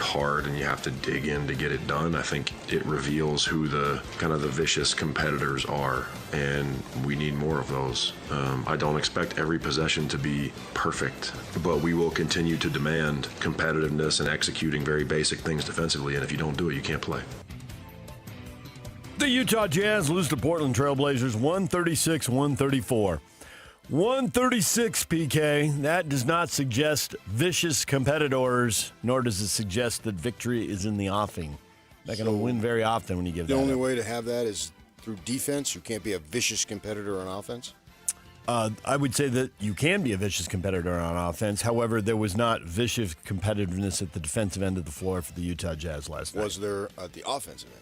hard and you have to dig in to get it done, I think it reveals who the kind of the vicious competitors are, and we need more of those. I don't expect every possession to be perfect, but we will continue to demand competitiveness and executing very basic things defensively, and if you don't do it, you can't play. The Utah Jazz lose to Portland Trailblazers 136-134. 136, PK. That does not suggest vicious competitors, nor does it suggest that victory is in the offing. Not going to win very often when you give that The only up. way to have that is through defense. You can't be a vicious competitor on offense. I would say that you can be a vicious competitor on offense. However, there was not vicious competitiveness at the defensive end of the floor for the Utah Jazz last night. Was there at the offensive end?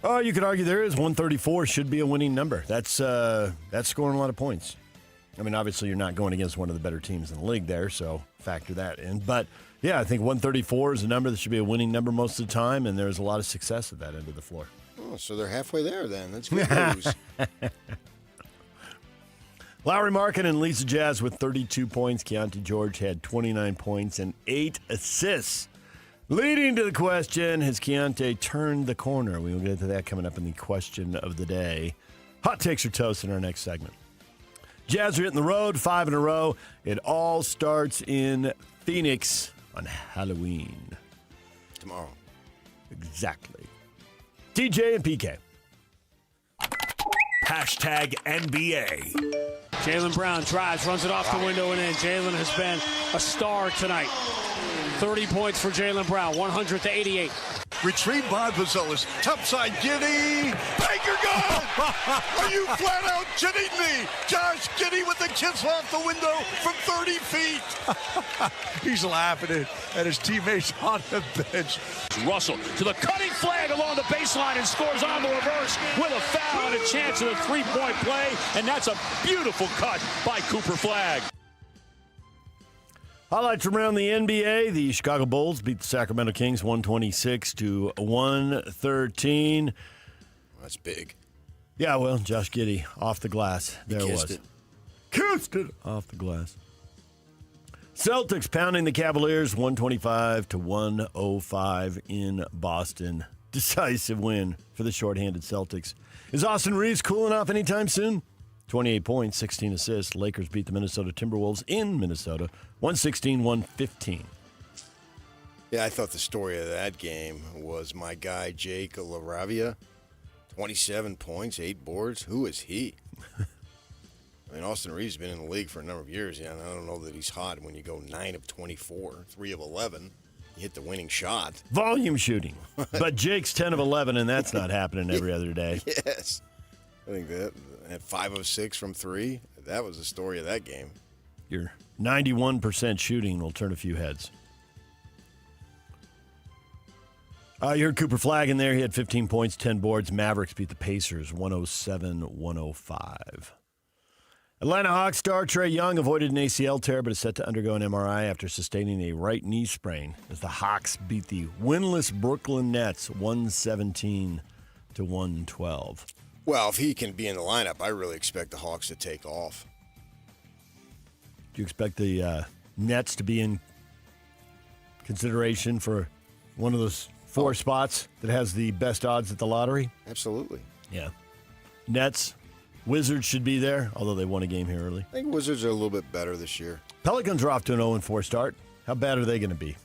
Oh, you could argue there is. 134 should be a winning number. That's scoring a lot of points. I mean, obviously you're not going against one of the better teams in the league there, so factor that in. But, yeah, I think 134 is a number that should be a winning number most of the time, and there's a lot of success at that end of the floor. Oh, so they're halfway there then. That's good news. Lowry Markin and Lisa Jazz with 32 points. Keontae George had 29 points and 8 assists. Leading to the question, has Keontae turned the corner? We will get to that coming up in the question of the day. Hot takes or toast in our next segment. Jazz are hitting the road, 5 in a row. It all starts in Phoenix on Halloween. Tomorrow. Exactly. TJ and PK. Hashtag NBA. Jaylen Brown drives, runs it off the window and in. Jaylen has been a star tonight. 30 points for Jaylen Brown, 100-88. Retrieved by Vazelis. Topside Giddey. Baker goal! Are you flat out kidding me? Josh Giddey with the kiss off the window from 30 feet. He's laughing at his teammates on the bench. Russell to the cutting flag along the baseline and scores on the reverse with a foul and a chance at a three-point play. And that's a beautiful cut by Cooper Flagg. Highlights from around the NBA. The Chicago Bulls beat the Sacramento Kings 126-113. That's big. Yeah, well, Josh Giddey off the glass. There it was. Kissed it off the glass. Celtics pounding the Cavaliers 125-105 in Boston. Decisive win for the shorthanded Celtics. Is Austin Reeves cooling off anytime soon? 28 points, 16 assists. Lakers beat the Minnesota Timberwolves in Minnesota, 116-115. Yeah, I thought the story of that game was my guy, Jake LaRavia. 27 points, 8 boards. Who is he? I mean, Austin Reeves has been in the league for a number of years, and I don't know that he's hot when you go 9 of 24, 3 of 11. You hit the winning shot. Volume shooting. But Jake's 10 of 11, and that's not happening every other day. Yes. I think that had 5 of 6 from 3. That was the story of that game. Your 91% shooting will turn a few heads. You heard Cooper Flagg in there. He had 15 points, 10 boards. Mavericks beat the Pacers 107-105. Atlanta Hawks star Trae Young avoided an ACL tear but is set to undergo an MRI after sustaining a right knee sprain as the Hawks beat the winless Brooklyn Nets 117-112. Well, if he can be in the lineup, I really expect the Hawks to take off. Do you expect the Nets to be in consideration for one of those 4 spots that has the best odds at the lottery? Absolutely. Yeah. Nets, Wizards should be there, although they won a game here early. I think Wizards are a little bit better this year. Pelicans are off to an 0-4 start. How bad are they going to be?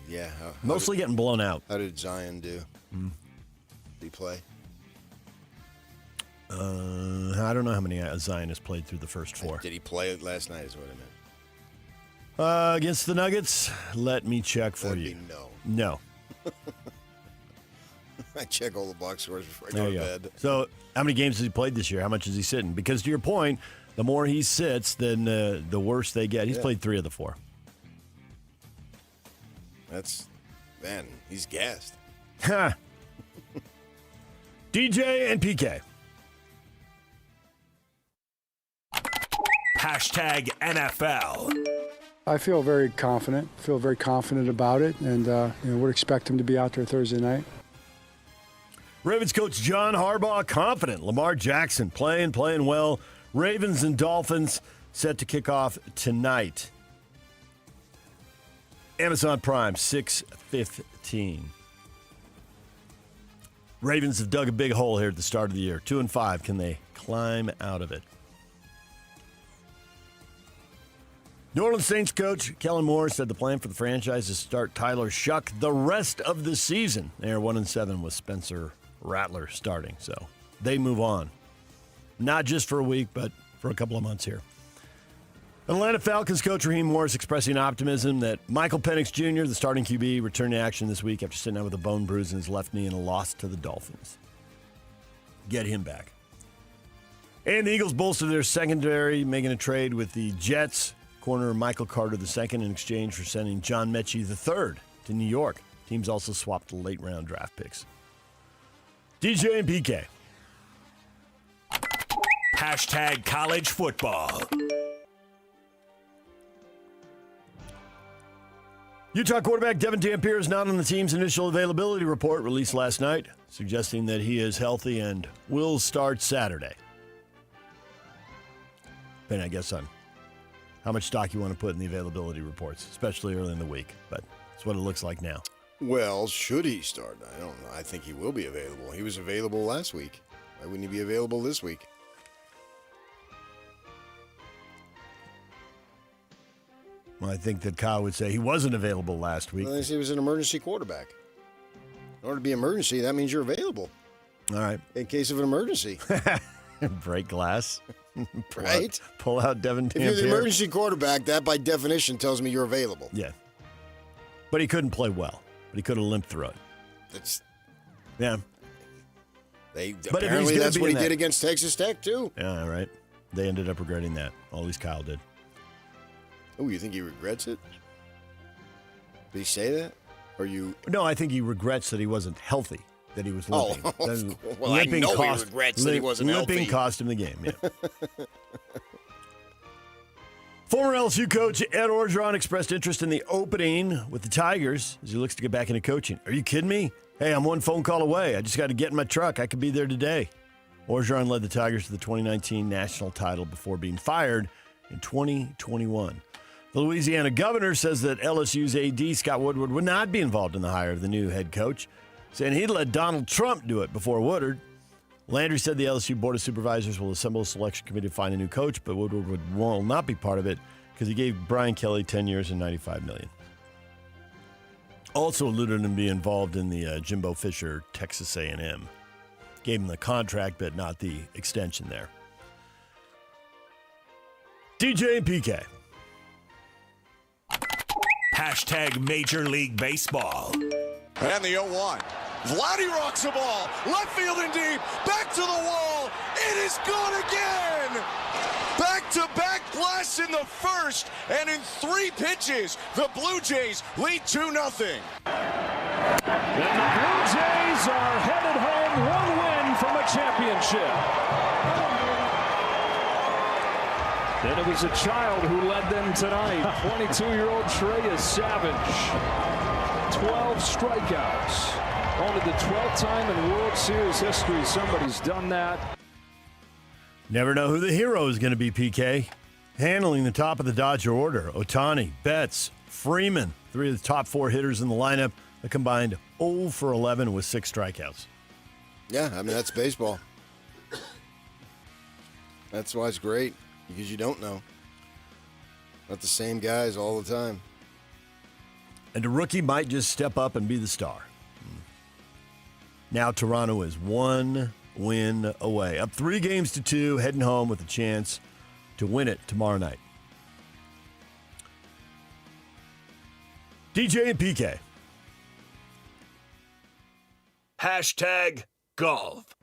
Yeah. Mostly getting blown out. How did Zion do? Did he play? I don't know how many Zion has played through the first 4. Did he play last night is what I meant. Against the Nuggets? Let me check for That'd you. be no. No. I check all the box scores before I go to bed. So how many games has he played this year? How much is he sitting? Because to your point, the more he sits, then the worse they get. He's played 3 of the 4. Man, he's gassed. Ha! DJ and PK. Hashtag NFL. I feel very confident about it, and would expect him to be out there Thursday night. Ravens coach John Harbaugh confident. Lamar Jackson playing well. Ravens and Dolphins set to kick off tonight. Amazon Prime, 6:15. Ravens have dug a big hole here at the start of the year. 2-5. Can they climb out of it? New Orleans Saints coach Kellen Moore said the plan for the franchise is to start Tyler Shuck the rest of the season. They are 1-7 with Spencer Rattler starting, so they move on. Not just for a week, but for a couple of months here. Atlanta Falcons coach Raheem Morris expressing optimism that Michael Penix Jr., the starting QB, returned to action this week after sitting out with a bone bruise in his left knee and a loss to the Dolphins. Get him back. And the Eagles bolstered their secondary, making a trade with the Jets. Corner Michael Carter II in exchange for sending John Mechie III to New York. Teams also swapped late-round draft picks. DJ and PK. Hashtag college football. Utah quarterback Devin Dampier is not on the team's initial availability report released last night, suggesting that he is healthy and will start Saturday. Depending, I guess, on how much stock you want to put in the availability reports, especially early in the week. But that's what it looks like now. Well, should he start? I don't know. I think he will be available. He was available last week. Why wouldn't he be available this week? Well, I think that Kyle would say he wasn't available last week. Well, he was an emergency quarterback. In order to be emergency, that means you're available. All right. In case of an emergency. Break glass. Right? Pull out Devin Dampier. If you're the emergency quarterback, that by definition tells me you're available. Yeah. But he couldn't play well. But he could have limped through it. Yeah. Apparently that's what he did against Texas Tech, too. Yeah, right. They ended up regretting that. Or at least Kyle did. Oh, you think he regrets it? Did he say that? Or you? No, I think he regrets that he wasn't healthy, that he was limping. Oh, well, I know he regrets that he wasn't healthy. Limping cost him the game, yeah. Former LSU coach Ed Orgeron expressed interest in the opening with the Tigers as he looks to get back into coaching. Are you kidding me? Hey, I'm one phone call away. I just got to get in my truck. I could be there today. Orgeron led the Tigers to the 2019 national title before being fired in 2021. The Louisiana governor says that LSU's AD, Scott Woodward, would not be involved in the hire of the new head coach, saying he'd let Donald Trump do it before Woodward. Landry said the LSU Board of Supervisors will assemble a selection committee to find a new coach, but Woodward will not be part of it because he gave Brian Kelly 10 years and $95 million. Also alluded to him being involved in the Jimbo Fisher Texas A&M. Gave him the contract, but not the extension there. DJ and PK. Hashtag Major League Baseball. And the 0-1. Vladdy rocks the ball. Left field and deep. Back to the wall. It is gone again. Back-to-back blasts in the first. And in 3 pitches, the Blue Jays lead 2-0. And the Blue Jays are headed home, 1 win from a championship. And it was a child who led them tonight. 22-year-old Trey Savage. 12 strikeouts. Only the 12th time in World Series history somebody's done that. Never know who the hero is going to be, PK. Handling the top of the Dodger order. Ohtani, Betts, Freeman, 3 of the top 4 hitters in the lineup. A combined 0 for 11 with 6 strikeouts. Yeah, I mean, that's baseball. That's why it's great, because you don't know. Not the same guys all the time. And a rookie might just step up and be the star. Now Toronto is 1 win away. Up 3-2, heading home with a chance to win it tomorrow night. DJ and PK. Hashtag golf.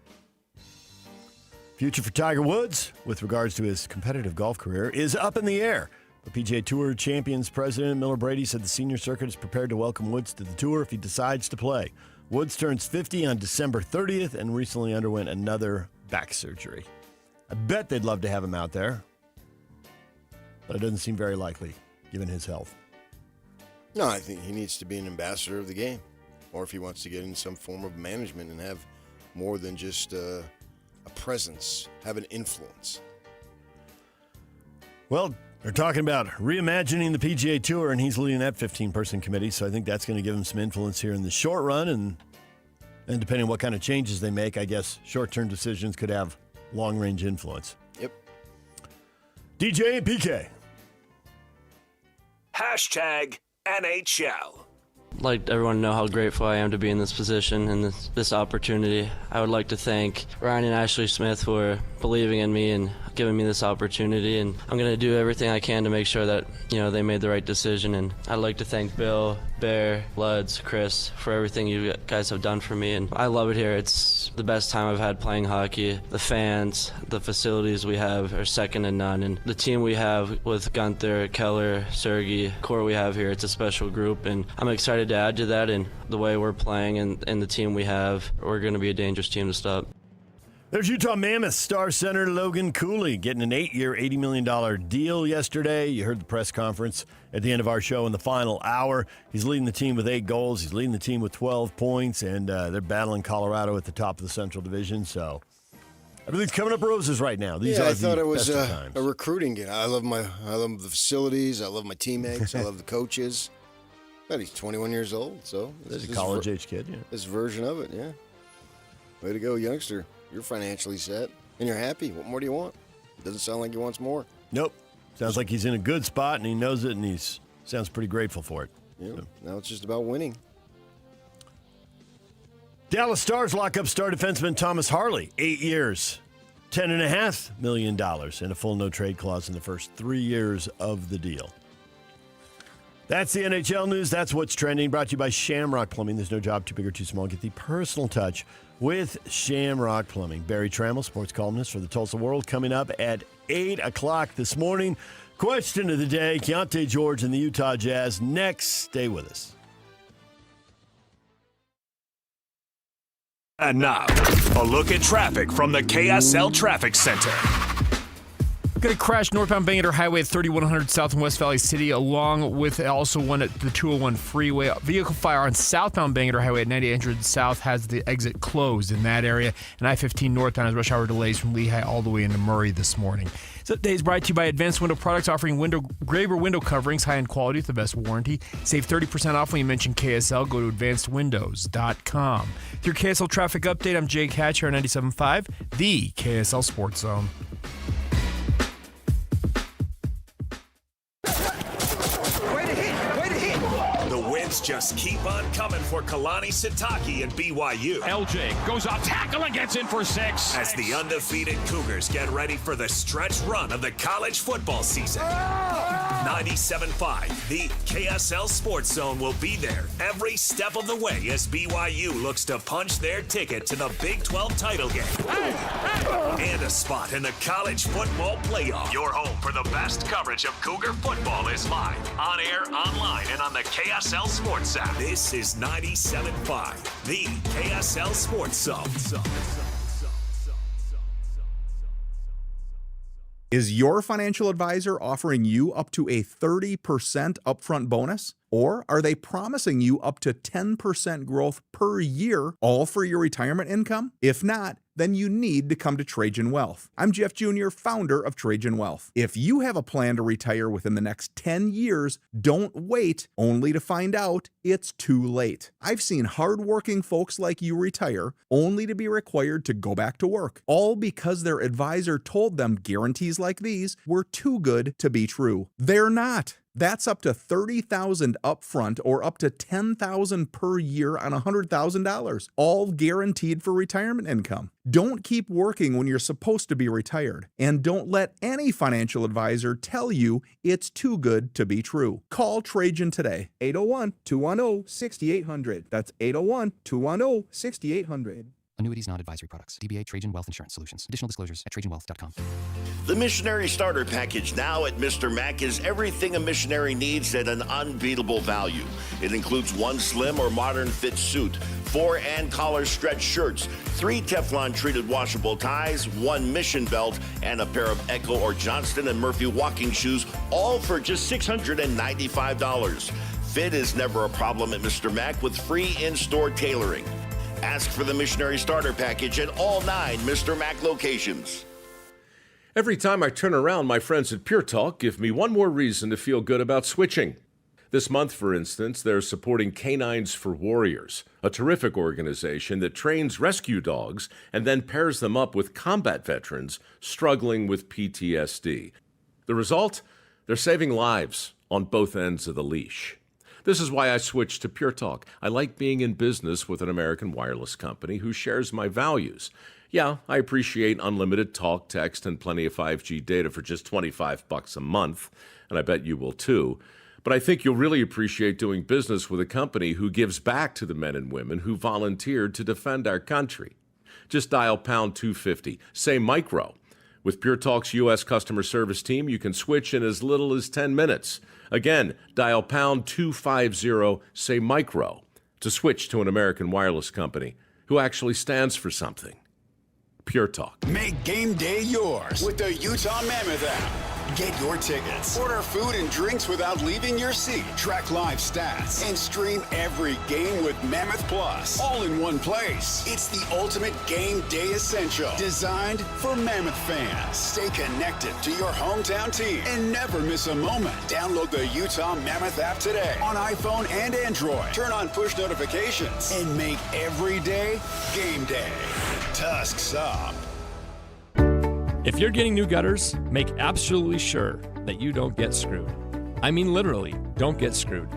Future for Tiger Woods, with regards to his competitive golf career, is up in the air. The PGA Tour Champions President Miller Brady said the senior circuit is prepared to welcome Woods to the tour if he decides to play. Woods turns 50 on December 30th and recently underwent another back surgery. I bet they'd love to have him out there, but it doesn't seem very likely, given his health. No, I think he needs to be an ambassador of the game, or if he wants to get in some form of management and have more than just a presence, have an influence. Well, They're talking about reimagining the PGA Tour, and he's leading that 15-person committee, so I think that's going to give him some influence here in the short run, and depending on what kind of changes they make, I guess short-term decisions could have long-range influence. Yep. DJ and PK. Hashtag NHL. I'd like everyone to know how grateful I am to be in this position and this opportunity. I would like to thank Ryan and Ashley Smith for believing in me and giving me this opportunity, and I'm going to do everything I can to make sure that they made the right decision. And I'd like to thank Bill, Bear, Luds, Chris for everything you guys have done for me, and I love it here. It's the best time I've had playing hockey. The fans, the facilities we have are second to none, and the team we have with Gunther, Keller, Sergey, core we have here, it's a special group, and I'm excited to add to that. And the way we're playing and the team we have, we're going to be a dangerous team to stop. There's Utah Mammoth star center Logan Cooley getting an 8-year, $80 million deal yesterday. You heard the press conference at the end of our show in the final hour. He's leading the team with 8 goals. He's leading the team with 12 points, and they're battling Colorado at the top of the Central Division. So everything's coming up roses right now. I thought it was a recruiting game. I love the facilities. I love my teammates. I love the coaches. But he's 21 years old, so he's a college-age kid. Yeah, this version of it. Yeah, way to go, youngster. You're financially set, and you're happy. What more do you want? Doesn't sound like he wants more. Nope. Sounds like he's in a good spot, and he knows it, and he sounds pretty grateful for it. Yeah. So. Now it's just about winning. Dallas Stars lock up star defenseman Thomas Harley. 8 years, $10.5 million, and a full no-trade clause in the first 3 years of the deal. That's the NHL news. That's what's trending. Brought to you by Shamrock Plumbing. There's no job too big or too small. Get the personal touch with Shamrock Plumbing. Barry Trammell, sports columnist for the Tulsa World, coming up at 8 o'clock this morning. Question of the day, Keontae George and the Utah Jazz. Next, stay with us. And now, a look at traffic from the KSL Traffic Center. Got a crash northbound Bangor Highway at 3100 south in West Valley City, along with also one at the 201 freeway. Vehicle fire on southbound Bangor Highway at 9800 south has the exit closed in that area. And I-15 northbound has rush hour delays from Lehigh all the way into Murray this morning. So today is brought to you by Advanced Window Products, offering Graver window coverings, high-end quality with the best warranty. Save 30% off when you mention KSL. Go to advancedwindows.com. With your KSL traffic update, I'm Jake Hatch here on 97.5, the KSL Sports Zone. Just keep on coming for Kalani Sitake and BYU. LJ goes off tackle and gets in for 6. As the undefeated Cougars get ready for the stretch run of the college football season. 97.5, the KSL Sports Zone will be there every step of the way as BYU looks to punch their ticket to the Big 12 title game. And a spot in the college football playoff. Your home for the best coverage of Cougar football is live, on air, online, and on the KSL Sports app. This is 97.5, the KSL Sports Zone. Is your financial advisor offering you up to a 30% upfront bonus? Or are they promising you up to 10% growth per year, all for your retirement income? If not, then you need to come to Trajan Wealth. I'm Jeff Jr., founder of Trajan Wealth. If you have a plan to retire within the next 10 years, don't wait only to find out it's too late. I've seen hardworking folks like you retire only to be required to go back to work, all because their advisor told them guarantees like these were too good to be true. They're not. That's up to $30,000 upfront or up to $10,000 per year on $100,000, all guaranteed for retirement income. Don't keep working when you're supposed to be retired, and don't let any financial advisor tell you it's too good to be true. Call Trajan today, 801-210-6800. That's 801-210-6800. Annuities, non-advisory products. DBA Trajan Wealth Insurance Solutions. Additional disclosures at TrajanWealth.com. The Missionary Starter Package now at Mr. Mac is everything a missionary needs at an unbeatable value. It includes 1 slim or modern fit suit, 4 and collar stretch shirts, 3 Teflon treated washable ties, 1 mission belt, and a pair of Echo or Johnston & Murphy walking shoes, all for just $695. Fit is never a problem at Mr. Mac with free in-store tailoring. Ask for the Missionary Starter Package at all 9 Mr. Mac locations. Every time I turn around, my friends at Pure Talk give me one more reason to feel good about switching. This month, for instance, they're supporting Canines for Warriors, a terrific organization that trains rescue dogs and then pairs them up with combat veterans struggling with PTSD. The result? They're saving lives on both ends of the leash. This is why I switched to Pure Talk. I like being in business with an American wireless company who shares my values. Yeah, I appreciate unlimited talk, text, and plenty of 5G data for just $25 a month, and I bet you will too. But I think you'll really appreciate doing business with a company who gives back to the men and women who volunteered to defend our country. Just dial pound 250, say micro. With Pure Talk's U.S. customer service team, you can switch in as little as 10 minutes. Again, dial pound 250, say micro, to switch to an American wireless company who actually stands for something. Pure Talk. Make game day yours with the Utah Mammoth app. Get your tickets, order food and drinks without leaving your seat, track live stats, and stream every game with Mammoth Plus, all in one place. It's the ultimate game day essential, designed for Mammoth fans. Stay connected to your hometown team and never miss a moment. Download the Utah Mammoth app today on iPhone and Android. Turn on push notifications and make every day game day. Tusks up. If you're getting new gutters, make absolutely sure that you don't get screwed. I mean literally, don't get screwed.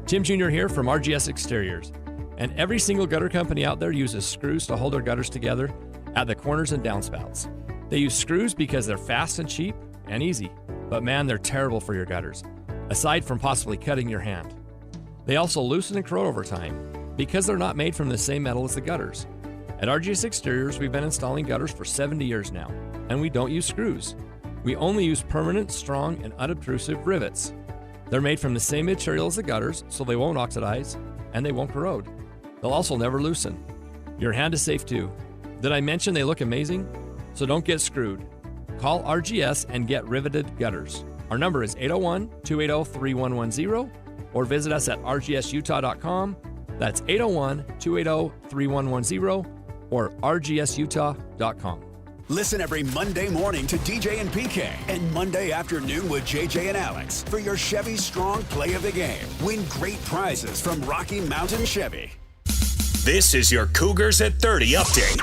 Tim Jr. here from RGS Exteriors. And every single gutter company out there uses screws to hold their gutters together at the corners and downspouts. They use screws because they're fast and cheap and easy. But man, they're terrible for your gutters, aside from possibly cutting your hand. They also loosen and corrode over time because they're not made from the same metal as the gutters. At RGS Exteriors, we've been installing gutters for 70 years now, and we don't use screws. We only use permanent, strong, and unobtrusive rivets. They're made from the same material as the gutters, so they won't oxidize, and they won't corrode. They'll also never loosen. Your hand is safe too. Did I mention they look amazing? So don't get screwed. Call RGS and get riveted gutters. Our number is 801-280-3110, or visit us at rgsutah.com. That's 801-280-3110, or rgsutah.com. Listen every Monday morning to DJ and PK and Monday afternoon with JJ and Alex for your Chevy Strong Play of the Game. Win great prizes from Rocky Mountain Chevy. This is your Cougars at 30 update.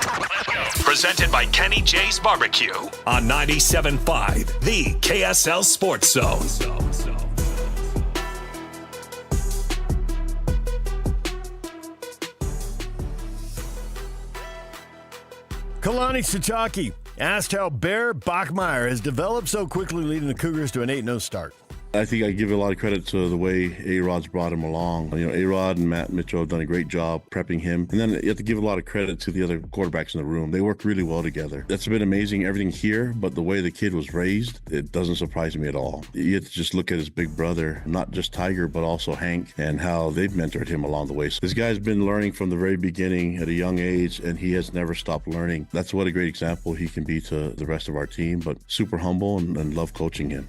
Presented by Kenny J's Barbecue on 97.5, the KSL Sports Zone. Kalani Sitake asked how Bear Bachmeier has developed so quickly, leading the Cougars to an 8-0 start. I think I give a lot of credit to the way A-Rod's brought him along. You know, A-Rod and Matt Mitchell have done a great job prepping him. And then you have to give a lot of credit to the other quarterbacks in the room. They work really well together. That's been amazing, everything here, but the way the kid was raised, it doesn't surprise me at all. You have to just look at his big brother, not just Tiger, but also Hank, and how they've mentored him along the way. So this guy's been learning from the very beginning at a young age, and he has never stopped learning. That's what a great example he can be to the rest of our team, but super humble and love coaching him.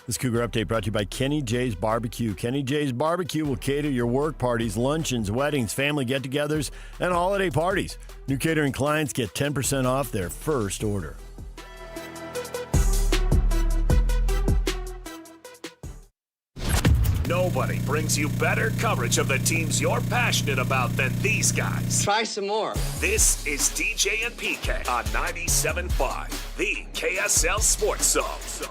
This Cougar Update brought to you by Kenny J's Barbecue. Kenny J's Barbecue will cater your work parties, luncheons, weddings, family get-togethers, and holiday parties. New catering clients get 10% off their first order. Nobody brings you better coverage of the teams you're passionate about than these guys. Try some more. This is DJ and PK on 97.5, the KSL Sports Zone.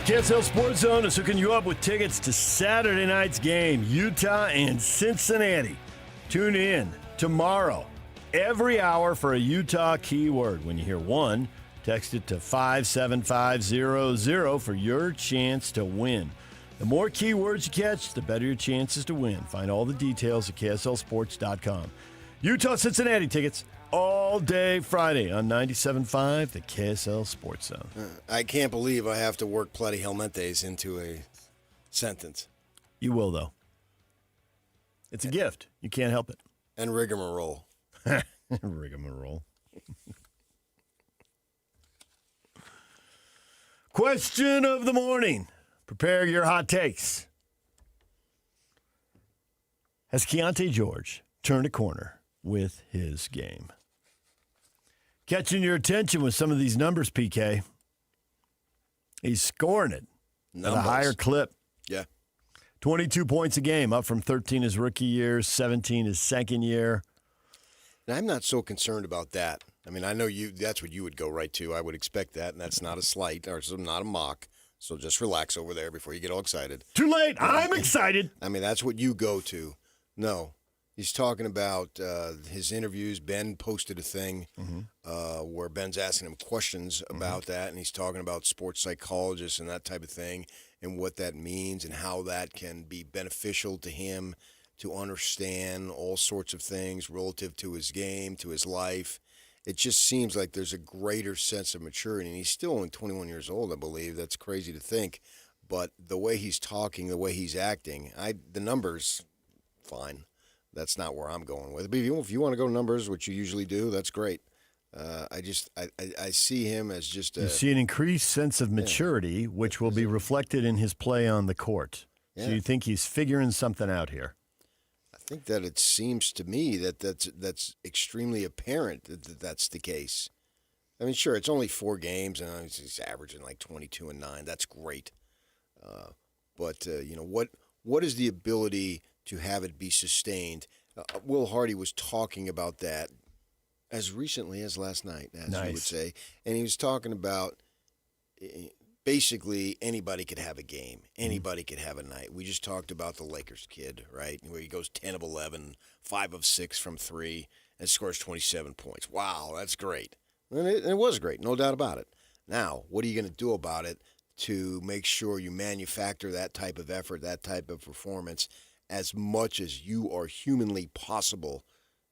KSL Sports Zone is hooking you up with tickets to Saturday night's game, Utah and Cincinnati. Tune in tomorrow, every hour for a Utah keyword. When you hear one, text it to 57500 for your chance to win. The more keywords you catch, the better your chances to win. Find all the details at KSLSports.com. Utah-Cincinnati tickets all day Friday on 97.5, the KSL Sports Zone. I can't believe I have to work Platyhelmentes into a sentence. You will, though. It's a gift. You can't help it. And rigmarole. Rigmarole. Question of the morning. Prepare your hot takes. Has Keontae George turned a corner with his game? Catching your attention with some of these numbers, PK. He's scoring it at a higher clip. Yeah. 22 points a game, up from 13 his rookie year, 17 his second year. And I'm not so concerned about that. I mean, I know that's what you would go right to. I would expect that, and that's not a slight or not a mock. So just relax over there before you get all excited. Too late. I'm excited. I mean, that's what you go to. No. He's talking about his interviews. Ben posted a thing where Ben's asking him questions about that, and he's talking about sports psychologists and that type of thing and what that means and how that can be beneficial to him to understand all sorts of things relative to his game, to his life. It just seems like there's a greater sense of maturity, and he's still only 21 years old, I believe. That's crazy to think. But the way he's talking, the way he's acting, the numbers, fine. That's not where I'm going with it. But if you want to go to numbers, which you usually do, that's great. I see him as just you see an increased sense of maturity, which will be reflected in his play on the court. Yeah. So you think he's figuring something out here? I think that it seems to me that's extremely apparent that that's the case. I mean, sure, it's only 4 games, and he's averaging like 22 and 9. That's great. But what is the ability to have it be sustained? Will Hardy was talking about that as recently as last night, as you would say. And he was talking about basically anybody could have a game. Anybody could have a night. We just talked about the Lakers kid, right, where he goes 10 of 11, 5 of 6 from 3, and scores 27 points. Wow, that's great. And it was great, no doubt about it. Now, what are you going to do about it to make sure you manufacture that type of effort, that type of performance, as much as you are humanly possible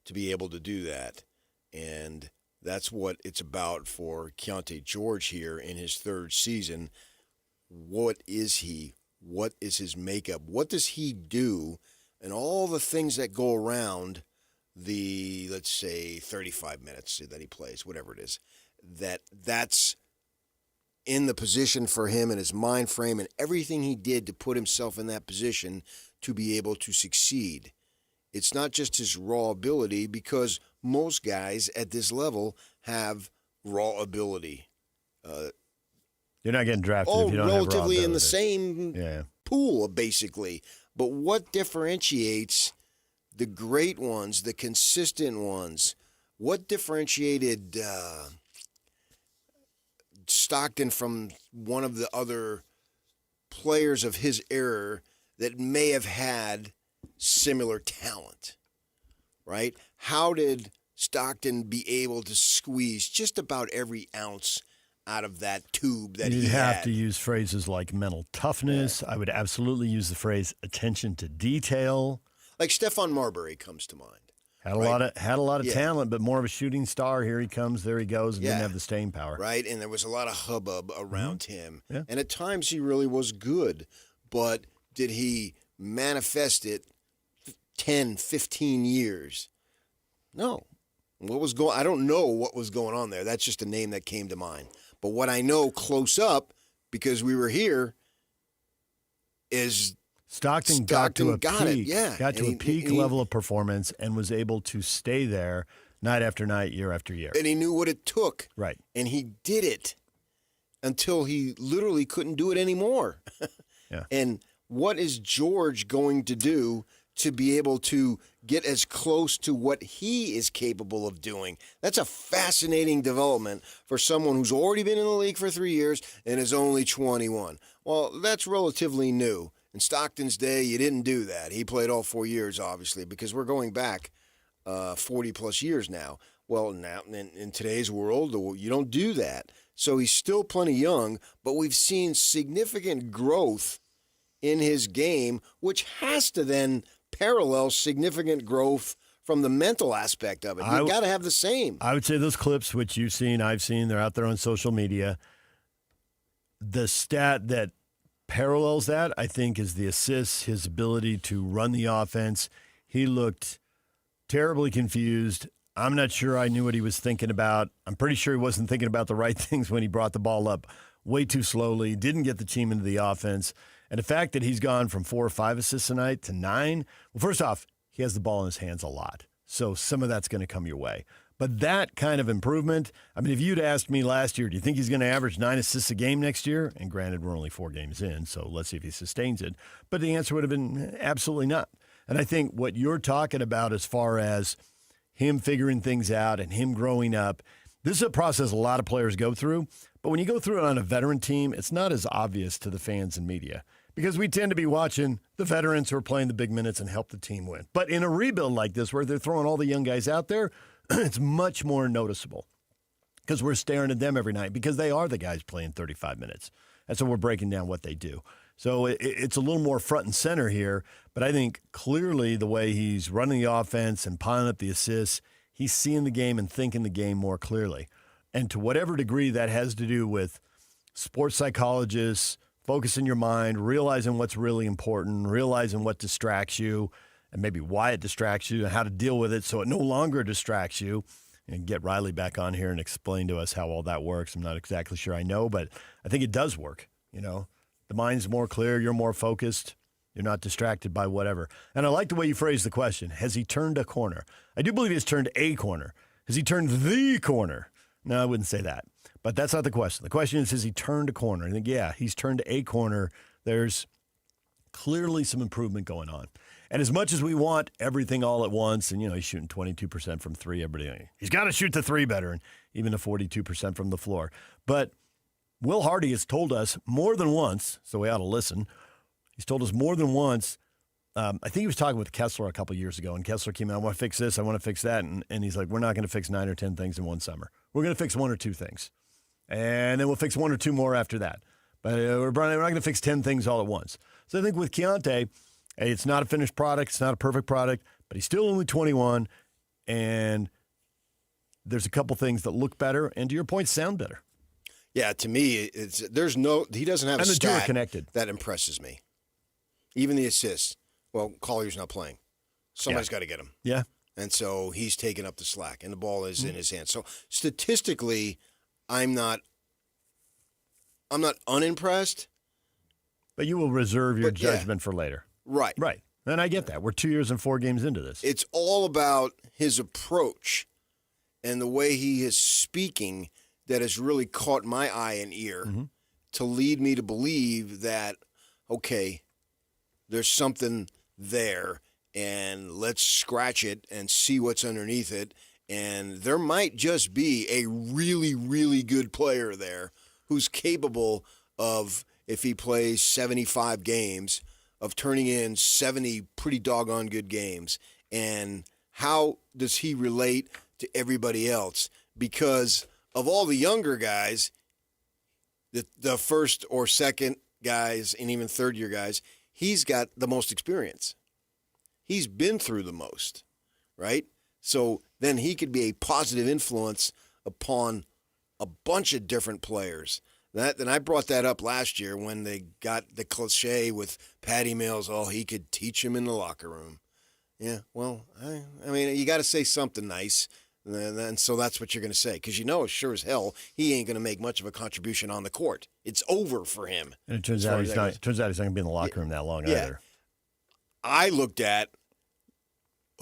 to be able to do that? And that's what it's about for Keontae George here in his 3rd season. What is he? What is his makeup? What does he do? And all the things that go around the, let's say, 35 minutes that he plays, whatever it is, that's in the position for him and his mind frame and everything he did to put himself in that position to be able to succeed. It's not just his raw ability, because most guys at this level have raw ability. You're not getting drafted if you don't have raw relatively ability. in the same pool, basically. But what differentiates the great ones, the consistent ones? What differentiated Stockton from one of the other players of his era that may have had similar talent, right? How did Stockton be able to squeeze just about every ounce out of that tube that he had? You'd have to use phrases like mental toughness. I would absolutely use the phrase attention to detail. Like Stephon Marbury comes to mind. Had a lot of talent, but more of a shooting star. Here he comes, there he goes, and didn't have the staying power. Right, and there was a lot of hubbub around him. Yeah. And at times he really was good, but did he manifest it 10, 15 years? No. I don't know what was going on there. That's just a name that came to mind. But what I know close up, because we were here, is Stockton got to a peak. Yeah. Got to a peak level of performance and was able to stay there night after night, year after year. And he knew what it took. Right. And he did it until he literally couldn't do it anymore. Yeah. And what is George going to do to be able to get as close to what he is capable of doing? That's a fascinating development for someone who's already been in the league for 3 years and is only 21. Well, that's relatively new. In Stockton's day, you didn't do that. He played all 4 years, obviously, because we're going back 40-plus years now. Well, now in today's world, you don't do that. So he's still plenty young, but we've seen significant growth in his game, which has to then parallel significant growth from the mental aspect of it. You got to have the same. I would say those clips, which you've seen, I've seen, they're out there on social media. The stat that parallels that, I think, is the assists, his ability to run the offense. He looked terribly confused. I'm not sure I knew what he was thinking about. I'm pretty sure he wasn't thinking about the right things when he brought the ball up way too slowly, didn't get the team into the offense. And the fact that he's gone from 4 or 5 assists tonight to 9, well, first off, he has the ball in his hands a lot. So some of that's going to come your way. But that kind of improvement, I mean, if you'd asked me last year, do you think he's going to average 9 assists a game next year? And granted, we're only 4 games in, so let's see if he sustains it. But the answer would have been absolutely not. And I think what you're talking about as far as him figuring things out and him growing up, this is a process a lot of players go through. But when you go through it on a veteran team, it's not as obvious to the fans and media because we tend to be watching the veterans who are playing the big minutes and help the team win. But in a rebuild like this where they're throwing all the young guys out there, it's much more noticeable because we're staring at them every night because they are the guys playing 35 minutes. And so we're breaking down what they do. So it's a little more front and center here, but I think clearly the way he's running the offense and piling up the assists, he's seeing the game and thinking the game more clearly. And to whatever degree that has to do with sports psychologists, focusing your mind, realizing what's really important, realizing what distracts you, and maybe why it distracts you and how to deal with it so it no longer distracts you. And get Riley back on here and explain to us how all that works. I'm not exactly sure I know, but I think it does work. You know, the mind's more clear, you're more focused, you're not distracted by whatever. And I like the way you phrased the question. Has he turned a corner? I do believe he's turned a corner. Has he turned the corner? No, I wouldn't say that. But that's not the question. The question is, has he turned a corner? I think, yeah, he's turned a corner. There's clearly some improvement going on. And as much as we want everything all at once, and, you know, he's shooting 22% from 3, everybody, he's got to shoot the 3 better, and even the 42% from the floor. But Will Hardy has told us more than once, so we ought to listen. He's told us more than once. I think he was talking with Kessler a couple years ago, and Kessler came out, I want to fix this, I want to fix that. And he's like, we're not going to fix 9 or 10 things in one summer. We're going to fix 1 or 2 things. And then we'll fix 1 or 2 more after that. But we're not going to fix 10 things all at once. So I think with Keontae, hey, it's not a finished product. It's not a perfect product, but he's still only 21, and there's a couple things that look better, and to your point, sound better. Yeah, to me, he doesn't have a stat connected that impresses me. Even the assists. Well, Collier's not playing. Somebody's got to get him. Yeah. And so he's taking up the slack, and the ball is in his hands. So statistically, I'm not unimpressed. But you will reserve your judgment for later. Right. Right. And I get that. We're 2 years and 4 games into this. It's all about his approach and the way he is speaking that has really caught my eye and ear to lead me to believe that, okay, there's something there, and let's scratch it and see what's underneath it. And there might just be a really, really good player there who's capable of, if he plays 75 games, of turning in 70 pretty doggone good games. And how does he relate to everybody else? Because of all the younger guys, the first or second guys and even third-year guys, he's got the most experience. He's been through the most, right? So then he could be a positive influence upon a bunch of different players. And I brought that up last year when they got the cliche with Patty Mills, he could teach him in the locker room. Yeah, well, I mean, you got to say something nice, and so that's what you're going to say, because sure as hell, he ain't going to make much of a contribution on the court. It's over for him. And it turns out he's not going to be in the locker room that long either. I looked at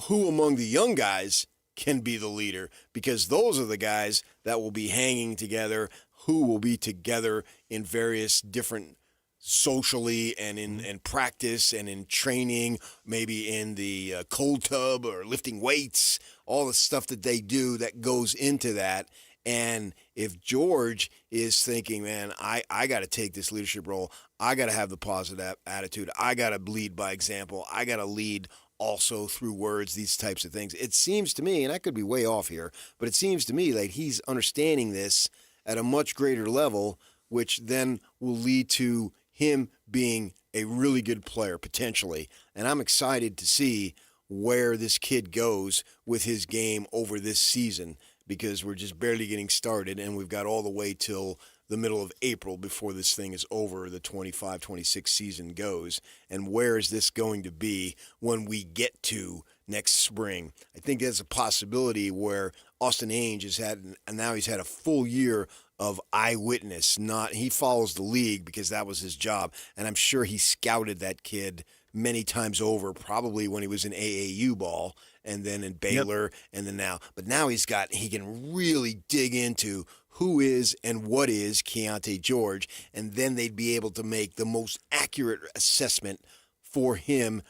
who among the young guys can be the leader, because those are the guys that will be hanging together, who will be together in various different socially and in practice and in training, maybe in the cold tub or lifting weights, all the stuff that they do that goes into that. And if George is thinking, man, I got to take this leadership role, I got to have the positive attitude, I got to lead by example, I got to lead also through words, these types of things. It seems to me, and I could be way off here, but it seems to me like he's understanding this at a much greater level, which then will lead to him being a really good player potentially. And I'm excited to see where this kid goes with his game over this season, because we're just barely getting started, and we've got all the way till the middle of April before this thing is over, the 25-26 season goes. And where is this going to be when we get to next spring? I think there's a possibility where Austin Ainge has had, and now he's had a full year of eyewitness. He follows the league because that was his job, and I'm sure he scouted that kid many times over, probably when he was in AAU ball and then in Baylor and then now. But now he can really dig into who is and what is Keontae George, and then they'd be able to make the most accurate assessment for him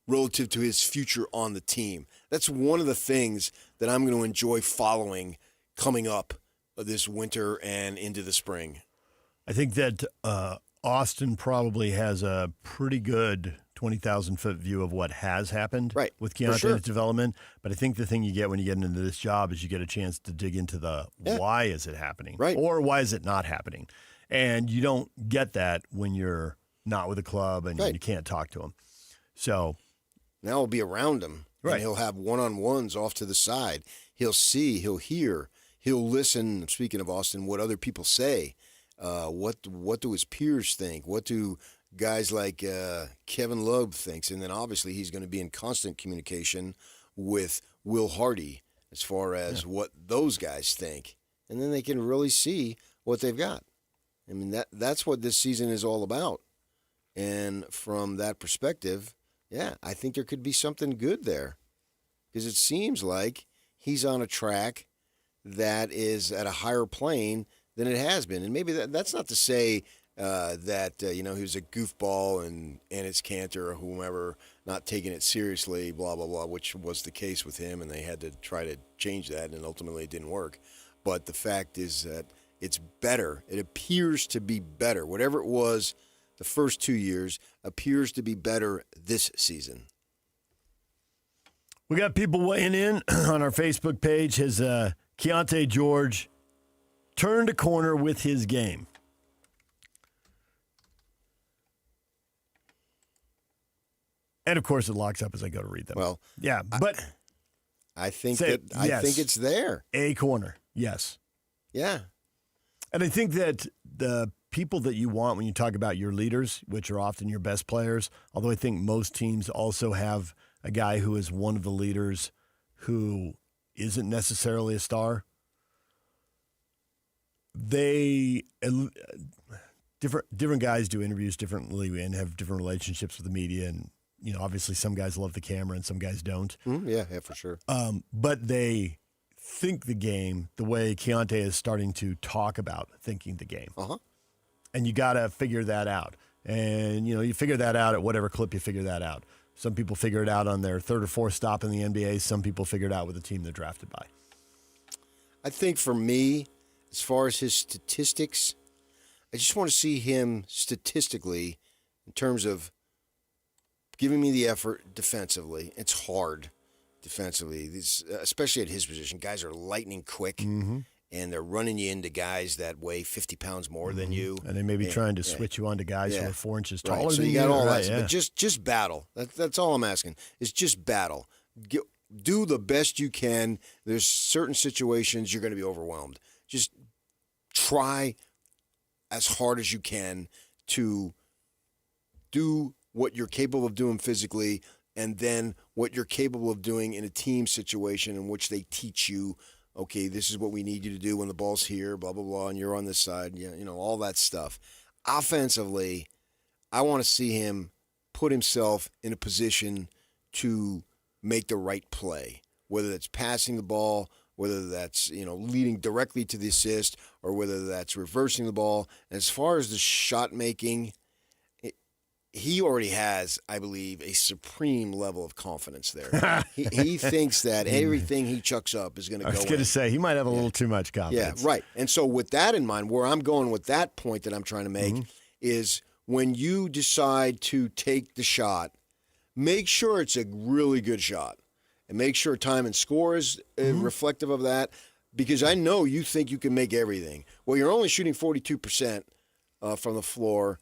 relative to his future on the team. That's one of the things that I'm going to enjoy following coming up this winter and into the spring. I think that Austin probably has a pretty good 20,000-foot view of what has happened with Keontae's development. But I think the thing you get when you get into this job is you get a chance to dig into the why is it happening, or why is it not happening? And you don't get that when you're not with a club and you can't talk to them. So now we'll be around him, and he'll have one-on-ones off to the side. He'll see, he'll hear, he'll listen. Speaking of Austin, what other people say. What do his peers think? What do guys like Kevin Love thinks? And then obviously he's going to be in constant communication with Will Hardy as far as what those guys think. And then they can really see what they've got. I mean, that's what this season is all about. And from that perspective, I think there could be something good there, because it seems like he's on a track that is at a higher plane than it has been. And maybe that's not to say that he was a goofball and it's Cantor or whomever not taking it seriously, blah, blah, blah, which was the case with him, and they had to try to change that, and ultimately it didn't work. But the fact is that it's better. It appears to be better. Whatever it was the first 2 years appears to be better this season. We got people weighing in on our Facebook page. Has Keontae George turned a corner with his game? And of course, it locks up as I go to read them. Well, yeah, but I think it's there. A corner, yes. Yeah. And I think that the people that you want when you talk about your leaders, which are often your best players, although I think most teams also have a guy who is one of the leaders who isn't necessarily a star. Different guys do interviews differently and have different relationships with the media, and obviously some guys love the camera and some guys don't. Yeah, for sure. But they think the game the way Keontae is starting to talk about thinking the game. And you got to figure that out. And you figure that out at whatever clip you figure that out. Some people figure it out on their third or fourth stop in the NBA. Some people figure it out with the team they're drafted by. I think for me, as far as his statistics, I just want to see him statistically in terms of giving me the effort defensively. It's hard defensively, especially at his position. Guys are lightning quick, and they're running you into guys that weigh 50 pounds more than you. And they may be trying to switch you onto guys who are 4 inches taller than you. So you got all that. But just battle. That's all I'm asking. Is just battle. Do the best you can. There's certain situations you're going to be overwhelmed. Just try as hard as you can to do what you're capable of doing physically, and then what you're capable of doing in a team situation in which they teach you, okay, this is what we need you to do when the ball's here, blah, blah, blah, and you're on this side, all that stuff. Offensively, I want to see him put himself in a position to make the right play, whether it's passing the ball, whether that's, leading directly to the assist, or whether that's reversing the ball. And as far as the shot making, he already has, I believe, a supreme level of confidence there. he thinks that everything he chucks up is going to go in. I was going to say, he might have a little too much confidence. Yeah, right. And so with that in mind, where I'm going with that point that I'm trying to make is when you decide to take the shot, make sure it's a really good shot. And make sure time and score is reflective of that, because I know you think you can make everything. Well, you're only shooting 42% from the floor.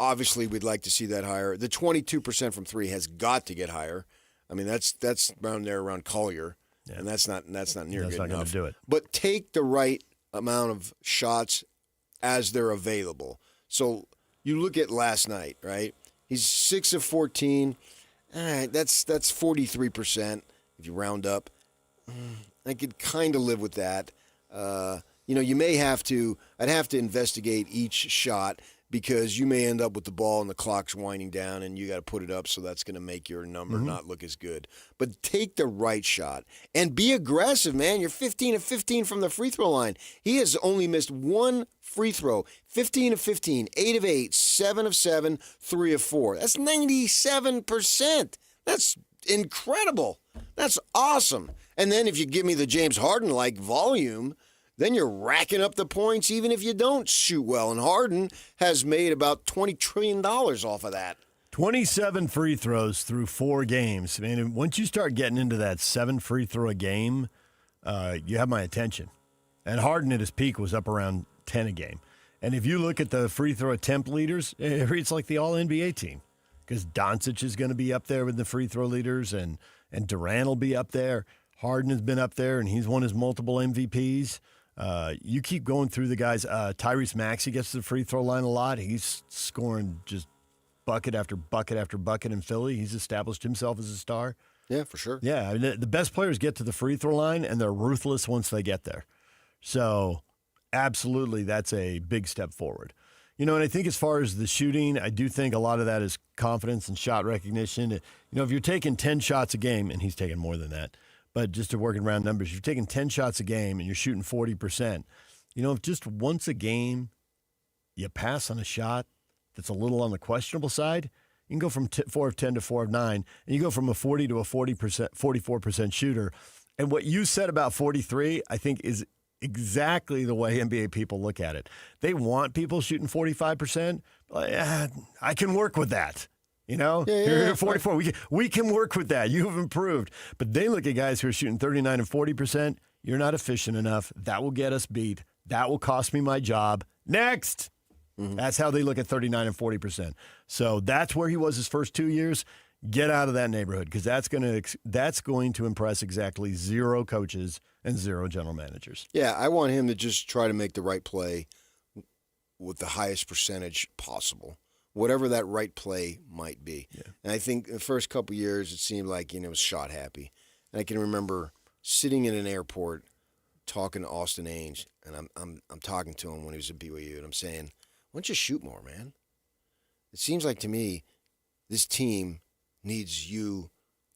Obviously, we'd like to see that higher. The 22% from three has got to get higher. I mean, that's around there around Collier, and that's not near good enough. Not going to do it. But take the right amount of shots as they're available. So you look at last night, right? He's 6 of 14. All right, that's 43% if you round up. I could kind of live with that. You may have to. I'd have to investigate each shot because you may end up with the ball and the clock's winding down and you got to put it up, so that's going to make your number not look as good. But take the right shot and be aggressive, man. You're 15 of 15 from the free throw line. He has only missed one free throw. 15 of 15, 8 of 8, 7 of 7, 3 of 4. That's 97%. That's incredible. That's awesome. And then if you give me the James Harden-like volume, then you're racking up the points even if you don't shoot well. And Harden has made about $20 trillion off of that. 27 free throws through 4 games. I mean, once you start getting into that 7 free throw a game, you have my attention. And Harden at his peak was up around 10 a game. And if you look at the free throw attempt leaders, it's like the All-NBA team. Because Doncic is going to be up there with the free throw leaders, and Durant will be up there. Harden has been up there, and he's won his multiple MVPs. You keep going through the guys. Tyrese Maxey gets to the free throw line a lot. He's scoring just bucket after bucket after bucket in Philly. He's established himself as a star. Yeah, for sure. Yeah, I mean, the best players get to the free throw line, and they're ruthless once they get there. So, absolutely, that's a big step forward. And I think as far as the shooting, I do think a lot of that is confidence and shot recognition. If you're taking 10 shots a game, and he's taking more than that, but just to work in round numbers, you're taking 10 shots a game and you're shooting 40%. If just once a game you pass on a shot that's a little on the questionable side, you can go from 4 of 10 to 4 of 9, and you go from a 40 to a 44% shooter. And what you said about 43, I think, is exactly the way NBA people look at it. They want people shooting 45%. I can work with that. You're at 44. We can work with that. You've improved. But they look at guys who are shooting 39 and 40%. You're not efficient enough. That will get us beat. That will cost me my job. Next. That's how they look at 39 and 40%. So that's where he was his first 2 years. Get out of that neighborhood, because that's going to impress exactly 0 coaches and 0 general managers. Yeah, I want him to just try to make the right play with the highest percentage possible, whatever that right play might be. Yeah. And I think the first couple of years it seemed like it was shot happy. And I can remember sitting in an airport talking to Austin Ainge, and I'm talking to him when he was at BYU, and I'm saying, why don't you shoot more, man? It seems like to me this team needs you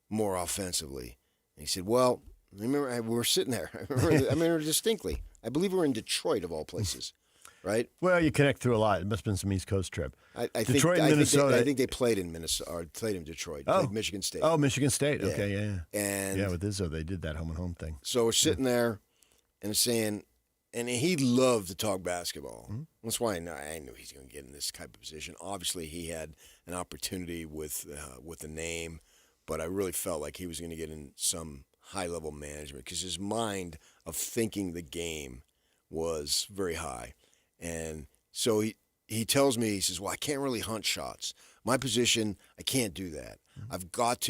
more offensively. And he said, well, remember, we were sitting there. I remember distinctly. I believe we were in Detroit, of all places, right? Well, you connect through a lot. It must have been some East Coast trip. Detroit and Minnesota. I think they played in Minnesota, or played in Detroit. Played Michigan State. Oh, Michigan State. Yeah. Okay, yeah. And with Izzo, they did that home and home thing. So we're sitting there and saying, and he loved to talk basketball. Mm-hmm. That's why I knew he's going to get in this type of position. Obviously, he had an opportunity with the name, but I really felt like he was going to get in some high-level management because his mind of thinking the game was very high. And so he tells me, he says, well, I can't really hunt shots. My position, I can't do that. Mm-hmm. I've got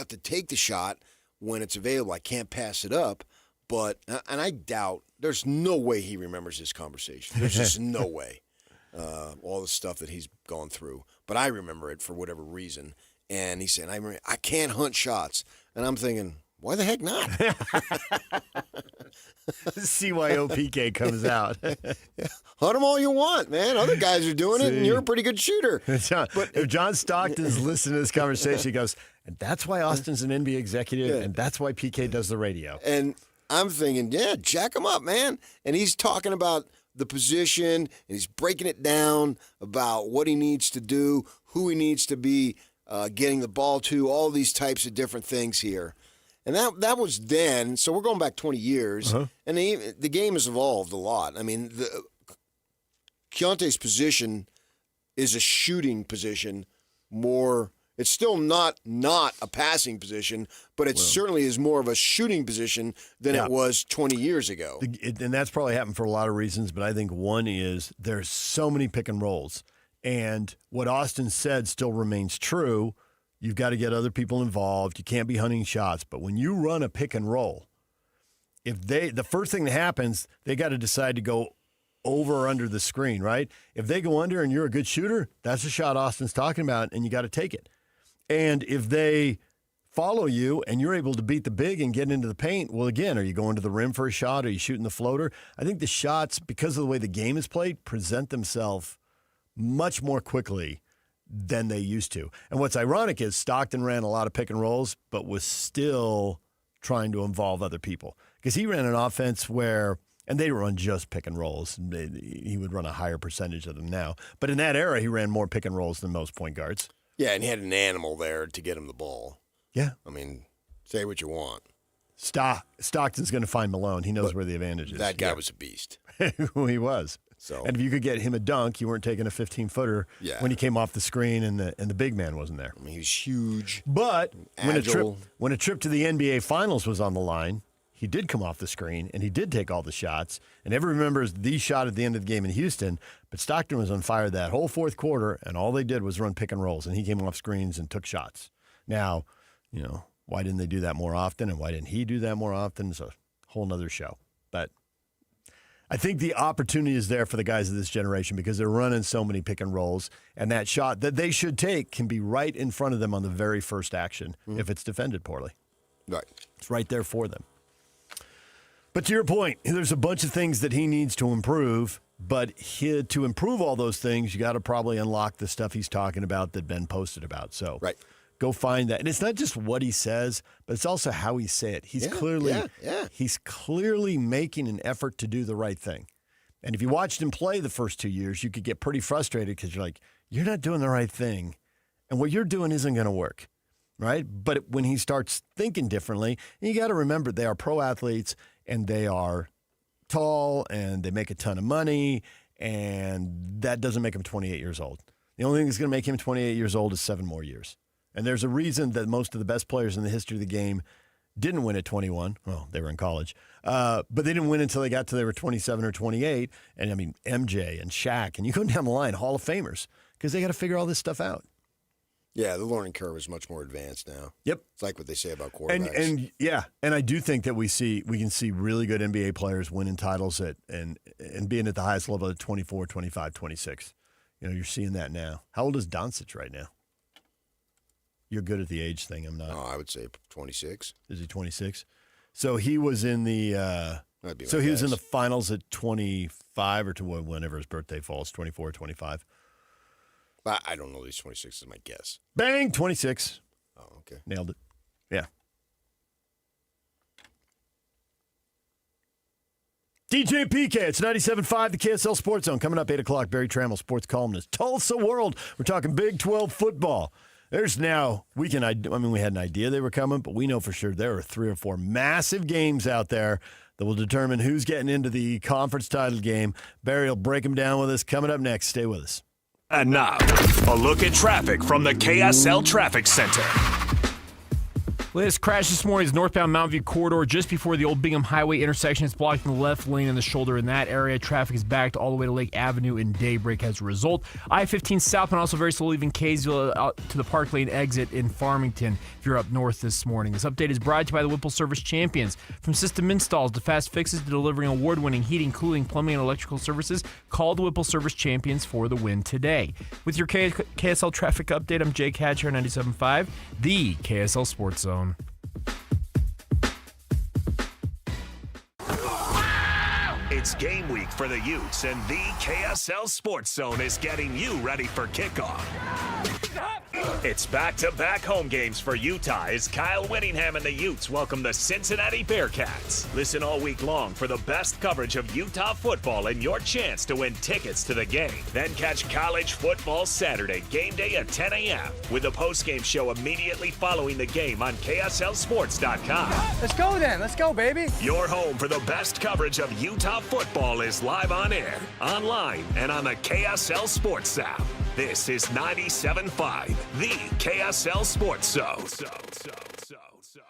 to take the shot when it's available. I can't pass it up. But, and I doubt, there's no way he remembers this conversation. There's just no way. All the stuff that he's gone through. But I remember it for whatever reason. And he said, I can't hunt shots. And I'm thinking, why the heck not? CYOPK comes out. Hunt them all you want, man. Other guys are doing it, and you're a pretty good shooter. But if John Stockton's listening to this conversation, he goes, and that's why Austin's an NBA executive, and that's why PK does the radio. And I'm thinking, yeah, jack him up, man. And he's talking about the position, and he's breaking it down about what he needs to do, who he needs to be getting the ball to, all these types of different things here. And that was then, so we're going back 20 years, and the game has evolved a lot. I mean, Keontae's position is a shooting position more. It's still not a passing position, but it certainly is more of a shooting position than it was 20 years ago. And that's probably happened for a lot of reasons, but I think one is there's so many pick and rolls. And what Austin said still remains true. You've got to get other people involved. You can't be hunting shots. But when you run a pick and roll, the first thing that happens, they got to decide to go over or under the screen, right? If they go under and you're a good shooter, that's a shot Austin's talking about, and you got to take it. And if they follow you and you're able to beat the big and get into the paint, well, again, are you going to the rim for a shot? Are you shooting the floater? I think the shots, because of the way the game is played, present themselves much more quickly than they used to. And what's ironic is Stockton ran a lot of pick and rolls, but was still trying to involve other people. Because he ran an offense where, and they run just pick and rolls. He would run a higher percentage of them now. But in that era, he ran more pick and rolls than most point guards. Yeah, and he had an animal there to get him the ball. Yeah. I mean, say what you want. Stockton's going to find Malone. He knows where the advantage is. That guy was a beast. He was. So, and if you could get him a dunk, you weren't taking a 15-footer when he came off the screen and the big man wasn't there. I mean, he was huge. But agile. when a trip to the NBA Finals was on the line, he did come off the screen and he did take all the shots. And everyone remembers the shot at the end of the game in Houston. But Stockton was on fire that whole fourth quarter, and all they did was run pick and rolls, and he came off screens and took shots. Now, why didn't they do that more often, and why didn't he do that more often? It's a whole nother show. But I think the opportunity is there for the guys of this generation because they're running so many pick and rolls, and that shot that they should take can be right in front of them on the very first action if it's defended poorly. Right. It's right there for them. But to your point, there's a bunch of things that he needs to improve, but to improve all those things, you got to probably unlock the stuff he's talking about that Ben posted about. So go find that. And it's not just what he says, but it's also how he say it. He's clearly making an effort to do the right thing. And if you watched him play the first 2 years, you could get pretty frustrated because you're like, you're not doing the right thing. And what you're doing isn't going to work, right? But when he starts thinking differently, and you got to remember they are pro athletes and they are tall and they make a ton of money, and that doesn't make him 28 years old. The only thing that's going to make him 28 years old is 7 more years. And there's a reason that most of the best players in the history of the game didn't win at 21. Well, they were in college. But they didn't win until they were 27 or 28. And, I mean, MJ and Shaq, and you go down the line, Hall of Famers, because they got to figure all this stuff out. Yeah, the learning curve is much more advanced now. Yep. It's like what they say about quarterbacks. And I do think that we can see really good NBA players winning titles and being at the highest level at 24, 25, 26. You're seeing that now. How old is Doncic right now? You're good at the age thing. I'm not. Oh, I would say 26. Is he 26? So he was in the he was in the finals at 25 or to whenever his birthday falls, 24 or 25. I don't know. He's 26 is my guess. Bang, 26. Oh, okay. Nailed it. Yeah. DJ PK, it's 97.5, the KSL Sports Zone. Coming up 8 o'clock, Barry Trammell, sports columnist. Tulsa World, we're talking Big 12 football. There's now, we had an idea they were coming, but we know for sure there are 3 or 4 massive games out there that will determine who's getting into the conference title game. Barry will break them down with us. Coming up next, stay with us. And now, a look at traffic from the KSL Traffic Center. Latest crash this morning is northbound Mountain View corridor just before the old Bingham Highway intersection. It's blocking the left lane and the shoulder in that area. Traffic is backed all the way to Lake Avenue in Daybreak as a result. I-15 southbound also very slow leaving Kaysville out to the Park Lane exit in Farmington if you're up north this morning. This update is brought to you by the Whipple Service Champions. From system installs to fast fixes to delivering award-winning heating, cooling, plumbing, and electrical services, call the Whipple Service Champions for the win today. With your KSL traffic update, I'm Jake Hatcher, 97.5, the KSL Sports Zone. It's game week for the Utes, and the KSL Sports Zone is getting you ready for kickoff. It's back-to-back home games for Utah as Kyle Whittingham and the Utes welcome the Cincinnati Bearcats. Listen all week long for the best coverage of Utah football and your chance to win tickets to the game. Then catch college football Saturday, game day at 10 a.m. with a post-game show immediately following the game on KSLSports.com. Let's go then. Let's go, baby. Your home for the best coverage of Utah football is live on air, online, and on the KSL Sports app. This is 97.5, the KSL Sports Zone.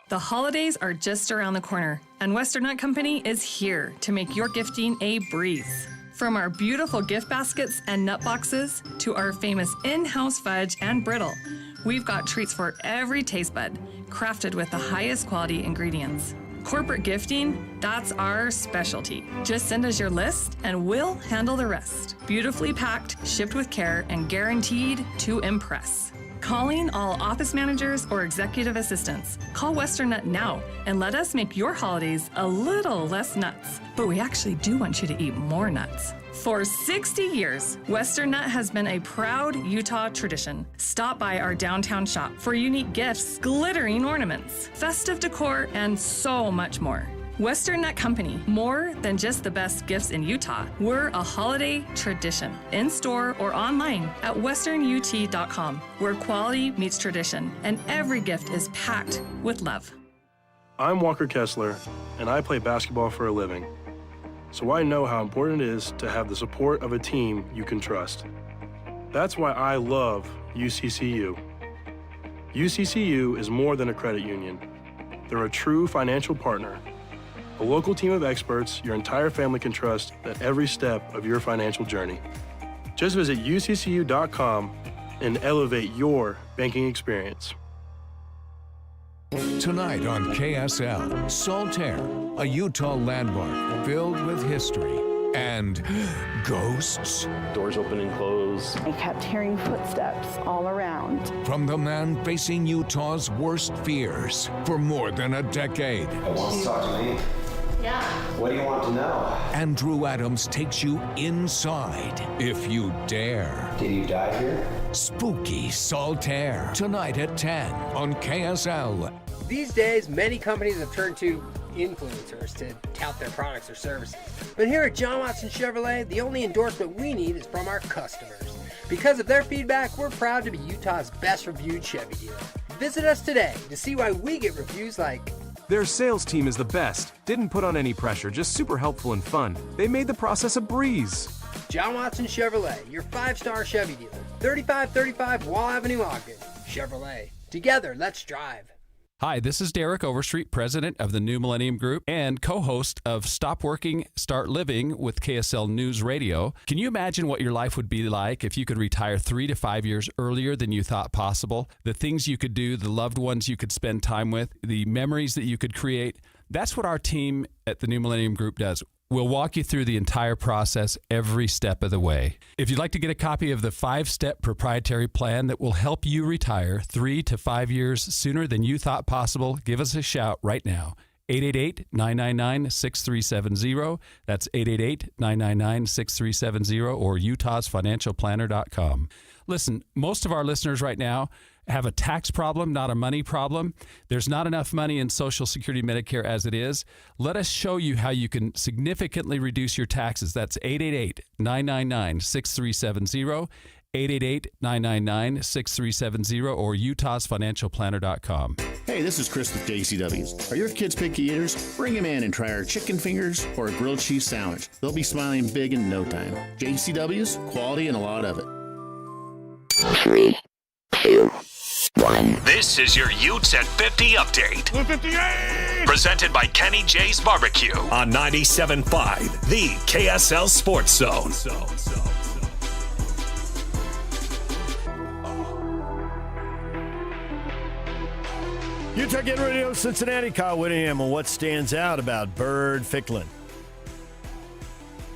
The holidays are just around the corner, and Western Nut Company is here to make your gifting a breeze. From our beautiful gift baskets and nut boxes to our famous in-house fudge and brittle, We've got treats for every taste bud, crafted with the highest quality ingredients. Corporate gifting, that's our specialty. Just send us your list and we'll handle the rest. Beautifully packed, shipped with care, and guaranteed to impress. Calling all office managers or executive assistants. Call Western Nut now and let us make your holidays a little less nuts. But we actually do want you to eat more nuts. For 60 years, Western Nut has been a proud Utah tradition. Stop by our downtown shop for unique gifts, glittering ornaments, festive decor, and so much more. Western Nut Company, more than just the best gifts in Utah. We're a holiday tradition, in-store or online at westernut.com, where quality meets tradition, and every gift is packed with love. I'm Walker Kessler, and I play basketball for a living. So I know how important it is to have the support of a team you can trust. That's why I love UCCU. UCCU is more than a credit union. They're a true financial partner, a local team of experts your entire family can trust at every step of your financial journey. Just visit uccu.com and elevate your banking experience. Tonight on KSL, Saltaire, a Utah landmark filled with history and ghosts. Doors open and close. I kept hearing footsteps all around. From the man facing Utah's worst fears for more than a decade. Wants to talk to me. Yeah. What do you want to know? Andrew Adams takes you inside, if you dare. Did you die here? Spooky Saltaire, tonight at 10 on KSL. These days, many companies have turned to influencers to tout their products or services. But here at John Watson Chevrolet, the only endorsement we need is from our customers. Because of their feedback, we're proud to be Utah's best reviewed Chevy dealer. Visit us today to see why we get reviews like, "Their sales team is the best. Didn't put on any pressure, just super helpful and fun. They made the process a breeze." John Watson Chevrolet, your 5-star Chevy dealer. 3535 Wall Avenue, Ogden. Chevrolet. Together, let's drive. Hi, this is Derek Overstreet, president of the New Millennium Group and co-host of Stop Working, Start Living with KSL News Radio. Can you imagine what your life would be like if you could retire 3 to 5 years earlier than you thought possible? The things you could do, the loved ones you could spend time with, the memories that you could create. That's what our team at the New Millennium Group does. We'll walk you through the entire process every step of the way. If you'd like to get a copy of the 5-step proprietary plan that will help you retire 3 to 5 years sooner than you thought possible, give us a shout right now. 888-999-6370. That's 888-999-6370 or utahsfinancialplanner.com. Listen, most of our listeners right now have a tax problem, not a money problem. There's not enough money in Social Security Medicare as it is. Let us show you how you can significantly reduce your taxes. That's 888-999-6370, 888-999-6370, or utahsfinancialplanner.com. Hey, this is Chris with JCW's. Are your kids picky eaters? Bring them in and try our chicken fingers or a grilled cheese sandwich. They'll be smiling big in no time. JCW's, quality and a lot of it. 3, 2, 1. This is your Utes at 50 update. 58! Presented by Kenny J's Barbecue on 97.5, the KSL Sports Zone. Utah Get Radio, Cincinnati, Kyle Whittingham, and what stands out about Bird Ficklin?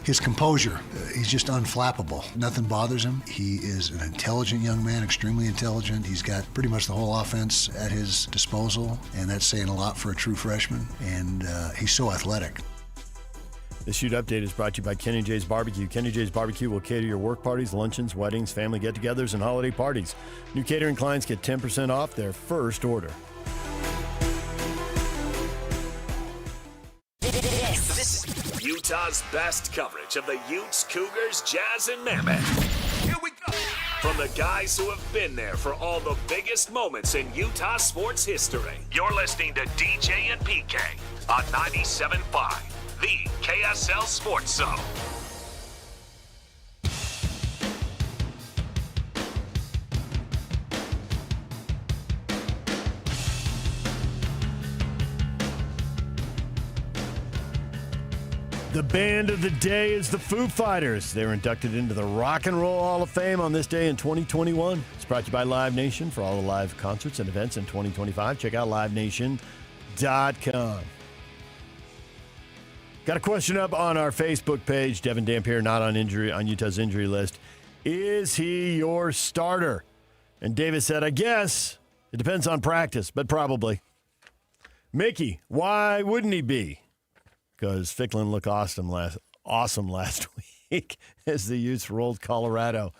His composure, he's just unflappable. Nothing bothers him. He is an intelligent young man, extremely intelligent. He's got pretty much the whole offense at his disposal, and that's saying a lot for a true freshman, and he's so athletic. This Ute Update is brought to you by Kenny J's Barbecue. Kenny J's Barbecue will cater your work parties, luncheons, weddings, family get-togethers, and holiday parties. New catering clients get 10% off their first order. This is Utah's best coverage of the Utes, Cougars, Jazz, and Mammoth. Here we go. From the guys who have been there for all the biggest moments in Utah sports history. You're listening to DJ and PK on 97.5, the KSL Sports Zone. The band of the day is the Foo Fighters. They were inducted into the Rock and Roll Hall of Fame on this day in 2021. brought to you by Live Nation. For all the live concerts and events in 2025, check out livenation.com. Got a question up on our Facebook page. Devin Dampier not on Utah's injury list. Is he your starter? And Davis said, I guess. It depends on practice, but probably. Mickey, why wouldn't he be? Because Ficklin looked awesome last week as the Utes rolled Colorado.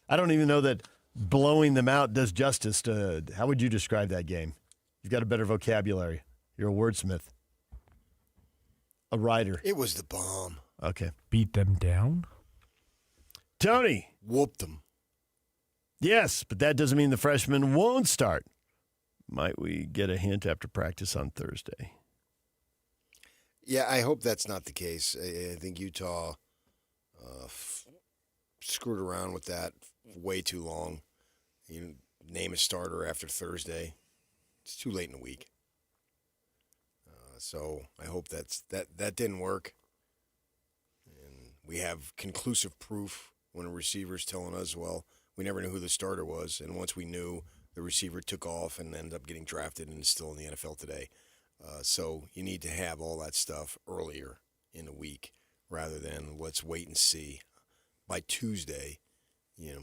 I don't even know that blowing them out does justice to, how would you describe that game? You've got a better vocabulary. You're a wordsmith. A writer. It was the bomb. Okay. Beat them down? Tony. Whooped them. Yes, but that doesn't mean the freshman won't start. Might we get a hint after practice on Thursday? Yeah, I hope that's not the case. I think Utah screwed around with that way too long. You name a starter after Thursday. It's too late in the week. So I hope that didn't work. And we have conclusive proof when a receiver's telling us, well, we never knew who the starter was. And once we knew, the receiver took off and ended up getting drafted and is still in the NFL today. So you need to have all that stuff earlier in the week rather than let's wait and see. By Tuesday,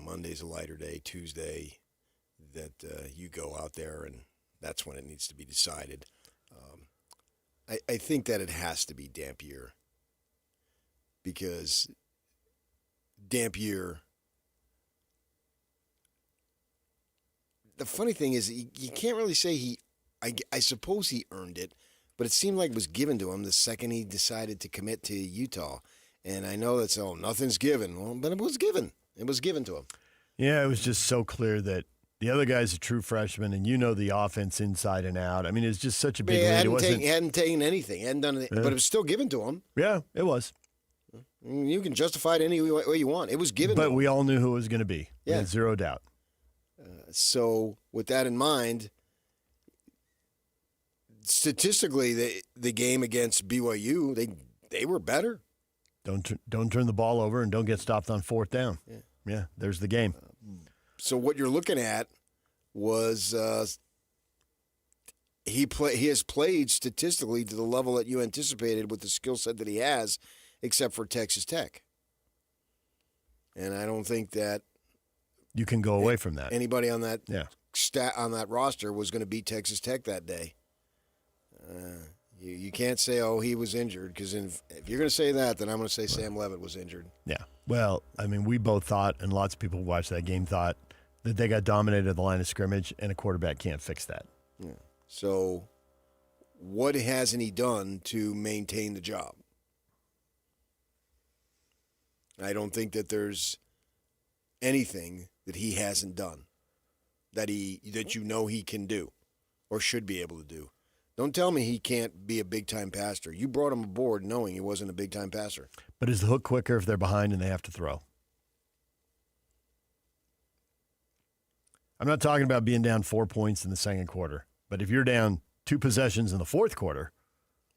Monday's a lighter day, Tuesday, that you go out there and that's when it needs to be decided. I think that it has to be Dampier because Dampier, the funny thing is you can't really say I suppose he earned it, but it seemed like it was given to him the second he decided to commit to Utah. And I know that's, nothing's given. Well, but it was given. It was given to him. Yeah, it was just so clear that the other guy's a true freshman, and the offense inside and out. I mean, it's just such a big lead. He hadn't taken anything. He hadn't done anything. But it was still given to him. Yeah, it was. You can justify it any way you want. It was given to him. But we all knew who it was going to be. Yeah. We had zero doubt. So with that in mind, statistically, the game against BYU, they were better. Don't turn the ball over and don't get stopped on fourth down. Yeah, there's the game. So what you're looking at was he has played statistically to the level that you anticipated with the skill set that he has, except for Texas Tech. And I don't think that you can go away from that. Anybody on that on that roster was going to beat Texas Tech that day. You can't say, he was injured, because if you're going to say that, then I'm going to say Sam Levitt was injured. Yeah. Well, I mean, we both thought, and lots of people who watched that game thought, that they got dominated at the line of scrimmage, and a quarterback can't fix that. Yeah. So what hasn't he done to maintain the job? I don't think that there's anything that he hasn't done that he can do or should be able to do. Don't tell me he can't be a big-time passer. You brought him aboard knowing he wasn't a big-time passer. But is the hook quicker if they're behind and they have to throw? I'm not talking about being down 4 points in the second quarter. But if you're down 2 possessions in the fourth quarter.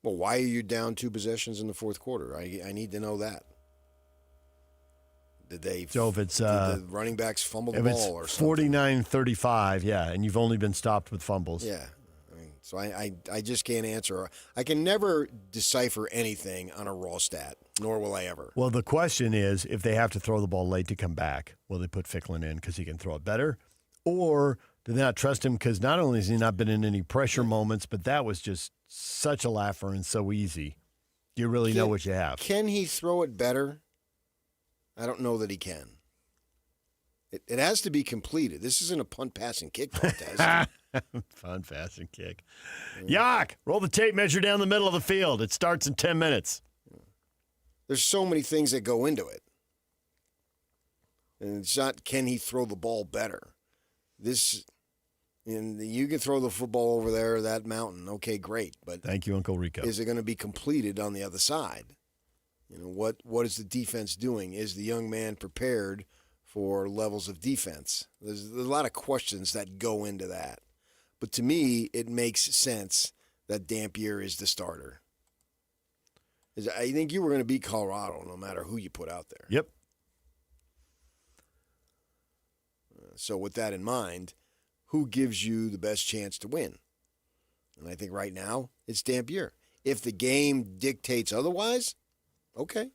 Well, why are you down 2 possessions in the fourth quarter? I need to know that. Did the running backs fumble the ball or something? 49-35, yeah, and you've only been stopped with fumbles. Yeah. So I just can't answer. I can never decipher anything on a raw stat, nor will I ever. Well, the question is, if they have to throw the ball late to come back, will they put Ficklin in because he can throw it better? Or do they not trust him because not only has he not been in any pressure moments, but that was just such a laugher and so easy. You really know what you have. Can he throw it better? I don't know that he can. It has to be completed. This isn't a punt, pass, and kick contest. Punt, pass, and kick. Yak! Roll the tape measure down the middle of the field. It starts in 10 minutes. There's so many things that go into it. And it's not, can he throw the ball better? You can throw the football over there, that mountain. Okay, great. But thank you, Uncle Rico. Is it going to be completed on the other side? What is the defense doing? Is the young man prepared for levels of defense? There's a lot of questions that go into that. But to me, it makes sense that Dampier is the starter. I think you were going to beat Colorado no matter who you put out there. Yep. So with that in mind, who gives you the best chance to win? And I think right now it's Dampier. If the game dictates otherwise, okay.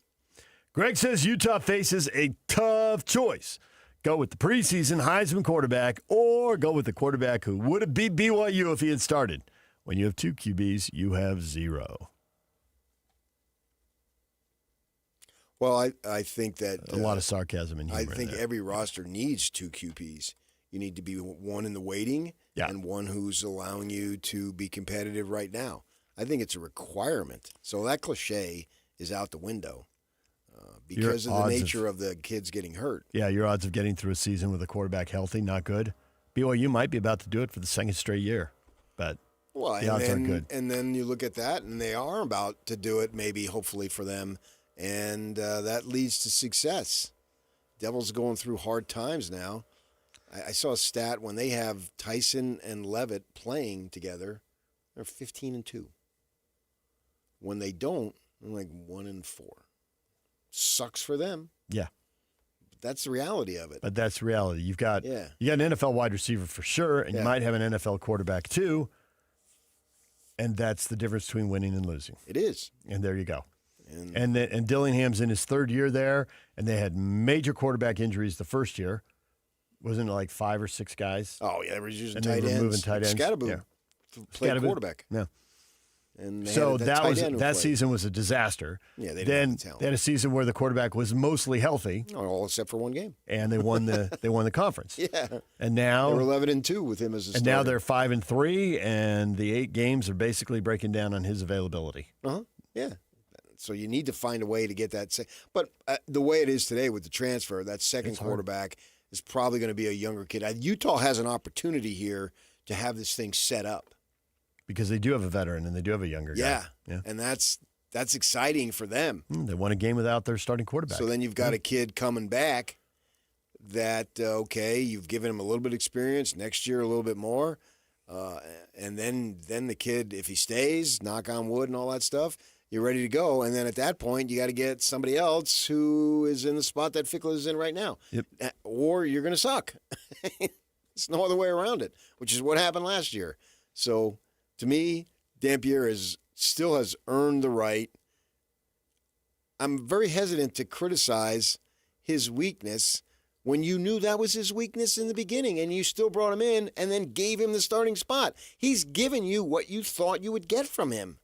Greg says Utah faces a tough choice. Go with the preseason Heisman quarterback or go with the quarterback who would have beat BYU if he had started. When you have 2 QBs, you have 0. Well, I think that a lot of sarcasm in here. I think every roster needs 2 QBs. You need to be one in the waiting and one who's allowing you to be competitive right now. I think it's a requirement. So that cliche is out the window because of the nature of the kids getting hurt. Yeah, your odds of getting through a season with a quarterback healthy, not good. BYU might be about to do it for the 2nd straight year, but the odds aren't good. And then you look at that, and they are about to do it, maybe, hopefully for them, and that leads to success. Devils going through hard times now. I saw a stat when they have Tyson and Levitt playing together, they're 15-2. When they don't, they're like 1-4. Sucks for them. Yeah. But that's the reality of it. But that's the reality. You got an NFL wide receiver for sure, and you might have an NFL quarterback too. And that's the difference between winning and losing. It is. And there you go. And Dillingham's in his 3rd year there, and they had major quarterback injuries the first year. Wasn't it like 5 or 6 guys? Oh, yeah, they were using and tight they were ends. moving tight ends. Scatterboo played quarterback. Yeah. And so that season was a disaster. Yeah, they didn't have the talent. They had a season where the quarterback was mostly healthy. All except for one game. And they won the conference. Yeah. And now they were 11-2 with him as a starter. And now they're 5-3, and the 8 games are basically breaking down on his availability. Yeah. So you need to find a way to get that. But the way it is today with the transfer, that second quarterback is probably going to be a younger kid. Utah has an opportunity here to have this thing set up. Because they do have a veteran and they do have a younger guy. Yeah. And that's exciting for them. They won a game without their starting quarterback. So then you've got a kid coming back that, you've given him a little bit of experience, next year a little bit more. And then the kid, if he stays, knock on wood and all that stuff, you're ready to go. And then at that point, you got to get somebody else who is in the spot that Fickler is in right now. Yep. Or you're going to suck. There's no other way around it, which is what happened last year. So to me, Dampier still has earned the right. I'm very hesitant to criticize his weakness when you knew that was his weakness in the beginning and you still brought him in and then gave him the starting spot. He's given you what you thought you would get from him.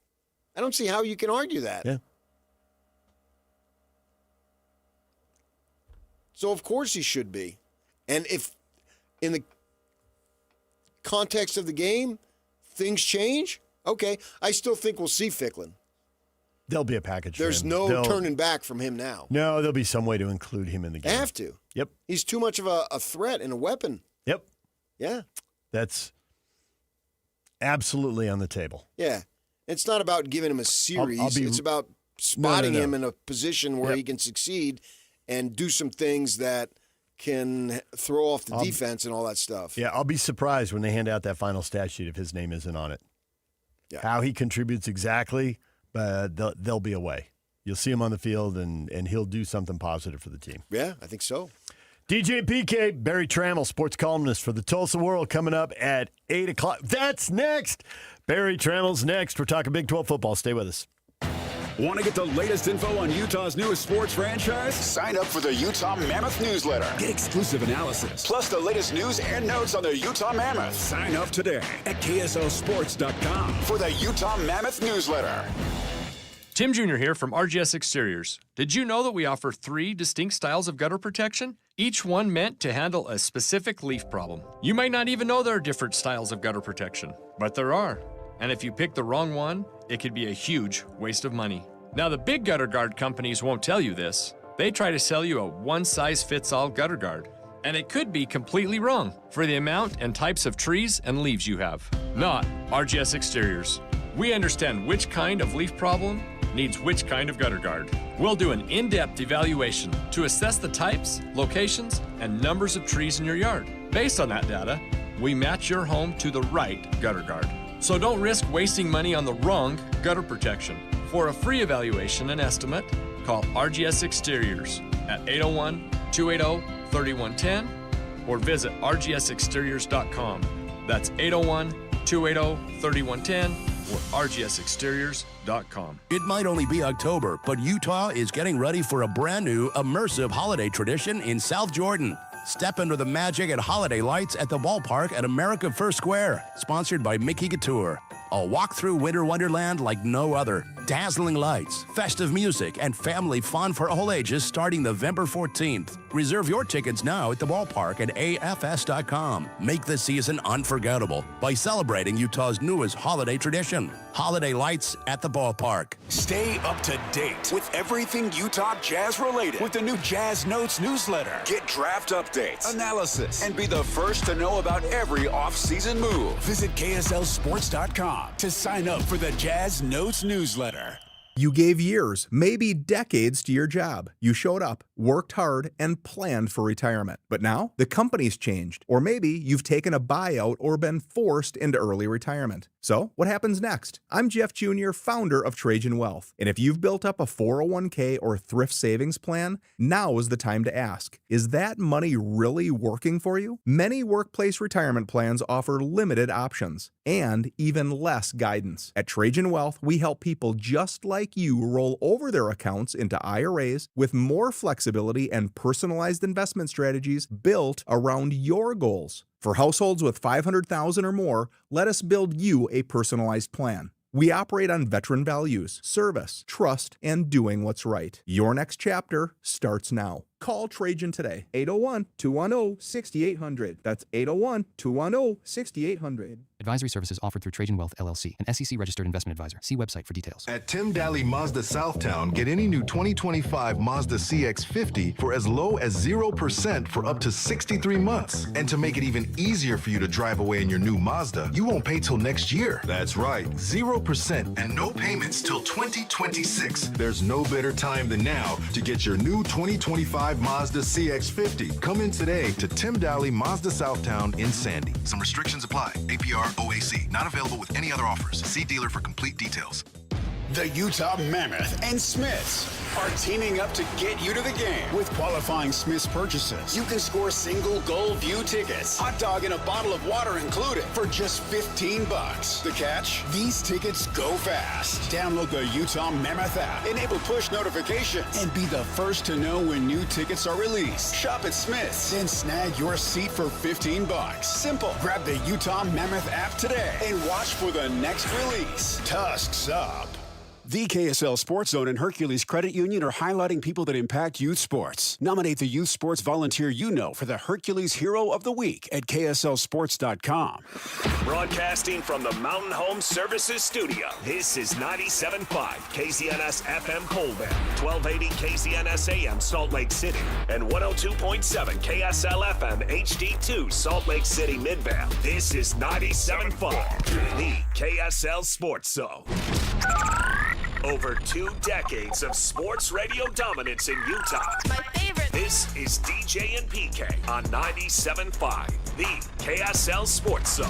I don't see how you can argue that. Yeah. So, of course, he should be. And if in the context of the game, things change, okay, I still think we'll see Ficklin. There'll be a package There's for him. no turning back from him now. No, there'll be some way to include him in the game. They have to. Yep. He's too much of a threat and a weapon. Yep. Yeah. That's absolutely on the table. Yeah. It's not about giving him a series. It's about spotting him in a position where he can succeed and do some things that can throw off the defense and all that stuff. Yeah, I'll be surprised when they hand out that final stat sheet if his name isn't on it. Yeah. How he contributes exactly, but there'll be a way. You'll see him on the field, and he'll do something positive for the team. Yeah, I think so. DJ and PK, Barry Trammell, sports columnist for the Tulsa World, coming up at 8 o'clock. That's next. Barry Trammell's next. We're talking Big 12 football. Stay with us. Want to get the latest info on Utah's newest sports franchise? Sign up for the Utah Mammoth newsletter. Get exclusive analysis, plus the latest news and notes on the Utah Mammoth. Sign up today at KSLSports.com for the Utah Mammoth newsletter. Tim Jr. here from RGS Exteriors. Did you know that we offer 3 distinct styles of gutter protection? Each one meant to handle a specific leaf problem. You might not even know there are different styles of gutter protection, but there are. And if you pick the wrong one, it could be a huge waste of money. Now, the big gutter guard companies won't tell you this. They try to sell you a one-size-fits-all gutter guard. And it could be completely wrong for the amount and types of trees and leaves you have. Not RGS Exteriors. We understand which kind of leaf problem needs which kind of gutter guard. We'll do an in-depth evaluation to assess the types, locations, and numbers of trees in your yard. Based on that data, we match your home to the right gutter guard. So don't risk wasting money on the wrong gutter protection. For a free evaluation and estimate, call RGS Exteriors at 801-280-3110 or visit rgsexteriors.com. That's 801-280-3110 or rgsexteriors.com. It might only be October, but Utah is getting ready for a brand new immersive holiday tradition in South Jordan. Step into the magic and holiday lights at the ballpark at America First Square, sponsored by Mickey Couture. A walk through winter wonderland like no other. Dazzling lights, festive music, and family fun for all ages starting November 14th. Reserve your tickets now at the ballpark at afs.com. Make this season unforgettable by celebrating Utah's newest holiday tradition. Holiday lights at the ballpark. Stay up to date with everything Utah Jazz related with the new Jazz Notes newsletter. Get draft updates, analysis, and be the first to know about every off-season move. Visit KSLSports.com to sign up for the Jazz Notes newsletter. You gave years, maybe decades to your job. You showed up, worked hard, and planned for retirement. But now, the company's changed. Or maybe you've taken a buyout or been forced into early retirement. So, what happens next? I'm Jeff Jr., founder of Trajan Wealth. And if you've built up a 401k or thrift savings plan, now is the time to ask, is that money really working for you? Many workplace retirement plans offer limited options and even less guidance. At Trajan Wealth, we help people just like you roll over their accounts into IRAs with more flexibility and personalized investment strategies built around your goals. For households with $500,000 or more, let us build you a personalized plan. We operate on veteran values, service, trust, and doing what's right. Your next chapter starts now. Call Trajan today, 801-210-6800. That's 801-210-6800. Advisory services offered through Trajan Wealth, LLC, an SEC-registered investment advisor. See website for details. At Tim Daly Mazda Southtown, get any new 2025 Mazda CX-50 for as low as 0% for up to 63 months. And to make it even easier for you to drive away in your new Mazda, you won't pay till next year. That's right, 0% and no payments till 2026. There's no better time than now to get your new 2025 Mazda CX-50. Come in today to Tim Daly Mazda Southtown in Sandy. Some restrictions apply. APR OAC. Not available with any other offers. See dealer for complete details. The Utah Mammoth and Smiths are teaming up to get you to the game with qualifying Smiths purchases. You can score single goal view tickets, hot dog and a bottle of water included for just $15. The catch? These tickets go fast. Download the Utah Mammoth app, enable push notifications, and be the first to know when new tickets are released. Shop at Smiths and snag your seat for $15. Simple. Grab the Utah Mammoth app today and watch for the next release. Tusks up. The KSL Sports Zone and Hercules Credit Union are highlighting people that impact youth sports. Nominate the youth sports volunteer you know for the Hercules Hero of the Week at KSLSports.com. Broadcasting from the Mountain Home Services Studio, this is 97.5 KZNS FM Colbert, 1280 KZNS AM Salt Lake City, and 102.7 KSL FM HD2 Salt Lake City Midvale. This is 97.5, the KSL Sports Zone. Over 2 decades of sports radio dominance in Utah. My favorite. This is DJ and PK on 97.5, the KSL Sports Zone.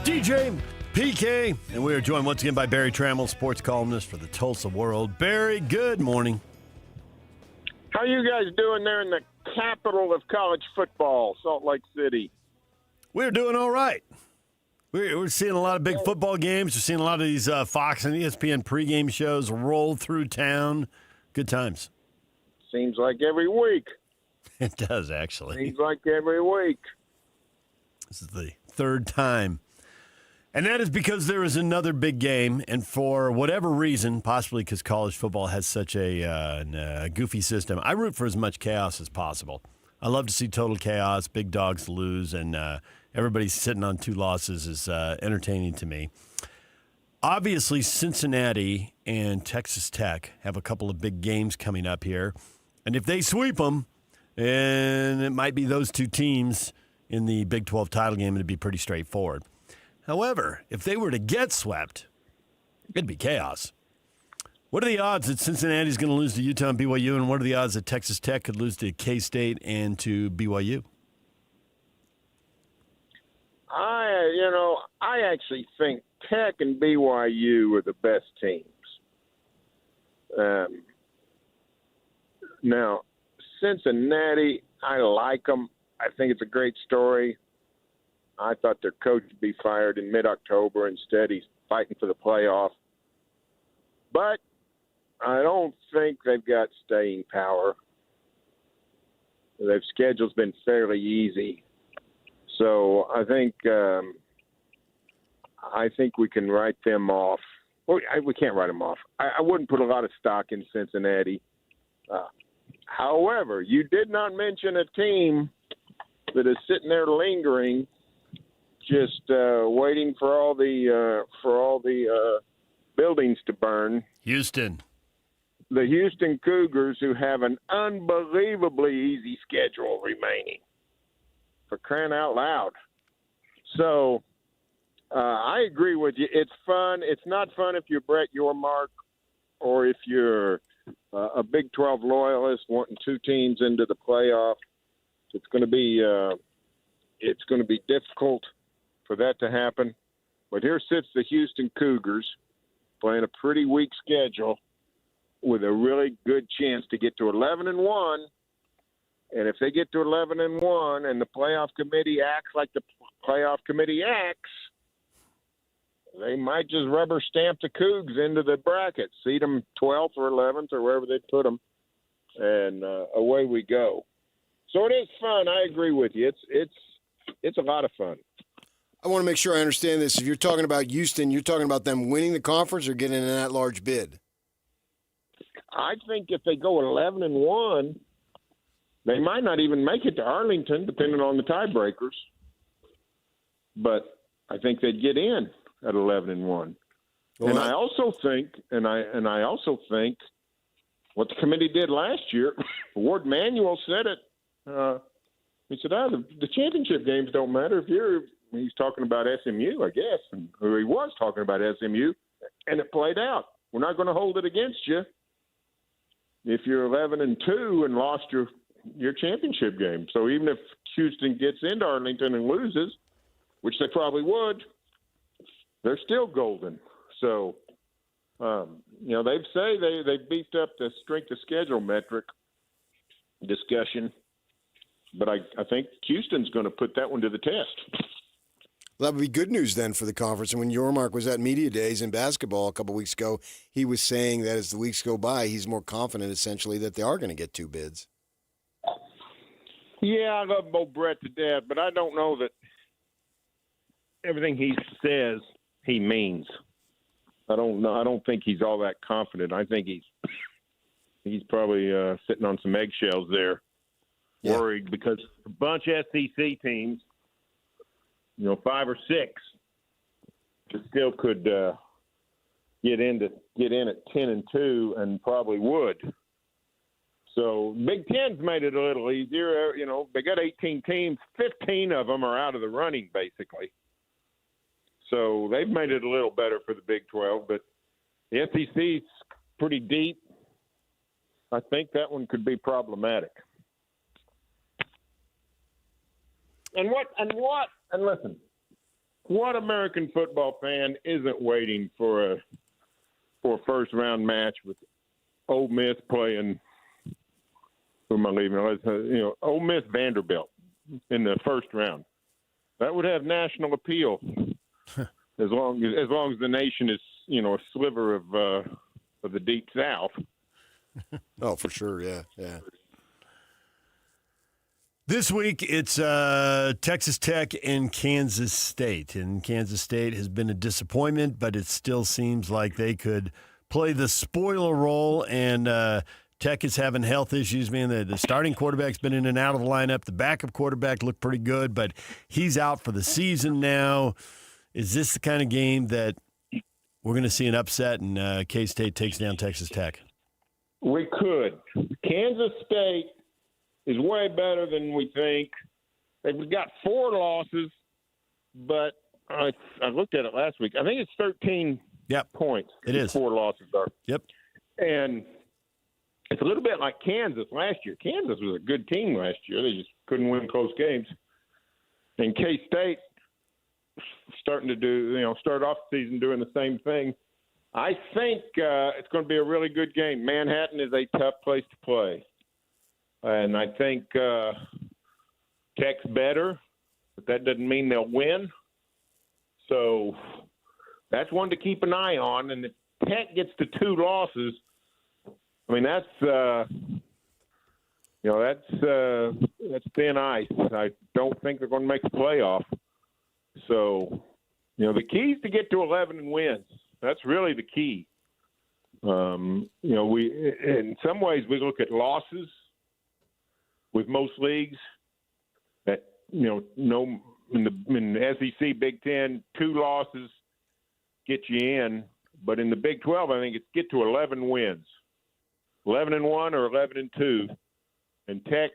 DJ, PK, and we are joined once again by Barry Trammell, sports columnist for the Tulsa World. Barry, good morning. How you guys doing there in the capital of college football, Salt Lake City? We're doing all right. We're seeing a lot of big football games. We're seeing a lot of these Fox and ESPN pregame shows roll through town. Good times. Seems like every week. It does, actually. Seems like every week. This is the third time. And that is because there is another big game, and for whatever reason, possibly because college football has such a goofy system, I root for as much chaos as possible. I love to see total chaos, big dogs lose, and everybody sitting on 2 losses is entertaining to me. Obviously, Cincinnati and Texas Tech have a couple of big games coming up here, and if they sweep them, and it might be those 2 teams in the Big 12 title game, it'd be pretty straightforward. However, if they were to get swept, it'd be chaos. What are the odds that Cincinnati's going to lose to Utah and BYU, and what are the odds that Texas Tech could lose to K-State and to BYU? I actually think Tech and BYU are the best teams. Now, Cincinnati, I like them. I think it's a great story. I thought their coach would be fired in mid-October. Instead, he's fighting for the playoff. But I don't think they've got staying power. Their schedule's been fairly easy. So I think we can write them off. Well, we can't write them off. I wouldn't put a lot of stock in Cincinnati. However, you did not mention a team that is sitting there lingering, just waiting for all the buildings to burn. Houston. The Houston Cougars, who have an unbelievably easy schedule remaining. For crying out loud. So I agree with you. It's fun. It's not fun if you're Brett Yormark or if you're a Big 12 loyalist wanting two teams into the playoff. It's going to be difficult for that to happen. But here sits the Houston Cougars playing a pretty weak schedule with a really good chance to get to 11-1. And if they get to 11-1 and the playoff committee acts like the playoff committee acts, they might just rubber stamp the Cougs into the bracket, seed them 12th or 11th or wherever they put them, and away we go. So it is fun. I agree with you. It's a lot of fun. I want to make sure I understand this. If you're talking about Houston, you're talking about them winning the conference or getting an at-large bid? I think if they go 11-1, they might not even make it to Arlington, depending on the tiebreakers. But I think they'd get in at 11-1. Well, and I also think what the committee did last year. Ward Manuel said it. He said, "The championship games don't matter if you're." He's talking about SMU, I guess, or he was talking about SMU, and it played out. We're not going to hold it against you if you're 11-2 and lost your championship game. So even if Houston gets into Arlington and loses, which they probably would, they're still golden. So, they say they beefed up the strength of schedule metric discussion, but I think Houston's going to put that one to the test. Well, that would be good news then for the conference. And when Yormark was at Media Days in basketball a couple weeks ago, he was saying that as the weeks go by, he's more confident essentially that they are going to get two bids. Yeah, I love Bo Brett to death, but I don't know that everything he says he means. I don't know. I don't think he's all that confident. I think he's probably sitting on some eggshells there, worried because a bunch of SEC teams, 5 or 6, still could get in at 10-2 and probably would. So Big Ten's made it a little easier. They got 18 teams. 15 of them are out of the running, basically. So they've made it a little better for the Big 12. But the SEC's pretty deep. I think that one could be problematic. And listen, what American football fan isn't waiting for a first-round match with Ole Miss playing – who am I leaving? Ole Miss Vanderbilt in the first round. That would have national appeal as long as the nation is, a sliver of the Deep South. Oh, for sure, yeah. This week, it's Texas Tech and Kansas State. And Kansas State has been a disappointment, but it still seems like they could play the spoiler role. And Tech is having health issues, man. The starting quarterback's been in and out of the lineup. The backup quarterback looked pretty good, but he's out for the season now. Is this the kind of game that we're going to see an upset and K-State takes down Texas Tech? We could. Kansas State is way better than we think. They've got 4 losses, but I looked at it last week. I think it's 13 points. It is. 4 losses are. Yep. And it's a little bit like Kansas last year. Kansas was a good team last year. They just couldn't win close games. And K-State starting to start off the season doing the same thing. I think it's going to be a really good game. Manhattan is a tough place to play. And I think Tech's better, but that doesn't mean they'll win. So that's one to keep an eye on. And if Tech gets to 2 losses, I mean, that's thin ice. I don't think they're going to make the playoff. So, the key is to get to 11 wins. That's really the key. We in some ways we look at losses with most leagues. That in the SEC, Big Ten, 2 losses get you in, but in the Big 12, I think it's get to 11 wins, 11-1 or 11-2, and Tech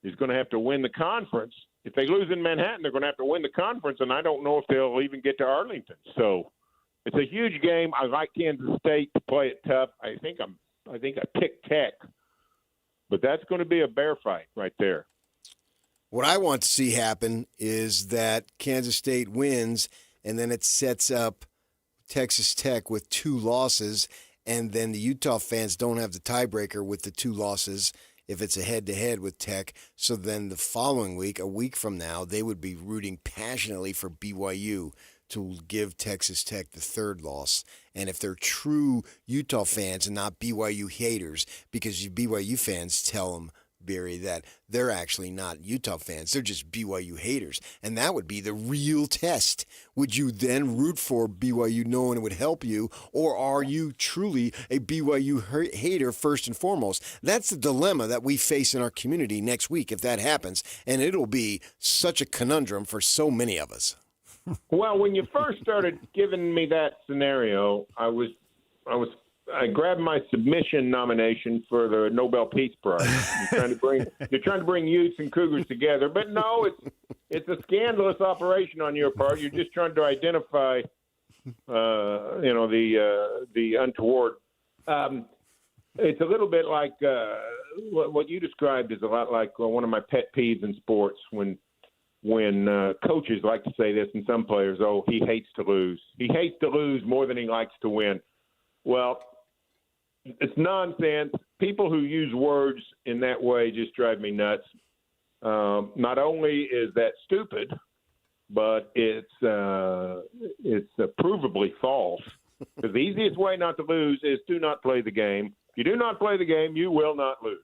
is going to have to win the conference. If they lose in Manhattan, they're going to have to win the conference, and I don't know if they'll even get to Arlington. So it's a huge game. I like Kansas State to play it tough. I think I picked Tech, but that's going to be a bear fight right there. What I want to see happen is that Kansas State wins, and then it sets up Texas Tech with 2 losses, and then the Utah fans don't have the tiebreaker with the 2 losses if it's a head-to-head with Tech. So then the following week, a week from now, they would be rooting passionately for BYU to give Texas Tech the 3rd loss. And if they're true Utah fans and not BYU haters, because you BYU fans tell them, Barry, that they're actually not Utah fans. They're just BYU haters. And that would be the real test. Would you then root for BYU knowing it would help you, or are you truly a BYU hater first and foremost? That's the dilemma that we face in our community next week if that happens. And it'll be such a conundrum for so many of us. Well, when you first started giving me that scenario, I grabbed my submission nomination for the Nobel Peace Prize. You're trying to bring Utes and Cougars together, but no, it's a scandalous operation on your part. You're just trying to identify, the untoward. It's a little bit like what you described is a lot like one of my pet peeves in sports when coaches like to say this, and some players, he hates to lose. He hates to lose more than he likes to win. Well, it's nonsense. People who use words in that way just drive me nuts. Not only is that stupid, but it's provably false. Because the easiest way not to lose is do not play the game. If you do not play the game, you will not lose.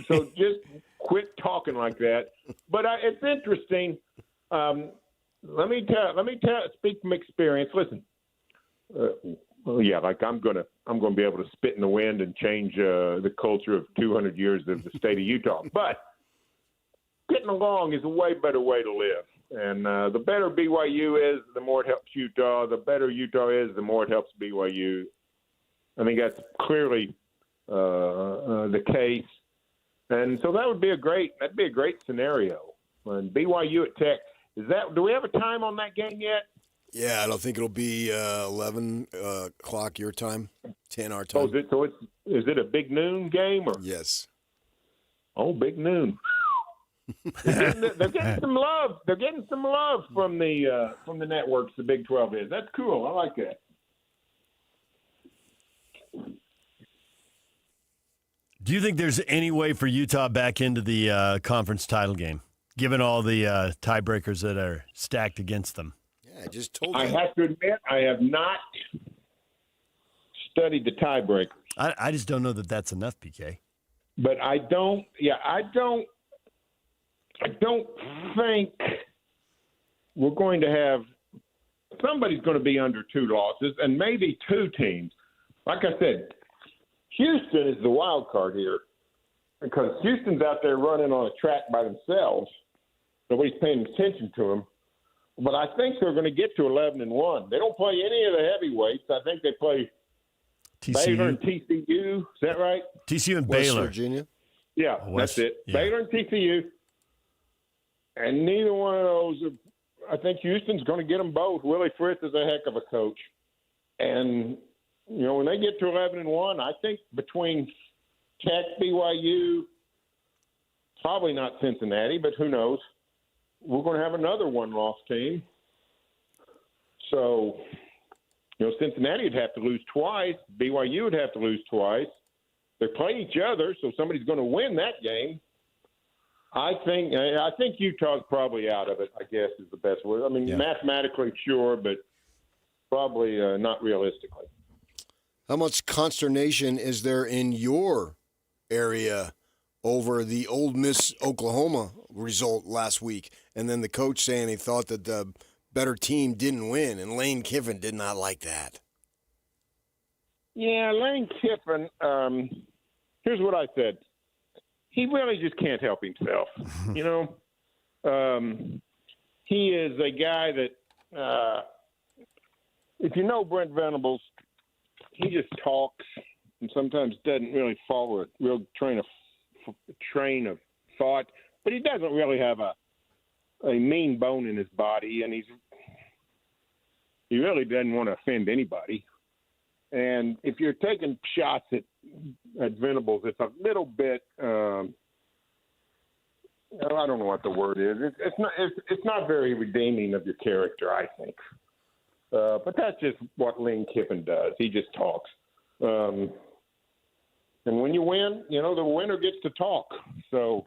So just quit talking like that. But it's interesting. Let me speak from experience. Listen. I'm gonna be able to spit in the wind and change the culture of 200 years of the state of Utah. But getting along is a way better way to live. And the better BYU is, the more it helps Utah. The better Utah is, the more it helps BYU. I think that's clearly the case. And so that'd be a great scenario. And BYU at Tech, do we have a time on that game yet? Yeah, I don't think it'll be 11 o'clock your time, 10 our time. Is it a big noon game? Or? Yes. Oh, big noon. They're getting some love. They're getting some love from the networks. The Big 12 is. That's cool. I like that. Do you think there's any way for Utah back into the conference title game, given all the tiebreakers that are stacked against them? I just told you. I have to admit, I have not studied the tiebreakers. I just don't know that that's enough, PK. But I don't think we're going to have – somebody's going to be under 2 losses, and maybe 2 teams. Like I said, Houston is the wild card here because Houston's out there running on a track by themselves. Nobody's paying attention to them. But I think they're going to get to 11-1. They don't play any of the heavyweights. I think they play TCU. Baylor and TCU. Is that right? TCU and West Baylor. Virginia. Yeah, that's it. Yeah. Baylor and TCU. And neither one of those I think Houston's going to get them both. Willie Fritz is a heck of a coach. And, when they get to 11-1, I think between Tech, BYU, probably not Cincinnati, but who knows, we're going to have another one-loss team. So, Cincinnati would have to lose twice. BYU would have to lose twice. They play each other, so somebody's going to win that game. I think Utah's probably out of it, I guess, is the best word. I mean, mathematically, sure, but probably not realistically. How much consternation is there in your area over the Ole Miss Oklahoma result last week, and then the coach saying he thought that the better team didn't win, and Lane Kiffin did not like that? Yeah, Lane Kiffin, here's what I said. He really just can't help himself. He is a guy that, if you know Brent Venables, he just talks and sometimes doesn't really follow a real train of thought. But he doesn't really have a mean bone in his body, and he really doesn't want to offend anybody. And if you're taking shots at Venables, it's a little bit I don't know what the word is. It's not very redeeming of your character, I think. But that's just what Lane Kiffin does. He just talks. And when you win, the winner gets to talk. So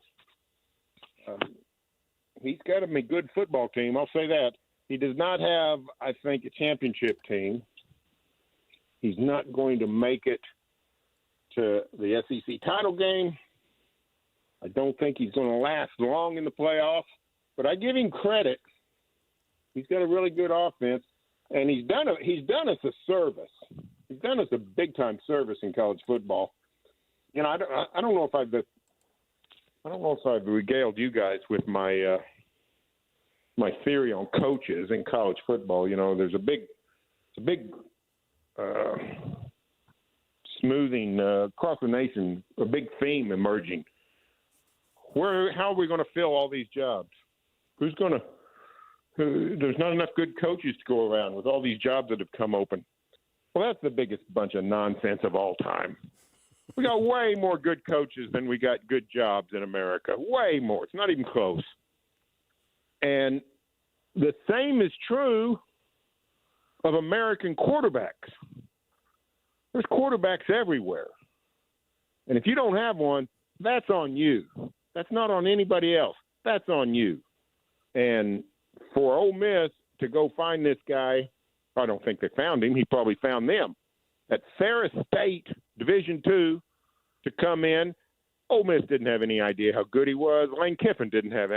he's got a good football team, I'll say that. He does not have, I think, a championship team. He's not going to make it to the SEC title game. I don't think he's going to last long in the playoffs, but I give him credit. He's got a really good offense, and he's done us a service. He's done us a big-time service in college football. I don't know if I've regaled you guys with my my theory on coaches in college football. There's a big smoothing across the nation, a big theme emerging. How are we going to fill all these jobs? There's not enough good coaches to go around with all these jobs that have come open. Well, that's the biggest bunch of nonsense of all time. We got way more good coaches than we got good jobs in America. Way more. It's not even close. And the same is true of American quarterbacks. There's quarterbacks everywhere. And if you don't have one, that's on you. That's not on anybody else. That's on you. And for Ole Miss to go find this guy, I don't think they found him. He probably found them. At Ferris State, Division II, to come in, Ole Miss didn't have any idea how good he was. Lane Kiffin didn't have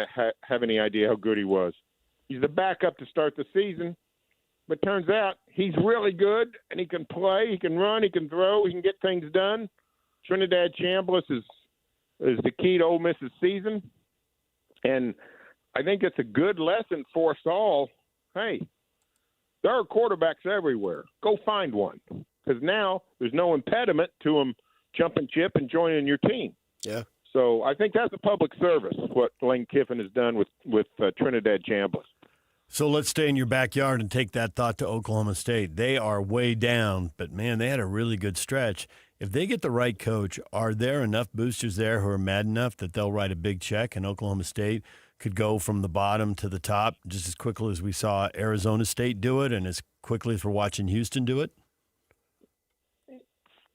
any idea how good he was. He's the backup to start the season. But turns out he's really good, and he can play, he can run, he can throw, he can get things done. Trinidad Chambliss is the key to Ole Miss's season. And I think it's a good lesson for us all. Hey, there are quarterbacks everywhere. Go find one. Because now there's no impediment to them jumping ship and joining your team. Yeah. So I think that's a public service, what Lane Kiffin has done with Trinidad Chambliss. So let's stay in your backyard and take that thought to Oklahoma State. They are way down, but, man, they had a really good stretch. If they get the right coach, are there enough boosters there who are mad enough that they'll write a big check and Oklahoma State could go from the bottom to the top just as quickly as we saw Arizona State do it and as quickly as we're watching Houston do it?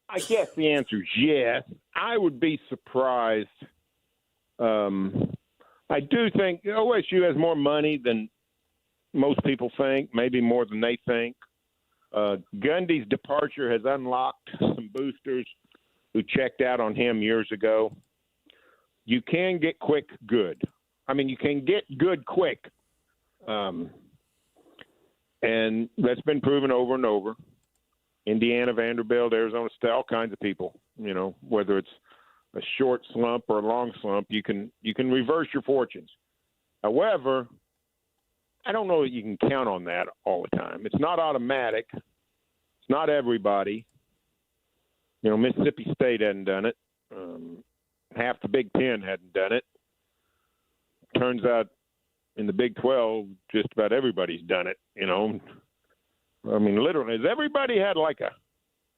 I guess the answer is yes. I would be surprised. I do think OSU has more money than most people think, maybe more than they think. Gundy's departure has unlocked some boosters who checked out on him years ago. You can get quick good. I mean, you can get good quick. And that's been proven over and over. Indiana, Vanderbilt, Arizona State, all kinds of people, whether it's a short slump or a long slump, you can reverse your fortunes. However, I don't know that you can count on that all the time. It's not automatic. It's not everybody. Mississippi State hadn't done it. Half the Big Ten hadn't done it. Turns out in the Big 12, just about everybody's done it, you know. I mean, literally, has everybody had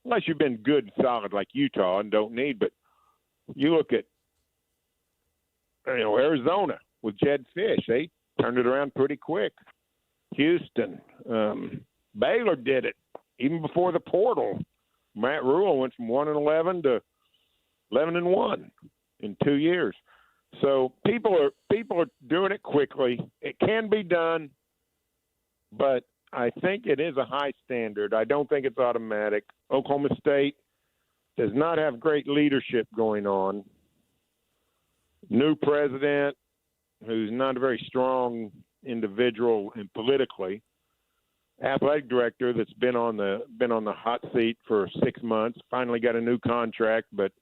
unless you've been good and solid like Utah and don't need, but you look at, Arizona with Jed Fish, they turned it around pretty quick. Houston, Baylor did it even before the portal. Matt Rule went from 1-11 to 11-1 in 2 years. So people are doing it quickly. It can be done, but I think it is a high standard. I don't think it's automatic. Oklahoma State does not have great leadership going on. New president, who's not a very strong individual and politically. Athletic director that's been on the hot seat for 6 months. Finally got a new contract, but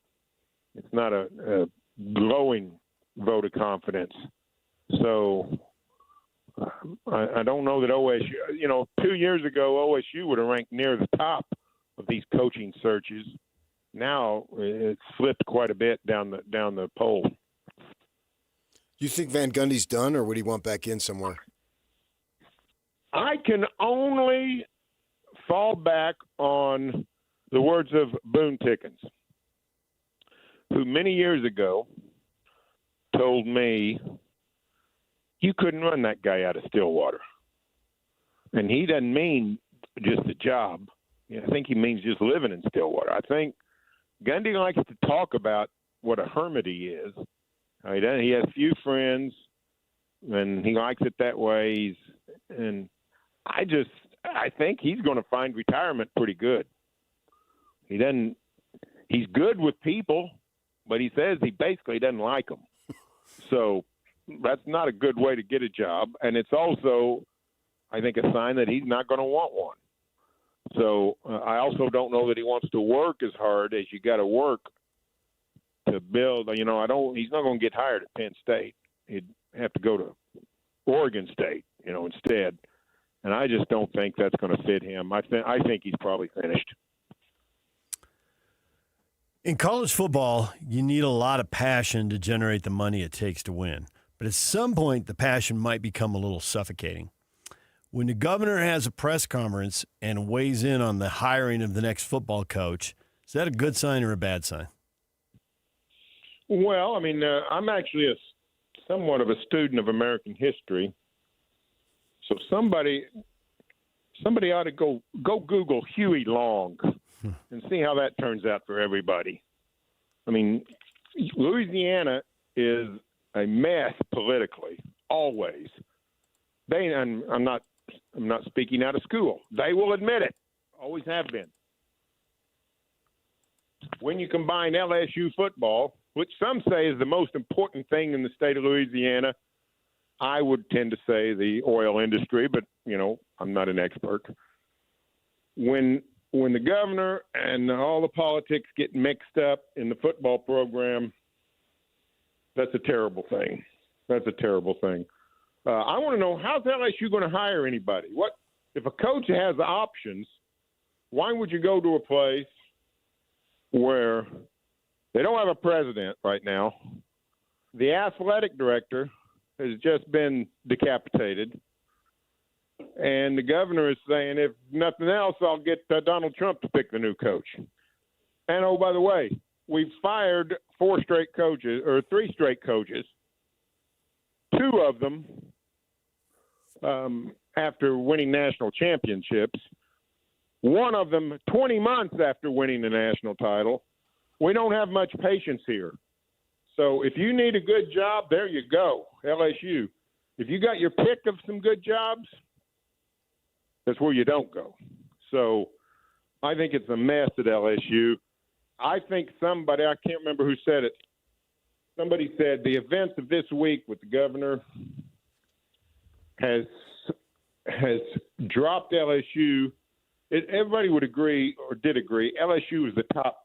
it's not a glowing vote of confidence. So I don't know that OSU. 2 years ago OSU would have ranked near the top of these coaching searches. Now it's slipped quite a bit down the poll. Do you think Van Gundy's done, or would he want back in somewhere? I can only fall back on the words of Boone Tickens, who many years ago told me you couldn't run that guy out of Stillwater. And he doesn't mean just a job. I think he means just living in Stillwater. I think Gundy likes to talk about what a hermit he is. He has few friends, and he likes it that way. I think he's going to find retirement pretty good. He's good with people, but he says he basically doesn't like them. So that's not a good way to get a job. And it's also, I think, a sign that he's not going to want one. So I also don't know that he wants to work as hard as you got to work to build. He's not going to get hired at Penn State. He'd have to go to Oregon State, instead. And I just don't think that's going to fit him. I think he's probably finished. In college football, you need a lot of passion to generate the money it takes to win. But at some point, the passion might become a little suffocating. When the governor has a press conference and weighs in on the hiring of the next football coach, is that a good sign or a bad sign? Well, I'm actually somewhat of a student of American history. So somebody ought to go Google Huey Long and see how that turns out for everybody. Louisiana is a mess politically, always. I'm not speaking out of school. They will admit it. Always have been. When you combine LSU football, which some say is the most important thing in the state of Louisiana, I would tend to say the oil industry, but, I'm not an expert. When the governor and all the politics get mixed up in the football program, that's a terrible thing. That's a terrible thing. I want to know, how's LSU going to hire anybody? What if a coach has options? Why would you go to a place where they don't have a president right now? The athletic director has just been decapitated, and the governor is saying, if nothing else, I'll get Donald Trump to pick the new coach. And, oh, by the way, we've fired 3 straight coaches, 2 of them after winning national championships, 1 of them 20 months after winning the national title. We don't have much patience here. So if you need a good job, there you go, LSU. If you got your pick of some good jobs, that's where you don't go. So I think it's a mess at LSU. I think somebody, I can't remember who said it, somebody said the events of this week with the governor has dropped LSU. Everybody would agree, or did agree, LSU is the top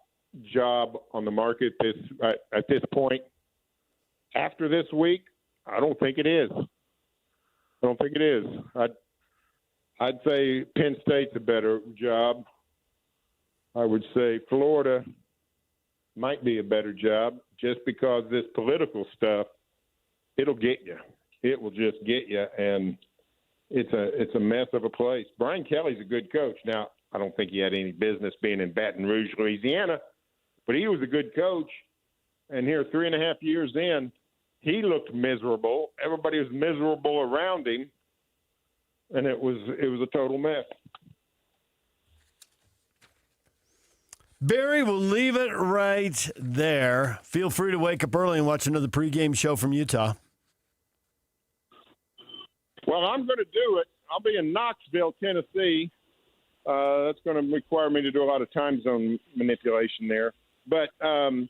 job on the market at this point. After this week, I don't think it is. I'd say Penn State's a better job. I would say Florida might be a better job just because this political stuff, it'll get you. it will just get you, and it's a mess of a place. Brian Kelly's a good coach. Now, I don't think he had any business being in Baton Rouge, Louisiana, but he was a good coach. And here, 3.5 years in, he looked miserable. Everybody was miserable around him, and it was a total mess. Barry, we'll leave it right there. Feel free to wake up early and watch another pregame show from Utah. Well, I'm going to do it. I'll be in Knoxville, Tennessee. That's going to require me to do a lot of time zone manipulation there. But I'm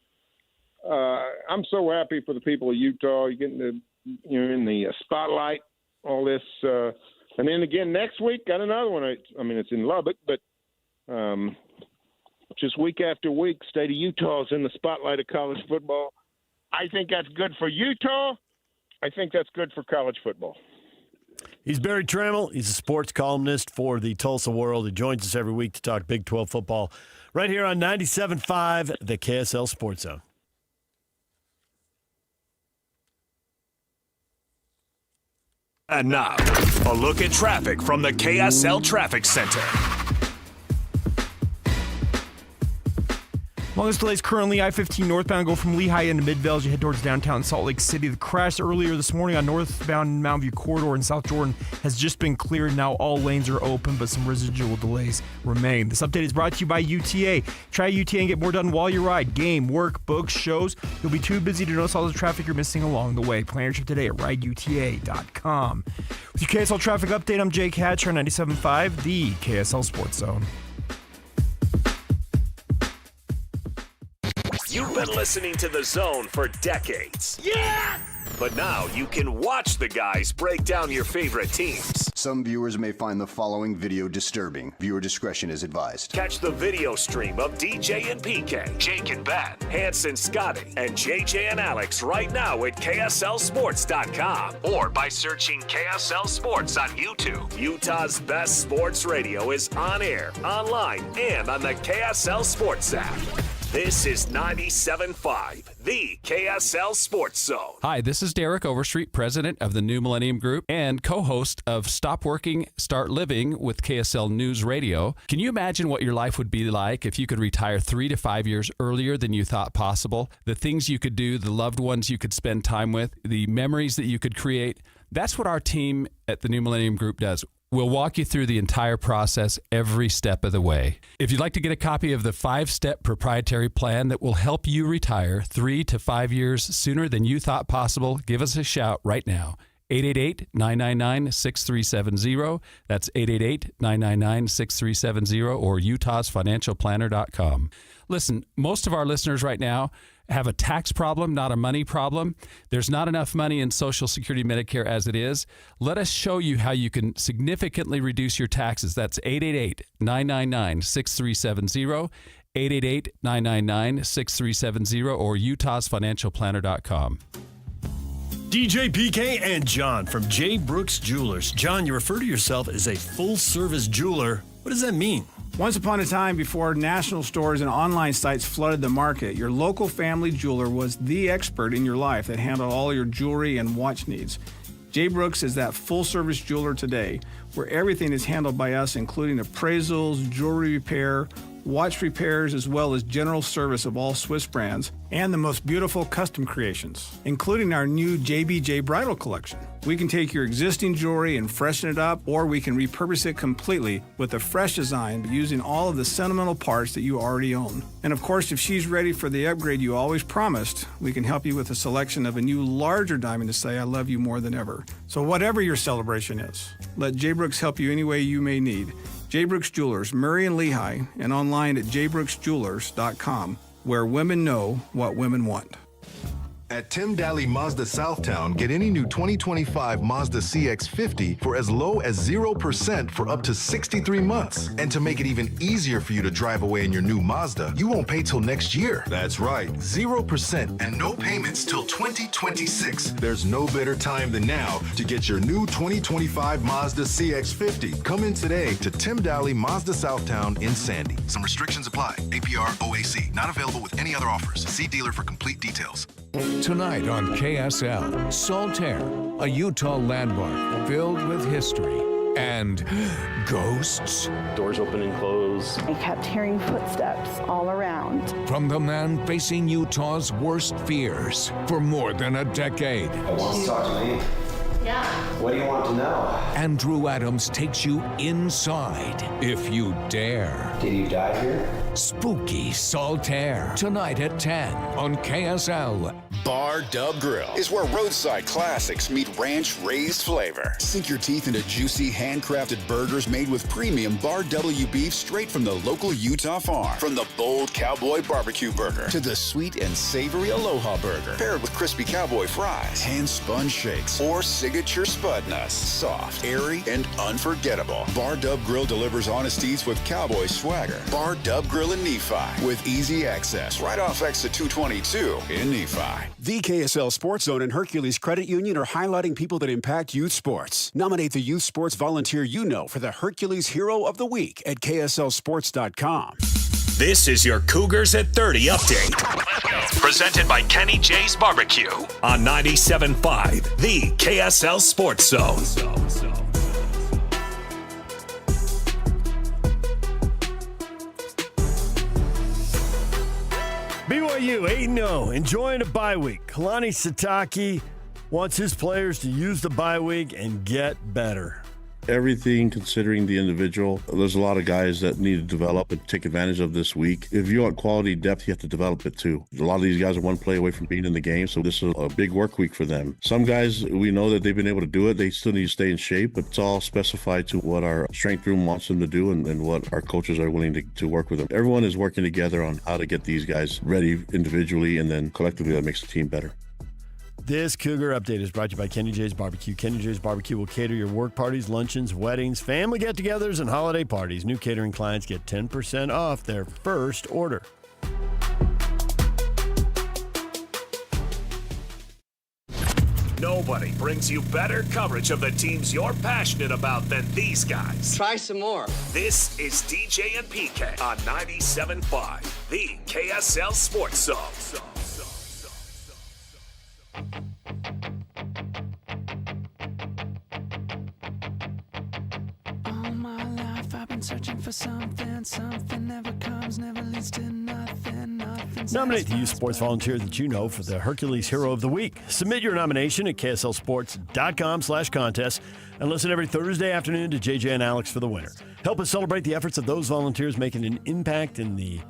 so happy for the people of Utah. You're getting in the spotlight, all this. And then again, next week, got another one. I mean, it's in Lubbock, but just week after week, state of Utah is in the spotlight of college football. I think that's good for Utah. I think that's good for college football. He's Barry Trammell. He's a sports columnist for the Tulsa World. He joins us every week to talk Big 12 football right here on 97.5, the KSL Sports Zone. And now, a look at traffic from the KSL Traffic Center. Longest delays currently I-15 northbound go from Lehigh into Midvale as you head towards downtown Salt Lake City. The crash earlier this morning on northbound Mountain View corridor in South Jordan has just been cleared. Now all lanes are open, but some residual delays remain. This update is brought to you by UTA. Try UTA and get more done while you ride. Game, work, books, shows. You'll be too busy to notice all the traffic you're missing along the way. Plan your trip today at rideuta.com. With your KSL traffic update, I'm Jake Hatcher on 97.5, the KSL Sports Zone. You've been listening to The Zone for decades. Yes! But now you can watch the guys break down your favorite teams. Some viewers may find the following video disturbing. Viewer discretion is advised. Catch the video stream of DJ and PK, Jake and Ben, Hanson, Scotty, and JJ and Alex right now at KSLSports.com or by searching KSL Sports on YouTube. Utah's best sports radio is on air, online, and on the KSL Sports app. This is 97.5, the KSL Sports Zone. Hi, this is Derek Overstreet, president of the New Millennium Group and co-host of Stop Working, Start Living with KSL News Radio. Can you imagine what your life would be like if you could retire 3 to 5 years earlier than you thought possible? The things you could do, the loved ones you could spend time with, the memories that you could create. That's what our team at the New Millennium Group does. We'll walk you through the entire process every step of the way. If you'd like to get a copy of the 5-step proprietary plan that will help you retire 3 to 5 years sooner than you thought possible, give us a shout right now. 888-999-6370. That's 888-999-6370 or utahsfinancialplanner.com. Listen, most of our listeners right now have a tax problem, not a money problem. There's not enough money in Social Security Medicare as it is. Let us show you how you can significantly reduce your taxes. That's 888-999-6370, 888-999-6370, or utahsfinancialplanner.com. DJ PK and John from J. Brooks Jewelers. John, you refer to yourself as a full-service jeweler. What does that mean? Once upon a time, before national stores and online sites flooded the market, your local family jeweler was the expert in your life that handled all your jewelry and watch needs. J. Brooks is that full-service jeweler today, where everything is handled by us, including appraisals, jewelry repair, watch repairs, as well as general service of all Swiss brands, and the most beautiful custom creations, including our new JBJ Bridal Collection. We can take your existing jewelry and freshen it up, or we can repurpose it completely with a fresh design using all of the sentimental parts that you already own. And of course, if she's ready for the upgrade you always promised, we can help you with a selection of a new larger diamond to say I love you more than ever. So whatever your celebration is, let J. Brooks help you any way you may need. J. Brooks Jewelers, Murray and Lehigh, and online at jbrooksjewelers.com, where women know what women want. At Tim Daly Mazda Southtown, get any new 2025 Mazda CX-50 for as low as 0% for up to 63 months. And to make it even easier for you to drive away in your new Mazda, you won't pay till next year. That's right, 0% and no payments till 2026. There's no better time than now to get your new 2025 Mazda CX-50. Come in today to Tim Daly Mazda Southtown in Sandy. Some restrictions apply. APR OAC. Not available with any other offers. See dealer for complete details. Tonight on KSL, Saltaire, a Utah landmark filled with history and ghosts. Doors open and close. I kept hearing footsteps all around. From the man facing Utah's worst fears for more than a decade. I want to talk to me. Yeah. What do you want to know? Andrew Adams takes you inside if you dare. Did you die here? Spooky Saltaire. Tonight at 10 on KSL. Bar Dub Grill is where roadside classics meet ranch-raised flavor. Sink your teeth into juicy, handcrafted burgers made with premium Bar W beef straight from the local Utah farm. From the bold cowboy barbecue burger to the sweet and savory Aloha burger, paired with crispy cowboy fries, hand-spun shakes, or signature spud nuts. Soft, airy, and unforgettable. Bar Dub Grill delivers honest eats with cowboy swagger. Bar Dub Grill in Nephi with easy access right off exit 222 in Nephi. The KSL Sports Zone and Hercules Credit Union are highlighting people that impact youth sports. Nominate the youth sports volunteer you know for the Hercules Hero of the Week at KSLSports.com. This is your Cougars at 30 update. Presented by Kenny J's Barbecue on 97.5, the KSL Sports Zone. BYU 8-0, enjoying a bye week. Kalani Sitake wants his players to use the bye week and get better. Everything considering the individual, there's a lot of guys that need to develop and take advantage of this week. If you want quality depth, you have to develop it too. A lot of these guys are one play away from being in the game, so this is a big work week for them. Some guys, we know that they've been able to do it. They still need to stay in shape, but it's all specified to what our strength room wants them to do and what our coaches are willing to work with them. Everyone is working together on how to get these guys ready individually, and then collectively that makes the team better. This Cougar Update is brought to you by Kenny J's Barbecue. Kenny J's Barbecue will cater your work parties, luncheons, weddings, family get-togethers, and holiday parties. New catering clients get 10% off their first order. Nobody brings you better coverage of the teams you're passionate about than these guys. Try some more. This is DJ and PK on 97.5, the KSL Sports Zone. All my life I've been searching for something never comes, never leads to nothing. Nominate the youth sports volunteer that you know for the Hercules Hero of the Week. Submit your nomination at kslsports.com/contest and listen every Thursday afternoon to JJ and Alex for the winner. Help us celebrate the efforts of those volunteers making an impact in the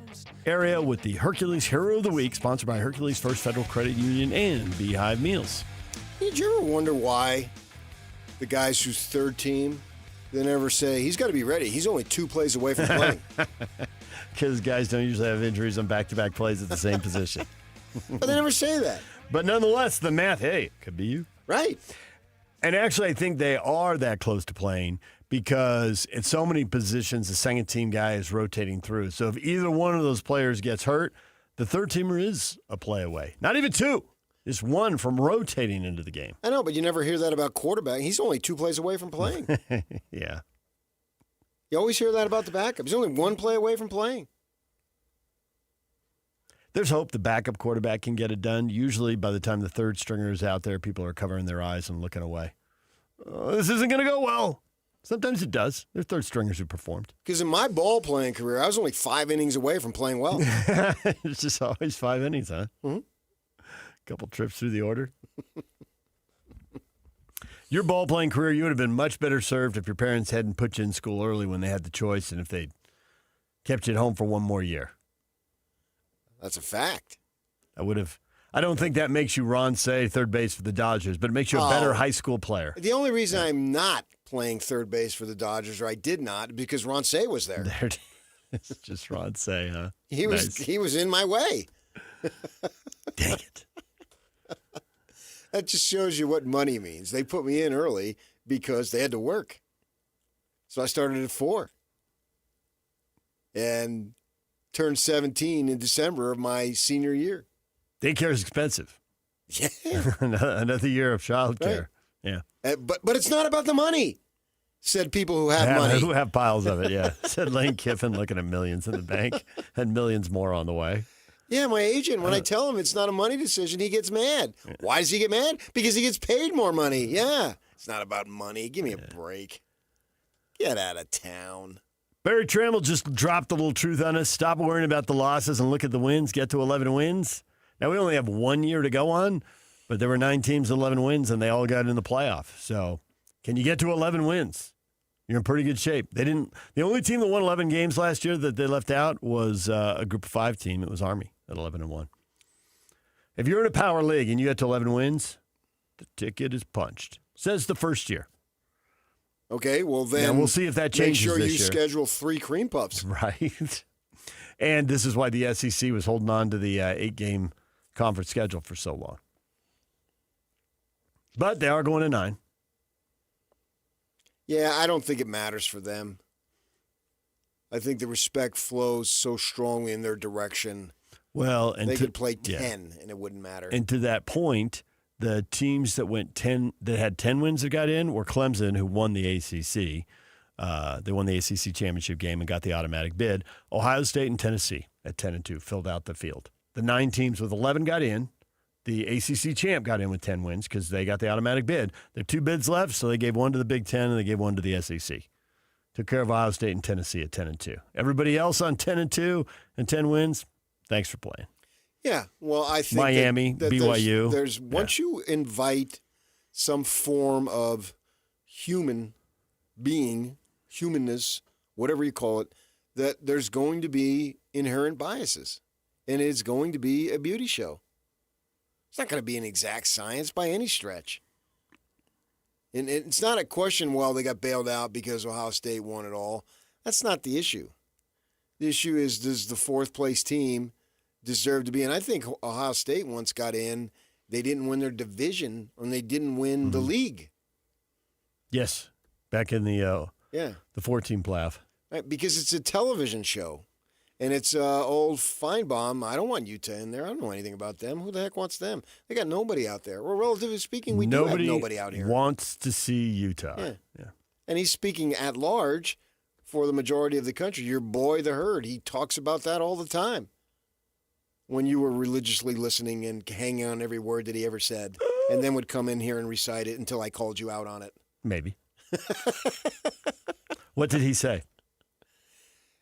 area with the Hercules Hero of the Week, sponsored by Hercules First Federal Credit Union and Beehive Meals. Did you ever wonder why the guys whose third team, they never say, he's got to be ready. He's only 2 plays away from playing. Because guys don't usually have injuries on back-to-back plays at the same position. But they never say that. But nonetheless, the math, hey, could be you. Right. And actually, I think they are that close to playing because in so many positions, the second-team guy is rotating through. So if either one of those players gets hurt, the third-teamer is a play away. Not even 2. Just 1 from rotating into the game. I know, but you never hear that about quarterback. He's only 2 plays away from playing. Yeah. You always hear that about the backup. He's only 1 play away from playing. There's hope the backup quarterback can get it done. Usually by the time the third stringer is out there, people are covering their eyes and looking away. This isn't going to go well. Sometimes it does. There's third stringers who performed. Because in my ball playing career, I was only 5 innings away from playing well. It's just always 5 innings, huh? Mm-hmm. Couple trips through the order. Your ball playing career, you would have been much better served if your parents hadn't put you in school early when they had the choice and if they'd kept you at home for 1 more year. That's a fact. I don't think that makes you Ron Say, third base for the Dodgers, but it makes you a better high school player. The only reason I'm not playing third base for the Dodgers, or I did not, because Ron Say was there. It's just Ron Say, huh? He was in my way. Dang it. That just shows you what money means. They put me in early because they had to work. So I started at 4. And turned 17 in December of my senior year. Daycare is expensive. Yeah. Another year of child care. Right. Yeah. But it's not about the money, said people who have money. Who have piles of it, yeah. Said Lane Kiffin looking at millions in the bank and millions more on the way. Yeah, my agent, when I tell him it's not a money decision, he gets mad. Why does he get mad? Because he gets paid more money. Yeah. It's not about money. Give me a break. Get out of town. Barry Trammell just dropped a little truth on us. Stop worrying about the losses and look at the wins. Get to 11 wins. Now, we only have 1 year to go on, but there were 9 teams, 11 wins, and they all got in the playoff. So can you get to 11 wins? You're in pretty good shape. The only team that won 11 games last year that they left out was a Group of 5 team. It was Army at 11-1. If you're in a power league and you get to 11 wins, the ticket is punched. Says the first year. Okay, well then now we'll see if that changes. Make sure this you year. schedule 3 cream puffs. Right. And this is why the SEC was holding on to the 8-game conference schedule for so long. But they are going to 9. Yeah, I don't think it matters for them. I think the respect flows so strongly in their direction. Well, and they could play 10 and it wouldn't matter. And to that point, the teams that had 10 wins that got in were Clemson, who won the ACC. They won the ACC championship game and got the automatic bid. Ohio State and Tennessee at 10-2 filled out the field. The 9 teams with 11 got in. The ACC champ got in with 10 wins because they got the automatic bid. There are 2 bids left, so they gave one to the Big Ten and they gave one to the SEC. Took care of Ohio State and Tennessee at 10-2. Everybody else on 10-2 and 10 wins, thanks for playing. Yeah, well, I think Miami, that BYU. There's once you invite some form of human being, humanness, whatever you call it, that there's going to be inherent biases, and it's going to be a beauty show. It's not going to be an exact science by any stretch. And it's not a question, well, they got bailed out because Ohio State won it all. That's not the issue. The issue is, does the 4th place team deserve to be in? I think Ohio State once got in. They didn't win their division, and they didn't win the league. Yes, back in the 14 playoff. Right, because it's a television show. And it's old Feinbaum. I don't want Utah in there. I don't know anything about them. Who the heck wants them? They got nobody out there. Well, relatively speaking, we do have nobody out here. Wants to see Utah. Yeah. And he's speaking at large for the majority of the country. Your boy, the Herd, he talks about that all the time. When you were religiously listening and hanging on every word that he ever said, and then would come in here and recite it until I called you out on it. Maybe. What did he say?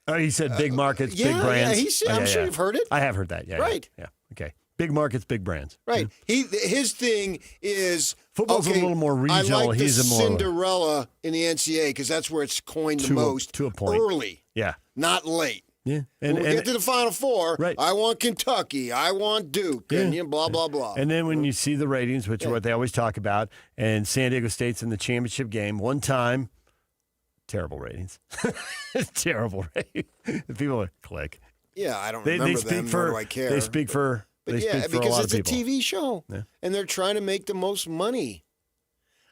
Oh, he said big markets, big brands. I'm sure you've heard it. I have heard that, Right. Yeah, okay. Big markets, big brands. Right. His thing is football's a little more regional. I like He's the a more Cinderella in the NCAA because that's where it's coined the most. To a point. Early. Yeah. Not late. Yeah. And when we get to the Final Four, right. I want Kentucky, I want Duke, and blah, blah, blah. And then when you see the ratings, which are what they always talk about, and San Diego State's in the championship game one time, terrible ratings. Terrible ratings. People are click. Yeah, I don't remember them, nor do I care. They speak for because a lot it's of a people. TV show, and they're trying to make the most money.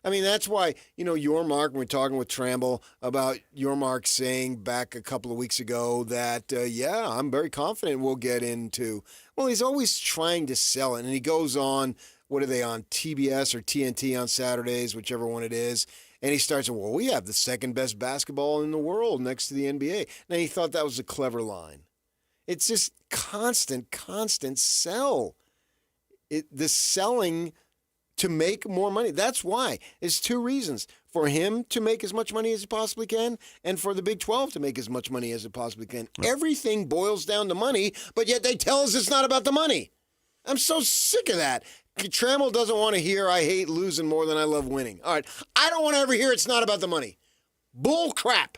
I mean, that's why, Yormark, when we're talking with Tramble about Yormark saying back a couple of weeks ago that, I'm very confident we'll get into. Well, he's always trying to sell it, and he goes on, what are they on, TBS or TNT on Saturdays, whichever one it is, and he starts, well, we have the second best basketball in the world next to the NBA. Now, he thought that was a clever line. It's just constant sell. The selling to make more money. That's why. It's 2 reasons. For him to make as much money as he possibly can, and for the Big 12 to make as much money as it possibly can. Everything boils down to money, but yet they tell us it's not about the money. I'm so sick of that. Trammell doesn't want to hear I hate losing more than I love winning. All right. I don't want to ever hear it's not about the money. Bull crap.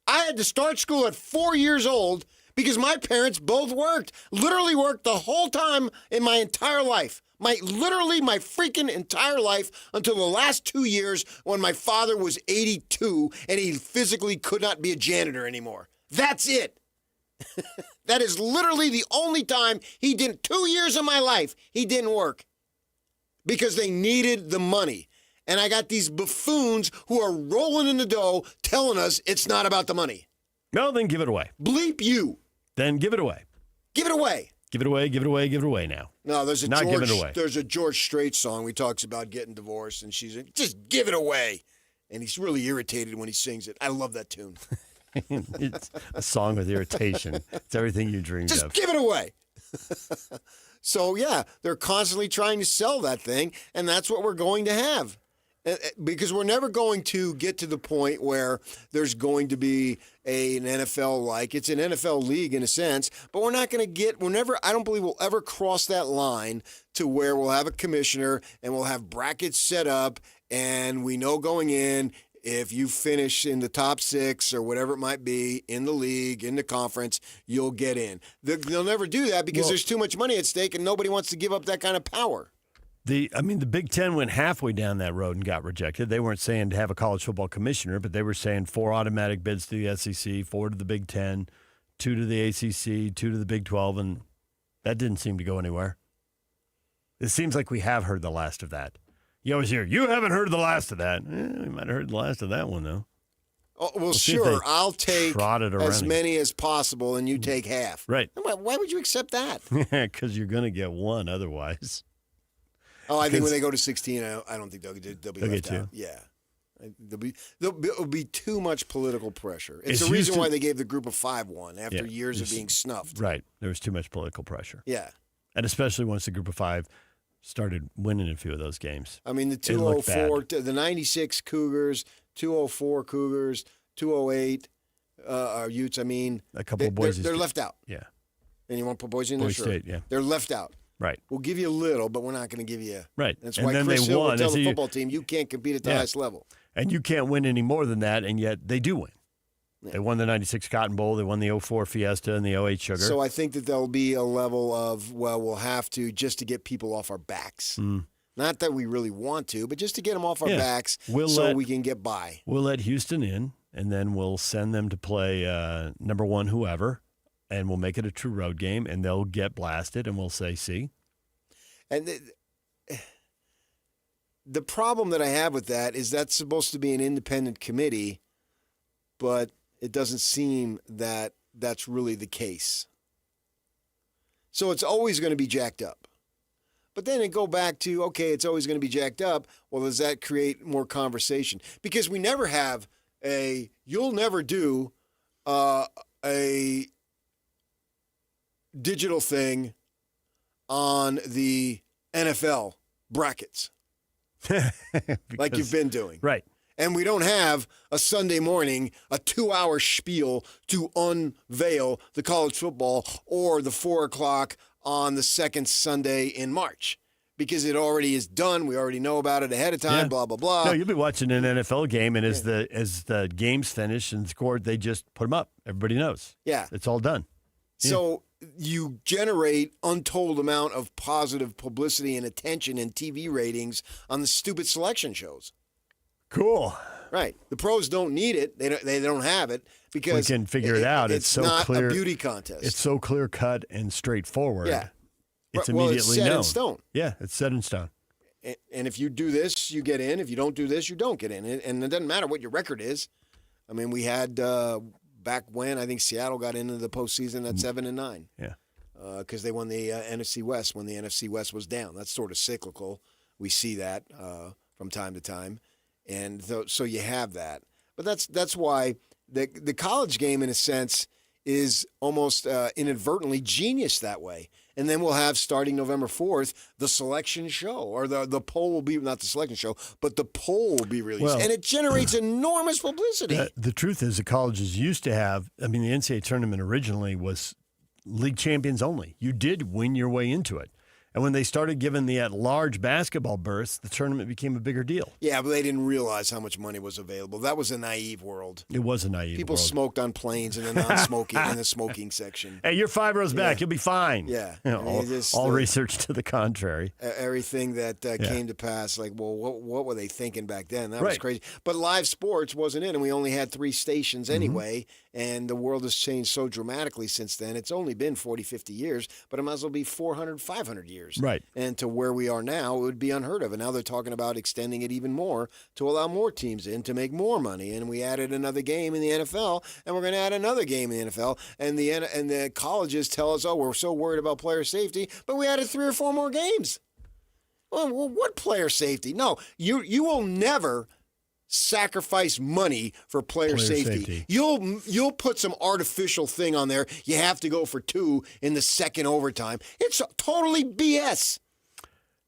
I had to start school at 4 years old because my parents both worked. Literally worked the whole time in my entire life. My freaking entire life until the last 2 years when my father was 82 and he physically could not be a janitor anymore. That's it. That is literally the only time he didn't. 2 years of my life, he didn't work because they needed the money. And I got these buffoons who are rolling in the dough telling us it's not about the money. No, then give it away. Bleep you. Then give it away. Give it away. Give it away, give it away, give it away now. No, there's a There's a George Strait song he talks about getting divorced, and she's like, just give it away. And he's really irritated when he sings it. I love that tune. It's a song with irritation. It's everything you dreamed of. Just give it away. So, yeah, they're constantly trying to sell that thing, and that's what we're going to have. Because we're never going to get to the point where there's going to be an NFL-like. It's an NFL league in a sense, but we're not going to get, I don't believe we'll ever cross that line to where we'll have a commissioner and we'll have brackets set up, and we know going in, if you finish in the top 6 or whatever it might be in the league, in the conference, you'll get in. They'll never do that because there's too much money at stake and nobody wants to give up that kind of power. The Big Ten went halfway down that road and got rejected. They weren't saying to have a college football commissioner, but they were saying 4 automatic bids to the SEC, 4 to the Big Ten, 2 to the ACC, 2 to the Big 12, and that didn't seem to go anywhere. It seems like we have heard the last of that. You always hear, you haven't heard the last of that. We might have heard the last of that one, though. Oh, well, sure, I'll take as many as possible, and you take half. Right. Why would you accept that? Because you're going to get one otherwise. Oh, I think when they go to 16, I don't think they'll be left out. Yeah. There'll be too much political pressure. It's the reason why they gave the group of 5 one after years of being snuffed. Right. There was too much political pressure. Yeah. And especially once the group of 5 started winning a few of those games. I mean, the 204, the 96 Cougars, 204 Cougars, 208 Utes. I mean, a couple of Boise they're left out. Yeah. And you want to put Boise in there? Sure. State, yeah. They're left out. Right. We'll give you a little, but we're not going to give you. Right. That's why Chris Hill will tell the football team, you can't compete at the highest level. And you can't win any more than that, and yet they do win. Yeah. They won the 96 Cotton Bowl. They won the 04 Fiesta and the 08 Sugar. So I think that there'll be a level of, we'll have to just to get people off our backs. Not that we really want to, but just to get them off our backs so we can get by. We'll let Houston in, and then we'll send them to play number 1 whoever, and we'll make it a true road game, and they'll get blasted, and we'll say, see? And the problem that I have with that is that's supposed to be an independent committee, but it doesn't seem that that's really the case. So it's always going to be jacked up. But then it go back to, okay, it's always going to be jacked up. Well, does that create more conversation? Because we never have you'll never do a digital thing on the NFL brackets like you've been doing. Right. And we don't have a Sunday morning, a 2-hour spiel to unveil the college football or the 4 o'clock on the second Sunday in March because it already is done. We already know about it ahead of time, blah, blah, blah. No, you'll be watching an NFL game, and as the game's finished and scored, they just put them up. Everybody knows. Yeah. It's all done. So you generate untold amount of positive publicity and attention and TV ratings on the stupid selection shows. Cool. Right. The pros don't need it. They don't have it because we can figure it out. It's so not clear. A beauty contest. It's so clear cut and straightforward. Yeah. It's immediately it's set known. in stone. Yeah, it's set in stone. And if you do this, you get in. If you don't do this, you don't get in. And it doesn't matter what your record is. I mean, we had back when I think Seattle got into the postseason at 7-9. Yeah. Because they won the NFC West when the NFC West was down. That's sort of cyclical. We see that from time to time. And so you have that. But that's why the college game, in a sense, is almost inadvertently genius that way. And then we'll have, starting November 4th, the selection show. Or the poll will be, not the selection show, but the poll will be released. Well, and it generates enormous publicity. The truth is the colleges used to have, the NCAA tournament originally was league champions only. You did win your way into it. And when they started giving the at-large basketball berths, the tournament became a bigger deal. Yeah, but they didn't realize how much money was available. That was a naive world. It was a naive People world. smoked on planes in the non-smoking in the smoking section. Hey, you're 5 rows back. You'll be fine. Yeah. All research to the contrary. Everything that came to pass, like, well, what were they thinking back then? That was crazy. But live sports wasn't in, and we only had 3 stations anyway, and the world has changed so dramatically since then. It's only been 40, 50 years, but it might as well be 400, 500 years. Right. And to where we are now, it would be unheard of. And now they're talking about extending it even more to allow more teams in to make more money. And we added another game in the NFL, and we're going to add another game in the NFL. And the colleges tell us, oh, we're so worried about player safety, but we added 3 or 4 more games. Well, what player safety? No, you will never sacrifice money for player safety. You'll put some artificial thing on there. You have to go for 2 in the second overtime. It's totally BS.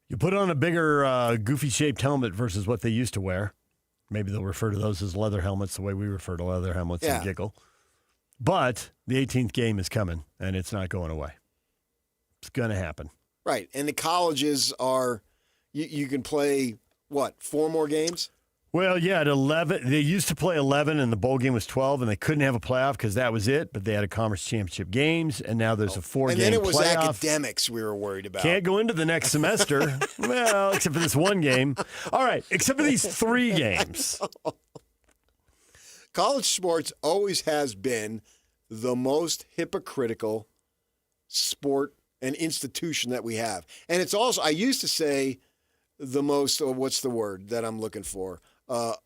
You put on a bigger, goofy-shaped helmet versus what they used to wear. Maybe they'll refer to those as leather helmets the way we refer to leather helmets and giggle. But the 18th game is coming, and it's not going away. It's going to happen. Right, and the colleges are, you can play, 4 more games? Well, yeah, at 11, they used to play 11, and the bowl game was 12, and they couldn't have a playoff because that was it, but they had a conference championship games, and now there's a 4-game playoff. And then it was academics we were worried about. Can't go into the next semester. Well, except for this 1 game. All right, except for these 3 games. College sports always has been the most hypocritical sport and institution that we have. And it's also, I used to say, the most, what's the word that I'm looking for?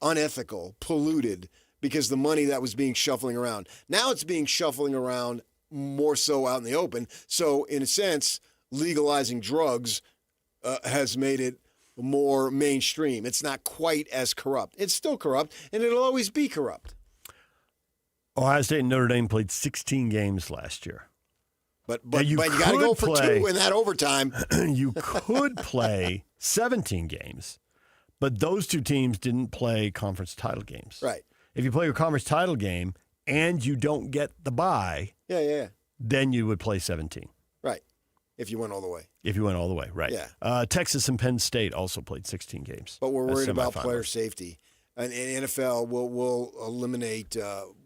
Unethical, polluted, because the money that was being shuffling around. Now it's being shuffling around more so out in the open. So in a sense, legalizing drugs has made it more mainstream. It's not quite as corrupt. It's still corrupt, and it'll always be corrupt. Ohio State and Notre Dame played 16 games last year. But you got to go for 2 in that overtime. You could play 17 games, but those 2 teams didn't play conference title games. Right. If you play a conference title game and you don't get the bye, then you would play 17. Right. If you went all the way. If you went all the way, right. Yeah. Texas and Penn State also played 16 games. But we're worried about player safety. And NFL will eliminate,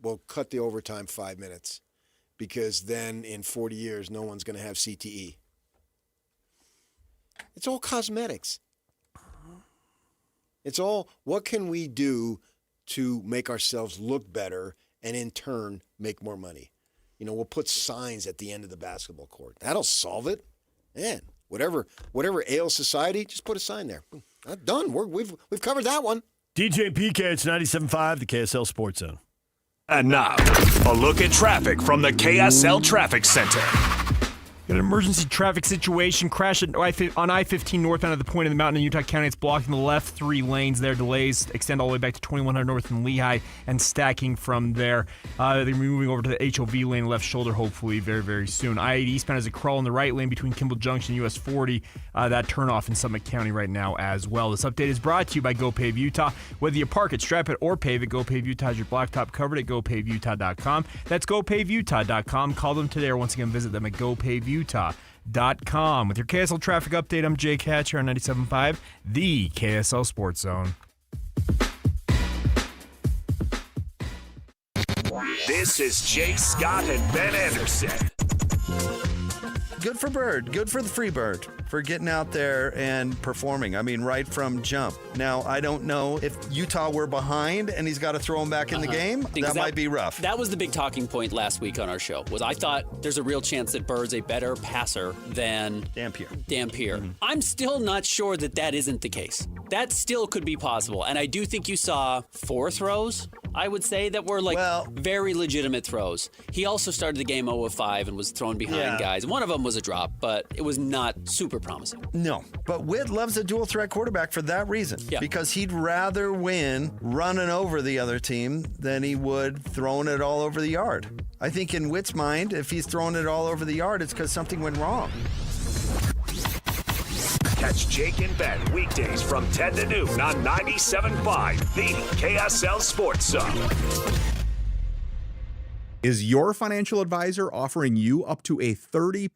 will cut the overtime 5 minutes. Because then in 40 years, no one's going to have CTE. It's all cosmetics. It's all, what can we do to make ourselves look better and in turn make more money? We'll put signs at the end of the basketball court. That'll solve it. Man, whatever ails society, just put a sign there. Done. We've covered that one. DJ PK, it's 97.5, the KSL Sports Zone. And now, a look at traffic from the KSL Traffic Center. Got an emergency traffic situation. Crash on I-15 northbound at the point in the mountain in Utah County. It's blocking the left 3 lanes there. Delays extend all the way back to 2100 north in Lehigh and stacking from there. They're moving over to the HOV lane left shoulder hopefully very, very soon. I-80 eastbound has a crawl in the right lane between Kimball Junction and US 40. That turnoff in Summit County right now as well. This update is brought to you by GoPave Utah. Whether you park it, strap it, or pave it, GoPave Utah has your blacktop covered at GoPaveUtah.com. That's GoPaveUtah.com. Call them today or once again visit them at GoPaveUtah.com. With your KSL traffic update, I'm Jake Hatch here on 97.5, the KSL Sports Zone. This is Jake Scott and Ben Anderson. Good for Bird. Good for the Free Bird for getting out there and performing. I mean, right from jump. Now, I don't know if Utah were behind and he's got to throw him back in the game. That might be rough. That was the big talking point last week on our show. Was I thought there's a real chance that Bird's a better passer than Dampier. Mm-hmm. I'm still not sure that isn't the case. That still could be possible. And I do think you saw 4 throws, I would say, that were very legitimate throws. He also started the game 0 of 5 and was thrown behind guys. One of them was a drop, but it was not super promising. No, but Witt loves a dual threat quarterback for that reason. Yeah. Because he'd rather win running over the other team than he would throwing it all over the yard. I think in Witt's mind, if he's throwing it all over the yard, it's because something went wrong. Catch Jake and Ben weekdays from 10 to noon on 97.5, the KSL Sports Zone. Is your financial advisor offering you up to a 30%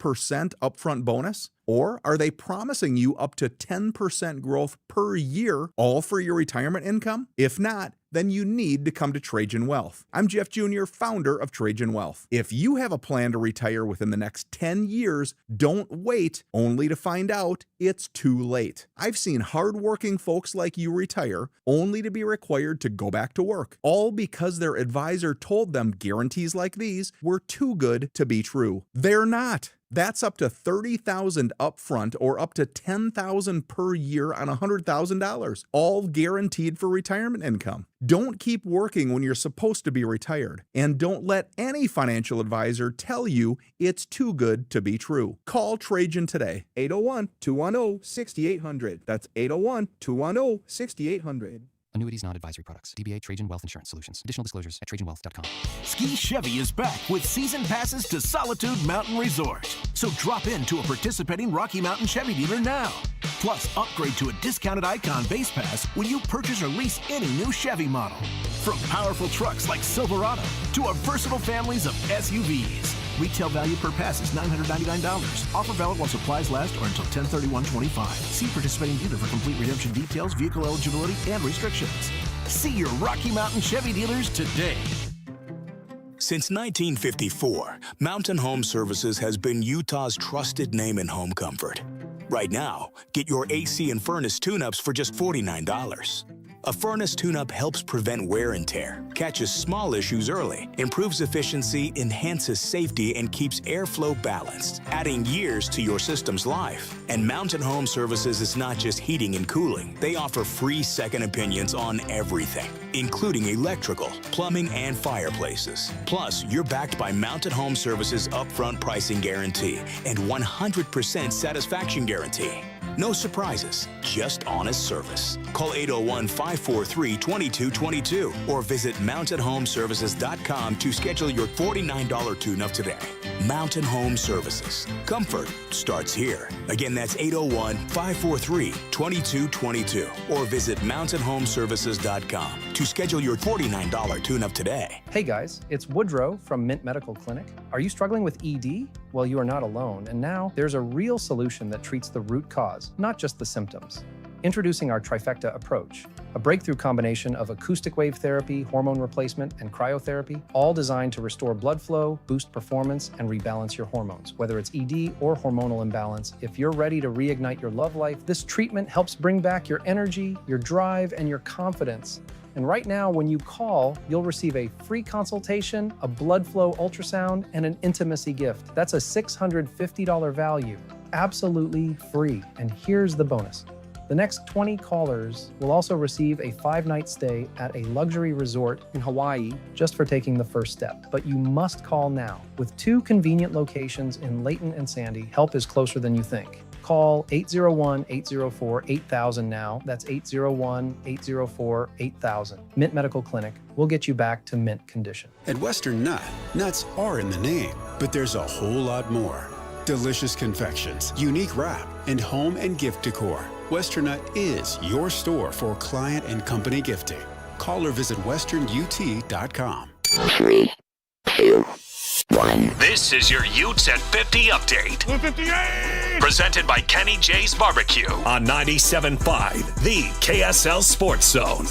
upfront bonus? Or are they promising you up to 10% growth per year, all for your retirement income? If not, then you need to come to Trajan Wealth. I'm Jeff Jr., founder of Trajan Wealth. If you have a plan to retire within the next 10 years, don't wait only to find out it's too late. I've seen hardworking folks like you retire only to be required to go back to work, all because their advisor told them guarantees like these were too good to be true. They're not. That's up to $30,000 upfront or up to $10,000 per year on $100,000, all guaranteed for retirement income. Don't keep working when you're supposed to be retired, and don't let any financial advisor tell you it's too good to be true. Call Trajan today, 801-210-6800. That's 801-210-6800. Annuities, non-advisory products. DBA Trajan Wealth Insurance Solutions. Additional disclosures at TrajanWealth.com. Ski Chevy is back with season passes to Solitude Mountain Resort. So drop in to a participating Rocky Mountain Chevy dealer now. Plus, upgrade to a discounted Icon base pass when you purchase or lease any new Chevy model. From powerful trucks like Silverado to a versatile families of SUVs. Retail value per pass is $999. Offer valid while supplies last or until 10/31/25. See participating dealer for complete redemption details, vehicle eligibility, and restrictions. See your Rocky Mountain Chevy dealers today. Since 1954, Mountain Home Services has been Utah's trusted name in home comfort. Right now, get your AC and furnace tune-ups for just $49. A furnace tune-up helps prevent wear and tear, catches small issues early, improves efficiency, enhances safety, and keeps airflow balanced, adding years to your system's life. And Mountain Home Services is not just heating and cooling. They offer free second opinions on everything, including electrical, plumbing, and fireplaces. Plus, you're backed by Mountain Home Services' upfront pricing guarantee and 100% satisfaction guarantee. No surprises, just honest service. Call 801-543-2222 or visit mountainhomeservices.com to schedule your $49 tune-up today. Mountain Home Services. Comfort starts here. Again, that's 801-543-2222 or visit mountainhomeservices.com to schedule your $49 tune-up today. Hey guys, it's Woodrow from Mint Medical Clinic. Are you struggling with ED? Well, you are not alone, and now there's a real solution that treats the root cause, not just the symptoms. Introducing our trifecta approach, a breakthrough combination of acoustic wave therapy, hormone replacement, and cryotherapy, all designed to restore blood flow, boost performance, and rebalance your hormones. Whether it's ED or hormonal imbalance, if you're ready to reignite your love life, this treatment helps bring back your energy, your drive, and your confidence. And right now, when you call, you'll receive a free consultation, a blood flow ultrasound, and an intimacy gift. That's a $650 value, absolutely free. And here's the bonus. The next 20 callers will also receive a 5-night stay at a luxury resort in Hawaii just for taking the first step. But you must call now. With 2 convenient locations in Layton and Sandy, help is closer than you think. Call 801-804-8000 now. That's 801-804-8000. Mint Medical Clinic. We'll get you back to mint condition. At Western Nut, nuts are in the name, but there's a whole lot more. Delicious confections, unique wrap, and home and gift decor. Western Nut is your store for client and company gifting. Call or visit westernut.com. 3, 2, 1. This is your Utes at 50 update. 158! Presented by Kenny J's Barbecue on 97.5, the KSL Sports Zone.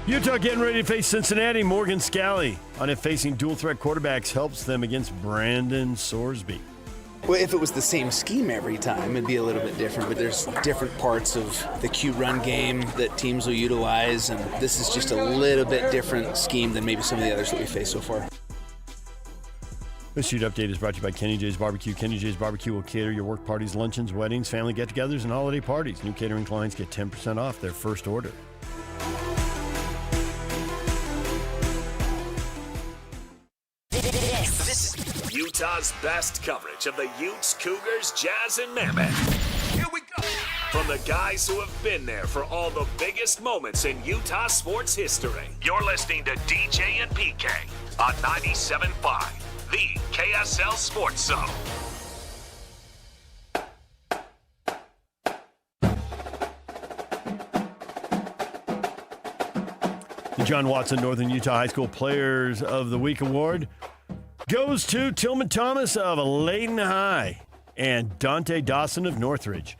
Utah getting ready to face Cincinnati. Morgan Scally on it facing dual threat quarterbacks helps them against Brandon Sorsby. Well, if it was the same scheme every time, it'd be a little bit different, but there's different parts of the Q run game that teams will utilize, and this is just a little bit different scheme than maybe some of the others that we faced so far. This Ute Update is brought to you by Kenny J's Barbecue. Kenny J's Barbecue will cater your work parties, luncheons, weddings, family get-togethers, and holiday parties. New catering clients get 10% off their first order. This is Utah's best coverage of the Utes, Cougars, Jazz, and Mammoth. Here we go. From the guys who have been there for all the biggest moments in Utah sports history. You're listening to DJ and PK on 97.5, the KSL Sports Zone. The John Watson Northern Utah High School Players of the Week Award goes to Tillman Thomas of Layton High and Dante Dawson of Northridge.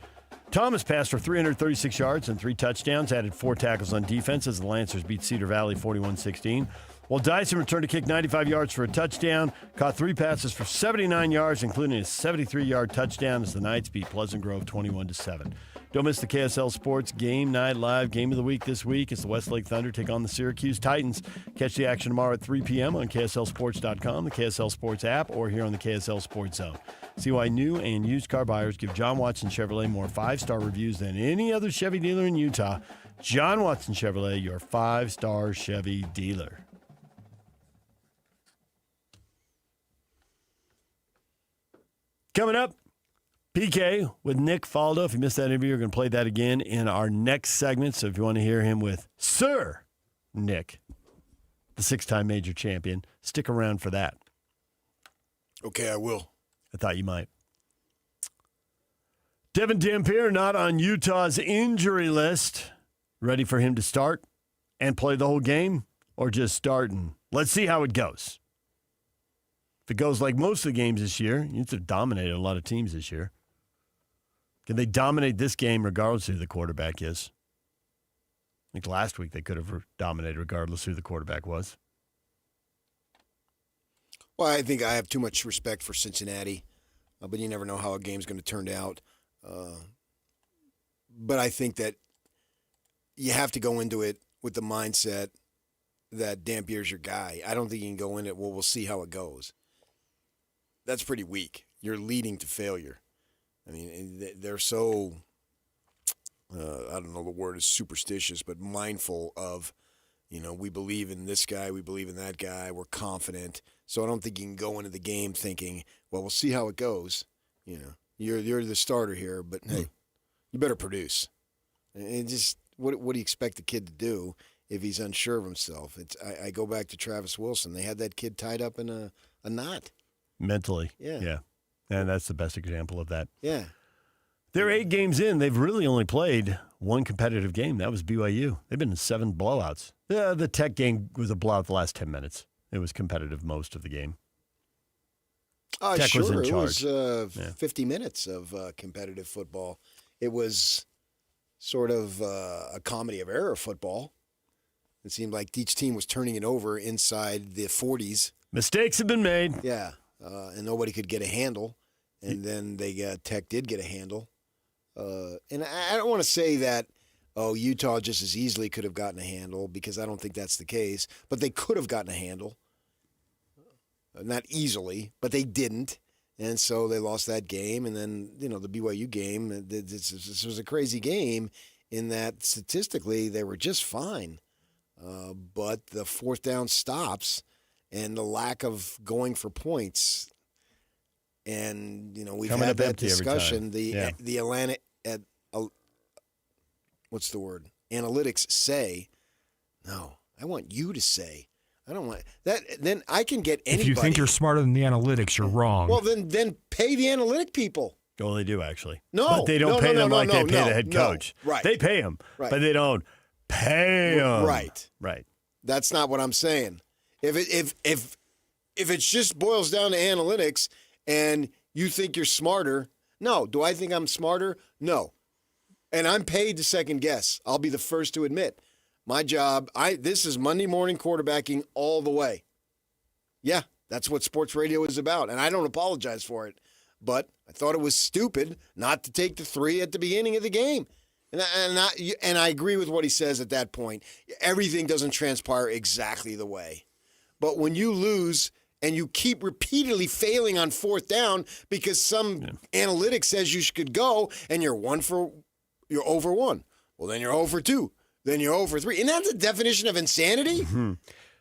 Thomas passed for 336 yards and 3 touchdowns, added 4 tackles on defense as the Lancers beat Cedar Valley 41-16. While Dyson returned to kick 95 yards for a touchdown, caught 3 passes for 79 yards, including a 73-yard touchdown as the Knights beat Pleasant Grove 21-7. Don't miss the KSL Sports Game Night Live Game of the Week this week as the Westlake Thunder take on the Syracuse Titans. Catch the action tomorrow at 3 p.m. on KSLSports.com, the KSL Sports app, or here on the KSL Sports Zone. See why new and used car buyers give John Watson Chevrolet more 5-star reviews than any other Chevy dealer in Utah. John Watson Chevrolet, your 5-star Chevy dealer. Coming up, PK with Nick Faldo. If you missed that interview, we're going to play that again in our next segment. So if you want to hear him with Sir Nick, the 6-time major champion, stick around for that. Okay, I will. I thought you might. Devin Dampier not on Utah's injury list. Ready for him to start and play the whole game, or just start and let's see how it goes? If it goes like most of the games this year, Utes have dominated a lot of teams this year. Can they dominate this game regardless of who the quarterback is? I think last week they could have dominated regardless who the quarterback was. Well, I think I have too much respect for Cincinnati, but you never know how a game's going to turn out. But I think that you have to go into it with the mindset that Dampier's your guy. I don't think you can go in it, well, we'll see how it goes. That's pretty weak. You're leading to failure. I mean, they're so, I don't know, the word is superstitious, but mindful of, we believe in this guy, we believe in that guy, we're confident. So I don't think you can go into the game thinking, well, we'll see how it goes. You're the starter here, but hey, you better produce. And just what do you expect the kid to do if he's unsure of himself? I go back to Travis Wilson. They had that kid tied up in a knot. Mentally. Yeah. And that's the best example of that. Yeah. They're 8 games in. They've really only played one competitive game. That was BYU. They've been in 7 blowouts. The Tech game was a blowout the last 10 minutes. It was competitive most of the game. Tech sure. was in charge. It was 50 minutes of competitive football. It was sort of a comedy of error football. It seemed like each team was turning it over inside the 40s. Mistakes have been made. Yeah, and nobody could get a handle. And then Tech did get a handle. And I don't want to say that, Utah just as easily could have gotten a handle, because I don't think that's the case. But they could have gotten a handle. Not easily, but they didn't. And so they lost that game. And then, the BYU game, this was a crazy game in that statistically they were just fine. But the 4th down stops and the lack of going for points. And, we've Coming had up that discussion. Yeah. The Atlantic, what's the word? Analytics say, no, I want you to say. I don't want that. Then I can get anybody. If you think you're smarter than the analytics, you're wrong. Well, then pay the analytic people. Well, they do, actually. No. But they don't pay them like they pay the head no. coach. Right. They pay them, right. But they don't pay them. Right. Right. That's not what I'm saying. If it just boils down to analytics and you think you're smarter, no. Do I think I'm smarter? No. And I'm paid to second guess. I'll be the first to admit. My job, this is Monday morning quarterbacking all the way. Yeah, that's what sports radio is about, and I don't apologize for it. But I thought it was stupid not to take the 3 at the beginning of the game. And I agree with what he says at that point. Everything doesn't transpire exactly the way. But when you lose and you keep repeatedly failing on 4th down because some analytics says you should go, and you're over 1. Well, then you're 0 for 2. Then you're 0 for 3. Isn't that the definition of insanity? Mm-hmm.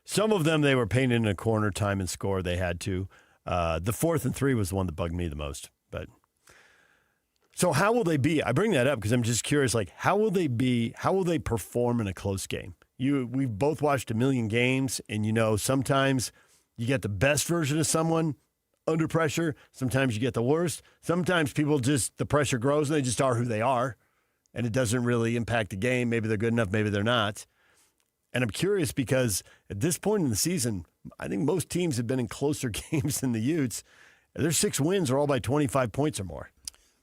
Some of them, they were painted in a corner, time and score. They had to. The 4th and 3 was the one that bugged me the most. But so how will they be? I bring that up because I'm just curious, how will they be? How will they perform in a close game? We've both watched a million games, and sometimes you get the best version of someone under pressure. Sometimes you get the worst. Sometimes people the pressure grows and they just are who they are. And it doesn't really impact the game. Maybe they're good enough, maybe they're not. And I'm curious because at this point in the season, I think most teams have been in closer games than the Utes. Their 6 wins are all by 25 points or more.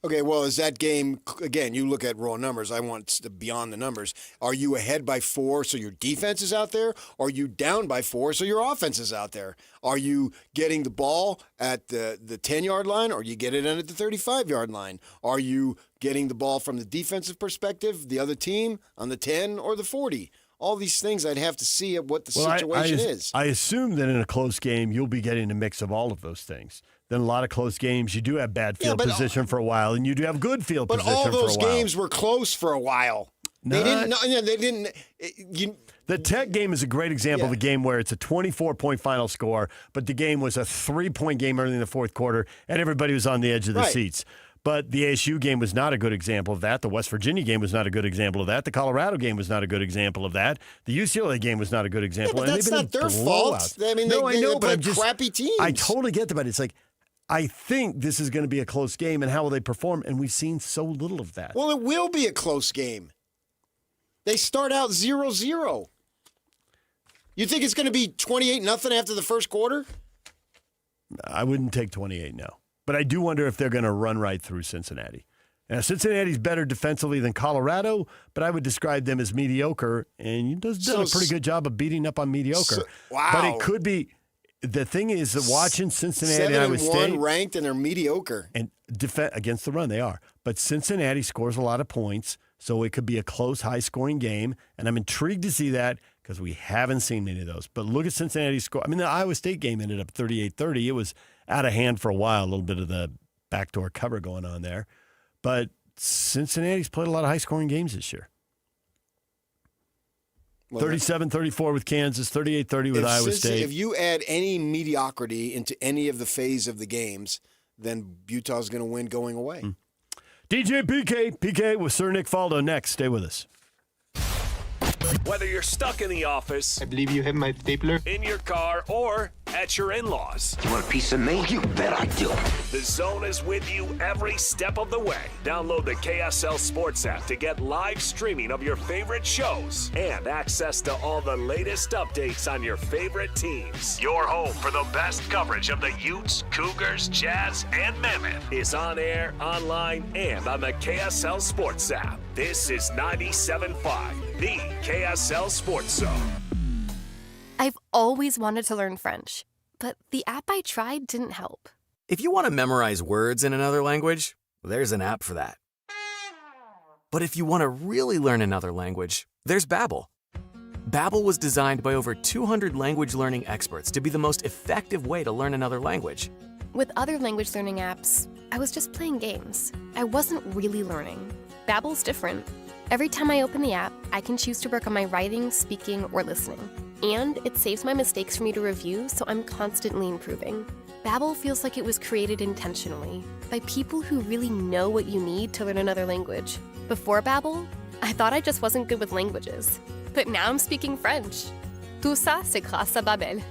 Okay, well, is that game, again, you look at raw numbers. I want beyond the numbers. Are you ahead by 4 so your defense is out there? Or are you down by 4 so your offense is out there? Are you getting the ball at the 10-yard line, or you get it in at the 35-yard line? Are you getting the ball from the defensive perspective, the other team, on the 10 or the 40? All these things I'd have to see at what the situation is. I assume that in a close game, you'll be getting a mix of all of those things. Then a lot of close games, you do have bad field position for a while, and you do have good field position for a while. But all those games were close for a while. They didn't. No, they didn't. The Tech game is a great example of a game where it's a 24-point final score, but the game was a 3-point game early in the fourth quarter, and everybody was on the edge of the seats. But the ASU game was not a good example of that. The West Virginia game was not a good example of that. The Colorado game was not a good example of that. The UCLA game was not a good example. Yeah, but that's not their fault. I mean, they played crappy teams. I totally get that, but it's like, I think this is going to be a close game, and how will they perform? And we've seen so little of that. Well, it will be a close game. They start out 0-0. You think it's going to be 28-0 after the first quarter? I wouldn't take 28, no. But I do wonder if they're going to run right through Cincinnati. Now, Cincinnati's better defensively than Colorado, but I would describe them as mediocre, and you've done a pretty good job of beating up on mediocre. Wow. But it could be – the thing is that watching Cincinnati and Iowa State – 7-1 ranked, and they're mediocre. And against the run, they are. But Cincinnati scores a lot of points, so it could be a close, high-scoring game, and I'm intrigued to see that because we haven't seen any of those. But look at Cincinnati's score. I mean, the Iowa State game ended up 38-30. It was out of hand for a while, a little bit of the backdoor cover going on there. But Cincinnati's played a lot of high-scoring games this year. 37-34 with Kansas, 38-30 with Iowa State. If you add any mediocrity into any of the phase of the games, then Utah's going to win going away. DJ PK with Sir Nick Faldo next. Stay with us. Whether you're stuck in the office, I believe you have my stapler, in your car, or at your in-laws. You want a piece of me? You bet I do. The Zone is with you every step of the way. Download the KSL Sports app to get live streaming of your favorite shows and access to all the latest updates on your favorite teams. Your home for the best coverage of the Utes, Cougars, Jazz, and Mammoth is on air, online, and on the KSL Sports app. This is 97.5, the KSL Sports Zone. I've always wanted to learn French, but the app I tried didn't help. If you want to memorize words in another language, there's an app for that. But if you want to really learn another language, there's Babbel. Babbel was designed by over 200 language learning experts to be the most effective way to learn another language. With other language learning apps, I was just playing games. I wasn't really learning. Babbel's different. Every time I open the app, I can choose to work on my writing, speaking, or listening. And it saves my mistakes for me to review, so I'm constantly improving. Babbel feels like it was created intentionally by people who really know what you need to learn another language. Before Babbel, I thought I just wasn't good with languages. But now I'm speaking French. Tout ça, c'est grâce à Babbel.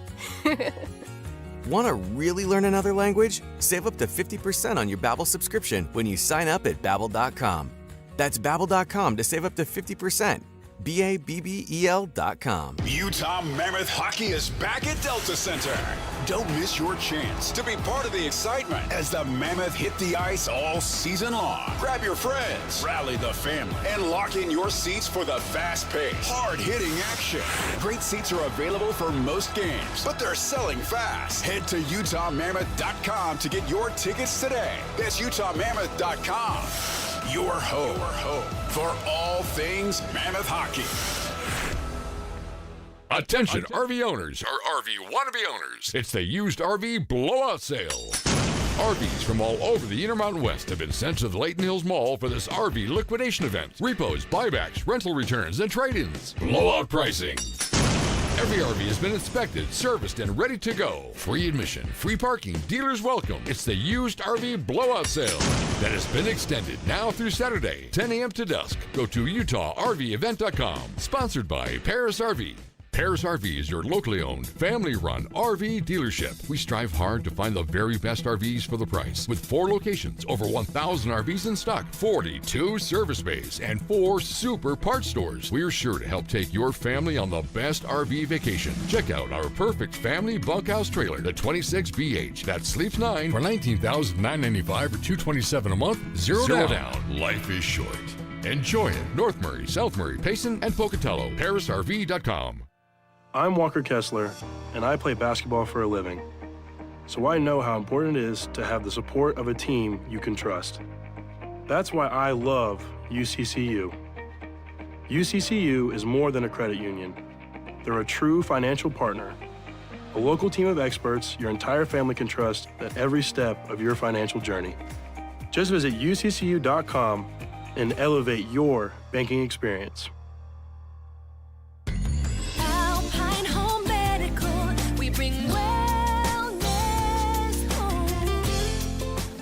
Want to really learn another language? Save up to 50% on your Babbel subscription when you sign up at Babbel.com. That's Babbel.com to save up to 50%. Babbel.com. Utah Mammoth Hockey is back at Delta Center. Don't miss your chance to be part of the excitement as the Mammoth hit the ice all season long. Grab your friends, rally the family, and lock in your seats for the fast-paced, hard-hitting action. Great seats are available for most games, but they're selling fast. Head to UtahMammoth.com to get your tickets today. That's UtahMammoth.com. Your home for all things Mammoth hockey. Attention RV owners or RV wannabe owners. It's the used RV blowout sale. RVs from all over the Intermountain West have been sent to the Layton Hills Mall for this RV liquidation event. Repos, buybacks, rental returns, and trade-ins. Blowout pricing. Every RV has been inspected, serviced, and ready to go. Free admission, free parking, dealers welcome. It's the used RV blowout sale that has been extended now through Saturday, 10 a.m. to dusk. Go to UtahRVEvent.com. Sponsored by Paris RV. Paris RV is your locally owned, family-run RV dealership. We strive hard to find the very best RVs for the price. With 4 locations, over 1,000 RVs in stock, 42 service bays, and 4 super parts stores. We're sure to help take your family on the best RV vacation. Check out our perfect family bunkhouse trailer, the 26BH, that sleeps 9 for $19,995 or $227 a month. Zero down. Life is short. Enjoy it. North Murray, South Murray, Payson, and Pocatello. ParisRV.com. I'm Walker Kessler, and I play basketball for a living. So I know how important it is to have the support of a team you can trust. That's why I love UCCU. UCCU is more than a credit union. They're a true financial partner, a local team of experts your entire family can trust at every step of your financial journey. Just visit UCCU.com and elevate your banking experience. Alpine Home Medical, we bring wellness home.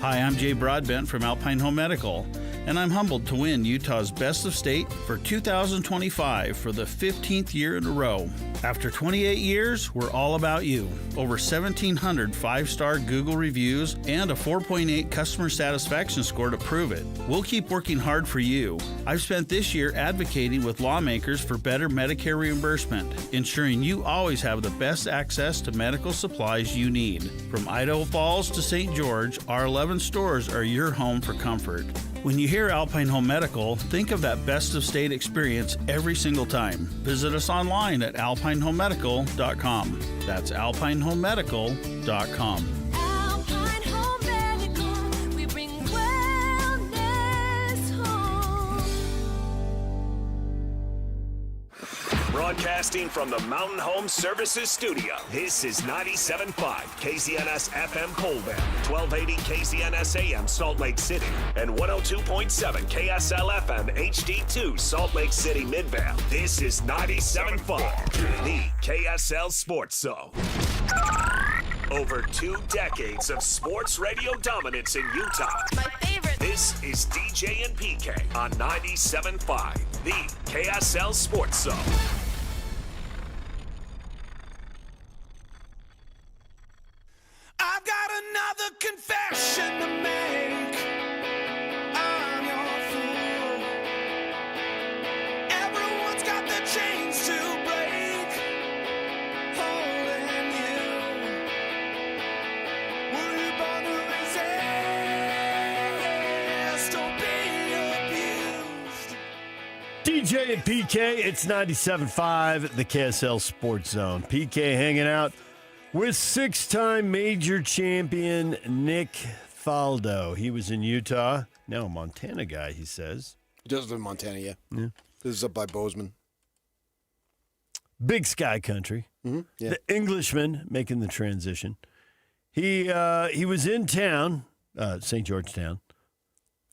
Hi, I'm Jay Broadbent from Alpine Home Medical, and I'm humbled to win Utah's Best of State for 2025 for the 15th year in a row. After 28 years, we're all about you. Over 1,700 5-star Google reviews and a 4.8 customer satisfaction score to prove it. We'll keep working hard for you. I've spent this year advocating with lawmakers for better Medicare reimbursement, ensuring you always have the best access to medical supplies you need. From Idaho Falls to St. George, our 11 stores are your home for comfort. When you hear Alpine Home Medical, think of that best of state experience every single time. Visit us online at alpinehomemedical.com. That's alpinehomemedical.com. Alpine Home Medical, we bring wellness home. Broadcasting from the Mountain Home Services Studio, this is 97.5 KZNS FM Colville, 1280 KZNS AM Salt Lake City, and 102.7 KSL FM HD2 Salt Lake City Midvale. This is 97.5, the KSL Sports Zone. Over 2 decades of sports radio dominance in Utah. My favorite. This is DJ and PK on 97.5, the KSL Sports Zone. I've got another confession to make. I'm your fool. Everyone's got their chains to break. Holding you. Were you born to resist or be abused? DJ and PK, it's 97.5, the KSL Sports Zone. PK hanging out with 6-time major champion Nick Faldo. He was in Utah. Now a Montana guy, he says. He does live in Montana, yeah. Yeah. This is up by Bozeman. Big Sky Country. Mm-hmm. Yeah. The Englishman making the transition. He was in town, St. George Town,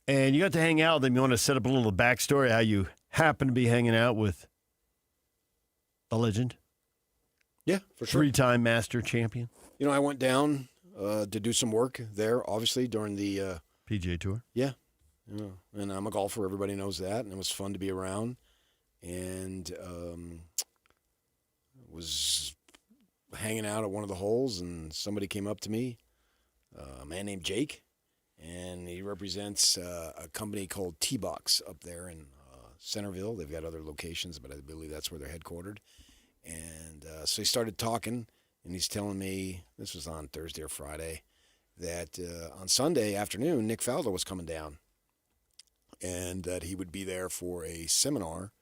and you got to hang out with him. You want to set up a little backstory how you happen to be hanging out with a legend? Yeah, for sure. 3-time master champion. You know, I went down to do some work there, obviously, during the PGA Tour. Yeah. And I'm a golfer. Everybody knows that. And it was fun to be around. And was hanging out at one of the holes, and somebody came up to me, a man named Jake, and he represents a company called T-Box up there in Centerville. They've got other locations, but I believe that's where they're headquartered. And so he started talking, and he's telling me, this was on Thursday or Friday, that on Sunday afternoon, Nick Faldo was coming down, and that he would be there for a seminar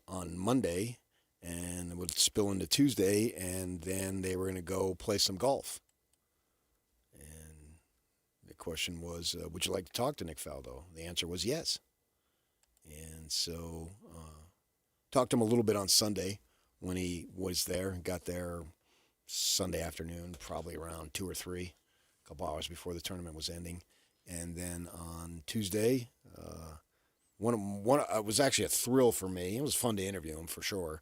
on Monday, and it would spill into Tuesday, and then they were going to go play some golf. And the question was, would you like to talk to Nick Faldo? The answer was yes. And so talked to him a little bit on Sunday when he was there. Got there Sunday afternoon, probably around 2 or 3, a couple hours before the tournament was ending. And then on Tuesday, it was actually a thrill for me. It was fun to interview him for sure.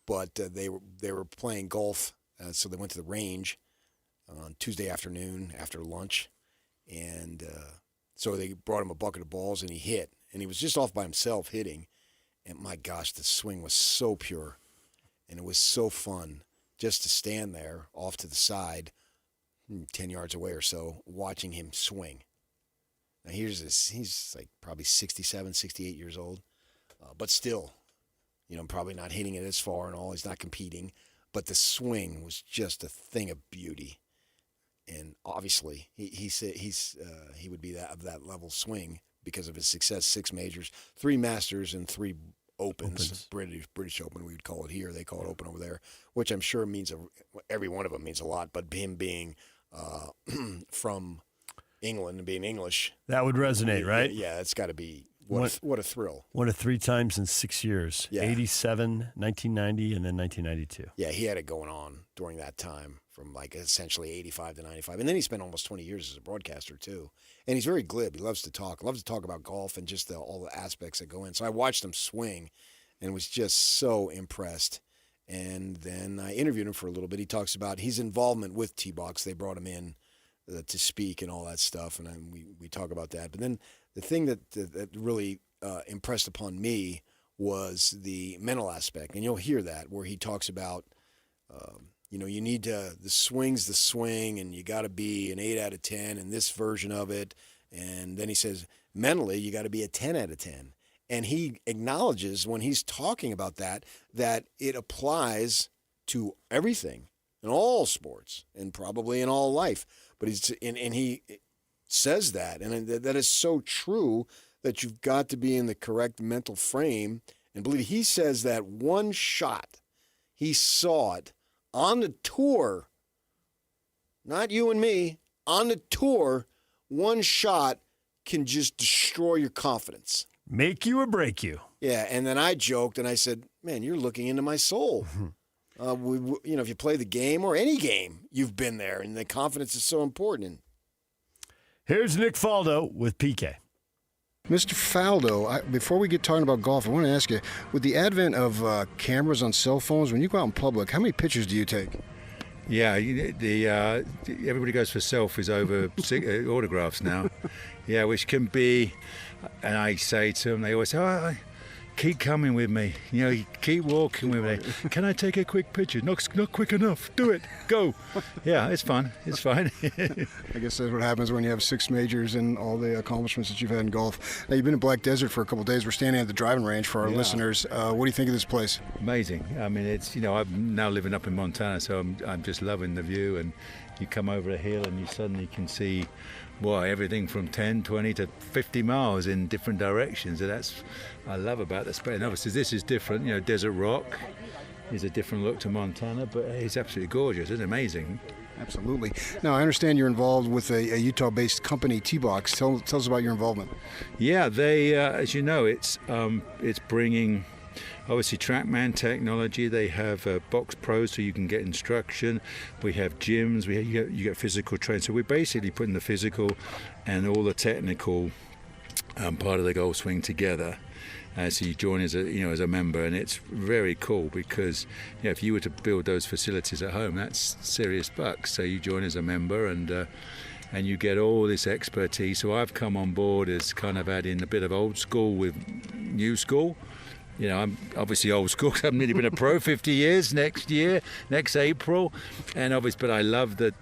But they were playing golf, so they went to the range on Tuesday afternoon after lunch. And so they brought him a bucket of balls, and he hit. And he was just off by himself hitting. And my gosh, the swing was so pure. And it was so fun just to stand there off to the side, 10 yards away or so, watching him swing. Now he's like probably 67, 68 years old. But still, probably not hitting it as far and all. He's not competing. But the swing was just a thing of beauty. And obviously, he said he would be of that level swing because of his success. 6 majors, 3 Masters, and 3 Opens. British Open, we would call it here. They call it Open over there, which I'm sure means every one of them means a lot. But him being from England and being English, that would resonate, right? Yeah, it's got to be What a thrill. Won it 3 times in 6 years. Yeah. 87, 1990, and then 1992. Yeah, he had it going on during that time from like essentially 85 to 95. And then he spent almost 20 years as a broadcaster too. And he's very glib. He loves to talk about golf and just all the aspects that go in. So I watched him swing and was just so impressed. And then I interviewed him for a little bit. He talks about his involvement with T-Box. They brought him in to speak and all that stuff. And we talk about that. But then the thing that really impressed upon me was the mental aspect. And you'll hear that where he talks about, you need to, the swing's the swing and you got to be an 8 out of 10 in this version of it. And then he says, mentally, you got to be a 10 out of 10. And he acknowledges when he's talking about that it applies to everything in all sports and probably in all life. But he says that, and that is so true that you've got to be in the correct mental frame and believe. He says that one shot, he saw it on the tour, not you and me, on the tour, one shot can just destroy your confidence. Make you or break you. Yeah, and then I joked and I said, man, you're looking into my soul. If you play the game or any game, you've been there, and the confidence is so important. Here's Nick Faldo with PK. Mr. Faldo, before we get talking about golf, I want to ask you, with the advent of cameras on cell phones, when you go out in public, how many pictures do you take? Yeah, everybody goes for selfies over autographs now. Yeah, which can be, and I say to them, they always say, keep coming with me. Keep walking with me. Can I take a quick picture? Not quick enough. Do it. Go. Yeah, it's fun. It's fine. I guess that's what happens when you have 6 majors and all the accomplishments that you've had in golf. Now, you've been in Black Desert for a couple of days. We're standing at the driving range for our listeners. What do you think of this place? Amazing. I mean, it's, I'm now living up in Montana, so I'm just loving the view. And you come over a hill and you suddenly can see, everything from 10, 20 to 50 miles in different directions. And that's I love about this place. And obviously this is different. Desert Rock is a different look to Montana, but it's absolutely gorgeous. It's amazing. Absolutely. Now, I understand you're involved with a Utah-based company, T-Box. Tell us about your involvement. Yeah, they, as you know, it's bringing obviously TrackMan technology. They have Box Pro, so you can get instruction. We have gyms. You get physical training. So we're basically putting the physical and all the technical part of the golf swing together. So you join as a member, and it's very cool because if you were to build those facilities at home, that's serious bucks. So you join as a member, and you get all this expertise. So I've come on board as kind of adding a bit of old school with new school. I'm obviously old school. I haven't really been a pro 50 years next April, and obviously, but I love the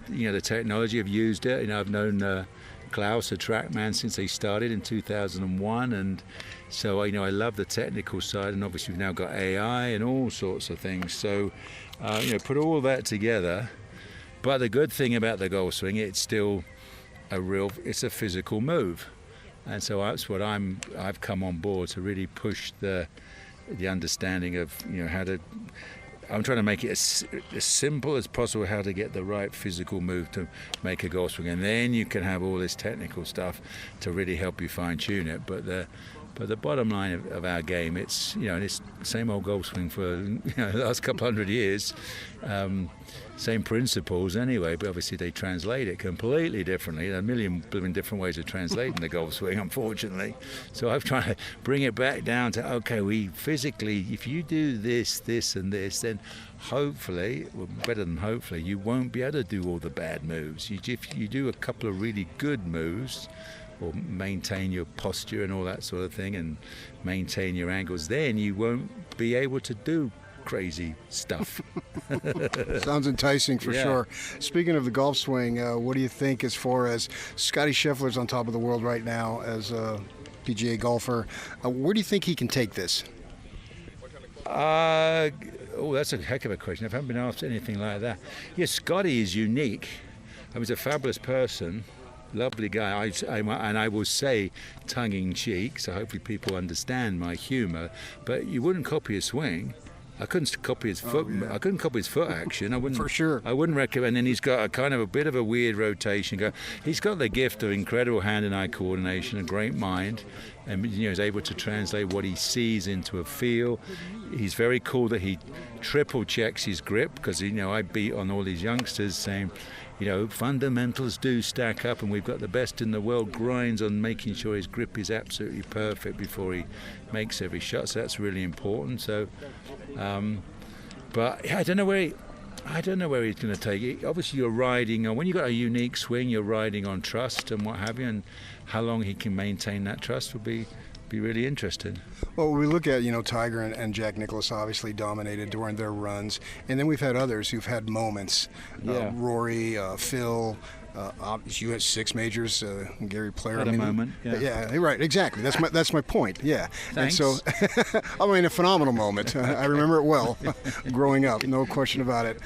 technology. I've used it. I've known Klaus, a TrackMan, since they started in 2001, and so I love the technical side. And obviously, we've now got AI and all sorts of things. So, put all that together. But the good thing about the golf swing, it's still it's a physical move, and so that's what I've come on board to really push the understanding of how to. I'm trying to make it as simple as possible how to get the right physical move to make a golf swing, and then you can have all this technical stuff to really help you fine tune it. But the bottom line of our game, it's it's the same old golf swing for the last couple hundred years, same principles anyway. But obviously they translate it completely differently. There are a million different ways of translating the golf swing, unfortunately. So I've tried to bring it back down to we physically, if you do this, this, and this, then hopefully, better than hopefully, you won't be able to do all the bad moves. If you do a couple of really good moves, or maintain your posture and all that sort of thing, and maintain your angles, then you won't be able to do crazy stuff. Sounds enticing for sure. Speaking of the golf swing, what do you think as far as Scotty Scheffler's on top of the world right now as a PGA golfer? Where do you think he can take this? That's a heck of a question. I haven't been asked anything like that. Yes, Scotty is unique. He's a fabulous person. Lovely guy, and I will say tongue-in-cheek, so hopefully people understand my humour, but you wouldn't copy a swing. I couldn't copy his foot. I couldn't copy his foot action. I wouldn't. For sure. I wouldn't recommend. And he's got a kind of a bit of a weird rotation. He's got the gift of incredible hand and eye coordination, a great mind, and he's able to translate what he sees into a feel. He's very cool that he triple checks his grip, because I beat on all these youngsters saying, fundamentals do stack up, and we've got the best in the world. Grinds on making sure his grip is absolutely perfect before he makes every shot. So that's really important. So, but I don't know where he's going to take it. Obviously, you're riding on, when you've got a unique swing, you're riding on trust and what have you, and how long he can maintain that trust will be really interesting. Well, we look at, Tiger and Jack Nicklaus obviously dominated during their runs, and then we've had others who've had moments. Rory, Phil, you had 6 majors, Gary Player. At a moment, yeah, right, exactly. That's my point. Yeah. Thanks. And so, a phenomenal moment. I remember it well, growing up, no question about it.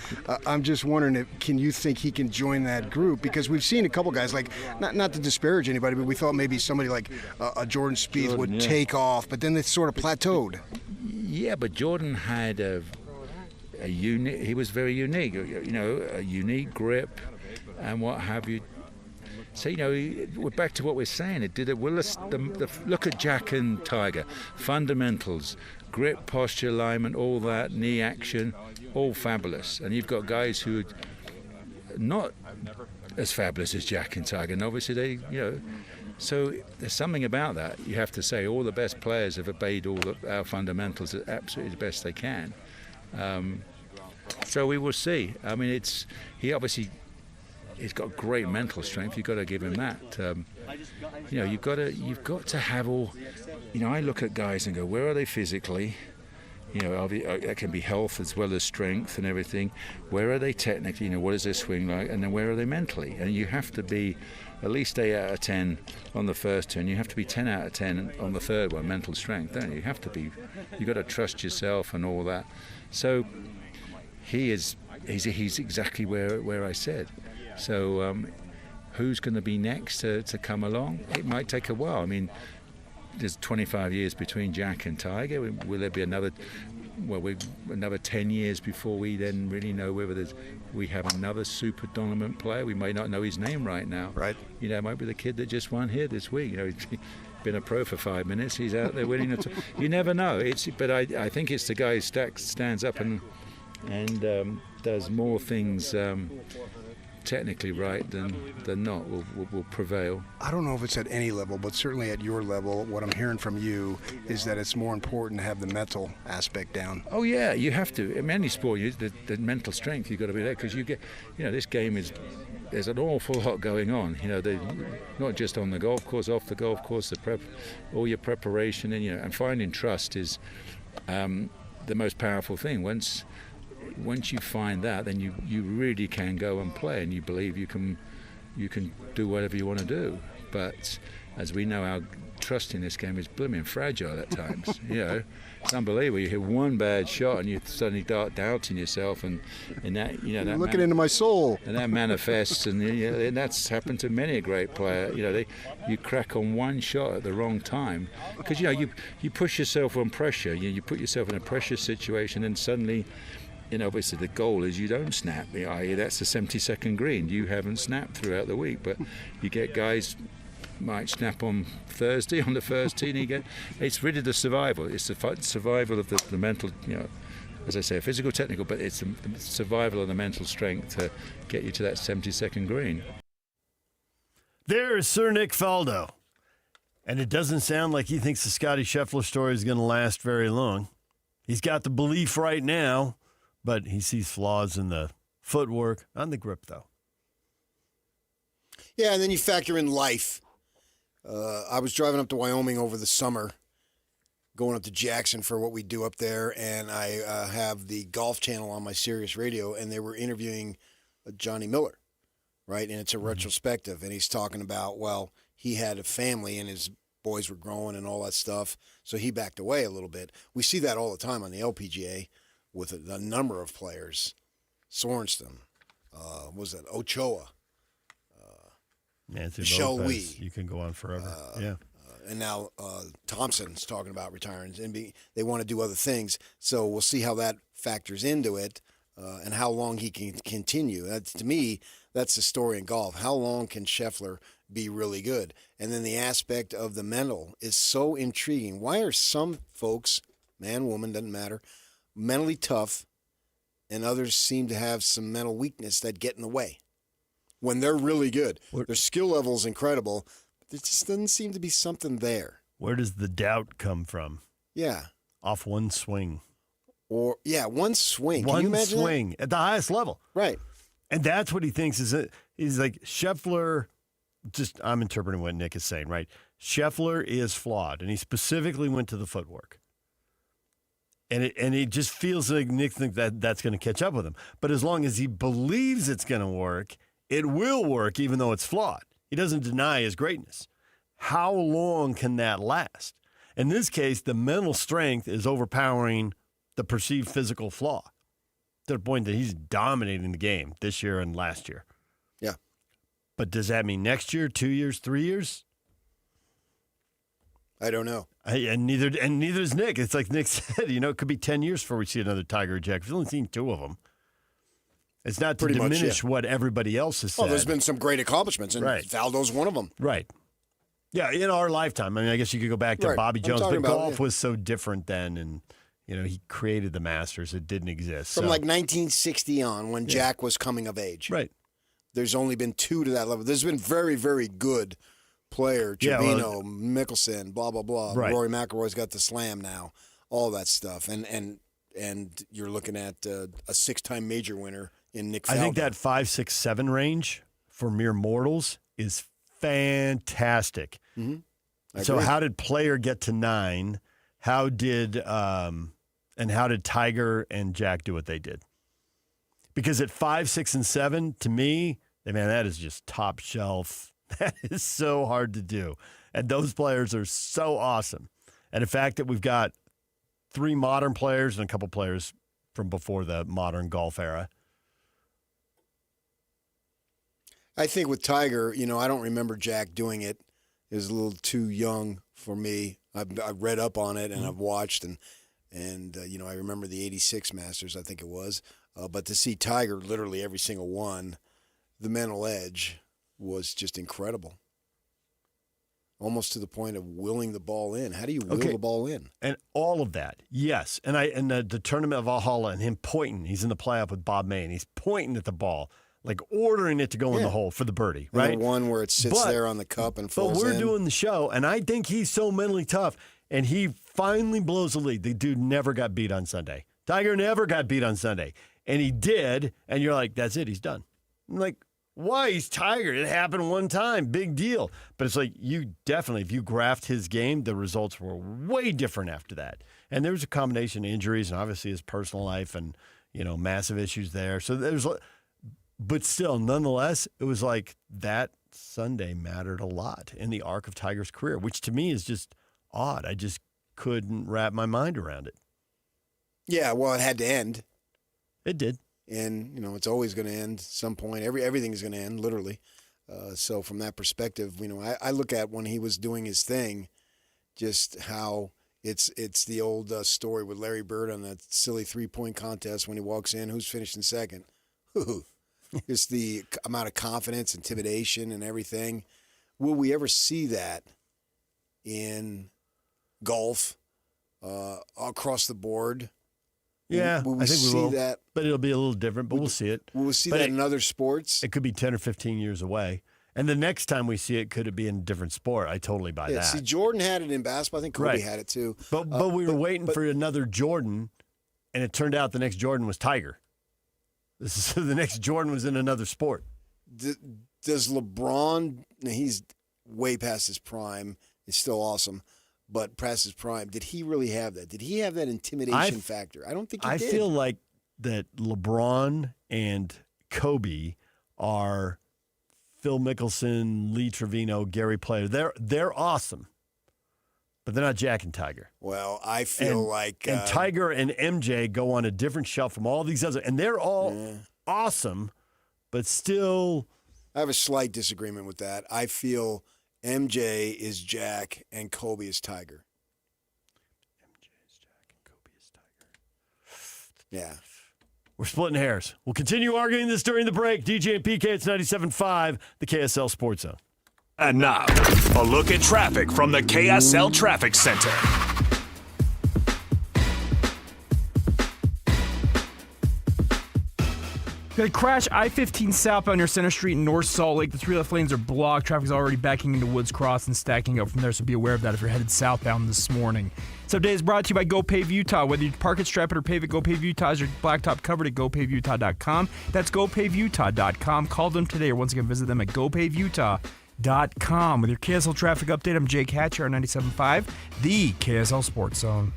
I'm just wondering, can you think he can join that group? Because we've seen a couple guys, like, not to disparage anybody, but we thought maybe somebody like a Jordan Spieth would take off, but then they sort of plateaued. Yeah, but Jordan had a unique. He was very unique. A unique grip. And what have you? So we're back to what we're saying. Look at Jack and Tiger. Fundamentals, grip, posture, alignment, all that, knee action, all fabulous. And you've got guys who are not as fabulous as Jack and Tiger. And obviously so there's something about that. You have to say all the best players have obeyed all of our fundamentals absolutely the best they can. So we will see. He's got great mental strength. You've got to give him that. You've got to have all. I look at guys and go, where are they physically? That can be health as well as strength and everything. Where are they technically? What is their swing like? And then where are they mentally? And you have to be at least 8 out of 10 on the first turn. You have to be 10 out of 10 on the third one. Mental strength, don't you? You have to be. You've got to trust yourself and all that. So he's exactly where I said. So who's going to be next to come along? It might take a while. There's 25 years between Jack and Tiger. Will there be another 10 years before we then really know whether we have another super dominant player? We may not know his name right now. Right. It might be the kid that just won here this week. He's been a pro for 5 minutes. He's out there winning. You never know. But I think it's the guy who stands up and does more things technically right than not will prevail. I don't know if it's at any level, but certainly at your level, what I'm hearing from you is that it's more important to have the mental aspect down. Oh yeah, you have to. In any sport, the mental strength, you've got to be there, because you get, this game there's an awful lot going on. Not just on the golf course, off the golf course, all your preparation, and finding trust is the most powerful thing. Once you find that, then you really can go and play, and you believe you can do whatever you want to do. But as we know, our trust in this game is blooming fragile at times. It's unbelievable. You hit one bad shot and you suddenly start doubting yourself, and that that looking into my soul, and that manifests, and and that's happened to many a great player. You crack on one shot at the wrong time, because you push yourself on pressure. You put yourself in a pressure situation, and suddenly. Obviously the goal is you don't snap. That's a 70-second green. You haven't snapped throughout the week, but you get guys might snap on Thursday on the first tee. And it's really the survival. It's the survival of the mental. As I say, physical, technical, but it's the survival of the mental strength to get you to that 70-second green. There's Sir Nick Faldo, and it doesn't sound like he thinks the Scotty Scheffler story is going to last very long. He's got the belief right now. But he sees flaws in the footwork, on the grip, though. Yeah, and then you factor in life. I was driving up to Wyoming over the summer, going up to Jackson for what we do up there, and I have the Golf Channel on my Sirius radio, and they were interviewing Johnny Miller, right? And it's a retrospective, and he's talking about, he had a family, and his boys were growing and all that stuff, so he backed away a little bit. We see that all the time on the LPGA. With a number of players, Sorensen, Ochoa, Nancy Michelle Lopez. Lee. You can go on forever. and now Thompson's talking about retiring, and they want to do other things. So we'll see how that factors into it, and how long he can continue. To me, that's the story in golf. How long can Scheffler be really good? And then the aspect of the mental is so intriguing. Why are some folks, man, woman, doesn't matter, mentally tough, and others seem to have some mental weakness that get in the way when they're really good? Their skill level is incredible, but there just doesn't seem to be something there. Where does the doubt come from? Yeah. Off one swing. One swing. Can you One imagine swing that? at the highest level. Right. And that's what he thinks is it. He's like, Scheffler, I'm interpreting what Nick is saying, right? Scheffler is flawed, and he specifically went to the footwork. And it just feels like Nick thinks that's going to catch up with him. But as long as he believes it's going to work, it will work even though it's flawed. He doesn't deny his greatness. How long can that last? In this case, the mental strength is overpowering the perceived physical flaw to the point that he's dominating the game this year and last year. Yeah. But does that mean next year, 2 years, 3 years? I don't know. And neither is Nick. It's like Nick said, it could be 10 years before we see another Tiger or Jack. We've only seen 2 of them. It's not to diminish what everybody else has said. Oh, there's been some great accomplishments, and Right. Faldo's one of them. Right. Yeah, in our lifetime. I mean, I guess you could go back to Right. Bobby I'm Jones, but talking about, golf was so different then, and he created the Masters. It didn't exist. From so. like 1960 on, when Jack was coming of age. Right. There's only been 2 to that level. There's been very, very good player, Trevino, Mickelson, blah, blah, blah. Right. Rory McIlroy's got the slam now, all that stuff. And you're looking at a 6-time major winner in Nick Faldo. I think that 5, 6, 7 range for mere mortals is fantastic. Mm-hmm. So how did Player get to 9? How did Tiger and Jack do what they did? Because at 5, 6, and 7, to me, man, that is just top shelf. That is so hard to do. And those players are so awesome. And the fact that we've got 3 modern players and a couple players from before the modern golf era. I think with Tiger, I don't remember Jack doing it. It was a little too young for me. I've read up on it and I've watched and I remember the 86 Masters, I think it was. But to see Tiger literally every single one, the mental edge was just incredible. Almost to the point of willing the ball in. How do you will the ball in? And all of that, yes. And the Tournament of Valhalla and him pointing. He's in the playoff with Bob May, and he's pointing at the ball, like ordering it to go in the hole for the birdie, And right? the one where it sits there on the cup and falls But we're in. doing the show, and I think he's so mentally tough, and he finally blows the lead. The dude never got beat on Sunday. Tiger never got beat on Sunday. And he did, and you're like, that's it, he's done. I'm like, why? He's Tiger. It happened one time. Big deal. But it's like you definitely, if you graphed his game, the results were way different after that. And there was a combination of injuries and obviously his personal life and, massive issues there. So but still, nonetheless, it was like that Sunday mattered a lot in the arc of Tiger's career, which to me is just odd. I just couldn't wrap my mind around it. Yeah, well, it had to end. It did. And, it's always going to end at some point. Everything is going to end, literally. So from that perspective, I look at when he was doing his thing, just how it's the old story with Larry Bird on that silly 3-point contest when he walks in, who's finishing second? Just the amount of confidence, intimidation, and everything. Will we ever see that in golf across the board? Yeah, will we I think see we will. that? But it'll be a little different, but we'll see it. Will we see But that in other sports? It could be 10 or 15 years away. And the next time we see it, could it be in a different sport? I totally buy that. See, Jordan had it in basketball. I think Kobe had it too. But we were waiting for another Jordan, and it turned out the next Jordan was Tiger. The next Jordan was in another sport. Does LeBron, he's way past his prime, is still awesome, but past his prime, did he really have that? Did he have that intimidation factor? I don't think he did. I feel like that LeBron and Kobe are Phil Mickelson, Lee Trevino, Gary Player. They're awesome, but they're not Jack and Tiger. Well, I feel like... And Tiger and MJ go on a different shelf from all these other... And they're all awesome, but still... I have a slight disagreement with that. I feel MJ is Jack and Kobe is Tiger. Yeah. We're splitting hairs. We'll continue arguing this during the break. DJ and PK, it's 97.5, the KSL Sports Zone. And now, a look at traffic from the KSL Traffic Center. Got a crash I-15 southbound near Center Street in North Salt Lake. The 3 left lanes are blocked. Traffic is already backing into Woods Cross and stacking up from there, so be aware of that if you're headed southbound this morning. This update is brought to you by GoPave Utah. Whether you park it, strap it, or pave it, GoPave Utah has your blacktop covered at GoPaveUtah.com. That's GoPaveUtah.com. Call them today or once again visit them at GoPaveUtah.com. With your KSL traffic update, I'm Jake Hatcher on 97.5, the KSL Sports Zone.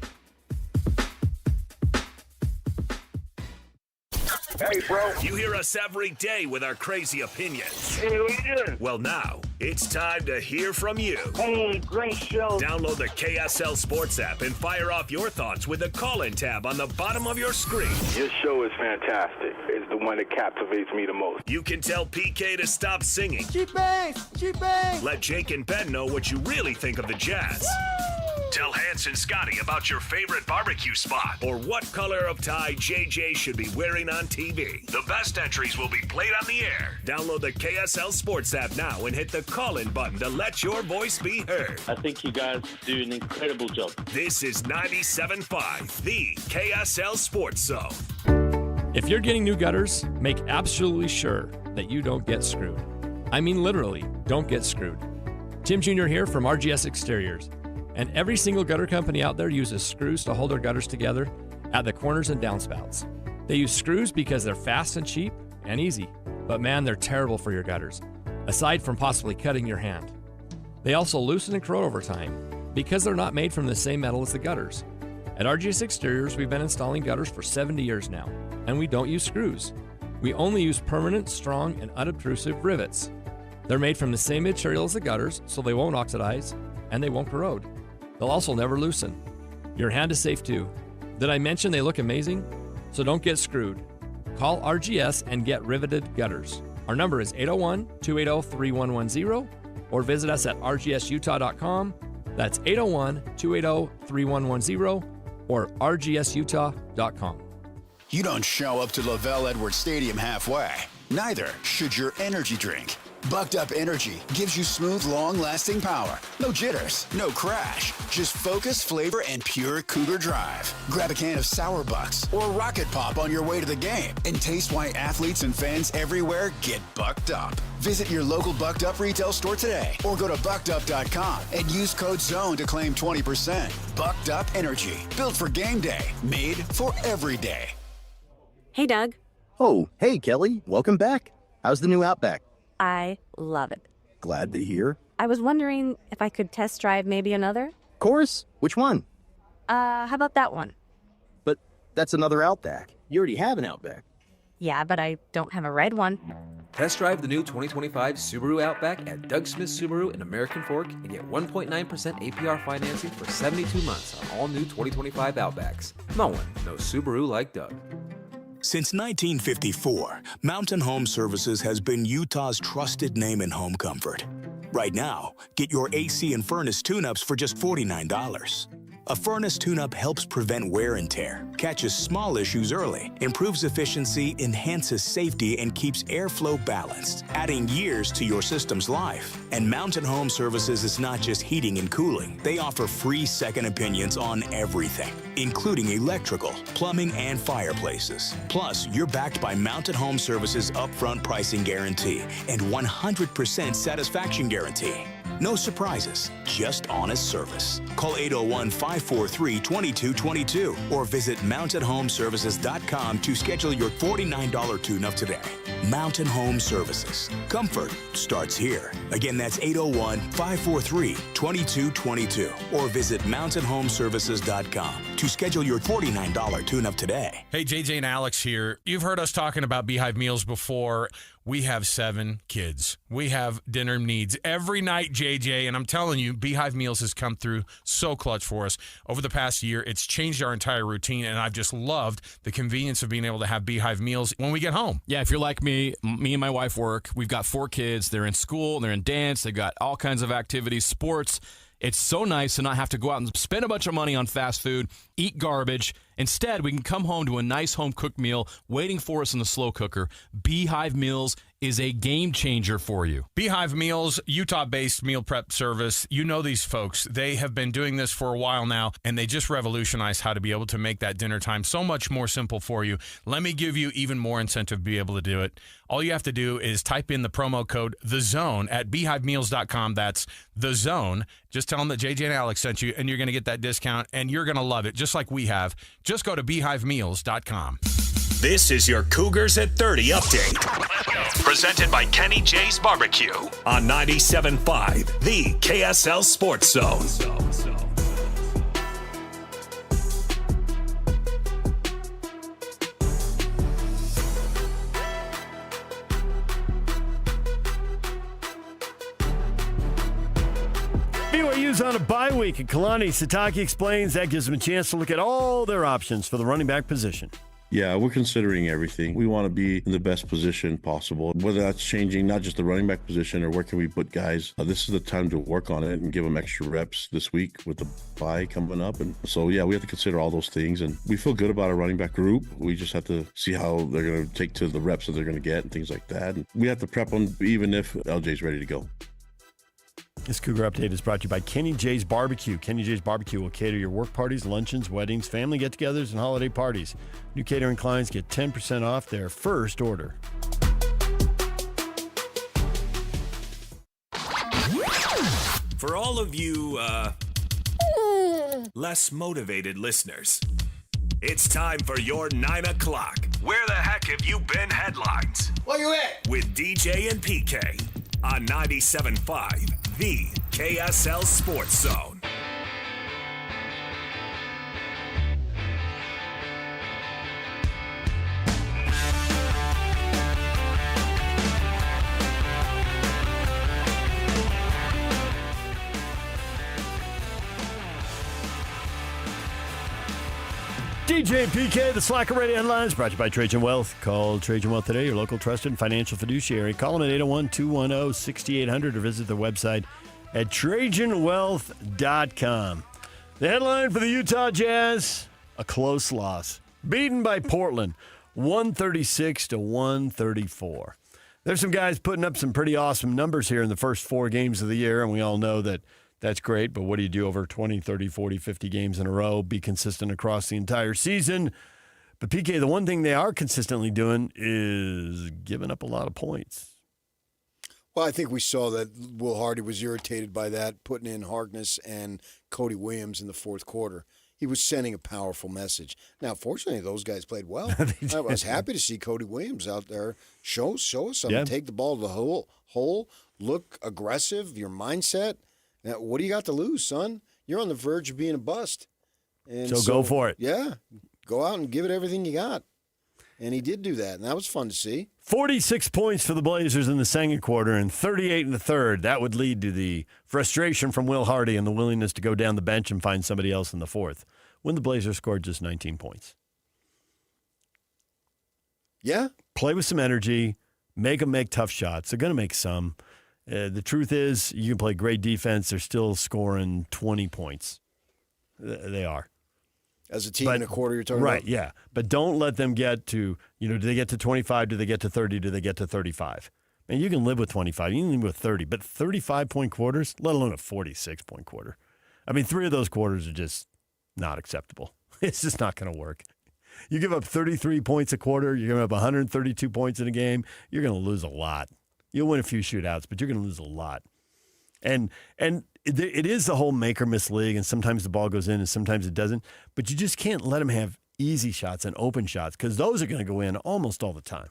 Hey, bro. You hear us every day with our crazy opinions. Hey, what you doing? Well, now, it's time to hear from you. Hey, great show. Download the KSL Sports app and fire off your thoughts with the call-in tab on the bottom of your screen. Your show is fantastic. It's the one that captivates me the most. You can tell PK to stop singing. G-Bass! G-Bass! Let Jake and Ben know what you really think of the Jazz. Woo! Tell Hans and Scotty about your favorite barbecue spot or what color of tie JJ should be wearing on TV. The best entries will be played on the air. Download the KSL Sports app now and hit the call-in button to let your voice be heard. I think you guys do an incredible job. This is 97.5, the KSL Sports Zone. If you're getting new gutters, make absolutely sure that you don't get screwed. I mean literally, don't get screwed. Tim Jr. here from RGS Exteriors. And every single gutter company out there uses screws to hold their gutters together at the corners and downspouts. They use screws because they're fast and cheap and easy, but man, they're terrible for your gutters, aside from possibly cutting your hand. They also loosen and corrode over time because they're not made from the same metal as the gutters. At RGS Exteriors, we've been installing gutters for 70 years now, and we don't use screws. We only use permanent, strong, and unobtrusive rivets. They're made from the same material as the gutters, so they won't oxidize and they won't corrode. They'll also never loosen. Your hand is safe too. Did I mention they look amazing? So don't get screwed. Call RGS and get riveted gutters. Our number is 801-280-3110 or visit us at rgsutah.com. That's 801-280-3110 or rgsutah.com. You don't show up to LaVell Edwards Stadium halfway. Neither should your energy drink. Bucked Up Energy gives you smooth, long-lasting power. No jitters, no crash. Just focus, flavor, and pure Cougar drive. Grab a can of Sour Bucks or Rocket Pop on your way to the game and taste why athletes and fans everywhere get bucked up. Visit your local Bucked Up retail store today or go to buckedup.com and use code ZONE to claim 20%. Bucked Up Energy, built for game day, made for every day. Hey, Doug. Oh, hey, Kelly. Welcome back. How's the new Outback? I love it. Glad to hear. I was wondering if I could test drive maybe another? Of course. Which one? How about that one? But that's another Outback. You already have an Outback. Yeah, but I don't have a red one. Test drive the new 2025 Subaru Outback at Doug Smith Subaru in American Fork and get 1.9% APR financing for 72 months on all new 2025 Outbacks. No one knows Subaru like Doug. Since 1954, Mountain Home Services has been Utah's trusted name in home comfort. Right now, get your AC and furnace tune-ups for just $49. A furnace tune-up helps prevent wear and tear, catches small issues early, improves efficiency, enhances safety, and keeps airflow balanced, adding years to your system's life. And Mountain Home Services is not just heating and cooling. They offer free second opinions on everything, including electrical, plumbing, and fireplaces. Plus, you're backed by Mountain Home Services' upfront pricing guarantee and 100% satisfaction guarantee. No surprises, just honest service. Call 801-543-2222 or visit mountainhomeservices.com to schedule your $49 tune-up today. Mountain Home Services. Comfort starts here. Again, that's 801-543-2222 or visit mountainhomeservices.com to schedule your $49 tune-up today. Hey, JJ and Alex here. You've heard us talking about Beehive Meals before. We have 7 kids. We have dinner needs every night, JJ, and I'm telling you, Beehive Meals has come through so clutch for us. Over the past year, it's changed our entire routine, and I've just loved the convenience of being able to have Beehive Meals when we get home. Yeah, if you're like me and my wife work. We've got 4 kids. They're in school, they're in dance, they've got all kinds of activities, sports. It's so nice to not have to go out and spend a bunch of money on fast food, eat garbage. Instead, we can come home to a nice home-cooked meal waiting for us in the slow cooker. Beehive Meals is a game changer for you. Beehive Meals, Utah-based meal prep service. You know these folks. They have been doing this for a while now, and they just revolutionized how to be able to make that dinner time so much more simple for you. Let me give you even more incentive to be able to do it. All you have to do is type in the promo code THEZONE at beehivemeals.com. That's THEZONE. Just tell them that JJ and Alex sent you, and you're going to get that discount, and you're going to love it, just like we have. Just go to beehivemeals.com. This is your Cougars at 30 update. Presented by Kenny J's Barbecue on 97.5, the KSL Sports Zone. BYU's on a bye week, and Kalani Sitake explains that gives them a chance to look at all their options for the running back position. Yeah, we're considering everything. We want to be in the best position possible, whether that's changing not just the running back position or where can we put guys. This is the time to work on it and give them extra reps this week with the bye coming up. And so, yeah, we have to consider all those things. And we feel good about our running back group. We just have to see how they're going to take to the reps that they're going to get and things like that. And we have to prep them even if LJ's ready to go. This Cougar Update is brought to you by Kenny J's Barbecue. Kenny J's Barbecue will cater your work parties, luncheons, weddings, family get-togethers, and holiday parties. New catering clients get 10% off their first order. For all of you, less motivated listeners, it's time for your 9 o'clock. Where the heck have you been headlines? Where you at? With DJ and PK on 97.5, the KSL Sports Zone. DJ and PK, the Slacker Radio headlines, brought to you by Trajan Wealth. Call Trajan Wealth today, your local trusted and financial fiduciary. Call them at 801-210-6800 or visit their website at TrajanWealth.com. The headline for the Utah Jazz, a close loss. Beaten by Portland, 136-134. There's some guys putting up some pretty awesome numbers here in the first 4 games of the year, and we all know that that's great, but what do you do over 20, 30, 40, 50 games in a row? Be consistent across the entire season. But, PK, the one thing they are consistently doing is giving up a lot of points. Well, I think we saw that Will Hardy was irritated by that, putting in Harkness and Cody Williams in the fourth quarter. He was sending a powerful message. Now, fortunately, those guys played well. I was happy to see Cody Williams out there show us something. Yeah. Take the ball to the hole, look aggressive, your mindset. Now, what do you got to lose, son? You're on the verge of being a bust. And so go for it. Yeah. Go out and give it everything you got. And he did do that, and that was fun to see. 46 points for the Blazers in the second quarter and 38 in the third. That would lead to the frustration from Will Hardy and the willingness to go down the bench and find somebody else in the fourth, when the Blazers scored just 19 points. Yeah. Play with some energy. Make them make tough shots. They're going to make some. The truth is, you can play great defense. They're still scoring 20 points. They are. As a team in a quarter, you're talking about? Right, yeah. But don't let them get to, do they get to 25? Do they get to 30? Do they get to 35? Man, you can live with 25. You can live with 30. But 35-point quarters, let alone a 46-point quarter. I mean, 3 of those quarters are just not acceptable. It's just not going to work. You give up 33 points a quarter, you're giving up 132 points in a game, you're going to lose a lot. You'll win a few shootouts, but you're going to lose a lot. And it is the whole make or miss league, and sometimes the ball goes in and sometimes it doesn't. But you just can't let them have easy shots and open shots because those are going to go in almost all the time.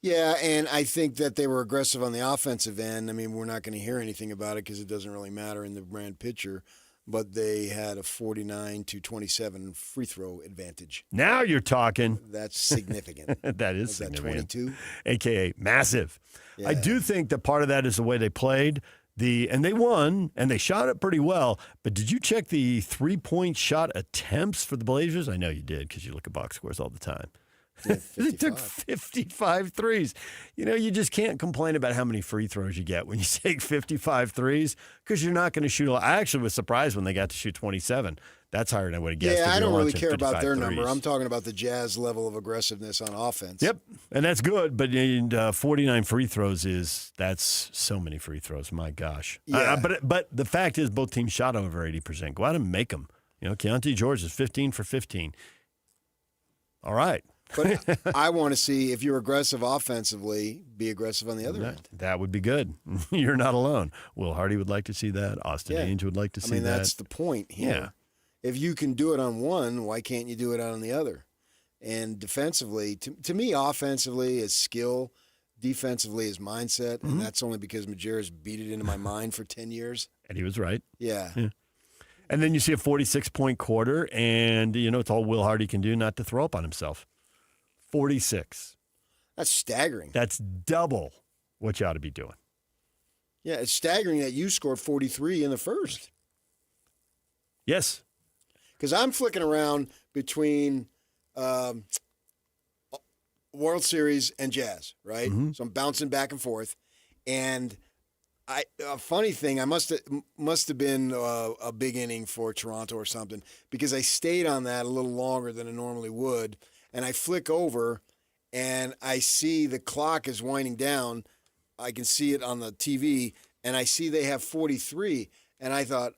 Yeah, and I think that they were aggressive on the offensive end. I mean, we're not going to hear anything about it because it doesn't really matter in the grand picture. but they had a 49-27 free throw advantage. Now you're talking. That's significant. That is Was that significant. 22? AKA massive. Yeah. I do think that part of that is the way they played. And they won, and they shot it pretty well. But did you check the three-point shot attempts for the Blazers? I know you did because you look at box scores all the time. Yeah, they took 55 threes. You just can't complain about how many free throws you get when you take 55 threes because you're not going to shoot a lot. I actually was surprised when they got to shoot 27. That's higher than I would have guessed. Yeah, I don't really launching care about 55 their threes. number. I'm talking about the Jazz level of aggressiveness on offense. Yep, and that's good, but 49 free throws that's so many free throws. My gosh. Yeah. But the fact is both teams shot over 80%. Go out and make them. Keontae George is 15 for 15. All right. But I want to see, if you're aggressive offensively, be aggressive on the other end. That would be good. You're not alone. Will Hardy would like to see that. Austin Ainge would like to see that. That's the point here. Yeah. If you can do it on one, why can't you do it on the other? And defensively, to me, offensively is skill. Defensively is mindset. And that's only because Majerus beat it into my mind for 10 years. And he was right. Yeah. And then you see a 46-point quarter, and it's all Will Hardy can do not to throw up on himself. 46. That's staggering. That's double what you ought to be doing. Yeah, it's staggering that you scored 43 in the first. Yes. Because I'm flicking around between World Series and Jazz, right? Mm-hmm. So I'm bouncing back and forth. And a funny thing, I must have been a big inning for Toronto or something, because I stayed on that a little longer than I normally would. And I flick over, and I see the clock is winding down. I can see it on the TV, and I see they have 43. And I thought,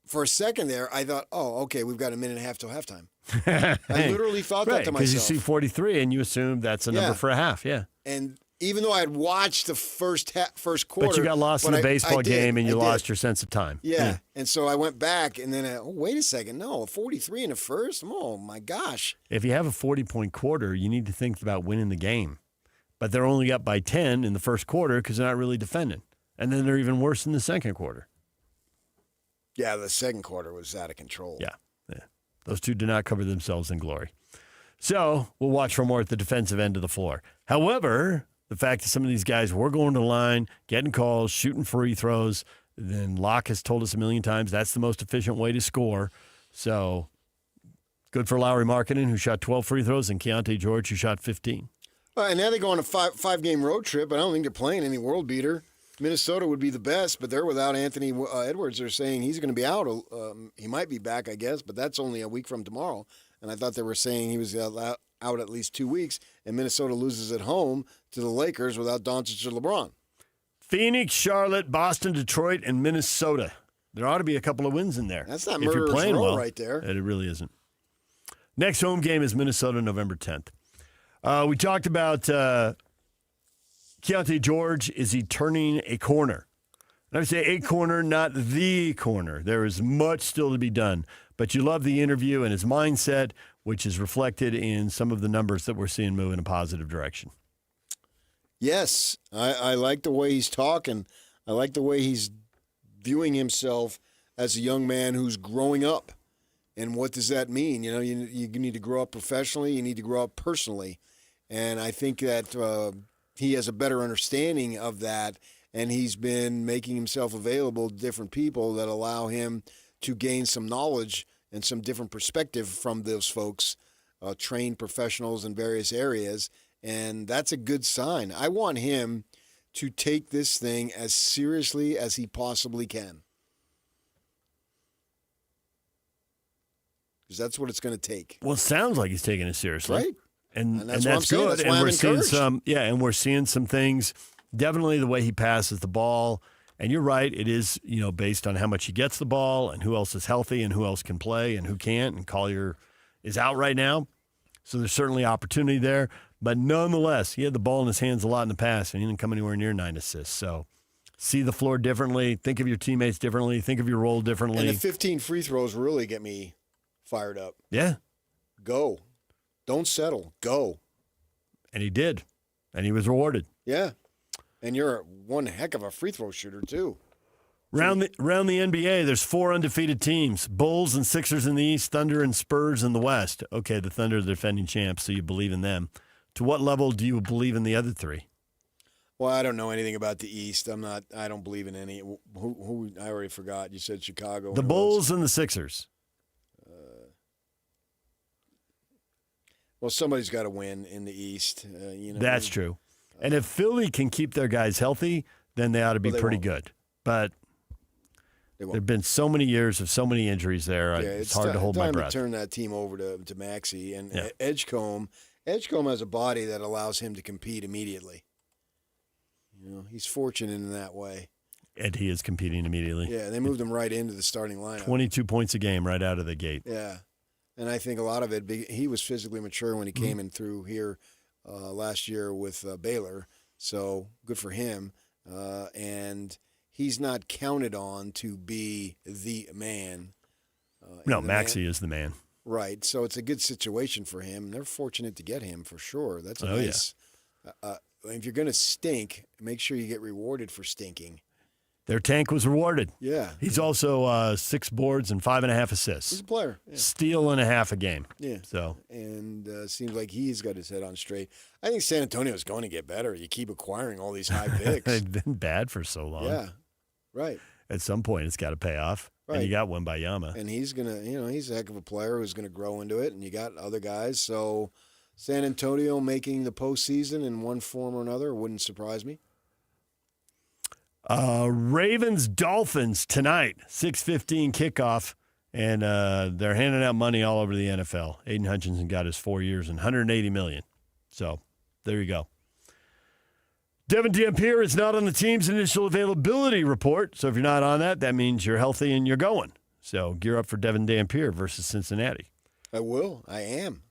for a second there, I thought, oh, okay, we've got a minute and a half till halftime. I literally thought that to myself. Because you see 43, and you assume that's a number for a half, yeah. And even though I had watched the first quarter. But you got lost in the baseball game, and you lost your sense of time. Yeah. And so I went back, and then, wait a second. No, 43 in the first? Oh, my gosh. If you have a 40-point quarter, you need to think about winning the game. But they're only up by 10 in the first quarter because they're not really defending. And then they're even worse in the second quarter. Yeah, the second quarter was out of control. Yeah. Those two did not cover themselves in glory. So we'll watch for more at the defensive end of the floor. However, the fact that some of these guys were going to the line, getting calls, shooting free throws, then Locke has told us a million times that's the most efficient way to score. So good for Lowry Markkanen, who shot 12 free throws, and Keontae George, who shot 15. And now they go on a five-game road trip, but I don't think they're playing any world beater. Minnesota would be the best, but they're without Anthony Edwards. They're saying he's going to be out. He might be back, I guess, but that's only a week from tomorrow. And I thought they were saying he was out at least 2 weeks, and Minnesota loses at home to the Lakers without Doncic or LeBron. Phoenix, Charlotte, Boston, Detroit, and Minnesota. There ought to be a couple of wins in there. That's not if you're murderer's playing row well. right there. It really isn't. Next home game is Minnesota, November 10th. We talked about Keontae George. Is he turning a corner? And I would say a corner, not the corner. There is much still to be done. But you love the interview and his mindset, which is reflected in some of the numbers that we're seeing move in a positive direction. Yes, I like the way he's talking. I like the way he's viewing himself as a young man who's growing up. And what does that mean? You need to grow up professionally. You need to grow up personally. And I think that he has a better understanding of that. And he's been making himself available to different people that allow him to gain some knowledge and some different perspective from those folks, trained professionals in various areas. And that's a good sign. I want him to take this thing as seriously as he possibly can. Because that's what it's going to take. Well, it sounds like he's taking it seriously. Right. And that's what I'm saying. good. That's and why I'm we're seeing encouraged. we're seeing some things. Definitely the way he passes the ball. And you're right, it is, based on how much he gets the ball and who else is healthy and who else can play and who can't. And Collier is out right now. So there's certainly opportunity there. But nonetheless, he had the ball in his hands a lot in the past, and he didn't come anywhere near 9 assists. So see the floor differently, think of your teammates differently, think of your role differently. And the 15 free throws really get me fired up. Yeah. Go. Don't settle. Go. And he did. And he was rewarded. Yeah. And you're one heck of a free throw shooter, too. Round the NBA, there's 4 undefeated teams. Bulls and Sixers in the East, Thunder and Spurs in the West. Okay, the Thunder are the defending champs, so you believe in them. To what level do you believe in the other 3? Well, I don't know anything about the East. I don't believe in any. Who I already forgot. You said Chicago. The Bulls and the Sixers. Well, somebody's got to win in the East. That's true. And if Philly can keep their guys healthy, then they ought to be pretty good. But there have been so many years of so many injuries there. Yeah, it's hard to hold my breath. To turn that team over to Maxey. And Edgecombe has a body that allows him to compete immediately. He's fortunate in that way. And he is competing immediately. Yeah, they moved him right into the starting lineup. 22 points a game right out of the gate. Yeah. And I think a lot of it, he was physically mature when he came in through here last year with Baylor. So good for him. And he's not counted on to be the man. No, Maxey is the man. Right. So it's a good situation for him. They're fortunate to get him for sure. That's nice. Yeah. If you're going to stink, make sure you get rewarded for stinking. Their tank was rewarded. Yeah. He's also 6 boards and 5.5 assists. He's a player. Yeah. Steal and a half a game. Yeah. So. And seems like he's got his head on straight. I think San Antonio is going to get better. You keep acquiring all these high picks. They've been bad for so long. Yeah. Right. At some point, it's got to pay off. Right. And you got one by Yama. And he's going to, he's a heck of a player who's going to grow into it. And you got other guys. So San Antonio making the postseason in one form or another wouldn't surprise me. Ravens-Dolphins tonight, 6:15 kickoff, and they're handing out money all over the NFL. Aiden Hutchinson got his 4 years and $180 million. So there you go. Devin Dampier is not on the team's initial availability report, so if you're not on that means you're healthy and you're going. So gear up for Devin Dampier versus Cincinnati. I will. I am.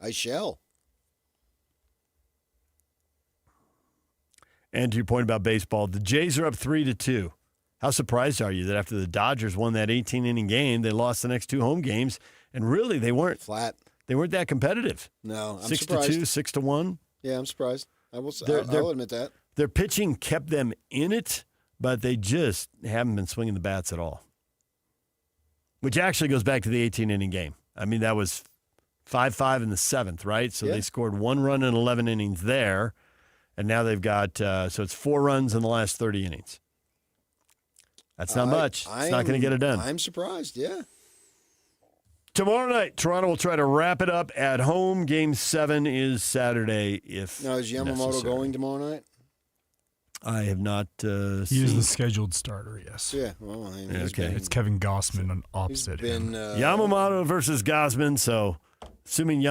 I shall. And to your point about baseball, the Jays are up 3-2. How surprised are you that after the Dodgers won that 18-inning game, they lost the next 2 home games, and really they weren't flat. They weren't that competitive. No, I'm 6-2, surprised. 6-1. Yeah, I'm surprised. I'll admit that. Their pitching kept them in it, but they just haven't been swinging the bats at all. Which actually goes back to the 18-inning game. I mean, that was 5-5 in the 7th, right? So they scored 1 run in 11 innings there. And now they've got, so it's 4 runs in the last 30 innings. That's not much. It's not going to get it done. I'm surprised, yeah. Tomorrow night, Toronto will try to wrap it up at home. Game 7 is Saturday if Now, is Yamamoto necessary. going tomorrow night? I have not seen. He is the scheduled starter, yes. Yeah, well, it's Kevin Gossman on opposite him. Yamamoto versus Gossman, so assuming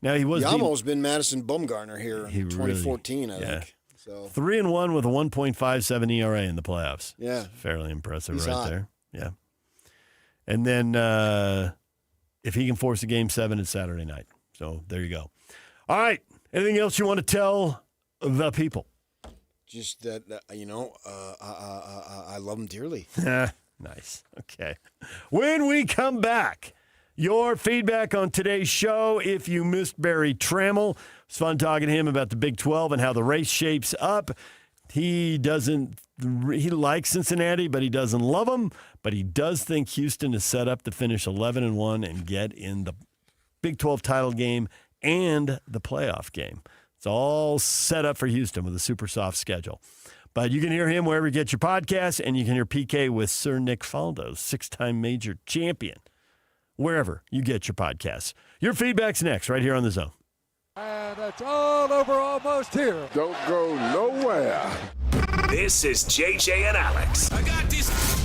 Now he was. Yamo's been Madison Bumgarner here in 2014, I think. So 3-1 with a 1.57 ERA in the playoffs. Yeah, fairly impressive He's right hot. there. Yeah, and then if he can force a Game 7, it's Saturday night. So there you go. All right. Anything else you want to tell the people? Just that I love him dearly. Nice. Okay. When we come back, your feedback on today's show. If you missed Barry Trammell, it's fun talking to him about the Big 12 and how the race shapes up. He likes Cincinnati, but he doesn't love them. But he does think Houston is set up to finish 11-1 and get in the Big 12 title game and the playoff game. It's all set up for Houston with a super soft schedule. But you can hear him wherever you get your podcasts, and you can hear PK with Sir Nick Faldo, 6-time major champion, wherever you get your podcasts. Your feedback's next, right here on The Zone. And it's all over almost here. Don't go nowhere. This is JJ and Alex. I got this.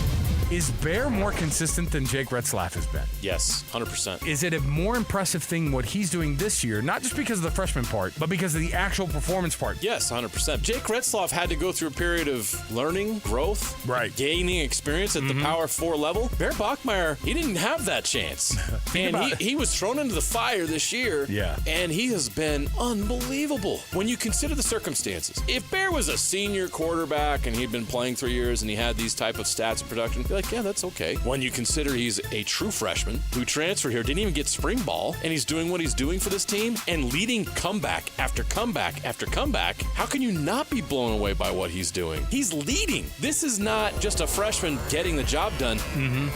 Is Bear more consistent than Jake Retzlaff has been? Yes, 100%. Is it a more impressive thing what he's doing this year, not just because of the freshman part, but because of the actual performance part? Yes, 100%. Jake Retzlaff had to go through a period of learning, growth, gaining experience at the Power 4 level. Bear Bachmeier, he didn't have that chance. And he was thrown into the fire this year, and he has been unbelievable when you consider the circumstances. If Bear was a senior quarterback and he'd been playing 3 years and he had these type of stats and production, be like, yeah, that's okay. When you consider he's a true freshman who transferred here, didn't even get spring ball, and he's doing what he's doing for this team and leading comeback after comeback after comeback, how can you not be blown away by what he's doing? He's leading. This is not just a freshman getting the job done.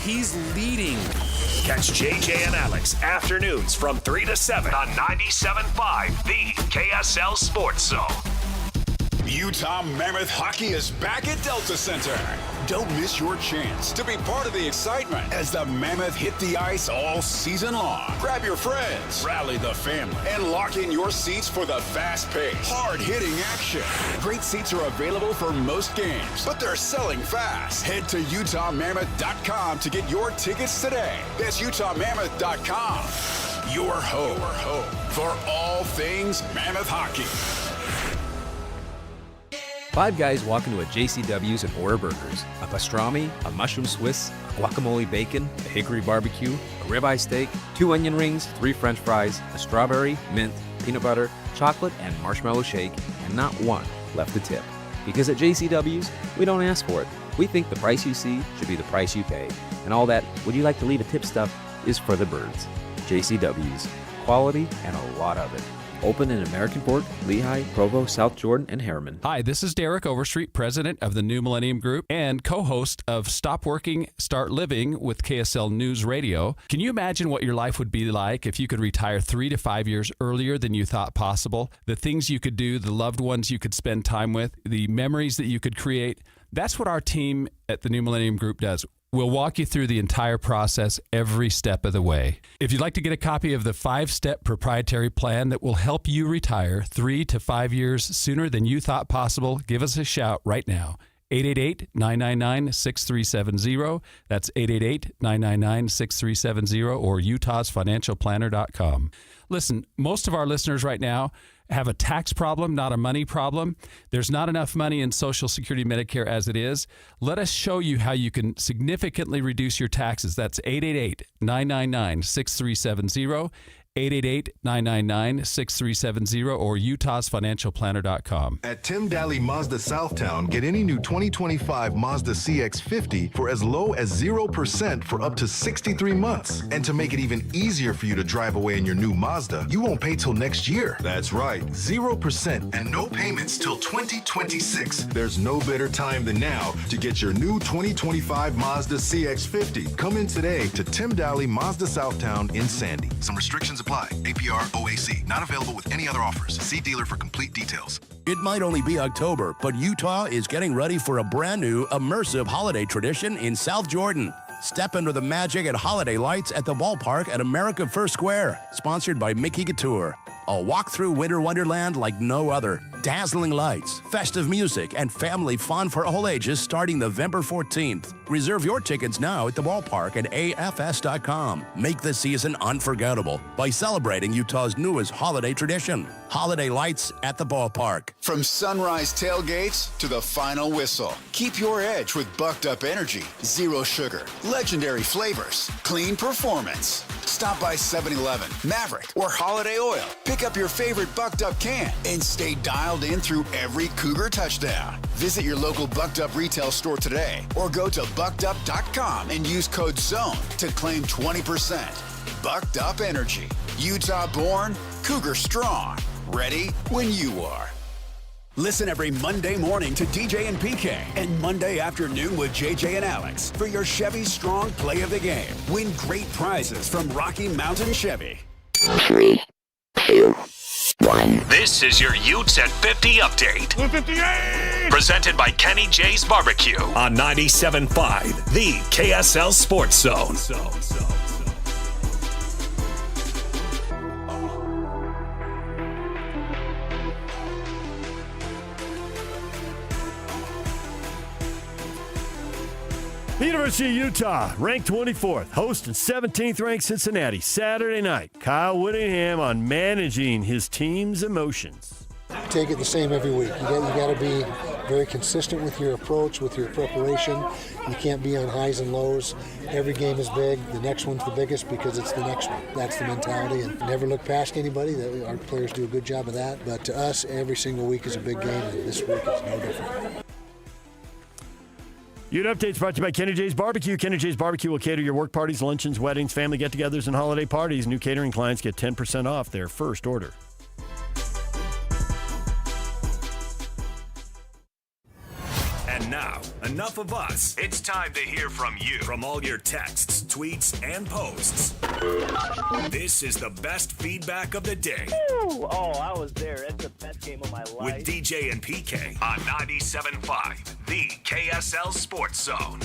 He's leading. Catch JJ and Alex afternoons from 3 to 7 on 97.5, the KSL Sports Zone. Utah Mammoth Hockey is back at Delta Center. Don't miss your chance to be part of the excitement as the Mammoth hit the ice all season long. Grab your friends, rally the family, and lock in your seats for the fast-paced, hard-hitting action. Great seats are available for most games, but they're selling fast. Head to UtahMammoth.com to get your tickets today. That's UtahMammoth.com. Your home for all things Mammoth hockey. Five guys walk into a JCW's and order burgers. A pastrami, a mushroom Swiss, a guacamole bacon, a hickory barbecue, a ribeye steak, 2 onion rings, 3 french fries, a strawberry, mint, peanut butter, chocolate, and marshmallow shake, and not one left to tip. Because at JCW's, we don't ask for it. We think the price you see should be the price you pay. And all that, would you like to leave a tip stuff, is for the birds. JCW's. Quality and a lot of it. Open in American Fork, Lehigh, Provo, South Jordan, and Harriman. Hi, this is Derek Overstreet, president of the New Millennium Group and co-host of Stop Working, Start Living with KSL News Radio. Can you imagine what your life would be like if you could retire 3 to 5 years earlier than you thought possible? The things you could do, the loved ones you could spend time with, the memories that you could create. That's what our team at the New Millennium Group does. We'll walk you through the entire process every step of the way. If you'd like to get a copy of the 5-step proprietary plan that will help you retire 3 to 5 years sooner than you thought possible, give us a shout right now. 888-999-6370. That's 888-999-6370 or utahsfinancialplanner.com. Listen, most of our listeners right now have a tax problem, not a money problem. There's not enough money in Social Security Medicare as it is. Let us show you how you can significantly reduce your taxes. That's 888-999-6370. 888-999-6370 or utahsfinancialplanner.com. At Tim Daly Mazda Southtown, get any new 2025 Mazda CX-50 for as low as 0% for up to 63 months. And to make it even easier for you to drive away in your new Mazda, you won't pay till next year. That's right, 0% and no payments till 2026. There's no better time than now to get your new 2025 Mazda CX-50. Come in today to Tim Daly Mazda Southtown in Sandy. Some restrictions apply. APR OAC. Not available with any other offers. See dealer for complete details. It might only be October, but Utah is getting ready for a brand new immersive holiday tradition in South Jordan. Step into the magic and holiday lights at the ballpark at America First Square, sponsored by Mickey Couture. A walk through winter wonderland like no other. Dazzling lights, festive music, and family fun for all ages starting November 14th. Reserve your tickets now at the ballpark at afs.com. Make the season unforgettable by celebrating Utah's newest holiday tradition. Holiday lights at the ballpark. From sunrise tailgates to the final whistle, keep your edge with Bucked Up Energy. Zero sugar, legendary flavors, clean performance. Stop by 7-Eleven, Maverick, or Holiday Oil. Pick up your favorite Bucked Up can and stay dialed in through every Cougar touchdown. Visit your local Bucked Up retail store today or go to buckedup.com and use code ZONE to claim 20%. Bucked Up Energy. Utah born, Cougar strong. Ready when you are. Listen every Monday morning to DJ and PK and Monday afternoon with JJ and Alex for your Chevy Strong Play of the Game. Win great prizes from Rocky Mountain Chevy. 3, 2, 1. This is your Utes at 50 update. 158! Presented by Kenny J's Barbecue on 97.5, the KSL Sports Zone. The University of Utah, ranked 24th, hosting 17th ranked Cincinnati Saturday night. Kyle Whittingham on managing his team's emotions. Take it the same every week. You got to be very consistent with your approach, with your preparation. You can't be on highs and lows. Every game is big. The next one's the biggest because it's the next one. That's the mentality, and never look past anybody. Our players do a good job of that. But to us, every single week is a big game, and this week is no different. Ute Updates brought to you by Kenny J's Barbecue. Kenny J's Barbecue will cater your work parties, luncheons, weddings, family get-togethers, and holiday parties. New catering clients get 10% off their first order. And now, enough of us. It's time to hear from you. From all your texts, tweets, and posts. This is the best feedback of the day. Woo! Oh, I was there. It's the best game of my life. With DJ and PK on 97.5, the KSL Sports Zone.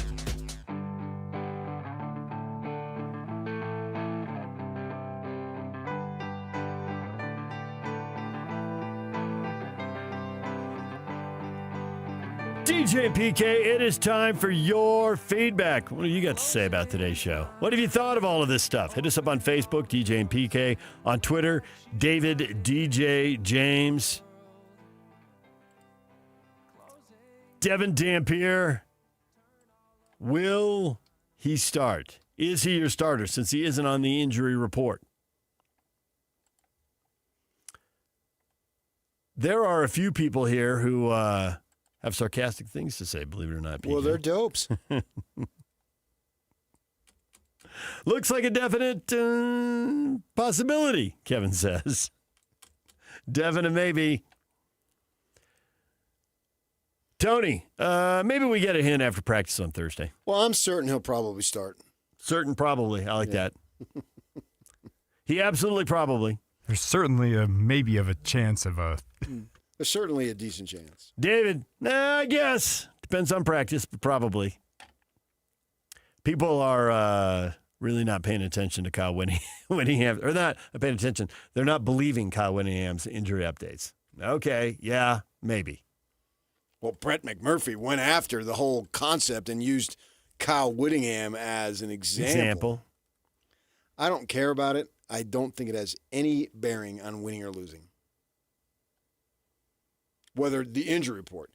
DJ and PK, it is time for your feedback. What do you got to say about today's show? What have you thought of all of this stuff? Hit us up on Facebook, DJ and PK. On Twitter, David DJ James. Devin Dampier. Will he start? Is he your starter since he isn't on the injury report? There are a few people here who have sarcastic things to say, believe it or not. PK. Well, they're dopes. Looks like a definite possibility, Kevin says. Definite maybe. Tony, maybe we get a hint after practice on Thursday. Well, I'm certain he'll probably start. Certain probably. I like that. He absolutely probably. There's certainly a maybe of a chance of a... There's certainly a decent chance. David, I guess. Depends on practice, but probably. People are really not paying attention to Kyle Whittingham. Or not paying attention. They're not believing Kyle Whittingham's injury updates. Okay, yeah, maybe. Well, Brett McMurphy went after the whole concept and used Kyle Whittingham as an example. I don't care about it. I don't think it has any bearing on winning or losing. Whether the injury report.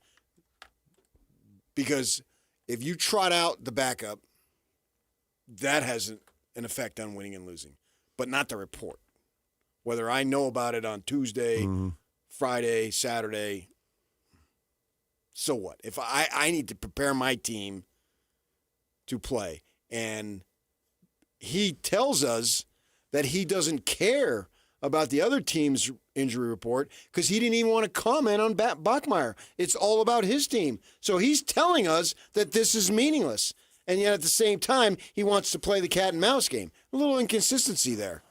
Because if you trot out the backup, that has an effect on winning and losing, but not the report. Whether I know about it on Tuesday, Friday, Saturday, so what? If I need to prepare my team to play, and he tells us that he doesn't care about the other team's injury report because he didn't even want to comment on Bachmeier. It's all about his team. So he's telling us that this is meaningless. And yet at the same time, he wants to play the cat and mouse game. A little inconsistency there.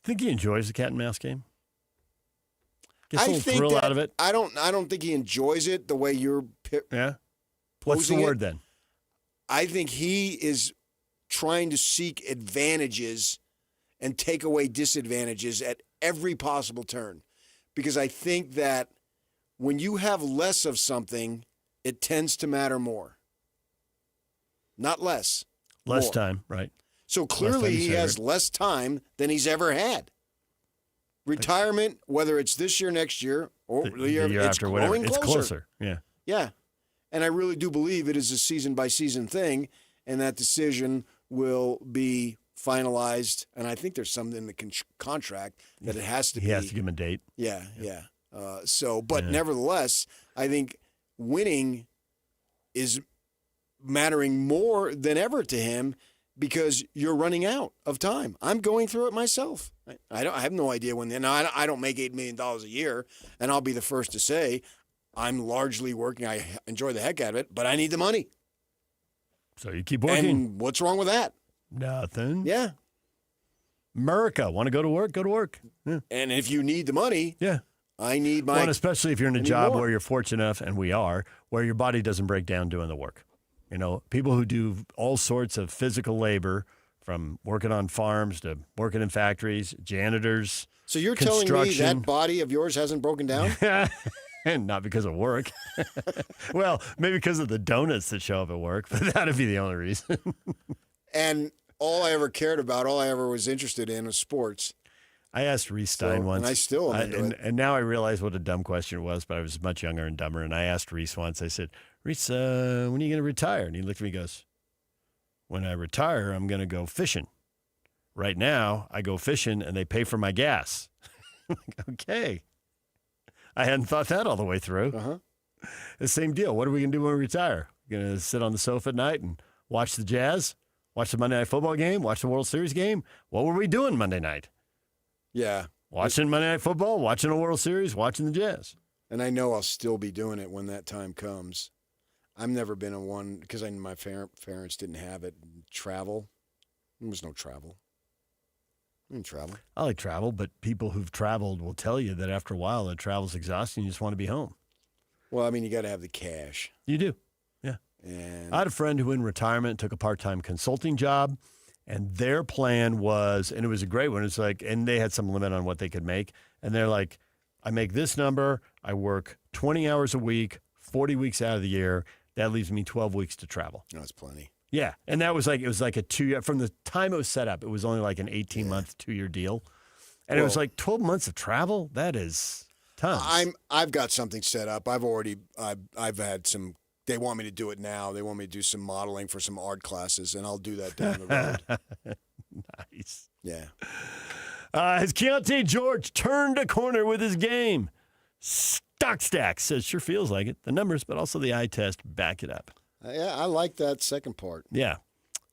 Think he enjoys the cat and mouse game? Gets a I little think thrill that, out of it? I don't think he enjoys it the way you're Yeah? What's the posing word it. then? I think he is trying to seek advantages and take away disadvantages at every possible turn. Because I think that when you have less of something, it tends to matter more. Not less. Less more. time, right. So clearly he has favorite. less time than he's ever had. Retirement, whether it's this year, next year, or the year it's after, whatever. growing It's closer. closer. Yeah. Yeah. And I really do believe it is a season-by-season thing, and that decision will be finalized. And I think there's something in the contract that it has to be. He has to give him a date. Yeah, yeah. But nevertheless, I think winning is mattering more than ever to him because you're running out of time. I'm going through it myself. I have no idea when. Now, I don't make $8 million a year, and I'll be the first to say I'm largely working. I enjoy the heck out of it, but I need the money. So you keep working. And what's wrong with that? Nothing. Yeah. America. Want to go to work? Go to work. Yeah. And if you need the money, yeah, I need my. Well, and especially if you're in a I need job more. where you're fortunate enough, and we are, where your body doesn't break down doing the work. You know, people who do all sorts of physical labor, from working on farms to working in factories, janitors. So you're telling me that body of yours hasn't broken down? And not because of work. Well, maybe because of the donuts that show up at work, but that'd be the only reason. And all I ever cared about, all I ever was interested in was sports. I asked Reese Stein once. And I still am into it. And now I realize what a dumb question it was, but I was much younger and dumber. And I asked Reese once, I said, Reese, when are you going to retire? And he looked at me and goes, when I retire, I'm going to go fishing. Right now, I go fishing and they pay for my gas. Okay. I hadn't thought that all the way through. Uh-huh. The same deal. What are we going to do when we retire? Going to sit on the sofa at night and watch the Jazz, watch the Monday Night Football game, watch the World Series game? What were we doing Monday night? Yeah. Watching Monday Night Football, watching a World Series, watching the Jazz. And I know I'll still be doing it when that time comes. I've never been on one because my parents didn't have it. Travel. There was no travel. I didn't travel. I like travel, but people who've traveled will tell you that after a while, that travel's exhausting. You just want to be home. Well, I mean, you got to have the cash. You do, yeah. And I had a friend who in retirement took a part-time consulting job, and their plan was, and it was a great one, it's like, and they had some limit on what they could make, and they're like, I make this number, I work 20 hours a week, 40 weeks out of the year, that leaves me 12 weeks to travel. That's plenty. Yeah, and that was like, it was like a 2-year, from the time it was set up, it was only like an 18-month, 2-year deal, and it was like 12 months of travel, that is tons. I've got something set up. I've had some. They want me to do it now. They want me to do some modeling for some art classes, and I'll do that down the road. Nice. Yeah. Has Keontae George turned a corner with his game? Stock Stack says sure feels like it. The numbers, but also the eye test back it up. Yeah, I like that second part. Yeah.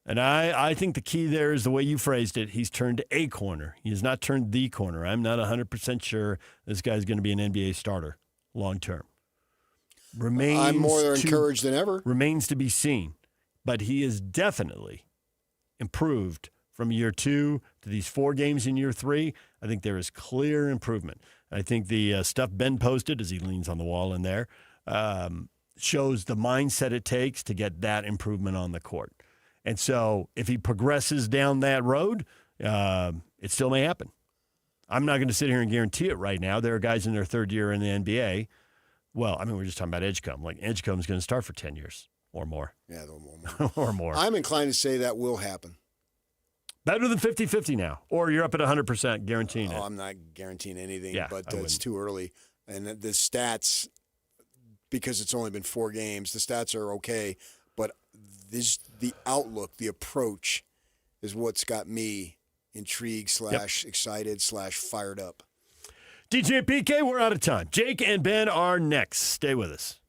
And I think the key there is the way you phrased it. He's turned a corner. He has not turned the corner. I'm not 100% sure this guy's going to be an NBA starter long term. I'm more encouraged than ever. Remains to be seen. But he is definitely improved from year 2 to these 4 games in year 3. I think there is clear improvement. I think the stuff Ben posted as he leans on the wall in there shows the mindset it takes to get that improvement on the court. And so if he progresses down that road, it still may happen. I'm not going to sit here and guarantee it right now. There are guys in their 3rd year in the NBA. Well, I mean, we're just talking about Edgecombe. Like, Edgecombe's going to start for 10 years or more. Yeah, more. Or more. I'm inclined to say that will happen. Better than 50-50 now. Or you're up at 100% guaranteeing it. I'm not guaranteeing anything, Yeah, but I it's too early. And the stats, because it's only been 4 games, the stats are okay. But the outlook, the approach is what's got me intrigued / excited / fired up. DJ PK, we're out of time. Jake and Ben are next. Stay with us.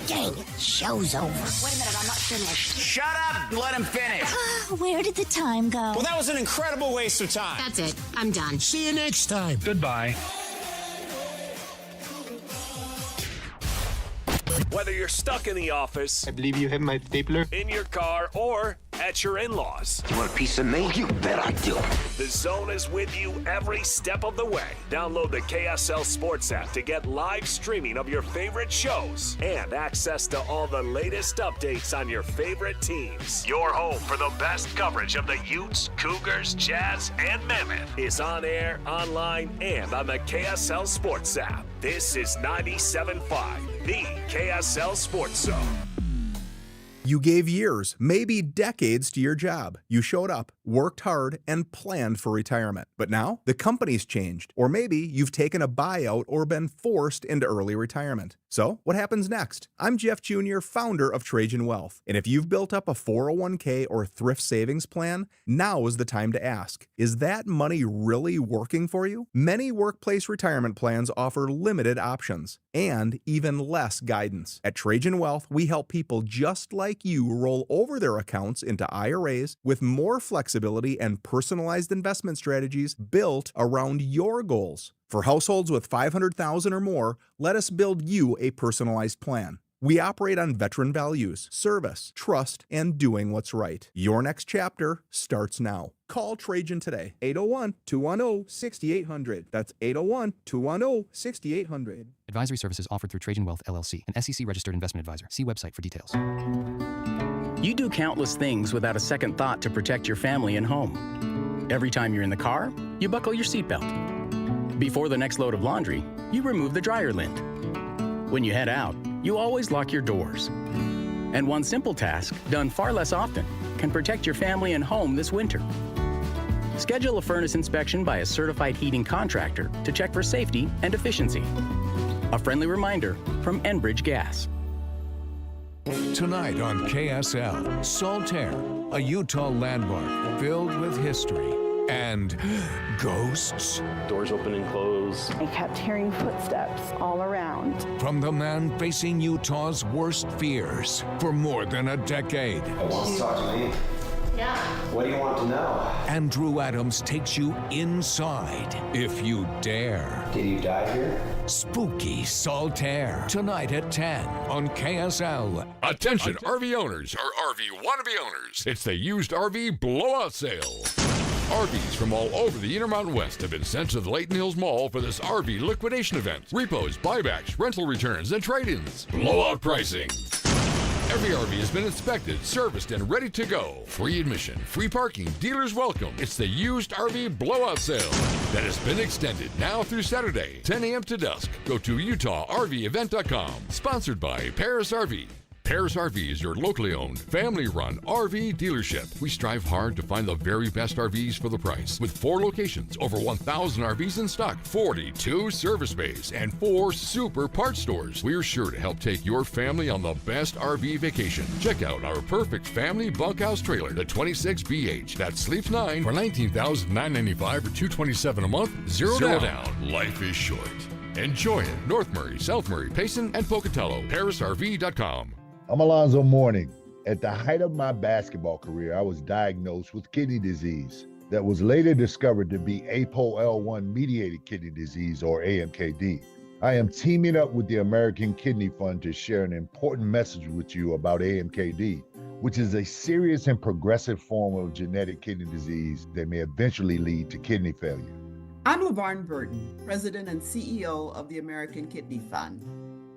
Dang it, show's over. Wait a minute, I'm not finished. Shut up and let him finish. Where did the time go? Well, that was an incredible waste of time. That's it. I'm done. See you next time. Goodbye. Whether you're stuck in the office, I believe you have my stapler, in your car, or at your in-laws. You want a piece of me? You bet I do. The Zone is with you every step of the way. Download the KSL Sports app to get live streaming of your favorite shows and access to all the latest updates on your favorite teams. Your home for the best coverage of the Utes, Cougars, Jazz, and Mammoth is on air, online, and on the KSL Sports app. This is 97.5, the KSL Sports Zone. You gave years, maybe decades to your job. You showed up, worked hard, and planned for retirement. But now, the company's changed. Or maybe you've taken a buyout or been forced into early retirement. So, what happens next? I'm Jeff Jr., founder of Trajan Wealth. And if you've built up a 401k or thrift savings plan, now is the time to ask, is that money really working for you? Many workplace retirement plans offer limited options and even less guidance. At Trajan Wealth, we help people just like you roll over their accounts into IRAs with more flexibility and personalized investment strategies built around your goals. For households with $500,000 or more, let us build you a personalized plan. We operate on veteran values, service, trust, and doing what's right. Your next chapter starts now. Call Trajan today, 801-210-6800. That's 801-210-6800. Advisory services offered through Trajan Wealth, LLC, an SEC-registered investment advisor. See website for details. You do countless things without a second thought to protect your family and home. Every time you're in the car, you buckle your seatbelt. Before the next load of laundry, you remove the dryer lint. When you head out, you always lock your doors. And one simple task, done far less often, can protect your family and home this winter. Schedule a furnace inspection by a certified heating contractor to check for safety and efficiency. A friendly reminder from Enbridge Gas. Tonight on KSL, Saltaire, a Utah landmark filled with history and ghosts. Doors open and close. I kept hearing footsteps all around. From the man facing Utah's worst fears for more than a decade. Wants to talk to me? Yeah. What do you want to know? Andrew Adams takes you inside, if you dare. Did you die here? Spooky Saltaire, tonight at 10 on KSL. Attention RV owners or RV wannabe owners. It's the used RV blowout sale. RVs from all over the Intermountain West have been sent to the Layton Hills Mall for this RV liquidation event. Repos, buybacks, rental returns, and trade-ins. Blowout pricing. Every RV has been inspected, serviced, and ready to go. Free admission, free parking, dealers welcome. It's the used RV blowout sale that has been extended now through Saturday, 10 a.m. to dusk. Go to UtahRVEvent.com. Sponsored by Paris RV. Paris RV is your locally owned, family-run RV dealership. We strive hard to find the very best RVs for the price. With 4 locations, over 1,000 RVs in stock, 42 service bays, and 4 super parts stores. We're sure to help take your family on the best RV vacation. Check out our perfect family bunkhouse trailer, the 26BH. That sleeps 9 for $19,995 or $227 a month. Zero down. Life is short. Enjoy it. North Murray, South Murray, Payson, and Pocatello. ParisRV.com. I'm Alonzo Mourning. At the height of my basketball career, I was diagnosed with kidney disease that was later discovered to be APOL1-mediated kidney disease, or AMKD. I am teaming up with the American Kidney Fund to share an important message with you about AMKD, which is a serious and progressive form of genetic kidney disease that may eventually lead to kidney failure. I'm LaVarn Burton, President and CEO of the American Kidney Fund.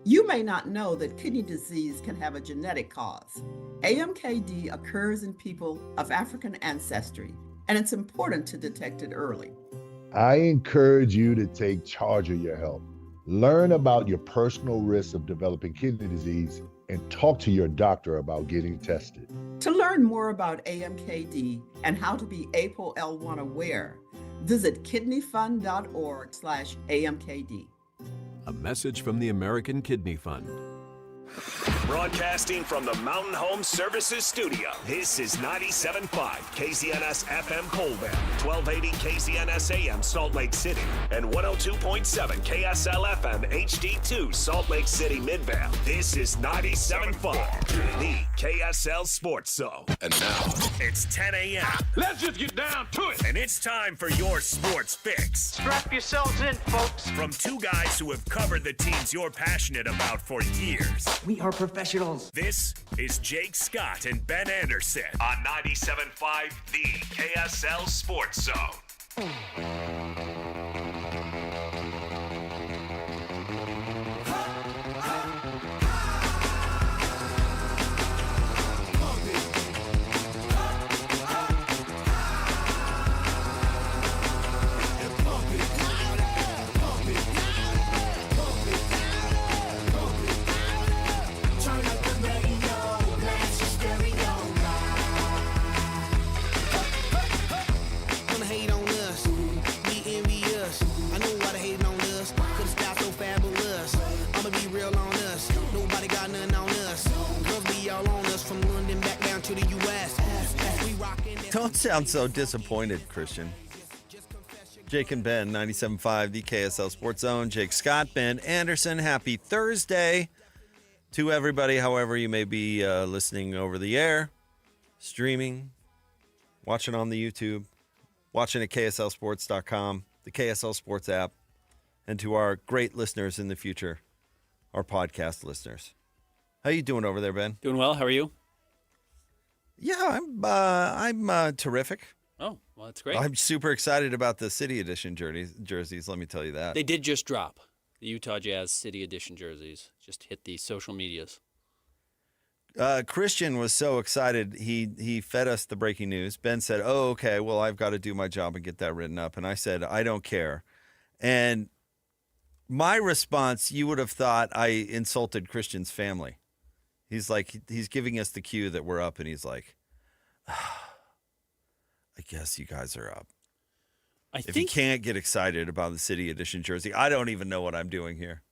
You may not know that kidney disease can have a genetic cause. AMKD occurs in people of African ancestry, and it's important to detect it early. I encourage you to take charge of your health. Learn about your personal risks of developing kidney disease and talk to your doctor about getting tested. To learn more about AMKD and how to be APOL1 aware, visit kidneyfund.org/AMKD. A message from the American Kidney Fund. Broadcasting from the Mountain Home Services Studio, this is 97.5 KZNS FM Colville, 1280 KZNS AM Salt Lake City, and 102.7 KSL FM HD2 Salt Lake City Midvale. This is 97.5, the KSL Sports Zone. And now, it's 10 a.m. Let's just get down to it. And it's time for your sports fix. Strap yourselves in, folks. From 2 guys who have covered the teams you're passionate about for years. We are professionals. This is Jake Scott and Ben Anderson on 97.5, the KSL Sports Zone. Don't sound so disappointed, Christian. Jake and Ben, 97.5, the KSL Sports Zone. Jake Scott, Ben Anderson. Happy Thursday to everybody, however you may be listening over the air, streaming, watching on the YouTube, watching at KSLSports.com, the KSL Sports app, and to our great listeners in the future, our podcast listeners. How you doing over there, Ben? Doing well. How are you? Yeah, I'm terrific. Oh, well, that's great. I'm super excited about the City Edition jerseys, let me tell you that. They did just drop. The Utah Jazz City Edition jerseys just hit the social medias. Christian was so excited, he fed us the breaking news. Ben said, oh, okay, well, I've got to do my job and get that written up. And I said, I don't care. And my response, you would have thought I insulted Christian's family. He's like, he's giving us the cue that we're up, and he's like, I guess you guys are up. If you can't get excited about the City Edition jersey, I don't even know what I'm doing here.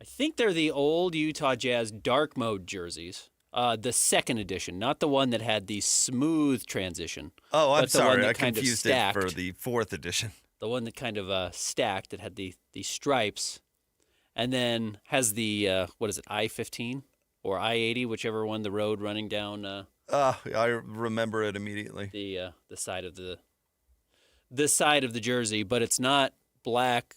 I think they're the old Utah Jazz dark mode jerseys. The second edition, not the one that had the smooth transition. Oh, I'm but the one sorry. that I kind of confused it stacked. for the 4th edition. The one that kind of stacked, that had the stripes, and then has the, what is it, I-15 or I-80, whichever one, the road running down. I remember it immediately. The side of the side of the jersey, but it's not black,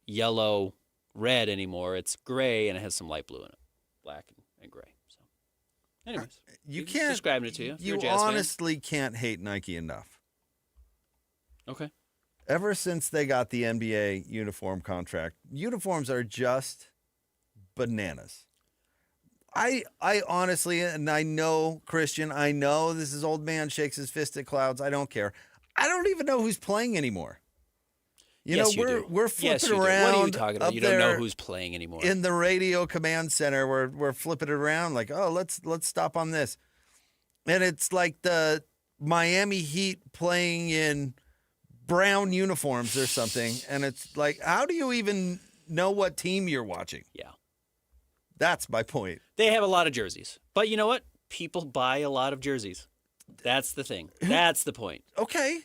yellow, red anymore. It's gray, and it has some light blue in it, black and gray. So, anyways, you just can't describing it to you. You're You a Jazz fan. honestly can't hate Nike enough. Okay. Ever since they got the NBA uniform contract, uniforms are just bananas. I honestly, and I know, Christian, I know this is old man shakes his fist at clouds. I don't care. I don't even know who's playing anymore. Yes, you do. We're flipping Yes, you do. around. What are you talking about? up You don't know there who's playing anymore. in the radio command center. We're flipping it around like, oh, let's stop on this, and it's like the Miami Heat playing in brown uniforms or something, and it's like, how do you even know what team you're watching? Yeah. That's my point. They have a lot of jerseys. But you know what? People buy a lot of jerseys. That's the thing. That's the point. Okay.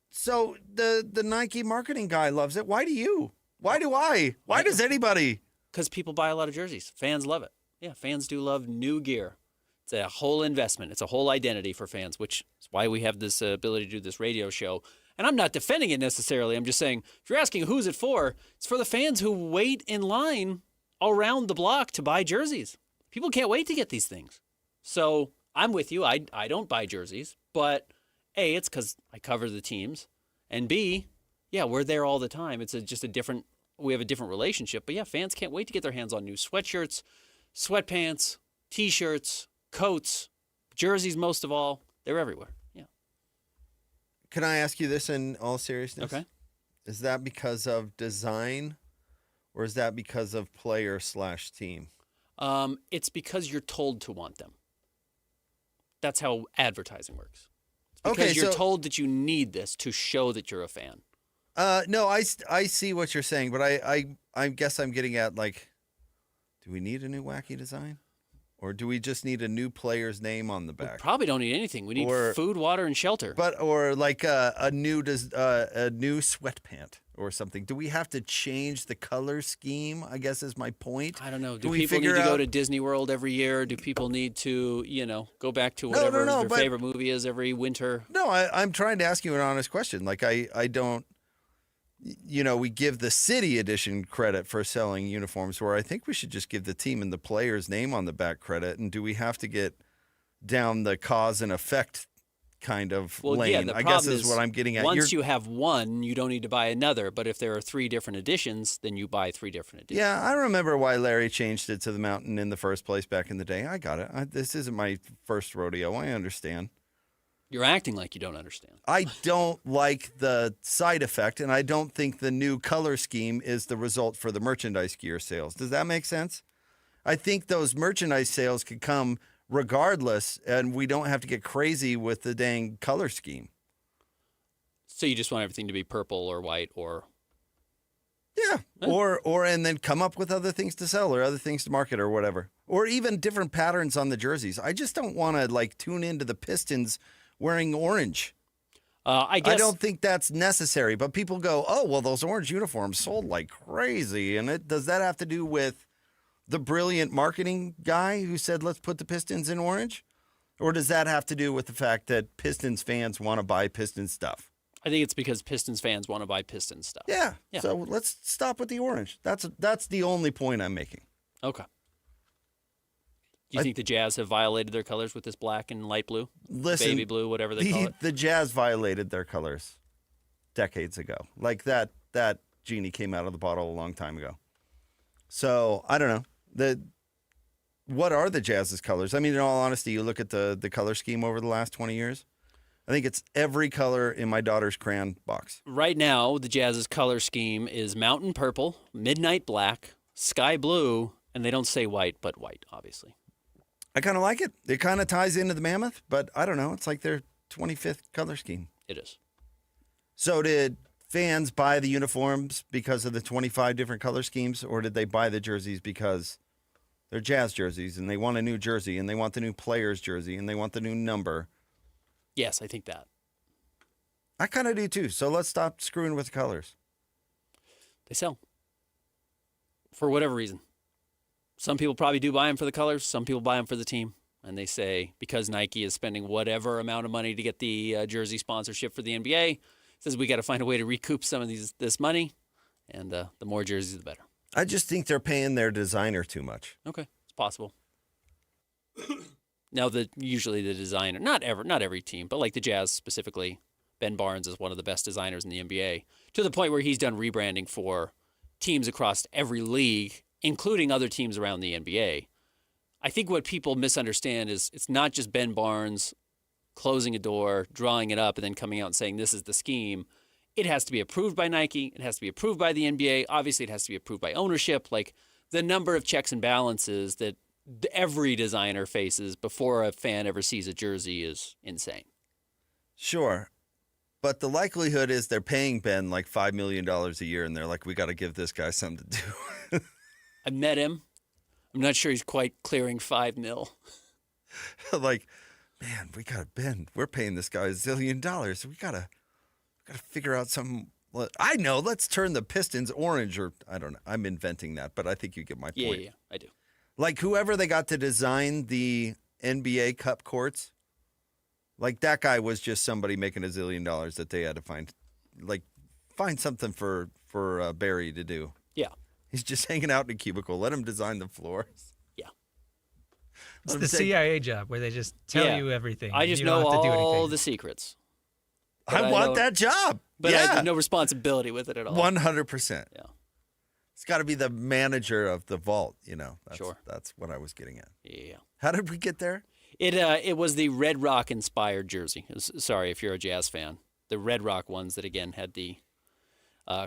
So the Nike marketing guy loves it. Why do you? Why do I? Why does anybody? Because people buy a lot of jerseys. Fans love it. Yeah, fans do love new gear. It's a whole investment. It's a whole identity for fans, which is why we have this ability to do this radio show. And I'm not defending it necessarily. I'm just saying, if you're asking who's it for, it's for the fans who wait in line around the block to buy jerseys. People can't wait to get these things. So I'm with you. I don't buy jerseys. But A, it's because I cover the teams. And B, yeah, we're there all the time. It's we have a different relationship. But yeah, fans can't wait to get their hands on new sweatshirts, sweatpants, T-shirts, coats, jerseys most of all. They're everywhere. Yeah. Can I ask you this in all seriousness? Okay. Is that because of design, or is that because of player/team? It's because you're told to want them. That's how advertising works. It's because Okay, you're so- told that you need this to show that you're a fan. No, I see what you're saying, but I guess I'm getting at, like, do we need a new wacky design? Or do we just need a new player's name on the back? Probably don't need anything. We need food, water, and shelter. Or like a new sweatpant or something. Do we have to change the color scheme? I guess is my point. I don't know. Do Do we people need figure to go out- to Disney World every year? Do people need to, go back to whatever their but- favorite movie is every winter? No, I'm trying to ask you an honest question. Like, I don't, we give the city edition credit for selling uniforms, where I think we should just give the team and the player's name on the back credit. And do we have to get down the cause and effect kind of lane? Yeah, the I problem guess is what I'm getting at. Once you have one, you don't need to buy another. But if there are 3 different editions, then you buy 3 different editions. Yeah, I remember why Larry changed it to the Mountain in the first place back in the day. I got it. This isn't my first rodeo. I understand. You're acting like you don't understand. I don't like the side effect, and I don't think the new color scheme is the result for the merchandise gear sales. Does that make sense? I think those merchandise sales could come regardless, and we don't have to get crazy with the dang color scheme. So you just want everything to be purple or white or... Yeah, and then come up with other things to sell or other things to market or whatever. Or even different patterns on the jerseys. I just don't want to, tune into the Pistons wearing orange. I don't think that's necessary, but people go, oh, well, those orange uniforms sold like crazy. And does that have to do with the brilliant marketing guy who said, let's put the Pistons in orange? Or does that have to do with the fact that Pistons fans want to buy Pistons stuff? I think it's because Pistons fans want to buy Pistons stuff. Yeah. So let's stop with the orange. That's the only point I'm making. Okay. Do you think the Jazz have violated their colors with this black and light blue? Listen, baby blue, whatever they call it? The Jazz violated their colors decades ago. Like that genie came out of the bottle a long time ago. So, I don't know. What are the Jazz's colors? I mean, in all honesty, you look at the color scheme over the last 20 years, I think it's every color in my daughter's crayon box. Right now, the Jazz's color scheme is mountain purple, midnight black, sky blue, and they don't say white, but white, obviously. I kind of like it. It kind of ties into the Mammoth, but I don't know. It's like their 25th color scheme. It is. So did fans buy the uniforms because of the 25 different color schemes, or did they buy the jerseys because they're Jazz jerseys and they want a new jersey and they want the new player's jersey and they want the new number? Yes, I think that. I kind of do too. So let's stop screwing with the colors. They sell. For whatever reason. Some people probably do buy them for the colors. Some people buy them for the team. And they say because Nike is spending whatever amount of money to get the jersey sponsorship for the NBA, says we got to find a way to recoup some of this money. And the more jerseys, the better. I just think they're paying their designer too much. Okay, it's possible. Now, usually the designer, not every team, but like the Jazz specifically, Ben Barnes is one of the best designers in the NBA, to the point where he's done rebranding for teams across every league, including other teams around the NBA. I think what people misunderstand is it's not just Ben Barnes closing a door, drawing it up, and then coming out and saying this is the scheme. It has to be approved by Nike. It has to be approved by the NBA. Obviously, it has to be approved by ownership. Like the number of checks and balances that every designer faces before a fan ever sees a jersey is insane. Sure. But the likelihood is they're paying Ben like $5 million a year, and they're like, we got to give this guy something to do. I met him. I'm not sure he's quite clearing $5 million. Like, man, we got to Ben. We're paying this guy $1 zillion. We got to figure out something. I know. Let's turn the Pistons orange, or I don't know. I'm inventing that, but I think you get my point. Yeah, I do. Like whoever they got to design the NBA Cup courts, like that guy was just somebody making $1 zillion that they had to find something for Barry to do. Yeah. He's just hanging out in a cubicle. Let him design the floors. Yeah. It's the CIA job where they just tell you everything. I just know all the secrets. I want that job. But I have no responsibility with it at all. 100%. Yeah. It's got to be the manager of the vault, Sure. That's what I was getting at. Yeah. How did we get there? It was the Red Rock inspired jersey. Sorry if you're a Jazz fan. The Red Rock ones that again had the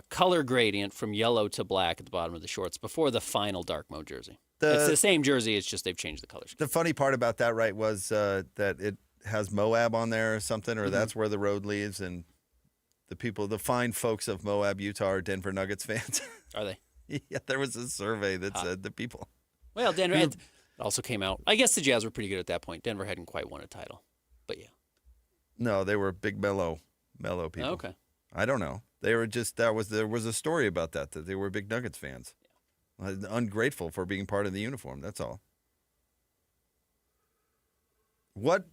color gradient from yellow to black at the bottom of the shorts before the final dark mode jersey. It's the same jersey. It's just they've changed the colors. The funny part about that, right, was that it has Moab on there or something, or that's where the road leads, and the fine folks of Moab, Utah, are Denver Nuggets fans. Are they? Yeah, there was a survey that said the people. Well, Denver it also came out. I guess the Jazz were pretty good at that point. Denver hadn't quite won a title, but yeah. No, they were big mellow people. Oh, okay. I don't know. They were just there was a story about that they were big Nuggets fans. Yeah. Ungrateful for being part of the uniform. That's all. What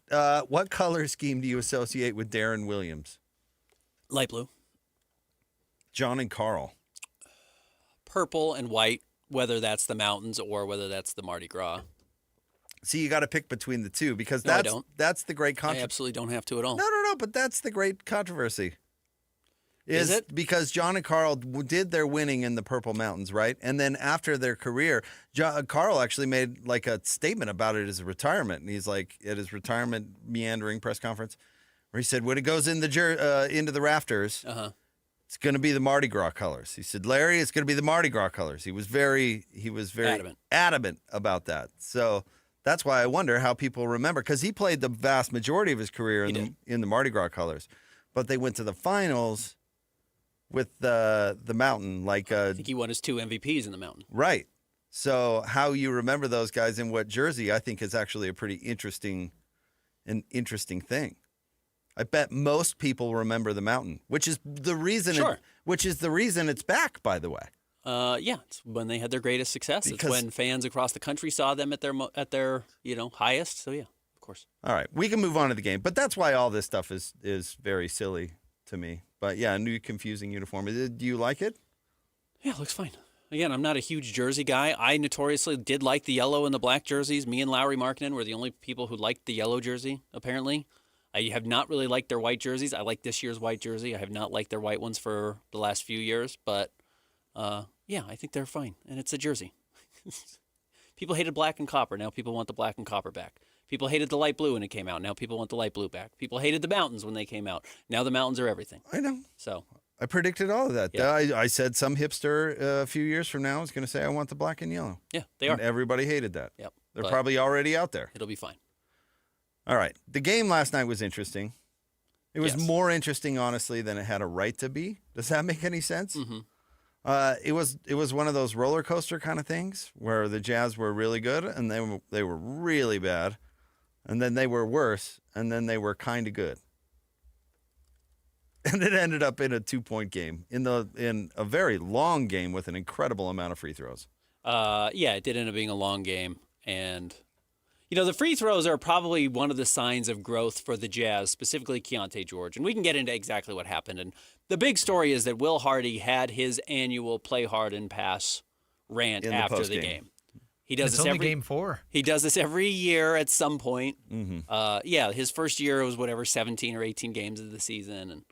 color scheme do you associate with Darren Williams? Light blue. John and Carl. Purple and white, whether that's the mountains or whether that's the Mardi Gras. See, you got to pick between the two because I don't. That's the great controversy. I absolutely don't have to at all. No, but that's the great controversy. Is it? Because John and Carl did their winning in the Purple Mountains, right? And then after their career, Carl actually made like a statement about it as a retirement. And he's like, at his retirement meandering press conference, where he said, when it goes in into the rafters, it's going to be the Mardi Gras colors. He said, Larry, it's going to be the Mardi Gras colors. He was very adamant about that. So that's why I wonder how people remember, because he played the vast majority of his career in the Mardi Gras colors. But they went to the finals with the mountain. I think he won his 2 MVPs in the mountain. Right. So how you remember those guys in what jersey, I think, is actually a pretty interesting thing. I bet most people remember the mountain, which is the reason. Sure. Which is the reason it's back, by the way. Yeah, it's when they had their greatest success. It's when fans across the country saw them at their highest. So yeah, of course. All right, we can move on to the game, but that's why all this stuff is very silly to me. But yeah, a new confusing uniform. Do you like it? Yeah, it looks fine. Again, I'm not a huge jersey guy. I notoriously did like the yellow and the black jerseys. Me and Lowry Markkinen were the only people who liked the yellow jersey, apparently. I have not really liked their white jerseys. I like this year's white jersey. I have not liked their white ones for the last few years. But, yeah, I think they're fine. And it's a jersey. People hated black and copper. Now people want the black and copper back. People hated the light blue when it came out. Now people want the light blue back. People hated the mountains when they came out. Now the mountains are everything. I know. So I predicted all of that. Yeah. I said some hipster a few years from now is going to say, I want the black and yellow. Yeah, they are. And everybody hated that. Yep. They're probably already out there. It'll be fine. All right. The game last night was interesting. It was more interesting, honestly, than it had a right to be. Does that make any sense? Mm-hmm. It was one of those roller coaster kind of things where the Jazz were really good and they were really bad, and then they were worse, and then they were kind of good, and it ended up in a 2-point game in a very long game with an incredible amount of free throws. Yeah, it did end up being a long game, and the free throws are probably one of the signs of growth for the Jazz, specifically Keontae George. And we can get into exactly what happened. And the big story is that Will Hardy had his annual play hard and pass rant after the game. He does this only game 4. He does this every year at some point. Mm-hmm. His first year it was 17 or 18 games of the season, and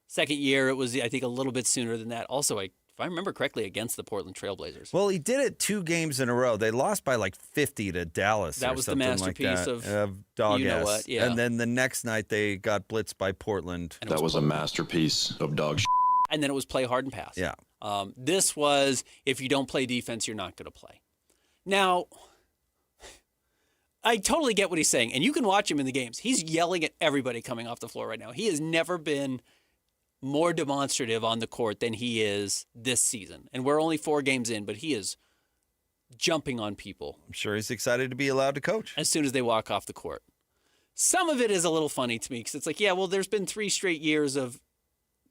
second year it was I think a little bit sooner than that. Also, if I remember correctly, against the Portland Trailblazers. Well, he did it 2 games in a row. They lost by like 50 to Dallas. That or was the something masterpiece like that, of dog you know ass. what, yeah. And then the next night they got blitzed by Portland. That was a masterpiece of dog shit. And then it was play hard and pass. Yeah. This was, if you don't play defense, you're not going to play. Now, I totally get what he's saying, and you can watch him in the games. He's yelling at everybody coming off the floor right now. He has never been more demonstrative on the court than he is this season. And we're only 4 games in, but he is jumping on people. I'm sure he's excited to be allowed to coach. As soon as they walk off the court. Some of it is a little funny to me because it's like, yeah, well, there's been 3 straight years of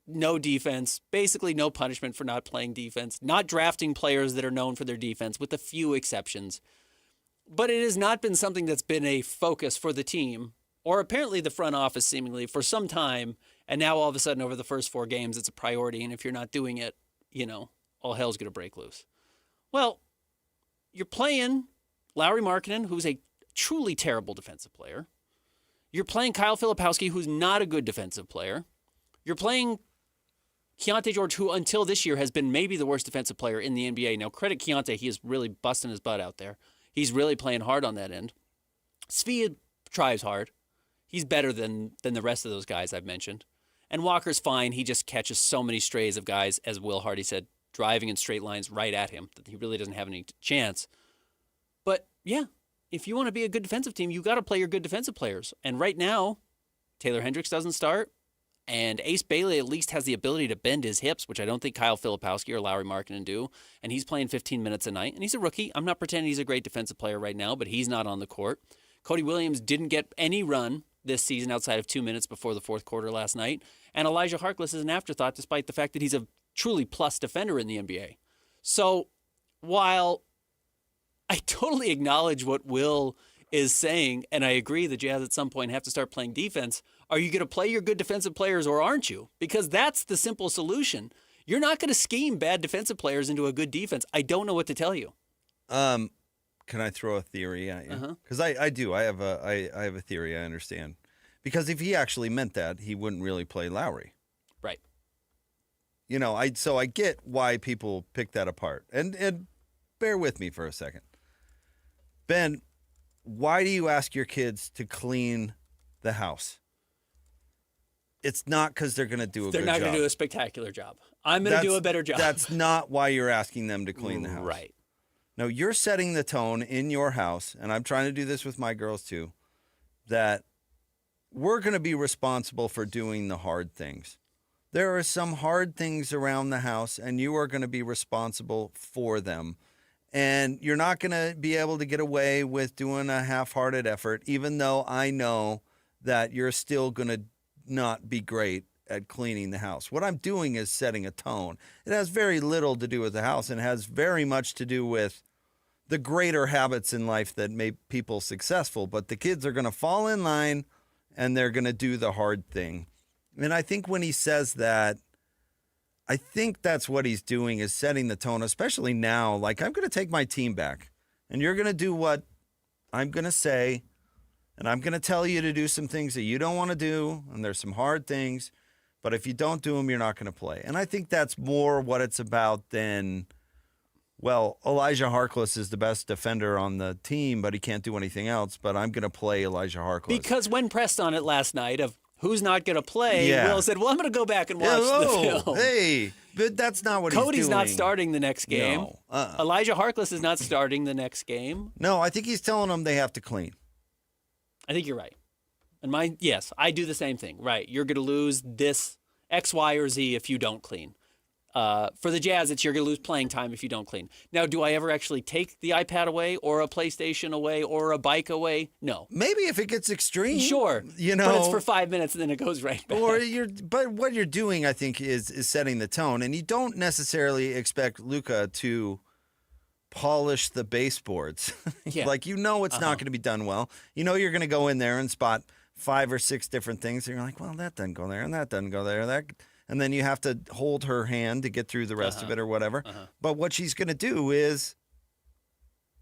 no defense, basically no punishment for not playing defense, not drafting players that are known for their defense, with a few exceptions. But it has not been something that's been a focus for the team, or apparently the front office seemingly, for some time. And now all of a sudden over the first 4 games, it's a priority. And if you're not doing it, all hell's going to break loose. Well, you're playing Lauri Markkanen, who's a truly terrible defensive player. You're playing Kyle Filipowski, who's not a good defensive player. You're playing Keontae George, who until this year has been maybe the worst defensive player in the NBA. Now, credit Keontae, he is really busting his butt out there. He's really playing hard on that end. Svi tries hard. He's better than the rest of those guys I've mentioned. And Walker's fine. He just catches so many strays of guys, as Will Hardy said, driving in straight lines right at him, that he really doesn't have any chance. But, yeah, if you want to be a good defensive team, you got to play your good defensive players. And right now, Taylor Hendricks doesn't start, and Ace Bailey at least has the ability to bend his hips, which I don't think Kyle Filipowski or Lauri Markkanen do. And he's playing 15 minutes a night, and he's a rookie. I'm not pretending he's a great defensive player right now, but he's not on the court. Cody Williams didn't get any run this season outside of 2 minutes before the fourth quarter last night. And Elijah Harkless is an afterthought, despite the fact that he's a truly plus defender in the NBA. So while I totally acknowledge what Will is saying, and I agree the Jazz at some point have to start playing defense, are you going to play your good defensive players or aren't you? Because that's the simple solution. You're not going to scheme bad defensive players into a good defense. I don't know what to tell you. Can I throw a theory at you? Because I do. I have a theory. I understand. Because if he actually meant that, he wouldn't really play Lowry. Right. So I get why people pick that apart. And bear with me for a second. Ben, why do you ask your kids to clean the house? It's not because they're going to do a good job. They're not going to do a spectacular job. I'm going to do a better job. That's not why you're asking them to clean the house. Right. No, you're setting the tone in your house, and I'm trying to do this with my girls too, that we're going to be responsible for doing the hard things. There are some hard things around the house, and you are going to be responsible for them. And you're not going to be able to get away with doing a half-hearted effort, even though I know that you're still going to not be great at cleaning the house. What I'm doing is setting a tone. It has very little to do with the house, and it has very much to do with the greater habits in life that make people successful. But the kids are going to fall in line, and they're going to do the hard thing. And I think when he says that, I think that's what he's doing, is setting the tone, especially now. Like, I'm going to take my team back, and you're going to do what I'm going to say, and I'm going to tell you to do some things that you don't want to do, and there's some hard things, but if you don't do them, you're not going to play. And I think that's more what it's about than, well, Elijah Harkless is the best defender on the team, but he can't do anything else, but I'm going to play Elijah Harkless. Because when pressed on it last night of who's not going to play, Will said, well, I'm going to go back and watch the film. Hey, but that's not what he's doing. Cody's not starting the next game. No. Elijah Harkless is not starting the next game. No, I think he's telling them they have to clean. I think you're right. And mine, yes, I do the same thing. Right. You're going to lose this X, Y, or Z if you don't clean. For the Jazz, it's you're going to lose playing time if you don't clean. Now, do I ever actually take the iPad away or a PlayStation away or a bike away? No. Maybe if it gets extreme. Sure. You know. But it's for 5 minutes and then it goes right back. But what you're doing, I think, is setting the tone. And you don't necessarily expect Luka to polish the baseboards. Yeah. Like, it's not going to be done well. You're going to go in there and spot 5 or 6 different things. And you're like, well, that doesn't go there and that doesn't go there. And then you have to hold her hand to get through the rest of it or whatever. But what she's going to do is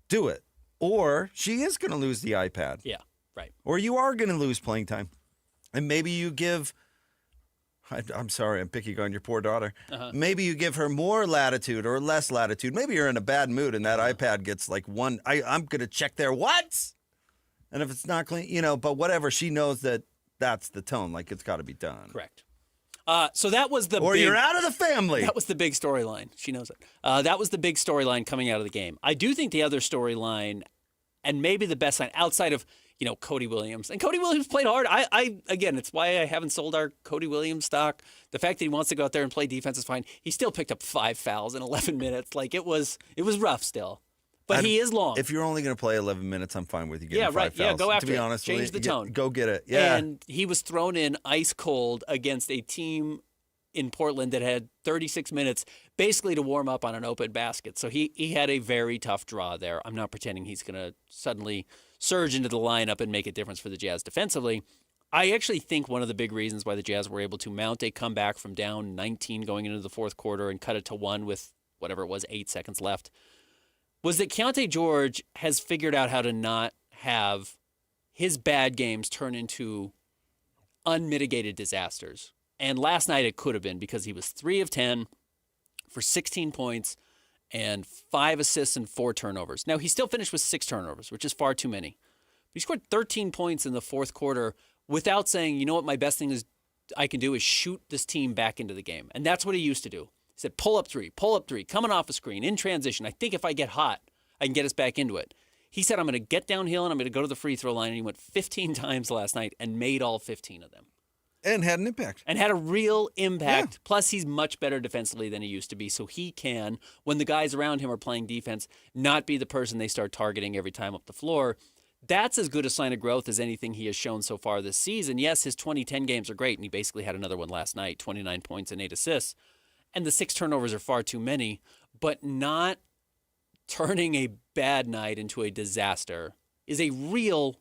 do it. Or she is going to lose the iPad. Yeah, right. Or you are going to lose playing time. And maybe you give, I'm sorry, I'm picking on your poor daughter. Maybe you give her more latitude or less latitude. Maybe you're in a bad mood and that iPad gets like one, I'm going to check there once. And if it's not clean, but whatever, she knows that that's the tone. Like, it's got to be done. Correct. So that was the or big, you're out of the family. That was the big storyline. She knows it. That was the big storyline coming out of the game. I do think the other storyline, and maybe the best line outside of Cody Williams, and Cody Williams played hard. I again, it's why I haven't sold our Cody Williams stock. The fact that he wants to go out there and play defense is fine. He still picked up 5 fouls in 11 minutes. Like it was rough still. But he is long. If you're only going to play 11 minutes, I'm fine with you getting 5 fouls. Yeah, go after to be it. honest, Change the tone. Go get it. Yeah. And he was thrown in ice cold against a team in Portland that had 36 minutes basically to warm up on an open basket. So he had a very tough draw there. I'm not pretending he's going to suddenly surge into the lineup and make a difference for the Jazz defensively. I actually think one of the big reasons why the Jazz were able to mount a comeback from down 19 going into the fourth quarter and cut it to 1 with whatever it was, 8 seconds left, was that Keontae George has figured out how to not have his bad games turn into unmitigated disasters. And last night it could have been because he was 3 of 10 for 16 points and 5 assists and 4 turnovers. Now, he still finished with 6 turnovers, which is far too many. But he scored 13 points in the fourth quarter without saying, you know what, my best thing is I can do is shoot this team back into the game. And that's what he used to do. He said, pull up three, coming off a screen, in transition. I think if I get hot, I can get us back into it. He said, I'm going to get downhill and I'm going to go to the free throw line. And he went 15 times last night and made all 15 of them. And had an impact. And had a real impact. Yeah. Plus, he's much better defensively than he used to be. So he can, when the guys around him are playing defense, not be the person they start targeting every time up the floor. That's as good a sign of growth as anything he has shown so far this season. Yes, his 20-10 games are great, and he basically had another one last night, 29 points and 8 assists. And the 6 turnovers are far too many, but not turning a bad night into a disaster is a real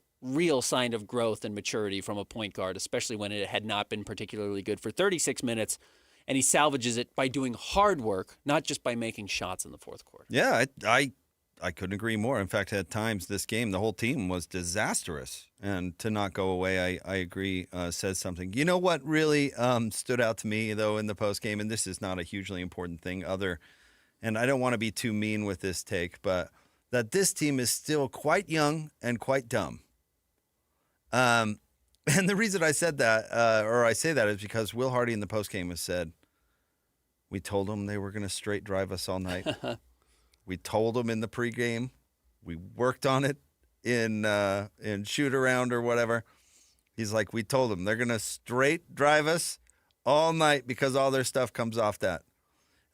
sign of growth and maturity from a point guard, especially when it had not been particularly good for 36 minutes. And he salvages it by doing hard work, not just by making shots in the fourth quarter. Yeah, I couldn't agree more. In fact, at times this game, the whole team was disastrous. And to not go away, I agree, says something. You know what really stood out to me, though, in the postgame, and this is not a hugely important thing and I don't want to be too mean with this take, but that this team is still quite young and quite dumb. And the reason I said that, or I say that, is because Will Hardy in the postgame has said, we told them they were going to straight drive us all night. We told them in the pregame. We worked on it in shoot around or whatever. He's like, we told them they're going to straight drive us all night because all their stuff comes off that.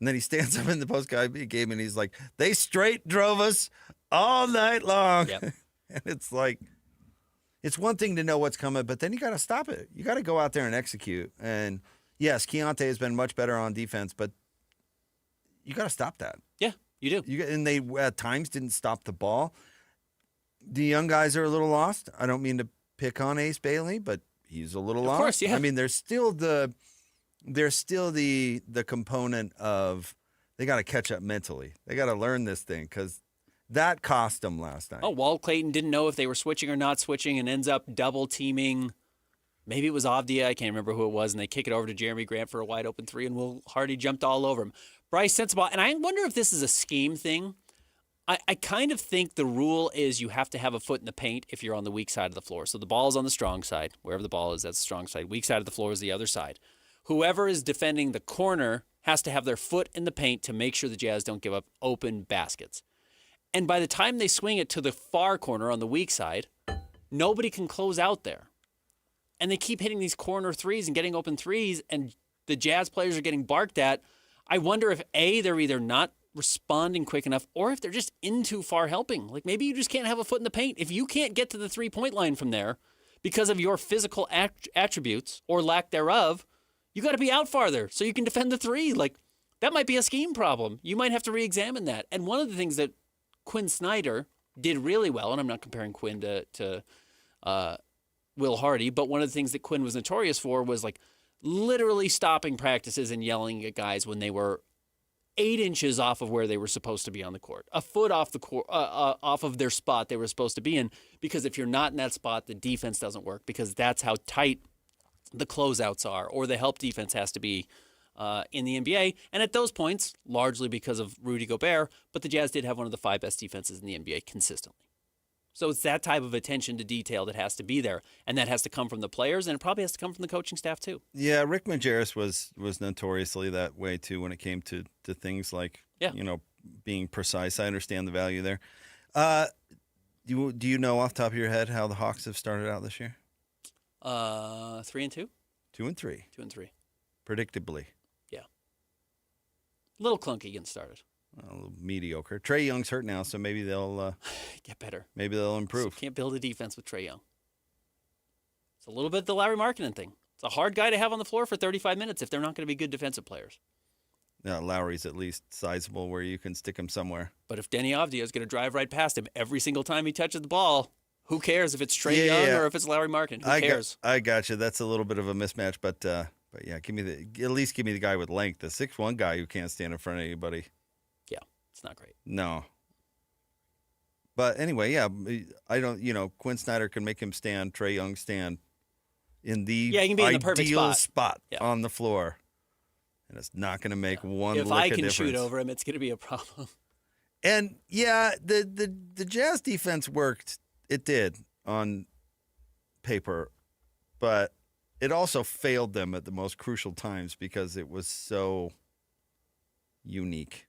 And then he stands up in the postgame and he's like, they straight drove us all night long. Yep. And it's like, it's one thing to know what's coming, but then you got to stop it. You got to go out there and execute. And yes, Keontae has been much better on defense, but you got to stop that. Yeah, you do. And they at times didn't stop the ball. The young guys are a little lost. I don't mean to pick on Ace Bailey, but he's a little lost. Of course, yeah. I mean, there's still the component of they got to catch up mentally. They got to learn this thing because that cost them last night. Oh, Walt Clayton didn't know if they were switching or not switching and ends up double teaming. Maybe it was Avdia. I can't remember who it was. And they kick it over to Jeremy Grant for a wide open 3, and Will Hardy jumped all over him. Bryce Sensabaugh, and I wonder if this is a scheme thing. I kind of think the rule is you have to have a foot in the paint if you're on the weak side of the floor. So the ball is on the strong side. Wherever the ball is, that's the strong side. Weak side of the floor is the other side. Whoever is defending the corner has to have their foot in the paint to make sure the Jazz don't give up open baskets. And by the time they swing it to the far corner on the weak side, nobody can close out there. and they keep hitting these corner threes and getting open threes, and the Jazz players are getting barked at. I wonder if, A, they're either not responding quick enough, or if they're just in too far helping. Like, maybe you just can't have a foot in the paint. If you can't get to the three-point line from there because of your physical attributes or lack thereof, you got to be out farther so you can defend the three. Like, that might be a scheme problem. You might have to re-examine that. And one of the things that Quinn Snyder did really well, and I'm not comparing Quinn to Will Hardy, but one of the things that Quinn was notorious for was like literally stopping practices and yelling at guys when they were 8 inches off of where they were supposed to be on the court, a foot off the court, off of their spot they were supposed to be in. Because if you're not in that spot, the defense doesn't work, because that's how tight the closeouts are, or the help defense has to be in the NBA. And at those points, largely because of Rudy Gobert, but the Jazz did have one of the 5 best defenses in the NBA consistently. So it's that type of attention to detail that has to be there, and that has to come from the players, and it probably has to come from the coaching staff too. Yeah, Rick Majerus was notoriously that way too when it came to things like being precise. I understand the value there. Do you know off the top of your head how the Hawks have started out this year? 3-2. 2-3. 2-3. Predictably. Yeah. A little clunky getting started. A little mediocre. Trae Young's hurt now, so maybe they'll get better. Maybe they'll improve. So can't build a defense with Trae Young. It's a little bit the Larry Markkinen thing. It's a hard guy to have on the floor for 35 minutes if they're not going to be good defensive players. Yeah, Lowry's at least sizable where you can stick him somewhere. But if Denny Avdija is going to drive right past him every single time he touches the ball, who cares if it's Trae Young or if it's Larry Markkinen? Who cares? I got you. That's a little bit of a mismatch, but yeah, at least give me the guy with length, the 6'1" guy who can't stand in front of anybody. Yeah, it's not great. No. But anyway, yeah, I don't. Quinn Snyder can make him stand, Trae Young stand in the he can be in the perfect spot on the floor, and it's not going to make one. If lick I of can difference. shoot over him, it's going to be a problem. And yeah, the Jazz defense worked. It did on paper, but it also failed them at the most crucial times because it was so unique.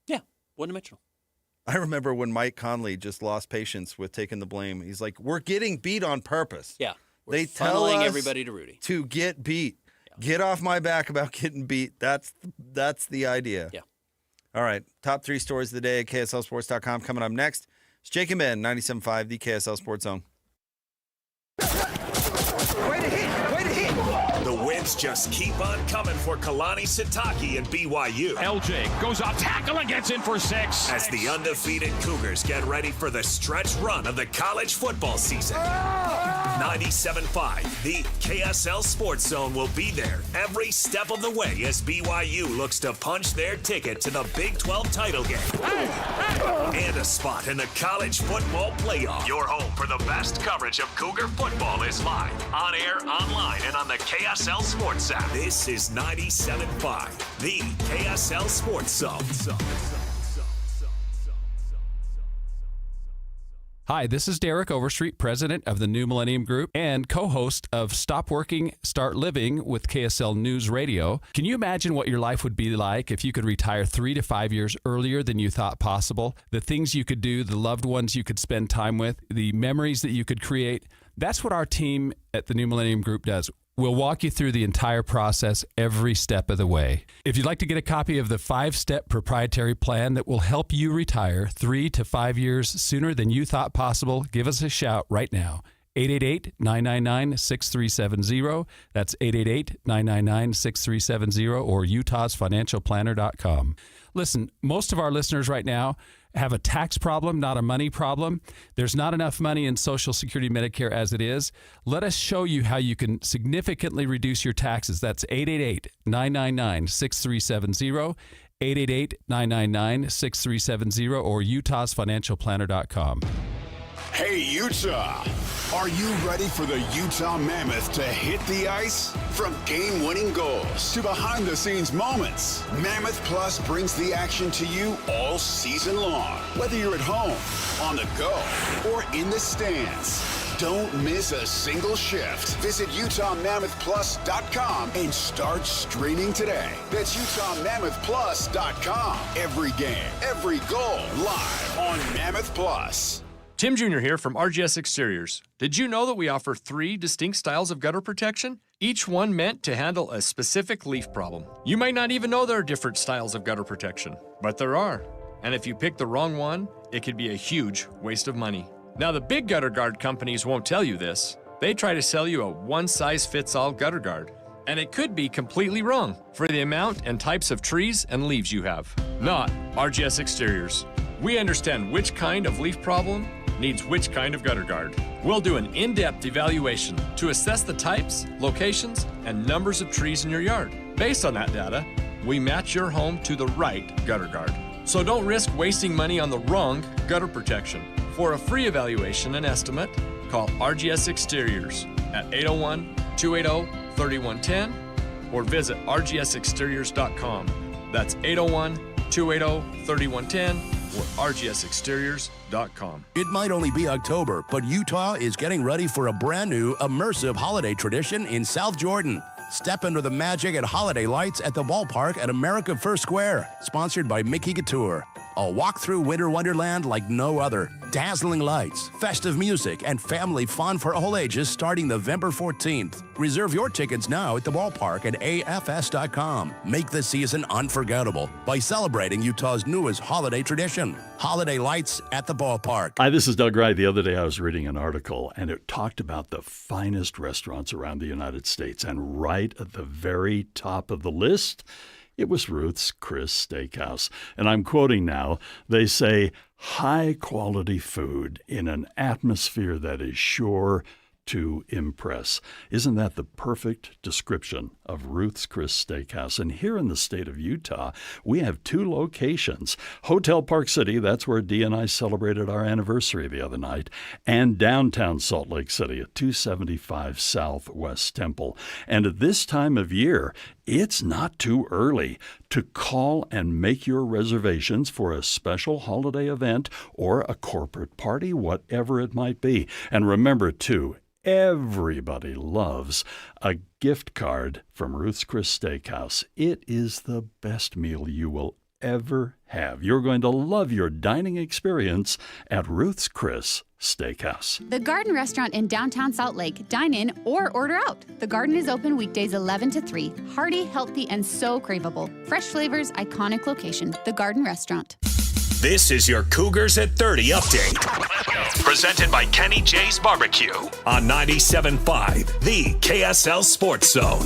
Yeah, one-dimensional. I remember when Mike Conley just lost patience with taking the blame. He's like, "We're getting beat on purpose." Yeah, they tell us everybody to Rudy to get beat. Yeah. Get off my back about getting beat. That's the idea. Yeah. All right, top 3 stories of the day at KSLSports.com. Coming up next, it's Jake and Ben, 97.5, the KSL Sports Zone. Way to hit! The wins just keep on coming for Kalani Sitake and BYU. LJ goes off tackle and gets in for 6. As the undefeated Cougars get ready for the stretch run of the college football season. 97.5, the KSL Sports Zone will be there every step of the way as BYU looks to punch their ticket to the Big 12 title game. And a spot in the college football playoff. Your home for the best coverage of Cougar football is live, on air, online, and on the KSL Sports app. This is 97.5, the KSL Sports Zone. Hi, this is Derek Overstreet, president of the New Millennium Group and co-host of Stop Working, Start Living with KSL News Radio. Can you imagine what your life would be like if you could retire 3 to 5 years earlier than you thought possible? The things you could do, the loved ones you could spend time with, the memories that you could create. That's what our team at the New Millennium Group does. We'll walk you through the entire process every step of the way. If you'd like to get a copy of the 5-step proprietary plan that will help you retire 3 to 5 years sooner than you thought possible, give us a shout right now. 888-999-6370. That's 888-999-6370 or utahsfinancialplanner.com. Listen, most of our listeners right now have a tax problem, not a money problem. There's not enough money in Social Security Medicare as it is. Let us show you how you can significantly reduce your taxes. That's 888-999-6370, 888-999-6370 or utahsfinancialplanner.com. Hey, Utah! Are you ready for the Utah Mammoth to hit the ice? From game-winning goals to behind-the-scenes moments, Mammoth Plus brings the action to you all season long. Whether you're at home, on the go, or in the stands, don't miss a single shift. Visit UtahMammothPlus.com and start streaming today. That's UtahMammothPlus.com. Every game, every goal, live on Mammoth Plus. Tim Jr. here from RGS Exteriors. Did you know that we offer 3 distinct styles of gutter protection? Each one meant to handle a specific leaf problem. You might not even know there are different styles of gutter protection, but there are. And if you pick the wrong one, it could be a huge waste of money. Now, the big gutter guard companies won't tell you this. They try to sell you a one-size-fits-all gutter guard. And it could be completely wrong for the amount and types of trees and leaves you have. Not RGS Exteriors. We understand which kind of leaf problem needs which kind of gutter guard. We'll do an in-depth evaluation to assess the types, locations, and numbers of trees in your yard. Based on that data, we match your home to the right gutter guard. So don't risk wasting money on the wrong gutter protection. For a free evaluation and estimate, call RGS Exteriors at 801-280-3110 or visit rgsexteriors.com. That's 801-280-3110 or rgsexteriors.com. It might only be October, but Utah is getting ready for a brand new immersive holiday tradition in South Jordan. Step into the magic and holiday lights at the ballpark at America First Square, sponsored by Mickey Couture. A walk through winter wonderland like no other. Dazzling lights, festive music, and family fun for all ages starting November 14th. Reserve your tickets now at the ballpark at afs.com. Make the season unforgettable by celebrating Utah's newest holiday tradition. Holiday lights at the ballpark. Hi, this is Doug Wright. The other day I was reading an article, and it talked about the finest restaurants around the United States. And right at the very top of the list, it was Ruth's Chris Steakhouse. And I'm quoting now. They say, high-quality food in an atmosphere that is sure to impress. Isn't that the perfect description of Ruth's Chris Steakhouse? And here in the state of Utah, we have 2 locations. Hotel Park City, that's where Dee and I celebrated our anniversary the other night, and downtown Salt Lake City at 275 Southwest Temple. And at this time of year, it's not too early to call and make your reservations for a special holiday event or a corporate party, whatever it might be. And remember, too, everybody loves a gift card from Ruth's Chris Steakhouse. It is the best meal you will ever have. You're going to love your dining experience at Ruth's Chris Steakhouse. The Garden Restaurant in downtown Salt Lake. Dine in or order out. The Garden is open weekdays 11 to 3. Hearty, healthy, and so craveable. Fresh flavors, iconic location. The Garden Restaurant. This is your Cougars at 30 update. Presented by Kenny J's Barbecue on 97.5, the KSL Sports Zone.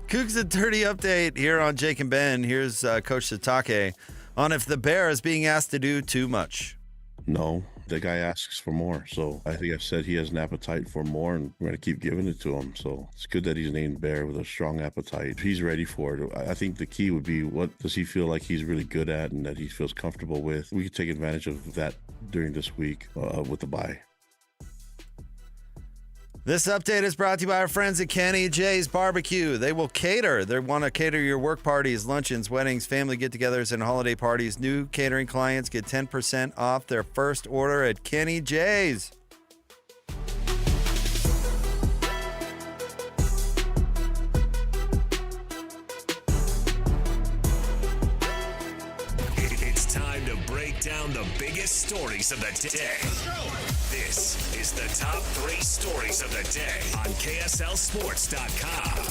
Cougs at 30 update here on Jake and Ben. Here's Coach Satake on if the Bear is being asked to do too much. No, the guy asks for more. So I think I've said he has an appetite for more, and we're going to keep giving it to him. So it's good that he's named Bear with a strong appetite. He's ready for it. I think the key would be, what does he feel like he's really good at and that he feels comfortable with? We could take advantage of that during this week with the bye. This update is brought to you by our friends at Kenny J's Barbecue. They will cater. They want to cater your work parties, luncheons, weddings, family get-togethers, and holiday parties. New catering clients get 10% off their first order at Kenny J's. It's time to break down the biggest stories of the day. This is the top 3 stories of the day on KSLSports.com.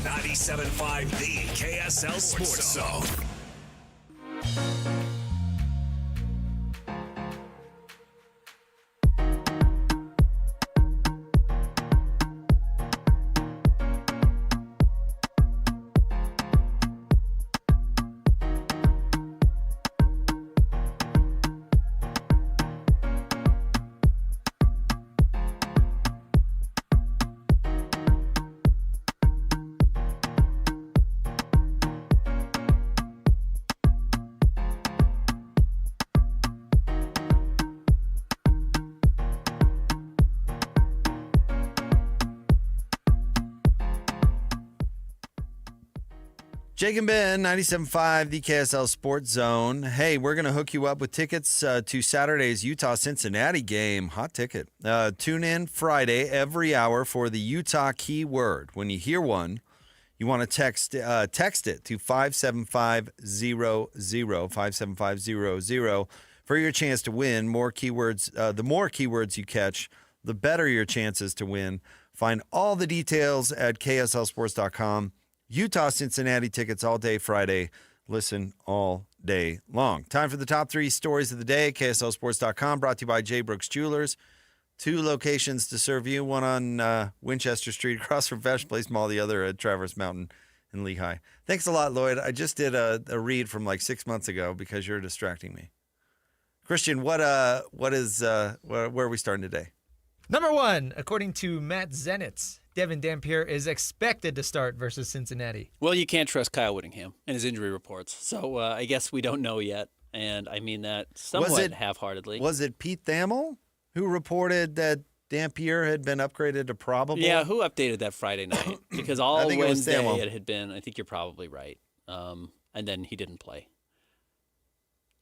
97.5, the KSL Sports Zone. Jake and Ben, 97.5, the KSL Sports Zone. Hey, we're going to hook you up with tickets to Saturday's Utah-Cincinnati game. Hot ticket. Tune in Friday every hour for the Utah keyword. When you hear one, you want to text it to 57500, 57500, for your chance to win. More keywords. The more keywords you catch, the better your chances to win. Find all the details at kslsports.com. Utah-Cincinnati tickets all day Friday. Listen all day long. Time for the top 3 stories of the day. KSLSports.com, brought to you by J. Brooks Jewelers. 2 locations to serve you, one on Winchester Street across from Fashion Place Mall, the other at Traverse Mountain in Lehigh. Thanks a lot, Lloyd. I just did a read from like 6 months ago because you're distracting me. Christian, where are we starting today? Number 1, according to Matt Zenitz, Devin Dampier is expected to start versus Cincinnati. Well, you can't trust Kyle Whittingham and his injury reports, so I guess we don't know yet, and I mean that somewhat half-heartedly. Was it Pete Thamel who reported that Dampier had been upgraded to probable? Yeah, who updated that Friday night? Because all Wednesday it had been, I think you're probably right, and then he didn't play.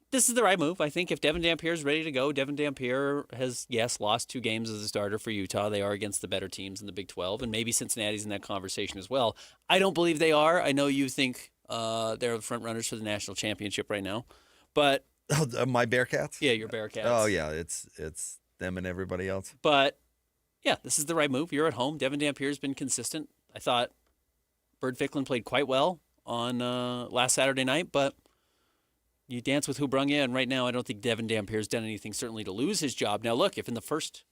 This is the right move. I think if Devin Dampier is ready to go, Devin Dampier has, lost 2 games as a starter for Utah. They are against the better teams in the Big 12, and maybe Cincinnati's in that conversation as well. I don't believe they are. I know you think they're the front runners for the national championship right now, but my Bearcats? Yeah, your Bearcats. Oh yeah, it's them and everybody else. But yeah, this is the right move. You're at home. Devin Dampier's been consistent. I thought Bird Ficklin played quite well on last Saturday night, but you dance with who brung you, and right now I don't think Devin Dampier's done anything certainly to lose his job. Now look, if in the first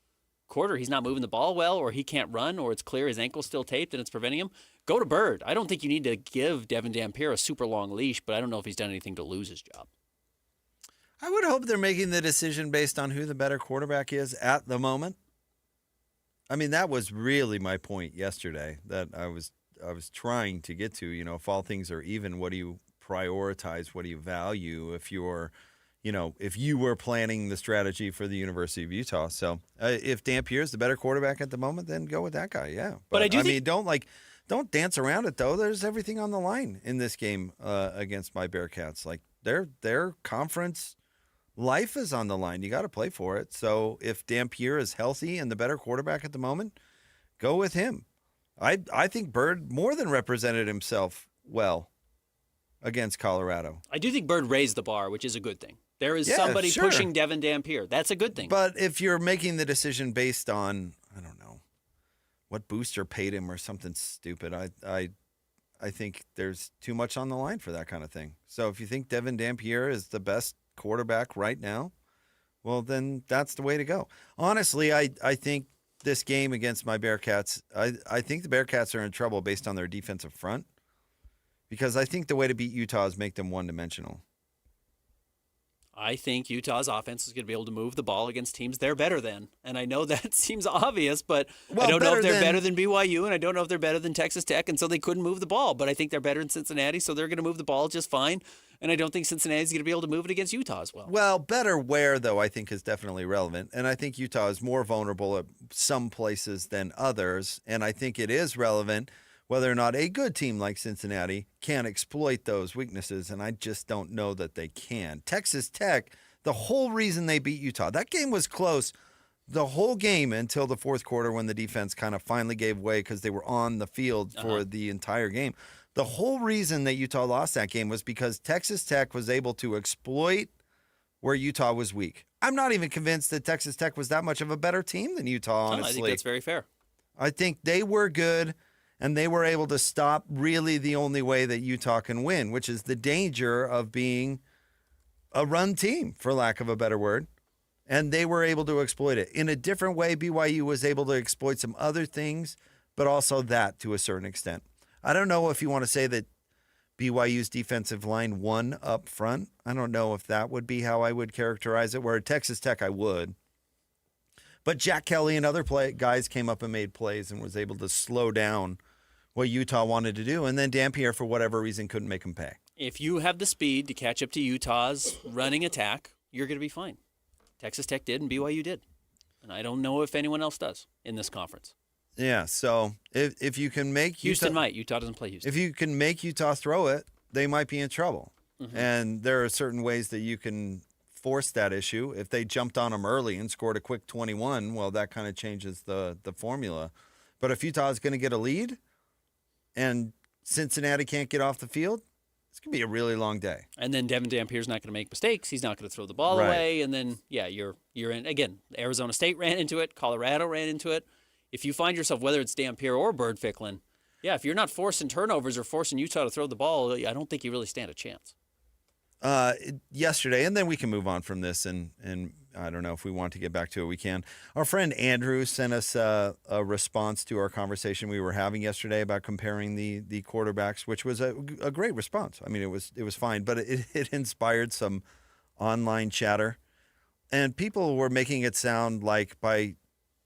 quarter he's not moving the ball well, or he can't run, or it's clear his ankle's still taped and it's preventing him, go to Bird. I don't think you need to give Devin Dampier a super long leash, but I don't know if he's done anything to lose his job. I would hope they're making the decision based on who the better quarterback is at the moment. I mean, that was really my point yesterday that I was trying to get to. If all things are even, what do you prioritize? What do you value if you're, if you were planning the strategy for the University of Utah? So if Dampier is the better quarterback at the moment, then go with that guy. Yeah. But I mean, don't dance around it though. There's everything on the line in this game against my Bearcats. Like their conference life is on the line. You got to play for it. So if Dampier is healthy and the better quarterback at the moment, go with him. I think Bird more than represented himself well against Colorado. I do think Bird raised the bar, which is a good thing. There is somebody pushing Devin Dampier. That's a good thing. But if you're making the decision based on, I don't know, what booster paid him or something stupid, I think there's too much on the line for that kind of thing. So if you think Devin Dampier is the best quarterback right now, well, then that's the way to go. Honestly, I think this game against my Bearcats, I think the Bearcats are in trouble based on their defensive front. Because I think the way to beat Utah is make them one-dimensional. I think Utah's offense is going to be able to move the ball against teams they're better than. And I know that seems obvious, but I don't know if they're better than BYU, and I don't know if they're better than Texas Tech, and so they couldn't move the ball. But I think they're better than Cincinnati, so they're going to move the ball just fine. And I don't think Cincinnati's going to be able to move it against Utah as well. Well, better where, though, I think is definitely relevant. And I think Utah is more vulnerable at some places than others. And I think it is relevant whether or not a good team like Cincinnati can exploit those weaknesses, and I just don't know that they can. Texas Tech, the whole reason they beat Utah, that game was close the whole game until the fourth quarter when the defense kind of finally gave way because they were on the field for the entire game. The whole reason that Utah lost that game was because Texas Tech was able to exploit where Utah was weak. I'm not even convinced that Texas Tech was that much of a better team than Utah, honestly. I think that's very fair. I think they were good, and they were able to stop really the only way that Utah can win, which is the danger of being a run team, for lack of a better word. And they were able to exploit it. In a different way, BYU was able to exploit some other things, but also that to a certain extent. I don't know if you want to say that BYU's defensive line won up front. I don't know if that would be how I would characterize it, where at Texas Tech I would. But Jack Kelly and other guys came up and made plays and was able to slow down what Utah wanted to do. And then Dampier, for whatever reason, couldn't make him pay. If you have the speed to catch up to Utah's running attack, you're going to be fine. Texas Tech did and BYU did. And I don't know if anyone else does in this conference. Yeah, so if you can make Houston might. Utah doesn't play Houston. If you can make Utah throw it, they might be in trouble. Mm-hmm. And there are certain ways that you can force that issue. If they jumped on them early and scored a quick 21, well, that kind of changes the formula. But if Utah is going to get a lead and Cincinnati can't get off the field, it's going to be a really long day. And then Devin Dampier's not going to make mistakes. He's not going to throw the ball Right. away. And then, yeah, you're in. Again, Arizona State ran into it. Colorado ran into it. If you find yourself, whether it's Dampier or Bird Ficklin, yeah, if you're not forcing turnovers or forcing Utah to throw the ball, I don't think you really stand a chance. Yesterday, and then we can move on from this, and I don't know if we want to get back to it, we can. Our friend Andrew sent us a response to our conversation we were having yesterday about comparing the quarterbacks, which was a great response. I mean, it was fine, but it inspired some online chatter, and people were making it sound like by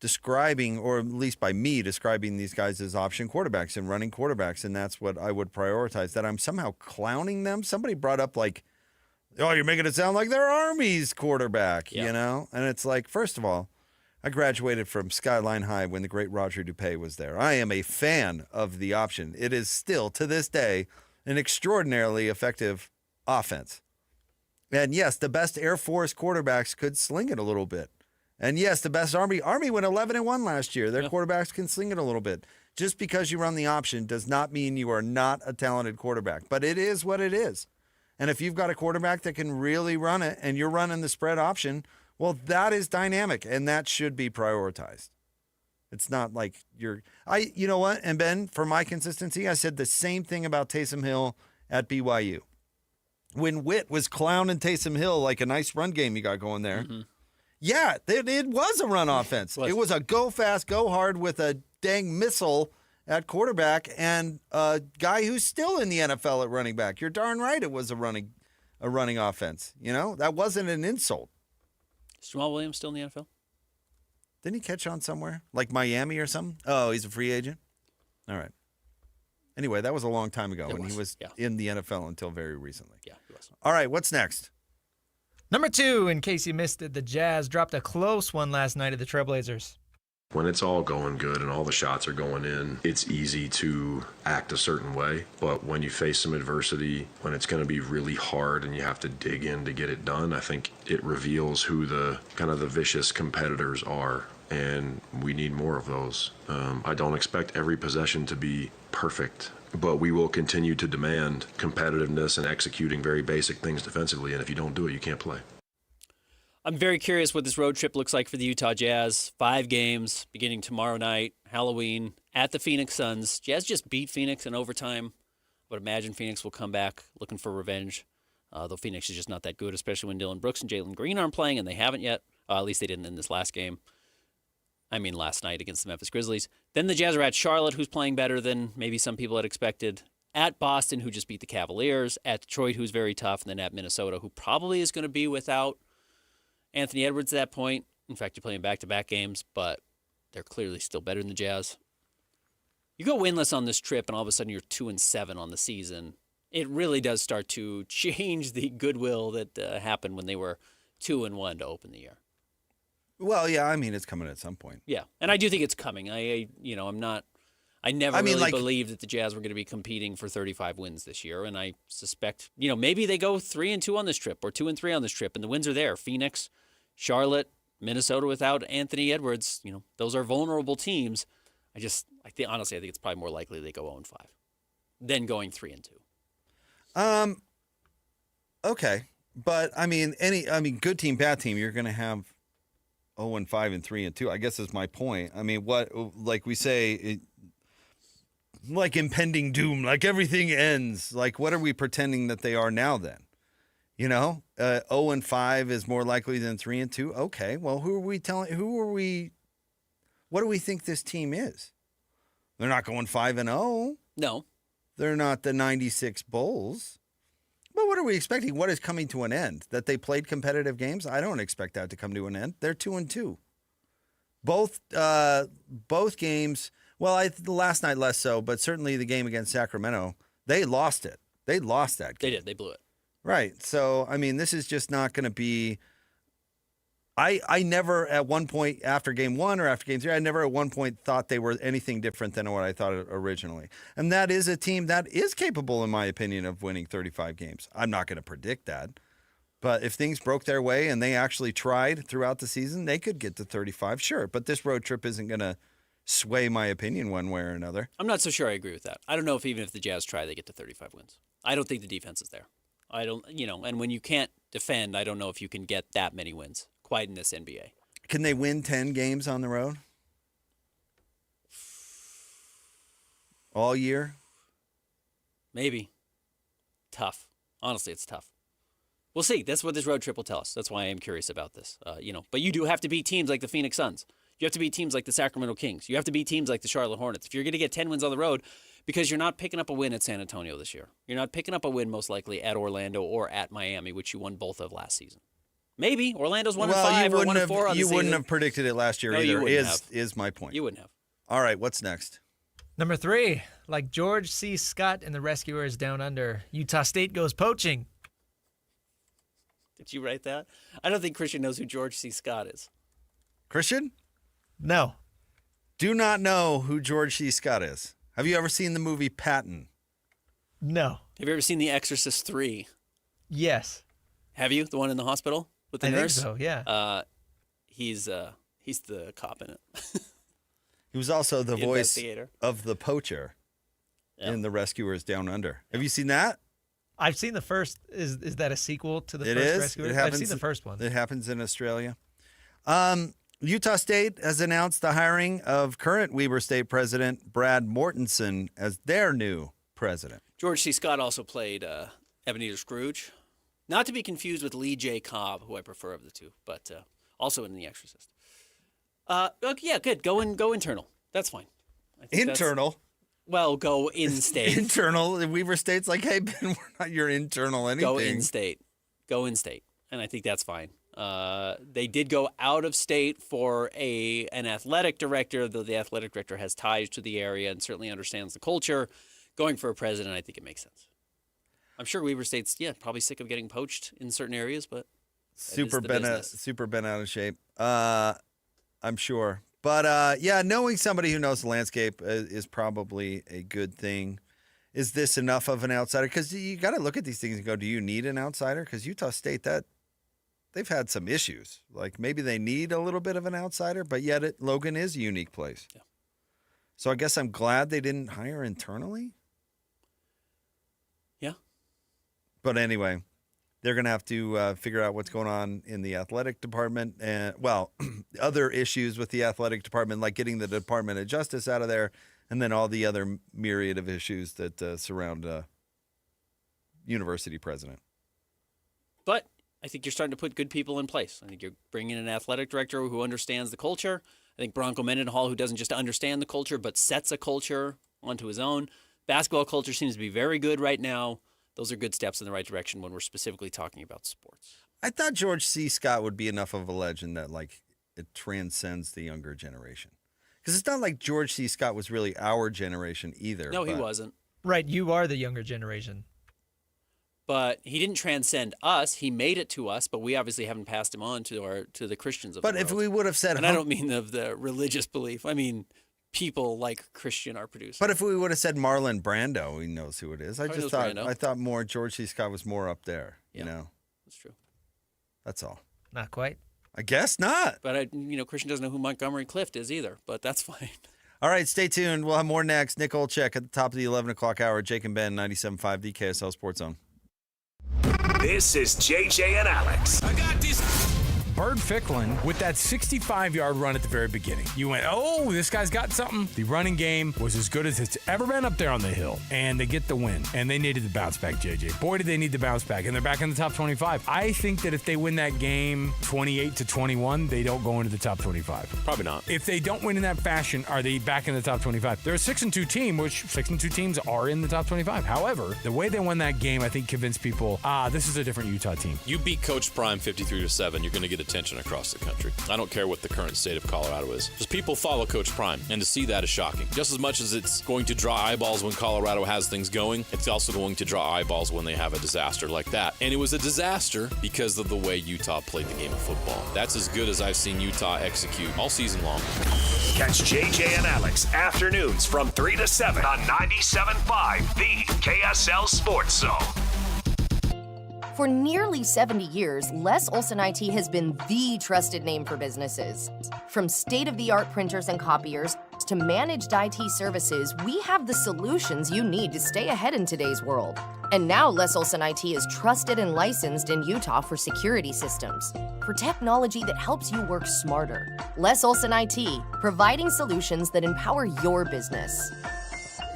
describing, or at least by me describing these guys as option quarterbacks and running quarterbacks, and that's what I would prioritize, that I'm somehow clowning them. Somebody brought up like, oh, you're making it sound like they're Army's quarterback, you know? And it's like, first of all, I graduated from Skyline High when the great Roger Dupay was there. I am a fan of the option. It is still, to this day, an extraordinarily effective offense. And yes, the best Air Force quarterbacks could sling it a little bit. And yes, the best Army went 11-1 last year. Their quarterbacks can sling it a little bit. Just because you run the option does not mean you are not a talented quarterback. But it is what it is. And if you've got a quarterback that can really run it and you're running the spread option, well, that is dynamic and that should be prioritized. It's not like you know what? And Ben, for my consistency, I said the same thing about Taysom Hill at BYU. When Witt was clowning Taysom Hill like a nice run game you got going there. Mm-hmm. Yeah, it was a run offense. It was a go fast, go hard with a dang missile at quarterback and a guy who's still in the NFL at running back. You're darn right it was a running offense. You know, that wasn't an insult. Is Jamal Williams still in the NFL? Didn't he catch on somewhere? Like Miami or something? Oh, he's a free agent? All right. Anyway, that was a long time ago, and he was in the NFL until very recently. Yeah, he was. All right, what's next? Number 2, in case you missed it, the Jazz dropped a close one last night at the Trailblazers. When it's all going good and all the shots are going in, it's easy to act a certain way. But when you face some adversity, when it's going to be really hard and you have to dig in to get it done, I think it reveals who the kind of the vicious competitors are. And we need more of those. I don't expect every possession to be perfect, but we will continue to demand competitiveness and executing very basic things defensively. And if you don't do it, you can't play. I'm very curious what this road trip looks like for the Utah Jazz. 5 games beginning tomorrow night, Halloween, at the Phoenix Suns. Jazz just beat Phoenix in overtime. I would imagine Phoenix will come back looking for revenge, though Phoenix is just not that good, especially when Dylan Brooks and Jalen Green aren't playing, and they haven't yet. At least they didn't in this last game. I mean, last night against the Memphis Grizzlies. Then the Jazz are at Charlotte, who's playing better than maybe some people had expected. At Boston, who just beat the Cavaliers. At Detroit, who's very tough. And then at Minnesota, who probably is going to be without Anthony Edwards at that point. In fact, you're playing back-to-back games, but they're clearly still better than the Jazz. You go winless on this trip, and all of a sudden you're 2-7 on the season. It really does start to change the goodwill that happened when they were 2-1 to open the year. Well, yeah, I mean, it's coming at some point. Yeah, and I do think it's coming. I never really believed that the Jazz were going to be competing for 35 wins this year, and I suspect, maybe they go 3-2 on this trip or 2-3 on this trip, and the wins are there. Phoenix, Charlotte, Minnesota without Anthony Edwards, those are vulnerable teams. I think it's probably more likely they go 0-5 than going 3-2. Okay, but I mean, good team, bad team, you're going to have 0-5 and 3-2. I guess is my point. I mean, what, like we say, like impending doom, like everything ends. Like, what are we pretending that they are now then? 0-5 is more likely than 3-2. Okay, well, what do we think this team is? They're not going 5-0. No. They're not the 96 Bulls. But what are we expecting? What is coming to an end? That they played competitive games? I don't expect that to come to an end. They're 2-2. Both games, well, last night less so, but certainly the game against Sacramento, they lost it. They lost that game. They did. They blew it. Right. So, I mean, this is just not going to be I never at one point after game 1 or after game 3, I never at one point thought they were anything different than what I thought originally. And that is a team that is capable, in my opinion, of winning 35 games. I'm not going to predict that. But if things broke their way and they actually tried throughout the season, they could get to 35, sure. But this road trip isn't going to sway my opinion one way or another. I'm not so sure I agree with that. I don't know if even if the Jazz try, they get to 35 wins. I don't think the defense is there. I don't, and when you can't defend, I don't know if you can get that many wins quite in this NBA. Can they win 10 games on the road? All year? Maybe. Tough. Honestly, it's tough. We'll see. That's what this road trip will tell us. That's why I am curious about this. But you do have to beat teams like the Phoenix Suns. You have to beat teams like the Sacramento Kings. You have to beat teams like the Charlotte Hornets. If you're going to get 10 wins on the road, because you're not picking up a win at San Antonio this year. You're not picking up a win most likely at Orlando or at Miami, which you won both of last season. Maybe Orlando's 1-5 or 1-4 on the season. You wouldn't have predicted it last year either, is my point. You wouldn't have. All right, what's next? Number 3, like George C. Scott and the Rescuers Down Under, Utah State goes poaching. Did you write that? I don't think Christian knows who George C. Scott is. Christian? No. Do not know who George C. Scott is. Have you ever seen the movie Patton? No. Have you ever seen The Exorcist 3? Yes. Have you? The one in the hospital with the I nurse? think so, yeah. He's the cop in it. He was also the voice investigator of the poacher in The Rescuers Down Under. Have you seen that? I've seen the first. Is that a sequel to the It first is. Rescuers? It happens, I've seen the first one. It happens in Australia. Utah State has announced the hiring of current Weber State president Brad Mortensen as their new president. George C. Scott also played Ebenezer Scrooge. Not to be confused with Lee J. Cobb, who I prefer of the two, but also in The Exorcist. Yeah, good. Go internal. That's fine. Internal? Well, go in-state. Internal. Weber State's like, hey, Ben, we're not your internal anything. Go in-state. Go in-state. And I think that's fine. They did go out of state for an athletic director, though the athletic director has ties to the area and certainly understands the culture. Going for a president, I think it makes sense. I'm sure Weber State's, probably sick of getting poached in certain areas, but super bent out of shape. I'm sure. But, knowing somebody who knows the landscape is probably a good thing. Is this enough of an outsider? Because you got to look at these things and go, do you need an outsider? Because Utah State, they've had some issues. Like maybe they need a little bit of an outsider, but yet Logan is a unique place. Yeah. So I guess I'm glad they didn't hire internally. Yeah. But anyway, they're going to have to figure out what's going on in the athletic department and, other issues with the athletic department, like getting the Department of Justice out of there, and then all the other myriad of issues that surround a university president. But I think you're starting to put good people in place. I think you're bringing in an athletic director who understands the culture. I think Bronco Mendenhall, who doesn't just understand the culture, but sets a culture onto his own. Basketball culture seems to be very good right now. Those are good steps in the right direction when we're specifically talking about sports. I thought George C. Scott would be enough of a legend that, it transcends the younger generation. Because it's not like George C. Scott was really our generation either. No, he wasn't. Right, you are the younger generation. But he didn't transcend us. He made it to us, but we obviously haven't passed him on to the Christians of the world. But if we would have said... And I don't mean of the religious belief. I mean people like Christian, our producer. But if we would have said Marlon Brando, he knows who it is. I thought more George C. Scott was more up there, you know? That's true. That's all. Not quite. I guess not. But, Christian doesn't know who Montgomery Clift is either, but that's fine. All right, stay tuned. We'll have more next. Nick Olczyk at the top of the 11 o'clock hour. Jake and Ben, 97.5, the KSL Sports Zone. This is JJ and Alex. I got this. Bird Ficklin with that 65-yard run at the very beginning. You went, oh, this guy's got something. The running game was as good as it's ever been up there on the hill, and they get the win. And they needed the bounce back, JJ. Boy, did they need the bounce back, and they're back in the top 25. I think that if they win that game 28-21, they don't go into the top 25. Probably not. If they don't win in that fashion, are they back in the top 25? They're a 6-2 team, which 6-2 teams are in the top 25. However, the way they won that game, I think convinced people, this is a different Utah team. You beat Coach Prime 53-7. You're going to get get attention across the country. I don't care what the current state of Colorado is. Just people follow Coach Prime, and to see that is shocking. Just as much as it's going to draw eyeballs when Colorado has things going, it's also going to draw eyeballs when they have a disaster like that. And it was a disaster because of the way Utah played the game of football. That's as good as I've seen Utah execute all season long. Catch JJ and Alex afternoons from 3 to 7 on 97.5, the KSL Sports Zone. For nearly 70 years, Les Olson IT has been the trusted name for businesses. From state-of-the-art printers and copiers to managed IT services, we have the solutions you need to stay ahead in today's world. And now Les Olson IT is trusted and licensed in Utah for security systems, for technology that helps you work smarter. Les Olson IT, providing solutions that empower your business.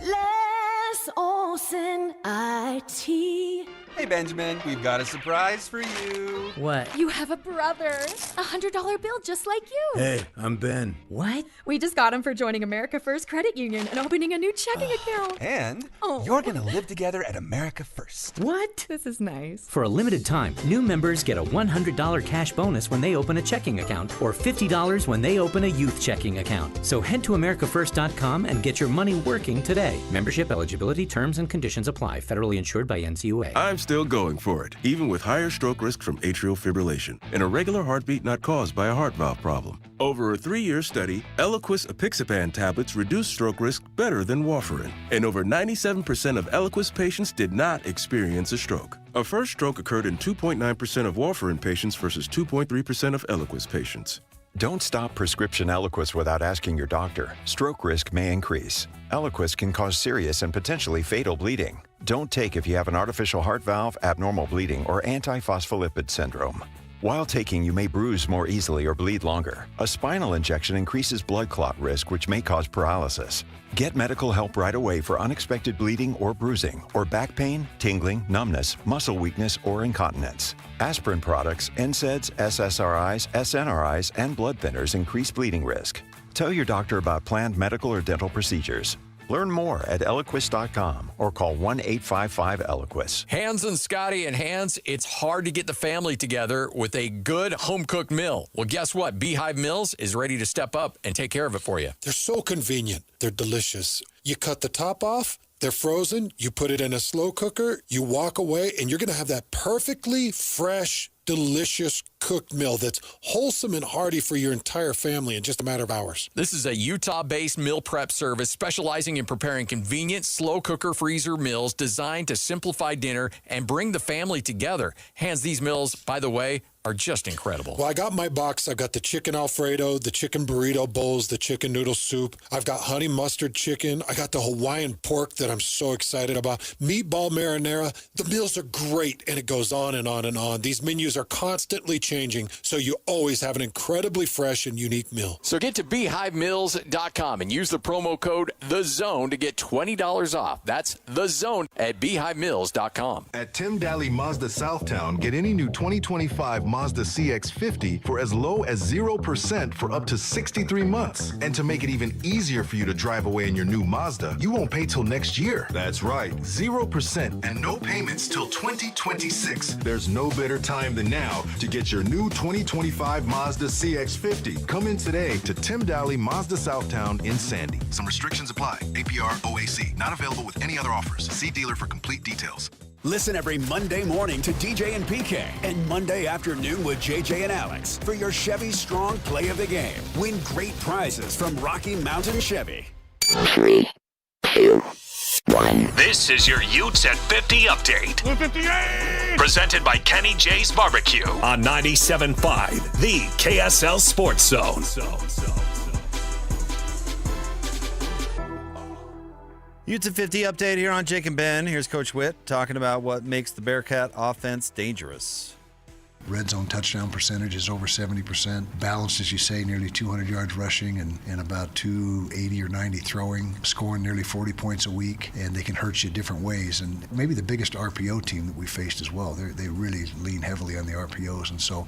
Les Olson IT. Hey, Benjamin, we've got a surprise for you. What? You have a brother. $100 bill just like you. Hey, I'm Ben. What? We just got him for joining America First Credit Union and opening a new checking account. And you're going to live together at America First. What? This is nice. For a limited time, new members get a $100 cash bonus when they open a checking account or $50 when they open a youth checking account. So head to AmericaFirst.com and get your money working today. Membership eligibility, terms, and conditions apply. Federally insured by NCUA. I'm still going for it, even with higher stroke risk from atrial fibrillation, an irregular heartbeat not caused by a heart valve problem. Over a 3-year study, Eliquis apixaban tablets reduced stroke risk better than warfarin, and over 97% of Eliquis patients did not experience a stroke. A first stroke occurred in 2.9% of warfarin patients versus 2.3% of Eliquis patients. Don't stop prescription Eliquis without asking your doctor. Stroke risk may increase. Eliquis can cause serious and potentially fatal bleeding. Don't take if you have an artificial heart valve, abnormal bleeding, or antiphospholipid syndrome. While taking, you may bruise more easily or bleed longer. A spinal injection increases blood clot risk, which may cause paralysis. Get medical help right away for unexpected bleeding or bruising, or back pain, tingling, numbness, muscle weakness, or incontinence. Aspirin products, NSAIDs, SSRIs, SNRIs, and blood thinners increase bleeding risk. Tell your doctor about planned medical or dental procedures. Learn more at Eliquis.com or call 1-855-ELIQUIS. Hans and Scotty and Hans, it's hard to get the family together with a good home-cooked meal. Well, guess what? Beehive Meals is ready to step up and take care of it for you. They're so convenient. They're delicious. You cut the top off, they're frozen, you put it in a slow cooker, you walk away, and you're going to have that perfectly fresh, delicious cooked meal that's wholesome and hearty for your entire family in just a matter of hours. This is a Utah-based meal prep service specializing in preparing convenient, slow cooker freezer meals designed to simplify dinner and bring the family together. Hans, these meals, by the way, are just incredible. Well, I got my box. I've got the chicken Alfredo, the chicken burrito bowls, the chicken noodle soup. I've got honey mustard chicken. I got the Hawaiian pork that I'm so excited about. Meatball marinara. The meals are great, and it goes on and on and on. These menus are constantly changing, so you always have an incredibly fresh and unique meal. So get to BeehiveMeals.com and use the promo code THEZONE to get $20 off. That's THEZONE at BeehiveMeals.com. At Tim Daly Mazda Southtown, get any new 2025 Mazda CX-50 for as low as 0% for up to 63 months. And to make it even easier for you to drive away in your new Mazda, you won't pay till next year. That's right, 0% and no payments till 2026. There's no better time than now to get your new 2025 Mazda CX-50. Come in today to Tim Daly Mazda Southtown in Sandy. Some restrictions apply. APR OAC. Not available with any other offers. See dealer for complete details. Listen every Monday morning to DJ and PK and Monday afternoon with JJ and Alex for your Chevy Strong Play of the Game. Win great prizes from Rocky Mountain Chevy. 3, 2, 1. This is your Utes at 50 update. 58! Presented by Kenny J's Barbecue on 97.5, the KSL Sports Zone. Utes at 50 update here on Jake and Ben. Here's Coach Witt talking about what makes the Bearcat offense dangerous. Red zone touchdown percentage is over 70%. Balanced, as you say, nearly 200 yards rushing and about 280 or 90 throwing, scoring nearly 40 points a week, and they can hurt you different ways. And maybe the biggest RPO team that we faced as well. They really lean heavily on the RPOs. And so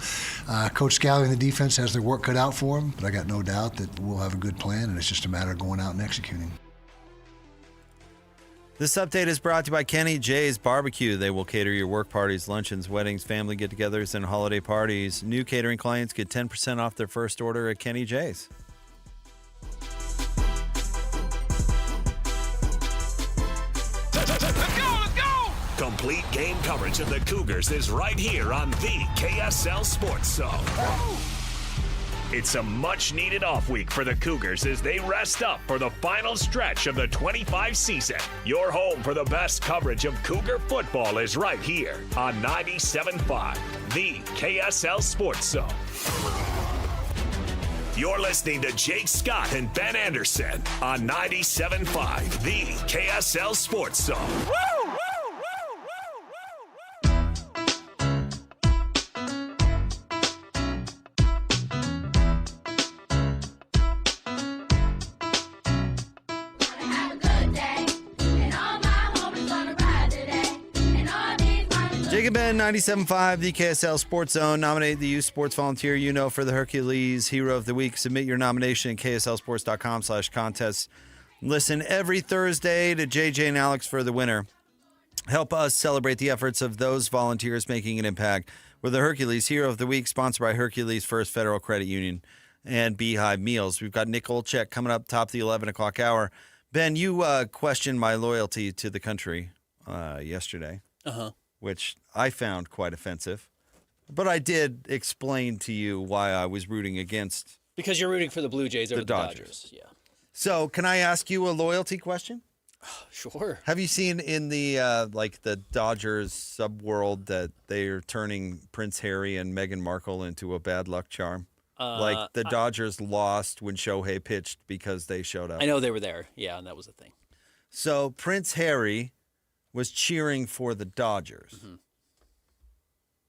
Coach Scally and the defense has their work cut out for them, but I got no doubt that we'll have a good plan, and it's just a matter of going out and executing. This update is brought to you by Kenny J's Barbecue. They will cater your work parties, luncheons, weddings, family get-togethers, and holiday parties. New catering clients get 10% off their first order at Kenny J's. Complete game coverage of the Cougars is right here on the KSL Sports Zone. It's a much-needed off week for the Cougars as they rest up for the final stretch of the 25 season. Your home for the best coverage of Cougar football is right here on 97.5, the KSL Sports Zone. You're listening to Jake Scott and Ben Anderson on 97.5, the KSL Sports Zone. Jake and Ben, 97.5, the KSL Sports Zone. Nominate the youth sports volunteer you know for the Hercules Hero of the Week. Submit your nomination at kslsports.com/contest. Listen every Thursday to JJ and Alex for the winner. Help us celebrate the efforts of those volunteers making an impact. We're the Hercules Hero of the Week, sponsored by Hercules First Federal Credit Union and Beehive Meals. We've got Nick Olchek coming up top of the 11 o'clock hour. Ben, you questioned my loyalty to the country yesterday. Which I found quite offensive. But I did explain to you why I was rooting against. Because you're rooting for the Blue Jays over the Dodgers. Yeah. So can I ask you a loyalty question? Sure. Have you seen in the the Dodgers subworld that they're turning Prince Harry and Meghan Markle into a bad luck charm? The Dodgers lost when Shohei pitched because they showed up. I know they were there. Yeah, and that was the thing. So Prince Harry was cheering for the Dodgers. Mm-hmm.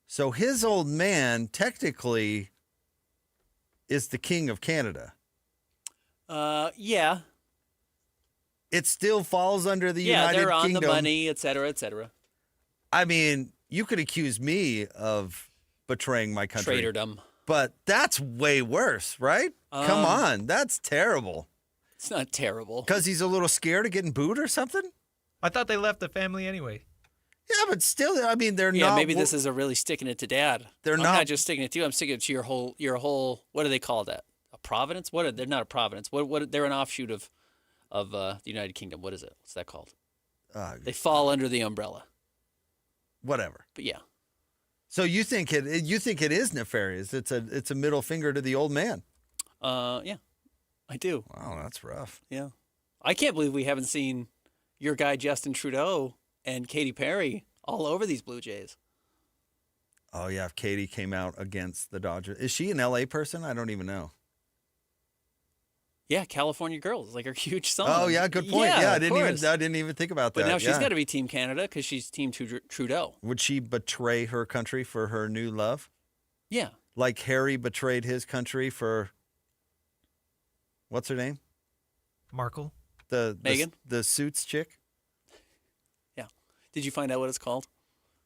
So his old man technically is the king of Canada. Yeah. It still falls under the United Kingdom. Yeah, they're on the money, et cetera, et cetera. I mean, you could accuse me of betraying my country. Traitordom. But that's way worse, right? Come on. That's terrible. It's not terrible. Because he's a little scared of getting booed or something? I thought they left the family anyway. Yeah, but still, I mean, they're not. Yeah, maybe this is a really sticking it to Dad. I'm not just sticking it to you. I'm sticking it to your whole. What do they call that? A providence? They're not a providence. What? They're an offshoot of the United Kingdom. What is it? What's that called? They fall under the umbrella. Whatever. But yeah. So you think it is nefarious? It's a middle finger to the old man. Yeah, I do. Wow, that's rough. Yeah, I can't believe we haven't seen your guy Justin Trudeau and Katy Perry all over these Blue Jays. Oh, yeah, if Katy came out against the Dodgers. Is she an L.A. person? I don't even know. Yeah, California Girls, like her huge song. Oh, yeah, good point. Yeah, I didn't even think about that. But now she's got to be Team Canada because she's Team Trudeau. Would she betray her country for her new love? Yeah. Like Harry betrayed his country for, what's her name? Markle. Meghan? The Suits chick? Yeah. Did you find out what it's called?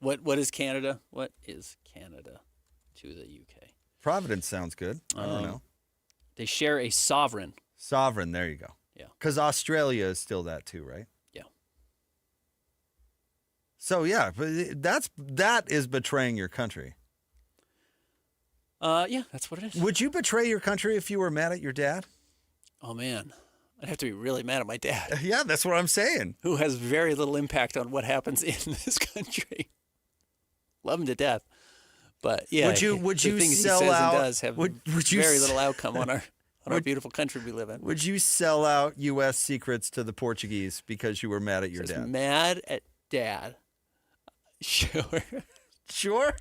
What is Canada? What is Canada to the UK? Providence sounds good. I don't know. They share a sovereign. Sovereign, there you go. Yeah. Because Australia is still that too, right? Yeah. So yeah, but that is betraying your country. Yeah, that's what it is. Would you betray your country if you were mad at your dad? Oh man, I'd have to be really mad at my dad. Yeah, that's what I'm saying. Who has very little impact on what happens in this country. Love him to death. But yeah, would you the things sell he says out? And does have very little outcome on our beautiful country we live in. Would you sell out U.S. secrets to the Portuguese because you were mad at your dad? Mad at Dad. Sure. Sure.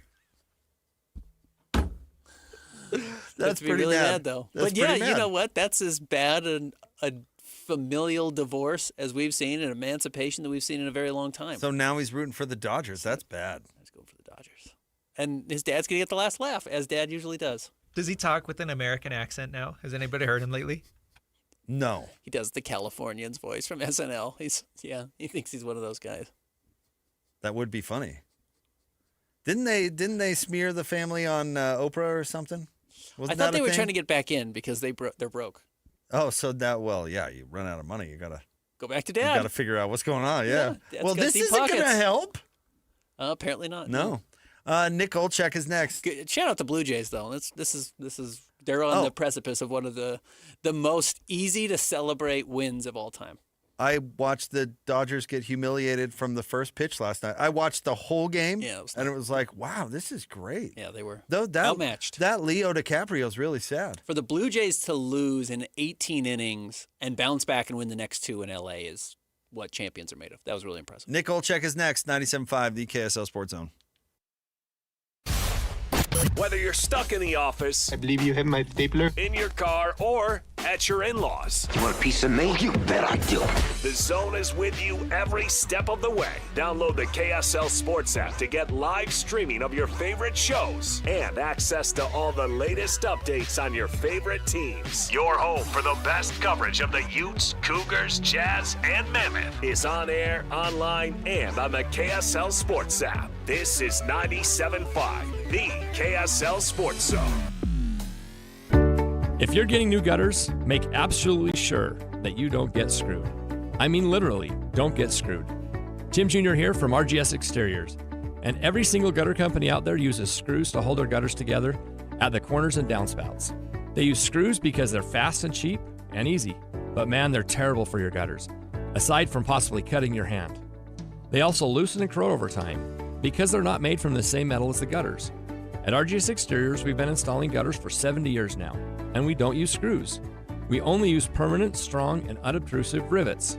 That's pretty really mad. mad though. That's but yeah, pretty mad. You know what? That's as bad a familial divorce as we've seen, and emancipation that we've seen in a very long time. So now he's rooting for the Dodgers. That's bad. Let's go for the Dodgers. And his dad's going to get the last laugh, as Dad usually does. Does he talk with an American accent now? Has anybody heard him lately? No. He does the Californian's voice from SNL. He thinks he's one of those guys. That would be funny. Didn't they smear the family on Oprah or something? I thought they were trying to get back in because they're broke. Oh, so that, well, yeah, you run out of money. You got to Go back to You Dad. got to figure out what's going on. Yeah. Dad's Well, got this deep isn't going to pockets. help. Apparently not. No. Nick Olchek is next. Good. Shout out to Blue Jays though. This is they're on the precipice of one of the most easy to celebrate wins of all time. I watched the Dodgers get humiliated from the first pitch last night. I watched the whole game, and it was like, wow, this is great. Yeah, they were outmatched. That Leo DiCaprio is really sad. For the Blue Jays to lose in 18 innings and bounce back and win the next 2 in LA is what champions are made of. That was really impressive. Nick Olchek is next, 97.5, the KSL Sports Zone. Whether you're stuck in the office, I believe you have my stapler, in your car, or at your in-laws. You want a piece of me? You bet I do. The Zone is with you every step of the way. Download the KSL Sports app to get live streaming of your favorite shows and access to all the latest updates on your favorite teams. Your home for the best coverage of the Utes, Cougars, Jazz, and Mammoth is on air, online, and on the KSL Sports app. This is 97.5, the KSL Sports Zone. If you're getting new gutters, make absolutely sure that you don't get screwed. I mean literally, don't get screwed. Tim Jr. here from RGS Exteriors. And every single gutter company out there uses screws to hold their gutters together at the corners and downspouts. They use screws because they're fast and cheap and easy. But man, they're terrible for your gutters, aside from possibly cutting your hand. They also loosen and corrode over time because they're not made from the same metal as the gutters. At RGS Exteriors, we've been installing gutters for 70 years now, and we don't use screws. We only use permanent, strong, and unobtrusive rivets.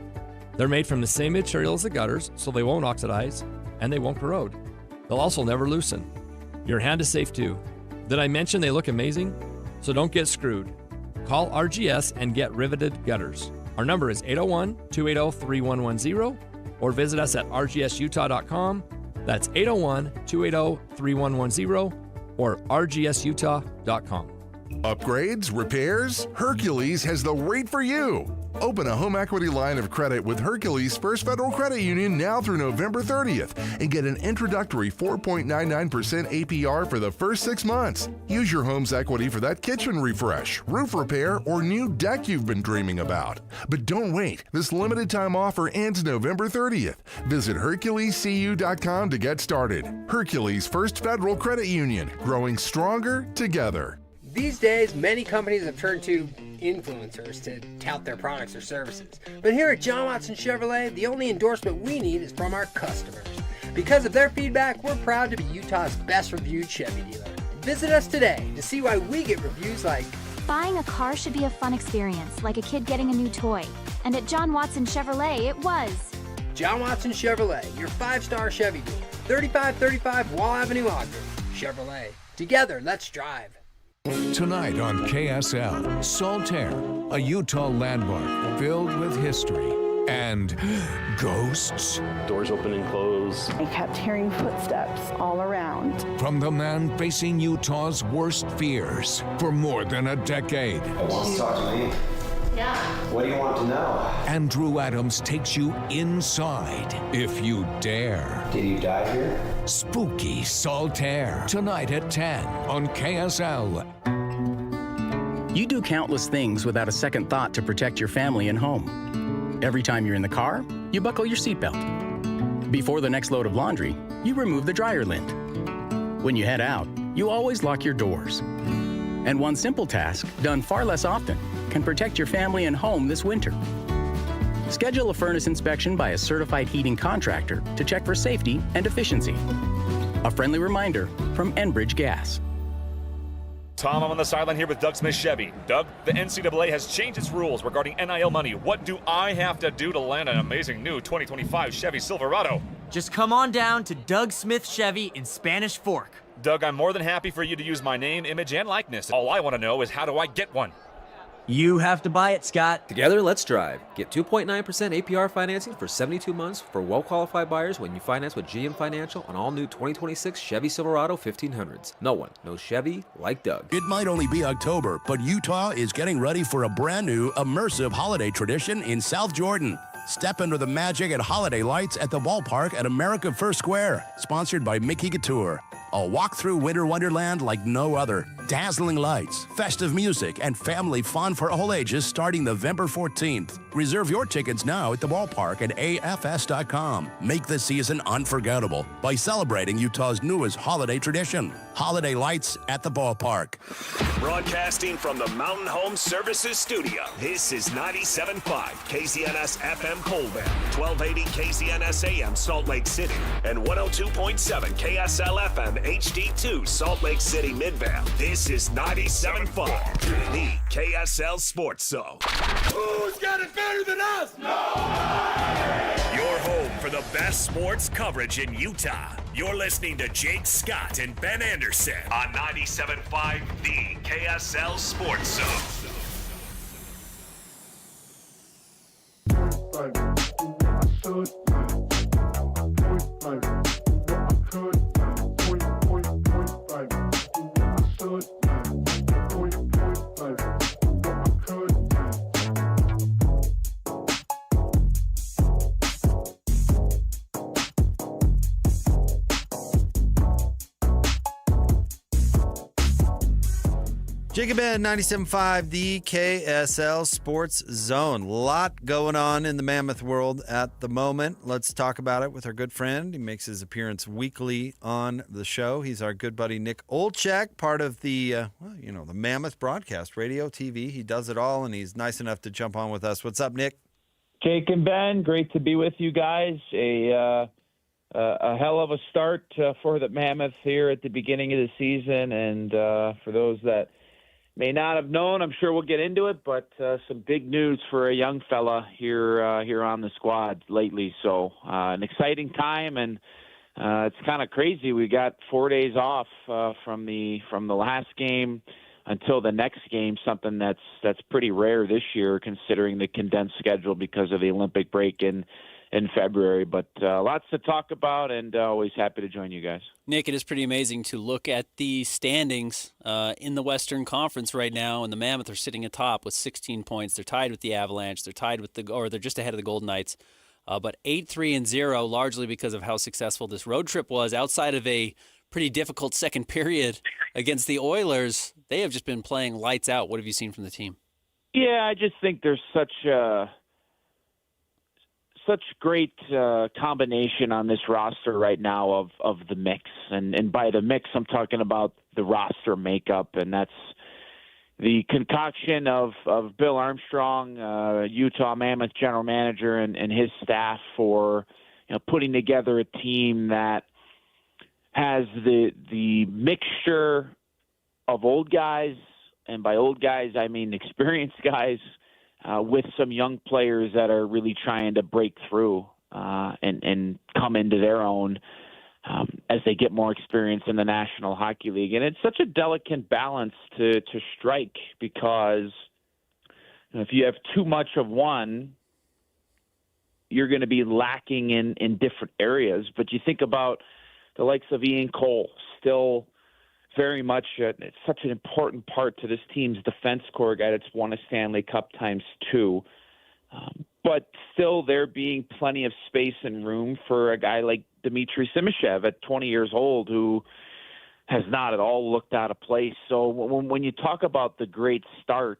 They're made from the same material as the gutters, so they won't oxidize, and they won't corrode. They'll also never loosen. Your hand is safe too. Did I mention they look amazing? So don't get screwed. Call RGS and get riveted gutters. Our number is 801-280-3110, or visit us at rgsutah.com. That's 801-280-3110, or rgsutah.com. Upgrades, repairs? Hercules has the rate for you. Open a home equity line of credit with Hercules First Federal Credit Union now through November 30th and get an introductory 4.99% APR for the first 6 months. Use your home's equity for that kitchen refresh, roof repair, or new deck you've been dreaming about. But don't wait. This limited time offer ends November 30th. Visit HerculesCU.com to get started. Hercules First Federal Credit Union, growing stronger together. These days, many companies have turned to influencers to tout their products or services. But here at John Watson Chevrolet, the only endorsement we need is from our customers. Because of their feedback, we're proud to be Utah's best reviewed Chevy dealer. Visit us today to see why we get reviews like, buying a car should be a fun experience, like a kid getting a new toy. And at John Watson Chevrolet, it was. John Watson Chevrolet, your 5-star Chevy dealer. 3535 Wall Avenue, Ogden. Chevrolet. Together, let's drive. Tonight on KSL, Saltaire, a Utah landmark filled with history and ghosts. Doors open and close. I kept hearing footsteps all around. From the man facing Utah's worst fears for more than a decade. Want to talk to me? Yeah. What do you want to know? Andrew Adams takes you inside, if you dare. Did you die here? Spooky Saltaire, tonight at 10 on KSL. You do countless things without a second thought to protect your family and home. Every time you're in the car, you buckle your seatbelt. Before the next load of laundry, you remove the dryer lint. When you head out, you always lock your doors. And one simple task, done far less often, can protect your family and home this winter. Schedule a furnace inspection by a certified heating contractor to check for safety and efficiency. A friendly reminder from Enbridge Gas. Tom, I'm on the sideline here with Doug Smith Chevy. Doug, the NCAA has changed its rules regarding NIL money. What do I have to do to land an amazing new 2025 Chevy Silverado? Just come on down to Doug Smith Chevy in Spanish Fork. Doug, I'm more than happy for you to use my name, image, and likeness. All I want to know is how do I get one? You have to buy it, Scott. Together, let's drive. Get 2.9% APR financing for 72 months for well-qualified buyers when you finance with GM Financial on all new 2026 Chevy Silverado 1500s. No one knows Chevy like Doug. It might only be October, but Utah is getting ready for a brand new immersive holiday tradition in South Jordan. Step into the magic and holiday lights at the ballpark at America First Square, sponsored by Mickey Couture. A walk through Winter Wonderland like no other. Dazzling lights, festive music, and family fun for all ages starting November 14th. Reserve your tickets now at the ballpark at afs.com. Make this season unforgettable by celebrating Utah's newest holiday tradition, Holiday Lights at the Ballpark. Broadcasting from the Mountain Home Services Studio, this is 97.5 KZNS FM Colville, 1280 KZNS AM Salt Lake City, and 102.7 KSL FM HD2 Salt Lake City Midvale. This is 97.5, the KSL Sports Zone. Who's got it better than us? Your home for the best sports coverage in Utah. You're listening to Jake Scott and Ben Anderson on 97.5, the KSL Sports Zone. Jacob Ben, 97.5, the KSL Sports Zone. Lot going on in the Mammoth world at the moment. Let's talk about it with our good friend. He makes his appearance weekly on the show. He's our good buddy Nick Olchek, part of the, the Mammoth broadcast, radio, TV. He does it all, and he's nice enough to jump on with us. What's up, Nick? Jake and Ben, great to be with you guys. A hell of a start for the Mammoth here at the beginning of the season, and for those that may not have known, I'm sure we'll get into it, but some big news for a young fella here on the squad lately. So an exciting time, and it's kind of crazy. We got 4 days off from the last game until the next game, something that's pretty rare this year considering the condensed schedule because of the Olympic break in February. But lots to talk about, and always happy to join you guys. Nick, it is pretty amazing to look at the standings in the Western Conference right now, and the Mammoth are sitting atop with 16 points. They're tied with the Avalanche. They're tied with they're just ahead of the Golden Knights. But 8-3-0, largely because of how successful this road trip was. Outside of a pretty difficult second period against the Oilers, they have just been playing lights out. What have you seen from the team? Yeah, I just think there's such great combination on this roster right now of the mix. And by the mix, I'm talking about the roster makeup, and that's the concoction of Bill Armstrong, Utah Mammoth general manager, and his staff for putting together a team that has the mixture of old guys, and by old guys, I mean experienced guys, with some young players that are really trying to break through and come into their own as they get more experience in the National Hockey League. And it's such a delicate balance to strike because if you have too much of one, you're going to be lacking in different areas. But you think about the likes of Ian Cole, still very much it's such an important part to this team's defense core, guy that's won a Stanley Cup ×2. But still there being plenty of space and room for a guy like Dmitry Simashev at 20 years old who has not at all looked out of place. So when you talk about the great start,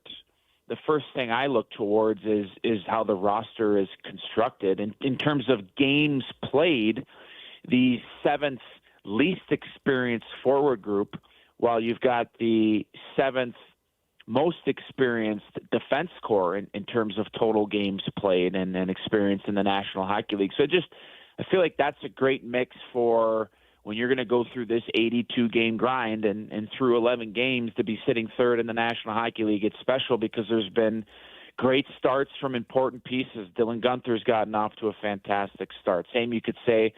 the first thing I look towards is how the roster is constructed. And in terms of games played, the seventh least experienced forward group, while you've got the seventh most experienced defense core in terms of total games played and experience in the National Hockey League. So I feel like that's a great mix for when you're going to go through this 82-game grind and through 11 games to be sitting third in the National Hockey League. It's special because there's been great starts from important pieces. Dylan Guenther's gotten off to a fantastic start. Same you could say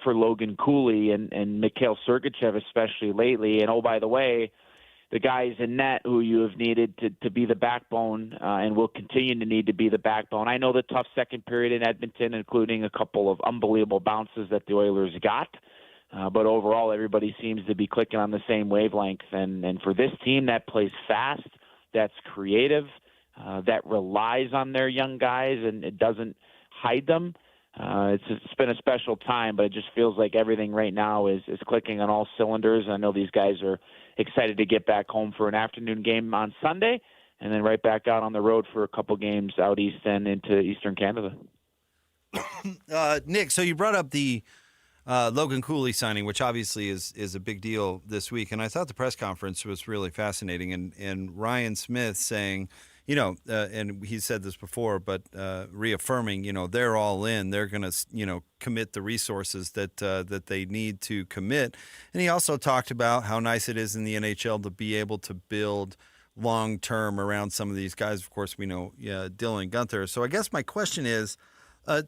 for Logan Cooley and Mikhail Sergachev, especially lately. And, oh, by the way, the guys in net who you have needed to be the backbone and will continue to need to be the backbone. I know the tough second period in Edmonton, including a couple of unbelievable bounces that the Oilers got. But overall, everybody seems to be clicking on the same wavelength. And for this team that plays fast, that's creative, that relies on their young guys and it doesn't hide them, it's been a special time, but it just feels like everything right now is clicking on all cylinders. I know these guys are excited to get back home for an afternoon game on Sunday, and then right back out on the road for a couple games out east and into Eastern Canada. Nick, so you brought up the Logan Cooley signing, which obviously is a big deal this week, and I thought the press conference was really fascinating. And Ryan Smith saying, and he said this before, but reaffirming, they're all in. They're going to, commit the resources that they need to commit. And he also talked about how nice it is in the NHL to be able to build long-term around some of these guys. Of course, we know Dylan Guenther. So I guess my question is,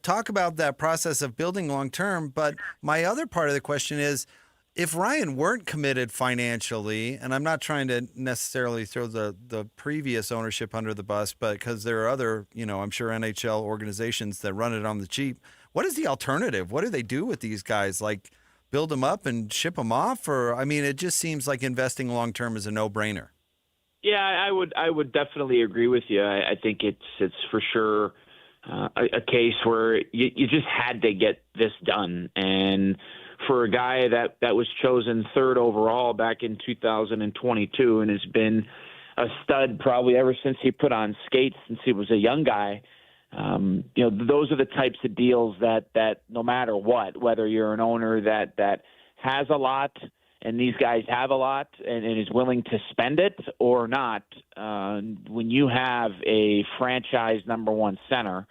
talk about that process of building long-term. But my other part of the question is, if Ryan weren't committed financially, and I'm not trying to necessarily throw the previous ownership under the bus, but because there are other, I'm sure NHL organizations that run it on the cheap, what is the alternative? What do they do with these guys? Like build them up and ship them off? Or, it just seems like investing long-term is a no-brainer. Yeah, I would definitely agree with you. I think it's for sure a case where you just had to get this done. And for a guy that was chosen third overall back in 2022 and has been a stud probably ever since he put on skates since he was a young guy, those are the types of deals that no matter what, whether you're an owner that has a lot and these guys have a lot and is willing to spend it or not, when you have a franchise number one center,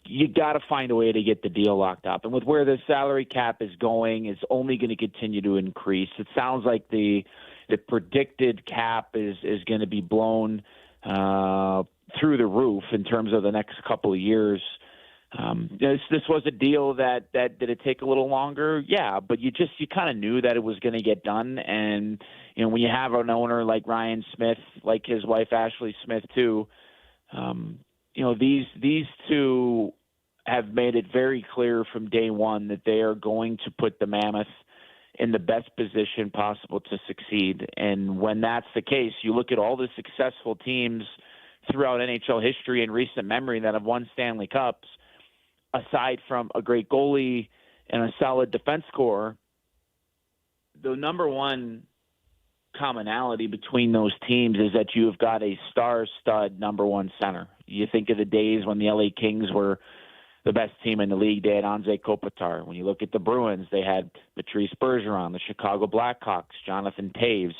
you got to find a way to get the deal locked up. And with where the salary cap is going, it's only going to continue to increase. It sounds like the predicted cap is going to be blown through the roof in terms of the next couple of years. This was a deal that did it take a little longer? Yeah, but you kind of knew that it was going to get done. And when you have an owner like Ryan Smith, like his wife Ashley Smith too, these two have made it very clear from day one that they are going to put the Mammoth in the best position possible to succeed. And when that's the case, you look at all the successful teams throughout NHL history and recent memory that have won Stanley Cups, aside from a great goalie and a solid defense core, the number one commonality between those teams is that you've got a star-stud number one center. You think of the days when the LA Kings were the best team in the league. They had Anze Kopitar. When you look at the Bruins, they had Patrice Bergeron, the Chicago Blackhawks, Jonathan Taves,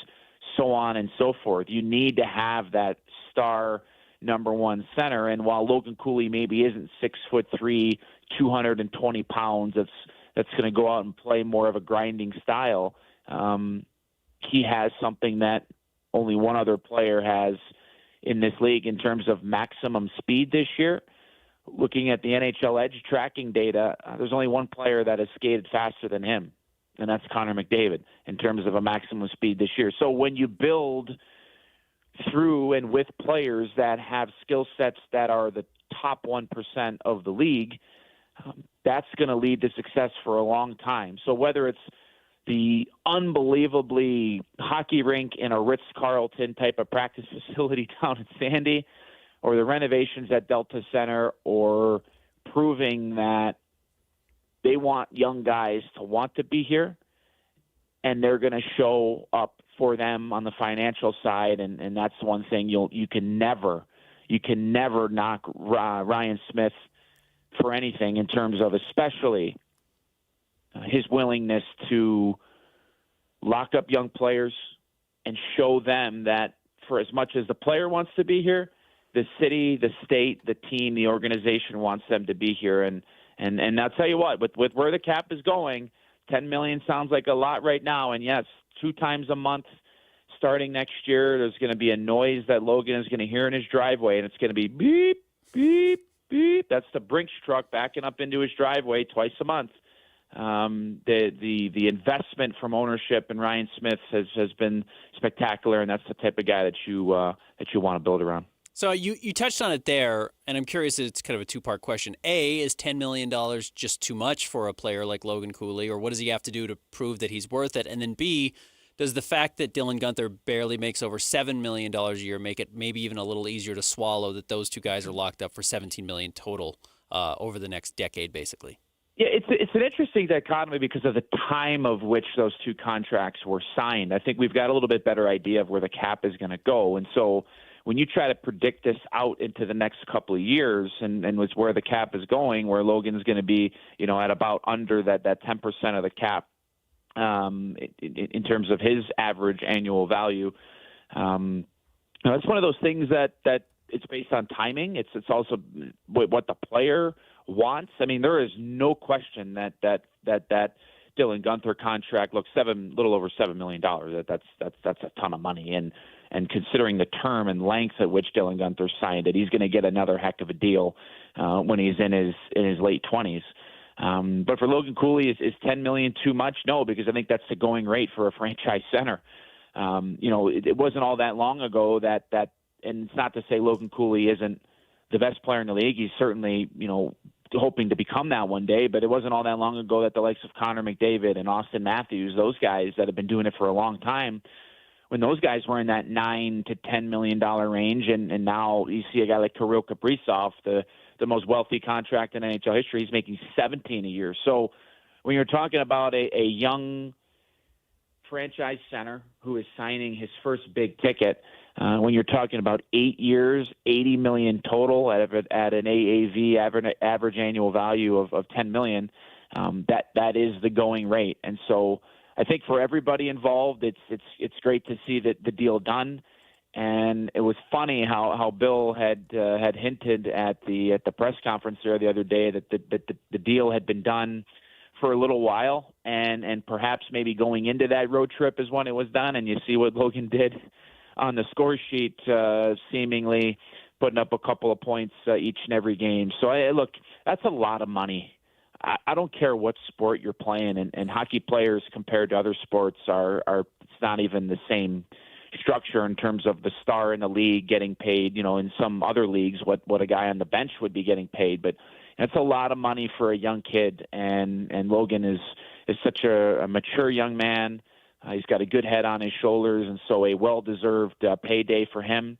so on and so forth. You need to have that star number one center. And while Logan Cooley maybe isn't 6'3", 220 pounds, that's going to go out and play more of a grinding style, he has something that only one other player has in this league in terms of maximum speed this year. Looking at the NHL Edge tracking data, there's only one player that has skated faster than him, and that's Connor McDavid in terms of a maximum speed this year. So when you build through and with players that have skill sets that are the top 1% of the league, that's going to lead to success for a long time. So whether it's the unbelievably hockey rink in a Ritz-Carlton type of practice facility down in Sandy, or the renovations at Delta Center, or proving that they want young guys to want to be here and they're going to show up for them on the financial side. And that's one thing you can never knock Ryan Smith for anything in terms of especially his willingness to lock up young players and show them that for as much as the player wants to be here, the city, the state, the team, the organization wants them to be here. And I'll tell you what, with where the cap is going, $10 million sounds like a lot right now. And yes, 2 times a month starting next year, there's going to be a noise that Logan is going to hear in his driveway, and it's going to be beep, beep, beep. That's the Brinks truck backing up into his driveway twice a month. The investment from ownership and Ryan Smith has been spectacular, and that's the type of guy that you want to build around. So you touched on it there, and I'm curious, it's kind of a two-part question. A, is $10 million just too much for a player like Logan Cooley, or what does he have to do to prove that he's worth it? And then B, does the fact that Dylan Guenther barely makes over $7 million a year make it maybe even a little easier to swallow that those two guys are locked up for $17 million total over the next decade, basically? Yeah, it's an interesting dichotomy because of the time of which those two contracts were signed. I think we've got a little bit better idea of where the cap is going to go. And so when you try to predict this out into the next couple of years and with where the cap is going, where Logan's going to be, at about under that 10% of the cap in terms of his average annual value, it's one of those things that it's based on timing. It's also what the player wants. I mean, there is no question that Dylan Guenther contract looks little over $7 million. That's a ton of money, and considering the term and length at which Dylan Guenther signed it, he's going to get another heck of a deal when he's in his late 20s. But for Logan Cooley, is $10 million too much? No, because I think that's the going rate for a franchise center. It wasn't all that long ago that, and it's not to say Logan Cooley isn't the best player in the league. He's certainly, hoping to become that one day, but it wasn't all that long ago that the likes of Connor McDavid and Austin Matthews, those guys that have been doing it for a long time, when those guys were in that $9 to $10 million range, and now you see a guy like Kirill Kaprizov, the most wealthy contract in NHL history, he's making $17 a year. So when you're talking about a young franchise center who is signing his first big ticket, when you're talking about 8 years, $80 million total at an AAV average annual value of $10 million, that is the going rate. And so I think for everybody involved, it's great to see that the deal done. And it was funny how Bill had hinted at the press conference there the other day that the deal had been done for a little while, and perhaps maybe going into that road trip is when it was done. And you see what Logan did on the score sheet, seemingly putting up a couple of points each and every game. So, look, that's a lot of money. I don't care what sport you're playing, and hockey players compared to other sports are it's not even the same structure in terms of the star in the league getting paid, in some other leagues, what a guy on the bench would be getting paid. But that's a lot of money for a young kid, and Logan is such a mature young man. He's got a good head on his shoulders, and so a well-deserved payday for him.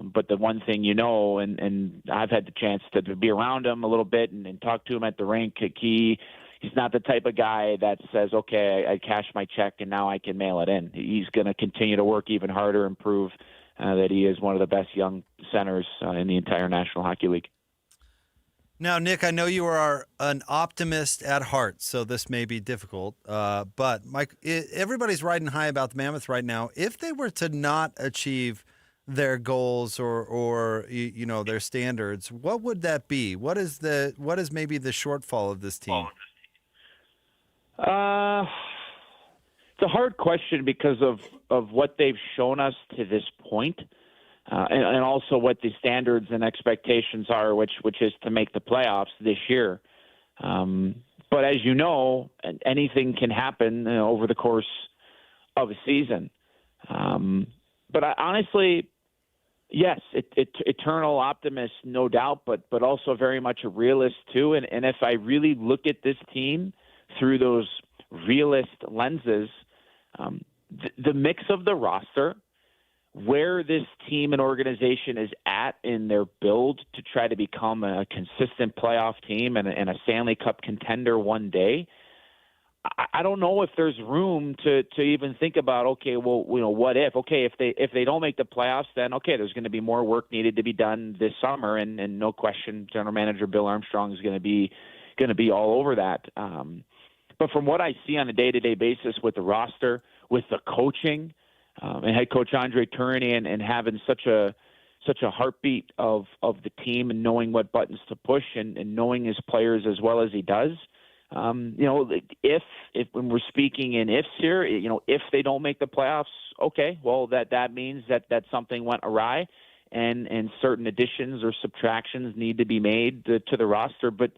But the one thing and I've had the chance to be around him a little bit and talk to him at the rink, he's not the type of guy that says, okay, I cashed my check and now I can mail it in. He's going to continue to work even harder and prove that he is one of the best young centers in the entire National Hockey League. Now, Nick, I know you are an optimist at heart, so this may be difficult. But, Mike, everybody's riding high about the Mammoth right now. If they were to not achieve their goals or their standards, what would that be? What is maybe the shortfall of this team? It's a hard question because of what they've shown us to this point. And also what the standards and expectations are, which is to make the playoffs this year. But as you know, anything can happen over the course of a season. But honestly, yes, eternal optimist, no doubt, but also very much a realist too. And if I really look at this team through those realist lenses, the mix of the roster, where this team and organization is at in their build to try to become a consistent playoff team and a Stanley Cup contender one day, I don't know if there's room to even think about, okay, well, what if? Okay, if they don't make the playoffs, then okay, there's going to be more work needed to be done this summer, and no question, General Manager Bill Armstrong is going to be all over that. But from what I see on a day-to-day basis with the roster, with the coaching, and head coach Andre Tourigny and having such a heartbeat of the team and knowing what buttons to push and knowing his players as well as he does. If when we're speaking in ifs here, if they don't make the playoffs, okay, well that means that something went awry and certain additions or subtractions need to be made to the roster, but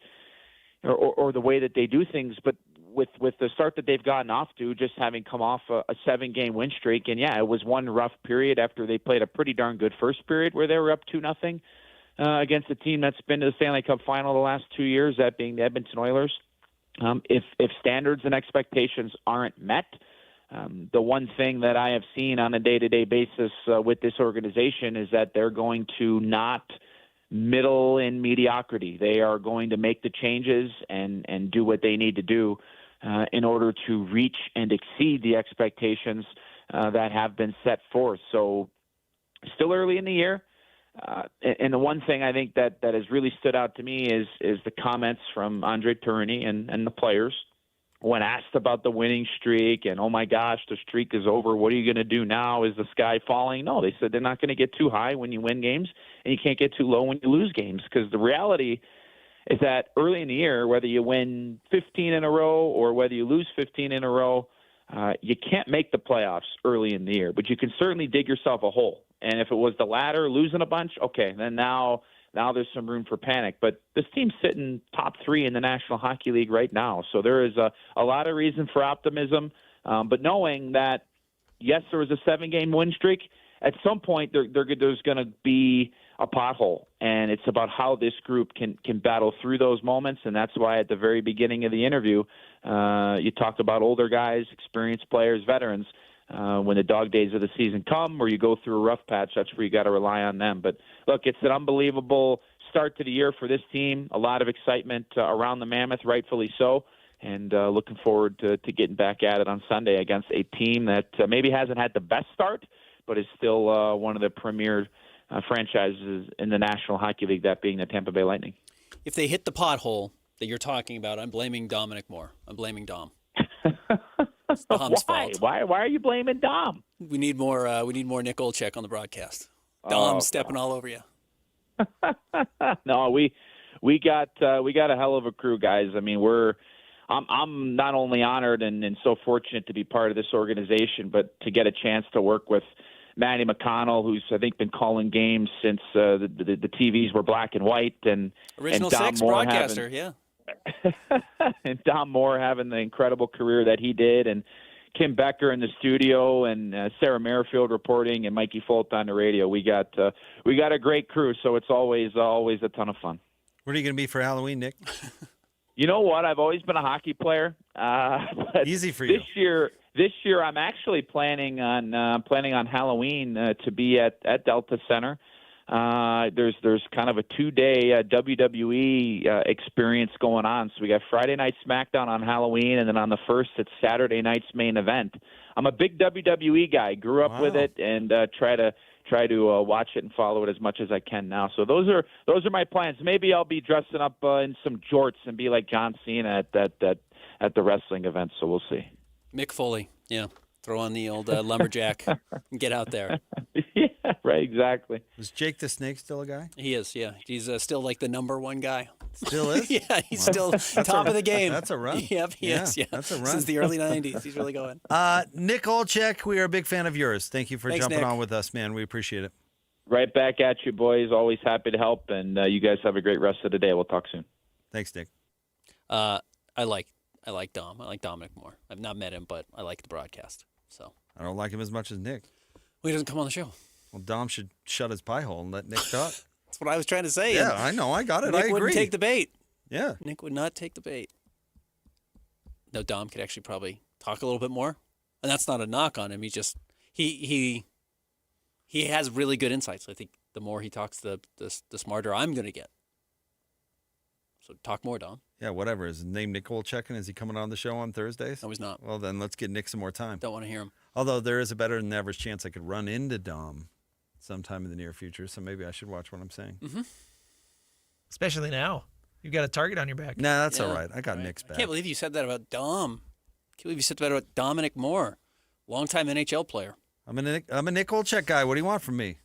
or the way that they do things. But with the start that they've gotten off to, just having come off a 7-game win streak, and yeah, it was one rough period after they played a pretty darn good first period where they were up 2-0 against a team that's been to the Stanley Cup final the last 2 years, that being the Edmonton Oilers. If standards and expectations aren't met, the one thing that I have seen on a day-to-day basis with this organization is that they're going to not middle in mediocrity. They are going to make the changes and do what they need to do in order to reach and exceed the expectations that have been set forth. So still early in the year. And the one thing I think that has really stood out to me is the comments from Andre Tourigny and the players when asked about the winning streak and, oh my gosh, the streak is over. What are you going to do now? Is the sky falling? No, they said they're not going to get too high when you win games, and you can't get too low when you lose games, because the reality is that early in the year, whether you win 15 in a row or whether you lose 15 in a row, you can't make the playoffs early in the year, but you can certainly dig yourself a hole. And if it was the latter, losing a bunch, okay, then now there's some room for panic. But this team's sitting top 3 in the National Hockey League right now. So there is a lot of reason for optimism. But knowing that, yes, there was a 7-game win streak, at some point there's going to be a pothole. And it's about how this group can battle through those moments. And that's why at the very beginning of the interview, you talked about older guys, experienced players, veterans. When the dog days of the season come or you go through a rough patch, that's where you got to rely on them. But look, it's an unbelievable start to the year for this team. A lot of excitement around the Mammoth, rightfully so. And looking forward to getting back at it on Sunday against a team that maybe hasn't had the best start, but is still one of the premier franchises in the National Hockey League, that being the Tampa Bay Lightning. If they hit the pothole that you're talking about, I'm blaming Dominic Moore. I'm blaming Dom. Dom's fault. Why are you blaming Dom? We need more Nick Olczyk on the broadcast. Dom's stepping all over you. No, we got a hell of a crew, guys. I mean, I'm not only honored and so fortunate to be part of this organization, but to get a chance to work with Matty McConnell, who's I think been calling games since the TVs were black and white, and original Dom six Moore broadcaster, yeah. And Dom Moore having the incredible career that he did, and Kim Becker in the studio, and Sarah Merrifield reporting, and Mikey Folt on the radio. We got a great crew, so it's always a ton of fun. What are you going to be for Halloween, Nick? You know what? I've always been a hockey player. But easy for you. This year, I'm actually planning on Halloween to be at Delta Center. There's kind of a 2-day WWE experience going on. So we got Friday night SmackDown on Halloween, and then on the 1st, it's Saturday night's main event. I'm a big WWE guy. Grew up with it, and try to watch it and follow it as much as I can now. So those are my plans. Maybe I'll be dressing up in some jorts and be like John Cena at the wrestling event. So we'll see. Mick Foley, yeah. Throw on the old lumberjack and get out there. Yeah, right, exactly. Is Jake the Snake still a guy? He is, yeah. He's still like the number 1 guy. Still is? Yeah, he's still top of the game. That's a run. Yep, he is, yeah. That's a run. Since the early 90s, he's really going. Nick Olczyk, we are a big fan of yours. Thank you for jumping on with us, man. We appreciate it. Right back at you, boys. Always happy to help, and you guys have a great rest of the day. We'll talk soon. Thanks, Nick. I like Dom. I like Dominic Moore. I've not met him, but I like the broadcast. So I don't like him as much as Nick. Well, he doesn't come on the show. Well, Dom should shut his pie hole and let Nick talk. That's what I was trying to say. Yeah, I know. I got it. Nick I agree. wouldn't take the bait. Yeah. Nick would not take the bait. No, Dom could actually probably talk a little bit more. And that's not a knock on him. He just he has really good insights. I think the more he talks, the smarter I'm going to get. So talk more, Dom. Yeah, whatever. Is his name Nick Olczyk, and is he coming on the show on Thursdays? No, he's not. Well, then let's get Nick some more time. Don't want to hear him. Although there is a better than average chance I could run into Dom sometime in the near future, so maybe I should watch what I'm saying. Mm-hmm. Especially now. You've got a target on your back. Nah, that's all right. I got Nick's back. I can't believe you said that about Dom. I can't believe you said that about Dominic Moore, longtime NHL player. I'm a Nick Olczyk guy. What do you want from me?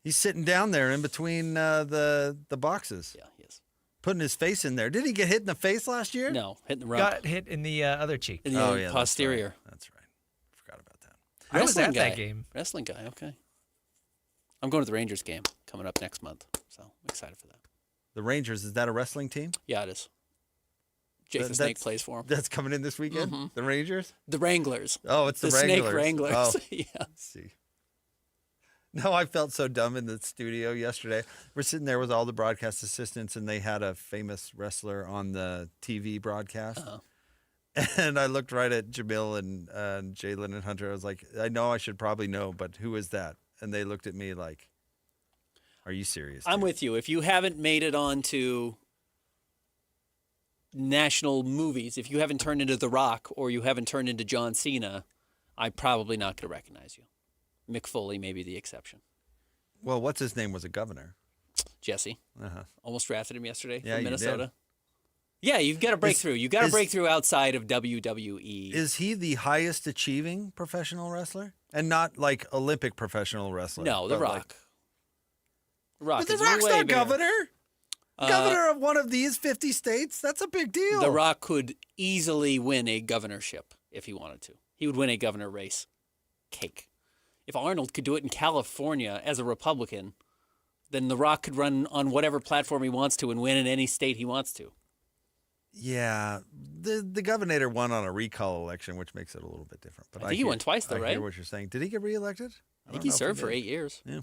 He's sitting down there in between the boxes. Yeah, he is. Putting his face in there. Did he get hit in the face last year? No, hit in the rump. Got hit in the other cheek. In the posterior. That's right. Forgot about that. I was at guy. that game. Wrestling guy, okay. I'm going to the Rangers game coming up next month, so I'm excited for that. The Rangers, is that a wrestling team? Yeah, it is. Jake the Snake plays for them. That's coming in this weekend? Mm-hmm. The Rangers? The Wranglers. Oh, it's the Wranglers. Snake Wranglers. Oh. Yeah. Let's see. No, I felt so dumb in the studio yesterday. We're sitting there with all the broadcast assistants, and they had a famous wrestler on the TV broadcast. Uh-huh. And I looked right at Jamil and Jalen and Hunter. I was like, I know I should probably know, but who is that? And they looked at me like, are you serious? I'm with you. If you haven't made it onto national movies, if you haven't turned into The Rock or you haven't turned into John Cena, I'm probably not going to recognize you. Mick Foley may be the exception. Well, what's his name was a governor? Jesse. Uh-huh. Almost drafted him yesterday Yeah, from you Minnesota. did. Yeah, you've got to break through. You've got to break through outside of WWE. Is he the highest achieving professional wrestler? And not like Olympic professional wrestler? No, The Rock. Rock But The is Rock's way not bigger. governor. Governor of one of these 50 states? That's a big deal. The Rock could easily win a governorship if he wanted to. He would win a governor race. Cake. If Arnold could do it in California as a Republican, then The Rock could run on whatever platform he wants to and win in any state he wants to. Yeah, the governor won on a recall election, which makes it a little bit different. But I think he won twice, though, I right? hear what you're saying. Did he get reelected? I think he served for 8 years. Yeah.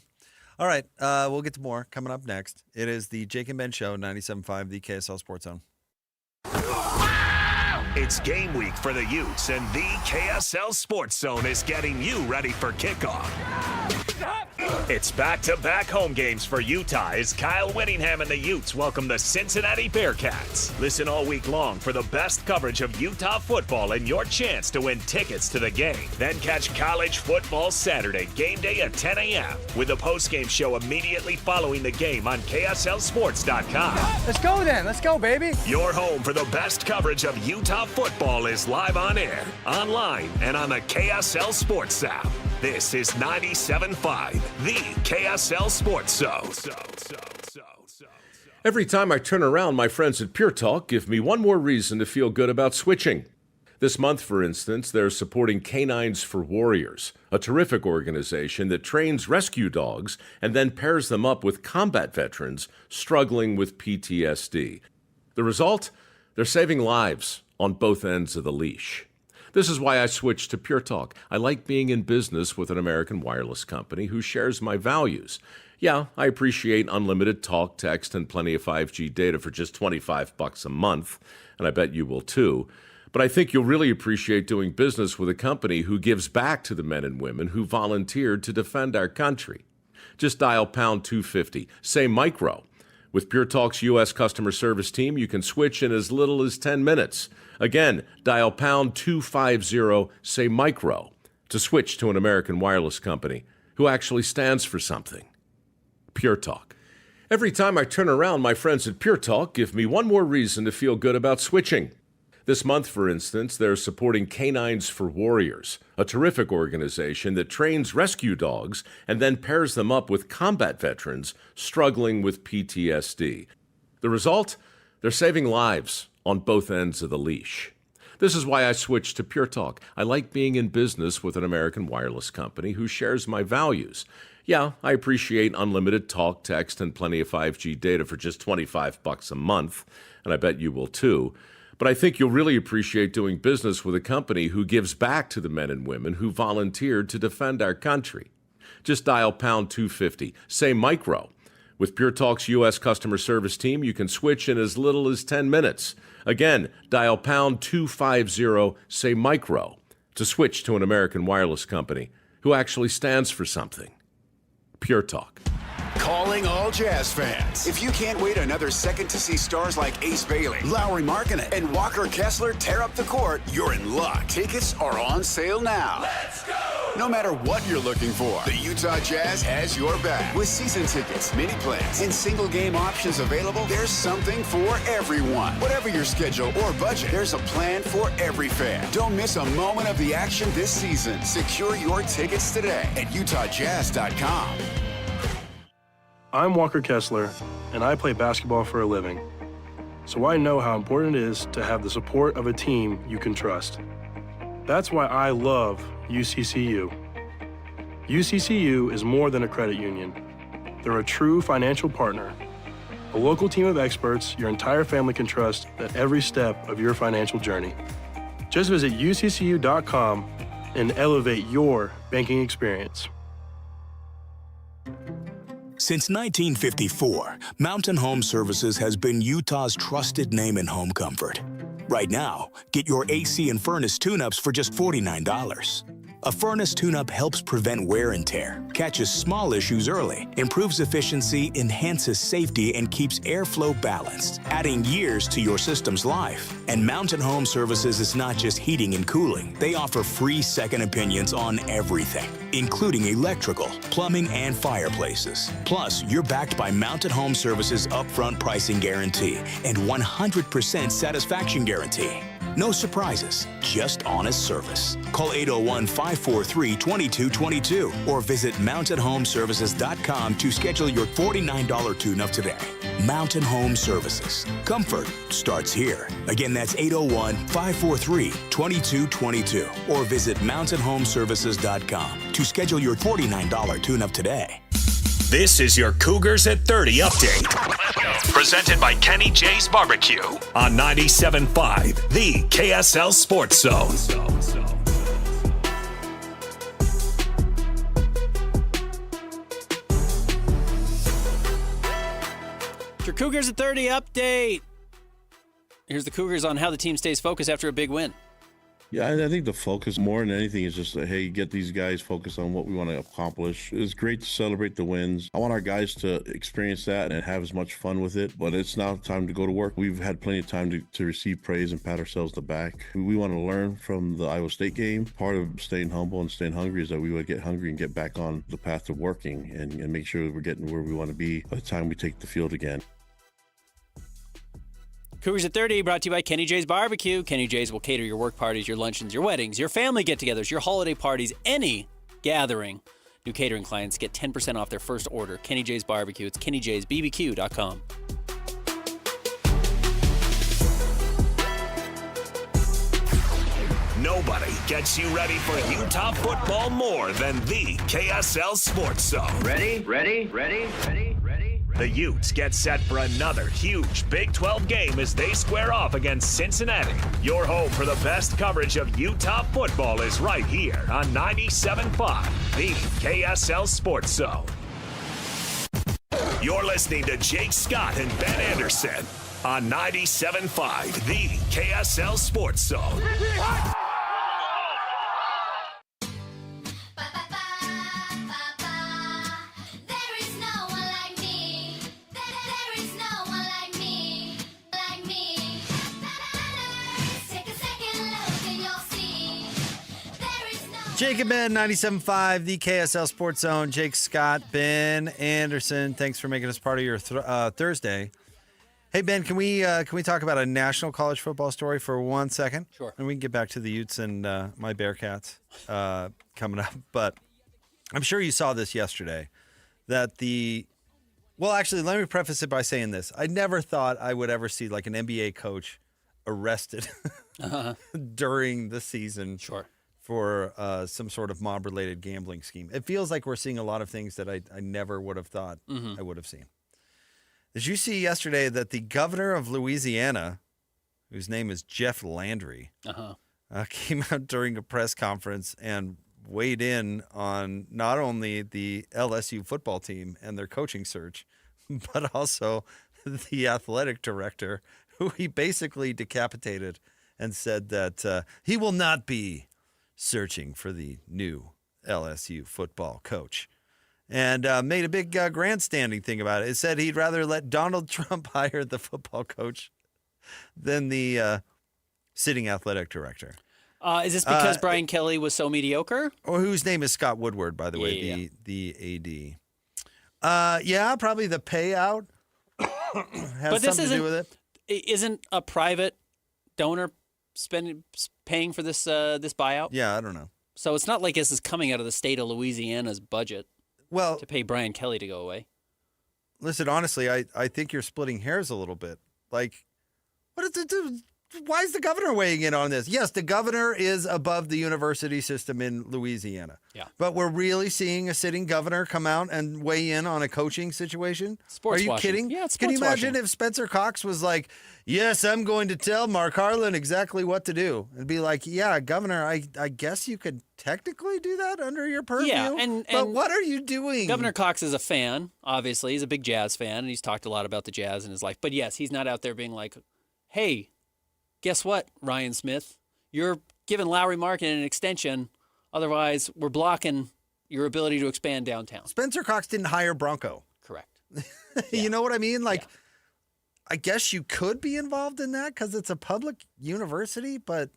All right, we'll get to more coming up next. It is the Jake and Ben Show, 97.5, the KSL Sports Zone. It's game week for the Utes, and the KSL Sports Zone is getting you ready for kickoff. It's back-to-back home games for Utah as Kyle Whittingham and the Utes welcome the Cincinnati Bearcats. Listen all week long for the best coverage of Utah football and your chance to win tickets to the game. Then catch college football Saturday, game day at 10 a.m. with a post-game show immediately following the game on KSLSports.com. Let's go then. Let's go, baby. Your home for the best coverage of Utah football is live on air, online, and on the KSL Sports app. This is 97.5, the KSL Sports Zone. Every time I turn around, my friends at Pure Talk give me one more reason to feel good about switching. This month, for instance, they're supporting Canines for Warriors, a terrific organization that trains rescue dogs and then pairs them up with combat veterans struggling with PTSD. The result? They're saving lives on both ends of the leash. This is why I switched to Pure Talk. I like being in business with an American wireless company who shares my values. Yeah, I appreciate unlimited talk, text, and plenty of 5G data for just $25 a month, and I bet you will too. But I think you'll really appreciate doing business with a company who gives back to the men and women who volunteered to defend our country. Just dial pound 250, say micro. With Pure Talk's U.S. customer service team, you can switch in as little as 10 minutes. Again, dial pound 250, say micro, to switch to an American wireless company who actually stands for something. Pure Talk. Every time I turn around, my friends at Pure Talk give me one more reason to feel good about switching. This month, for instance, they're supporting Canines for Warriors, a terrific organization that trains rescue dogs and then pairs them up with combat veterans struggling with PTSD. The result? They're saving lives on both ends of the leash. This is why I switched to Pure Talk. I like being in business with an American wireless company who shares my values. Yeah, I appreciate unlimited talk, text, and plenty of 5G data for just $25 a month, and I bet you will too. But I think you'll really appreciate doing business with a company who gives back to the men and women who volunteered to defend our country. Just dial pound 250, say micro. With Pure Talk's U.S. customer service team, you can switch in as little as 10 minutes. Again, dial pound 250, say micro, to switch to an American wireless company who actually stands for something. Pure Talk. Calling all Jazz fans. If you can't wait another second to see stars like Ace Bailey, Lowry Markkanen, and Walker Kessler tear up the court, you're in luck. Tickets are on sale now. Let's go! No matter what you're looking for, the Utah Jazz has your back. With season tickets, mini plans, and single game options available, there's something for everyone. Whatever your schedule or budget, there's a plan for every fan. Don't miss a moment of the action this season. Secure your tickets today at UtahJazz.com. I'm Walker Kessler, and I play basketball for a living. So I know how important it is to have the support of a team you can trust. That's why I love UCCU. UCCU is more than a credit union. They're a true financial partner, a local team of experts your entire family can trust at every step of your financial journey. Just visit UCCU.com and elevate your banking experience. Since 1954, Mountain Home Services has been Utah's trusted name in home comfort. Right now, get your AC and furnace tune-ups for just $49. A furnace tune-up helps prevent wear and tear, catches small issues early, improves efficiency, enhances safety, and keeps airflow balanced, adding years to your system's life. And Mountain Home Services is not just heating and cooling. They offer free second opinions on everything, including electrical, plumbing, and fireplaces. Plus, you're backed by Mountain Home Services upfront pricing guarantee and 100% satisfaction guarantee. No surprises, just honest service. Call 801-543-2222 or visit mountainhomeservices.com to schedule your $49 tune-up today. Mountain Home Services. Comfort starts here. Again, that's 801-543-2222 or visit mountainhomeservices.com to schedule your $49 tune-up today. This is your Cougars at 30 update. Presented by Kenny J's Barbecue on 97.5, the KSL Sports Zone. It's your Cougars at 30 update. Here's the Cougars on how the team stays focused after a big win. Yeah, I think the focus more than anything is just, hey, get these guys focused on what we want to accomplish. It's great to celebrate the wins. I want our guys to experience that and have as much fun with it, but it's now time to go to work. We've had plenty of time to receive praise and pat ourselves on the back. We want to learn from the Iowa State game. Part of staying humble and staying hungry is that we would get hungry and get back on the path of working and make sure that we're getting where we want to be by the time we take the field again. Cougars at 30 brought to you by Kenny J's Barbecue. Kenny J's will cater your work parties, your luncheons, your weddings, your family get-togethers, your holiday parties, any gathering. New catering clients get 10% off their first order. Kenny J's Barbecue. It's kennyjsbbq.com. Nobody gets you ready for Utah football more than the KSL Sports Zone. Ready? The Utes get set for another huge Big 12 game as they square off against Cincinnati. Your home for the best coverage of Utah football is right here on 97.5, the KSL Sports Zone. You're listening to Jake Scott and Ben Anderson on 97.5, the KSL Sports Zone. Jake and Ben, 97.5, the KSL Sports Zone. Jake Scott, Ben Anderson. Thanks for making us part of your Thursday. Hey, Ben, can we talk about a national college football story for 1 second? Sure. And we can get back to the Utes and my Bearcats coming up. But I'm sure you saw this yesterday. Well, actually, let me preface it by saying this. I never thought I would ever see like an NBA coach arrested during the season. Sure. For some sort of mob-related gambling scheme. It feels like we're seeing a lot of things that I never would have thought I would have seen. Did you see yesterday that the governor of Louisiana, whose name is Jeff Landry, came out during a press conference and weighed in on not only the LSU football team and their coaching search, but also the athletic director, who he basically decapitated and said that he will not be searching for the new LSU football coach, and made a big grandstanding thing about it. It said he'd rather let Donald Trump hire the football coach than the sitting athletic director. Is this because Brian Kelly was so mediocre? Or whose name is Scott Woodward, by the way, the AD. Yeah, probably the payout has something to do with it. Isn't a private donor paying for this buyout? Yeah, I don't know. So it's not like this is coming out of the state of Louisiana's budget. Well, to pay Brian Kelly to go away. Listen, honestly, I think you're splitting hairs a little bit. Like, what is it? Why is the governor weighing in on this? Yes, the governor is above the university system in Louisiana. Yeah. But we're really seeing a sitting governor come out and weigh in on a coaching situation? Sports Are you washing. kidding? Yeah, it's Can you sports imagine washing. if Spencer Cox was like, yes, I'm going to tell Mark Harlan exactly what to do? It'd be like, yeah, governor, I guess you could technically do that under your purview. Yeah, but what are you doing? Governor Cox is a fan, obviously. He's a big Jazz fan, and he's talked a lot about the Jazz in his life. But yes, he's not out there being like, hey, guess what, Ryan Smith? You're giving Lowry Markin an extension Otherwise, we're blocking your ability to expand downtown. Spencer Cox didn't hire Bronco. Correct. You know what I mean? Like, I guess you could be involved in that because it's a public university, but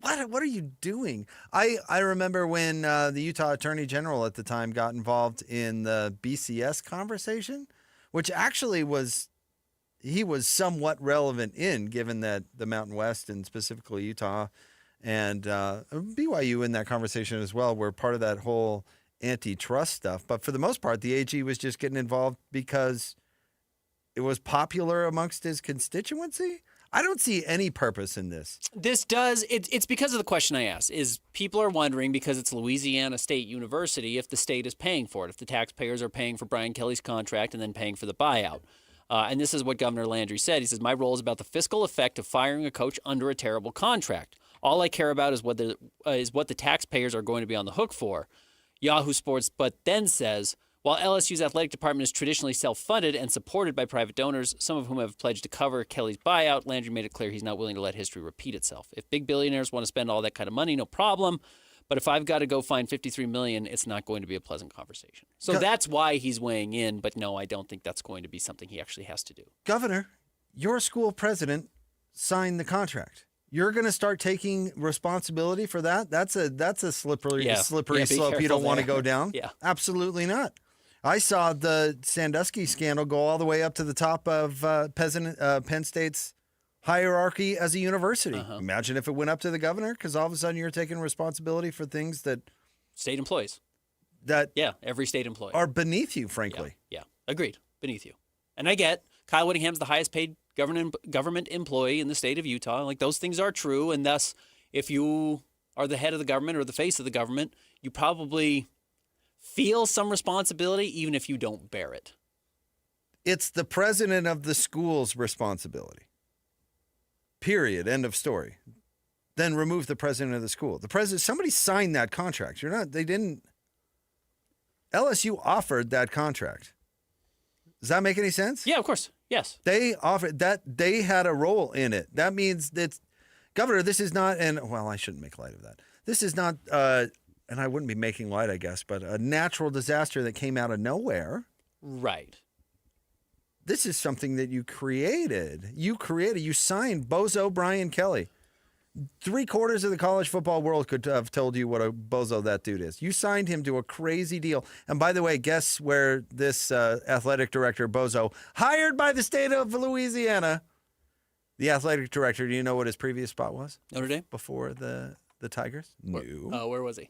what are you doing? I remember when the Utah Attorney General at the time got involved in the BCS conversation, which actually he was somewhat relevant given that the Mountain West and specifically Utah and BYU in that conversation as well were part of that whole antitrust stuff. But for the most part, the AG was just getting involved because it was popular amongst his constituency. I don't see any purpose in this. It's because of the question I asked, is people are wondering, because it's Louisiana State University, if the state is paying for it, if the taxpayers are paying for Brian Kelly's contract and then paying for the buyout. And this is what Governor Landry said. He says, my role is about the fiscal effect of firing a coach under a terrible contract. All I care about is what the taxpayers are going to be on the hook for. Yahoo Sports but then says, while LSU's athletic department is traditionally self-funded and supported by private donors, some of whom have pledged to cover Kelly's buyout, Landry made it clear he's not willing to let history repeat itself. If big billionaires want to spend all that kind of money, no problem. But if I've got to go find $53 million, it's not going to be a pleasant conversation. So that's why he's weighing in. But no, I don't think that's going to be something he actually has to do. Governor, your school president signed the contract. You're going to start taking responsibility for that? That's a slippery slope you don't want to go down. Yeah. Absolutely not. I saw the Sandusky scandal go all the way up to the top of Penn State's hierarchy as a university. Imagine if it went up to the governor, because all of a sudden you're taking responsibility for things that state employees. Every state employee are beneath you, frankly. Yeah, agreed, beneath you. And I get Kyle Whittingham's the highest paid government employee in the state of Utah. Like, those things are true, and thus, if you are the head of the government or the face of the government, you probably feel some responsibility, even if you don't bear it. It's the president of the school's responsibility. Period. End of story. Then remove the president of the school. The president, somebody signed that contract. They didn't. LSU offered that contract. Does that make any sense? Yeah, of course. Yes. They offered that. They had a role in it. That means that, Governor, this is not, I shouldn't make light of that. This is not, and I wouldn't be making light, I guess, but a natural disaster that came out of nowhere. Right. This is something that you created. You signed Bozo Brian Kelly. 3/4 of the college football world could have told you what a bozo that dude is. You signed him to a crazy deal. And by the way, guess where this athletic director, Bozo, hired by the state of Louisiana, the athletic director, do you know what his previous spot was? Notre Dame? Before the Tigers? No. Where was he?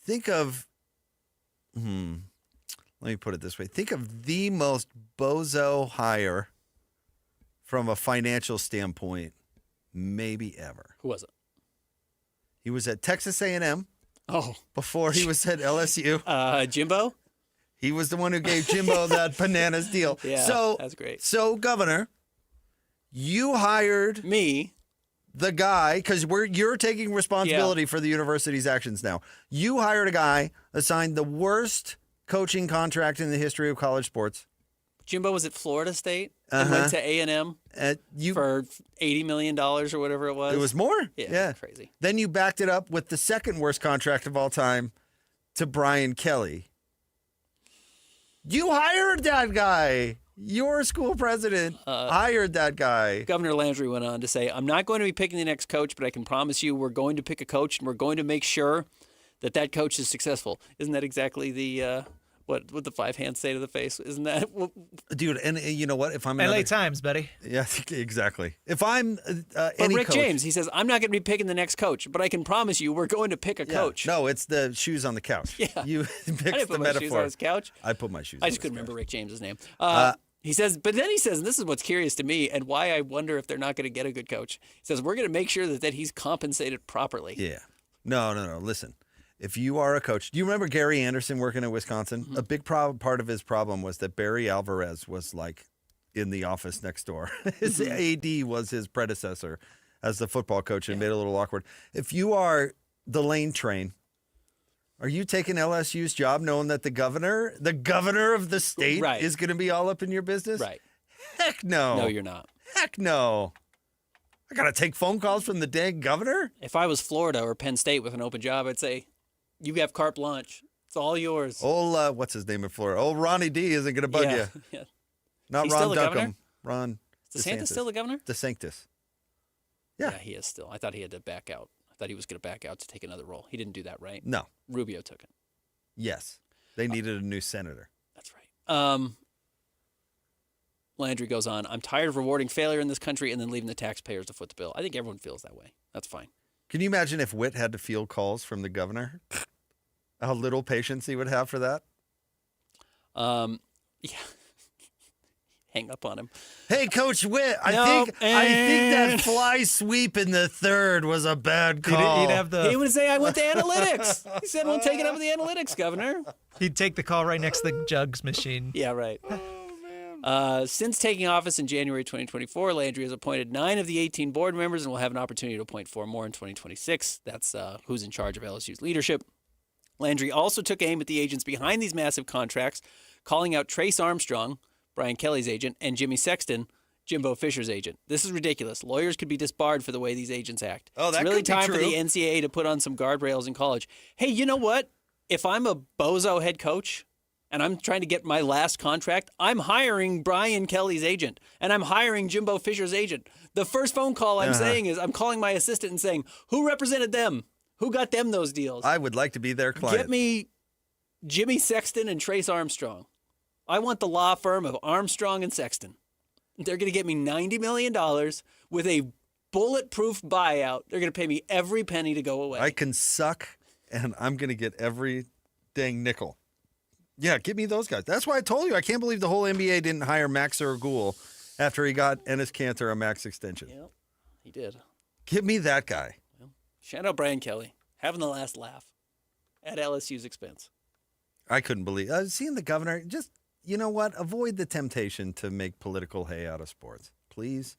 Think of, let me put it this way. Think of the most bozo hire from a financial standpoint maybe ever. Who was it? He was at Texas A&M. Oh. Before he was at LSU. Jimbo? He was the one who gave Jimbo that bananas deal. Yeah, that's great. So, Governor, you hired me, the guy, because you're taking responsibility for the university's actions now. You hired a guy, assigned the worst coaching contract in the history of college sports. Jimbo was at Florida State and went to A&M for $80 million or whatever it was. It was more? Yeah. Crazy. Then you backed it up with the second worst contract of all time to Brian Kelly. You hired that guy. Your school president hired that guy. Governor Landry went on to say, I'm not going to be picking the next coach, but I can promise you we're going to pick a coach, and we're going to make sure that coach is successful. Isn't that exactly the what the five hands say to the face? Isn't that dude? And you know what? If I'm LA Times, buddy. Yeah, exactly. If I'm Rick James, he says, I'm not going to be picking the next coach, but I can promise you we're going to pick a coach. No, it's the shoes on the couch. Yeah, you mixed the metaphor. My shoes on his couch. I put my shoes. I just couldn't remember Rick James's name. He says, but then he says, and this is what's curious to me and why I wonder if they're not going to get a good coach. He says, we're going to make sure that he's compensated properly. Yeah. No. Listen, if you are a coach, do you remember Gary Anderson working in Wisconsin? Mm-hmm. A big part of his problem was that Barry Alvarez was like in the office next door. His AD was his predecessor as the football coach and made it a little awkward. If you are the Lane Train, are you taking LSU's job knowing that the governor of the state is going to be all up in your business? Right. Heck no. No, you're not. Heck no. I got to take phone calls from the dang governor? If I was Florida or Penn State with an open job, I'd say, you have carte blanche. It's all yours. Old, what's his name in Florida? Old Ronnie D isn't going to bug you. Yeah. Not He's Ron still the Duncombe. governor? Ron Is DeSantis still the governor? DeSantis. Yeah, he is still. I thought he had to back out. I thought he was going to back out to take another role. He didn't do that, right? No. Rubio took it. Yes. They needed a new senator. That's right. Landry goes on, I'm tired of rewarding failure in this country and then leaving the taxpayers to foot the bill. I think everyone feels that way. That's fine. Can you imagine if Witt had to field calls from the governor? How little patience he would have for that? Yeah. Hang up on him. Hey, Coach Witt, I think that fly sweep in the third was a bad call. He would say, I went to analytics. He said, we'll take it up with the analytics, Governor. He'd take the call right next to the jugs machine. Yeah, right. Since taking office in January 2024, Landry has appointed 9 of the 18 board members and will have an opportunity to appoint 4 more in 2026. That's who's in charge of LSU's leadership. Landry also took aim at the agents behind these massive contracts, calling out Trace Armstrong, Brian Kelly's agent, and Jimmy Sexton, Jimbo Fisher's agent. This is ridiculous. Lawyers could be disbarred for the way these agents act. Oh, that it's really could be time true. for the NCAA to put on some guardrails in college. Hey, you know what? If I'm a bozo head coach and I'm trying to get my last contract, I'm hiring Brian Kelly's agent and I'm hiring Jimbo Fisher's agent. The first phone call I'm saying is I'm calling my assistant and saying, who represented them? Who got them those deals? I would like to be their client. Get me Jimmy Sexton and Trace Armstrong. I want the law firm of Armstrong and Sexton. They're going to get me $90 million with a bulletproof buyout. They're going to pay me every penny to go away. I can suck, and I'm going to get every dang nickel. Yeah, give me those guys. That's why I told you. I can't believe the whole NBA didn't hire Max Urgul after he got Enes Kanter a max extension. Yep, he did. Give me that guy. Well, shout out Brian Kelly, having the last laugh at LSU's expense. I couldn't believe seeing the governor. Just, you know what? Avoid the temptation to make political hay out of sports. Please.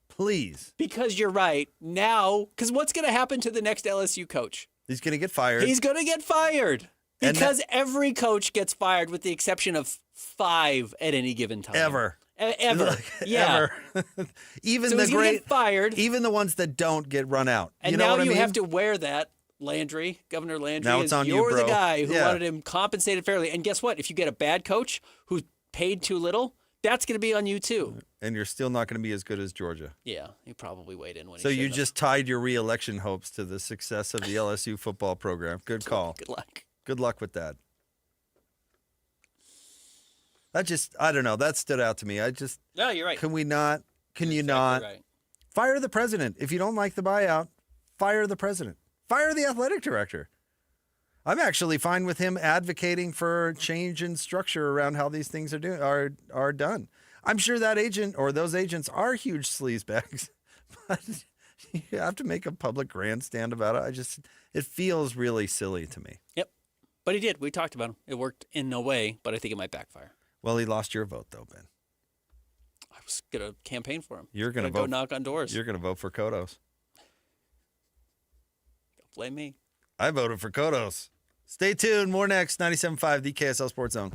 Please. Because you're right. Now, because what's going to happen to the next LSU coach? He's going to get fired. He's going to get fired. Because every coach gets fired with the exception of 5 at any given time. Ever. Ever. Yeah. Ever. Even so the he's gonna great get fired. Even the ones that don't get run out. And you know now what I you mean? have to wear that, Landry, Governor Landry. Now it's on you, you're bro. the guy who Yeah. wanted him compensated fairly. And guess what? If you get a bad coach who's paid too little, that's going to be on you too. And you're still not going to be as good as Georgia. Yeah, he probably weighed in when So he you shouldn't have. just tied your re-election hopes to the success of the LSU football program. Good call. Good luck. Good luck with that. I don't know. That stood out to me. No, you're right. Can you not Right. fire the president? If you don't like the buyout, fire the president. Fire the athletic director. I'm actually fine with him advocating for change in structure around how these things are done. I'm sure that agent or those agents are huge sleazebags, but you have to make a public grandstand about it. It feels really silly to me. Yep. But he did. We talked about him. It worked in no way, but I think it might backfire. Well, he lost your vote, though, Ben. I was going to campaign for him. You're going to go knock on doors. You're going to vote for Kodos. Don't blame me. I voted for Kodos. Stay tuned. More next. 97.5, the KSL Sports Zone.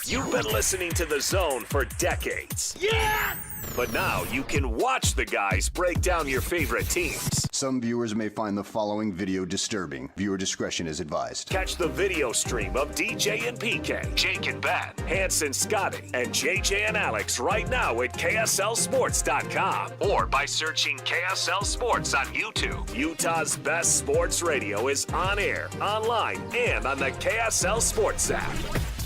You've been listening to The Zone for decades. Yes! But now you can watch the guys break down your favorite teams. Some viewers may find the following video disturbing. Viewer discretion is advised. Catch the video stream of DJ and PK, Jake and Ben, Hanson, Scotty, and JJ and Alex right now at KSLSports.com or by searching KSL Sports on YouTube. Utah's best sports radio is on air, online, and on the KSL Sports app.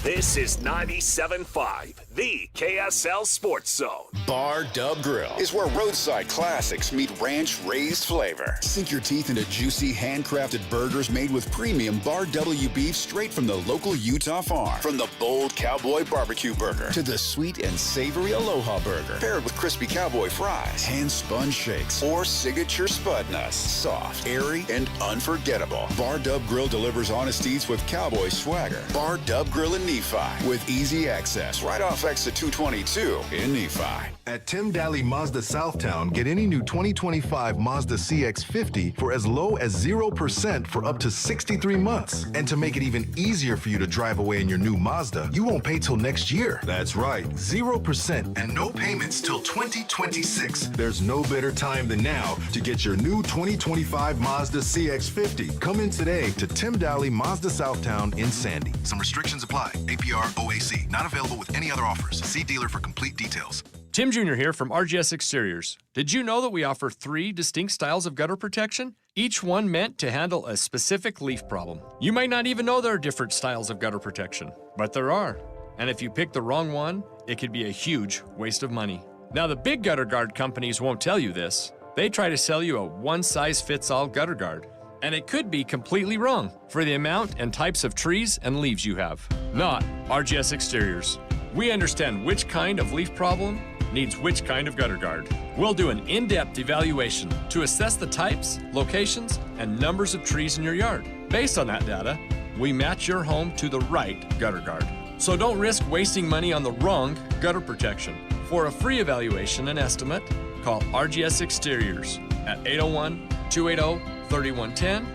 This is 97.5, the KSL Sports Zone. Bar Dub Grill is where roadside classics meet ranch-raised flavor. Sink your teeth into juicy, handcrafted burgers made with premium Bar W beef straight from the local Utah farm. From the bold cowboy barbecue burger to the sweet and savory Aloha burger, paired with crispy cowboy fries, hand-spun shakes, or signature spud nuts. Soft, airy, and unforgettable. Bar Dub Grill delivers honest eats with cowboy swagger. Bar Dub Grill in Nemo. Nephi with easy access right off exit 222 in Nephi. At Tim Daly Mazda Southtown, get any new 2025 Mazda CX-50 for as low as 0% for up to 63 months. And to make it even easier for you to drive away in your new Mazda, you won't pay till next year. That's right, 0% and no payments till 2026. There's no better time than now to get your new 2025 Mazda CX-50. Come in today to Tim Daly Mazda Southtown in Sandy. Some restrictions apply. APR OAC. Not available with any other offers. See dealer for complete details. Tim Jr. here from RGS Exteriors. Did you know that we offer 3 distinct styles of gutter protection? Each one meant to handle a specific leaf problem. You might not even know there are different styles of gutter protection, but there are. And if you pick the wrong one, it could be a huge waste of money. Now, the big gutter guard companies won't tell you this. They try to sell you a one-size-fits-all gutter guard. And it could be completely wrong for the amount and types of trees and leaves you have. Not RGS Exteriors. We understand which kind of leaf problem needs which kind of gutter guard. We'll do an in-depth evaluation to assess the types, locations, and numbers of trees in your yard. Based on that data, we match your home to the right gutter guard. So don't risk wasting money on the wrong gutter protection. For a free evaluation and estimate, call RGS Exteriors at 801-280-3110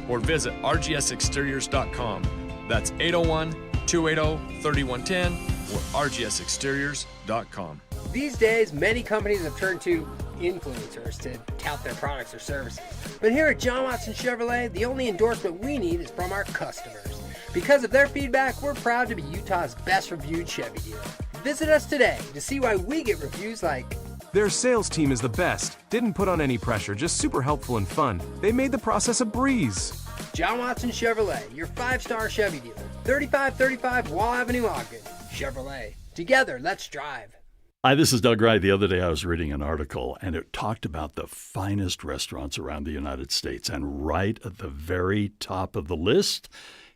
or visit rgsexteriors.com. That's 801-280-3110 or rgsexteriors.com. These days, many companies have turned to influencers to tout their products or services. But here at John Watson Chevrolet, the only endorsement we need is from our customers. Because of their feedback, we're proud to be Utah's best reviewed Chevy dealer. Visit us today to see why we get reviews like, "Their sales team is the best. Didn't put on any pressure, just super helpful and fun. They made the process a breeze." John Watson Chevrolet, your 5-star Chevy dealer. 3535 Wall Avenue, Ogden. Chevrolet. Together, let's drive. Hi, this is Doug Wright. The other day I was reading an article, and it talked about the finest restaurants around the United States. And right at the very top of the list,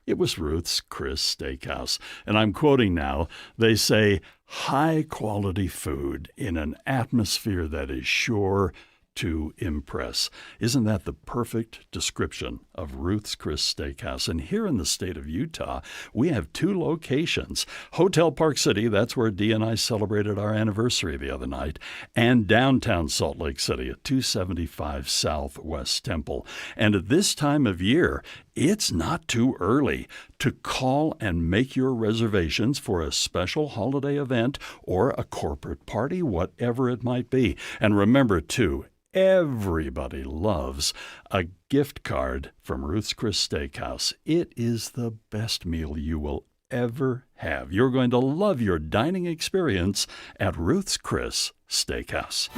it was Ruth's Chris Steakhouse. And I'm quoting now. They say, high-quality food in an atmosphere that is sure to impress. Isn't that the perfect description of Ruth's Chris Steakhouse? And here in the state of Utah, we have 2 locations. Hotel Park City, that's where Dee and I celebrated our anniversary the other night, and downtown Salt Lake City at 275 Southwest Temple. And at this time of year, it's not too early to call and make your reservations for a special holiday event or a corporate party, whatever it might be. And remember, too, everybody loves a gift card from Ruth's Chris Steakhouse. It is the best meal you will ever have. You're going to love your dining experience at Ruth's Chris Steakhouse.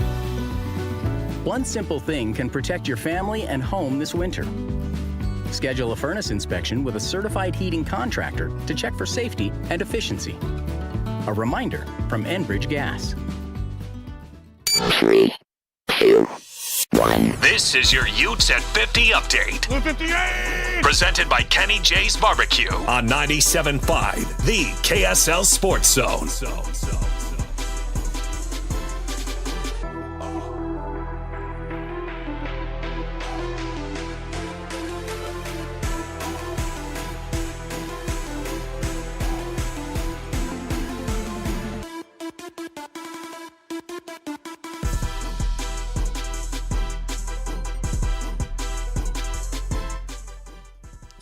One simple thing can protect your family and home this winter. Schedule a furnace inspection with a certified heating contractor to check for safety and efficiency. A reminder from Enbridge Gas. 3, 2, 1. This is your Utes at 50 update. 58! Presented by Kenny J's Barbecue on 97.5, the KSL Sports Zone.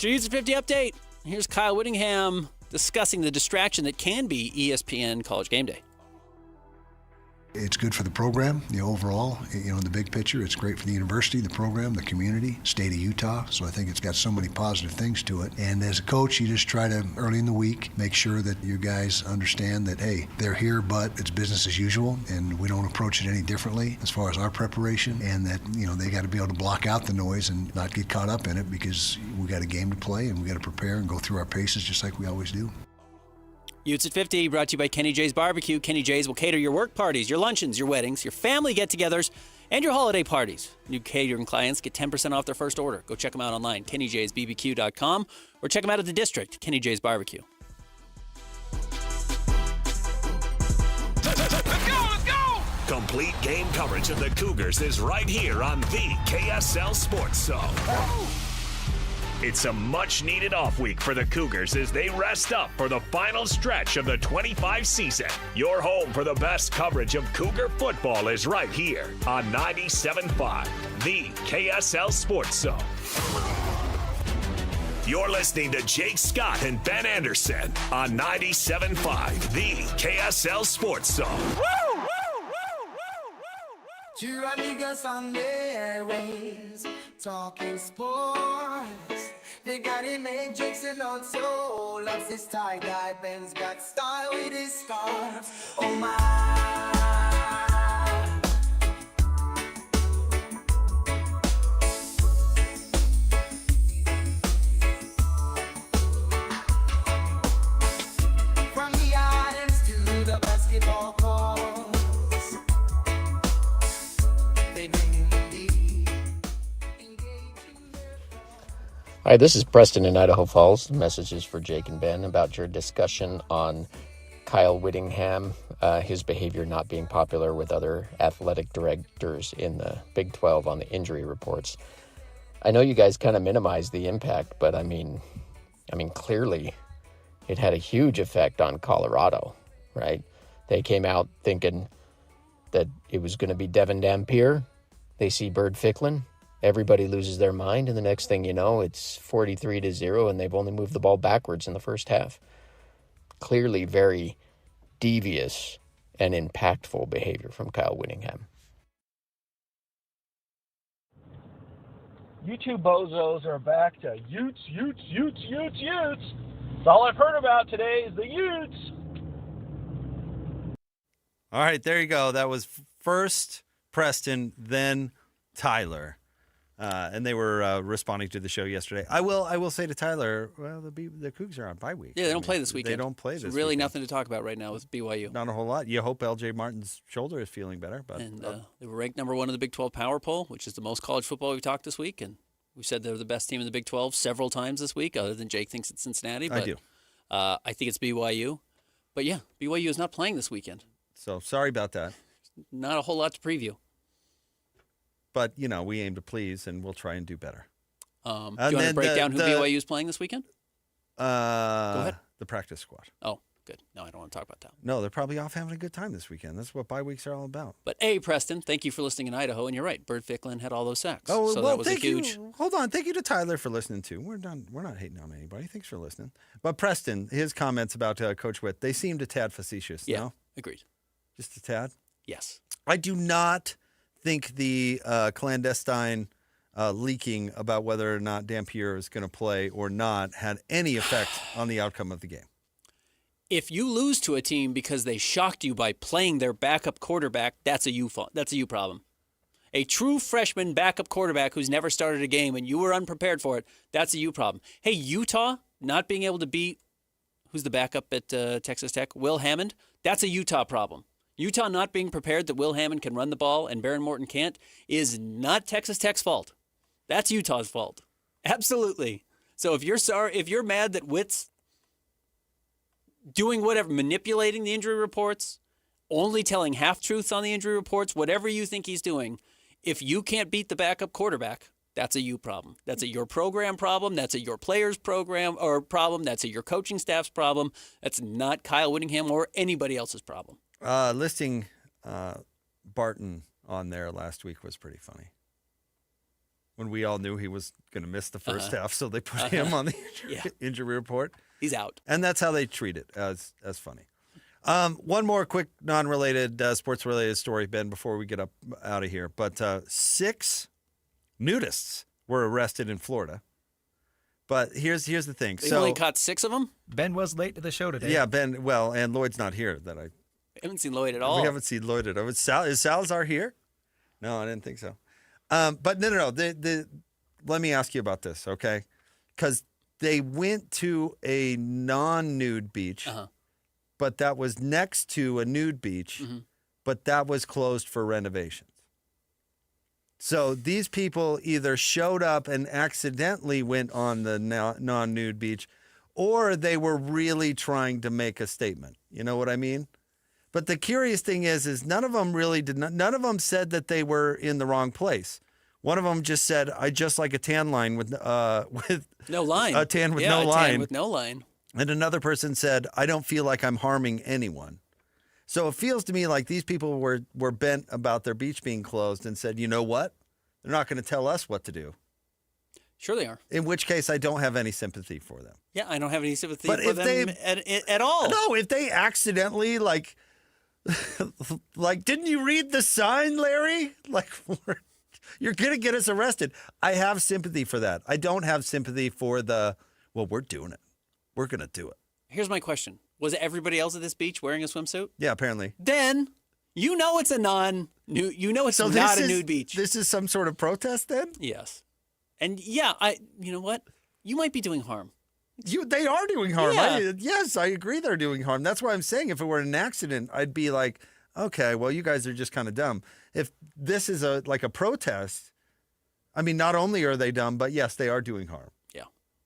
Utes at 50 update. Here's Kyle Whittingham discussing the distraction that can be ESPN College Game Day. It's good for the program, overall, in the big picture. It's great for the university, the program, the community, state of Utah. So I think it's got so many positive things to it. And as a coach, you just try to, early in the week, make sure that you guys understand that, hey, they're here, but it's business as usual, and we don't approach it any differently as far as our preparation, and that, they got to be able to block out the noise and not get caught up in it, because we got a game to play, and we got to prepare and go through our paces just like we always do. Utes at 50, brought to you by Kenny J's Barbecue. Kenny J's will cater your work parties, your luncheons, your weddings, your family get-togethers, and your holiday parties. New catering clients get 10% off their first order. Go check them out online, kennyjsbbq.com, or check them out at the District, Kenny J's Barbecue. Let's go! Complete game coverage of the Cougars is right here on the KSL Sports Zone. It's a much-needed off week for the Cougars as they rest up for the final stretch of the 25 season. Your home for the best coverage of Cougar football is right here on 97.5, the KSL Sports Zone. You're listening to Jake Scott and Ben Anderson on 97.5, the KSL Sports Zone. Two amigos on the airwaves, talking sports. They got it made, Jake's and also loves his tie-dye. Ben's got style with his scarf. Oh my. From the islands to the basketball courts, they bring the Hi, this is Preston in Idaho Falls. The message is for Jake and Ben about your discussion on Kyle Whittingham, his behavior not being popular with other athletic directors in the Big 12 on the injury reports. I know you guys kind of minimize the impact, but I mean, clearly it had a huge effect on Colorado, right? They came out thinking that it was going to be Devin Dampier. They see Bird Ficklin. Everybody loses their mind, and the next thing you know, it's 43-0, and they've only moved the ball backwards in the first half. Clearly very devious and impactful behavior from Kyle Whittingham. You two bozos are back to Utes. That's all I've heard about today is the Utes. All right, there you go. That was first Preston, then Tyler. And they were responding to the show yesterday. I will say to Tyler, well, the Cougs are on bye week. Yeah, they don't play this weekend. They don't play this really weekend. Nothing to talk about right now with BYU. Not a whole lot. You hope L.J. Martin's shoulder is feeling better. But And they were ranked number 1 in the Big 12 Power Poll, which is the most college football we've talked this week. And we said they're the best team in the Big 12 several times this week, other than Jake thinks it's Cincinnati. But, I do. I think it's BYU. But, yeah, BYU is not playing this weekend. So sorry about that. Not a whole lot to preview. But, we aim to please, and we'll try and do better. Do you want to break down who BYU is playing this weekend? Go ahead. The practice squad. Oh, good. No, I don't want to talk about that. No, they're probably off having a good time this weekend. That's what bye weeks are all about. But Preston, thank you for listening in Idaho, and you're right. Bird Ficklin had all those sacks. Oh, so well, that was thank a huge. you. Hold on. Thank you to Tyler for listening, too. We're not hating on anybody. Thanks for listening. But Preston, his comments about Coach Witt, they seemed a tad facetious. Yeah, no? agreed. Just a tad? Yes. I do not think the clandestine leaking about whether or not Dampier is going to play or not had any effect on the outcome of the game. If you lose to a team because they shocked you by playing their backup quarterback, that's a you problem. A true freshman backup quarterback who's never started a game and you were unprepared for it, that's a you problem. Hey, Utah not being able to beat, who's the backup at Texas Tech? Will Hammond, that's a Utah problem. Utah not being prepared that Will Hammond can run the ball and Baron Morton can't is not Texas Tech's fault. That's Utah's fault. Absolutely. So if you're mad that Witt's doing whatever, manipulating the injury reports, only telling half-truths on the injury reports, whatever you think he's doing, if you can't beat the backup quarterback, that's a you problem. That's a your program problem. That's a your players program or problem. That's a your coaching staff's problem. That's not Kyle Whittingham or anybody else's problem. Listing Barton on there last week was pretty funny. When we all knew he was going to miss the first half, so they put him on the injury report. He's out. And that's how they treat it, as funny. One more quick non-related, sports-related story, Ben, before we get out of here. But 6 nudists were arrested in Florida. But here's the thing. They only caught 6 of them? Ben was late to the show today. Yeah, Ben, well, and Lloyd's not here. I haven't seen Lloyd at all. We haven't seen Lloyd at all. Is Salazar here? No, I didn't think so. But no. Let me ask you about this, okay? Because they went to a non-nude beach, but that was next to a nude beach, but that was closed for renovations. So these people either showed up and accidentally went on the non-nude beach, or they were really trying to make a statement. You know what I mean? But the curious thing is none of them really none of them said that they were in the wrong place. One of them just said, "I just like a tan line with no line. A tan with yeah, no a line." Tan with no line. And another person said, "I don't feel like I'm harming anyone." So it feels to me like these people were bent about their beach being closed and said, "You know what? They're not going to tell us what to do." Sure they are. In which case, I don't have any sympathy for them. Yeah, I don't have any sympathy But for if them at all. No, if they accidentally like didn't you read the sign, Larry? Like, you're going to get us arrested. I have sympathy for that. I don't have sympathy for we're doing it. We're going to do it. Here's my question. Was everybody else at this beach wearing a swimsuit? Yeah, apparently. Then you know it's a non-nude. You know it's So not a nude beach. This is some sort of protest then? Yes. And yeah, you know what? You might be doing harm. They are doing harm. Yeah. Yes, I agree they're doing harm. That's why I'm saying if it were an accident, I'd be like, okay, well, you guys are just kind of dumb. If this is a protest, I mean, not only are they dumb, but yes, they are doing harm. Yeah.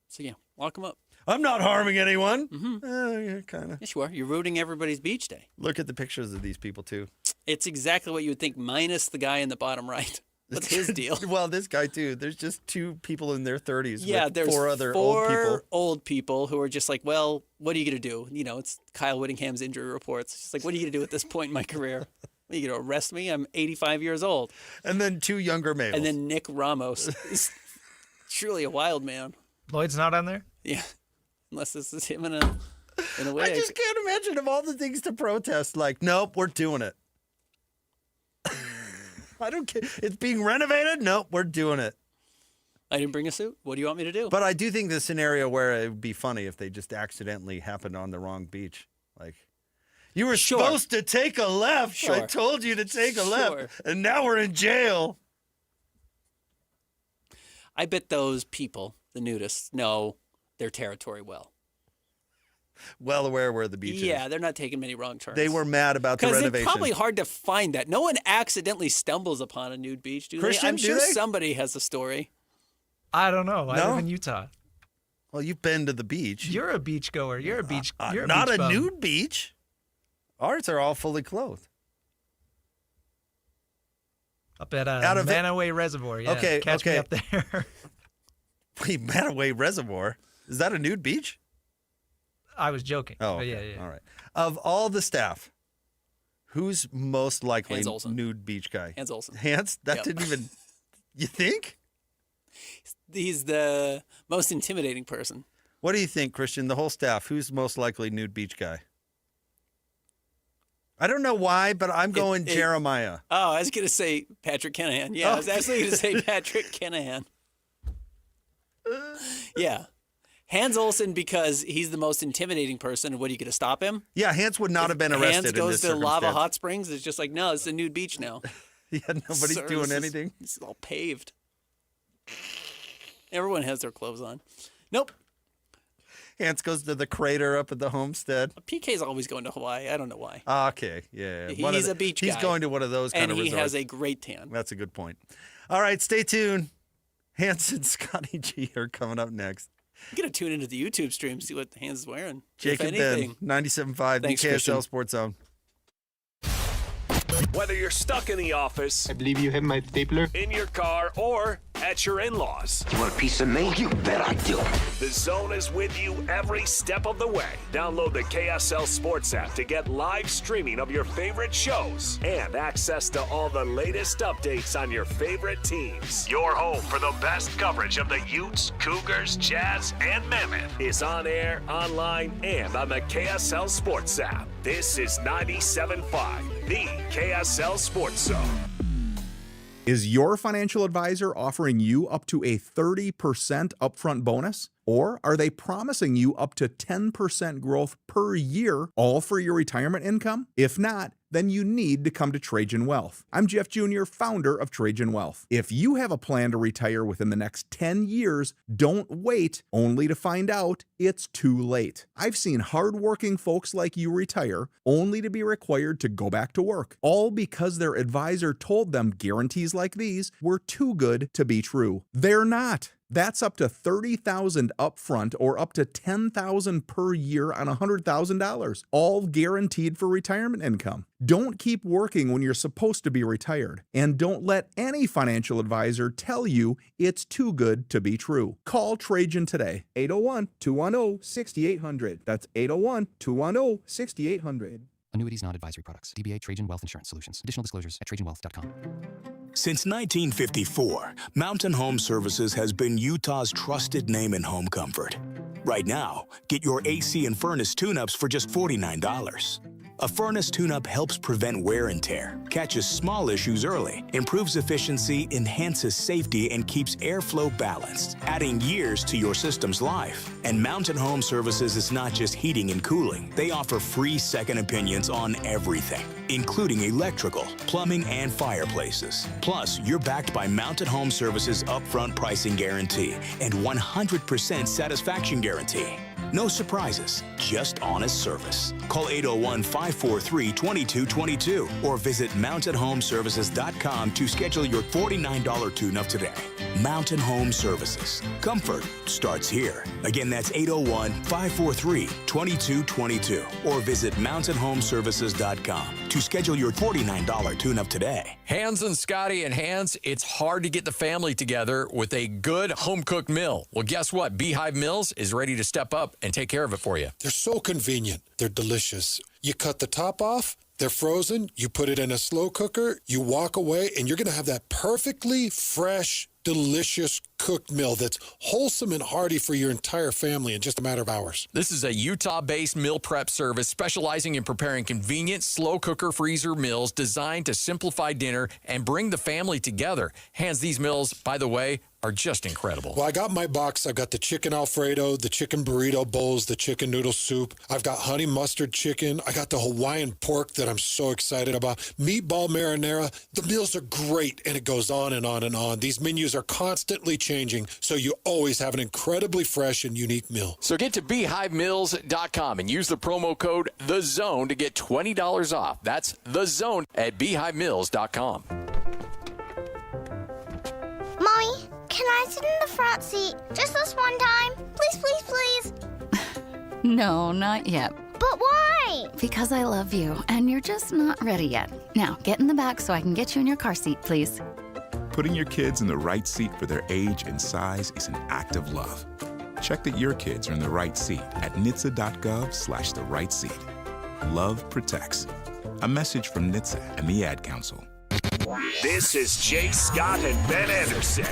So yeah, lock them up. I'm not harming anyone. Mm-hmm. Kind of. Yes, you are. You're ruining everybody's beach day. Look at the pictures of these people, too. It's exactly what you would think, minus the guy in the bottom right. What's his deal? Well, this guy, too. There's just two people in their 30s with there's four other four old people. who are just like, well, what are you going to do? You know, it's Kyle Whittingham's injury reports. It's just like, what are you going to do at this point in my career? Are you going to arrest me? I'm 85 years old. And then two younger males. And then Nick Ramos is truly a wild man. Lloyd's not on there? Yeah. Unless this is him in a wig. I just can't imagine of all the things to protest. Like, nope, we're doing it. I don't care. It's being renovated? Nope, we're doing it. I didn't bring a suit. What do you want me to do? But I do think the scenario where it would be funny if they just accidentally happened on the wrong beach. Like, you were supposed to take a left. Sure. I told you to take a left, and now we're in jail. I bet those people, the nudists, know their territory well. Well aware where the beach is. Yeah, they're not taking many wrong turns. They were mad about the renovation. Because it's probably hard to find that. No one accidentally stumbles upon a nude beach, do Christian, they? I'm do sure they? somebody has a story. I don't know. I No? live in Utah. Well, you've been to the beach. You're a beach goer. You're a beach. You're a Not beach a bum. nude beach. Ours are all fully clothed. Up at Out of it- Manaway Reservoir. Yeah. Okay, Catch me okay. up there. Wait, Manaway Reservoir. Is that a nude beach? I was joking. Oh, But okay. yeah. All right. Of all the staff, who's most likely Hans Olsen. nude beach guy? Hans Olsen. Hans? That Yep. didn't even. You think? He's the most intimidating person. What do you think, Christian? The whole staff, who's most likely nude beach guy? I don't know why, but I'm going Jeremiah. Oh, I was going to say Patrick Kenahan. Yeah, I was actually going to say Patrick Kenahan. Yeah. Hans Olsen, because he's the most intimidating person. What, are you going to stop him? Yeah, Hans would not have been arrested Hans in goes this to Lava circumstance. Hot Springs. It's just like, no, it's a nude beach now. Yeah, nobody's Sir, doing this is- anything. It's all paved. Everyone has their clothes on. Nope. Hans goes to the crater up at the homestead. PK's always going to Hawaii. I don't know why. Okay, yeah. He's a beach guy. He's going to one of those kind and of he resorts. has a great tan. That's a good point. All right, stay tuned. Hans and Scotty G are coming up next. You got to tune into the YouTube stream, see what Hans is wearing. Jake if and anything. Ben, 97.5, the Thanks, KSL Christian. Sports Zone. Whether you're stuck in the office, I believe you have my stapler. in your car, or at your in-laws, You want a piece of me? You bet I do. the Zone is with you every step of the way. Download the KSL Sports app to get live streaming of your favorite shows and access to all the latest updates on your favorite teams. Your home for the best coverage of the Utes, Cougars, Jazz, and Mammoth is on air, online, and on the KSL Sports app. This is 97.5, the KSL Sports Zone. Is your financial advisor offering you up to a 30% upfront bonus? Or are they promising you up to 10% growth per year, all for your retirement income? If not, then you need to come to Trajan Wealth. I'm Jeff Jr., founder of Trajan Wealth. If you have a plan to retire within the next 10 years, don't wait only to find out it's too late. I've seen hardworking folks like you retire only to be required to go back to work, all because their advisor told them guarantees like these were too good to be true. They're not. That's up to $30,000 upfront or up to $10,000 per year on $100,000, all guaranteed for retirement income. Don't keep working when you're supposed to be retired, and don't let any financial advisor tell you it's too good to be true. Call Trajan today, 801-210-6800. That's 801-210-6800. Annuities, non-advisory products. DBA Trajan Wealth Insurance Solutions. Additional disclosures at trajanwealth.com. Since 1954, Mountain Home Services has been Utah's trusted name in home comfort. Right now, get your AC and furnace tune-ups for just $49. A furnace tune-up helps prevent wear and tear, catches small issues early, improves efficiency, enhances safety, and keeps airflow balanced, adding years to your system's life. And Mountain Home Services is not just heating and cooling. They offer free second opinions on everything, including electrical, plumbing, and fireplaces. Plus, you're backed by Mountain Home Services' upfront pricing guarantee and 100% satisfaction guarantee. No surprises, just honest service. Call 801-543-2222 or visit mountainhomeservices.com to schedule your $49 tune-up today. Mountain Home Services. Comfort starts here. Again, that's 801-543-2222 or visit mountainhomeservices.com to schedule your $49 tune-up today. Hans and Scotty and Hans, it's hard to get the family together with a good home-cooked meal. Well, guess what? Beehive Meals is ready to step up and take care of it for you. They're so convenient. They're delicious. You cut the top off, they're frozen, you put it in a slow cooker, you walk away, and you're going to have that perfectly fresh, delicious cooked meal that's wholesome and hearty for your entire family in just a matter of hours. This is a Utah-based meal prep service specializing in preparing convenient, slow cooker freezer meals designed to simplify dinner and bring the family together. Hans, these meals, by the way, are just incredible. Well, I got my box. I've got the chicken Alfredo, the chicken burrito bowls, the chicken noodle soup. I've got honey mustard chicken. I got the Hawaiian pork that I'm so excited about. Meatball marinara. The meals are great, and it goes on and on and on. These menus are constantly changing, so you always have an incredibly fresh and unique meal. So get to beehivemeals.com and use the promo code THEZONE to get $20 off. That's THEZONE at beehivemeals.com. Mommy, can I sit in the front seat just this one time? Please, please, please. No, not yet. But why? Because I love you, and you're just not ready yet. Now, get in the back so I can get you in your car seat, please. Putting your kids in the right seat for their age and size is an act of love. Check that your kids are in the right seat at NHTSA.gov/the right seat. Love protects. A message from NHTSA and the Ad Council. This is Jay Scott and Ben Anderson.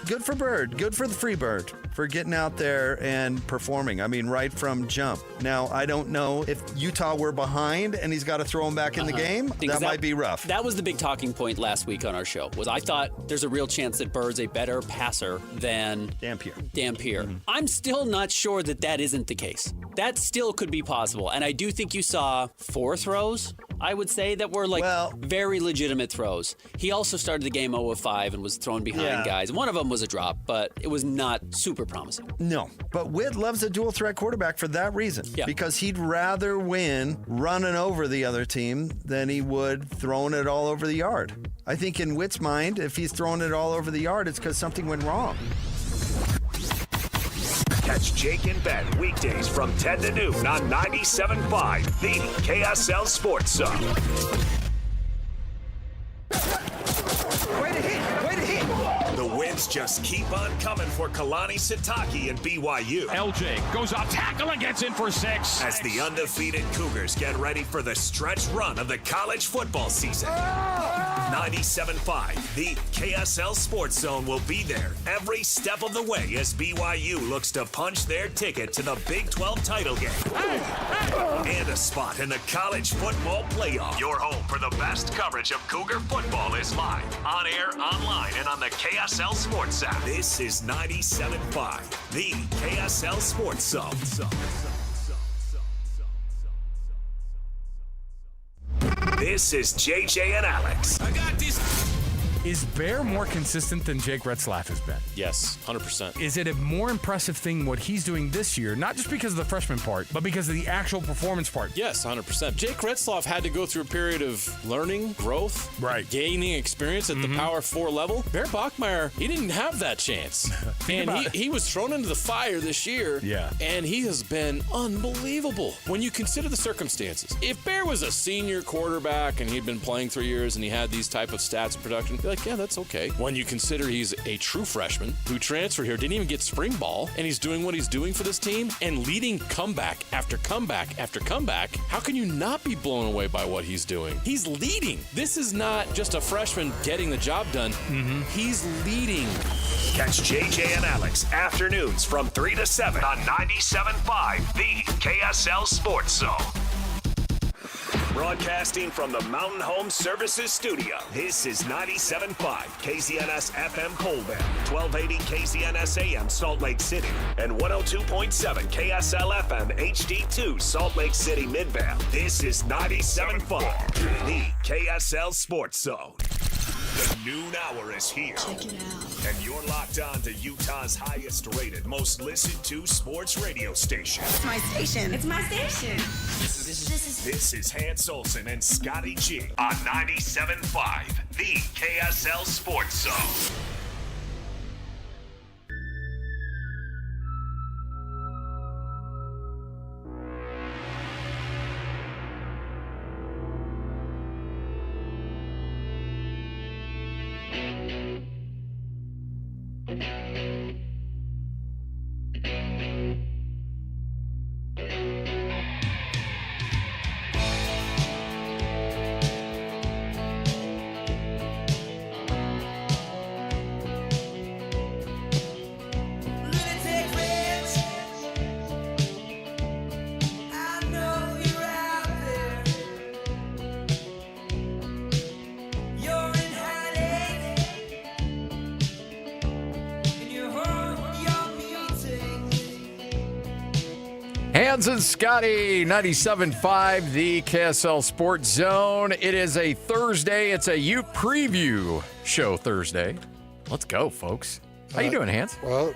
Good for Bird. Good for the Free Bird for getting out there and performing. I mean, right from jump. Now, I don't know if Utah were behind and he's got to throw him back in the game. That might be rough. That was the big talking point last week on our show. Was I thought there's a real chance that Bird's a better passer than Dampier. Mm-hmm. I'm still not sure that isn't the case. That still could be possible. And I do think you saw 4 throws, I would say, that were very legitimate throws. He also started the game 0 of 5 and was thrown behind guys. One of them was a drop, but it was not super promising. No, but Witt loves a dual threat quarterback for that reason. Yeah. Because he'd rather win running over the other team than he would throwing it all over the yard. I think in Witt's mind, if he's throwing it all over the yard, it's because something went wrong. Catch Jake and Ben weekdays from 10 to noon on 97.5, the KSL Sports Zone. Way to hit! The wins just keep on coming for Kalani Sitake and BYU. LJ goes off tackle and gets in for 6. As the undefeated Cougars get ready for the stretch run of the college football season. 97.5, the KSL Sports Zone will be there every step of the way as BYU looks to punch their ticket to the Big 12 title game. And a spot in the college football playoff. Your home for the best coverage of Cougar football is live, on air, online, and on the KSL Sports app. This is 97.5, the KSL Sports Zone. This is JJ and Alex. I got this. Is Bear more consistent than Jake Retzlaff has been? Yes, 100%. Is it a more impressive thing what he's doing this year, not just because of the freshman part, but because of the actual performance part? Yes, 100%. Jake Retzlaff had to go through a period of learning, growth, gaining experience at the Power 4 level. Bear Bachmeier, he didn't have that chance. And he was thrown into the fire this year, and he has been unbelievable. When you consider the circumstances, if Bear was a senior quarterback and he'd been playing 3 years and he had these type of stats and production, you'd be like, yeah, that's okay. When you consider he's a true freshman who transferred here, didn't even get spring ball, and he's doing what he's doing for this team and leading comeback after comeback after comeback, how can you not be blown away by what he's doing? He's leading. This is not just a freshman getting the job done. He's leading. Catch JJ and Alex afternoons from 3 to 7 on 97.5, the KSL Sports Zone. Broadcasting from the Mountain Home Services Studio, this is 97.5 KZNS FM Colville, 1280 KZNS AM Salt Lake City, and 102.7 KSL FM HD2 Salt Lake City Midvale. This is 97.5, the KSL Sports Zone. The noon hour is here. Check it out. And you're locked on to Utah's highest rated, most listened to sports radio station. It's my station. It's my station. This is Hans Olsen and Scotty G on 97.5, the KSL Sports Zone. Hans and Scotty, 97.5, the KSL Sports Zone. It is a Thursday. It's a Ute preview show Thursday. Let's go, folks. How you doing, Hans? Well,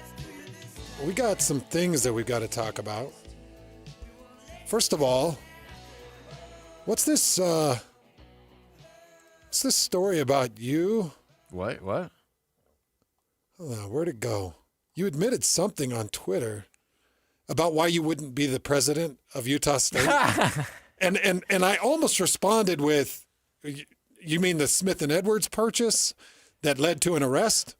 we got some things that we've got to talk about. First of all, what's this story about you? What? Hold on, where'd it go? You admitted something on Twitter about why you wouldn't be the president of Utah State. and I almost responded with, you mean the Smith & Edwards purchase that led to an arrest?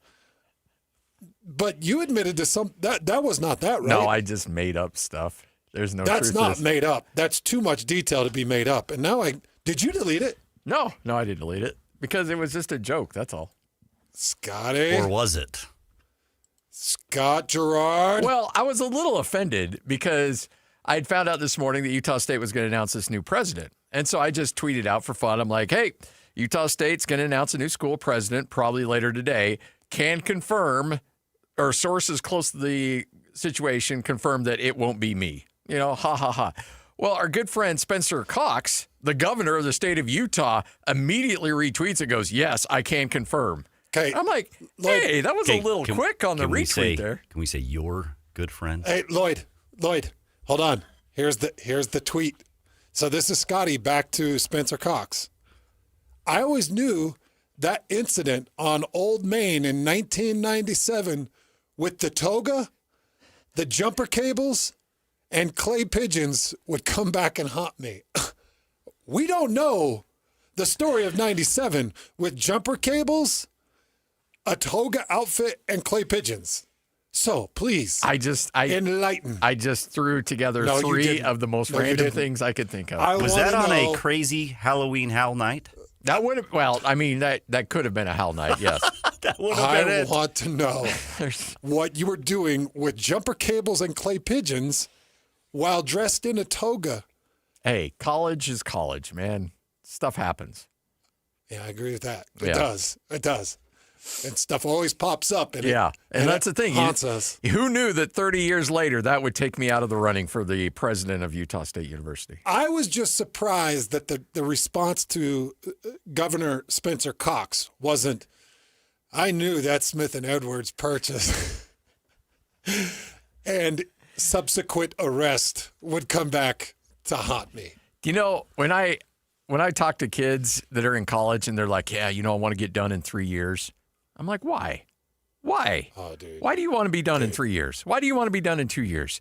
But you admitted to that was not that, right? No, I just made up stuff. There's no That's truth not made up. That's too much detail to be made up. And now did you delete it? No, I didn't delete it because it was just a joke. That's all. Scotty. Or was it? Scott Gerard. Well, I was a little offended because I had found out this morning that Utah State was going to announce this new president. And so I just tweeted out for fun. I'm like, hey, Utah State's going to announce a new school president probably later today. Can confirm, or sources close to the situation confirm that it won't be me. You know, ha, ha, ha. Well, our good friend Spencer Cox, the governor of the state of Utah, immediately retweets and goes, yes, I can confirm. Okay. I'm like, hey, that was a little quick on the retweet there. Can we say your good friend? Hey, Lloyd, hold on. Here's the tweet. So this is Scotty back to Spencer Cox. I always knew that incident on Old Main in 1997 with the toga, the jumper cables, and clay pigeons would come back and haunt me. We don't know the story of 97 with jumper cables, a toga outfit, and clay pigeons. So please, enlighten. I just threw together three of the most random things I could think of. Was that on a crazy Halloween Hell night? That would have. Well, I mean, that could have been a Hell night. Yes. That would have been it. I want to know what you were doing with jumper cables and clay pigeons while dressed in a toga. Hey, college is college, man. Stuff happens. Yeah, I agree with that. It does. It does. And stuff always pops up. And and that's the thing. Haunts us. Who knew that 30 years later that would take me out of the running for the president of Utah State University? I was just surprised that the response to Governor Spencer Cox wasn't, I knew that Smith and Edwards purchase and subsequent arrest would come back to haunt me. You know, when I talk to kids that are in college and they're like, yeah, I want to get done in 3 years. I'm like, why? Why? Oh, dude. Why do you want to be done in 3 years? Why do you want to be done in 2 years?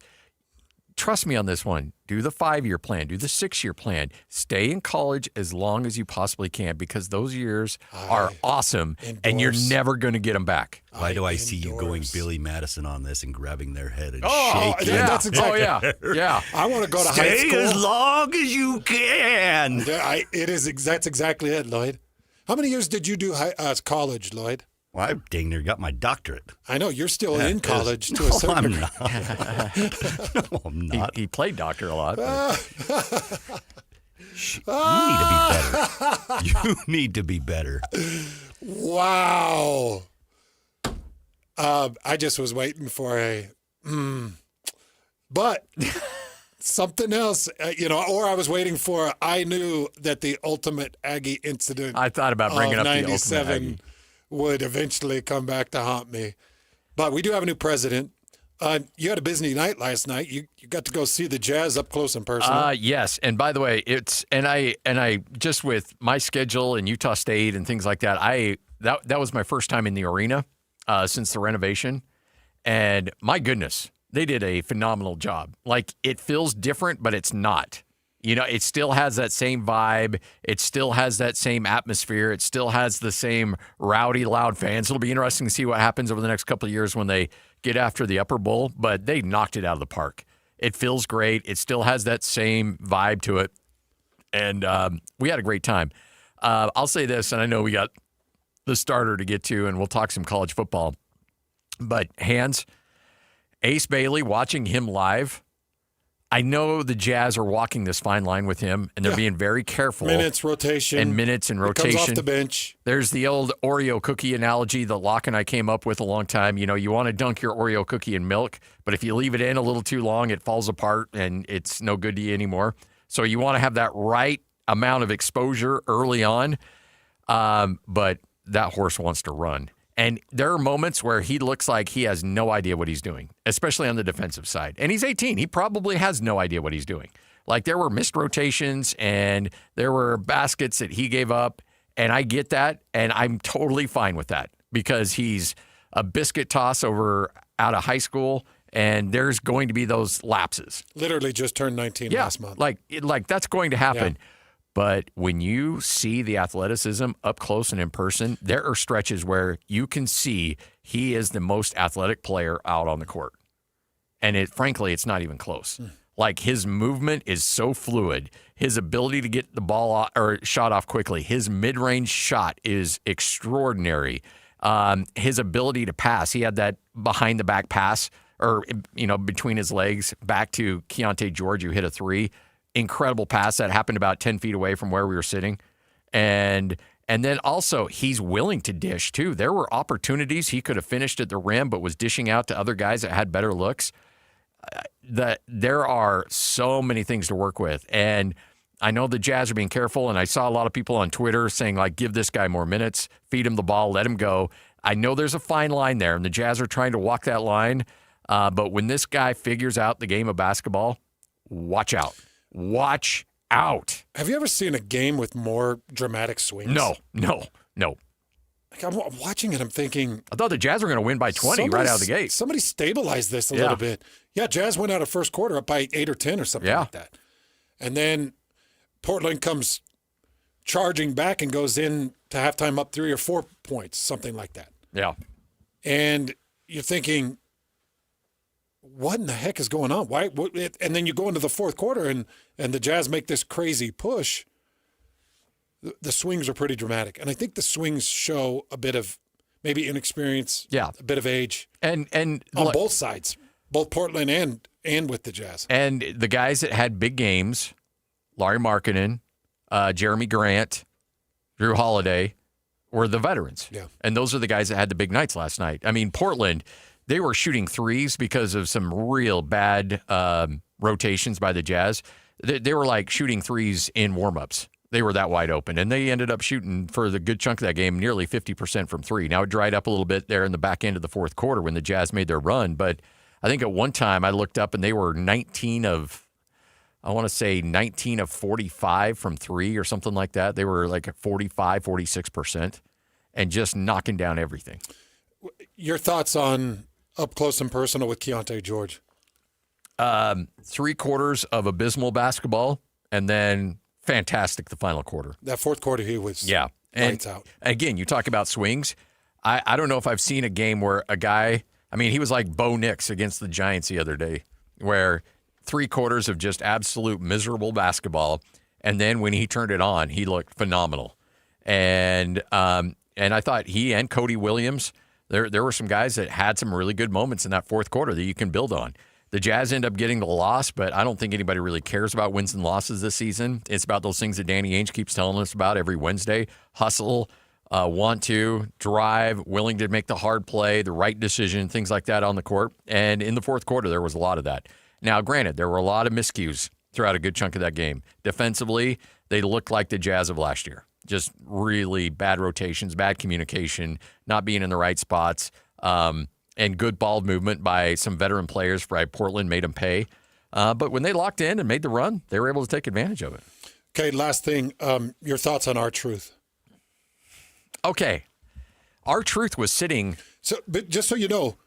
Trust me on this one. Do the 5-year plan. Do the 6-year plan. Stay in college as long as you possibly can because those years are awesome and you're never going to get them back. Why do I see you going Billy Madison on this and grabbing their head and Oh, shaking? yeah, that's exactly. Yeah. I want to go to high Stay school as long as you can. That's exactly it, Lloyd. How many years did you do college, Lloyd? Well, I dang near got my doctorate. I know you're still in college to a certain degree. No, I'm not. He played doctor a lot. You need to be better. Wow. I just was waiting for but something else, or I was waiting for, I knew that the ultimate Aggie incident. I thought about bringing up the ultimate 97 Aggie. would eventually come back to haunt me. But we do have a new president. You had a busy night last night. You got to go see the Jazz up close and personal. Yes, and by the way, I just with my schedule and Utah State and things like that, that was my first time in the arena since the renovation, and my goodness, they did a phenomenal job. Like, it feels different, but it's not. It still has that same vibe. It still has that same atmosphere. It still has the same rowdy, loud fans. It'll be interesting to see what happens over the next couple of years when they get after the Upper Bowl, but they knocked it out of the park. It feels great. It still has that same vibe to it, and we had a great time. I'll say this, and I know we got the starter to get to, and we'll talk some college football, but Ace Bailey, watching him live, I know the Jazz are walking this fine line with him, and they're being very careful. Minutes, rotation. And rotation. Comes off the bench. There's the old Oreo cookie analogy that Locke and I came up with a long time. You want to dunk your Oreo cookie in milk, but if you leave it in a little too long, it falls apart, and it's no good to you anymore. So you want to have that right amount of exposure early on, but that horse wants to run. And there are moments where he looks like he has no idea what he's doing, especially on the defensive side. And he's 18. He probably has no idea what he's doing. Like, there were missed rotations and there were baskets that he gave up. And I get that. And I'm totally fine with that because he's a biscuit toss out of high school. And there's going to be those lapses. Literally just turned 19 last month. Like that's going to happen. Yeah. But when you see the athleticism up close and in person, there are stretches where you can see he is the most athletic player out on the court. And frankly, it's not even close. Like, his movement is so fluid. His ability to get the ball or shot off quickly, his mid-range shot is extraordinary. His ability to pass, he had that behind-the-back pass or, between his legs back to Keontae George, who hit a three. Incredible pass that happened about 10 feet away from where we were sitting. And then also he's willing to dish too. There were opportunities he could have finished at the rim, but was dishing out to other guys that had better looks. There are so many things to work with. And I know the Jazz are being careful, and I saw a lot of people on Twitter saying, like, give this guy more minutes, feed him the ball, let him go. I know there's a fine line there, and the Jazz are trying to walk that line. But when this guy figures out the game of basketball, watch out. Watch out. Have you ever seen a game with more dramatic swings? No. Like, I'm watching it, I'm thinking, I thought the Jazz were going to win by 20 right out of the gate. Somebody stabilized this a little bit. Yeah, Jazz went out of first quarter up by 8 or 10 or something like that. And then Portland comes charging back and goes in to halftime up 3 or 4 points, something like that. Yeah. And you're thinking, what in the heck is going on? Why? And then you go into the fourth quarter and the Jazz make this crazy push. The swings are pretty dramatic. And I think the swings show a bit of maybe inexperience, a bit of age. And on both sides, both Portland and with the Jazz. And the guys that had big games, Lauri Markkanen, Jeremy Grant, Drew Holiday, were the veterans. Yeah. And those are the guys that had the big nights last night. I mean, Portland, they were shooting threes because of some real bad rotations by the Jazz. They were like shooting threes in warmups. they were that wide open. And they ended up shooting for the good chunk of that game nearly 50% from three. Now, it dried up a little bit there in the back end of the fourth quarter when the Jazz made their run. But I think at one time I looked up and they were 19 of 45 from three or something like that. They were like at 45, 46% and just knocking down everything. Your thoughts on up close and personal with Keontae George? 3 quarters of abysmal basketball and then fantastic the final quarter. That fourth quarter, he was lights out. Again, you talk about swings. I don't know if I've seen a game where a guy, he was like Bo Nix against the Giants the other day, where 3 quarters of just absolute miserable basketball, and then when he turned it on, he looked phenomenal. And I thought he and Cody Williams, there were some guys that had some really good moments in that fourth quarter that you can build on. The Jazz end up getting the loss, but I don't think anybody really cares about wins and losses this season. It's about those things that Danny Ainge keeps telling us about every Wednesday. Hustle, want to, drive, willing to make the hard play, the right decision, things like that on the court. And in the fourth quarter, there was a lot of that. Now, granted, there were a lot of miscues throughout a good chunk of that game. Defensively, they looked like the Jazz of last year. Just really bad rotations, bad communication, not being in the right spots. And good ball movement by some veteran players. Portland made them pay. But when they locked in and made the run, they were able to take advantage of it. Okay, last thing. Your thoughts on R-Truth? Okay. R-Truth was sitting. But just so you know,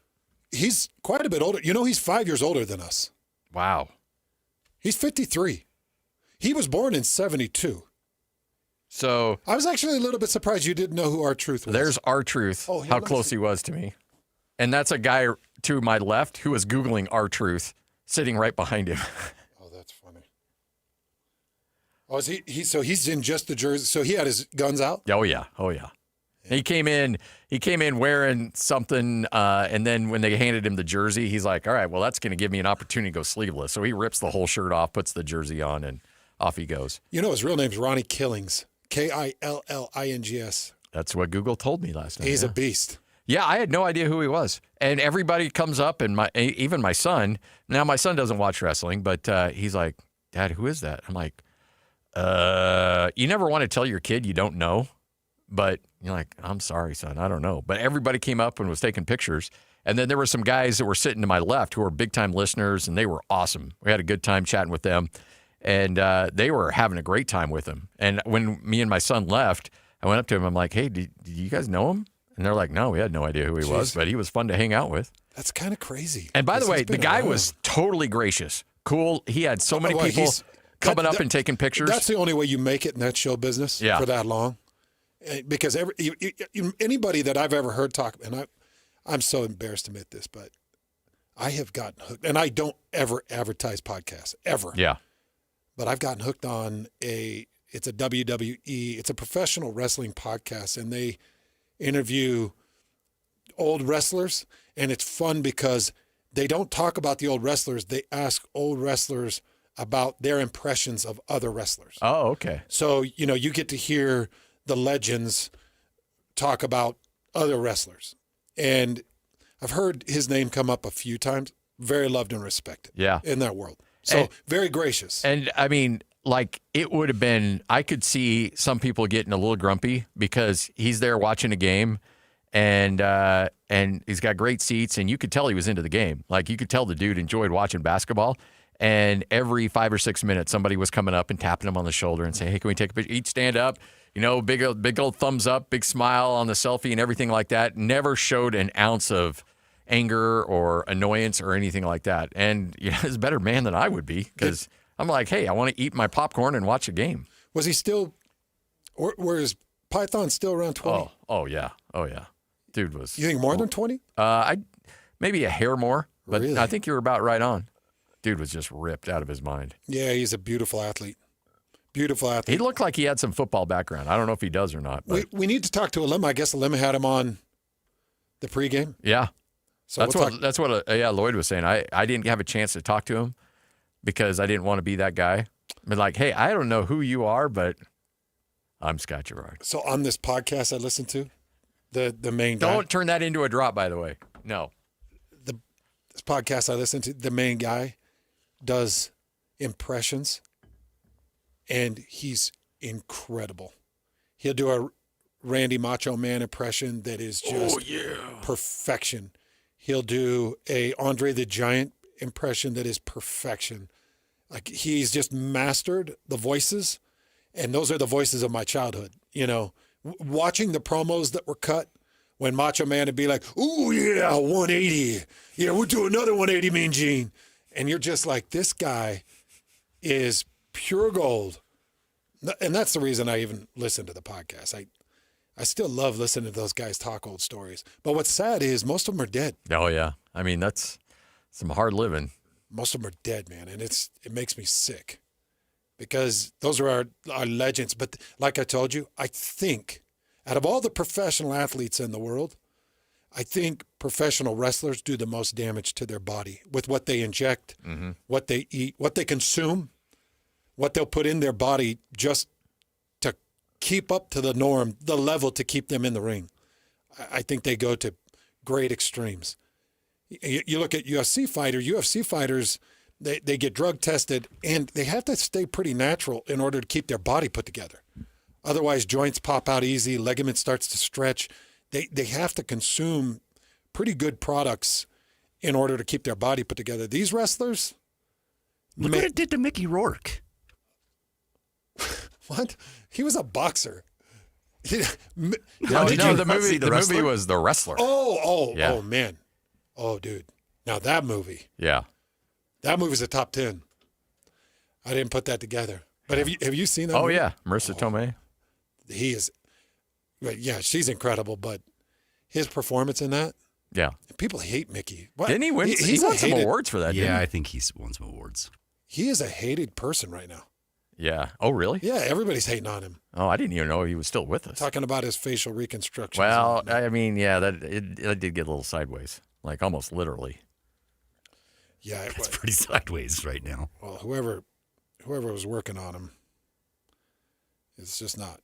he's quite a bit older. You know, he's 5 years older than us. Wow. He's 53. He was born in 72. So I was actually a little bit surprised you didn't know who R-Truth was. There's R-Truth, how close he was to me. And that's a guy to my left who was Googling R-Truth sitting right behind him. Oh, that's funny. Oh, is he so he's in just the jersey. So he had his guns out? Oh, yeah. He came in wearing something, and then when they handed him the jersey, he's like, all right, well, that's going to give me an opportunity to go sleeveless. So he rips the whole shirt off, puts the jersey on, and off he goes. You know his real name's Ronnie Killings, Killings. That's what Google told me last night. He's a beast. Yeah, I had no idea who he was. And everybody comes up, and even my son. Now, my son doesn't watch wrestling, but he's like, Dad, who is that? I'm like, you never want to tell your kid you don't know. But you're like, I'm sorry, son, I don't know. But everybody came up and was taking pictures. And then there were some guys that were sitting to my left who were big-time listeners, and they were awesome. We had a good time chatting with them. And they were having a great time with him. And when me and my son left, I went up to him. I'm like, hey, did you guys know him? And they're like, no, we had no idea who he was, but he was fun to hang out with. That's kind of crazy. And by the way, the guy was totally gracious, cool. He had so many people coming up and taking pictures. That's the only way you make it in that show business for that long. Because anybody that I've ever heard talk, and I'm so embarrassed to admit this, but I have gotten hooked, and I don't ever advertise podcasts, ever. Yeah. But I've gotten hooked on it's a WWE, it's a professional wrestling podcast, and they interview old wrestlers, and it's fun because they don't talk about the old wrestlers. They ask old wrestlers about their impressions of other wrestlers. Oh, okay. So, you get to hear the legends talk about other wrestlers. And I've heard his name come up a few times. Very loved and respected in that world. So very gracious. And I mean, like, it would have been, I could see some people getting a little grumpy because he's there watching a game and he's got great seats, and you could tell he was into the game. Like, you could tell the dude enjoyed watching basketball. And every 5 or 6 minutes, somebody was coming up and tapping him on the shoulder and saying, hey, can we take a picture? Each stand up, big old thumbs up, big smile on the selfie and everything like that. Never showed an ounce of anger or annoyance or anything like that. And he's a better man than I would be because I'm like, hey, I want to eat my popcorn and watch a game. Was he still, or is Python still around 20? Oh, yeah. Dude was. You think more than 20? Maybe a hair more, but really? I think you were about right on. Dude was just ripped out of his mind. Yeah, he's a beautiful athlete. Beautiful athlete. He looked like he had some football background. I don't know if he does or not. But. We need to talk to Alema. I guess Alema had him on the pregame. Yeah. So that's what Lloyd was saying. I didn't have a chance to talk to him because I didn't want to be that guy. But like, hey, I don't know who you are, but I'm Scott Gerard. So on this podcast I listened to, the main guy. Don't turn that into a drop, by the way. No. This podcast I listened to, the main guy does impressions, and he's incredible. He'll do a Randy Macho Man impression that is just perfection. He'll do a Andre the Giant impression that is perfection. Like, he's just mastered the voices, and those are the voices of my childhood. You know, watching the promos that were cut when Macho Man would be like, "Ooh, yeah, 180. Yeah, we'll do another 180, Mean Gene." And you're just like, this guy is pure gold. And that's the reason I even listen to the podcast. I still love listening to those guys talk old stories. But what's sad is most of them are dead. Oh, yeah. I mean, that's some hard living. Most of them are dead, man. And it makes me sick because those are our legends. But like I told you, I think out of all the professional athletes in the world, I think professional wrestlers do the most damage to their body with what they inject, what they eat, what they consume, what they'll put in their body just to keep up to the norm, the level to keep them in the ring. I think they go to great extremes. You look at UFC fighters, they get drug tested, and they have to stay pretty natural in order to keep their body put together. Otherwise, joints pop out easy, ligament starts to stretch. They have to consume pretty good products in order to keep their body put together. These wrestlers... Look what it did to Mickey Rourke. What? He was a boxer. The movie was The Wrestler. Oh, man. Oh, dude. Now that movie. Yeah. That movie's a top 10. I didn't put that together. But have you seen that movie? Oh, yeah. Marissa Tomei. He is. Yeah, she's incredible, but his performance in that. Yeah. People hate Mickey. What? Didn't he win? He won some awards for that, Yeah, I think he's won some awards. He is a hated person right now. Yeah. Oh, really? Yeah, everybody's hating on him. Oh, I didn't even know he was still with us. Talking about his facial reconstruction. Well, I mean, yeah, that did get a little sideways, like almost literally. Yeah, it's pretty sideways right now. Well, whoever was working on him, it's just not.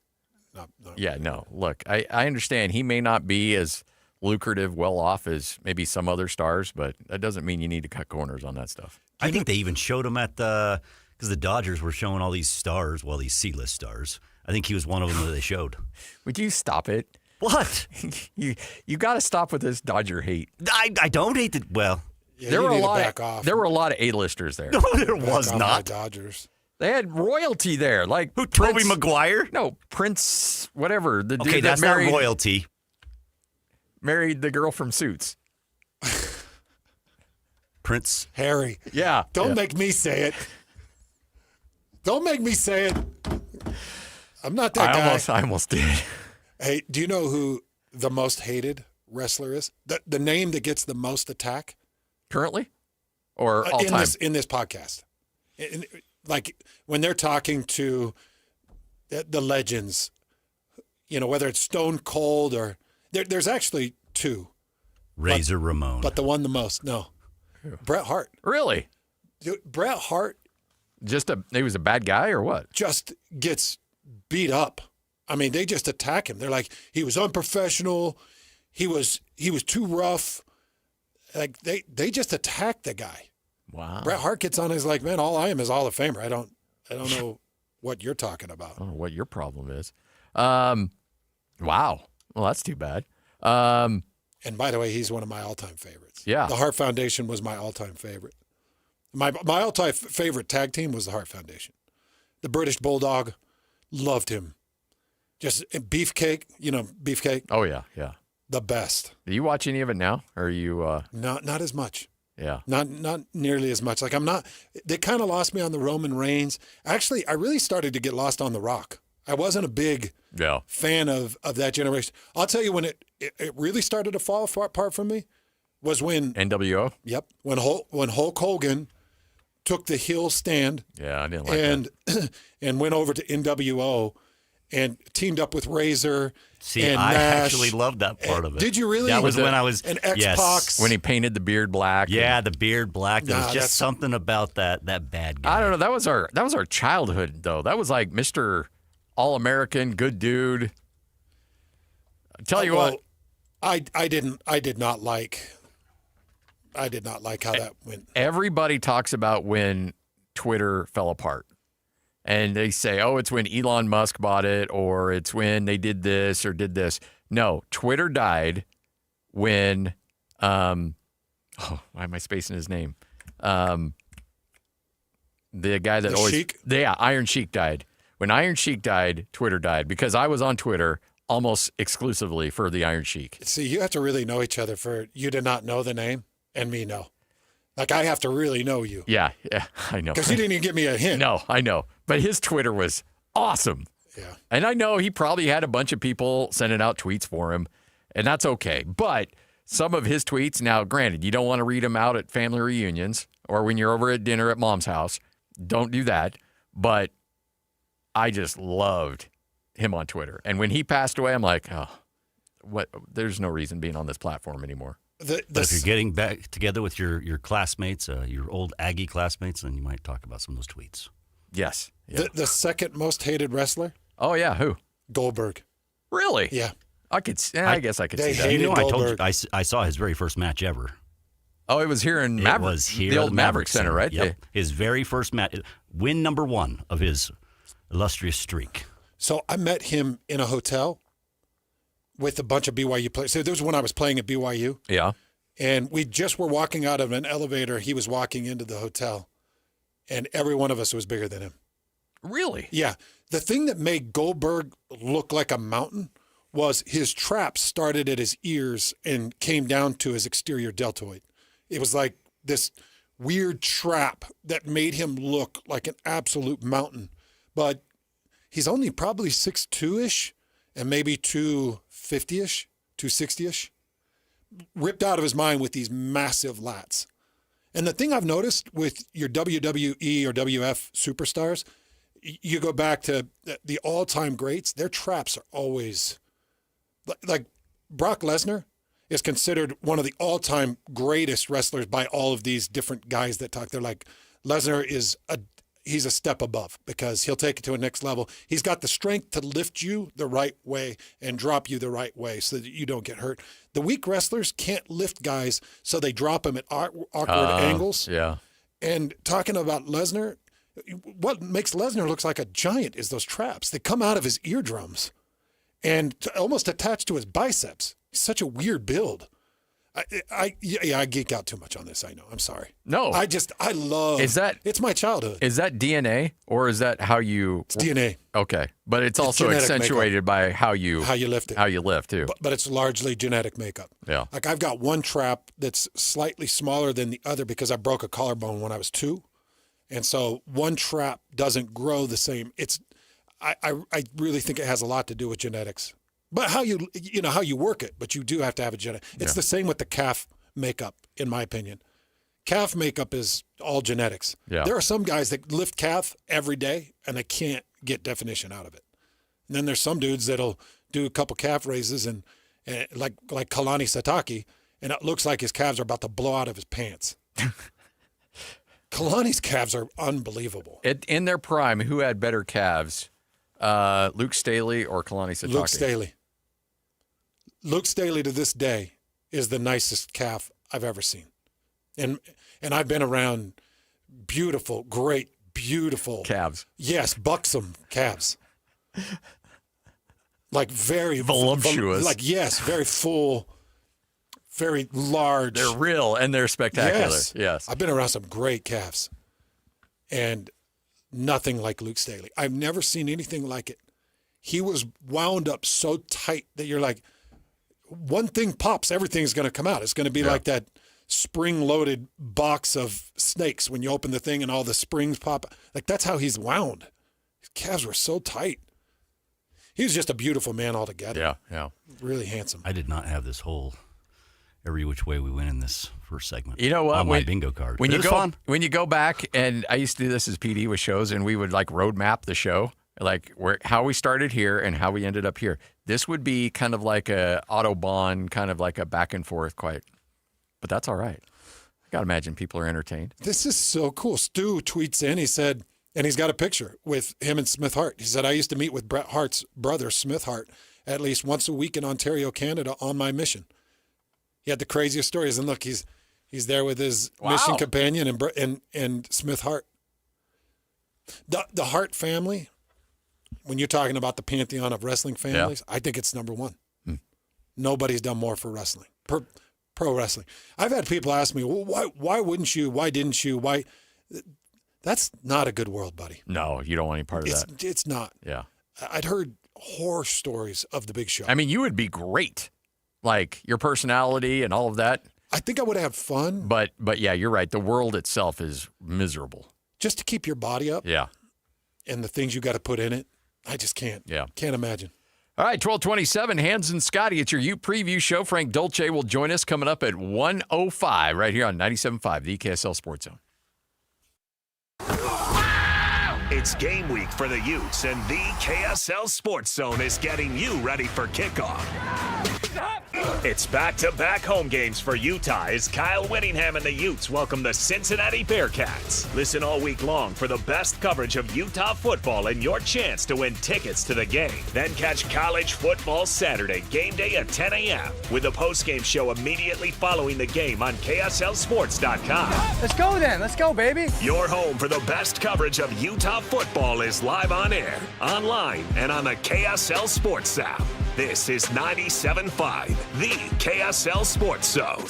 Yeah, no. Look, I understand he may not be as lucrative, well off as maybe some other stars, but that doesn't mean you need to cut corners on that stuff. I think they even showed him at because the Dodgers were showing all these stars, these C-list stars. I think he was one of them that they showed. Would you stop it? What? you got to stop with this Dodger hate. I don't hate it. Well, yeah, there were a lot of A-listers there. No, there was not. Dodgers. They had royalty there, like who? Tobey Maguire? No, Prince, whatever. The dude okay, that's not royalty. Married the girl from Suits. Prince Harry. Yeah. Don't make me say it. Don't make me say it. I'm not that guy. I almost did. Hey, do you know who the most hated wrestler is? The name that gets the most attack currently, or all time in this podcast. Like when they're talking to the legends, whether it's Stone Cold or there's actually two. Razor Ramon. But the one the most, no. Bret Hart. Really? Dude, Bret Hart. He was a bad guy or what? Just gets beat up. I mean, they just attack him. They're like, he was unprofessional. He was too rough. Like they just attack the guy. Wow. Bret Hart gets on. He's like, man, all I am is Hall of Famer. I don't know what you're talking about. I don't know what your problem is. Wow. Well, that's too bad. And by the way, he's one of my all-time favorites. Yeah. The Hart Foundation was my all-time favorite. My all-time favorite tag team was the Hart Foundation. The British Bulldog, loved him. Just Beefcake, Beefcake. Oh, yeah, yeah. The best. Do you watch any of it now? Or are you... Not as much. Yeah. Not nearly as much. Like they kind of lost me on the Roman Reigns. Actually, I really started to get lost on The Rock. I wasn't a big fan of that generation. I'll tell you when it really started to fall apart for me was when NWO? Yep. When Hulk Hogan took the heel stand. Yeah, I didn't like that. And went over to NWO and teamed up with Razor. See, and I Nash. actually loved that part of it. Did you really? That was when I was and X-Pac. When he painted the beard black. Yeah, the beard black. There was just something about that bad guy. I don't know. That was our childhood though. That was like Mr. All-American, good dude. I tell you what. I did not like how that went. Everybody talks about when Twitter fell apart. And they say, oh, it's when Elon Musk bought it, or it's when they did this or did this. No, Twitter died when, why am I spacing his name? The guy that Sheik? Iron Sheik died. When Iron Sheik died, Twitter died, because I was on Twitter almost exclusively for the Iron Sheik. See, you have to really know each other for you to not know the name and me know. Like, I have to really know you. Yeah, I know. Because you didn't even give me a hint. No, I know. But his Twitter was awesome. Yeah. And I know he probably had a bunch of people sending out tweets for him, and that's okay. But some of his tweets, now granted, you don't want to read them out at family reunions or when you're over at dinner at mom's house. Don't do that. But I just loved him on Twitter. And when he passed away, I'm like, oh, what? There's no reason being on this platform anymore. But if you're getting back together with your classmates, your old Aggie classmates, then you might talk about some of those tweets. Yes. Yeah. The second most hated wrestler? Oh, yeah. Who? Goldberg. Really? Yeah. I guess I could see that. You know, I told you, I saw his very first match ever. Oh, it was here in Maverick. It was here the at old Maverick Center, right? Yep. His very first match, win number 1 of his illustrious streak. So I met him in a hotel with a bunch of BYU players. So this was when I was playing at BYU. Yeah. And we just were walking out of an elevator. He was walking into the hotel. And every one of us was bigger than him. Really? Yeah. The thing that made Goldberg look like a mountain was his traps started at his ears and came down to his exterior deltoid. It was like this weird trap that made him look like an absolute mountain. But he's only probably 6'2"-ish and maybe 250-ish, 260-ish. Ripped out of his mind with these massive lats. And the thing I've noticed with your WWE or WF superstars, you go back to the all-time greats, their traps are always like Brock Lesnar is considered one of the all-time greatest wrestlers by all of these different guys that talk. They're like, Lesnar he's a step above because he'll take it to a next level. He's got the strength to lift you the right way and drop you the right way so that you don't get hurt. The weak wrestlers can't lift guys, so they drop them at awkward angles. Yeah. And talking about Lesnar, what makes Lesnar look like a giant is those traps. They come out of his eardrums and almost attached to his biceps. He's such a weird build. I geek out too much on this. I know. I'm sorry. No. I love. It's my childhood. Is that DNA or is that how you? It's DNA. Okay, but it's also accentuated by how you lift it. How you lift too. But it's largely genetic makeup. Yeah. Like I've got one trap that's slightly smaller than the other because I broke a collarbone when I was 2, and so one trap doesn't grow the same. I really think it has a lot to do with genetics. But how you work it, but you do have to have a genetic. It's the same with the calf makeup, in my opinion. Calf makeup is all genetics. Yeah. There are some guys that lift calf every day and they can't get definition out of it. And then there's some dudes that'll do a couple calf raises and like Kalani Satake, and it looks like his calves are about to blow out of his pants. Kalani's calves are unbelievable. In their prime, who had better calves, Luke Staley or Kalani Satake? Luke Staley. Luke Staley to this day is the nicest calf I've ever seen. And I've been around beautiful, great, beautiful calves. Yes, buxom calves. Like very voluptuous. Very full, very large. They're real and they're spectacular. Yes. I've been around some great calves. And nothing like Luke Staley. I've never seen anything like it. He was wound up so tight that you're like, one thing pops, everything's going to come out. It's going to be like that spring-loaded box of snakes when you open the thing and all the springs pop. Like, that's how he's wound. His calves were so tight. He was just a beautiful man altogether. Yeah. Really handsome. I did not have this whole every which way we went in this first segment. You know what? On my bingo card. When you go back, and I used to do this as PD with shows, and we would like road map the show, like how we started here and how we ended up here. This would be kind of like a Autobahn, kind of like a back and forth, quite. But that's all right. I got to imagine people are entertained. This is so cool. Stu tweets in, he said, and he's got a picture with him and Smith Hart. He said, I used to meet with Bret Hart's brother, Smith Hart, at least once a week in Ontario, Canada on my mission. He had the craziest stories. And look, he's there with his mission companion and Smith Hart. The Hart family, when you're talking about the pantheon of wrestling families, I think it's number one. Nobody's done more for wrestling, pro wrestling. I've had people ask me, well, why wouldn't you? Why didn't you? Why? That's not a good world, buddy. No, you don't want any part of that. It's not. Yeah. I'd heard horror stories of the Big Show. I mean, you would be great. Like, your personality and all of that. I think I would have fun. But yeah, you're right. The world itself is miserable. Just to keep your body up. Yeah. And the things you got to put in it, I just can't. Yeah. Can't imagine. All right, 1227, Hans and Scotty. It's your Ute preview show. Frank Dolce will join us coming up at 1:05 right here on 97.5, the KSL Sports Zone. It's game week for the Utes, and the KSL Sports Zone is getting you ready for kickoff. It's back-to-back home games for Utah as Kyle Whittingham and the Utes welcome the Cincinnati Bearcats. Listen all week long for the best coverage of Utah football and your chance to win tickets to the game. Then catch college football Saturday, game day at 10 a.m. with a post-game show immediately following the game on KSLSports.com. Let's go then. Let's go, baby. Your home for the best coverage of Utah football is live on air, online, and on the KSL Sports app. This is 97.5, the KSL Sports Zone.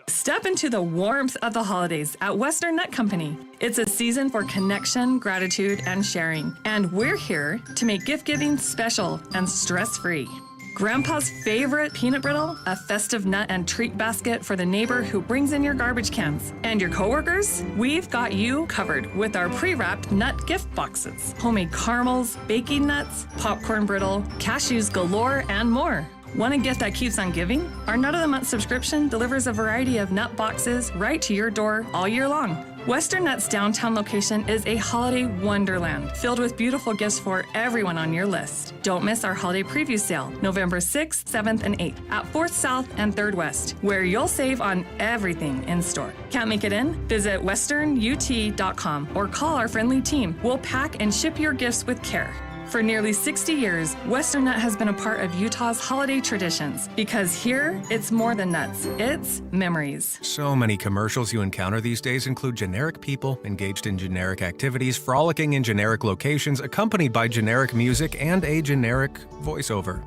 Step into the warmth of the holidays at Western Nut Company. It's a season for connection, gratitude, and sharing. And we're here to make gift giving special and stress-free. Grandpa's favorite peanut brittle, a festive nut and treat basket for the neighbor who brings in your garbage cans. And your coworkers? We've got you covered with our pre-wrapped nut gift boxes. Homemade caramels, baking nuts, popcorn brittle, cashews galore, and more. Want a gift that keeps on giving? Our Nut of the Month subscription delivers a variety of nut boxes right to your door all year long. Western Nut's downtown location is a holiday wonderland filled with beautiful gifts for everyone on your list. Don't miss our holiday preview sale, November 6th, 7th, and 8th at 4th South and 3rd West, where you'll save on everything in store. Can't make it in? Visit westernut.com or call our friendly team. We'll pack and ship your gifts with care. For nearly 60 years, Western Nut has been a part of Utah's holiday traditions because here, it's more than nuts, it's memories. So many commercials you encounter these days include generic people engaged in generic activities, frolicking in generic locations, accompanied by generic music and a generic voiceover.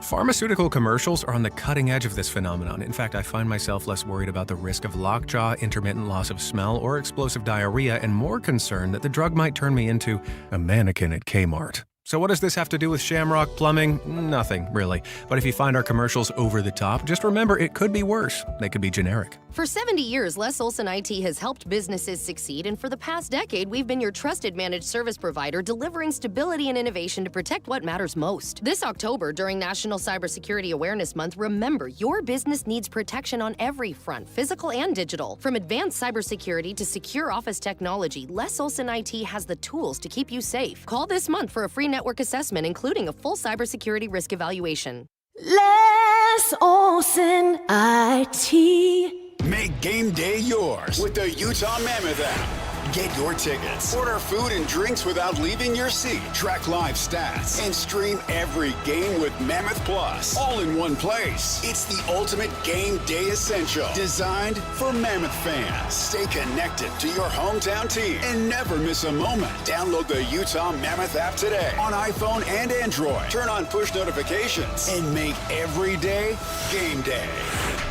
Pharmaceutical commercials are on the cutting edge of this phenomenon. In fact, I find myself less worried about the risk of lockjaw, intermittent loss of smell, or explosive diarrhea, and more concerned that the drug might turn me into a mannequin at Kmart. So what does this have to do with Shamrock Plumbing? Nothing, really. But if you find our commercials over the top, just remember it could be worse. They could be generic. For 70 years, Les Olson IT has helped businesses succeed, and for the past decade, we've been your trusted managed service provider, delivering stability and innovation to protect what matters most. This October, during National Cybersecurity Awareness Month, remember, your business needs protection on every front, physical and digital. From advanced cybersecurity to secure office technology, Les Olson IT has the tools to keep you safe. Call this month for a free network assessment, including a full cybersecurity risk evaluation. Les Olson IT. Make game day yours with the Utah Mammoth app. Get your tickets, order food and drinks without leaving your seat, track live stats, and stream every game with Mammoth Plus, all in one place. It's the ultimate game day essential, designed for Mammoth fans. Stay connected to your hometown team and never miss a moment. Download the Utah Mammoth app today on iPhone and Android. Turn on push notifications and make every day game day.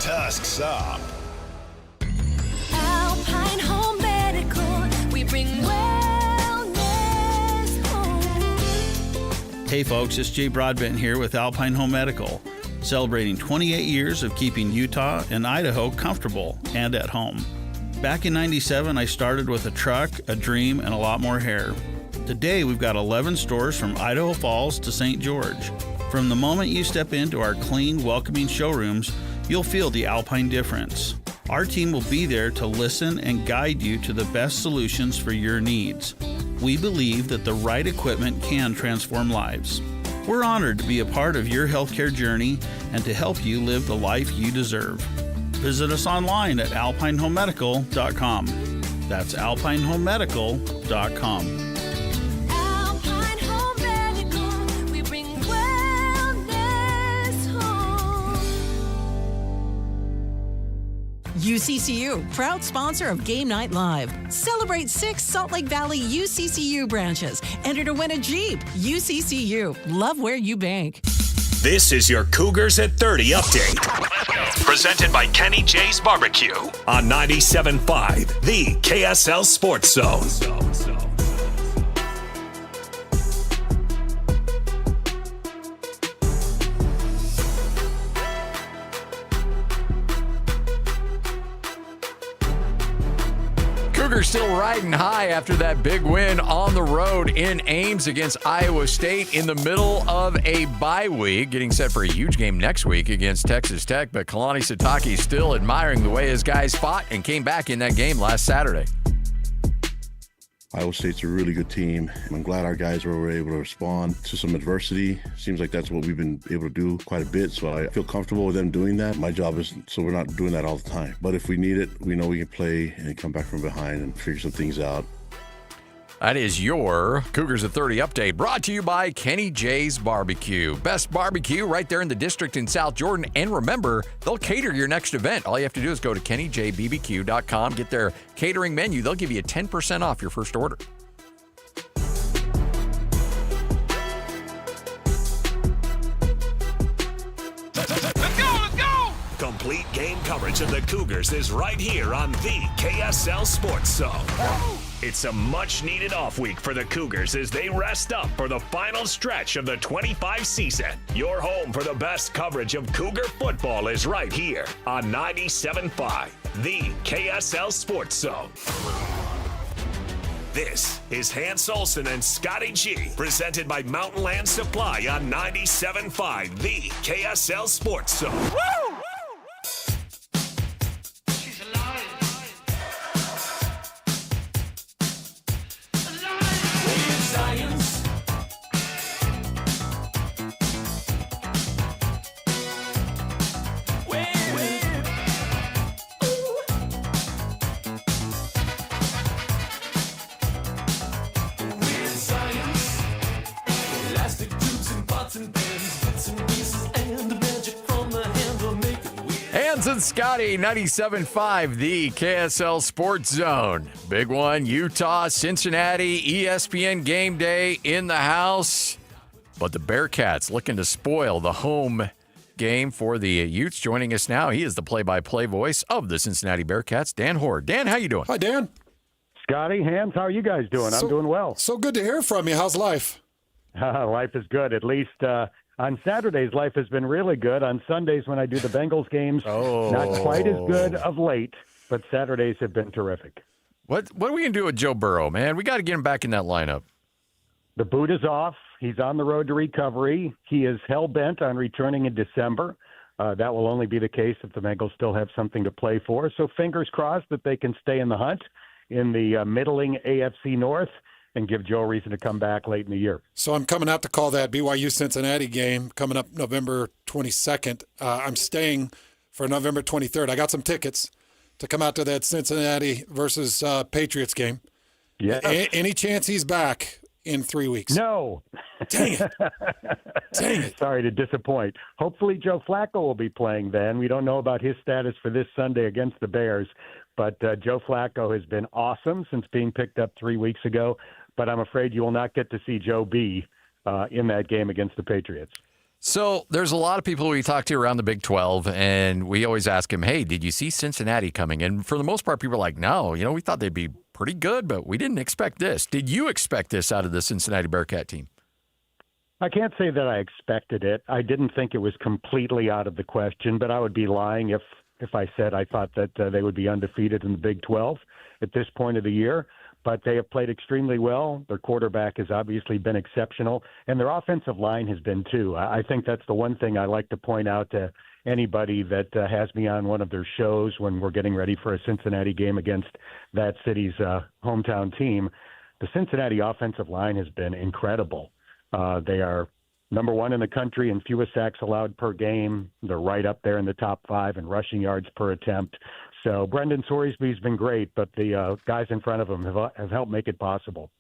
Tusks up. Alpine Home Medical, we bring wellness home. Hey folks, it's Jay Broadbent here with Alpine Home Medical, celebrating 28 years of keeping Utah and Idaho comfortable and at home. Back in '97, I started with a truck, a dream, and a lot more hair. Today, we've got 11 stores from Idaho Falls to St. George. From the moment you step into our clean, welcoming showrooms, you'll feel the Alpine difference. Our team will be there to listen and guide you to the best solutions for your needs. We believe that the right equipment can transform lives. We're honored to be a part of your healthcare journey and to help you live the life you deserve. Visit us online at alpinehomemedical.com. That's alpinehomemedical.com. Alpine Home Medical, we bring wellness home. UCCU, proud sponsor of Game Night Live. Celebrate 6 Salt Lake Valley UCCU branches. Enter to win a Jeep. UCCU. Love where you bank. This is your Cougars at 30 update. Presented by Kenny J's Barbecue on 97.5, the KSL Sports Zone. Cougars still riding high after that big win on the road in Ames against Iowa State in the middle of a bye week, getting set for a huge game next week against Texas Tech. But Kalani Sitake still admiring the way his guys fought and came back in that game last Saturday. Iowa State's a really good team. I'm glad our guys were able to respond to some adversity. Seems like that's what we've been able to do quite a bit, so I feel comfortable with them doing that. My job is so we're not doing that all the time. But if we need it, we know we can play and come back from behind and figure some things out. That is your Cougars at 30 update, brought to you by Kenny J's Barbecue. Best barbecue right there in the district in South Jordan. And remember, they'll cater your next event. All you have to do is go to KennyJBBQ.com, get their catering menu. They'll give you 10% off your first order. Complete game coverage of the Cougars is right here on the KSL Sports Zone. It's a much-needed off week for the Cougars as they rest up for the final stretch of the 25 season. Your home for the best coverage of Cougar football is right here on 97.5, the KSL Sports Zone. This is Hans Olsen and Scotty G, presented by Mountain Land Supply on 97.5, the KSL Sports Zone. Woo! Hans and Scotty, 97.5, the KSL Sports Zone. Big one, Utah, Cincinnati, ESPN game day in the house. But the Bearcats looking to spoil the home game for the Utes. Joining us now, he is the play-by-play voice of the Cincinnati Bearcats, Dan Hoare. Dan, how you doing? Hi, Dan. Scotty, Hans, how are you guys doing? I'm doing well. So good to hear from you. How's life? Life is good. At least on Saturdays, life has been really good. On Sundays, when I do the Bengals games, not quite as good of late, but Saturdays have been terrific. What are we going to do with Joe Burrow, man? We got to get him back in that lineup. The boot is off. He's on the road to recovery. He is hell-bent on returning in December. That will only be the case if the Bengals still have something to play for. So fingers crossed that they can stay in the hunt in the middling AFC North and give Joe a reason to come back late in the year. So I'm coming out to call that BYU Cincinnati game coming up November 22nd. I'm staying for November 23rd. I got some tickets to come out to that Cincinnati versus Patriots game. Yeah. Any chance he's back in 3 weeks? No. Dang it. Dang it. Sorry to disappoint. Hopefully Joe Flacco will be playing then. We don't know about his status for this Sunday against the Bears, but Joe Flacco has been awesome since being picked up 3 weeks ago. But I'm afraid you will not get to see Joe B in that game against the Patriots. So there's a lot of people we talk to around the Big 12, and we always ask him, hey, did you see Cincinnati coming? And for the most part, people are like, no, we thought they'd be pretty good, but we didn't expect this. Did you expect this out of the Cincinnati Bearcat team? I can't say that I expected it. I didn't think it was completely out of the question, but I would be lying if I said I thought that they would be undefeated in the Big 12 at this point of the year. But they have played extremely well. Their quarterback has obviously been exceptional, and their offensive line has been too. I think that's the one thing I like to point out to anybody that has me on one of their shows when we're getting ready for a Cincinnati game against that city's hometown team. The Cincinnati offensive line has been incredible. They are number one in the country in fewest sacks allowed per game. They're right up there in the top 5 in rushing yards per attempt. So Brendan Sorsby's been great, but the guys in front of him have helped make it possible.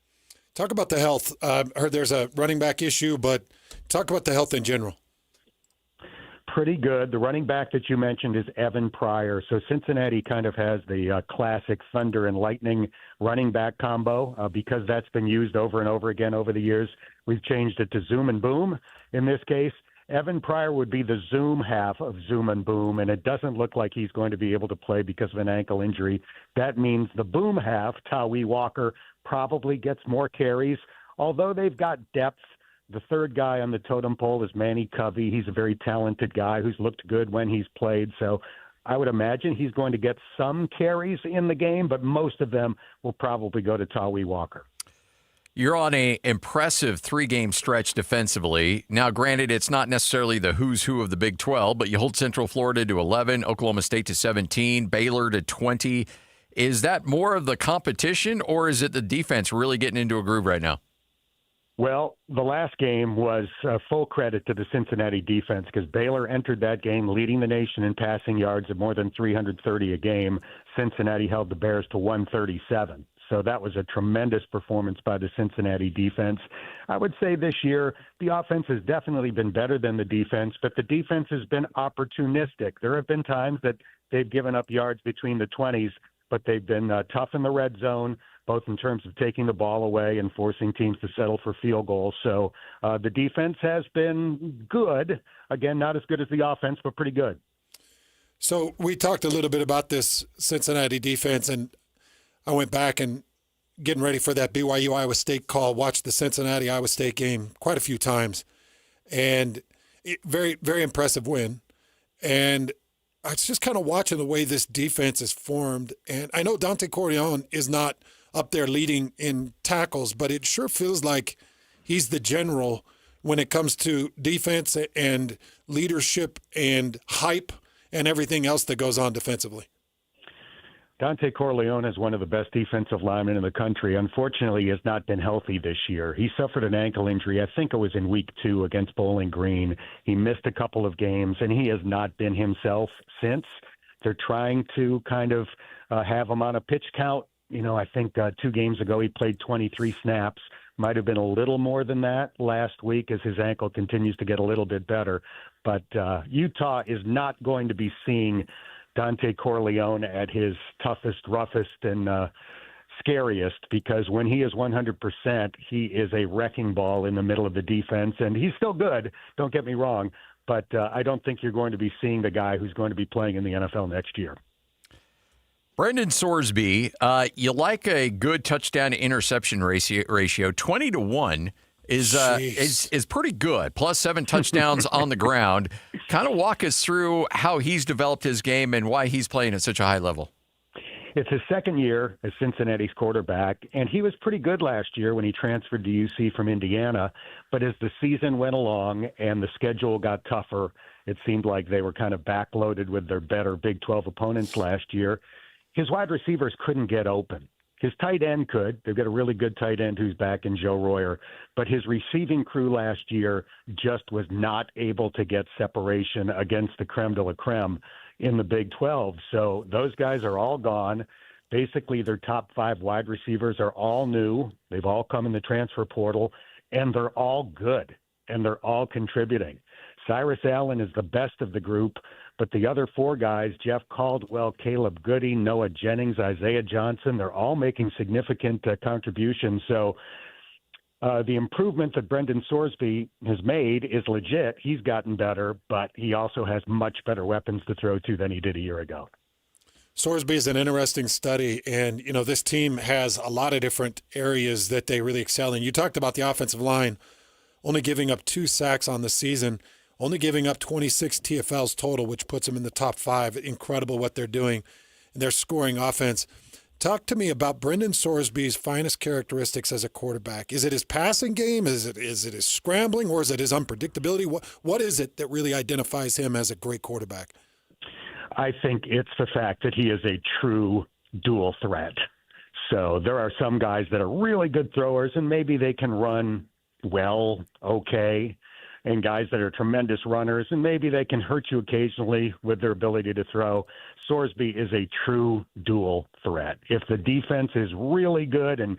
Talk about the health. I heard there's a running back issue, but talk about the health in general. pretty good. The running back that you mentioned is Evan Pryor. So Cincinnati kind of has the classic thunder and lightning running back combo because that's been used over and over again over the years. We've changed it to zoom and boom in this case. Evan Pryor would be the zoom half of zoom and boom, and it doesn't look like he's going to be able to play because of an ankle injury. That means the boom half, Tawi Walker, probably gets more carries. Although they've got depth, the third guy on the totem pole is Manny Covey. He's a very talented guy who's looked good when he's played. So I would imagine he's going to get some carries in the game, but most of them will probably go to Tawi Walker. You're on an impressive 3-game stretch defensively. Now, granted, it's not necessarily the who's who of the Big 12, but you hold Central Florida to 11, Oklahoma State to 17, Baylor to 20. Is that more of the competition, or is it the defense really getting into a groove right now? Well, the last game was full credit to the Cincinnati defense because Baylor entered that game leading the nation in passing yards at more than 330 a game. Cincinnati held the Bears to 137. So that was a tremendous performance by the Cincinnati defense. I would say this year the offense has definitely been better than the defense, but the defense has been opportunistic. There have been times that they've given up yards between the 20s, but they've been tough in the red zone, both in terms of taking the ball away and forcing teams to settle for field goals. So the defense has been good. Again, not as good as the offense, but pretty good. So we talked a little bit about this Cincinnati defense, and I went back and getting ready for that BYU-Iowa State call, watched the Cincinnati-Iowa State game quite a few times, and very, very impressive win. And I was just kind of watching the way this defense is formed. And I know Dante Corleone is not up there leading in tackles, but it sure feels like he's the general when it comes to defense and leadership and hype and everything else that goes on defensively. Dante Corleone is one of the best defensive linemen in the country. Unfortunately, he has not been healthy this year. He suffered an ankle injury. I think it was in week 2 against Bowling Green. He missed a couple of games, and he has not been himself since. They're trying to kind of have him on a pitch count. You know, I think 2 games ago he played 23 snaps. Might have been a little more than that last week as his ankle continues to get a little bit better. But Utah is not going to be seeing Dante Corleone at his toughest, roughest, and scariest, because when he is 100%, he is a wrecking ball in the middle of the defense, and he's still good, don't get me wrong, but I don't think you're going to be seeing the guy who's going to be playing in the NFL next year. Brendan Sorsby, you like a good touchdown to interception ratio 20-1 is pretty good. Plus 7 touchdowns on the ground. Kind of walk us through how he's developed his game and why he's playing at such a high level. It's his second year as Cincinnati's quarterback, and he was pretty good last year when he transferred to UC from Indiana. But as the season went along and the schedule got tougher, it seemed like they were kind of backloaded with their better Big 12 opponents last year. His wide receivers couldn't get open. His tight end could. They've got a really good tight end who's back in Joe Royer. But his receiving crew last year just was not able to get separation against the creme de la creme in the Big 12. So those guys are all gone. Basically, their top 5 wide receivers are all new. They've all come in the transfer portal, and they're all good, and they're all contributing. Cyrus Allen is the best of the group, but the other 4 guys, Jeff Caldwell, Caleb Goody, Noah Jennings, Isaiah Johnson, they're all making significant contributions. So the improvement that Brendan Sorsby has made is legit. He's gotten better, but he also has much better weapons to throw to than he did a year ago. Sorsby is an interesting study, and, you know, this team has a lot of different areas that they really excel in. You talked about the offensive line only giving up 2 sacks on the season, only giving up 26 TFLs total, which puts them in the top 5. Incredible what they're doing, and they're scoring offense. Talk to me about Brendan Sorsby's finest characteristics as a quarterback. Is it his passing game? Is it his scrambling, or is it his unpredictability? What is it that really identifies him as a great quarterback? I think it's the fact that he is a true dual threat. So there are some guys that are really good throwers, and maybe they can run well, okay, and guys that are tremendous runners, and maybe they can hurt you occasionally with their ability to throw. Sorsby is a true dual threat. If the defense is really good and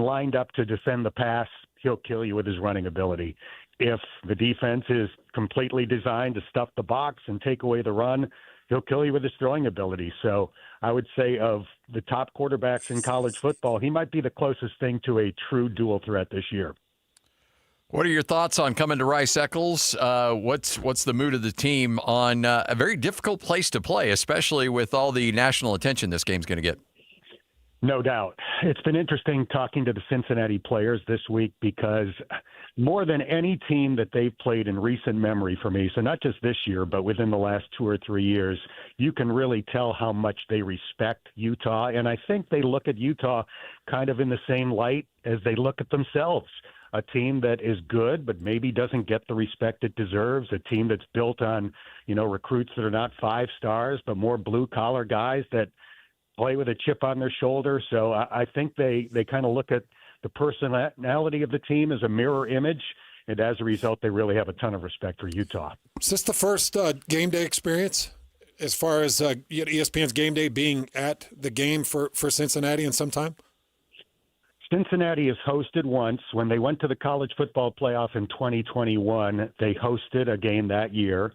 lined up to defend the pass, he'll kill you with his running ability. if the defense is completely designed to stuff the box and take away the run, he'll kill you with his throwing ability. So I would say of the top quarterbacks in college football, he might be the closest thing to a true dual threat this year. What are your thoughts on coming to Rice-Eccles? What's the mood of the team on a very difficult place to play, especially with all the national attention this game's going to get? No doubt. It's been interesting talking to the Cincinnati players this week because more than any team that they've played in recent memory for me, so not just this year, but within the last 2 or 3 years, you can really tell how much they respect Utah. And I think they look at Utah kind of in the same light as they look at themselves. A team that is good, but maybe doesn't get the respect it deserves. A team that's built on, recruits that are not 5 stars, but more blue-collar guys that play with a chip on their shoulder. So I think they kind of look at the personality of the team as a mirror image, and as a result, they really have a ton of respect for Utah. Is this the first game day experience as far as ESPN's game day being at the game for Cincinnati in some time? Cincinnati has hosted once. When they went to the college football playoff in 2021, they hosted a game that year.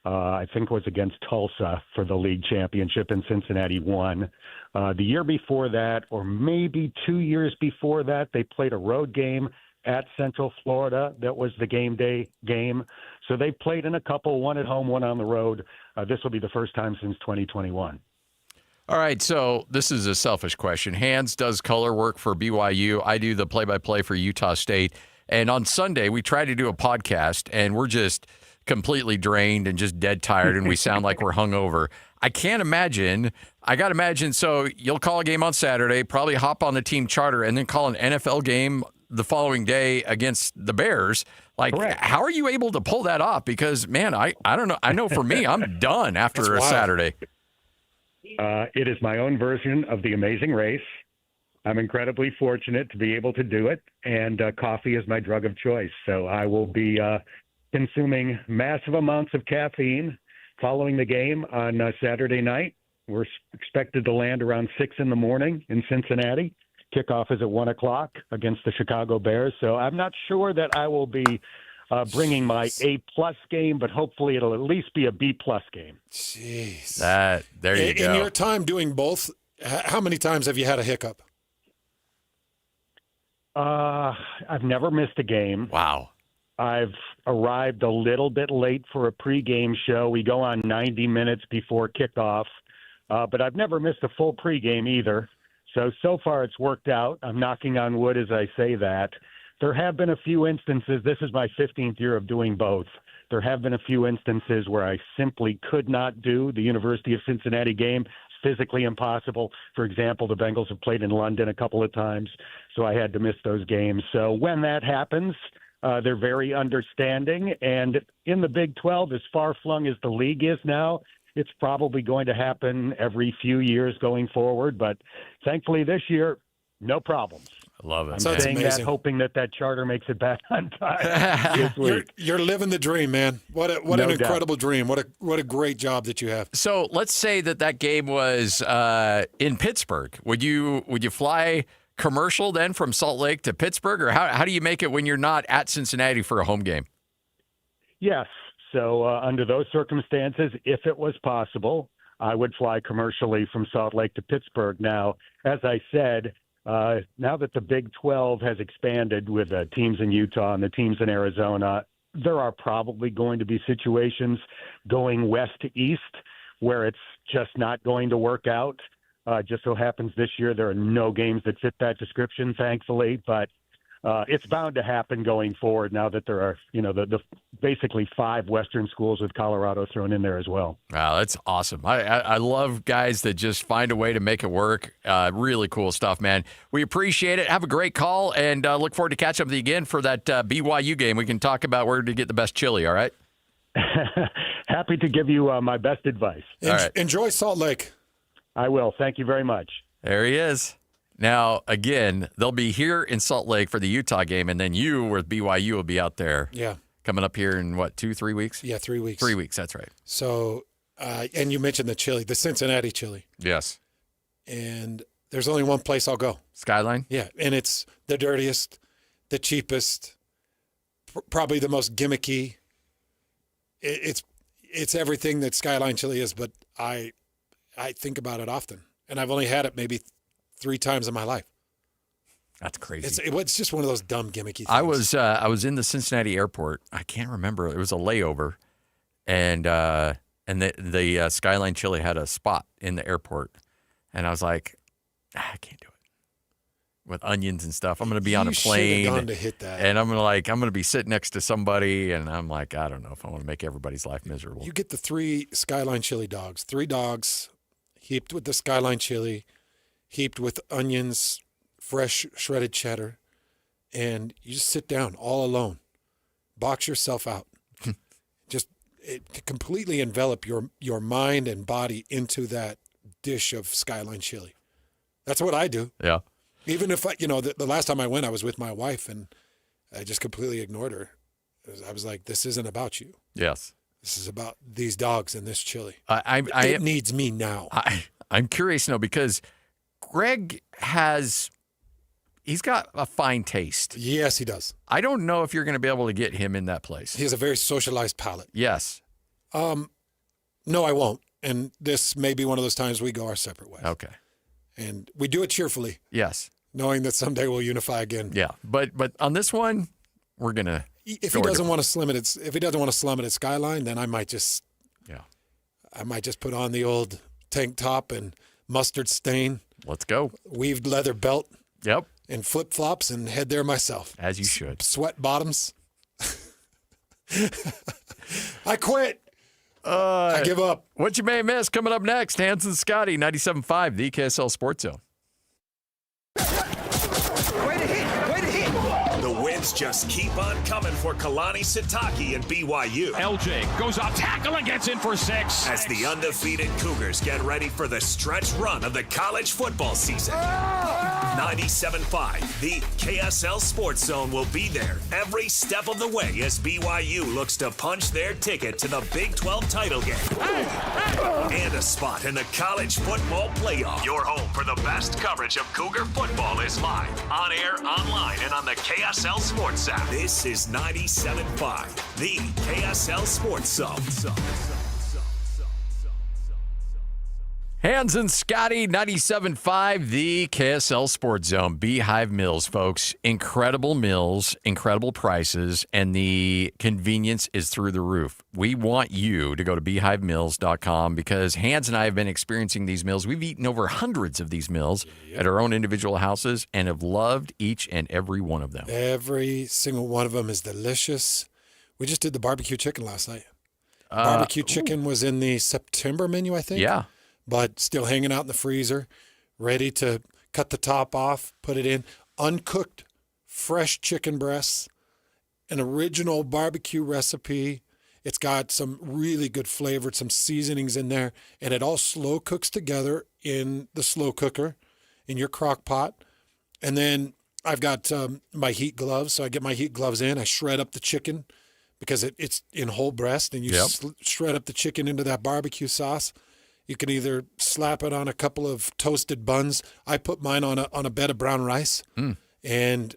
I think it was against Tulsa for the league championship, and Cincinnati won. The year before that, or maybe 2 years before that, they played a road game at Central Florida. That was the game day game. So they played in a couple, one at home, one on the road. This will be the first time since 2021. All right, so this is a selfish question. Hans does color work for BYU. I do the play-by-play for Utah State. And on Sunday, we try to do a podcast, and we're just completely drained and just dead tired, and we sound like we're hungover. I can't imagine. I got to imagine, so you'll call a game on Saturday, probably hop on the team charter, and then call an NFL game the following day against the Bears. Like, correct. How are you able to pull that off? Because, man, I don't know. I know for me, I'm done after a Saturday. It is my own version of The Amazing Race. I'm incredibly fortunate to be able to do it, and coffee is my drug of choice. So I will be consuming massive amounts of caffeine following the game on Saturday night. We're expected to land around 6 in the morning in Cincinnati. Kickoff is at 1 o'clock against the Chicago Bears. So I'm not sure that I will be bringing my A-plus game, but hopefully it'll at least be a B-plus game. Jeez. There you go. In your time doing both, how many times have you had a hiccup? I've never missed a game. Wow. I've arrived a little bit late for a pregame show. We go on 90 minutes before kickoff, but I've never missed a full pregame either. So far it's worked out. I'm knocking on wood as I say that. There have been a few instances. This is my 15th year of doing both. There have been a few instances where I simply could not do the University of Cincinnati game. It's physically impossible. For example, the Bengals have played in London a couple of times, so I had to miss those games. So when that happens, they're very understanding. And in the Big 12, as far-flung as the league is now, it's probably going to happen every few years going forward. But thankfully this year, no problems. I love it. I'm Sounds saying amazing. that, hoping that charter makes it back on time. You're living the dream, man. What an incredible dream. What a great job that you have. So let's say that game was in Pittsburgh. Would you fly commercial then from Salt Lake to Pittsburgh, or how do you make it when you're not at Cincinnati for a home game? Yes. So under those circumstances, if it was possible, I would fly commercially from Salt Lake to Pittsburgh. Now, as I said, now that the Big 12 has expanded with teams in Utah and the teams in Arizona, there are probably going to be situations going west to east where it's just not going to work out. Just so happens this year there are no games that fit that description, thankfully, but it's bound to happen going forward now that there are, the basically 5 Western schools with Colorado thrown in there as well. Wow, that's awesome. I love guys that just find a way to make it work. Really cool stuff, man. We appreciate it. Have a great call, and look forward to catching up with you again for that BYU game. We can talk about where to get the best chili, all right? Happy to give you my best advice. All right. Enjoy Salt Lake. I will. Thank you very much. There he is. Now, again, they'll be here in Salt Lake for the Utah game, and then you with BYU will be out there. Yeah. Coming up here in, 2-3 weeks? Yeah, 3 weeks. 3 weeks, that's right. So, and you mentioned the chili, the Cincinnati chili. Yes. And there's only one place I'll go. Skyline? Yeah, and it's the dirtiest, the cheapest, probably the most gimmicky. It's everything that Skyline Chili is, but I think about it often, and I've only had it maybe 3 times in my life. That's crazy. It's just one of those dumb gimmicky things. I was in the Cincinnati airport. I can't remember. It was a layover, and the Skyline Chili had a spot in the airport, and I was like, I can't do it with onions and stuff. I'm going to be on a plane, gone to hit that. and I'm going to be sitting next to somebody, and I'm like, I don't know if I want to make everybody's life miserable. You get the 3 Skyline Chili dogs, 3 dogs heaped with the Skyline Chili, heaped with onions, fresh shredded cheddar, and you just sit down all alone, box yourself out, just to completely envelop your mind and body into that dish of Skyline Chili. That's what I do. Yeah. Even if the last time I went, I was with my wife, and I just completely ignored her. I was like, "This isn't about you. Yes, this is about these dogs and this chili. It needs me now." I'm curious now because Greg he's got a fine taste. Yes, he does. I don't know if you're going to be able to get him in that place. He has a very socialized palate. Yes. No, I won't. And this may be one of those times we go our separate ways. Okay. And we do it cheerfully. Yes. Knowing that someday we'll unify again. Yeah. But on this one, we're gonna. If he doesn't want to slum it at Skyline, then I might just. Yeah. I might just put on the old tank top and mustard stain. Let's go. Weaved leather belt. Yep. And flip flops and head there myself. As you should. Sweat bottoms. I quit. I give up. What you may miss coming up next, Hans and Scotty, 97.5, the KSL Sports Zone. Way to hit. The wins just keep on coming for Kalani Sitake and BYU. LJ goes off tackle and gets in for 6. As the undefeated Cougars get ready for the stretch run of the college football season. 97.5, the KSL Sports Zone will be there every step of the way as BYU looks to punch their ticket to the Big 12 title game. And a spot in the college football playoff. Your home for the best coverage of Cougar football is live, on air, online, and on the KSL Sports app. This is 97.5, the KSL Sports Zone. Hans and Scotty, 97.5, the KSL Sports Zone. Beehive Mills, folks. Incredible meals, incredible prices, and the convenience is through the roof. We want you to go to beehivemills.com because Hans and I have been experiencing these meals. We've eaten over hundreds of these meals at our own individual houses and have loved each and every one of them. Every single one of them is delicious. We just did the barbecue chicken last night. Barbecue chicken was in the September menu, I think. Yeah. But still hanging out in the freezer, ready to cut the top off, put it in. Uncooked, fresh chicken breasts, an original barbecue recipe. It's got some really good flavor, some seasonings in there, and it all slow cooks together in the slow cooker, in your crock pot. And then I've got my heat gloves, so I get my heat gloves in. I shred up the chicken because it's in whole breast, and you shred up the chicken into that barbecue sauce. You can either slap it on a couple of toasted buns. I put mine on a bed of brown rice, and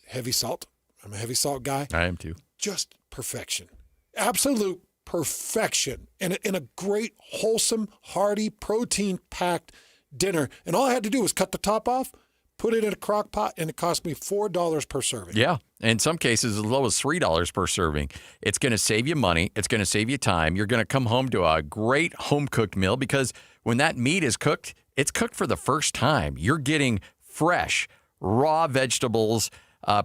heavy salt. I'm a heavy salt guy. I am too. Just perfection, absolute perfection, and in a great, wholesome, hearty, protein-packed dinner. And all I had to do was cut the top off, put it in a crock pot, and it cost me $4 per serving. Yeah. In some cases, as low as $3 per serving. It's going to save you money. It's going to save you time. You're going to come home to a great home-cooked meal because when that meat is cooked, it's cooked for the first time. You're getting fresh, raw vegetables,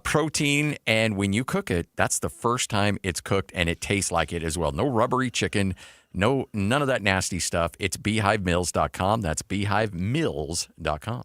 protein, and when you cook it, that's the first time it's cooked, and it tastes like it as well. No rubbery chicken, none of that nasty stuff. It's beehivemills.com. That's beehivemills.com.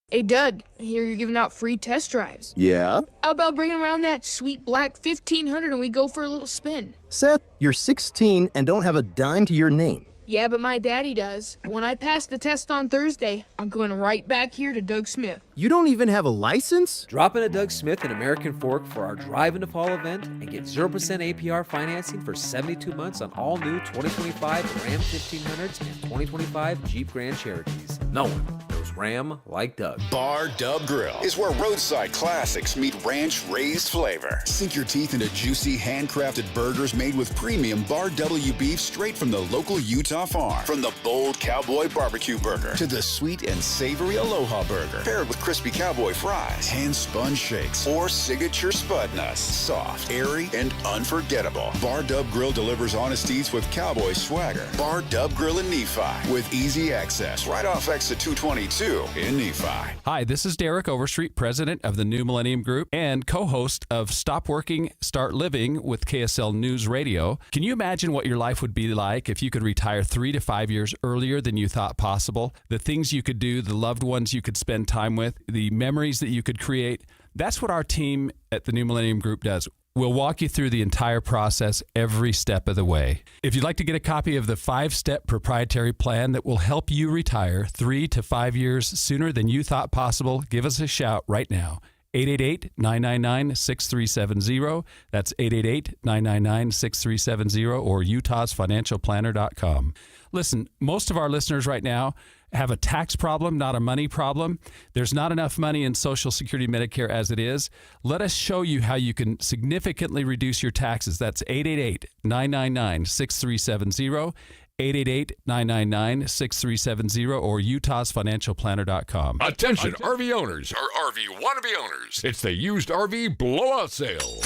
Hey, Doug, I hear you're giving out free test drives. Yeah? How about bringing around that sweet black 1500 and we go for a little spin? Seth, you're 16 and don't have a dime to your name. Yeah, but my daddy does. When I pass the test on Thursday, I'm going right back here to Doug Smith. You don't even have a license? Drop in at Doug Smith in American Fork for our Drive into Fall event and get 0% APR financing for 72 months on all new 2025 Ram 1500s and 2025 Jeep Grand Cherokees. No one knows Cardinals ram like Doug. Bar Dub Grill is where roadside classics meet ranch-raised flavor. Sink your teeth into juicy, handcrafted burgers made with premium Bar W beef straight from the local Utah farm. From the bold cowboy barbecue burger to the sweet and savory Aloha burger, paired with crispy cowboy fries, hand-spun shakes, or signature spud nuts. Soft, airy, and unforgettable. Bar Dub Grill delivers honesties with cowboy swagger. Bar Dub Grill in Nephi with easy access right off exit 222 in Nephi. Hi, this is Derek Overstreet, president of the New Millennium Group and co-host of Stop Working, Start Living with KSL News Radio. Can you imagine what your life would be like if you could retire 3 to 5 years earlier than you thought possible? The things you could do, the loved ones you could spend time with, the memories that you could create. That's what our team at the New Millennium Group does. We'll walk you through the entire process every step of the way. If you'd like to get a copy of the 5-step proprietary plan that will help you retire 3 to 5 years sooner than you thought possible, give us a shout right now. 888-999-6370. That's 888-999-6370 or utahsfinancialplanner.com. Listen, most of our listeners right now have a tax problem, not a money problem. There's not enough money in Social Security Medicare as it is. Let us show you how you can significantly reduce your taxes. That's 888-999-6370. 888-999-6370 or utahsfinancialplanner.com. Attention RV owners or RV wannabe owners. It's the used RV blowout sale.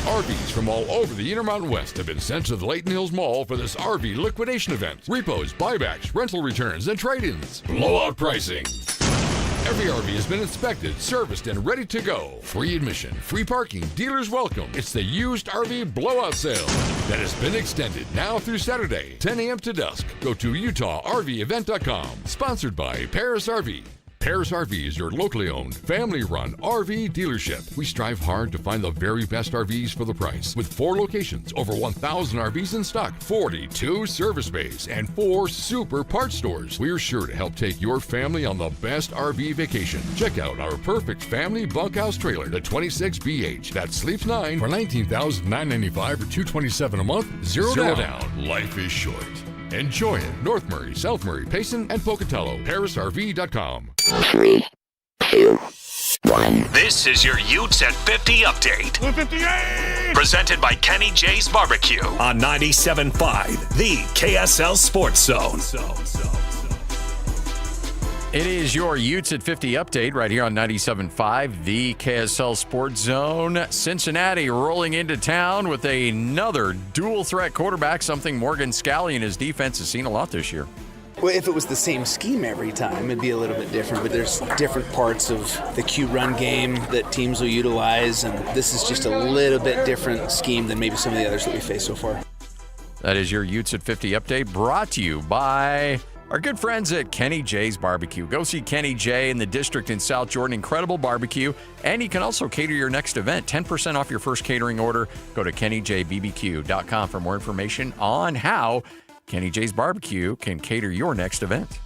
RVs from all over the Intermountain West have been sent to the Layton Hills Mall for this RV liquidation event. Repos, buybacks, rental returns, and trade-ins. Blowout pricing. Every RV has been inspected, serviced, and ready to go. Free admission, free parking, dealers welcome. It's the used RV blowout sale that has been extended now through Saturday, 10 a.m. to dusk. Go to UtahRVEvent.com. Sponsored by Paris RV. Paris RV is your locally owned, family-run RV dealership. We strive hard to find the very best RVs for the price. With 4 locations, over 1,000 RVs in stock, 42 service bays, and 4 super parts stores. We're sure to help take your family on the best RV vacation. Check out our perfect family bunkhouse trailer, the 26BH. That sleeps 9 for $19,995 or $227 a month. Zero down. Life is short. Enjoy it. North Murray, South Murray, Payson, and Pocatello. ParisRV.com. 3, 2, 1. This is your Utes at 50 update. 58! Presented by Kenny J's Barbecue on 97.5, the KSL Sports Zone. It is your Utes at 50 update right here on 97.5, the KSL Sports Zone. Cincinnati rolling into town with another dual threat quarterback, something Morgan Scalley and his defense has seen a lot this year. Well, if it was the same scheme every time, it'd be a little bit different, but there's different parts of the Q run game that teams will utilize, and this is just a little bit different scheme than maybe some of the others that we faced so far. That is your Utes at 50 update, brought to you by our good friends at Kenny J's Barbecue. Go see Kenny J in the district in South Jordan. Incredible barbecue. And you can also cater your next event. 10% off your first catering order. Go to KennyJBBQ.com for more information on how Kenny J's Barbecue can cater your next event.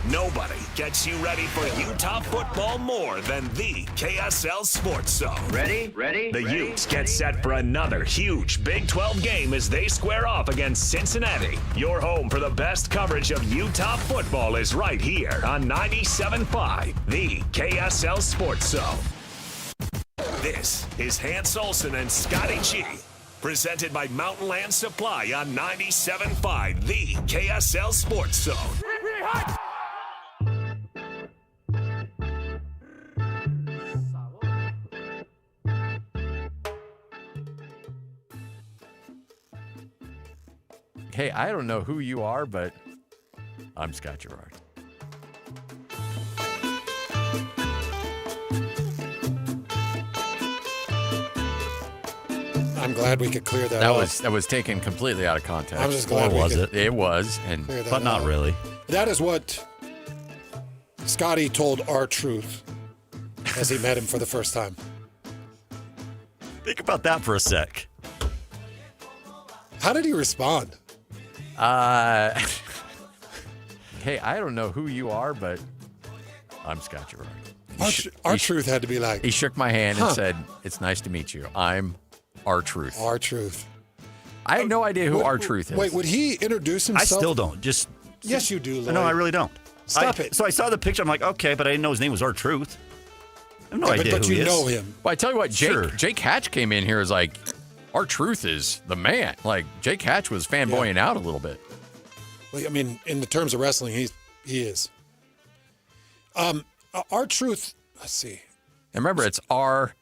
Nobody gets you ready for Utah football more than the KSL Sports Zone. Ready? The Utes get set for another huge Big 12 game as they square off against Cincinnati. Your home for the best coverage of Utah football is right here on 97.5, the KSL Sports Zone. This is Hans Olsen and Scotty G. Presented by Mountain Land Supply on 97.5, the KSL Sports Zone. Hey, I don't know who you are, but I'm Scott Gerard. I'm glad we could clear that up. up. That was taken completely out of context. I'm just glad or was we it? It was, but not really. That is what Scotty told R-Truth as he met him for the first time. Think about that for a sec. How did he respond? Hey, I don't know who you are, but I'm Scott Gerard. R-Truth had to be like... He shook my hand and said, "It's nice to meet you. I'm R-Truth." R-Truth. I have no idea who R-Truth is. Wait, would he introduce I himself? still don't. Yes, you do, Lloyd. No, I really don't. Stop it. So I saw the picture. I'm like, okay, but I didn't know his name was R-Truth. I have no idea but who you he is. know him. Well, I tell you what, Jake Hatch came in here as like, R-Truth is the man. Like, Jake Hatch was fanboying out a little bit. Well, I mean, in the terms of wrestling, he is. R-Truth, let's see. And remember, it's R-Truth.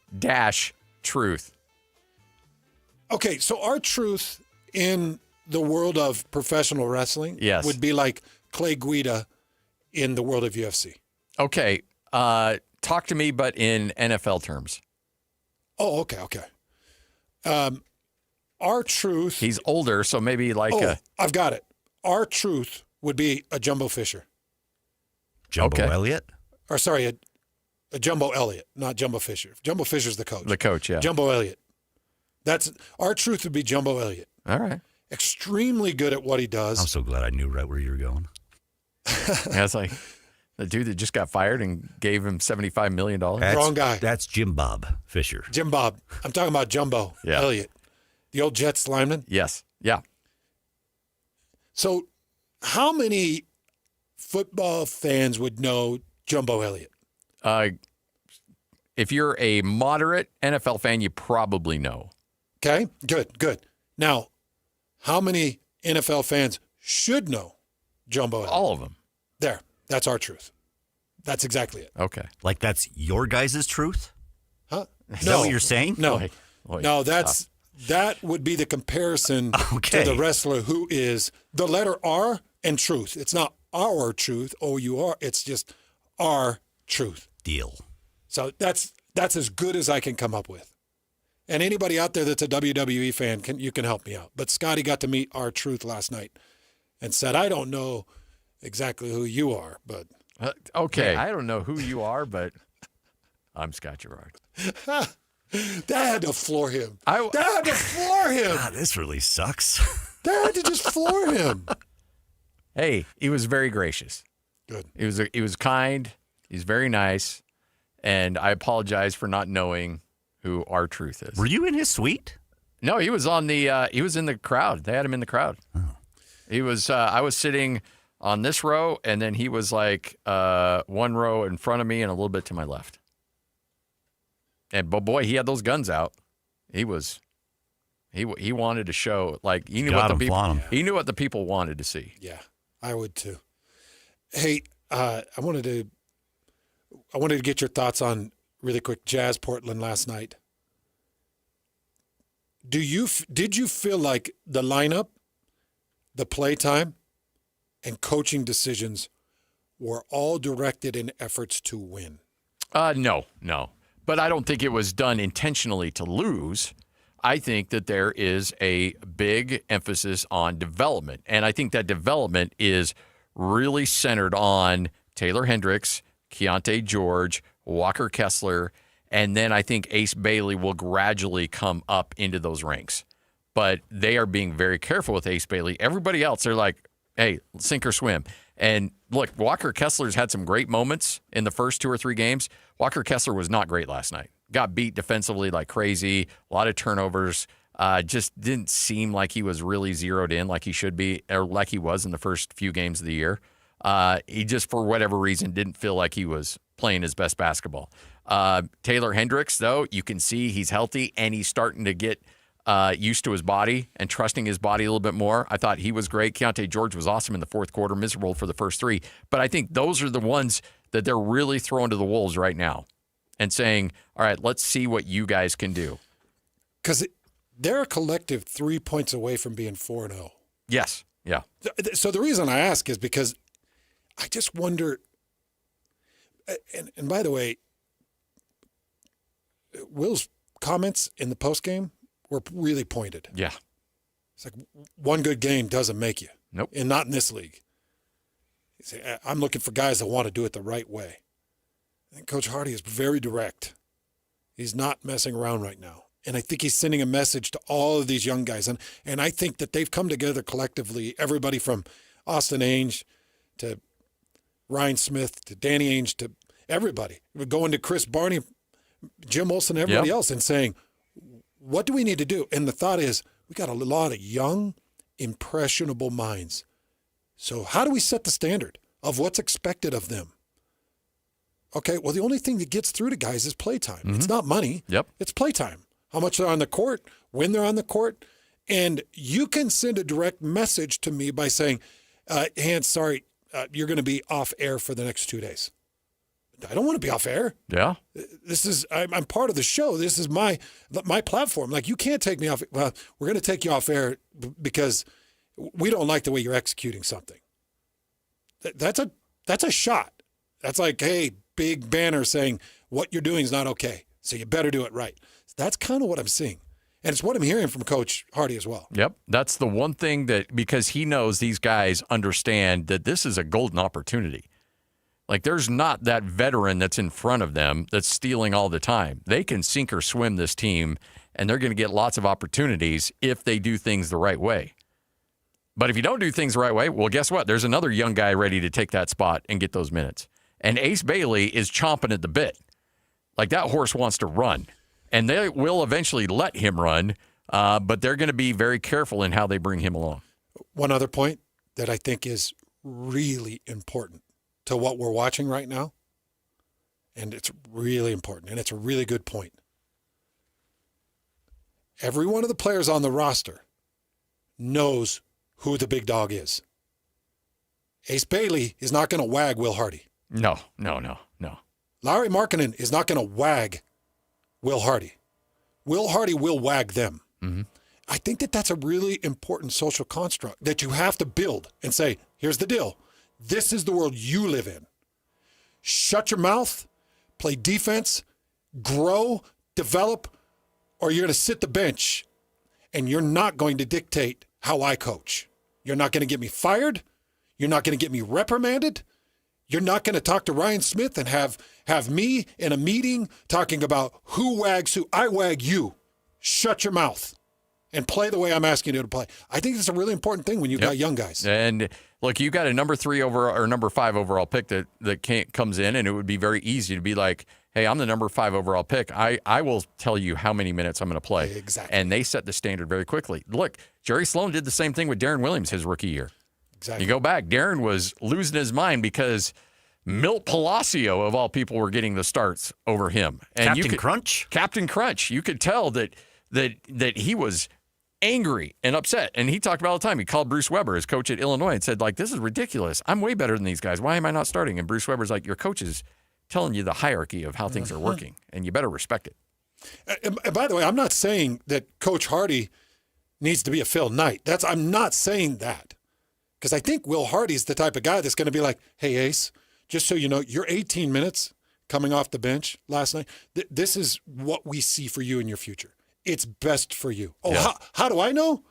Okay, so R-Truth in the world of professional wrestling would be like Clay Guida in the world of UFC. Okay, talk to me, but in NFL terms. Oh, okay. R-Truth. He's older, so maybe like I've got it. R-Truth would be a Jumbo Fisher. Jumbo Elliott? Or sorry, a Jumbo Elliott, not Jumbo Fisher. Jumbo Fisher's the coach. The coach, yeah. Jumbo Elliott. That's R-Truth would be Jumbo Elliott. All right. Extremely good at what he does. I'm so glad I knew right where you were going. Yeah, it's like the dude that just got fired and gave him $75 million. Wrong guy. That's Jim Bob Fisher. Jim Bob. I'm talking about Jumbo Elliott. The old Jets lineman? Yes. Yeah. So how many football fans would know Jumbo Elliott? If you're a moderate NFL fan, you probably know. Okay, good. Now, how many NFL fans should know Jumbo Elliott? All of them. There. That's R-Truth. That's exactly it. Okay. Like that's your guys' truth? Huh? Is that what you're saying? No. No, that would be the comparison to the wrestler who is the letter R and truth. It's not our truth, O-U-R. It's just our truth. Deal. So that's as good as I can come up with. And anybody out there that's a WWE fan, you can help me out. But Scotty got to meet R-Truth last night and said, I don't know exactly who you are, but... Okay. I don't know who you are, but I'm Scott Gerard. That had to floor him. God, this really sucks. That had to just floor him. Hey, he was very gracious. Good. He was kind. He's very nice. And I apologize for not knowing who R-Truth is. Were you in his suite? No, he was in the crowd. They had him in the crowd. Oh. He was I was sitting on this row, and then he was like one row in front of me and a little bit to my left. And but boy, he had those guns out. He wanted to show, like, he knew what the people wanted to see. Yeah, I would too. Hey, I wanted to get your thoughts on, really quick, Jazz Portland last night. Did you feel like the lineup, the play time, and coaching decisions were all directed in efforts to win? No. But I don't think it was done intentionally to lose. I think that there is a big emphasis on development. And I think that development is really centered on Taylor Hendricks, Keontae George, Walker Kessler, and then I think Ace Bailey will gradually come up into those ranks. But they are being very careful with Ace Bailey. Everybody else, they're like, hey, sink or swim. And look, Walker Kessler's had some great moments in the first 2 or 3 games. Walker Kessler was not great last night. Got beat defensively like crazy, a lot of turnovers. Just didn't seem like he was really zeroed in like he should be, or like he was in the first few games of the year. He just, for whatever reason, didn't feel like he was playing his best basketball. Taylor Hendricks, though, you can see he's healthy and he's starting to get used to his body and trusting his body a little bit more. I thought he was great. Keontae George was awesome in the fourth quarter, miserable for the first 3. But I think those are the ones that they're really throwing to the wolves right now and saying, all right, let's see what you guys can do. Because they're a collective 3 points away from being 4-0. Yes. Yeah. So the reason I ask is because I just wonder, and by the way, Will's comments in the postgame were really pointed. Yeah. It's like one good game doesn't make you. Nope. And not in this league. I'm looking for guys that want to do it the right way. And Coach Hardy is very direct. He's not messing around right now. And I think he's sending a message to all of these young guys. And I think that they've come together collectively, everybody from Austin Ainge to Ryan Smith to Danny Ainge to everybody. We're going to Chris Barney, Jim Olsen, everybody else, and saying, what do we need to do? And the thought is, We got a lot of young, impressionable minds. So how do we set the standard of what's expected of them? Okay, well, the only thing that gets through to guys is playtime. Mm-hmm. It's not money. Yep. It's playtime. How much they're on the court, when they're on the court. And you can send a direct message to me by saying, Hans, sorry, you're going to be off air for the next 2 days. I don't want to be off air. Yeah. I'm part of the show. This is my platform. Like, you can't take me off. Well, we're going to take you off air because we don't like the way you're executing something. That's a shot. That's like, hey, big banner saying what you're doing is not okay, so you better do it right. That's kind of what I'm seeing. And it's what I'm hearing from Coach Hardy as well. Yep. That's the one thing that, because he knows these guys understand that this is a golden opportunity. Like, there's not that veteran that's in front of them that's stealing all the time. They can sink or swim this team, and they're going to get lots of opportunities if they do things the right way. But if you don't do things the right way, well, guess what? There's another young guy ready to take that spot and get those minutes. And Ace Bailey is chomping at the bit. Like, that horse wants to run. And they will eventually let him run, but they're going to be very careful in how they bring him along. One other point that I think is really important to what we're watching right now, and it's really important, and it's a really good point. Every one of the players on the roster knows who the big dog is. Ace Bailey is not going to wag Will Hardy. No. Larry Markkinen is not going to wag Will Hardy. Will Hardy will wag them. Mm-hmm. I think that that's a really important social construct that you have to build and say, here's the deal. This is the world you live in. Shut your mouth, play defense, grow, develop, or you're going to sit the bench and you're not going to dictate how I coach. You're not going to get me fired. You're not going to get me reprimanded. You're not going to talk to Ryan Smith and have me in a meeting talking about who wags who. I wag you. Shut your mouth and play the way I'm asking you to play. I think it's a really important thing when you've got young guys. And look, you got a number 3 overall or number 5 overall pick that comes in, and it would be very easy to be like, hey, I'm the number 5 overall pick. I will tell you how many minutes I'm going to play. Exactly. And they set the standard very quickly. Look, Jerry Sloan did the same thing with Darren Williams his rookie year. Exactly. You go back, Darren was losing his mind because Milt Palacio, of all people, were getting the starts over him. And Captain Crunch. You could tell that he was angry and upset. And he talked about all the time. He called Bruce Weber, his coach at Illinois, and said, like, this is ridiculous. I'm way better than these guys. Why am I not starting? And Bruce Weber's like, your coach is telling you the hierarchy of how things are working, and you better respect it. And by the way, I'm not saying that Coach Hardy needs to be a Phil Knight. I'm not saying that. Because I think Will Hardy's the type of guy that's going to be like, hey, Ace, just so you know, your 18 minutes coming off the bench last night, this is what we see for you in your future. It's best for you. Oh, yeah. How do I know?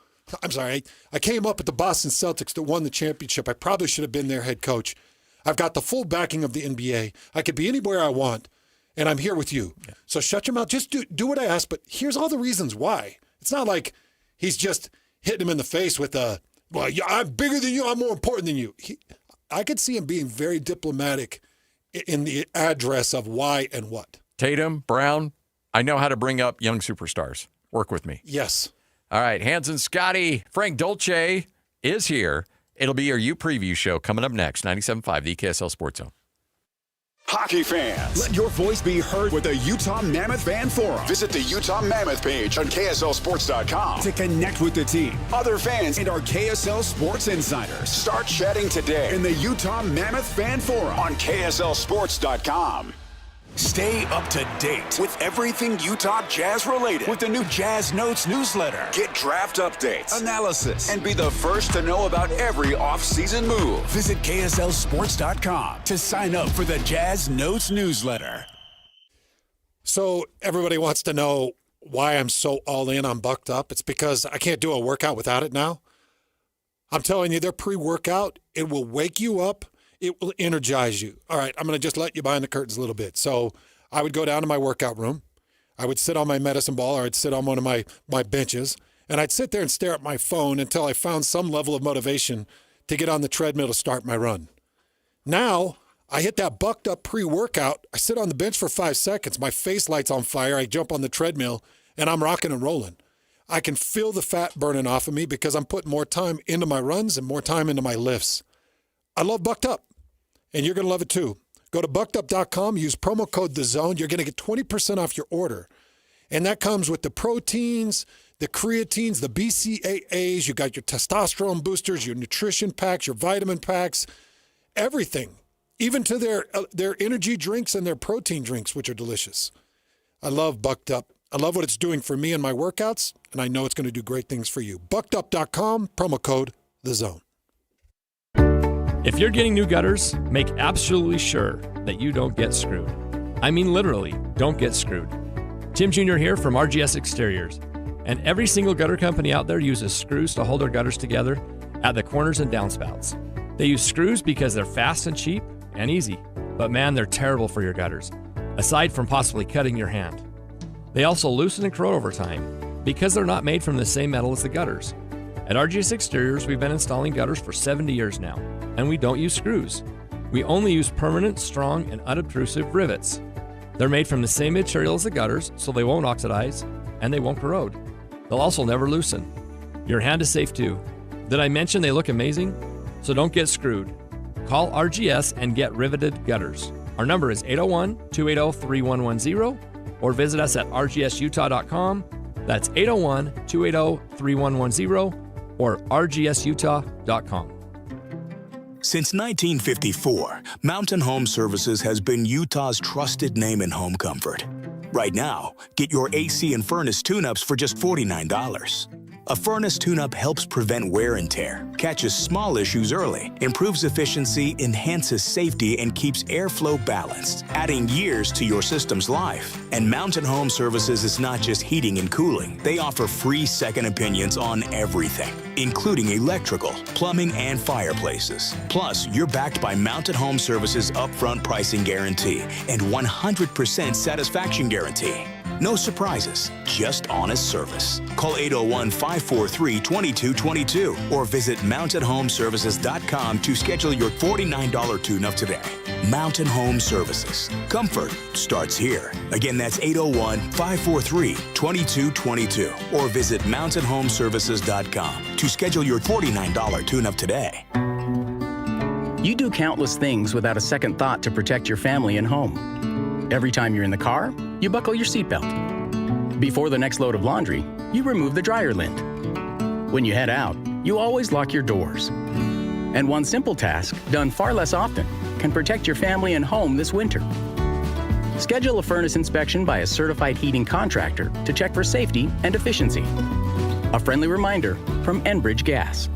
I'm sorry. I came up at the Boston Celtics that won the championship. I probably should have been their head coach. I've got the full backing of the NBA. I could be anywhere I want, and I'm here with you. Yeah. So shut your mouth. Just do what I ask, but here's all the reasons why. It's not like he's just hitting him in the face with well, I'm bigger than you. I'm more important than you. I could see him being very diplomatic in the address of why and what. Tatum, Brown, I know how to bring up young superstars. Work with me. Yes. All right, Hans and Scotty. Frank Dolce is here. It'll be your U Preview show coming up next, 97.5, the KSL Sports Zone. Hockey fans, let your voice be heard with the Utah Mammoth Fan Forum. Visit the Utah Mammoth page on KSLSports.com to connect with the team, other fans, and our KSL Sports insiders. Start chatting today in the Utah Mammoth Fan Forum on KSLSports.com. Stay up to date with everything Utah Jazz related with the new Jazz Notes newsletter. Get draft updates, analysis, and be the first to know about every off-season move. Visit KSLSports.com to sign up for the Jazz Notes newsletter. So everybody wants to know why I'm so all in on Bucked Up. It's because I can't do a workout without it now. I'm telling you, their pre-workout, it will wake you up. It will energize you. All right, I'm going to just let you behind the curtains a little bit. So I would go down to my workout room. I would sit on my medicine ball, or I'd sit on one of my benches, and I'd sit there and stare at my phone until I found some level of motivation to get on the treadmill to start my run. Now, I hit that Bucked Up pre-workout. I sit on the bench for 5 seconds. My face lights on fire. I jump on the treadmill, and I'm rocking and rolling. I can feel the fat burning off of me because I'm putting more time into my runs and more time into my lifts. I love Bucked Up, and you're going to love it too. Go to buckedup.com, use promo code THEZONE. You're going to get 20% off your order. And that comes with the proteins, the creatines, the BCAAs. You got your testosterone boosters, your nutrition packs, your vitamin packs, everything. Even to their energy drinks and their protein drinks, which are delicious. I love Bucked Up. I love what it's doing for me and my workouts, and I know it's going to do great things for you. Buckedup.com, promo code THEZONE. If you're getting new gutters, make absolutely sure that you don't get screwed. I mean literally, don't get screwed. Tim Jr. here from RGS Exteriors. And every single gutter company out there uses screws to hold their gutters together at the corners and downspouts. They use screws because they're fast and cheap and easy. But man, they're terrible for your gutters, aside from possibly cutting your hand. They also loosen and corrode over time because they're not made from the same metal as the gutters. At RGS Exteriors, we've been installing gutters for 70 years now, and we don't use screws. We only use permanent, strong, and unobtrusive rivets. They're made from the same material as the gutters, so they won't oxidize and they won't corrode. They'll also never loosen. Your hand is safe too. Did I mention they look amazing? So don't get screwed. Call RGS and get riveted gutters. Our number is 801-280-3110 or visit us at rgsutah.com. That's 801-280-3110 or rgsutah.com. Since 1954, Mountain Home Services has been Utah's trusted name in home comfort. Right now, get your AC and furnace tune-ups for just $49. A furnace tune-up helps prevent wear and tear, catches small issues early, improves efficiency, enhances safety, and keeps airflow balanced, adding years to your system's life. And Mountain Home Services is not just heating and cooling. They offer free second opinions on everything, including electrical, plumbing, and fireplaces. Plus, you're backed by Mountain Home Services' upfront pricing guarantee and 100% satisfaction guarantee. No surprises, just honest service. Call 801-543-2222 or visit mountainhomeservices.com to schedule your $49 tune-up today. Mountain Home Services. Comfort starts here. Again, that's 801-543-2222 or visit mountainhomeservices.com to schedule your $49 tune-up today. You do countless things without a second thought to protect your family and home. Every time you're in the car, you buckle your seatbelt. Before the next load of laundry, you remove the dryer lint. When you head out, you always lock your doors. And one simple task, done far less often, can protect your family and home this winter. Schedule a furnace inspection by a certified heating contractor to check for safety and efficiency. A friendly reminder from Enbridge Gas.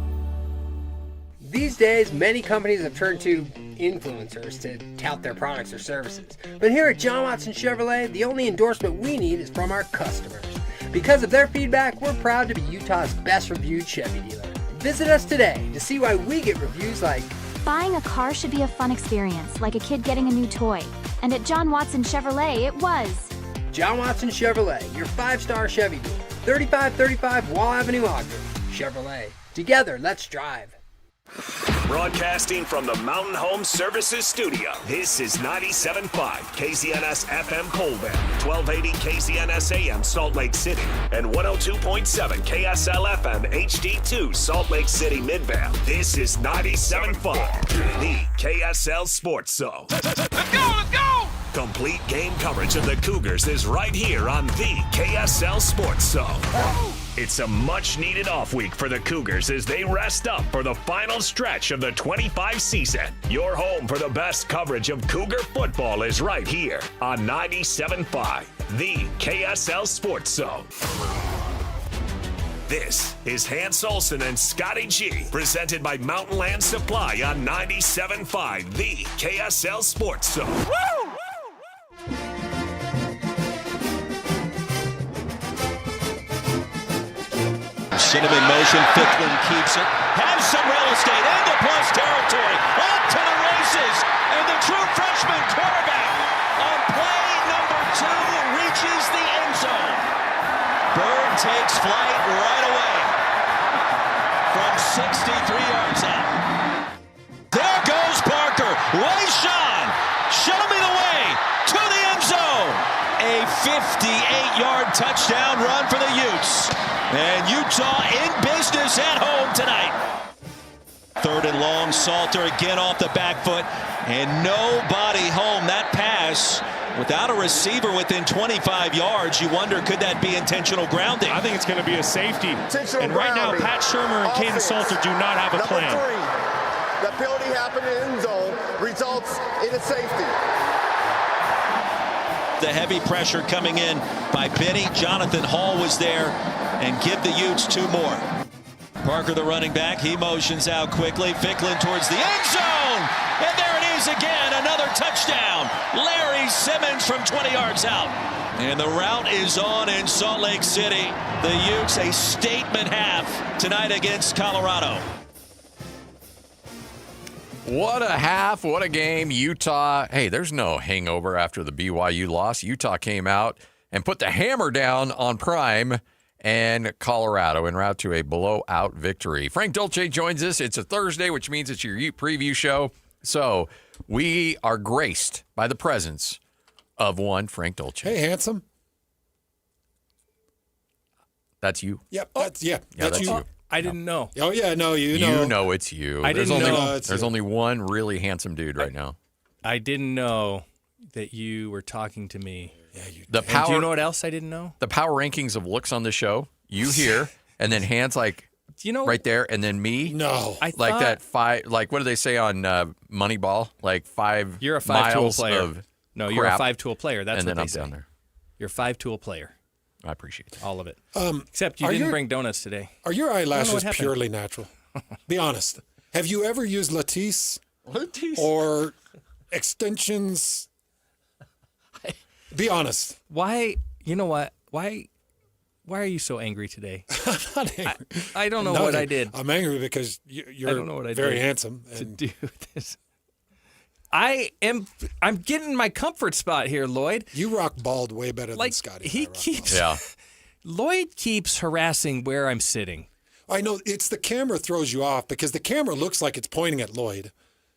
These days, many companies have turned to influencers to tout their products or services. But here at John Watson Chevrolet, the only endorsement we need is from our customers. Because of their feedback, we're proud to be Utah's best reviewed Chevy dealer. Visit us today to see why we get reviews like, "Buying a car should be a fun experience, like a kid getting a new toy. And at John Watson Chevrolet, it was." John Watson Chevrolet, your 5-star Chevy dealer. 3535 Wall Avenue, Ogden. Chevrolet. Together, let's drive. Broadcasting from the Mountain Home Services studio, this is 97.5 KZNS FM Colbert, 1280 KZNS AM Salt Lake City, and 102.7 KSL FM HD2 Salt Lake City Midvale. This is 97.5, the KSL Sports Zone. Let's go! Complete game coverage of the Cougars is right here on the KSL Sports Zone. It's a much-needed off week for the Cougars as they rest up for the final stretch of the 25 season. Your home for the best coverage of Cougar football is right here on 97.5, the KSL Sports Zone. This is Hans Olsen and Scotty G, presented by Mountain Land Supply on 97.5, the KSL Sports Zone. Woo! Cinnamon motion, Ficklin keeps it, has some real estate into plus territory, up to the races, and the true freshman quarterback on play number 2 reaches the end zone. Bird takes flight right away from 63 yards out. There goes Parker, Wayshawn, show me the way to the end zone. A 58-yard touchdown run for the Utes. And Utah in business at home tonight. 3rd and long, Salter again off the back foot. And nobody home. That pass without a receiver within 25 yards. You wonder, could that be intentional grounding? I think it's going to be a safety. And right now, Pat Shermer and Caden Salter do not have a plan. Number 3, the penalty happened in the end zone, results in a safety. The heavy pressure coming in by Benny. Jonathan Hall was there, and give the Utes 2 more. Parker, the running back, he motions out quickly. Ficklin towards the end zone. And there it is again, another touchdown. Larry Simmons from 20 yards out. And the route is on in Salt Lake City. The Utes a statement half tonight against Colorado. What a half, what a game. Utah, hey, there's no hangover after the BYU loss. Utah came out and put the hammer down on Prime and Colorado en route to a blowout victory. Frank Dolce joins us. It's a Thursday, which means it's your Ute preview show. So we are graced by the presence of one Frank Dolce. Hey, handsome. That's you. Yep. That's you. I didn't know. Oh, yeah, no, you know. You know it's you. I didn't know. There's only one really handsome dude right now. I didn't know that you were talking to me. Yeah, you the power, do you know what else I didn't know? The power rankings of looks on the show. You here, and then hands like right there, and then me. No. Like that 5, like what do they say on Moneyball? Like 5 You're a 5-tool player. No, you're a 5-tool player. That's and what then they I'm say. down there. You're a 5-tool player. I appreciate it. All of it. Except you didn't bring donuts today. Are your eyelashes purely natural? Be honest. Have you ever used Latisse? Or extensions? Be honest. Why? You know what? Why are you so angry today? I'm not angry. I don't know what I did. I'm angry because you're I don't know what I very did handsome. To do this. I'm getting my comfort spot here, Lloyd. You rock bald way better than Scotty. He keeps Lloyd keeps harassing where I'm sitting. I know it's the camera throws you off because the camera looks like it's pointing at Lloyd.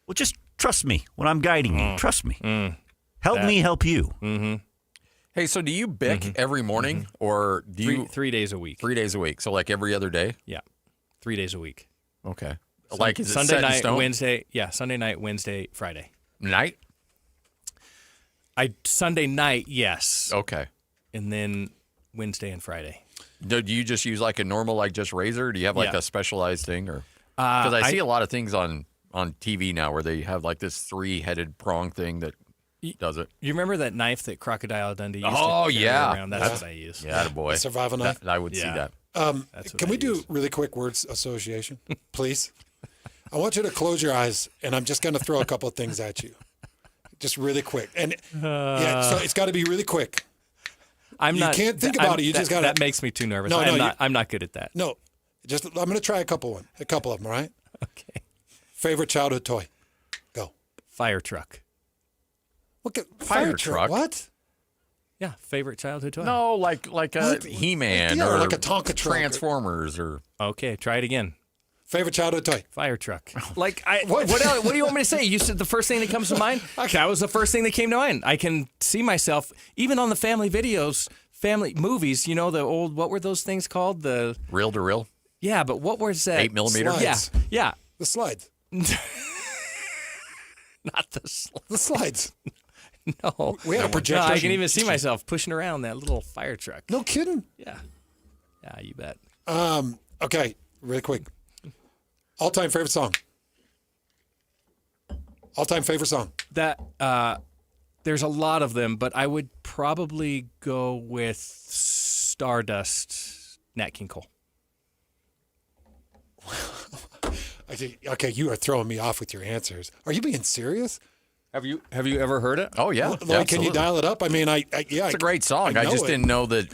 Well, just trust me when I'm guiding you. Trust me. Help me help you. Mm-hmm. Hey, so do you bick every morning or do you 3 days a week? 3 days a week. So like every other day? Yeah. 3 days a week. Okay. Like is it Sunday set in night, stone? Wednesday. Yeah, Sunday night, Wednesday, Friday. Night? Sunday night, yes. Okay. And then Wednesday and Friday. Do you just use like a normal like just razor? Or do you have like a specialized thing or? Because I see a lot of things on TV now where they have like this 3-headed prong thing that does it. You remember that knife that Crocodile Dundee used to carry around? That's what I use. Yeah, boy. A survival knife? I would see that. Can we do really quick words association, please? I want you to close your eyes, and I'm just going to throw a couple of things at you. Just really quick. And so it's got to be really quick. You can't think about it. You just got to. That makes me too nervous. No, I'm not good at that. No. I'm going to try a couple of them, all right? Okay. Favorite childhood toy? Go. Fire truck. Look at fire truck. What? Yeah, favorite childhood toy. No, like a He-Man or like a Tonka truck. Transformers or. Okay, try it again. Favorite childhood toy? Fire truck. What else, what do you want me to say? You said the first thing that comes to mind? That was the first thing that came to mind. I can see myself, even on the family videos, family movies, you know, the old, what were those things called? The reel to reel? Yeah, but what was that? 8 millimeter? Slides. Yeah. The slides. Not the slides. The slides. No. We had a projector. No, I can even see myself pushing around that little fire truck. No kidding? Yeah. Yeah, you bet. Okay, really quick. All-time favorite song? All-time favorite song? That there's a lot of them, but I would probably go with Stardust, Nat King Cole. Okay, you are throwing me off with your answers. Are you being serious? Have you ever heard it? Oh yeah. Like, can you dial it up? I mean, it's a great song. I just didn't know that,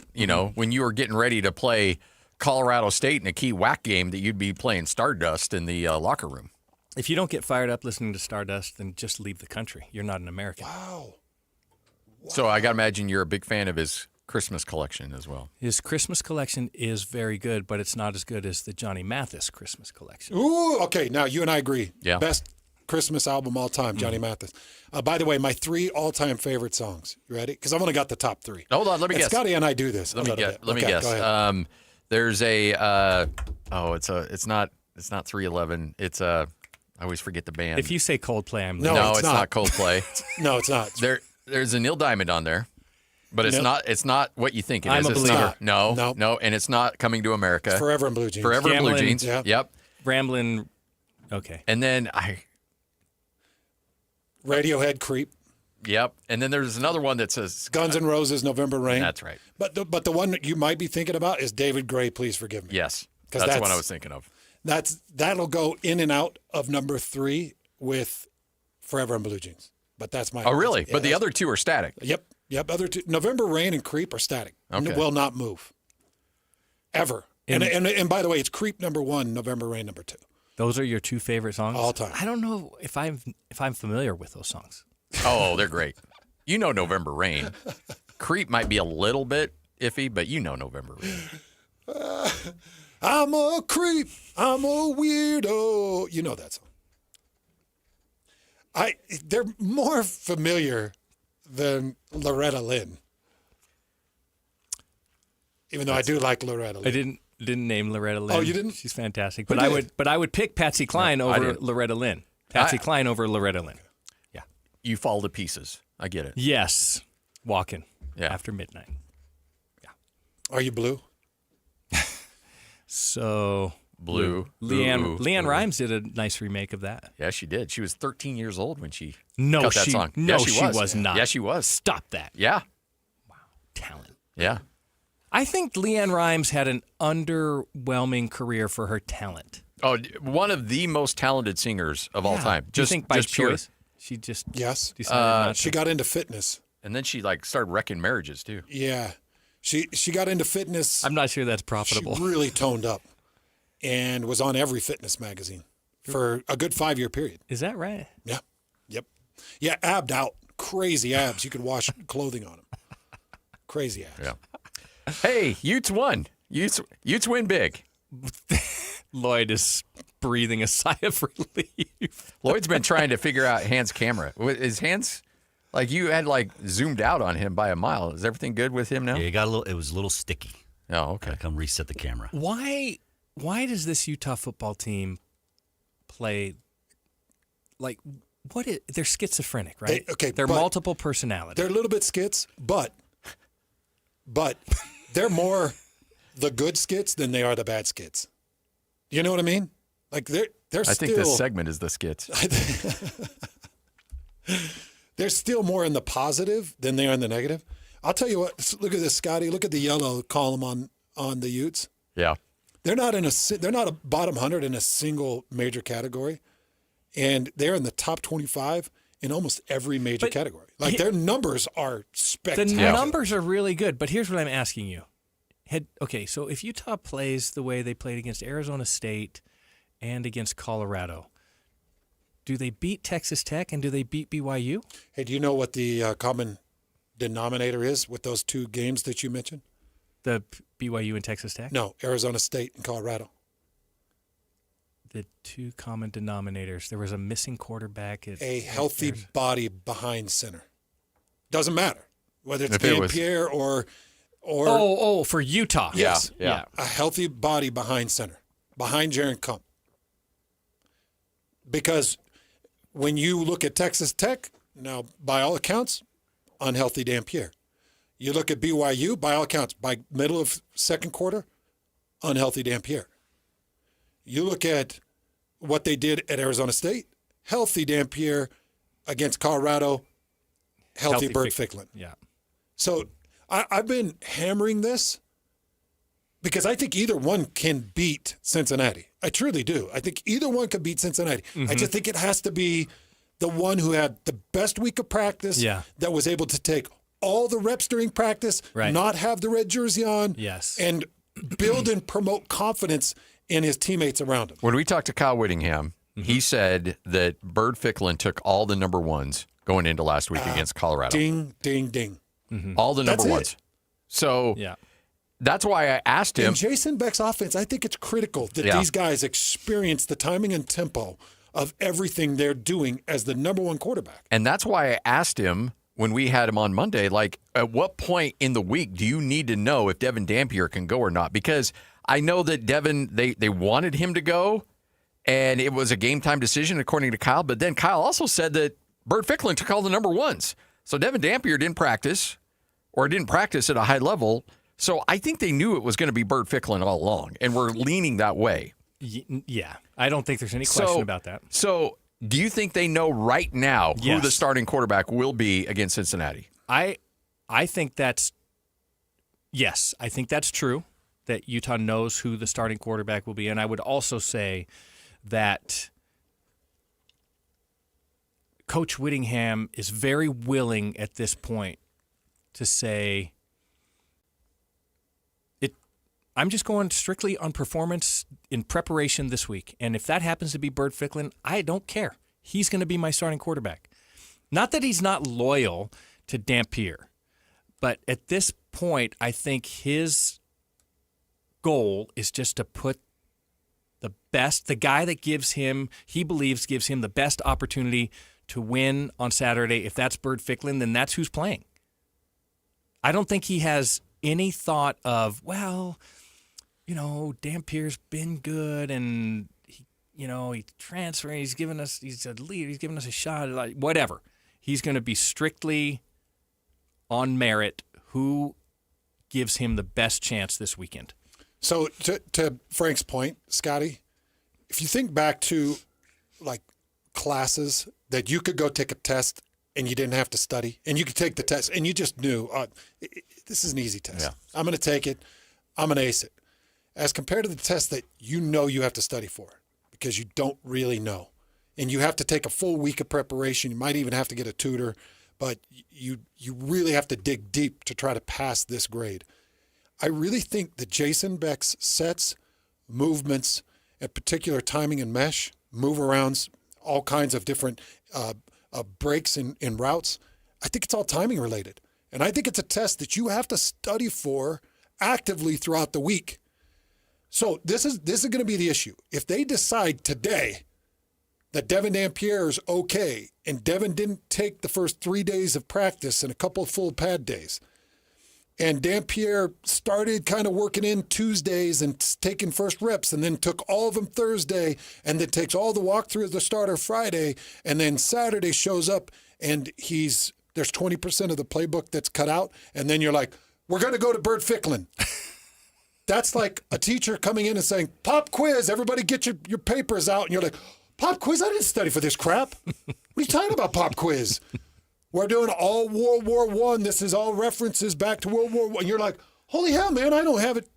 when you were getting ready to play Colorado State in a key WAC game that you'd be playing Stardust in the locker room. If you don't get fired up listening to Stardust, then just leave the country. You're not an American. Wow. So I got to imagine you're a big fan of his Christmas collection as well. His Christmas collection is very good, but it's not as good as the Johnny Mathis Christmas collection. Ooh, okay. Now you and I agree. Yeah. Best Christmas album all time, Johnny Mathis. By the way, my 3 all-time favorite songs. You ready? Because I've only got the top 3. Hold on, let me guess. Scotty and I do this. Let me guess. Go ahead. There's a it's not 311. It's I always forget the band. If you say Coldplay, I'm no, it's not Coldplay. No, it's not. There's a Neil Diamond on there, but it's not what you think it I'm is. a It's believer. not. No, and it's not Coming to America. It's Forever in Blue Jeans. Forever in Blue Jeans. Yeah. Yep. Ramblin'. Okay. And then Radiohead, Creep. Yep. And then there's another one that says Guns N' Roses, November Rain. That's right. But the one that you might be thinking about is David Gray, Please Forgive Me. Yes. That's the one I was thinking of. That'll go in and out of number 3 with Forever in Blue Jeans. But that's my. Oh, really? Yeah, but the other 2 are static. Yep. Other 2, November Rain and Creep are static. Okay. Will not move. Ever. And by the way, it's Creep number 1, November Rain number 2. Those are your 2 favorite songs? All time. I don't know if I'm familiar with those songs. Oh, they're great. You know November Rain. Creep might be a little bit iffy, but you know November Rain. I'm a creep. I'm a weirdo. You know that song. They're more familiar than Loretta Lynn. Even though I do like Loretta Lynn. I didn't name Loretta Lynn. Oh, you didn't? She's fantastic. Who But did? I would pick Patsy Cline over Loretta Lynn. Patsy Cline over Loretta Lynn. Yeah. You fall to pieces. I get it. Yes. Walking. After midnight. Yeah. Are you blue? So Blue. Leanne Rimes did a nice remake of that. Yeah, she did. She was 13 years old when she No, cut that song. No, yeah, she was not. Yeah, she was. Stop that. Yeah. Wow. Talent. Yeah. I think Leanne Rimes had an underwhelming career for her talent. Oh, one of the most talented singers of all time. Do you think by pure. choice? She just Yes. decided not She to. got into fitness. And then she started wrecking marriages too. Yeah. She got into fitness. I'm not sure that's profitable. She really toned up and was on every fitness magazine for a good 5-year period. Is that right? Yeah. Yep. Yeah, abbed out. Crazy abs. You could wash clothing on them. Crazy abs. Yeah. Hey, Utes won. Utes win big. Lloyd is breathing a sigh of relief. Lloyd's been trying to figure out Hans' camera. His hands, you had zoomed out on him by a mile. Is everything good with him now? Yeah, it was a little sticky. Oh, okay. Come reset the camera. Why does this Utah football team play they're schizophrenic, right? They're multiple personalities. They're a little bit skits, but they're more the good skits than they are the bad skits. You know what I mean? They're I think this segment is the skits. They're still more in the positive than they are in the negative. I'll tell you what. Look at this, Scotty. Look at the yellow column on the Utes. Yeah. They're not a bottom 100 in a single major category, and they're in the top 25 in almost every major category. Their numbers are spectacular. The numbers are really good, but here's what I'm asking you. So if Utah plays the way they played against Arizona State and against Colorado, do they beat Texas Tech and do they beat BYU? Hey, do you know what the common denominator is with those 2 games that you mentioned? The BYU and Texas Tech? No, Arizona State and Colorado. The 2 common denominators. There was a missing quarterback. A healthy body behind center. Doesn't matter whether it's Dampierre or for Utah. Yes. Yeah. A healthy body behind center, behind Jaron Kump. Because when you look at Texas Tech, now by all accounts, unhealthy Dampierre. You look at BYU, by all accounts, by middle of second quarter, unhealthy Dampierre. You look at what they did at Arizona State, healthy Dampierre against Colorado, healthy Bert Ficklin. Yeah. So I've been hammering this because I think either one can beat Cincinnati. I truly do. I think either one could beat Cincinnati. I just think it has to be the one who had the best week of practice, that was able to take all the reps during practice, not have the red jersey on, and build and promote confidence in his teammates around him. When we talked to Kyle Whittingham, he said that Bird Ficklin took all the number 1s going into last week against Colorado. Ding, ding, ding. All the number 1s. So that's why I asked him. In Jason Beck's offense, I think it's critical that these guys experience the timing and tempo of everything they're doing as the number one quarterback. And that's why I asked him when we had him on Monday, like, at what point in the week do you need to know if Devin Dampier can go or not? Because I know that Devin, they wanted him to go, and it was a game-time decision, according to Kyle. But then Kyle also said that Bert Ficklin took all the number ones. So Devin Dampier didn't practice at a high level. So I think they knew it was going to be Bert Ficklin all along, and we're leaning that way. Yeah, I don't think there's any question about that. So do you think they know right now who the starting quarterback will be against Cincinnati? I think that's yes. I think that's true, that Utah knows who the starting quarterback will be. And I would also say that Coach Whittingham is very willing at this point to say, I'm just going strictly on performance in preparation this week. And if that happens to be Bert Ficklin, I don't care. He's going to be my starting quarterback. Not that he's not loyal to Dampier, but at this point, I think his goal is just to put the guy that he believes gives him the best opportunity to win on Saturday. If that's Bert Ficklin, then that's who's playing. I don't think he has any thought of, Dampier's been good and he transferred, he's a leader, he's given us a shot, like whatever. He's going to be strictly on merit, who gives him the best chance this weekend. So to Frank's point, Scotty, if you think back to like classes that you could go take a test and you didn't have to study, and you could take the test and you just knew, this is an easy test. Yeah. I'm going to take it. I'm going to ace it. As compared to the test that you have to study for because you don't really know. And you have to take a full week of preparation. You might even have to get a tutor, but you really have to dig deep to try to pass this grade. I really think that Jason Beck's sets, movements, and particular timing and mesh, move-arounds, all kinds of different breaks in routes, I think it's all timing related. And I think it's a test that you have to study for actively throughout the week. So this is going to be the issue. If they decide today that Devin Dampier is okay, and Devin didn't take the first 3 days of practice and a couple of full pad days, and Dampier started kind of working in Tuesdays and taking first reps, and then took all of them Thursday, and then takes all the walkthrough of the starter Friday, and then Saturday shows up and there's 20% of the playbook that's cut out, and then you're like, we're going to go to Bert Ficklin. That's like a teacher coming in and saying, pop quiz, everybody get your papers out. And you're like, pop quiz? I didn't study for this crap. What are you talking about, pop quiz? We're doing all World War I. This is all references back to World War I. And you're like, holy hell, man, I don't have it.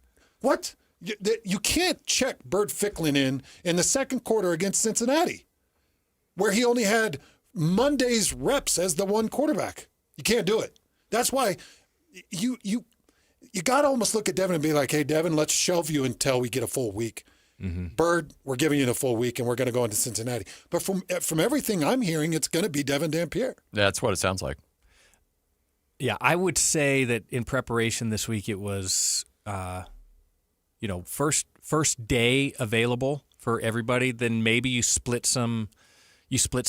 What? You can't check Bert Ficklin in the second quarter against Cincinnati, where he only had Monday's reps as the one quarterback. You can't do it. That's why you got to almost look at Devin and be like, hey, Devin, let's shelve you until we get a full week. Mm-hmm. Bird, we're giving you the full week, and we're going to go into Cincinnati. But from everything I'm hearing, it's going to be Devin Dampier. That's what it sounds like. Yeah, I would say that in preparation this week, it was, first day available for everybody. Then maybe you split some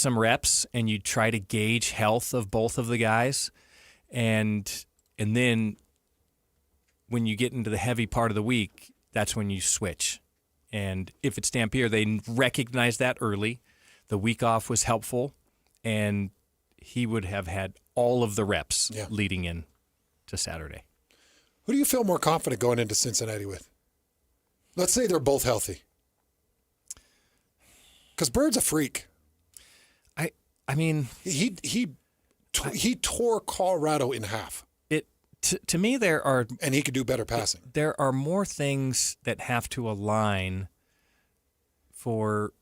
reps and you try to gauge health of both of the guys, and then when you get into the heavy part of the week, that's when you switch. And if it's Dampier, they recognize that early. The week off was helpful, and he would have had all of the reps leading in to Saturday. Who do you feel more confident going into Cincinnati with? Let's say they're both healthy. Because Bird's a freak. I mean, he tore Colorado in half. To me, and he could do better passing. There are more things that have to align for.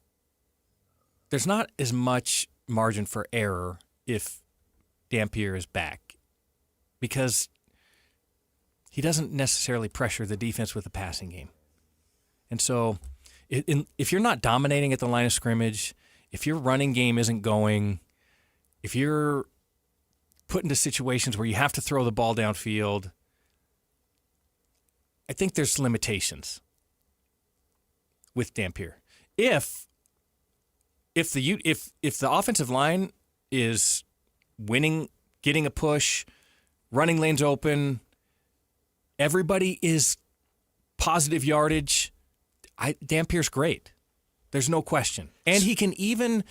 There's not as much margin for error if Dampier is back, because he doesn't necessarily pressure the defense with the passing game. And so if you're not dominating at the line of scrimmage, if your running game isn't going, if you're put into situations where you have to throw the ball downfield, I think there's limitations with Dampier. If if the offensive line is winning, getting a push, running lanes open, everybody is positive yardage, Dampier's great. There's no question. And he can even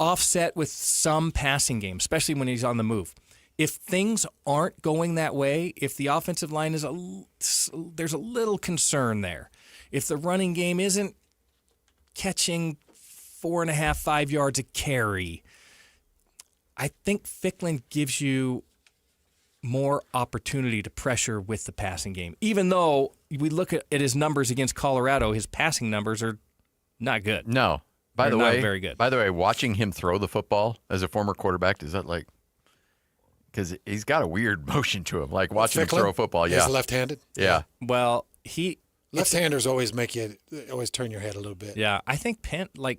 offset with some passing game, especially when he's on the move. If things aren't going that way, if the offensive line there's a little concern there. If the running game isn't catching 4.5, 5 yards a carry, I think Ficklin gives you more opportunity to pressure with the passing game. Even though we look at his numbers against Colorado, his passing numbers are not good. No. By the way, very good. By the way, watching him throw the football as a former quarterback, is that like, because he's got a weird motion to him, like watching him throw a football. Yeah, he's left-handed. Yeah. Well, left-handers always turn your head a little bit. Yeah, I think Penix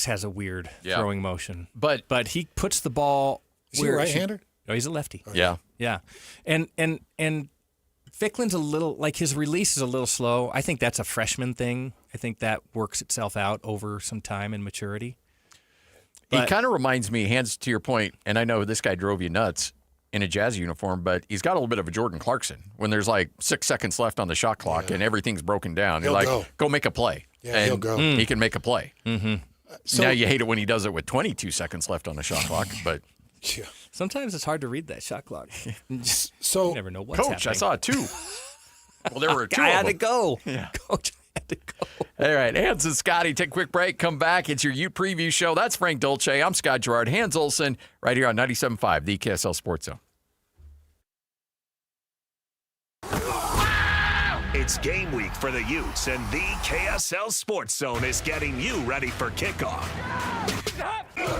has a weird throwing motion, but he puts the ball. Is he a right-hander? No, he's a lefty. Yeah, yeah, and Ficklin's a little, like, his release is a little slow. I think that's a freshman thing. I think that works itself out over some time and maturity. He kind of reminds me, hands to your point, and I know this guy drove you nuts in a Jazz uniform, but he's got a little bit of a Jordan Clarkson when there's like 6 seconds left on the shot clock and everything's broken down. You're like, go make a play. Yeah, and he'll go. He can make a play. Mm-hmm. Now you hate it when he does it with 22 seconds left on the shot clock, but sometimes it's hard to read that shot clock. So you never know what's Coach, happening. I saw it too. Well, there were two. I of had to them. go. Yeah. Coach, I had to go. All right, Hans and Scotty, take a quick break. Come back. It's your Ute preview show. That's Frank Dolce. I'm Scott Gerard. Hans Olsen, right here on 97.5, the KSL Sports Zone. It's game week for the Utes, and the KSL Sports Zone is getting you ready for kickoff.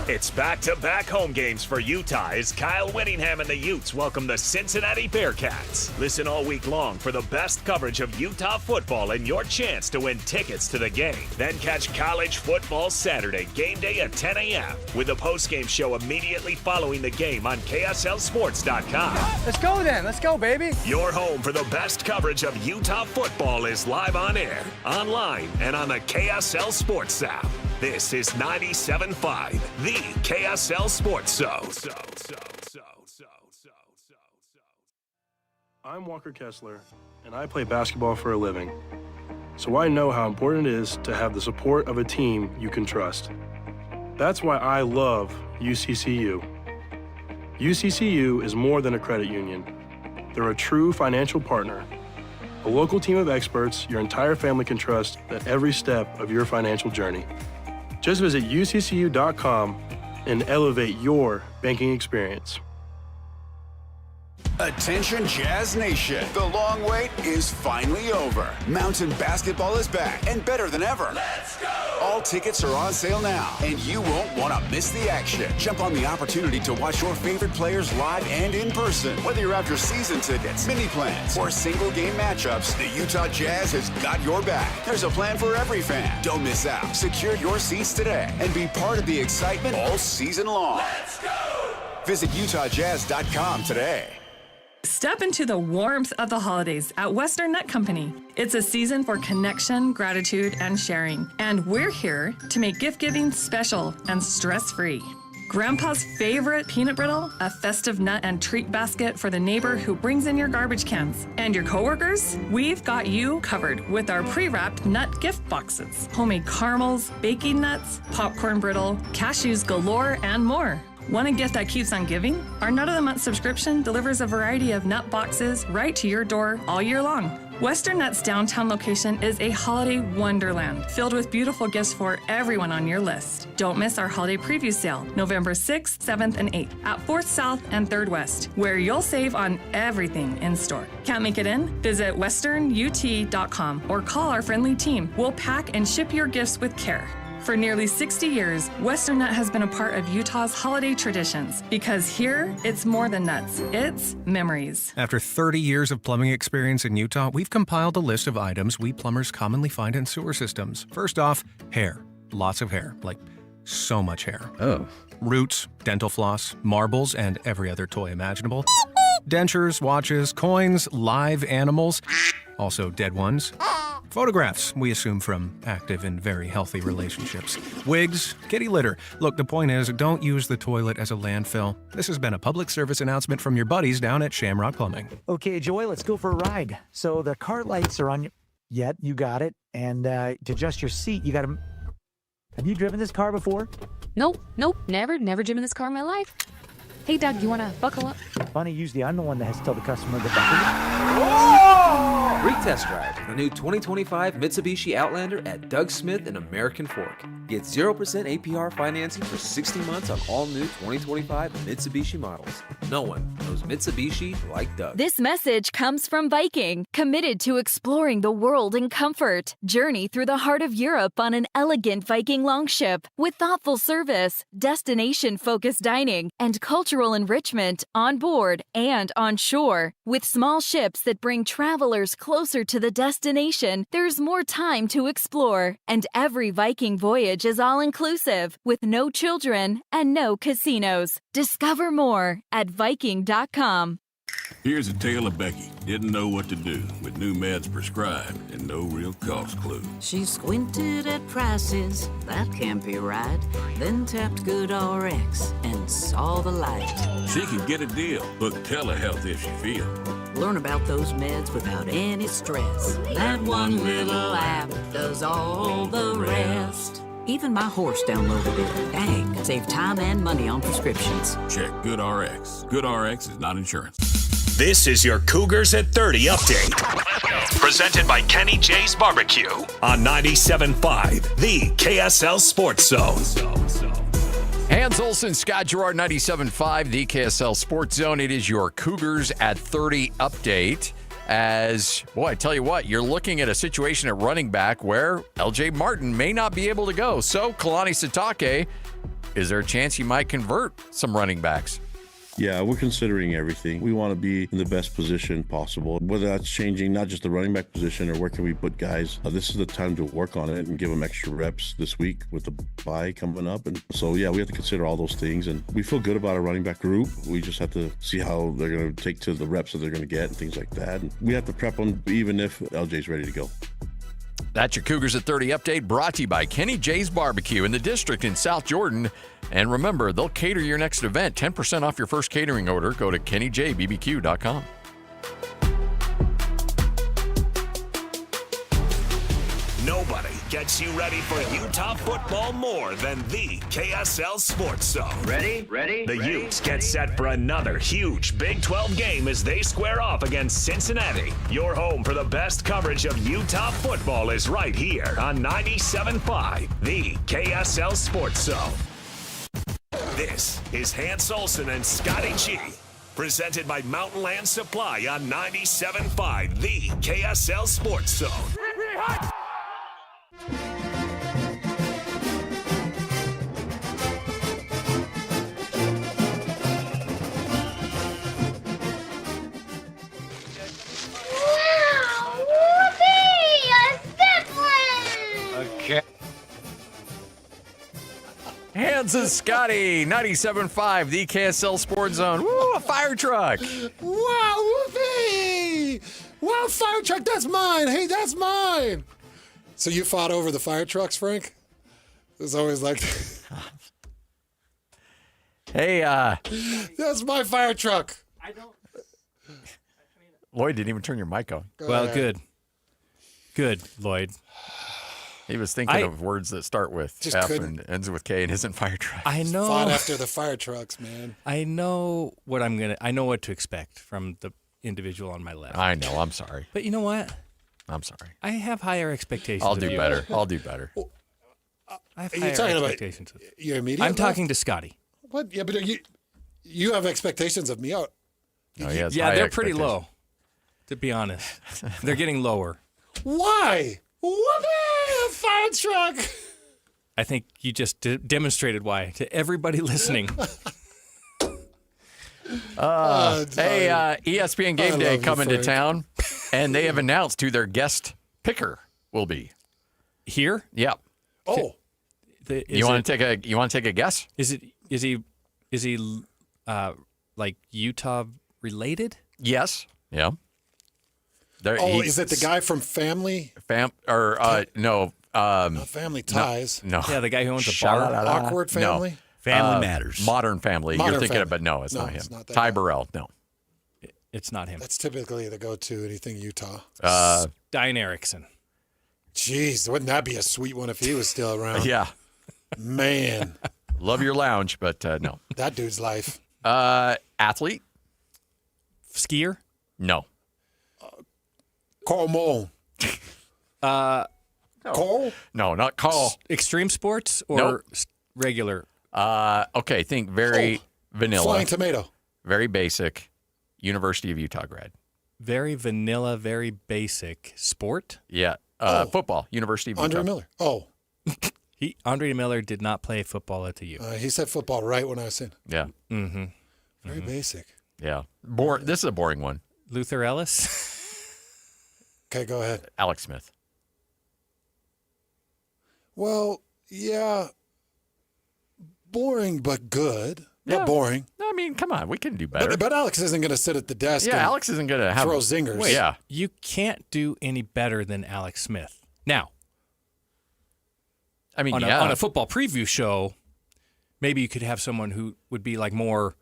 It's back-to-back home games for Utah as Kyle Whittingham and the Utes welcome the Cincinnati Bearcats. Listen all week long for the best coverage of Utah football and your chance to win tickets to the game. Then catch college football Saturday, game day at 10 a.m. with a post-game show immediately following the game on KSLSports.com. Let's go then. Let's go, baby. Your home for the best coverage of Utah football is live on air, online, and on the KSL Sports app. This is 97.5, the KSL Sports Zone. I'm Walker Kessler, and I play basketball for a living. So I know how important it is to have the support of a team you can trust. That's why I love UCCU. UCCU is more than a credit union. They're a true financial partner, a local team of experts your entire family can trust at every step of your financial journey. Just visit uccu.com and elevate your banking experience. Attention Jazz Nation. The long wait is finally over. Mountain basketball is back and better than ever. Let's go! All tickets are on sale now, and you won't want to miss the action. Jump on the opportunity to watch your favorite players live and in person. Whether you're after season tickets, mini plans, or single game matchups, the Utah Jazz has got your back. There's a plan for every fan. Don't miss out. Secure your seats today and be part of the excitement all season long. Let's go! Visit UtahJazz.com today. Step into the warmth of the holidays at Western Nut Company. It's a season for connection, gratitude, and sharing. And we're here to make gift-giving special and stress-free. Grandpa's favorite peanut brittle, a festive nut and treat basket for the neighbor who brings in your garbage cans. And your coworkers? We've got you covered with our pre-wrapped nut gift boxes. Homemade caramels, baking nuts, popcorn brittle, cashews galore, and more. Want a gift that keeps on giving? Our Nut of the Month subscription delivers a variety of nut boxes right to your door all year long. Western Nut's downtown location is a holiday wonderland filled with beautiful gifts for everyone on your list. Don't miss our holiday preview sale, November 6th, 7th, and 8th at 4th South and 3rd West, where you'll save on everything in store. Can't make it in? Visit westernut.com or call our friendly team. We'll pack and ship your gifts with care. For nearly 60 years, Western Nut has been a part of Utah's holiday traditions because here, it's more than nuts, it's memories. After 30 years of plumbing experience in Utah, we've compiled a list of items we plumbers commonly find in sewer systems. First off, hair. Lots of hair, like so much hair. Oh. Roots, dental floss, marbles, and every other toy imaginable. Dentures, watches, coins, live animals, also dead ones. Photographs, we assume from active and very healthy relationships. Wigs, kitty litter. Look, the point is, don't use the toilet as a landfill. This has been a public service announcement from your buddies down at Shamrock Plumbing. Okay, Joy, let's go for a ride. So the car lights are on your... Yep, you got it. And to adjust your seat, you got to... Have you driven this car before? Nope, never driven this car in my life. Hey, Doug, you want to buckle up? Funny, usually I'm the one that has to tell the customer to buckle up. Free test drive the new 2025 Mitsubishi Outlander at Doug Smith and American Fork. Get 0% APR financing for 60 months on all new 2025 Mitsubishi models. No one knows Mitsubishi like Doug. This message comes from Viking, committed to exploring the world in comfort. Journey through the heart of Europe on an elegant Viking longship with thoughtful service, destination-focused dining, and cultural enrichment on board and on shore. With small ships that bring travelers closer to the destination, there's more time to explore. And every Viking voyage is all-inclusive, with no children and no casinos. Discover more at Viking.com. Here's a tale of Becky. Didn't know what to do with new meds prescribed and no real cost clue. She squinted at prices, that can't be right. Then tapped GoodRx and saw the light. She could get a deal. Book telehealth if she feel. Learn about those meds without any stress. That one little app does all the rest. Even my horse downloaded it. Dang, save time and money on prescriptions. Check GoodRx. GoodRx is not insurance. This is your Cougars at 30 update. Presented by Kenny J's Barbecue on 97.5, the KSL Sports Zone. Hans Olsen, Scott Gerard, 97.5, the KSL Sports Zone. It is your Cougars at 30 update. As, boy, I tell you what, you're looking at a situation at running back where LJ Martin may not be able to go. So, Kalani Sitake, is there a chance he might convert some running backs? Yeah, we're considering everything. We want to be in the best position possible, whether that's changing not just the running back position or where can we put guys. This is the time to work on it and give them extra reps this week with the bye coming up. And so, yeah, we have to consider all those things. And we feel good about our running back group. We just have to see how they're going to take to the reps that they're going to get and things like that. And we have to prep them even if LJ's ready to go. That's your Cougars at 30 update, brought to you by Kenny J's Barbecue in the district in South Jordan. And remember, they'll cater your next event. 10% off your first catering order. Go to KennyJBBQ.com. Nobody gets you ready for Utah football more than the KSL Sports Zone. Ready? The Utes get set for another huge Big 12 game as they square off against Cincinnati. Your home for the best coverage of Utah football is right here on 97.5, the KSL Sports Zone. This is Hans Olsen and Scotty G, presented by Mountain Land Supply on 97.5, the KSL Sports Zone. Okay. Hans and Scotty, 97.5, the KSL Sports Zone. Woo, a fire truck. Wow, whoopee! Wow, fire truck, that's mine. Hey, that's mine. So you fought over the fire trucks, Frank? It was always like... Hey, that's my fire truck. Lloyd didn't even turn your mic on. Well, good. Good, Lloyd. He was thinking of words that start with F and ends with K and isn't fire truck. I know. Fought after the fire trucks, man. I know what I know what to expect from the individual on my left. I know. I'm sorry. But you know what? I'm sorry. I have higher expectations. I'll do better. I'll do better. I have Are you higher talking expectations. about your immediate? I'm talking to Scotty. What? Yeah, but you have expectations of me. Oh, yeah, they're pretty low, to be honest. They're getting lower. Why? Whoopee! A fire truck. I think you just demonstrated why to everybody listening. ESPN Game Day coming to town, and they have announced who their guest picker will be. Here? Yeah. Oh. You want to take a guess? Is he like Utah related? Yes. Yeah. Is it the guy from Family? No. Not Family Ties. No. Yeah, the guy who owns a bar. Awkward Family? No. Family Matters. Modern Family. Modern You're thinking Family. of, but no, it's No, not him. it's not that Ty guy. Burrell. No. It's not him. That's typically the go-to, anything Utah. Diane Erickson. Jeez, wouldn't that be a sweet one if he was still around? Yeah. Man. Love your lounge, but no. That dude's life. Athlete? Skier? No. Carl Moll. Carl? No, not Carl. Extreme sports or Nope. regular? Okay, think very vanilla. Flying Tomato. Very basic. University of Utah grad. Very vanilla, very basic sport? Yeah. Football. University of Utah. Andre Miller. Oh. Andre Miller did not play football at the U. He said football right when I was in. Yeah. Mm-hmm. Very basic. Yeah. This is a boring one. Luther Ellis? Okay, go ahead. Alex Smith. Well, yeah. Boring but good. Yeah. Not boring. I mean, come on. We can do better. But Alex isn't going to sit at the desk Yeah, and Alex isn't going to have throw zingers. Wait, yeah. You can't do any better than Alex Smith. Now, I mean, on yeah. a football preview show, maybe you could have someone who would be like more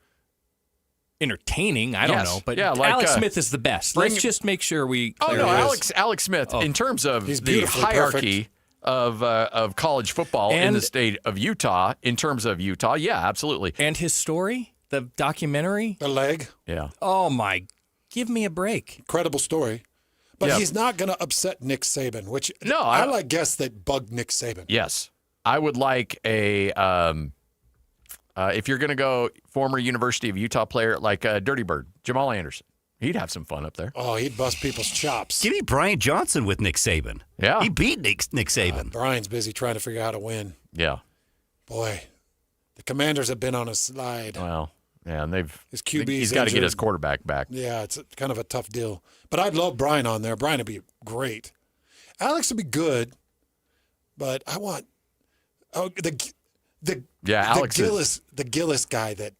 entertaining. I don't know, but Yeah, like, Alex Smith is the best. Let's just make sure we. Oh clear no, this. Alex Smith. Oh. In terms of He's the beautifully hierarchy of college football in And- the state of Utah, in terms of Utah, yeah, absolutely. And his story, the documentary. The leg. Yeah. Oh my, give me a break. Incredible story. But Yeah. he's not going to upset Nick Saban, which No, I like guests that bug Nick Saban. Yes, I would like a. If you're going to go former University of Utah player like Dirty Bird, Jamal Anderson, he'd have some fun up there. Oh, he'd bust people's chops. Give me Brian Johnson with Nick Saban. Yeah. He beat Nick Saban. Brian's busy trying to figure out how to win. Yeah. Boy, the Commanders have been on a slide. Well, yeah, and His QB's he's got to get injured. his quarterback back. Yeah, it's kind of a tough deal. But I'd love Brian on there. Brian would be great. Alex would be good, but I want the Gillis guy that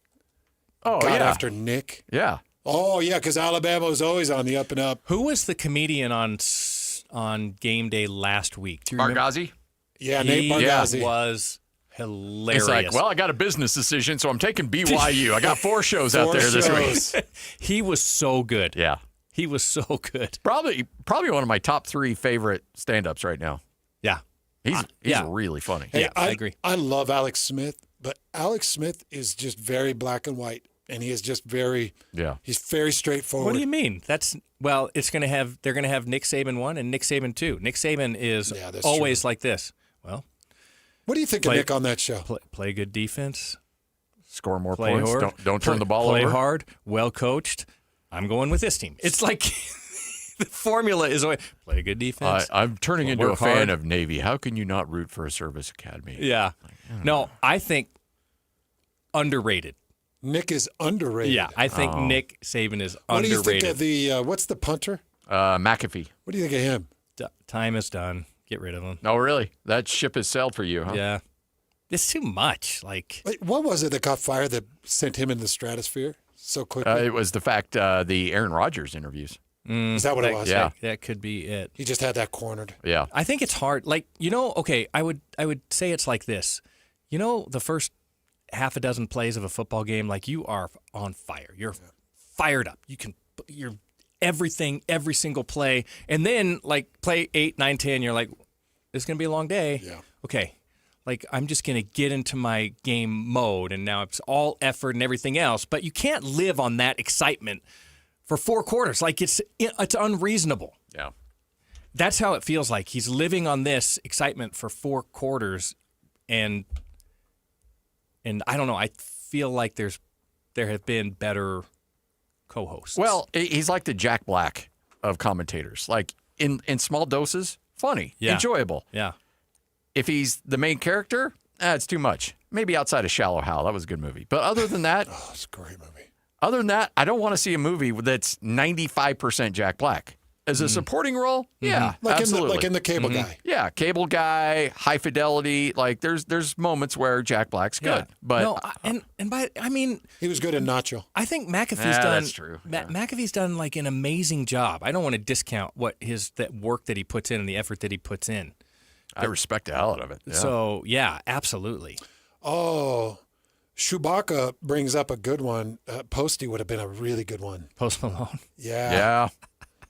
got after Nick. Yeah. Oh yeah, because Alabama was always on the up and up. Who was the comedian on game day last week? Do you remember? Bargazzi? Yeah, Nate Bargazzi. He was hilarious. It's like, well, I got a business decision, so I'm taking BYU. I got 4 shows out there this week. He was so good. Yeah. He was so good. Probably one of my top 3 favorite stand-ups right now. Yeah. He's really funny. Hey, Yeah, I agree. I love Alex Smith, but Alex Smith is just very black and white, and he is just very he's very straightforward. What do you mean? It's going to have they're going to have Nick Saban 1 and Nick Saban 2. Nick Saban is that's always true. like this. Well, What do you think of Nick on that show? Play good defense. Score more Play points. hard. Don't turn the ball play over. Play hard. Well coached. I'm going with this team. It's like the formula is always play good defense. I'm turning into a work fan hard. of Navy. How can you not root for a service academy? Yeah. No, I think underrated. Nick is underrated. Yeah, I think Nick Saban is What underrated. do you think of the what's the punter? McAfee. What do you think of him? Time is done. Get rid of him. Oh, really? That ship has sailed for you, huh? Yeah. It's too much. Like, Wait, what was it that caught fire that sent him into the stratosphere so quickly? It was the fact the Aaron Rodgers interviews. Is that what it was? Yeah. That could be it. He just had that cornered. Yeah. I think it's hard. Like, okay, I would say it's like this. The first half a dozen plays of a football game, like you are on fire. You're fired up. You're everything, every single play. And then like play 8, 9, 10, you're like, it's going to be a long day. Yeah. Okay. Like, I'm just going to get into my game mode, and now it's all effort and everything else. But you can't live on that excitement for 4 quarters. Like, it's unreasonable. Yeah. That's how it feels like. He's living on this excitement for 4 quarters, and I don't know. I feel like there have been better co-hosts. Well, he's like the Jack Black of commentators. Like, in small doses, funny, enjoyable. Yeah. If he's the main character, it's too much. Maybe outside of Shallow Hal. That was a good movie. But other than that, it's a great movie. Other than that, I don't want to see a movie that's 95% Jack Black. As a supporting role, yeah, absolutely. In the cable guy. Yeah, cable guy, high fidelity. Like there's moments where Jack Black's good, but no, I mean, he was good in Nacho. I think McAfee's done. That's true. McAfee's done like an amazing job. I don't want to discount that work that he puts in and the effort that he puts in. I respect the hell out of it. Yeah. So yeah, absolutely. Oh, Chewbacca brings up a good one. Posty would have been a really good one. Post Malone. Yeah.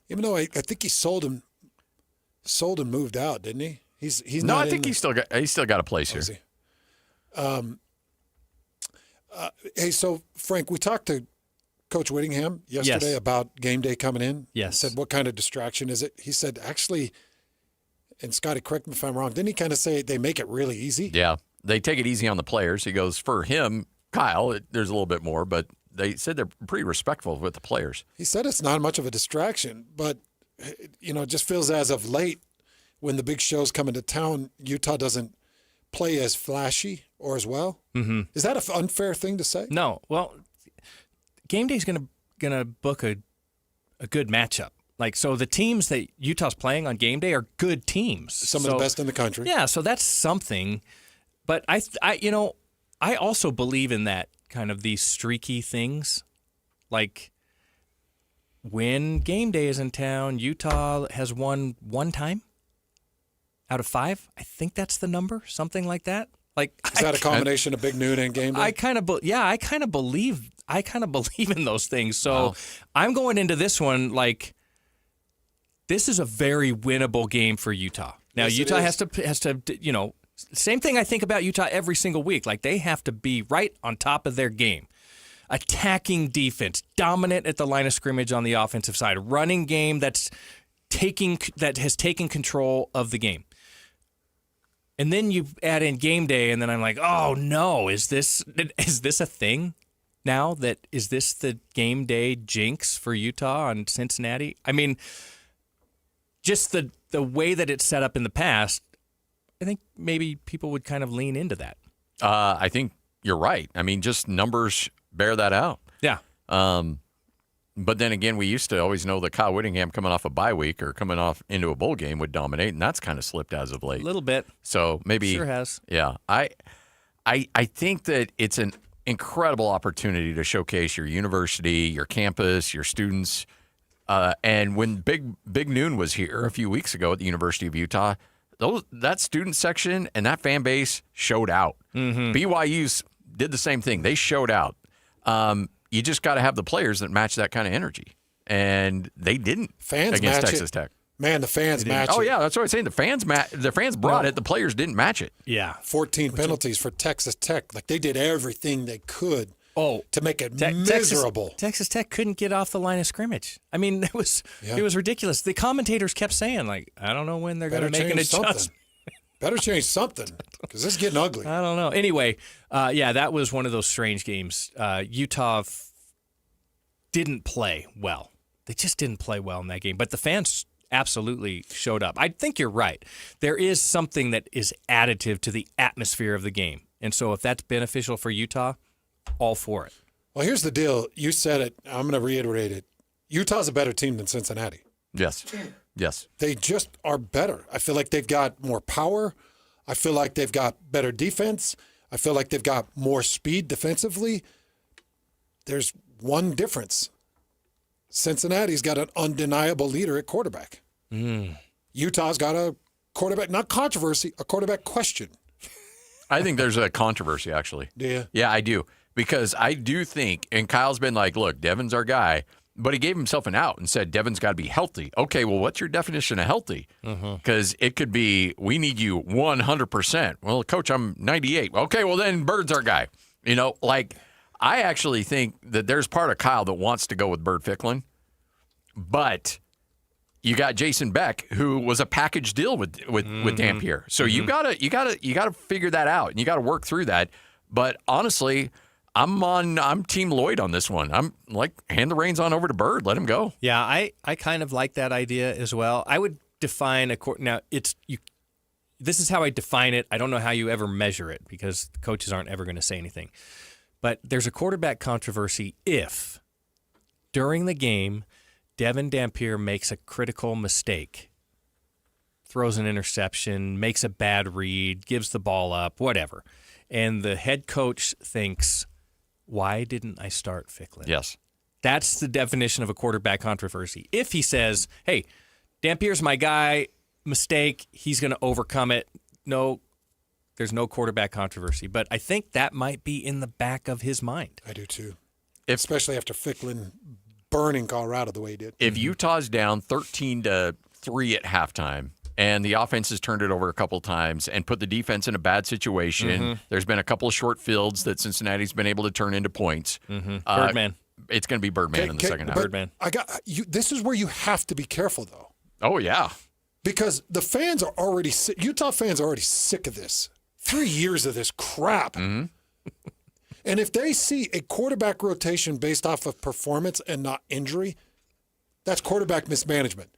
Even though I think he sold and moved out, didn't he? He's no, not. I think he's still got a place here. Hey, so Frank, we talked to Coach Whittingham yesterday about game day coming in. Yes. Said, what kind of distraction is it? He said, actually, and Scotty, correct me if I'm wrong, didn't he kind of say they make it really easy? Yeah, they take it easy on the players. He goes, for him, Kyle, there's a little bit more, but they said they're pretty respectful with the players. He said it's not much of a distraction, but, it just feels as of late when the big shows come into town, Utah doesn't play as flashy or as well. Mm-hmm. Is that an unfair thing to say? No. Well, game day is gonna book a good matchup. Like, so the teams that Utah's playing on game day are good teams. Some of the best in the country. Yeah, so that's something. But I also believe in that kind of these streaky things. Like, when game day is in town, Utah has won one time out of 5. I think that's the number, something like that. Like, is that a combination of Big Noon and game day? I kind of believe in those things. So I'm going into this one like, this is a very winnable game for Utah. Now, yes, Utah has to, same thing I think about Utah every single week. Like, they have to be right on top of their game. Attacking defense, dominant at the line of scrimmage on the offensive side, running game that has taken control of the game. And then you add in game day, and then I'm like, oh no, is this a thing now? Is this the game day jinx for Utah on Cincinnati? I mean, just the way that it's set up in the past, I think maybe people would kind of lean into that. I think you're right. I mean, just numbers bear that out. Yeah. But then again, we used to always know that Kyle Whittingham coming off a bye week or coming off into a bowl game would dominate, and that's kind of slipped as of late. A little bit. So maybe sure has. Yeah. I think that it's an incredible opportunity to showcase your university, your campus, your students. And when Big Noon was here a few weeks ago at the University of Utah, that student section and that fan base showed out. Mm-hmm. BYU's did the same thing. They showed out. You just got to have the players that match that kind of energy. And they didn't against Texas Tech. Man, the fans match it. Oh, yeah, that's what I'm saying. The fans brought it. The players didn't match it. Yeah. 14 penalties for Texas Tech. Like, they did everything they could to make it miserable. Texas Tech couldn't get off the line of scrimmage. I mean, it was ridiculous. The commentators kept saying, like, I don't know when they're going to make an adjustment. Better change something, because this is getting ugly. I don't know. Anyway, that was one of those strange games. Utah didn't play well. They just didn't play well in that game. But the fans absolutely showed up. I think you're right. There is something that is additive to the atmosphere of the game. And so if that's beneficial for Utah, all for it. Well, here's the deal. You said it. I'm going to reiterate it. Utah's a better team than Cincinnati. Yes. Yes. They just are better. I feel like they've got more power. I feel like they've got better defense. I feel like they've got more speed defensively. There's one difference. Cincinnati's got an undeniable leader at quarterback. Utah's got a quarterback, not controversy, a quarterback question. I think there's a controversy, actually. Do you? Yeah, I do. Because I do think, and Kyle's been like, look, Devin's our guy. But he gave himself an out and said, Devin's got to be healthy. Okay, well, what's your definition of healthy? Because it could be, we need you 100%. Well, Coach, I'm 98. Okay, well, then Bird's our guy. I actually think that there's part of Kyle that wants to go with Bird Ficklin. But you got Jason Beck, who was a package deal with Dampier. So you gotta figure that out, and you got to work through that. But honestly, I'm Team Lloyd on this one. I'm like, hand the reins on over to Bird. Let him go. Yeah, I kind of like that idea as well. I would define this is how I define it. I don't know how you ever measure it because the coaches aren't ever going to say anything. But there's a quarterback controversy if during the game Devin Dampier makes a critical mistake, throws an interception, makes a bad read, gives the ball up, whatever, and the head coach thinks, why didn't I start Ficklin? Yes. That's the definition of a quarterback controversy. If he says, hey, Dampier's my guy, mistake, he's going to overcome it, no, there's no quarterback controversy. But I think that might be in the back of his mind. I do too. Especially after Ficklin burning Colorado the way he did. If Utah's down 13-3 at halftime and the offense has turned it over a couple times and put the defense in a bad situation, there's been a couple of short fields that Cincinnati's been able to turn into points. Birdman. It's going to be Birdman in the second half. Birdman. This is where you have to be careful, though. Oh, yeah. Because the fans are already sick. Utah fans are already sick of this. 3 years of this crap. Mm-hmm. And if they see a quarterback rotation based off of performance and not injury, that's quarterback mismanagement.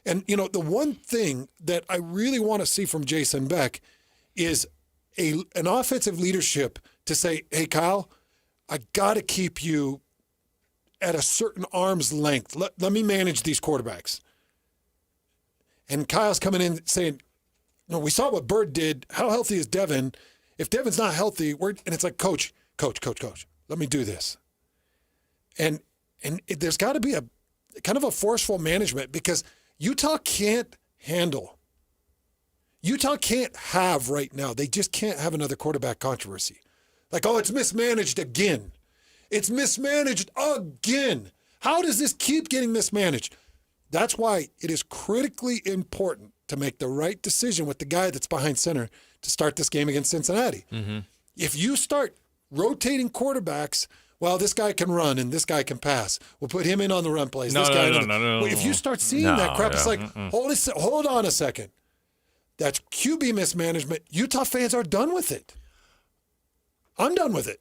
And, you know, the one thing that I really want to see from Jason Beck is an offensive leadership to say, hey, Kyle, I got to keep you at a certain arm's length. Let me manage these quarterbacks. And Kyle's coming in saying, no, we saw what Bird did. How healthy is Devin? If Devin's not healthy, and it's like, coach, let me do this. And there's got to be a kind of a forceful management because Utah can't have right now. They just can't have another quarterback controversy. Like, oh, it's mismanaged again. It's mismanaged again. How does this keep getting mismanaged? That's why it is critically important to make the right decision with the guy that's behind center to start this game against Cincinnati. Mm-hmm. If you start rotating quarterbacks, well, this guy can run and this guy can pass. We'll put him in on the run plays. No. Well, if you start seeing that crap, it's like, hold on a second. That's QB mismanagement. Utah fans are done with it. I'm done with it.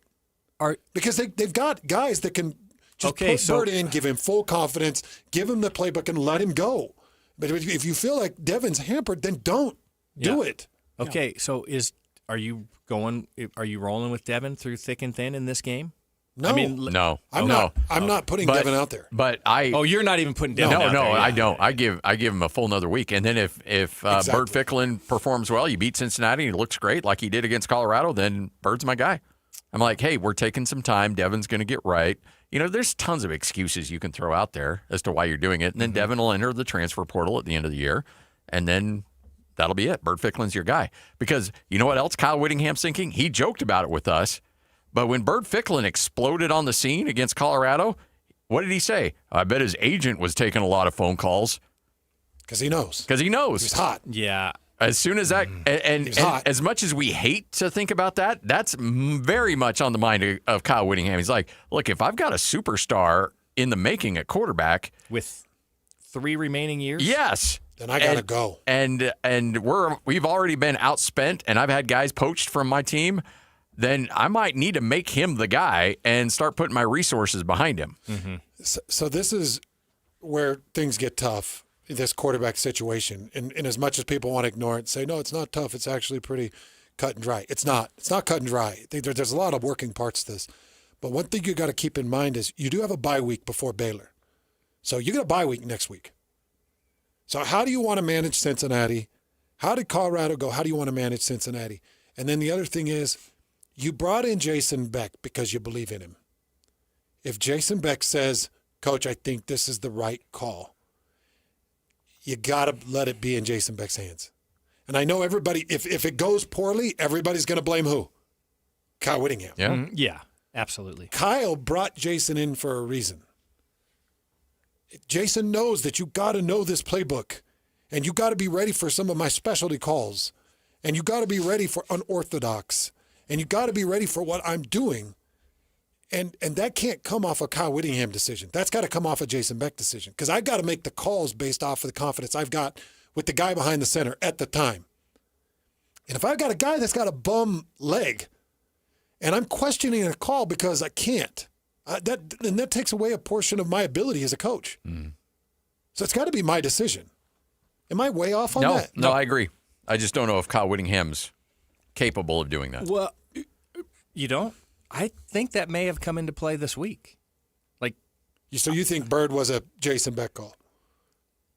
Because they've got guys that can just put Bird in, give him full confidence, give him the playbook, and let him go. But if you feel like Devin's hampered, then don't do it. Okay, so are you rolling with Devin through thick and thin in this game? No. I mean, no. I'm not putting Devin out there. But you're not even putting Devin out there. No, I don't. I give him a full another week. And then if Bird Ficklin performs well, you beat Cincinnati, and he looks great like he did against Colorado, then Bird's my guy. I'm like, hey, we're taking some time. Devin's going to get right. You know, there's tons of excuses you can throw out there as to why you're doing it. And then Devin will enter the transfer portal at the end of the year. And then that'll be it. Bird Ficklin's your guy. Because you know what else Kyle Whittingham's thinking? He joked about it with us. But when Bird Ficklin exploded on the scene against Colorado, what did he say? I bet his agent was taking a lot of phone calls. Because he knows. He's hot. Yeah. As soon as that, and as much as we hate to think about that, that's very much on the mind of Kyle Whittingham. He's like, look, if I've got a superstar in the making at quarterback with 3 remaining years, yes, then I gotta go. And we've already been outspent, and I've had guys poached from my team. Then I might need to make him the guy and start putting my resources behind him. Mm-hmm. So this is where things get tough. This quarterback situation, and as much as people want to ignore it and say, no, it's not tough, it's actually pretty cut and dry. It's not cut and dry. There's a lot of working parts to this. But one thing you got to keep in mind is you do have a bye week before Baylor. So you got a bye week next week. So how do you want to manage Cincinnati? How did Colorado go? How do you want to manage Cincinnati? And then the other thing is you brought in Jason Beck because you believe in him. If Jason Beck says, Coach, I think this is the right call, you got to let it be in Jason Beck's hands. And I know everybody, if it goes poorly, everybody's going to blame who? Kyle Whittingham. Yeah. Mm-hmm. Yeah, absolutely. Kyle brought Jason in for a reason. Jason knows that you got to know this playbook, and you got to be ready for some of my specialty calls, and you got to be ready for unorthodox, and you got to be ready for what I'm doing. And that can't come off a Kyle Whittingham decision. That's got to come off a Jason Beck decision because I've got to make the calls based off of the confidence I've got with the guy behind the center at the time. And if I've got a guy that's got a bum leg and I'm questioning a call because I can't, that takes away a portion of my ability as a coach. Mm. So it's got to be my decision. Am I way off on that? No, I agree. I just don't know if Kyle Whittingham's capable of doing that. Well, you don't? I think that may have come into play this week. Like, So you think Bird was a Jason Beck call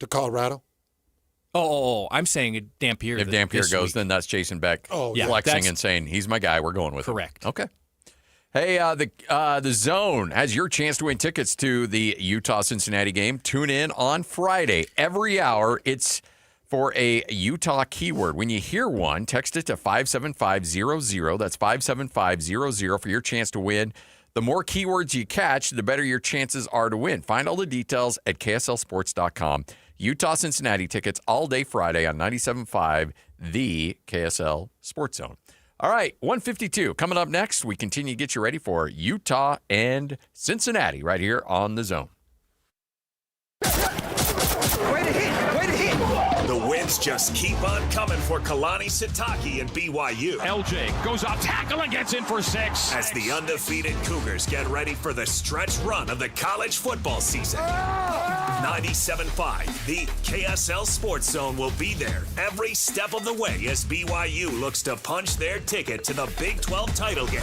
to Colorado? Oh, I'm saying Dampier. If Dampier goes, then that's Jason Beck flexing and saying, he's my guy, we're going with him. Correct. Okay. Hey, the Zone has your chance to win tickets to the Utah-Cincinnati game. Tune in on Friday. Every hour, it's for a Utah keyword. When you hear one, text it to 57500. That's 57500 for your chance to win. The more keywords you catch, the better your chances are to win. Find all the details at KSLSports.com. Utah-Cincinnati tickets all day Friday on 97.5, the KSL Sports Zone. All right, 152. Coming up next, we continue to get you ready for Utah and Cincinnati right here on The Zone. Way to hit! The wins just keep on coming for Kalani Sitake and BYU. LJ goes off tackle and gets in for 6. As the undefeated Cougars get ready for the stretch run of the college football season. 97.5, the KSL Sports Zone will be there every step of the way as BYU looks to punch their ticket to the Big 12 title game.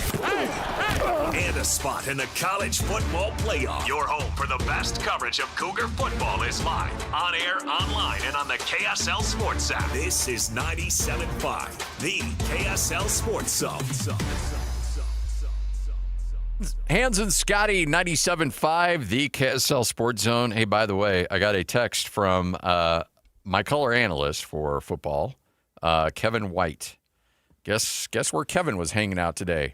And a spot in the college football playoff. Your home for the best coverage of Cougar football is live, on air, online, and on the KSL Sports app. This is 97.5, the KSL Sports Zone. Hans and Scotty, 97.5, the KSL Sports Zone. Hey, by the way, I got a text from my color analyst for football, Kevin White. Guess where Kevin was hanging out today?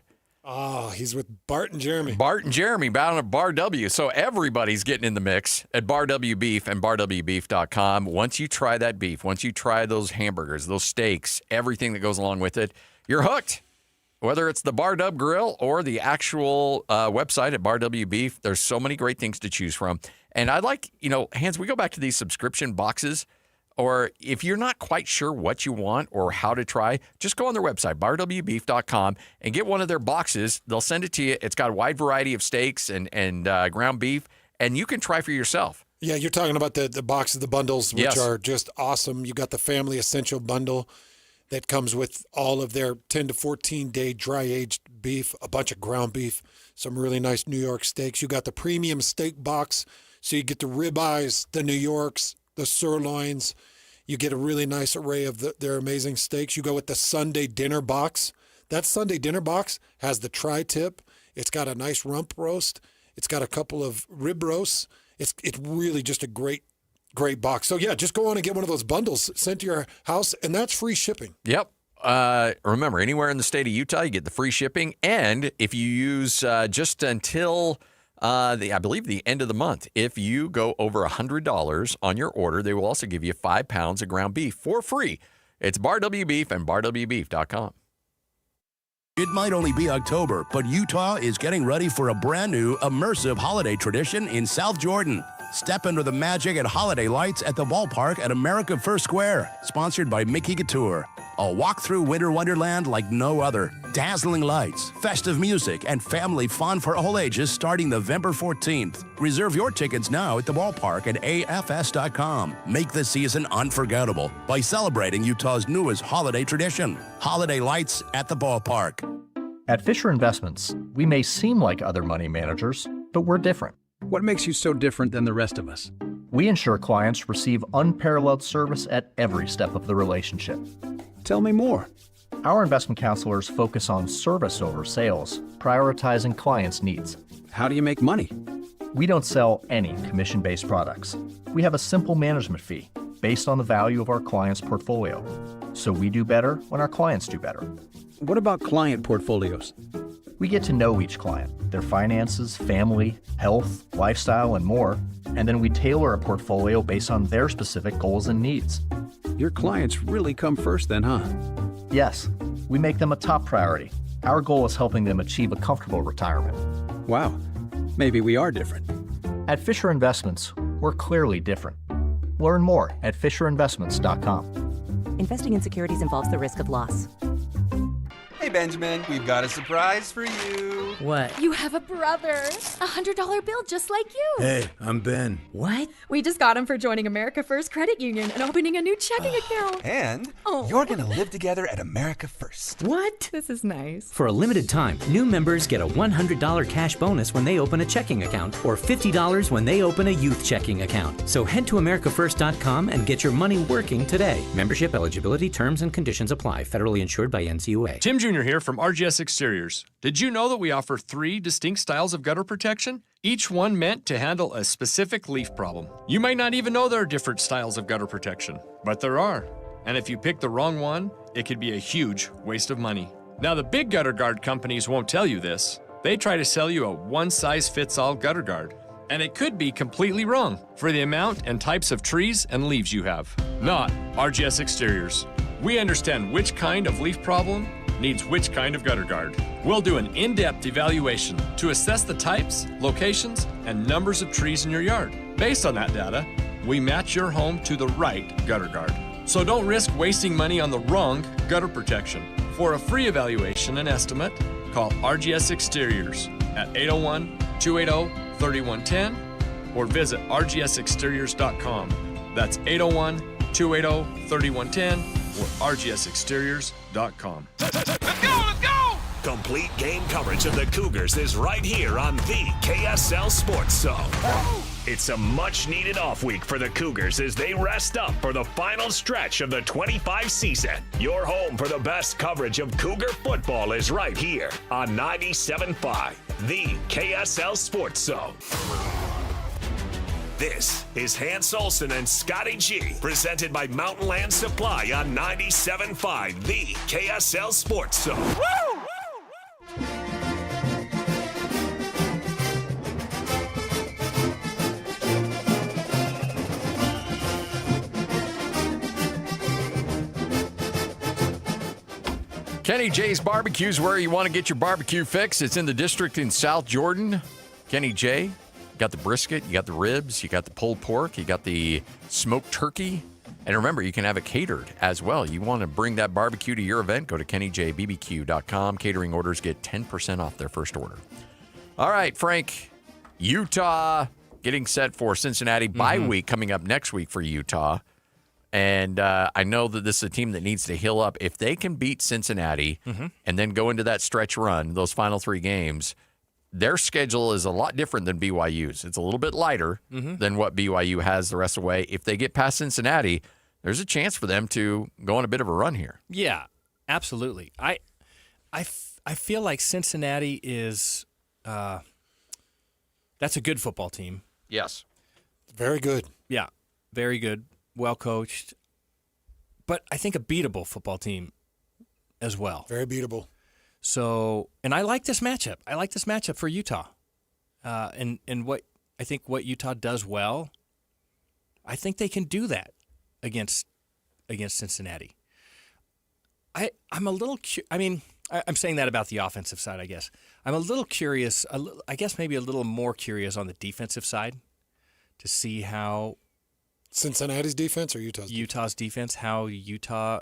Oh, he's with Bart and Jeremy. Bart and Jeremy down at Bar W. So everybody's getting in the mix at Bar W Beef and barwbeef.com. Once you try that beef, once you try those hamburgers, those steaks, everything that goes along with it, you're hooked. Whether it's the Bar Dub Grill or the actual website at Bar W Beef, there's so many great things to choose from. And I like, Hans, we go back to these subscription boxes, or if you're not quite sure what you want or how to try, just go on their website, barwbeef.com, and get one of their boxes. They'll send it to you. It's got a wide variety of steaks and ground beef, and you can try for yourself. Yeah, you're talking about the boxes, the bundles, which are just awesome. You got the Family Essential Bundle that comes with all of their 10 to 14-day dry-aged beef, a bunch of ground beef, some really nice New York steaks. You got the premium steak box, so you get the ribeyes, the New Yorks, the sirloins. You get a really nice array of their amazing steaks. You go with the Sunday dinner box. That Sunday dinner box has the tri-tip. It's got a nice rump roast. It's got a couple of rib roasts. It's really just a great box. So, yeah, just go on and get one of those bundles sent to your house, and that's free shipping. Yep. Remember, anywhere in the state of Utah, you get the free shipping. And if you use just until, I believe, the end of the month, if you go over $100 on your order, they will also give you 5 pounds of ground beef for free. It's Bar W Beef and barwbeef.com. It might only be October, but Utah is getting ready for a brand new immersive holiday tradition in South Jordan. Step into the magic and holiday lights at the ballpark at America First Square, sponsored by Mickey Couture. A walk through winter wonderland like no other. Dazzling lights, festive music, and family fun for all ages starting November 14th. Reserve your tickets now at the ballpark at afs.com. Make the season unforgettable by celebrating Utah's newest holiday tradition. Holiday lights at the ballpark. At Fisher Investments, we may seem like other money managers, but we're different. What makes you so different than the rest of us? We ensure clients receive unparalleled service at every step of the relationship. Tell me more. Our investment counselors focus on service over sales, prioritizing clients' needs. How do you make money? We don't sell any commission-based products. We have a simple management fee based on the value of our clients' portfolio. So we do better when our clients do better. What about client portfolios? We get to know each client, their finances, family, health, lifestyle, and more, and then we tailor a portfolio based on their specific goals and needs. Your clients really come first then, huh? Yes, we make them a top priority. Our goal is helping them achieve a comfortable retirement. Wow, maybe we are different. At Fisher Investments, we're clearly different. Learn more at FisherInvestments.com. Investing in securities involves the risk of loss. Hey, Benjamin, we've got a surprise for you. What? You have a brother. $100 bill just like you. Hey, I'm Ben. What? We just got him for joining America First Credit Union and opening a new checking account. And you're going to live together at America First. What? This is nice. For a limited time, new members get a $100 cash bonus when they open a checking account or $50 when they open a youth checking account. So head to americafirst.com and get your money working today. Membership eligibility, terms, and conditions apply. Federally insured by NCUA. Tim Jr. here from RGS Exteriors. Did you know that we offer 3 distinct styles of gutter protection? Each one meant to handle a specific leaf problem. You might not even know there are different styles of gutter protection, but there are. And if you pick the wrong one, it could be a huge waste of money. Now, the big gutter guard companies won't tell you this. They try to sell you a one-size-fits-all gutter guard. And it could be completely wrong for the amount and types of trees and leaves you have. Not RGS Exteriors. We understand which kind of leaf problem needs which kind of gutter guard. We'll do an in-depth evaluation to assess the types, locations, and numbers of trees in your yard. Based on that data, we match your home to the right gutter guard. So don't risk wasting money on the wrong gutter protection. For a free evaluation and estimate, call RGS Exteriors at 801-280-3110 or visit rgsexteriors.com. That's 801-280-3110 or rgsexteriors.com. Let's go! Complete game coverage of the Cougars is right here on the KSL Sports Zone. It's a much-needed off week for the Cougars as they rest up for the final stretch of the 25 season. Your home for the best coverage of Cougar football is right here on 97.5, the KSL Sports Zone. This is Hans Olsen and Scotty G, presented by Mountain Land Supply on 97.5, the KSL Sports Zone. Woo! Kenny J's Barbecue is where you want to get your barbecue fix. It's in the district in South Jordan. Kenny J, you got the brisket, you got the ribs, you got the pulled pork, you got the smoked turkey. And remember, you can have it catered as well. You want to bring that barbecue to your event, go to kennyjbbq.com. Catering orders get 10% off their first order. All right, Frank, Utah getting set for Cincinnati bye week coming up next week for Utah. And I know that this is a team that needs to heal up. If they can beat Cincinnati and then go into that stretch run, those final 3 games, their schedule is a lot different than BYU's. It's a little bit lighter than what BYU has the rest of the way. If they get past Cincinnati, there's a chance for them to go on a bit of a run here. Yeah, absolutely. I feel like Cincinnati is that's a good football team. Yes. Very good. Yeah, very good. Well coached, but I think a beatable football team as well. Very beatable. So, and I like this matchup. I like this matchup for Utah, and what I think what Utah does well, I think they can do that against Cincinnati. I'm a little. I'm saying that about the offensive side. I guess I'm a little curious. I guess maybe a little more curious on the defensive side to see how. Cincinnati's defense or Utah's defense, how Utah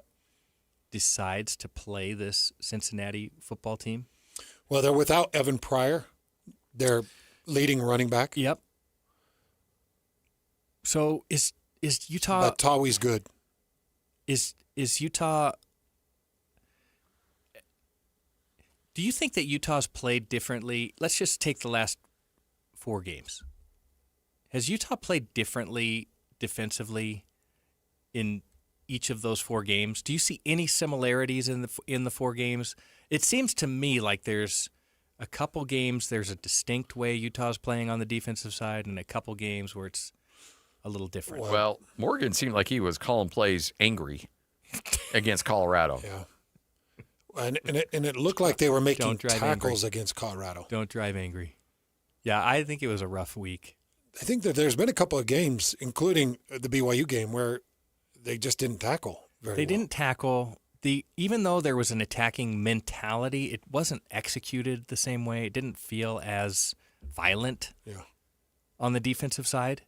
decides to play this Cincinnati football team? Well, they're without Evan Pryor, their leading running back. Yep. So is Utah? But Tawi's good. Is Utah? Do you think that Utah's played differently? Let's just take the last 4 games. Has Utah played differently defensively in each of those 4 games? Do you see any similarities in the 4 games? It seems to me like there's a couple games there's a distinct way Utah's playing on the defensive side, and a couple games where it's a little different. Well, Morgan seemed like he was calling plays angry against Colorado. Yeah. And it looked like they were making tackles against Colorado. Don't drive angry. Yeah, I think it was a rough week. I think that there's been a couple of games, including the BYU game, where they just didn't tackle very well. They didn't tackle. Even though there was an attacking mentality, it wasn't executed the same way. It didn't feel as violent on the defensive side.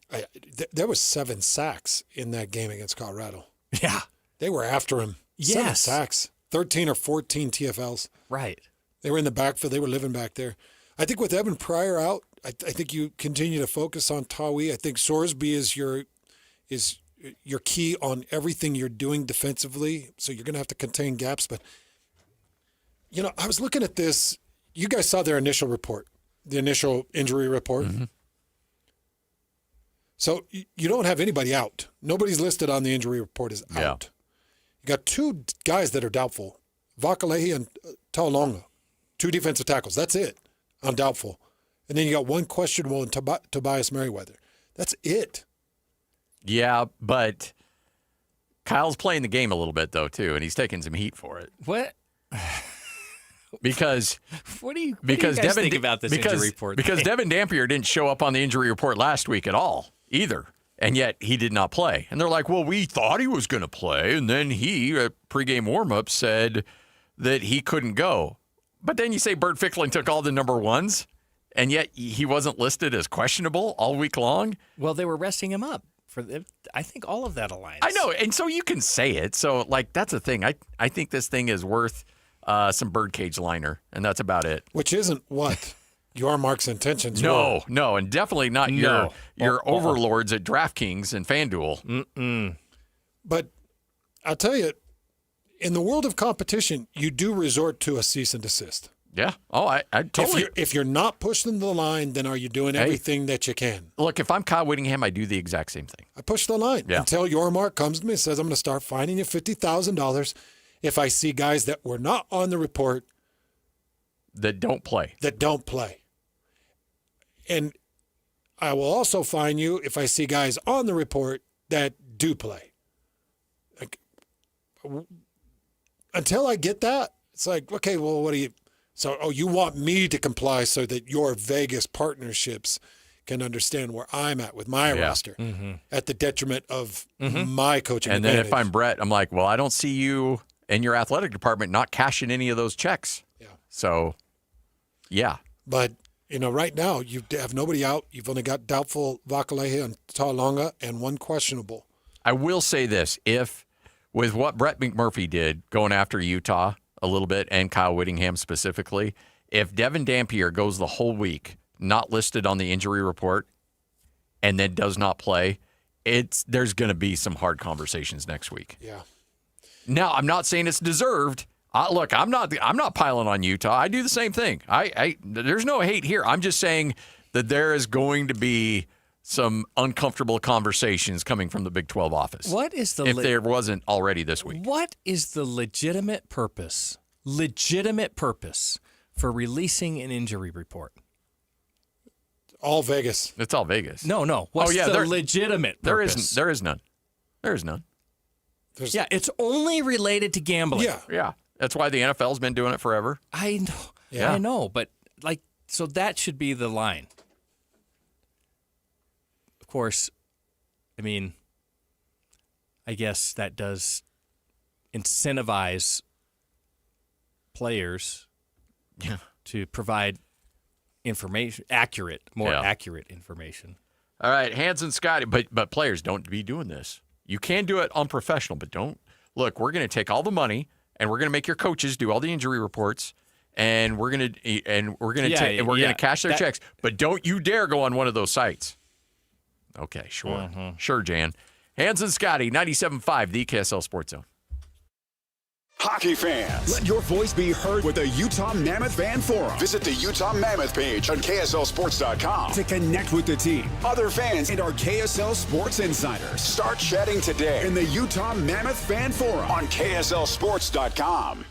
There was 7 sacks in that game against Colorado. Yeah. They were after him. Yes. 7 sacks, 13 or 14 TFLs. Right. They were in the backfield. They were living back there. I think with Evan Pryor out, I think you continue to focus on Tawi. I think Sorsby is your key on everything you're doing defensively. So you're going to have to contain gaps. But, I was looking at this. You guys saw their initial report, the initial injury report. Mm-hmm. So you don't have anybody out. Nobody's listed on the injury report as out. You got 2 guys that are doubtful, Vakalehi and Taulonga, 2 defensive tackles. That's it on doubtful. And then you got 1 questionable in Tobias Merriweather. That's it. Yeah, but Kyle's playing the game a little bit, though, too, and he's taking some heat for it. What? Because what do you guys think about this injury report? Because Devin Dampier didn't show up on the injury report last week at all either, and yet he did not play. And they're like, well, we thought he was going to play, and then he, at pregame warm-up, said that he couldn't go. But then you say Bert Fickling took all the number 1s, and yet he wasn't listed as questionable all week long? Well, they were resting him up. I think all of that aligns. I know, and so you can say it. So, that's the thing. I think this thing is worth some birdcage liner, and that's about it. Which isn't what your Mark's intentions were. No, and definitely not your overlords at DraftKings and FanDuel. Mm-mm. But I'll tell you, in the world of competition, you do resort to a cease and desist. Yeah. Oh, I totally. If you're not pushing the line, then are you doing everything that you can? Look, if I'm Kyle Whittingham, I do the exact same thing. I push the line until your Mark comes to me and says, I'm going to start fining you $50,000 if I see guys that were not on the report that don't play. And I will also fine you if I see guys on the report that do play. Until I get that, it's like, okay, well, what do you... So, you want me to comply so that your Vegas partnerships can understand where I'm at with my roster at the detriment of my coaching And advantage. then if I'm Brett, I'm like, well, I don't see you and your athletic department not cashing any of those checks. Yeah. So, yeah. But, right now, you have nobody out. You've only got doubtful Vakalehi and Taulonga and 1 questionable. I will say this. If, with what Brett McMurphy did going after Utah a little bit and Kyle Whittingham specifically, if Devin Dampier goes the whole week not listed on the injury report and then does not play, there's going to be some hard conversations next week. Yeah. Now, I'm not saying it's deserved. Look, I'm not piling on Utah. I do the same thing. There's no hate here. I'm just saying that there is going to be some uncomfortable conversations coming from the Big 12 office. What is the if there wasn't already this week? What is the legitimate purpose for releasing an injury report? All Vegas. It's all Vegas. No. What's the legitimate purpose? There is none. It's only related to gambling. Yeah. That's why the NFL's been doing it forever. I know. Yeah. I know, but so that should be the line. Of course, I guess that does incentivize players to provide information, more accurate information. All right, Hans and Scotty, but players don't be doing this. You can do it unprofessional, but don't. Look, we're going to take all the money and we're going to make your coaches do all the injury reports, and we're going to cash their checks. But don't you dare go on one of those sites. Okay, sure. Sure, Jan. Hans and Scotty, 97.5, the KSL Sports Zone. Hockey fans, let your voice be heard with the Utah Mammoth Fan Forum. Visit the Utah Mammoth page on KSLSports.com to connect with the team, other fans, and our KSL Sports insiders. Start chatting today in the Utah Mammoth Fan Forum on KSLSports.com.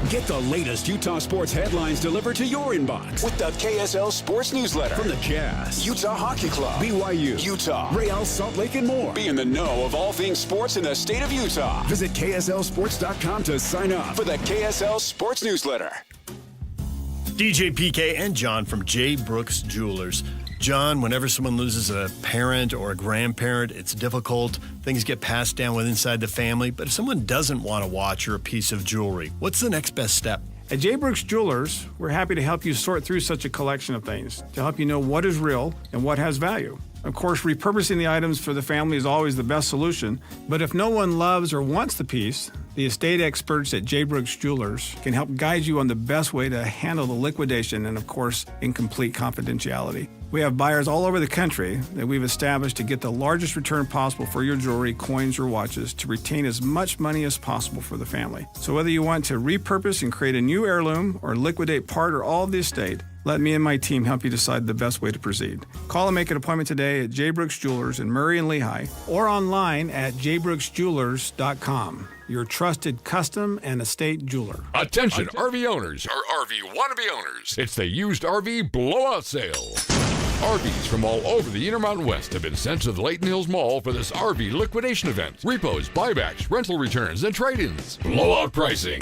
Get the latest Utah sports headlines delivered to your inbox with the KSL Sports Newsletter from the Jazz, Utah Hockey Club, BYU, Utah, Real Salt Lake, and more. Be in the know of all things sports in the state of Utah. Visit KSLSports.com to sign up for the KSL Sports Newsletter. DJ PK and John from J. Brooks Jewelers. John, whenever someone loses a parent or a grandparent, it's difficult. Things get passed down inside the family. But if someone doesn't want a watch or a piece of jewelry, what's the next best step? At J. Brooks Jewelers, we're happy to help you sort through such a collection of things to help you know what is real and what has value. Of course, repurposing the items for the family is always the best solution. But if no one loves or wants the piece, The estate experts at J. Brooks Jewelers can help guide you on the best way to handle the liquidation and, of course, in complete confidentiality. We have buyers all over the country that we've established to get the largest return possible for your jewelry, coins, or watches to retain as much money as possible for the family. So whether you want to repurpose and create a new heirloom or liquidate part or all of the estate, let me and my team help you decide the best way to proceed. Call and make an appointment today at J. Brooks Jewelers in Murray and Lehigh or online at jbrooksjewelers.com. Your trusted custom and estate jeweler. Attention RV owners or RV wannabe owners. It's the used RV blowout sale. RVs from all over the Intermountain West have been sent to the Layton Hills Mall for this RV liquidation event. Repos, buybacks, rental returns, and trade-ins. Blowout pricing.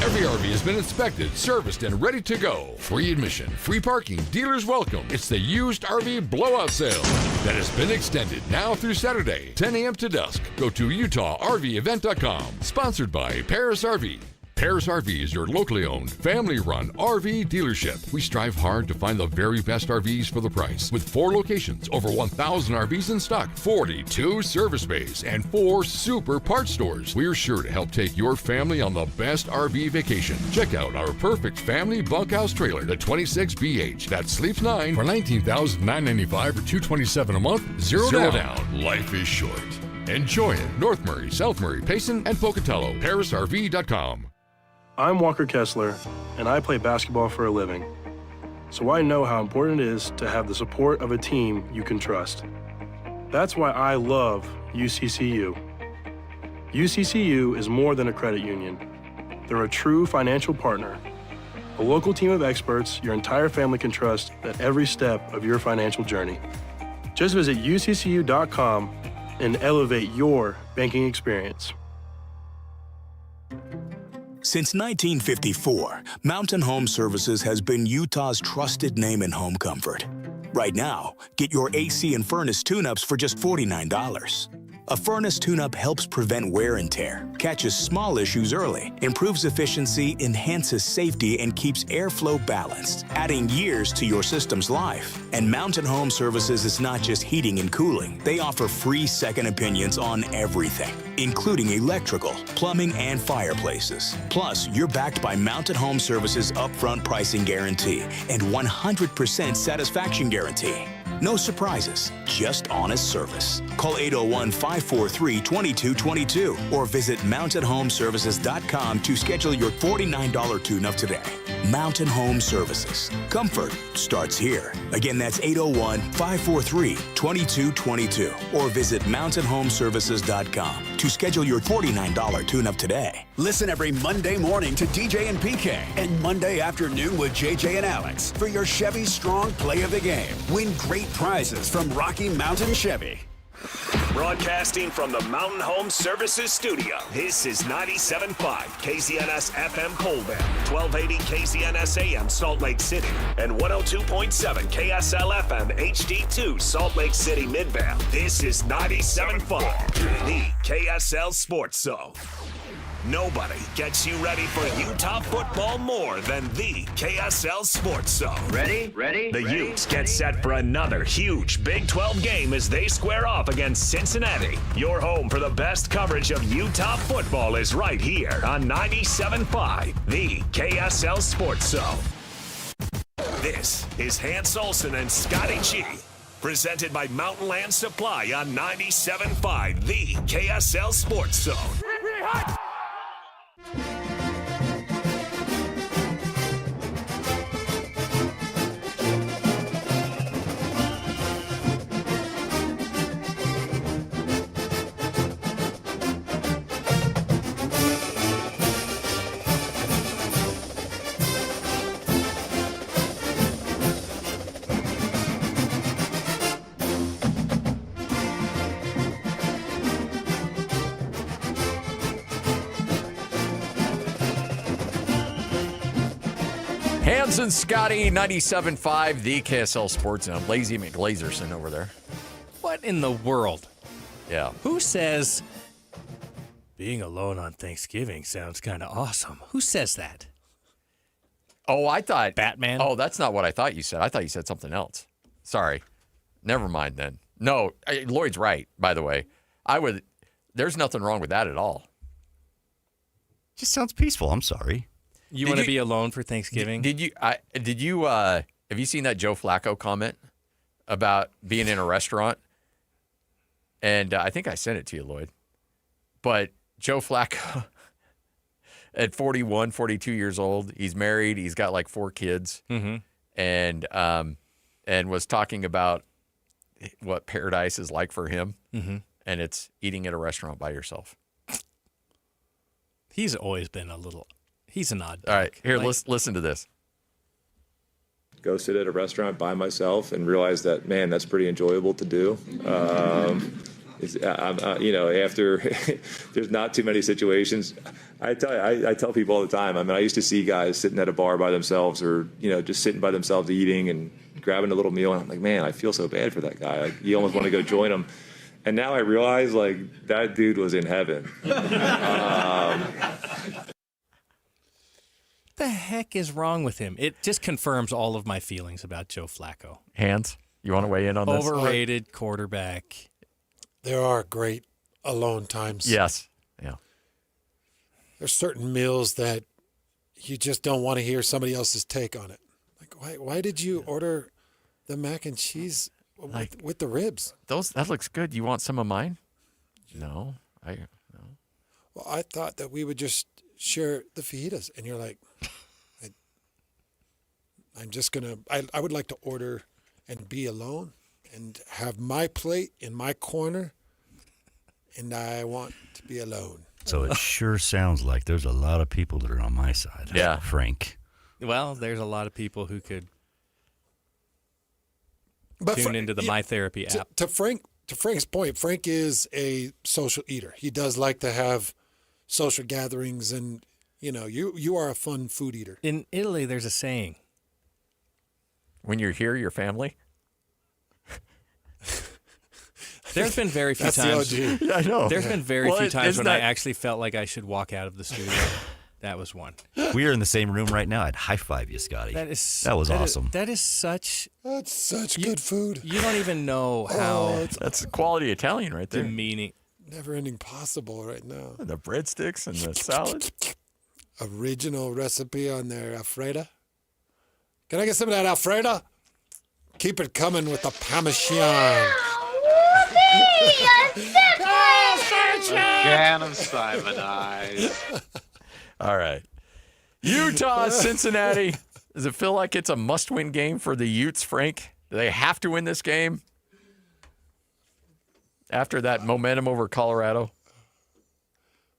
Every RV has been inspected, serviced, and ready to go. Free admission, free parking, dealers welcome. It's the used RV blowout sale that has been extended now through Saturday, 10 a.m. to dusk. Go to UtahRVEvent.com. Sponsored by Paris RV. Paris RV is your locally owned, family-run RV dealership. We strive hard to find the very best RVs for the price. With 4 locations, over 1,000 RVs in stock, 42 service bays, and 4 super parts stores. We're sure to help take your family on the best RV vacation. Check out our perfect family bunkhouse trailer, the 26BH. That sleeps 9 for $19,995 or $227 a month. Zero down. Life is short. Enjoy it. North Murray, South Murray, Payson, and Pocatello. ParisRV.com. I'm Walker Kessler, and I play basketball for a living. So I know how important it is to have the support of a team you can trust. That's why I love UCCU. UCCU is more than a credit union. They're a true financial partner, a local team of experts your entire family can trust at every step of your financial journey. Just visit uccu.com and elevate your banking experience. Since 1954, Mountain Home Services has been Utah's trusted name in home comfort. Right now, get your AC and furnace tune-ups for just $49. A furnace tune-up helps prevent wear and tear, catches small issues early, improves efficiency, enhances safety, and keeps airflow balanced, adding years to your system's life. And Mountain Home Services is not just heating and cooling. They offer free second opinions on everything, including electrical, plumbing, and fireplaces. Plus, you're backed by Mountain Home Services' upfront pricing guarantee and 100% satisfaction guarantee. No surprises, just honest service. Call 801-543-2222 or visit mountainhomeservices.com to schedule your $49 tune-up today. Mountain Home Services. Comfort starts here. Again, that's 801-543-2222 or visit mountainhomeservices.com to schedule your $49 tune-up today. Listen every Monday morning to DJ and PK and Monday afternoon with JJ and Alex for your Chevy Strong Play of the Game. Win great prizes from Rocky Mountain Chevy. Broadcasting from the Mountain Home Services studio, this is 97.5 KZNS FM Colville, 1280 KZNS AM Salt Lake City, and 102.7 KSL FM HD2 Salt Lake City Midvale. This is 97.5, the KSL Sports Zone. Nobody gets you ready for Utah football more than the KSL Sports Zone. Ready? The Utes get set for another huge Big 12 game as they square off against Cincinnati. Your home for the best coverage of Utah football is right here on 97.5, the KSL Sports Zone. This is Hans Olsen and Scotty G. Presented by Mountain Land Supply on 97.5, the KSL Sports Zone. Hans and Scotty, 97.5, the KSL Sports Zone. Lazy McGlazerson over there. What in the world? Yeah. Who says being alone on Thanksgiving sounds kind of awesome? Who says that? Oh, I thought... Batman? Oh, that's not what I thought you said. I thought you said something else. Sorry. Never mind then. No, Lloyd's right, by the way. There's nothing wrong with that at all. Just sounds peaceful. I'm sorry. You want to be alone for Thanksgiving? Did you have you seen that Joe Flacco comment about being in a restaurant? And I think I sent it to you, Lloyd. But Joe Flacco, at 41, 42 years old, he's married. He's got like 4 kids, and was talking about what paradise is like for him, and it's eating at a restaurant by yourself. He's always been he's an odd dog. All right, here, listen to this. Go sit at a restaurant by myself and realize that, man, that's pretty enjoyable to do. After there's not too many situations. I tell people all the time. I mean, I used to see guys sitting at a bar by themselves, or just sitting by themselves eating and grabbing a little meal, and I'm like, man, I feel so bad for that guy. Like, you almost want to go join him. And now I realize, like, that dude was in heaven. What the heck is wrong with him? It just confirms all of my feelings about Joe Flacco. Hands, you want to weigh in on this? Overrated quarterback. There are great alone times. Yes. Yeah. There's certain meals that you just don't want to hear somebody else's take on it. Like, why did you order the mac and cheese with the ribs? That looks good. You want some of mine? No. Well, I thought that we would just share the fajitas, and you're like, I'm just gonna. I would like to order and be alone and have my plate in my corner, and I want to be alone. So it sure sounds like there's a lot of people that are on my side. Yeah, Frank. Well, there's a lot of people who could tune into the My Therapy app. To Frank's point, Frank is a social eater. He does like to have social gatherings, and you are a fun food eater. In Italy, there's a saying. When you're here, your family. There's been very few times. The OG. Yeah, I know. There's been very few times when I actually felt like I should walk out of the studio. That was one. We are in the same room right now. I'd high five you, Scotty. That was awesome. That's such good food. You don't even know how. That's quality Italian right there. Demeaning. Never ending possible right now. And the breadsticks and the salad. Original recipe on their Alfredo. Can I get some of that Alfredo? Keep it coming with the Parmesan. Can of Simonize. All right. Utah, Cincinnati. Does it feel like it's a must-win game for the Utes, Frank? Do they have to win this game after that momentum over Colorado?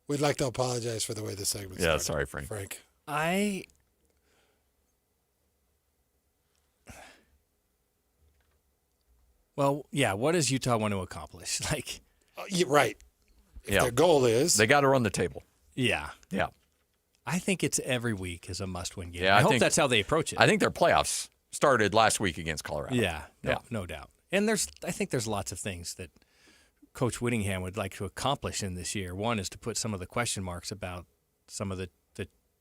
We'd like to apologize for the way the segment started. Yeah, sorry, Frank. Well, yeah, what does Utah want to accomplish? You're right. If their goal is... They got to run the table. Yeah. Yeah. I think it's every week is a must-win game. Yeah, I hope that's how they approach it. I think their playoffs started last week against Colorado. Yeah, no doubt. And I think there's lots of things that Coach Whittingham would like to accomplish in this year. One is to put some of the question marks about some of the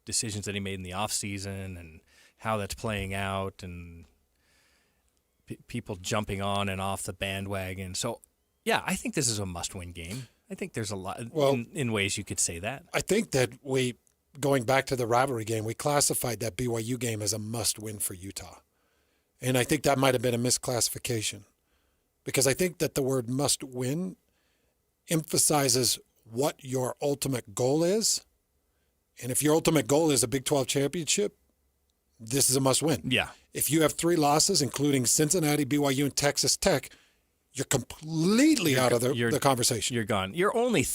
decisions that he made in the offseason and how that's playing out, and people jumping on and off the bandwagon. So, yeah, I think this is a must-win game. I think there's a lot in ways you could say that. I think that going back to the rivalry game, we classified that BYU game as a must-win for Utah. And I think that might have been a misclassification, because I think that the word must-win emphasizes what your ultimate goal is. And if your ultimate goal is a Big 12 championship, this is a must-win. Yeah. If you have 3 losses, including Cincinnati, BYU, and Texas Tech, you're completely out of the conversation. You're gone. You're only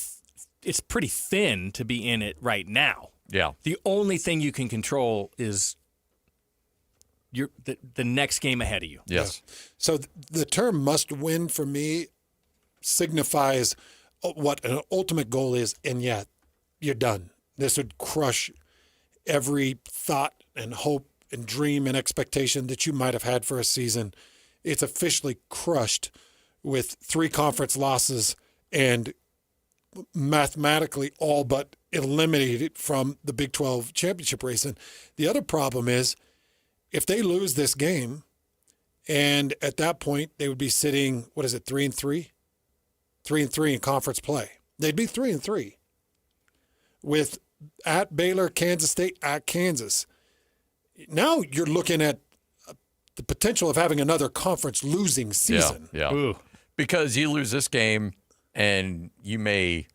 it's pretty thin to be in it right now. Yeah. The only thing you can control is the next game ahead of you. Yes. Yeah. So the term must win for me signifies what an ultimate goal is, and yet you're done. This would crush every thought and hope and dream and expectation that you might have had for a season. It's officially crushed with 3 conference losses and mathematically all but eliminated from the Big 12 championship race. And the other problem is, if they lose this game, and at that point they would be sitting, 3-3? 3-3 in conference play. They'd be 3-3 with at Baylor, Kansas State, at Kansas. Now you're looking at the potential of having another conference losing season. Yeah. Because you lose this game and you may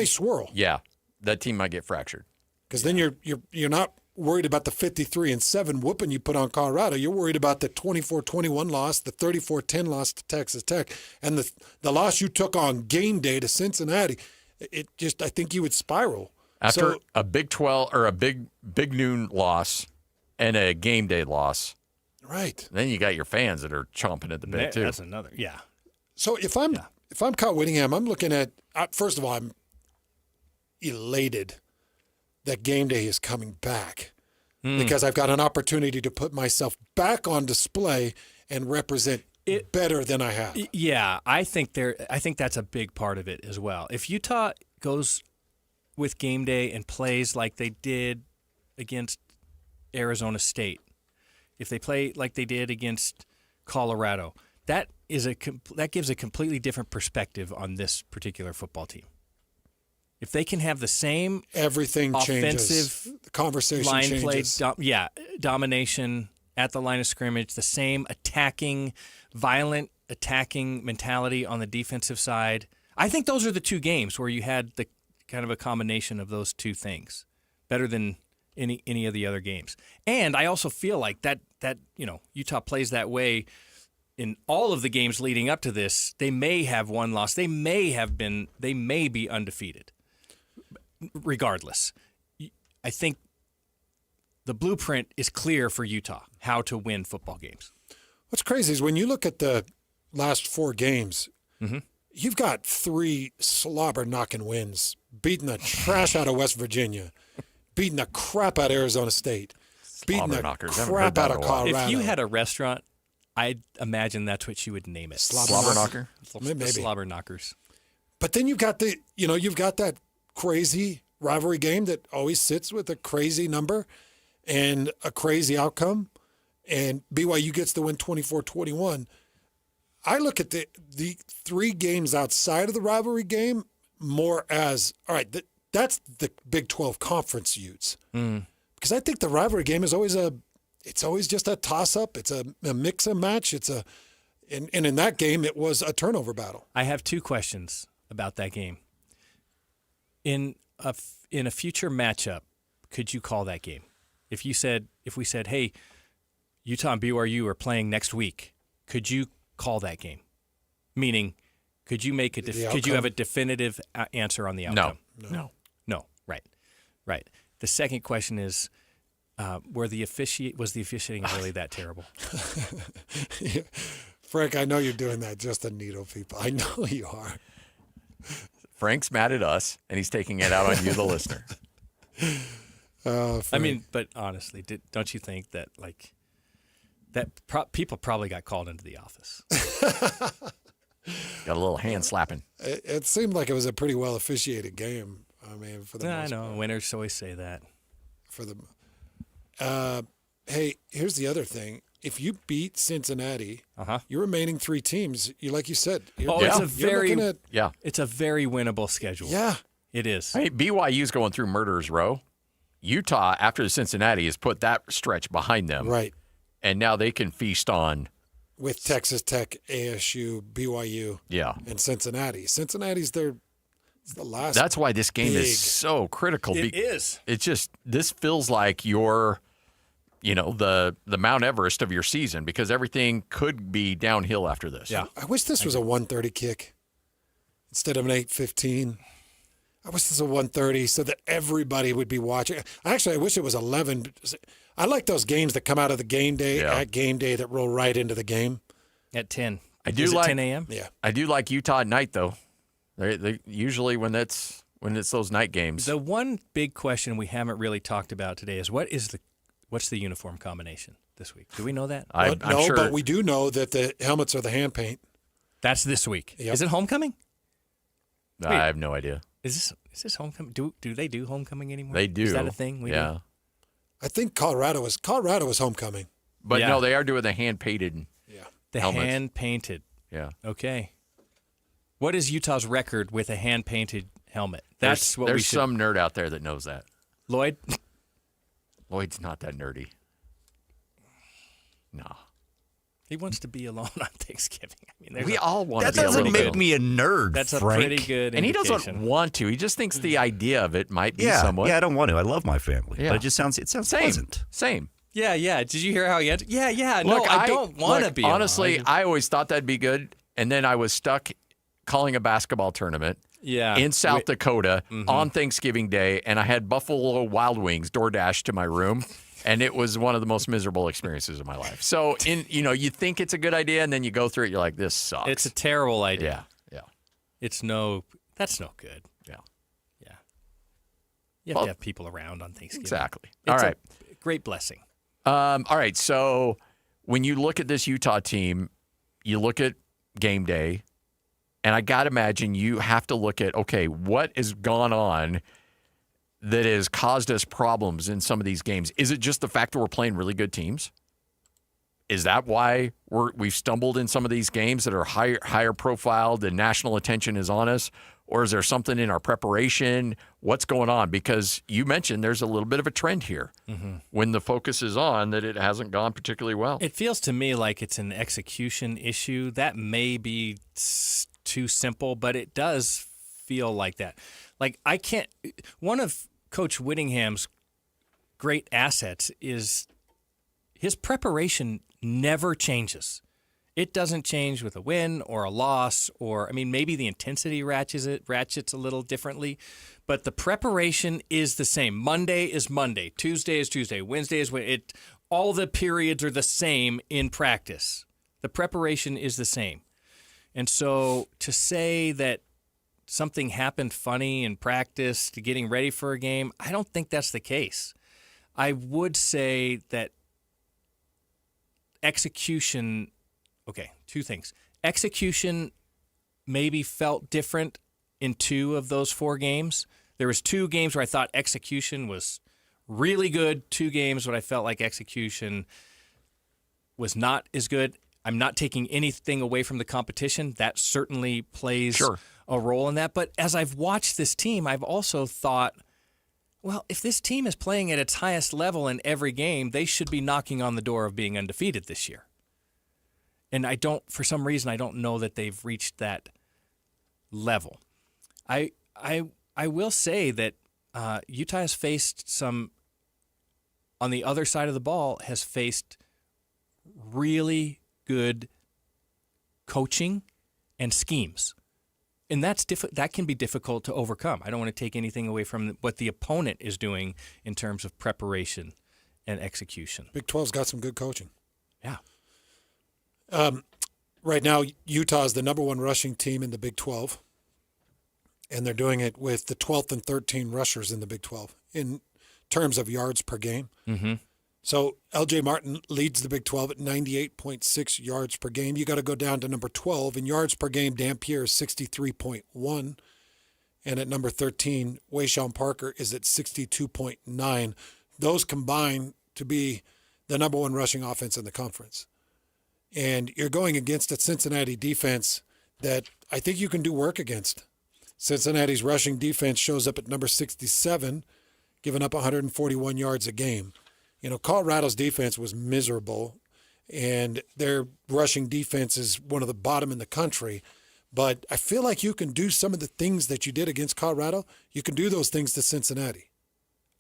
swirl. Yeah. That team might get fractured. Because then you're not worried about the 53-7 whooping you put on Colorado. You're worried about the 24-21 loss, the 34-10 loss to Texas Tech, and the loss you took on game day to Cincinnati. I think you would spiral. After a Big 12 or a big noon loss and a game day loss. Right. Then you got your fans that are chomping at the bit too. That's another. Yeah. So if I'm Kyle Whittingham, I'm looking at first of all, I'm elated that game day is coming back because I've got an opportunity to put myself back on display and represent it better than I have. Yeah, I think that's a big part of it as well. If Utah goes with game day and plays like they did against Arizona State, if they play like they did against Colorado, that gives a completely different perspective on this particular football team. If they can have the same everything offensive changes. The conversation line changes. play, domination at the line of scrimmage, the same violent attacking mentality on the defensive side. I think those are the two games where you had the kind of a combination of those two things, better than any of the other games. And I also feel like that Utah plays that way in all of the games leading up to this. They may have one loss. They may be undefeated. Regardless, I think the blueprint is clear for Utah how to win football games. What's crazy is when you look at the last 4 games, you've got 3 slobber-knocking wins, beating the trash out of West Virginia, beating the crap out of Arizona State, beating the crap out of Colorado. If you had a restaurant, I'd imagine that's what you would name it. Slobber knocker? Maybe. Slobber knockers. But then you've got that crazy rivalry game that always sits with a crazy number and a crazy outcome, and BYU gets the win 24-21. I look at the 3 games outside of the rivalry game more as, all right, that's the Big 12 Conference Utes. Because I think the rivalry game is always just a toss-up. It's a mix and match. And in that game, it was a turnover battle. I have 2 questions about that game. In a future matchup, could you call that game? If we said, hey, Utah and BYU are playing next week, could you call that game? Meaning, could you have a definitive answer on the outcome? No. Right. The second question is, was the officiating really that terrible? Frank, I know you're doing that just to needle people. I know you are. Frank's mad at us, and he's taking it out on you, the listener. I mean, but honestly, don't you think that people probably got called into the office? Got a little hand slapping. It seemed like it was a pretty well officiated game. I mean, for the most I know part. winners always say that. Hey, here's the other thing. If you beat Cincinnati, your remaining 3 teams, it's a very winnable schedule. Yeah, it is. Hey, BYU's going through murderer's row. Utah, after the Cincinnati, has put that stretch behind them. Right. And now they can feast on with Texas Tech, ASU, BYU, and Cincinnati. Cincinnati's the last. That's why this game is so critical. It is. It's just, this feels like the Mount Everest of your season, because everything could be downhill after this. Yeah. I wish this was a 1:30 kick instead of an 8:15. I wish this was a 1:30 so that everybody would be watching. Actually, I wish it was 11. I like those games that come out of the game day at game day that roll right into the game. At 10. I do Is it like 10 a.m.? Yeah. I do like Utah at night, though. They usually when it's those night games. The one big question we haven't really talked about today is what's the uniform combination this week? Do we know that? I'm sure. But we do know that the helmets are the hand paint. That's this week. Yep. Is it homecoming? I have no idea. Is this homecoming? Do they do homecoming anymore? They do. Is that a thing? We do? I think Colorado was homecoming. But no, they are doing the hand painted. Yeah. The helmets. hand painted. Yeah. Okay. What is Utah's record with a hand painted helmet. That's what we There's should. some nerd out there that knows that. Lloyd's not that nerdy. No. He wants to be alone on Thanksgiving. I mean, We all want to That be a doesn't little make bit. me a nerd, That's Frank. a pretty good And he indication. doesn't want to. He just thinks the idea of it might be somewhat. Yeah, I don't want to. I love my family. Yeah. But it sounds pleasant. Same. Yeah. Did you hear how he answered? Yeah. Look, No, I don't want to be alone. Honestly, I always thought that'd be good. And then I was stuck calling a basketball tournament in South Dakota on Thanksgiving Day, and I had Buffalo Wild Wings DoorDash to my room. And it was one of the most miserable experiences of my life. So, you think it's a good idea, and then you go through it, you're like, this sucks. It's a terrible idea. Yeah. That's no good. Yeah. You have to have people around on Thanksgiving. Exactly. It's All right. a great blessing. All right. So when you look at this Utah team, you look at game day, and I got to imagine you have to look at, okay, what has gone on that has caused us problems in some of these games? Is it just the fact that we're playing really good teams? Is that why we've stumbled in some of these games that are higher profiled and national attention is on us? Or is there something in our preparation? What's going on? Because you mentioned there's a little bit of a trend here when the focus is on that it hasn't gone particularly well. It feels to me like it's an execution issue. That may be too simple, but it does feel like that. Like one of Coach Whittingham's great assets is his preparation never changes. It doesn't change with a win or a loss, or maybe the intensity ratchets a little differently, but the preparation is the same. Monday is Monday, Tuesday is Tuesday, Wednesday is Wednesday. All the periods are the same in practice. The preparation is the same. And so to say that something happened funny in practice to getting ready for a game, I don't think that's the case. I would say that execution, two things. Execution maybe felt different in 2 of those 4 games. There was 2 games where I thought execution was really good, 2 games where I felt like execution was not as good. I'm not taking anything away from the competition. That certainly plays a role in that. But as I've watched this team, I've also thought, well, if this team is playing at its highest level in every game, they should be knocking on the door of being undefeated this year. And for some reason, I don't know that they've reached that level. I will say that Utah has faced on the other side of the ball, has faced really good coaching and schemes. And that can be difficult to overcome. I don't want to take anything away from what the opponent is doing in terms of preparation and execution. Big 12's got some good coaching. Yeah. Right now, Utah is the number 1 rushing team in the Big 12, and they're doing it with the 12th and 13th rushers in the Big 12 in terms of yards per game. Mm-hmm. So L.J. Martin leads the Big 12 at 98.6 yards per game. You got to go down to number 12 in yards per game. Dampier is 63.1, and at number 13, Wayshawn Parker is at 62.9. Those combine to be the number 1 rushing offense in the conference. And you're going against a Cincinnati defense that I think you can do work against. Cincinnati's rushing defense shows up at number 67, giving up 141 yards a game. Colorado's defense was miserable, and their rushing defense is one of the bottom in the country. But I feel like you can do some of the things that you did against Colorado. You can do those things to Cincinnati.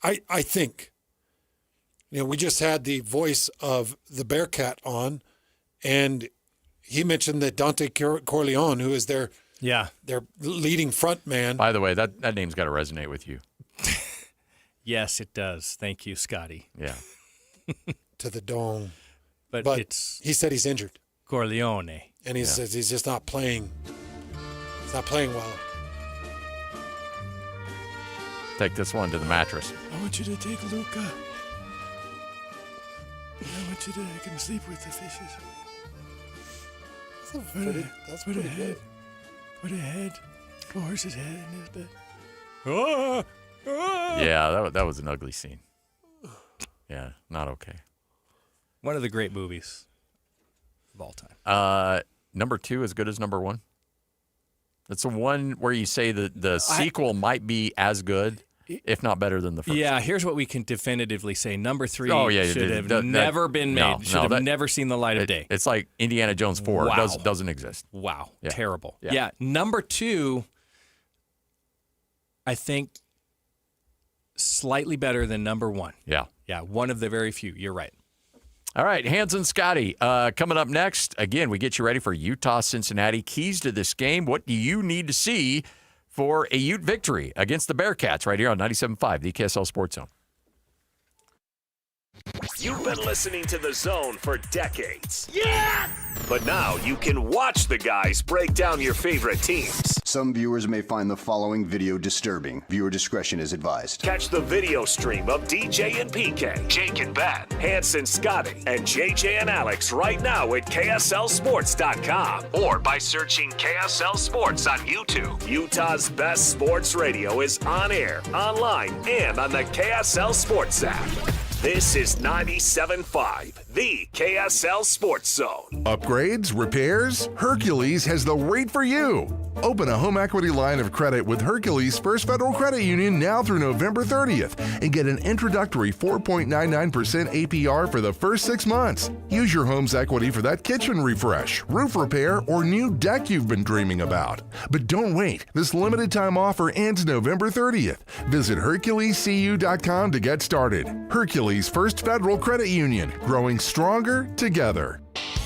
I think. We just had the voice of the Bearcat on, and he mentioned that Dante Corleone, who is their leading front man. By the way, that name's got to resonate with you. Yes, it does. Thank you, Scotty. Yeah. To the dome. But he said he's injured. Corleone. And he says he's just not playing. He's not playing well. Take this one to the mattress. I want you to take Luca. I want you to make him sleep with the fishes. That's pretty good. Put a head, a horse's head in his bed. Yeah, that was an ugly scene. Yeah, not okay. One of the great movies of all time. Number 2 as good as number 1? That's the one where you say that the sequel might be as good, if not better than the first. Yeah, here's what we can definitively say. Number 3 should have that, never been made. No, should have never seen the light of day. It's like Indiana Jones 4. Wow. It doesn't exist. Wow. Yeah. Terrible. Yeah. Yeah. Number 2, I think slightly better than number 1. Yeah. Yeah, one of the very few. You're right. All right, Hans and Scotty, coming up next. Again, we get you ready for Utah-Cincinnati. Keys to this game. What do you need to see for a Ute victory against the Bearcats right here on 97.5, the KSL Sports Zone? You've been listening to The Zone for decades. Yes! But now you can watch the guys break down your favorite teams. Some viewers may find the following video disturbing. Viewer discretion is advised. Catch the video stream of DJ and PK, Jake and Ben, Hanson, Scotty, and JJ and Alex right now at KSLSports.com or by searching KSL Sports on YouTube. Utah's best sports radio is on air, online, and on the KSL Sports app. This is 97.5, the KSL Sports Zone. Upgrades, repairs? Hercules has the rate for you. Open a home equity line of credit with Hercules First Federal Credit Union now through November 30th and get an introductory 4.99% APR for the first 6 months. Use your home's equity for that kitchen refresh, roof repair, or new deck you've been dreaming about. But don't wait. This limited time offer ends November 30th. Visit HerculesCU.com to get started. Hercules First Federal Credit Union, growing stronger together.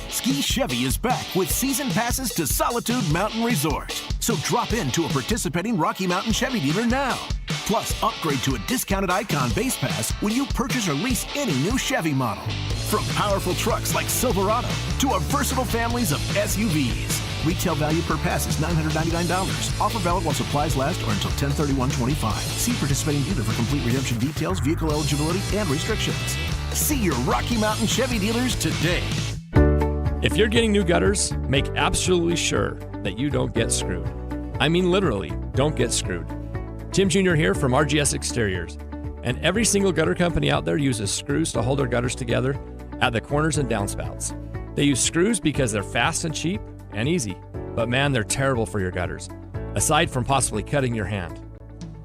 Ski Chevy is back with season passes to Solitude Mountain Resort. So drop into a participating Rocky Mountain Chevy dealer now. Plus, upgrade to a discounted Icon base pass when you purchase or lease any new Chevy model. From powerful trucks like Silverado to our versatile families of SUVs. Retail value per pass is $999. Offer valid while supplies last or until 10/31/25. See participating dealer for complete redemption details, vehicle eligibility, and restrictions. See your Rocky Mountain Chevy dealers today. If you're getting new gutters, make absolutely sure that you don't get screwed. I mean literally, don't get screwed. Tim Jr. here from RGS Exteriors. And every single gutter company out there uses screws to hold their gutters together at the corners and downspouts. They use screws because they're fast and cheap and easy. But man, they're terrible for your gutters, aside from possibly cutting your hand.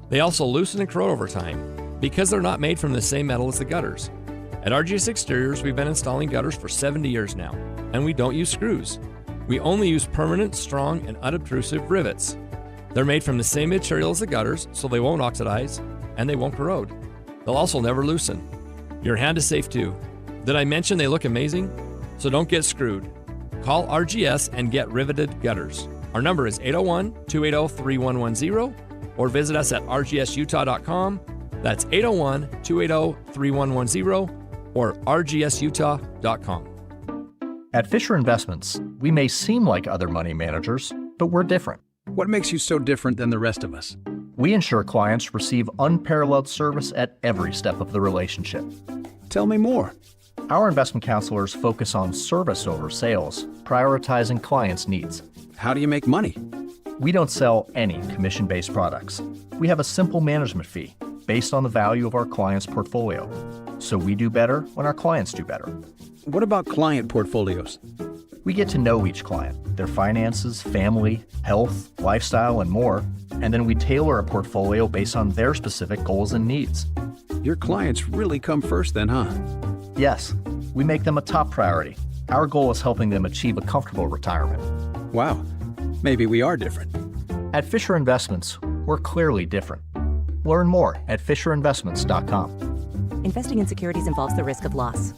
They also loosen and corrode over time because they're not made from the same metal as the gutters. At RGS Exteriors, we've been installing gutters for 70 years now, and we don't use screws. We only use permanent, strong, and unobtrusive rivets. They're made from the same material as the gutters, so they won't oxidize, and they won't corrode. They'll also never loosen. Your hand is safe too. Did I mention they look amazing? So don't get screwed. Call RGS and get riveted gutters. Our number is 801-280-3110, or visit us at rgsutah.com. That's 801-280-3110, or rgsutah.com. At Fisher Investments, we may seem like other money managers, but we're different. What makes you so different than the rest of us? We ensure clients receive unparalleled service at every step of the relationship. Tell me more. Our investment counselors focus on service over sales, prioritizing clients' needs. How do you make money? We don't sell any commission-based products. We have a simple management fee based on the value of our client's portfolio. So we do better when our clients do better. What about client portfolios? We get to know each client, their finances, family, health, lifestyle, and more, and then we tailor a portfolio based on their specific goals and needs. Your clients really come first then, huh? Yes, we make them a top priority. Our goal is helping them achieve a comfortable retirement. Wow, maybe we are different. At Fisher Investments, we're clearly different. Learn more at FisherInvestments.com. Investing in securities involves the risk of loss.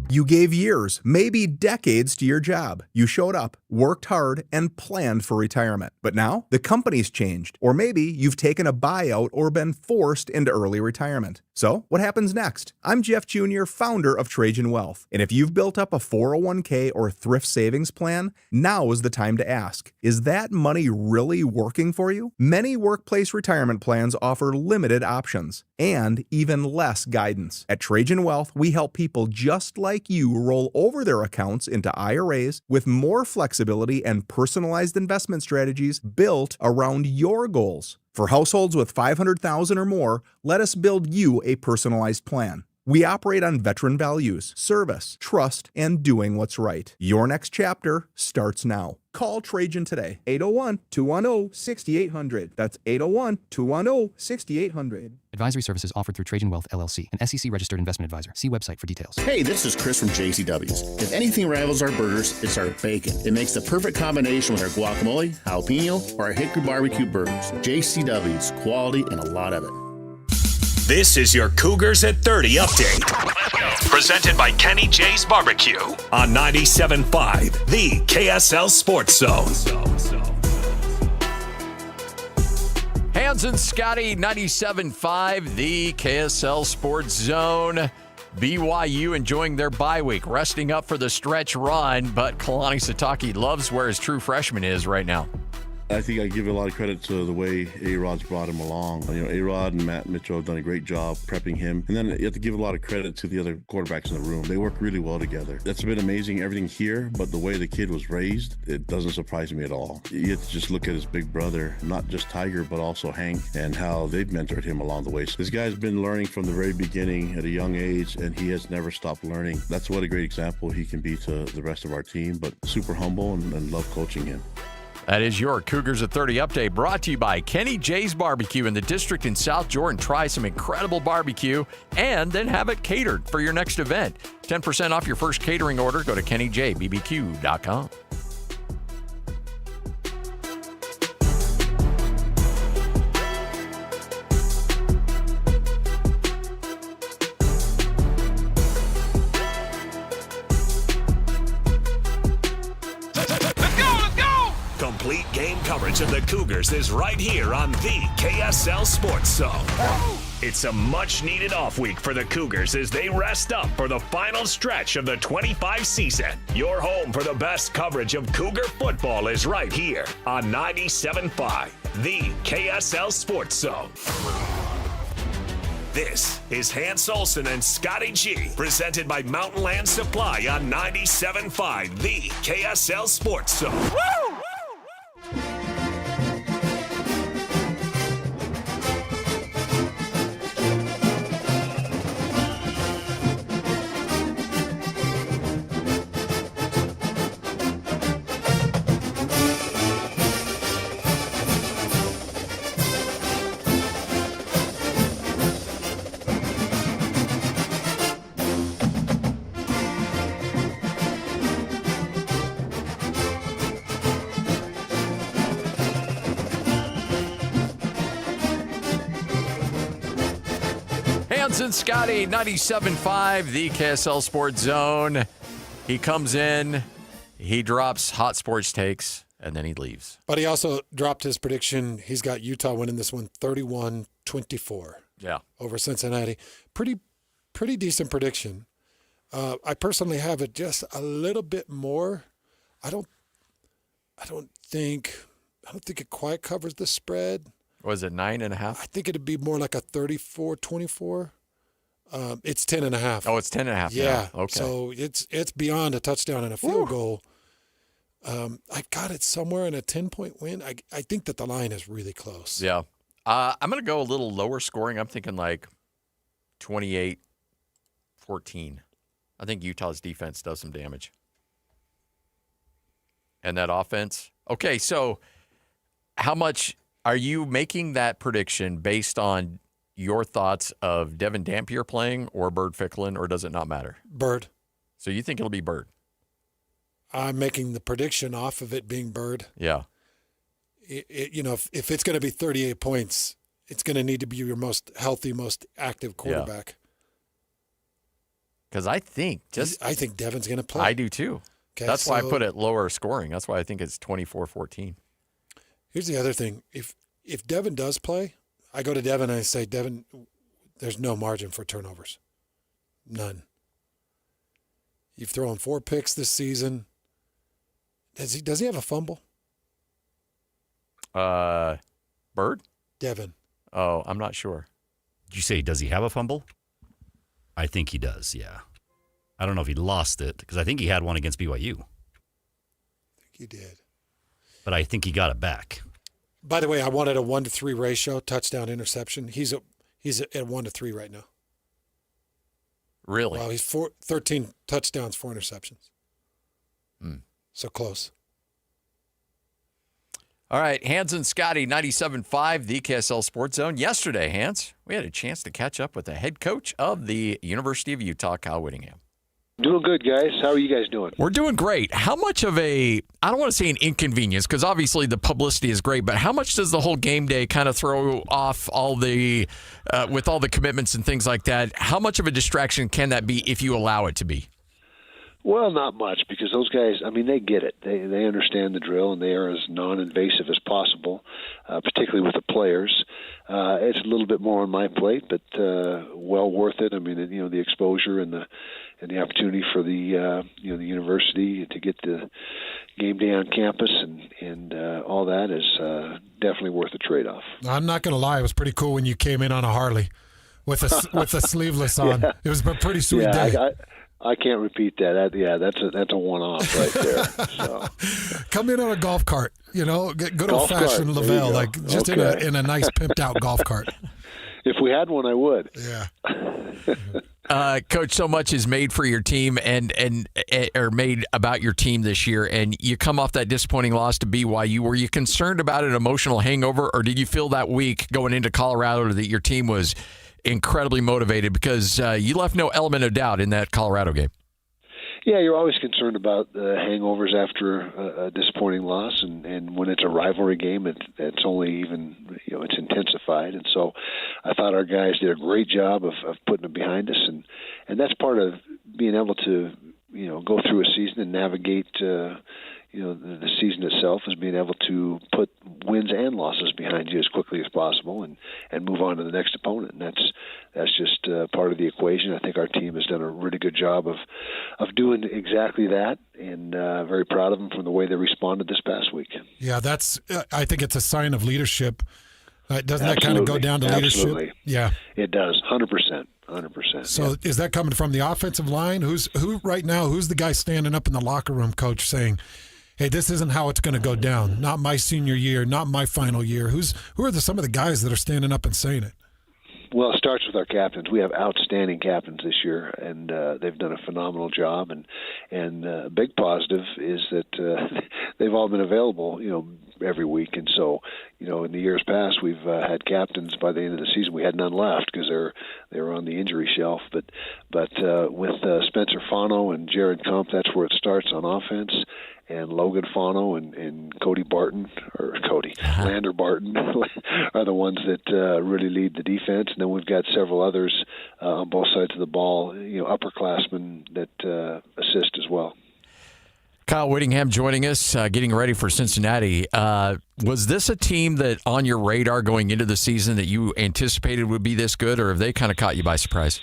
You gave years, maybe decades to your job. You showed up, worked hard, and planned for retirement. But now, the company's changed. Or maybe you've taken a buyout or been forced into early retirement. So, what happens next? I'm Jeff Jr., founder of Trajan Wealth. And if you've built up a 401k or thrift savings plan, now is the time to ask, is that money really working for you? Many workplace retirement plans offer limited options and even less guidance. At Trajan Wealth, we help people just like you roll over their accounts into IRAs with more flexibility and personalized investment strategies built around your goals. For households with $500,000 or more, let us build you a personalized plan. We operate on veteran values, service, trust, and doing what's right. Your next chapter starts now. Call Trajan today. 801-210-6800. That's 801-210-6800. Advisory services offered through Trajan Wealth, LLC, an SEC-registered investment advisor. See website for details. Hey, this is Chris from JCW's. If anything rivals our burgers, it's our bacon. It makes the perfect combination with our guacamole, jalapeno, or our hickory barbecue burgers. JCW's, quality and a lot of it. This is your Cougars at 30 update. Presented by Kenny J's Barbecue on 97.5, the KSL Sports Zone. Hans and Scotty, 97.5, the KSL Sports Zone. BYU enjoying their bye week, resting up for the stretch run, but Kalani Sitake loves where his true freshman is right now. I think I give a lot of credit to the way A-Rod's brought him along. A-Rod and Matt Mitchell have done a great job prepping him. And then you have to give a lot of credit to the other quarterbacks in the room. They work really well together. That's been amazing, everything here, but the way the kid was raised, it doesn't surprise me at all. You have to just look at his big brother, not just Tiger, but also Hank, and how they've mentored him along the way. So this guy's been learning from the very beginning at a young age, and he has never stopped learning. That's what a great example he can be to the rest of our team, but super humble and love coaching him. That is your Cougars at 30 update, brought to you by Kenny J's Barbecue in the district in South Jordan. Try some incredible barbecue and then have it catered for your next event. 10% off your first catering order. Go to KennyJBBQ.com. Complete game coverage of the Cougars is right here on the KSL Sports Zone. It's a much-needed off week for the Cougars as they rest up for the final stretch of the 25 season. Your home for the best coverage of Cougar football is right here on 97.5, the KSL Sports Zone. This is Hans Olsen and Scotty G, presented by Mountain Land Supply on 97.5, the KSL Sports Zone. Woo! And Scotty, 97.5, the KSL Sports Zone. He comes in, he drops hot sports takes, and then he leaves. But he also dropped his prediction. He's got Utah winning this one 31-24. Yeah. Over Cincinnati. Pretty decent prediction. I personally have it just a little bit more. I don't think it quite covers the spread. Was it 9.5? I think it'd be more like a 34-24. It's 10.5. Oh, it's 10.5. Yeah. Now. Okay. So it's beyond a touchdown and a field goal. I got it somewhere in a 10-point win. I think that the line is really close. Yeah. I'm going to go a little lower scoring. I'm thinking like 28-14. I think Utah's defense does some damage. And that offense. Okay, so how much are you making that prediction based on your thoughts of Devin Dampier playing or Bird Ficklin, or does it not matter? Bird. So you think it'll be Bird? I'm making the prediction off of it being Bird. Yeah. If it's going to be 38 points, it's going to need to be your most healthy, most active quarterback. Because I think Devin's going to play. I do too. Okay, that's why I put it lower scoring. That's why I think it's 24-14. Here's the other thing. If Devin does play, I go to Devin and I say, Devin, there's no margin for turnovers. None. You've thrown 4 picks this season. Does he have a fumble? Bird? Devin. Oh, I'm not sure. Did you say, does he have a fumble? I think he does, yeah. I don't know if he lost it, because I think he had one against BYU. I think he did. But I think he got it back. By the way, I wanted a 1-to-3 ratio, touchdown, interception. He's at 1-to-3 right now. Really? Well, he's 13 touchdowns, 4 interceptions. So close. All right, Hans and Scotty, 97.5, the KSL Sports Zone. Yesterday, Hans, we had a chance to catch up with the head coach of the University of Utah, Kyle Whittingham. Doing good, guys. How are you guys doing? We're doing great. How much of I don't want to say an inconvenience, because obviously the publicity is great, but how much does the whole game day kind of throw off all the, with all the commitments and things like that, how much of a distraction can that be if you allow it to be? Well, not much, because those guys, I mean, they get it. They understand the drill, and they are as non-invasive as possible, particularly with the players. It's a little bit more on my plate, but well worth it. I mean, the exposure and the opportunity for the the university to get the game day on campus and all that is definitely worth the trade-off. I'm not going to lie, it was pretty cool when you came in on a Harley with a sleeveless on. Yeah. It was a pretty sweet day. I can't repeat that. That's a one-off right there. So. Come in on a golf cart, good old-fashioned Lavelle, like just in a nice pimped-out golf cart. If we had one, I would. Yeah. Coach, so much is made for your team and or made about your team this year, and you come off that disappointing loss to BYU. Were you concerned about an emotional hangover, or did you feel that week going into Colorado that your team was incredibly motivated, because you left no element of doubt in that Colorado game? Yeah, you're always concerned about hangovers after a disappointing loss, and when it's a rivalry game, it's only even it's intensified. And so, I thought our guys did a great job of putting it behind us, and that's part of being able to go through a season and navigate. The season itself is being able to put wins and losses behind you as quickly as possible and move on to the next opponent. And that's just part of the equation. I think our team has done a really good job of doing exactly that, and very proud of them from the way they responded this past week. Yeah, I think it's a sign of leadership. Doesn't that kind of go down to leadership? Yeah. It does, 100%. 100%. So is that coming from the offensive line? Who's the guy standing up in the locker room, coach, saying, hey, this isn't how it's going to go down. Not my senior year, not my final year. Who are some of the guys that are standing up and saying it? Well, it starts with our captains. We have outstanding captains this year, and they've done a phenomenal job. And a big positive is that they've all been available, every week. And so, in the years past, we've had captains by the end of the season. We had none left because they were on the injury shelf. But with Spencer Fano and Jared Kump, that's where it starts on offense. And Logan Fano and Lander Barton are the ones that really lead the defense. And then we've got several others on both sides of the ball, upperclassmen that assist as well. Kyle Whittingham joining us, getting ready for Cincinnati. Was this a team that on your radar going into the season that you anticipated would be this good, or have they kind of caught you by surprise?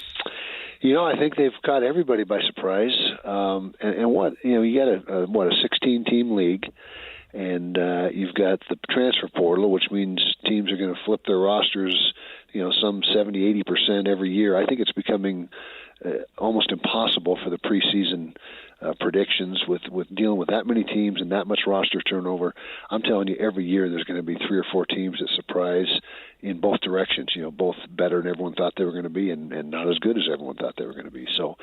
I think they've caught everybody by surprise. And what you got a 16-team league, and you've got the transfer portal, which means teams are going to flip their rosters, some 70-80% every year. I think it's becoming almost impossible for the preseason predictions with dealing with that many teams and that much roster turnover. I'm telling you, every year there's going to be 3 or 4 teams that surprise in both directions, both better than everyone thought they were going to be and not as good as everyone thought they were going to be. So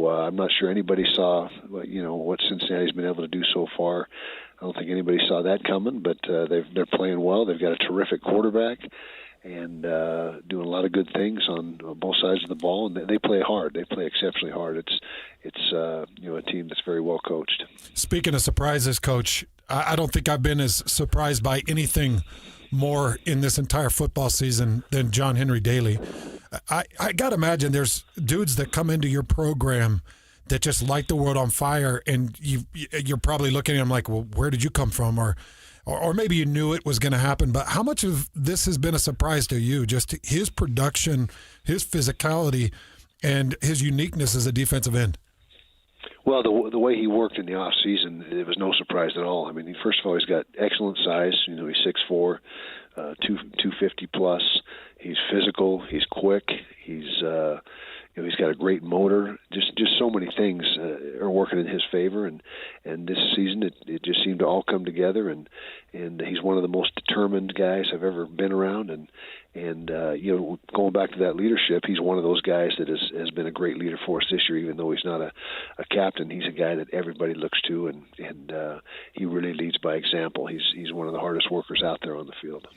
I'm not sure anybody saw, what Cincinnati's been able to do so far. I don't think anybody saw that coming, but they're playing well. They've got a terrific quarterback and doing a lot of good things on both sides of the ball, and they play hard. They play exceptionally hard. It's a team that's very well coached. Speaking of surprises, Coach, I don't think I've been as surprised by anything more in this entire football season than John Henry Daly. I got to imagine there's dudes that come into your program that just light the world on fire, and you're probably looking at them like, well, where did you come from? Or maybe you knew it was going to happen, but how much of this has been a surprise to you? Just his production, his physicality, and his uniqueness as a defensive end. Well, the way he worked in the off season, it was no surprise at all. I mean, first of all, he's got excellent size. He's 6'4", 250 plus. He's physical. He's quick. He's got a great motor. Just so many things are working in his favor. And this season, it just seemed to all come together. And he's one of the most determined guys I've ever been around. And going back to that leadership, he's one of those guys that has been a great leader for us this year. Even though he's not a captain, he's a guy that everybody looks to, and he really leads by example. He's one of the hardest workers out there on the field.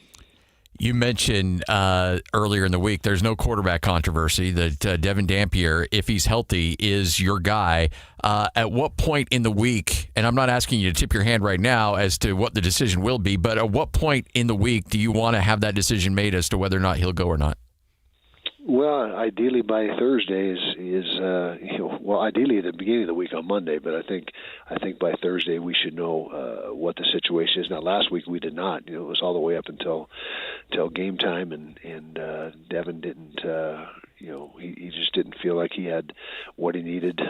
You mentioned earlier in the week there's no quarterback controversy, that Devin Dampier, if he's healthy, is your guy. At what point in the week, and I'm not asking you to tip your hand right now as to what the decision will be, but at what point in the week do you want to have that decision made as to whether or not he'll go or not? Well, ideally by Thursday ideally at the beginning of the week on Monday, but I think by Thursday we should know what the situation is. Now, last week we did not. It was all the way up until game time, and Devin didn't. He just didn't feel like he had what he needed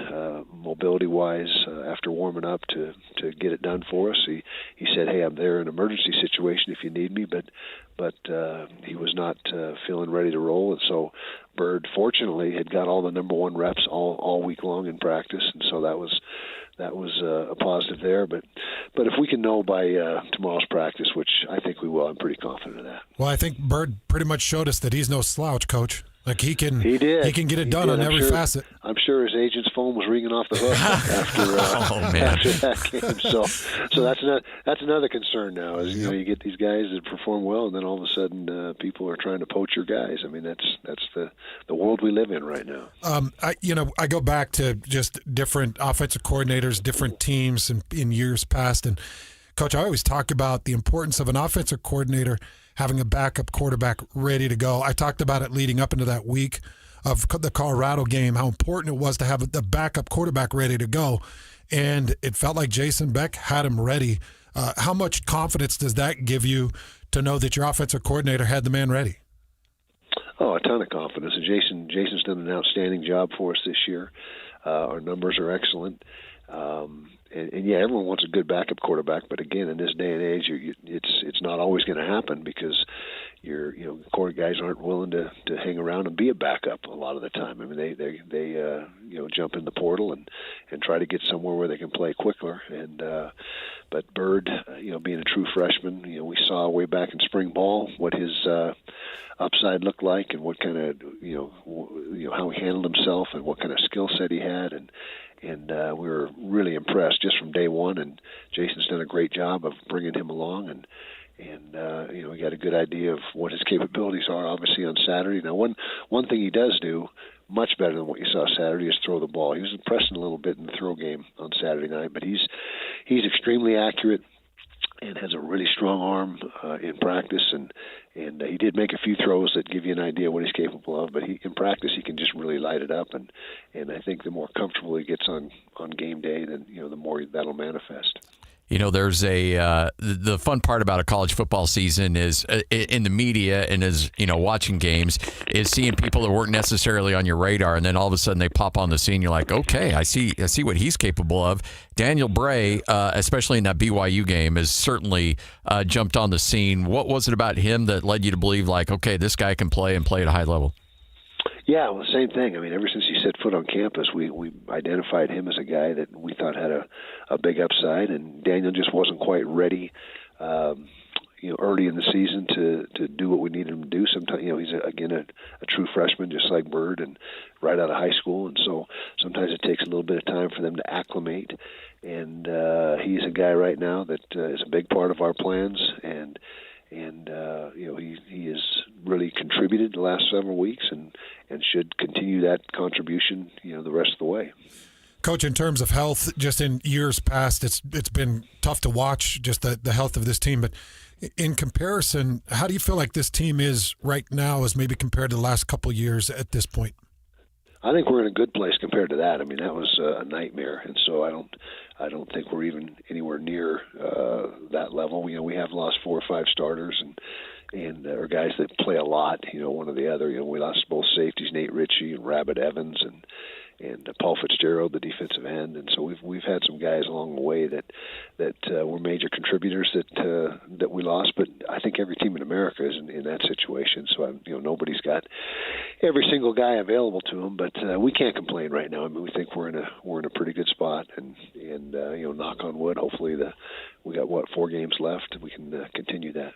mobility-wise after warming up to get it done for us. He said, "Hey, I'm there in an emergency situation if you need me," but he was not feeling ready to roll. And so Bird, fortunately, had got all the number one reps all week long in practice, and so that was a positive there. But if we can know by tomorrow's practice, which I think we will, I'm pretty confident of that. Well, I think Bird pretty much showed us that he's no slouch, Coach. Like he can get it done on every facet. I'm sure his agent's phone was ringing off the hook after that game. So that's another concern now. Is you get these guys that perform well, and then all of a sudden people are trying to poach your guys. I mean that's the world we live in right now. I go back to just different offensive coordinators, different teams in years past, and Coach, I always talk about the importance of an offensive coordinator having a backup quarterback ready to go. I talked about it leading up into that week of the Colorado game, how important it was to have the backup quarterback ready to go. And it felt like Jason Beck had him ready. How much confidence does that give you to know that your offensive coordinator had the man ready? Oh, a ton of confidence. And Jason's done an outstanding job for us this year. Our numbers are excellent. And yeah, everyone wants a good backup quarterback, but again, in this day and age, it's not always going to happen because your core guys aren't willing to hang around and be a backup a lot of the time. I mean, they jump in the portal and try to get somewhere where they can play quicker. And but Bird, being a true freshman, we saw way back in spring ball what his upside looked like and what kind of how he handled himself and what kind of skill set he had, and we were really impressed just from day one. And Jason's done a great job of bringing him along, and we got a good idea of what his capabilities are. Obviously on Saturday. Now, one thing he does do much better than what you saw Saturday is throw the ball. He was impressing a little bit in the throw game on Saturday night, but he's extremely accurate and has a really strong arm in practice, and he did make a few throws that give you an idea what he's capable of. But in practice, he can just really light it up, and I think the more comfortable he gets on game day, then the more that'll manifest. There's the fun part about a college football season is in the media and as watching games is seeing people that weren't necessarily on your radar, and then all of a sudden they pop on the scene. You're like, okay, I see what he's capable of. Daniel Bray, especially in that BYU game, has certainly jumped on the scene. What was it about him that led you to believe, like, okay, this guy can play and play at a high level? Yeah, well, same thing. I mean, ever since he set foot on campus, we identified him as a guy that we thought had a big upside, and Daniel just wasn't quite ready, early in the season to do what we needed him to do. Sometimes, he's a true freshman, just like Bird, and right out of high school, and so sometimes it takes a little bit of time for them to acclimate. And he's a guy right now that is a big part of our plans, and he has really contributed the last several weeks and should continue that contribution, the rest of the way. Coach, in terms of health, just in years past, it's been tough to watch just the health of this team. But in comparison, how do you feel like this team is right now as maybe compared to the last couple of years at this point? I think we're in a good place compared to that. I mean, that was a nightmare, and so I don't think we're even anywhere near that level. We have lost 4 or 5 starters and are guys that play a lot, one or the other. We lost both safeties, Nate Ritchie and Rabbit Evans, Paul Fitzgerald, the defensive end, and so we've had some guys along the way that were major contributors that we lost. But I think every team in America is in that situation. So nobody's got every single guy available to them, but we can't complain right now. I mean, we think we're in a pretty good spot, and knock on wood, hopefully we got 4 games left, we can continue that.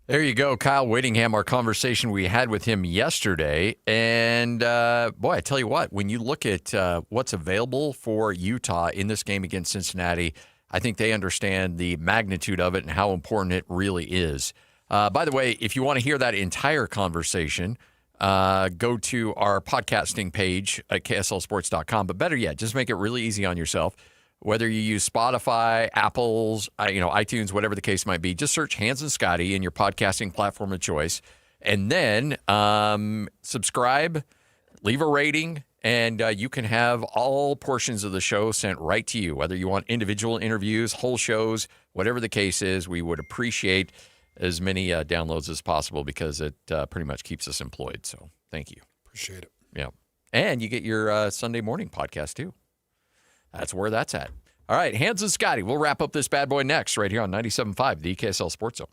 There you go, Kyle Whittingham, our conversation we had with him yesterday. And, boy, I tell you what, when you look at what's available for Utah in this game against Cincinnati, I think they understand the magnitude of it and how important it really is. By the way, if you want to hear that entire conversation, go to our podcasting page at KSLSports.com. But better yet, just make it really easy on yourself. Whether you use Spotify, Apple's, iTunes, whatever the case might be, just search Hans and Scotty in your podcasting platform of choice, and then subscribe, leave a rating, and you can have all portions of the show sent right to you. Whether you want individual interviews, whole shows, whatever the case is, we would appreciate as many downloads as possible because it pretty much keeps us employed. So thank you. Appreciate it. Yeah. And you get your Sunday morning podcast, too. That's where that's at. All right, Hans and Scotty. We'll wrap up this bad boy next right here on 97.5, the KSL Sports Zone.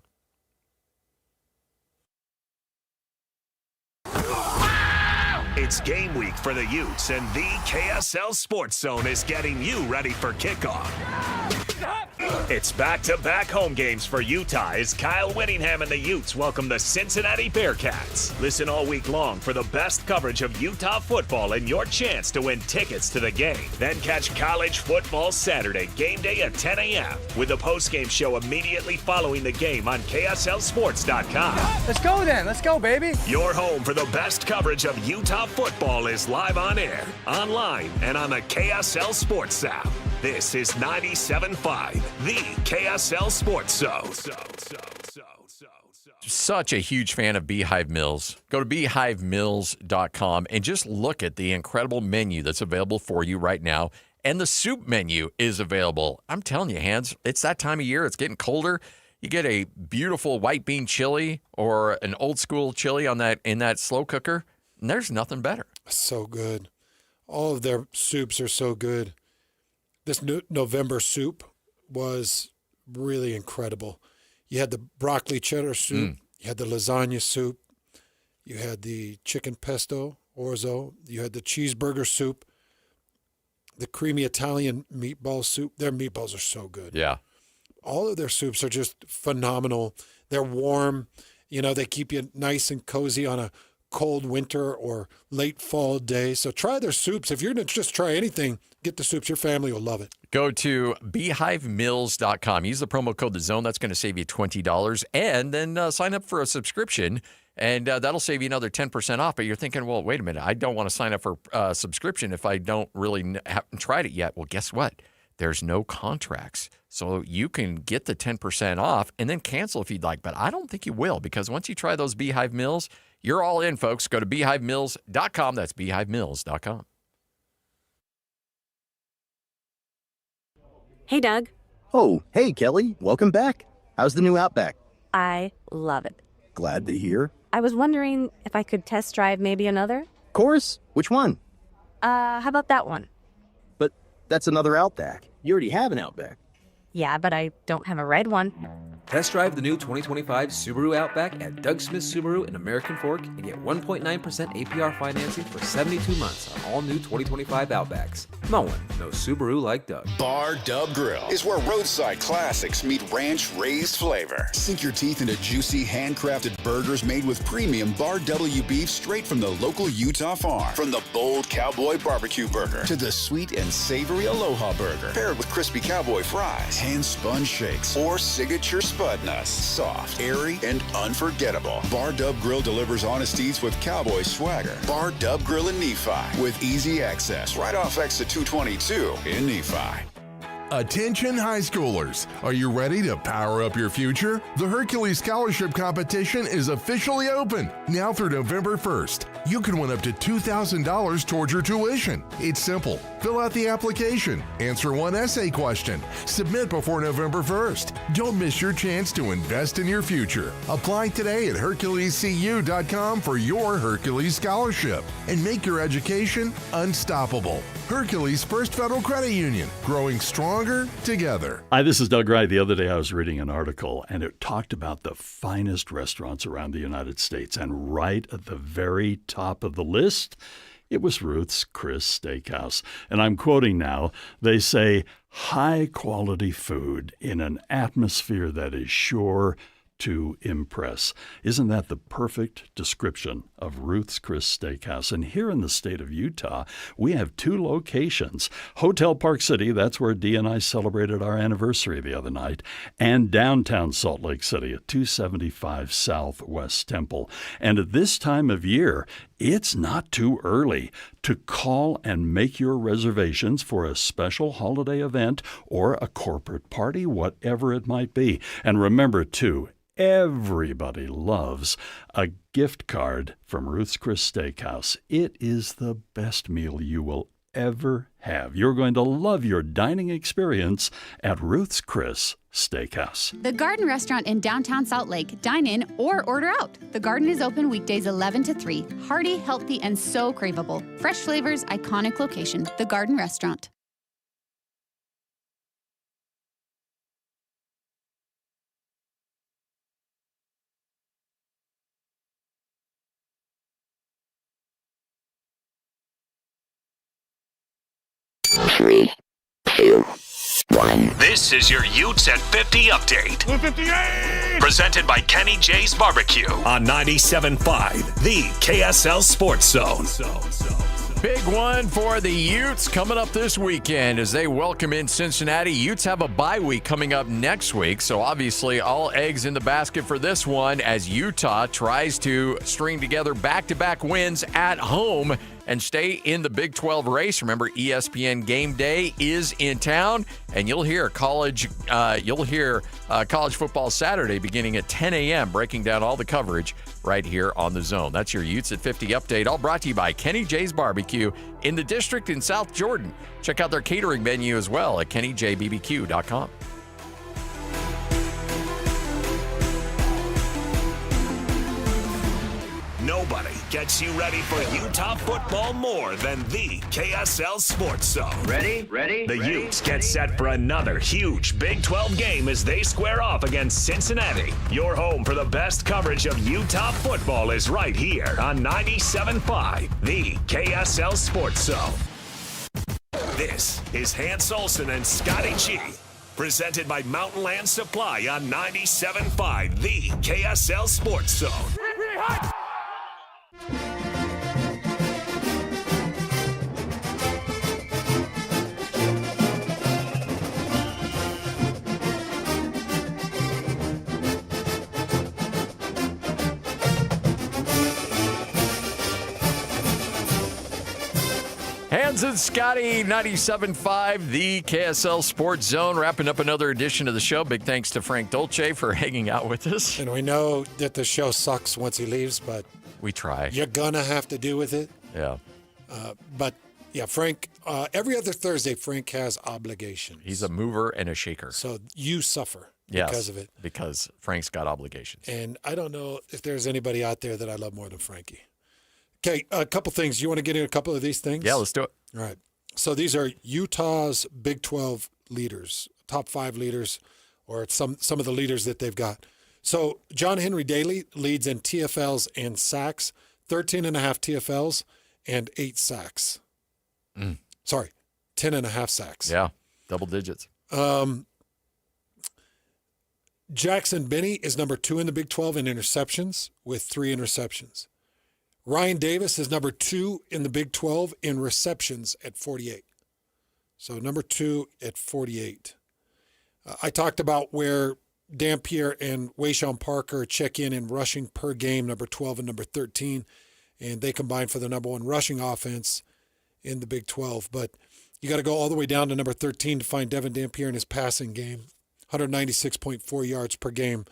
It's game week for the Utes, and the KSL Sports Zone is getting you ready for kickoff. It's back-to-back home games for Utah as Kyle Whittingham and the Utes welcome the Cincinnati Bearcats. Listen all week long for the best coverage of Utah football and your chance to win tickets to the game. Then catch college football Saturday, game day at 10 a.m. with the postgame show immediately following the game on KSLSports.com. Let's go then. Let's go, baby. Your home for the best coverage of Utah football is live on air, online, and on the KSL Sports app. This is 97.5, the KSL Sports Zone. Such a huge fan of Beehive Mills. Go to beehivemills.com and just look at the incredible menu that's available for you right now. And the soup menu is available. I'm telling you, Hans, it's that time of year. It's getting colder. You get a beautiful white bean chili or an old school chili in that slow cooker, and there's nothing better. So good. All of their soups are so good. This November soup was really incredible. You had the broccoli cheddar soup. You had the lasagna soup. You had the chicken pesto orzo. You had the cheeseburger soup. The creamy Italian meatball soup. Their meatballs are so good. Yeah. All of their soups are just phenomenal. They're warm. They keep you nice and cozy on a cold winter or late fall day. So try their soups. If you're going to just try anything, get the soups. Your family will love it. Go to beehivemills.com. Use the promo code THEZONE. That's going to save you $20. And then sign up for a subscription, and that'll save you another 10% off. But you're thinking, well, wait a minute. I don't want to sign up for a subscription if I don't really haven't tried it yet. Well, guess what? There's no contracts. So you can get the 10% off and then cancel if you'd like. But I don't think you will, because once you try those Beehive Mills, you're all in, folks. Go to beehivemills.com. That's beehivemills.com. Hey, Doug. Oh, hey, Kelly. Welcome back. How's the new Outback? I love it. Glad to hear. I was wondering if I could test drive maybe another. Of course. Which one? How about that one? But that's another Outback. You already have an Outback. Yeah, but I don't have a red one. Test drive the new 2025 Subaru Outback at Doug Smith Subaru in American Fork and get 1.9% APR financing for 72 months on all new 2025 Outbacks. No one knows Subaru like Doug. Bar Dub Grill is where roadside classics meet ranch-raised flavor. Sink your teeth into juicy, handcrafted burgers made with premium Bar W beef straight from the local Utah farm. From the bold cowboy barbecue burger to the sweet and savory Aloha burger, paired with crispy cowboy fries, hand-spun shakes, or signature spud nuts. Soft, airy, and unforgettable. Bar Dub Grill delivers honest eats with cowboy swagger. Bar Dub Grill in Nephi with easy access right off exit 222 in Nephi. Attention high schoolers, are you ready to power up your future? The Hercules Scholarship Competition is officially open now through November 1st. You can win up to $2,000 towards your tuition. It's simple. Fill out the application, answer one essay question, submit before November 1st. Don't miss your chance to invest in your future. Apply today at HerculesCU.com for your Hercules Scholarship and make your education unstoppable. Hercules First Federal Credit Union, growing stronger together. Hi, this is Doug Wright. The other day I was reading an article, and it talked about the finest restaurants around the United States. And right at the very top of the list, it was Ruth's Chris Steakhouse. And I'm quoting now. They say, high-quality food in an atmosphere that is sure to impress. Isn't that the perfect description of Ruth's Chris Steakhouse? And here in the state of Utah, we have two locations. Hotel Park City, that's where Dee and I celebrated our anniversary the other night, and downtown Salt Lake City at 275 Southwest Temple. And at this time of year, it's not too early to call and make your reservations for a special holiday event or a corporate party, whatever it might be. And remember, too, everybody loves a gift card from Ruth's Chris Steakhouse. It is the best meal you will ever have. You're going to love your dining experience at Ruth's Chris Steakhouse. The Garden Restaurant in downtown Salt Lake. Dine in or order out. The Garden is open weekdays 11 to 3. Hearty, healthy, and so craveable. Fresh flavors, iconic location. The Garden Restaurant. Three, two, one. This is your Utes at 50 update. 58! Presented by Kenny J's Barbecue on 97.5, the KSL Sports Zone. Big one for the Utes coming up this weekend as they welcome in Cincinnati. Utes have a bye week coming up next week, so obviously all eggs in the basket for this one as Utah tries to string together back-to-back wins at home and stay in the Big 12 race. Remember, ESPN Game Day is in town, and you'll hear college football Saturday beginning at 10 a.m., breaking down all the coverage right here on the Zone. That's your Utes at 50 update, all brought to you by Kenny J's Barbecue in the district in South Jordan. Check out their catering menu as well at kennyjbbq.com. Nobody gets you ready for Utah football more than the KSL Sports Zone. Ready? The Utes get set for another huge Big 12 game as they square off against Cincinnati. Your home for the best coverage of Utah football is right here on 97.5, the KSL Sports Zone. This is Hans Olsen and Scotty G. Presented by Mountain Land Supply on 97.5, the KSL Sports Zone. Hans and Scotty, 97.5, the KSL Sports Zone, wrapping up another edition of the show. Big thanks to Frank Dolce for hanging out with us. And we know that the show sucks once he leaves, but we try. You're going to have to deal with it. Yeah. But, yeah, Frank, every other Thursday, Frank has obligations. He's a mover and a shaker. So you suffer because of it. Because Frank's got obligations. And I don't know if there's anybody out there that I love more than Frankie. Okay, a couple things. You want to get into a couple of these things? Yeah, let's do it. All right. So these are Utah's Big 12 leaders, top 5 leaders, or some of the leaders that they've got. So John Henry Daly leads in TFLs and sacks, 13.5 TFLs and 8 sacks. Sorry, 10.5 sacks. Yeah, double digits. Jackson Benny is number 2 in the Big 12 in interceptions with 3 interceptions. Ryan Davis is number 2 in the Big 12 in receptions at 48. So number 2 at 48. I talked about where Dampier and Wayshawn Parker check in rushing per game, number 12 and number 13, and they combine for the number 1 rushing offense in the Big 12. But You got to go all the way down to number 13 to find Devin Dampier in his passing game. 196.4 yards per game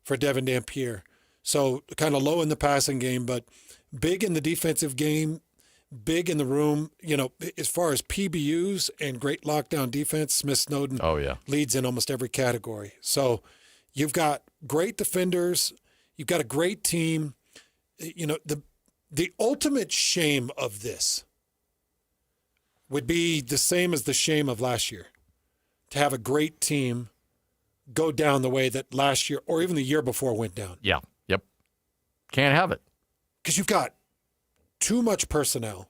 for Devin Dampier. So kind of low in the passing game, but big in the defensive game, big in the room. You know, as far as PBUs and great lockdown defense, Smith Snowden leads in almost every category. So you've got great defenders. You've got a great team. You know, the ultimate shame of this would be the same as the shame of last year, to have a great team go down the way that last year or even the year before went down. Yeah. Yep. Can't have it. Because you've got too much personnel.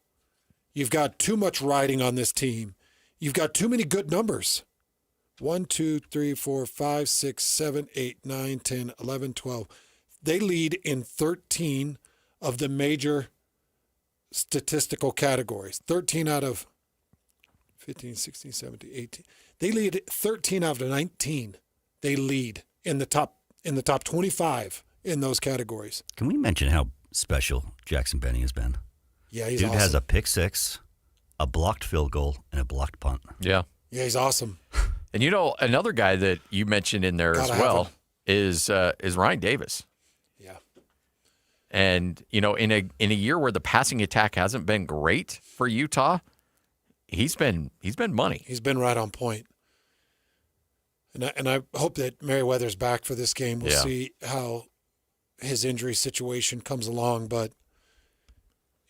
You've got too much riding on this team. You've got too many good numbers. 1, 2, 3, 4, 5, 6, 7, 8, 9, 10, 11, 12. They lead in 13 of the major statistical categories. 13 out of 15, 16, 17, 18. They lead 13 out of 19. They lead in the top 25 in those categories. Can we mention how special Jackson Benny has been? Yeah, he's Dude awesome. has a pick six, a blocked field goal, and a blocked punt. Yeah. Yeah, he's awesome. And you know, another guy that you mentioned in there as well is Ryan Davis. Yeah. And you know, in a year where the passing attack hasn't been great for Utah, he's been money. He's been right on point. And I hope that Merriweather's back for this game. We'll see how his injury situation comes along. But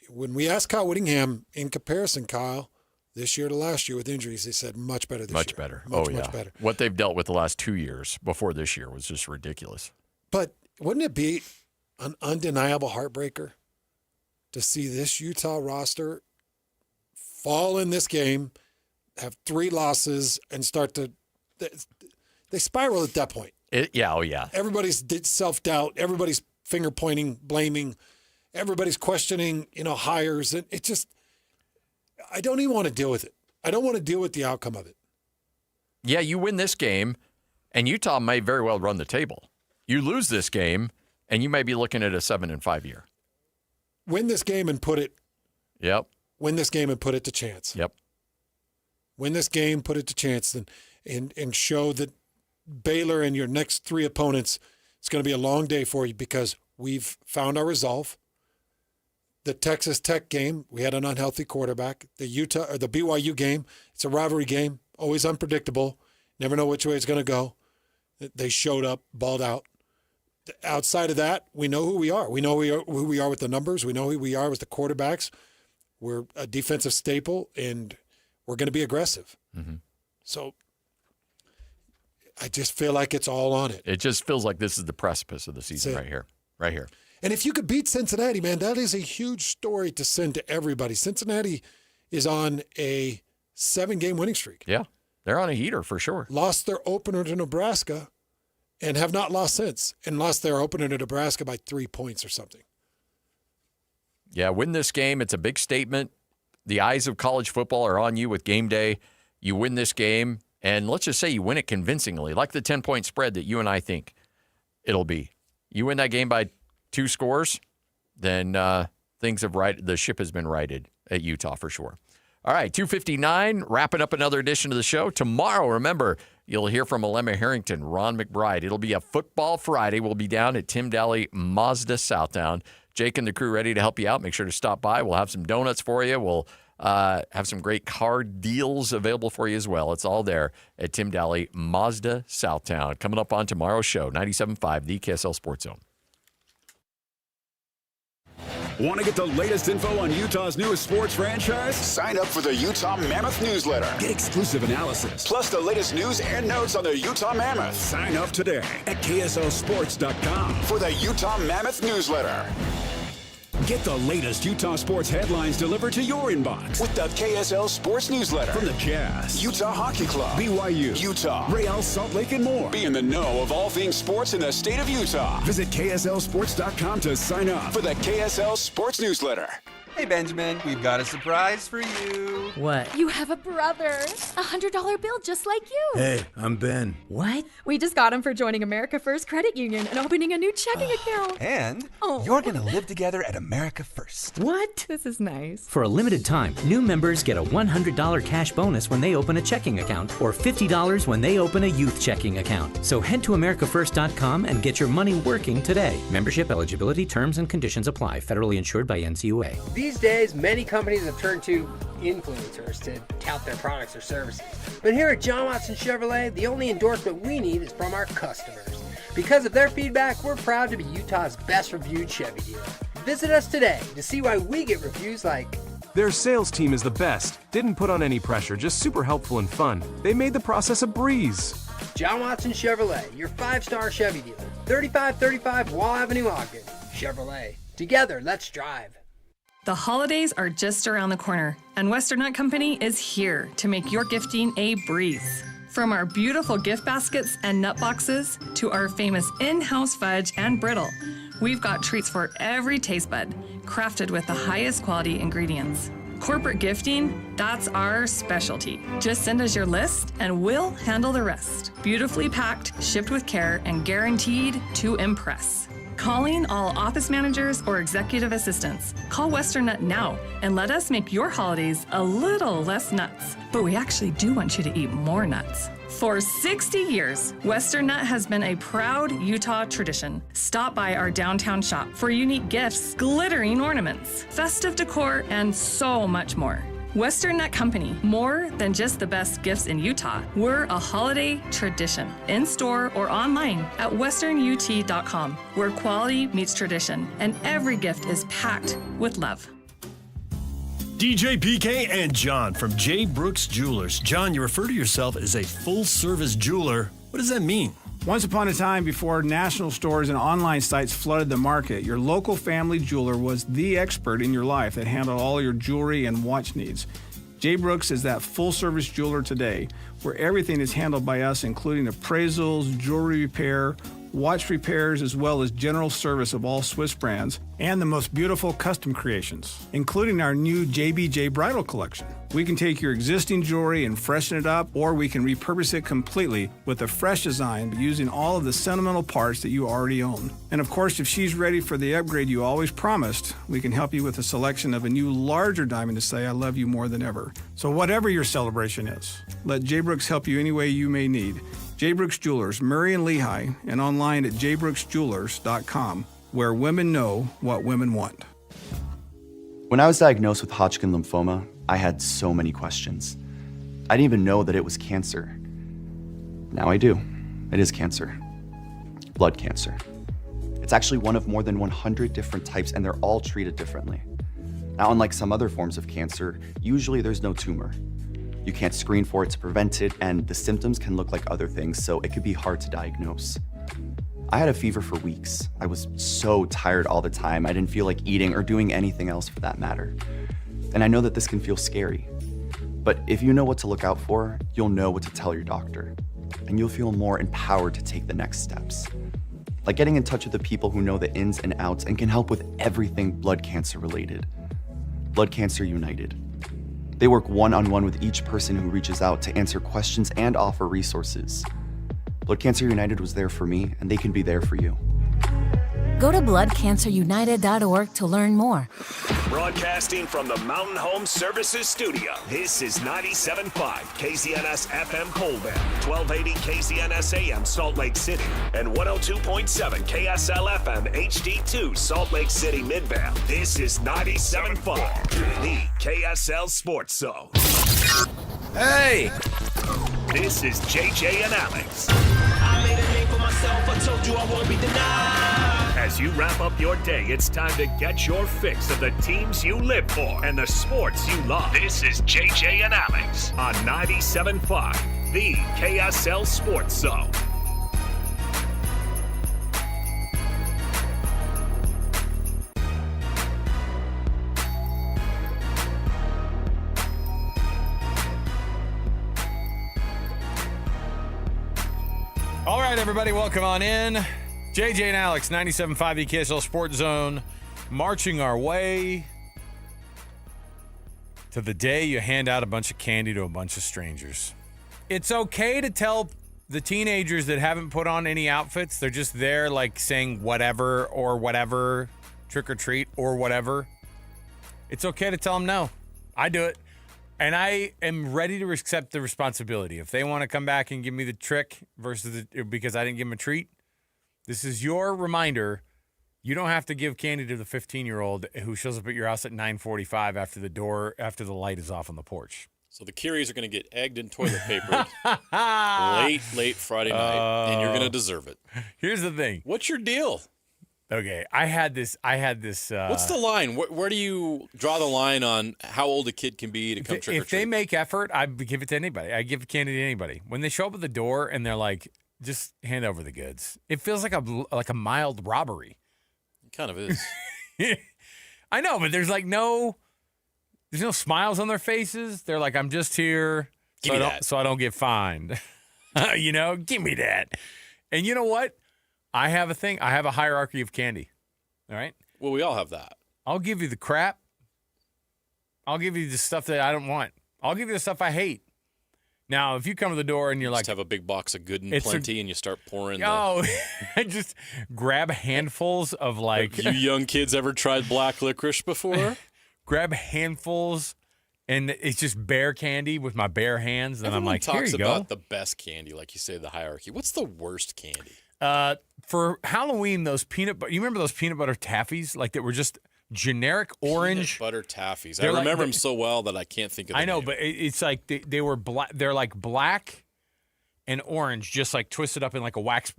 when we asked Kyle Whittingham in comparison, Kyle, this year to last year with injuries, they said much better this year. Much better. Much better. What they've dealt with the last 2 years before this year was just ridiculous. But wouldn't it be an undeniable heartbreaker to see this Utah roster fall in this game, have 3 losses, and start to they spiral at that point. Everybody's self-doubt. Everybody's finger-pointing, blaming. Everybody's questioning, hires. And it just, I don't even want to deal with it. I don't want to deal with the outcome of it. Yeah, you win this game, and Utah may very well run the table. You lose this game, and you may be looking at a 7-5 year. Win this game and put it. Yep. Win this game and put it to chance. Yep. Win this game, put it to chance, and show that Baylor and your next 3 opponents, it's going to be a long day for you because we've found our resolve. The Texas Tech game, we had an unhealthy quarterback. The BYU game, it's a rivalry game, always unpredictable. Never know which way it's going to go. They showed up, balled out. Outside of that, we know who we are. We know who we are with the numbers. We know who we are with the quarterbacks. We're a defensive staple, and we're going to be aggressive. Mm-hmm. So I just feel like it's all on it. It just feels like this is the precipice of the season right here. Right here. And if you could beat Cincinnati, man, that is a huge story to send to everybody. Cincinnati is on a 7-game winning streak. Yeah, they're on a heater for sure. Lost their opener to Nebraska and have not lost since, and lost their opener to Nebraska by 3 points or something. Yeah, win this game. It's a big statement. The eyes of college football are on you with game day. You win this game, and let's just say you win it convincingly, like the 10-point spread that you and I think it'll be. You win that game by 2 scores, then the ship has been righted at Utah for sure. All right, 2:59, wrapping up another edition of the show. Tomorrow, remember, you'll hear from Alema Harrington, Ron McBride. It'll be a Football Friday. We'll be down at Tim Daly Mazda Southtown. Jake and the crew ready to help you out. Make sure to stop by. We'll have some donuts for you. We'll have some great car deals available for you as well. It's all there at Tim Daly Mazda Southtown. Coming up on tomorrow's show, 97.5, the KSL Sports Zone. Want to get the latest info on Utah's newest sports franchise? Sign up for the Utah Mammoth newsletter. Get exclusive analysis, plus the latest news and notes on the Utah Mammoth. Sign up today at KSLSports.com for the Utah Mammoth newsletter. Get the latest Utah sports headlines delivered to your inbox with the KSL Sports Newsletter. From the Jazz, Utah Hockey Club, BYU, Utah, Real Salt Lake, and more. Be in the know of all things sports in the state of Utah. Visit KSLSports.com to sign up for the KSL Sports Newsletter. Hey, Benjamin, we've got a surprise for you. What? You have a brother. $100 bill just like you. Hey, I'm Ben. What? We just got him for joining America First Credit Union and opening a new checking account. And you're going to live together at America First. What? This is nice. For a limited time, new members get a $100 cash bonus when they open a checking account or $50 when they open a youth checking account. So head to americafirst.com and get your money working today. Membership eligibility, terms, and conditions apply. Federally insured by NCUA. These days, many companies have turned to influencers to tout their products or services. But here at John Watson Chevrolet, the only endorsement we need is from our customers. Because of their feedback, we're proud to be Utah's best reviewed Chevy dealer. Visit us today to see why we get reviews like, "Their sales team is the best. Didn't put on any pressure, just super helpful and fun. They made the process a breeze." John Watson Chevrolet, your 5-star Chevy dealer. 3535 Wall Avenue, Ogden. Chevrolet. Together, let's drive. The holidays are just around the corner, and Western Nut Company is here to make your gifting a breeze. From our beautiful gift baskets and nut boxes to our famous in-house fudge and brittle, we've got treats for every taste bud, crafted with the highest quality ingredients. Corporate gifting, that's our specialty. Just send us your list and we'll handle the rest. Beautifully packed, shipped with care, and guaranteed to impress. Calling all office managers or executive assistants. Call Western Nut now and let us make your holidays a little less nuts. But we actually do want you to eat more nuts. For 60 years, Western Nut has been a proud Utah tradition. Stop by our downtown shop for unique gifts, glittering ornaments, festive decor, and so much more. Western Nut Company, more than just the best gifts in Utah. We're a holiday tradition, in-store or online at westernut.com, where quality meets tradition, and every gift is packed with love. DJ PK and John from J. Brooks Jewelers. John, you refer to yourself as a full-service jeweler. What does that mean? Once upon a time, before national stores and online sites flooded the market, your local family jeweler was the expert in your life that handled all your jewelry and watch needs. J. Brooks is that full-service jeweler today, where everything is handled by us, including appraisals, jewelry repair, watch repairs, as well as general service of all Swiss brands, and the most beautiful custom creations, including our new JBJ Bridal Collection. We can take your existing jewelry and freshen it up, or we can repurpose it completely with a fresh design, but using all of the sentimental parts that you already own. And of course, if she's ready for the upgrade you always promised, we can help you with a selection of a new larger diamond to say, "I love you more than ever." So whatever your celebration is, let J. Brooks help you any way you may need. J. Brooks Jewelers, Murray and Lehigh, and online at jbrooksjewelers.com, where women know what women want. When I was diagnosed with Hodgkin lymphoma, I had so many questions. I didn't even know that it was cancer. Now I do. It is cancer. Blood cancer. It's actually one of more than 100 different types, and they're all treated differently. Now, unlike some other forms of cancer, usually there's no tumor. You can't screen for it to prevent it, and the symptoms can look like other things, so it could be hard to diagnose. I had a fever for weeks. I was so tired all the time. I didn't feel like eating or doing anything else for that matter. And I know that this can feel scary. But if you know what to look out for, you'll know what to tell your doctor. And you'll feel more empowered to take the next steps. Like getting in touch with the people who know the ins and outs and can help with everything blood cancer related. Blood Cancer United. They work one-on-one with each person who reaches out to answer questions and offer resources. Blood Cancer United was there for me, and they can be there for you. Go to bloodcancerunited.org to learn more. Broadcasting from the Mountain Home Services Studio, this is 97.5 KZNS FM Colbert, 1280 KZNS AM Salt Lake City, and 102.7 KSL FM HD2 Salt Lake City Midvale. This is 97.5, the KSL Sports Zone. Hey! This is JJ and Alex. I made a name for myself, I told you I won't be denied. As you wrap up your day, it's time to get your fix of the teams you live for and the sports you love. This is JJ and Alex on 97.5, the KSL Sports Zone. All right, everybody, welcome on in. JJ and Alex, 97.5 the KSL Sports Zone, marching our way to the day you hand out a bunch of candy to a bunch of strangers. It's okay to tell the teenagers that haven't put on any outfits, they're just there like saying whatever or whatever, trick or treat or whatever. It's okay to tell them no. I do it. And I am ready to accept the responsibility. If they want to come back and give me the trick because I didn't give them a treat, this is your reminder. You don't have to give candy to the 15-year-old who shows up at your house at 9:45 after the light is off on the porch. So the Curies are going to get egged and toilet papered late Friday night, and you're going to deserve it. Here's the thing. What's your deal? Okay, I had this. What's the line? Where do you draw the line on how old a kid can be to come trick or treat? If they make effort, I give it to anybody. I give candy to anybody. When they show up at the door and they're like, just hand over the goods. It feels like a mild robbery. It kind of is. I know, but there's no smiles on their faces. They're like, I'm just here so I don't get fined. Give me that. And you know what? I have a thing. I have a hierarchy of candy. All right? Well, we all have that. I'll give you the crap. I'll give you the stuff that I don't want. I'll give you the stuff I hate. Now, if you come to the door and you're like... Just have a big box of Good and Plenty and you start pouring just grab handfuls of like... Have you young kids ever tried black licorice before? Grab handfuls and it's just bare candy with my bare hands. And Everyone I'm like, here you go. talks about the best candy, like you say, the hierarchy. What's the worst candy? For Halloween, you remember those peanut butter taffies? Like that were just generic orange. Peanut butter taffies. I remember them so well that I can't think of them. I know, but it's like they were black. They're like black and orange, just like twisted up in like a wax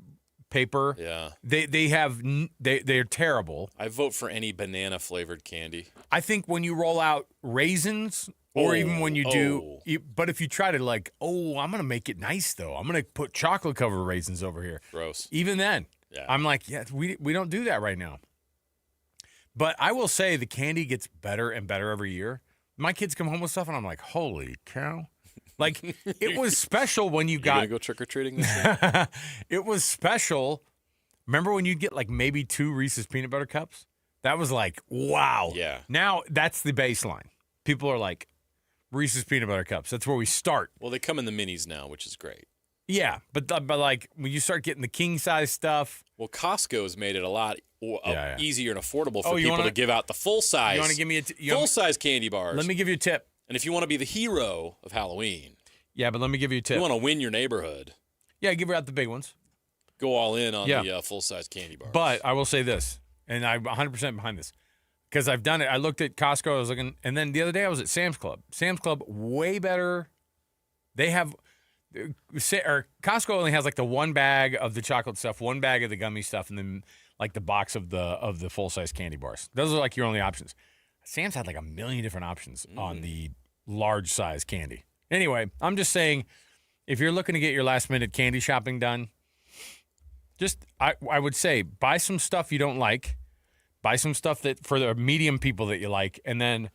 paper. Yeah. They're terrible. I vote for any banana flavored candy. I think when you roll out raisins, or even when you do, but if you try to like, I'm going to make it nice though. I'm going to put chocolate covered raisins over here. Gross. Even then, yeah. I'm like, we don't do that right now. But I will say the candy gets better and better every year. My kids come home with stuff and I'm like, holy cow. Like it was special when you got. You're going to go trick-or-treating this year? It was special. Remember when you'd get like maybe 2 Reese's peanut butter cups? That was like, wow. Yeah. Now that's the baseline. People are like, Reese's peanut butter cups. That's where we start. Well, they come in the minis now, which is great. Yeah, but like when you start getting the king size stuff. Well, Costco's made it a lot easier and affordable for you people to give out the full size. You want to give me full size candy bars? Let me give you a tip. And if you want to be the hero of Halloween, yeah, but let me give you a tip. You want to win your neighborhood? Yeah, give her out the big ones. Go all in on the full size candy bars. But I will say this, and I'm 100% behind this. Because I've done it. I looked at Costco. I was looking, and then the other day I was at Sam's Club. Sam's Club, way better. They have, or Costco only has like the one bag of the chocolate stuff, one bag of the gummy stuff, and then like the box of the full size candy bars. Those are like your only options. Sam's had like a million different options on the large size candy. Anyway, I'm just saying, if you're looking to get your last minute candy shopping done, just I would say buy some stuff you don't like. Buy some stuff that for the medium people that you like, and then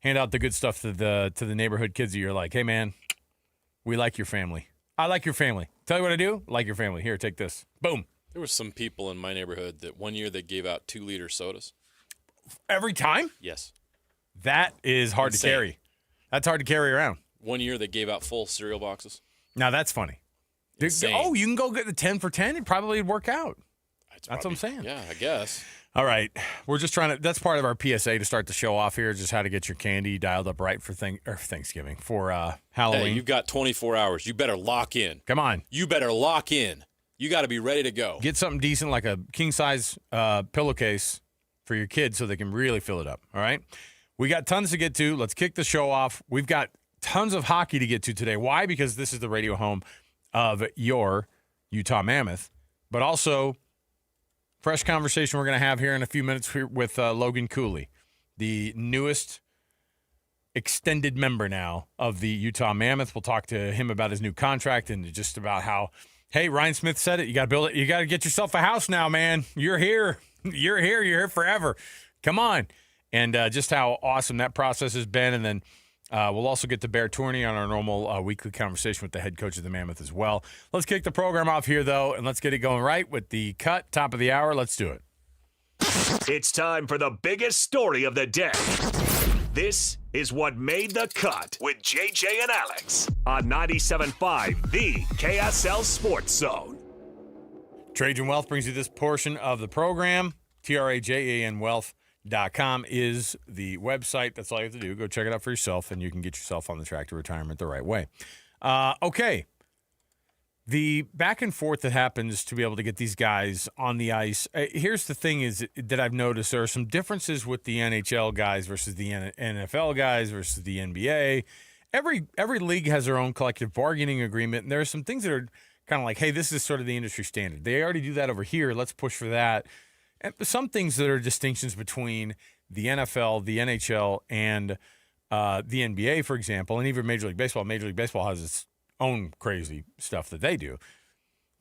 hand out the good stuff to the neighborhood kids that you're like, hey man, we like your family. I like your family. Tell you what I do, like your family. Here, take this. Boom. There were some people in my neighborhood that one year they gave out 2-liter sodas. Every time? Yes. That is hard to carry. That's hard to carry around. One year they gave out full cereal boxes. Now that's funny. Insane. You can go get the 10 for 10. It probably would work out. That's what I'm saying. Yeah, I guess. All right. We're just trying to, that's part of our PSA to start the show off here, just how to get your candy dialed up right for Thanksgiving, for Halloween. Hey, you've got 24 hours. You better lock in. Come on. You better lock in. You got to be ready to go. Get something decent like a king-size pillowcase for your kids so they can really fill it up, all right? We got tons to get to. Let's kick the show off. We've got tons of hockey to get to today. Why? Because this is the radio home of your Utah Mammoth, but also fresh conversation we're going to have here in a few minutes with Logan Cooley, the newest extended member now of the Utah Mammoth. We'll talk to him about his new contract and just about how, hey, Ryan Smith said it. You got to build it. You got to get yourself a house now, man. You're here. You're here. You're here forever. Come on. And just how awesome that process has been. And then we'll also get to Bear Tourney on our normal weekly conversation with the head coach of the Mammoth as well. Let's kick the program off here, though, and let's get it going right with the cut, top of the hour. Let's do it. It's time for the biggest story of the day. This is what made the cut with JJ and Alex on 97.5, the KSL Sports Zone. Trajan Wealth brings you this portion of the program. TRAJANwealth.com is the website. That's all you have to do. Go check it out for yourself, and you can get yourself on the track to retirement the right way. Okay. The back and forth that happens to be able to get these guys on the ice. Here's the thing is that I've noticed there are some differences with the NHL guys versus the NFL guys versus the NBA. Every league has their own collective bargaining agreement, and there are some things that are kind of like, hey, this is sort of the industry standard. They already do that over here. Let's push for that. And some things that are distinctions between the NFL, the NHL, and the NBA, for example, and even Major League Baseball. Major League Baseball has its own crazy stuff that they do.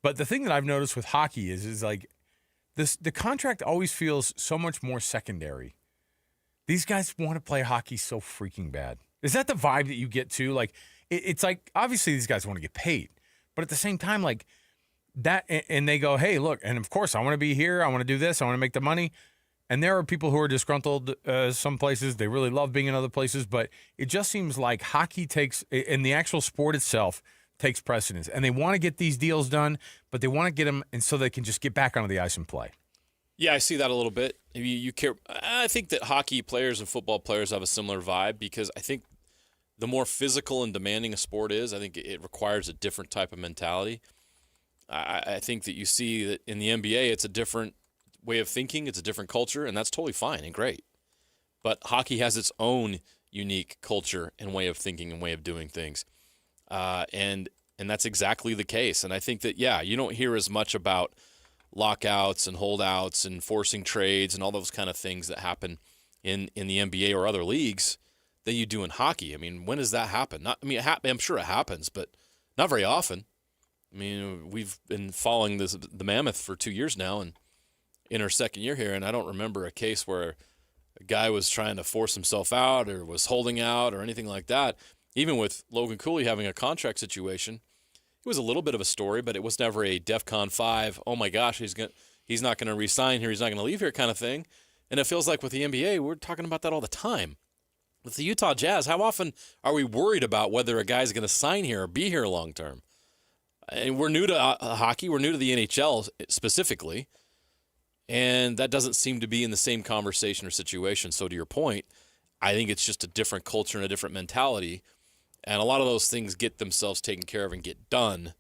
But the thing that I've noticed with hockey is like this: the contract always feels so much more secondary. These guys want to play hockey so freaking bad. Is that the vibe that you get too? Like it's like obviously these guys want to get paid, but at the same time, like that, and they go, hey, look, and of course I want to be here. I want to do this. I want to make the money. And there are people who are disgruntled some places. They really love being in other places. But it just seems like hockey takes, and the actual sport itself takes precedence. And they want to get these deals done, but they want to get them and so they can just get back onto the ice and play. Yeah, I see that a little bit. You care. I think that hockey players and football players have a similar vibe because I think the more physical and demanding a sport is, I think it requires a different type of mentality. I think that you see that in the NBA, it's a different way of thinking, it's a different culture, and that's totally fine and great. But hockey has its own unique culture and way of thinking and way of doing things. And that's exactly the case. And I think that, yeah, you don't hear as much about lockouts and holdouts and forcing trades and all those kind of things that happen in the NBA or other leagues than you do in hockey. I mean, when does that happen? I'm sure it happens, but not very often. I mean, we've been following the Mammoth for 2 years now, and in our second year here, and I don't remember a case where a guy was trying to force himself out or was holding out or anything like that. Even with Logan Cooley having a contract situation, it was a little bit of a story, but it was never a DEFCON 5, oh my gosh, he's not going to re-sign here, he's not going to leave here kind of thing. And it feels like with the NBA, we're talking about that all the time. With the Utah Jazz, how often are we worried about whether a guy's going to sign here or be here long term? And we're new to hockey, we're new to the NHL specifically. And that doesn't seem to be in the same conversation or situation. So to your point, I think it's just a different culture and a different mentality. And a lot of those things get themselves taken care of and get done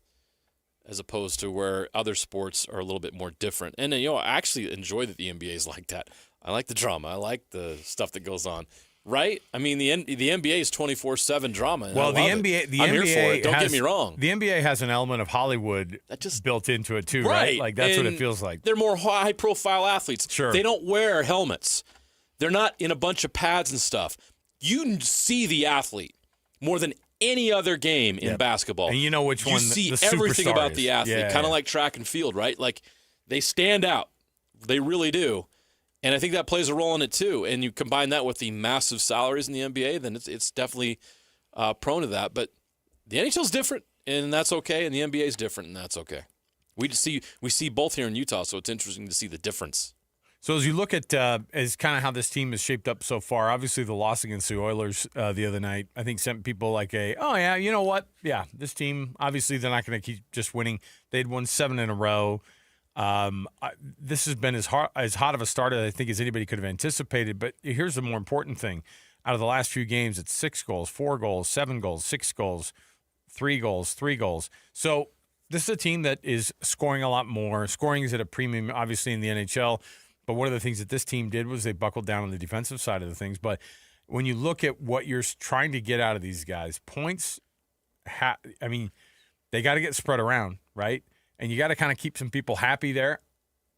as opposed to where other sports are a little bit more different. And, I actually enjoy that the NBA is like that. I like the drama. I like the stuff that goes on. Right? I mean, the NBA is 24/7 drama. Well, I'm here for it. Don't get me wrong. The NBA has an element of Hollywood built into it too, right? Like that's what it feels like. They're more high-profile athletes. Sure. They don't wear helmets. They're not in a bunch of pads and stuff. You see the athlete more than any other game in basketball. And you know which one you see the everything superstar about is. the athlete, kind of like track and field, right? Like they stand out. They really do. And I think that plays a role in it too. And you combine that with the massive salaries in the NBA, then it's definitely prone to that. But the NHL is different, and that's okay. And the NBA is different, and that's okay. We see both here in Utah, so it's interesting to see the difference. So as you look at as kind of how this team is shaped up so far, obviously the loss against the Oilers the other night, I think sent people like oh yeah, you know what? Yeah, this team, obviously they're not going to keep just winning. They'd won 7 in a row. This has been as hot of a start as I think as anybody could have anticipated. But here's the more important thing: out of the last few games, it's 6 goals, 4 goals, 7 goals, 6 goals, 3 goals, 3 goals. So this is a team that is scoring a lot more. Scoring is at a premium, obviously, in the NHL. But one of the things that this team did was they buckled down on the defensive side of the things. But when you look at what you're trying to get out of these guys, points, they got to get spread around, right? And you got to kind of keep some people happy there.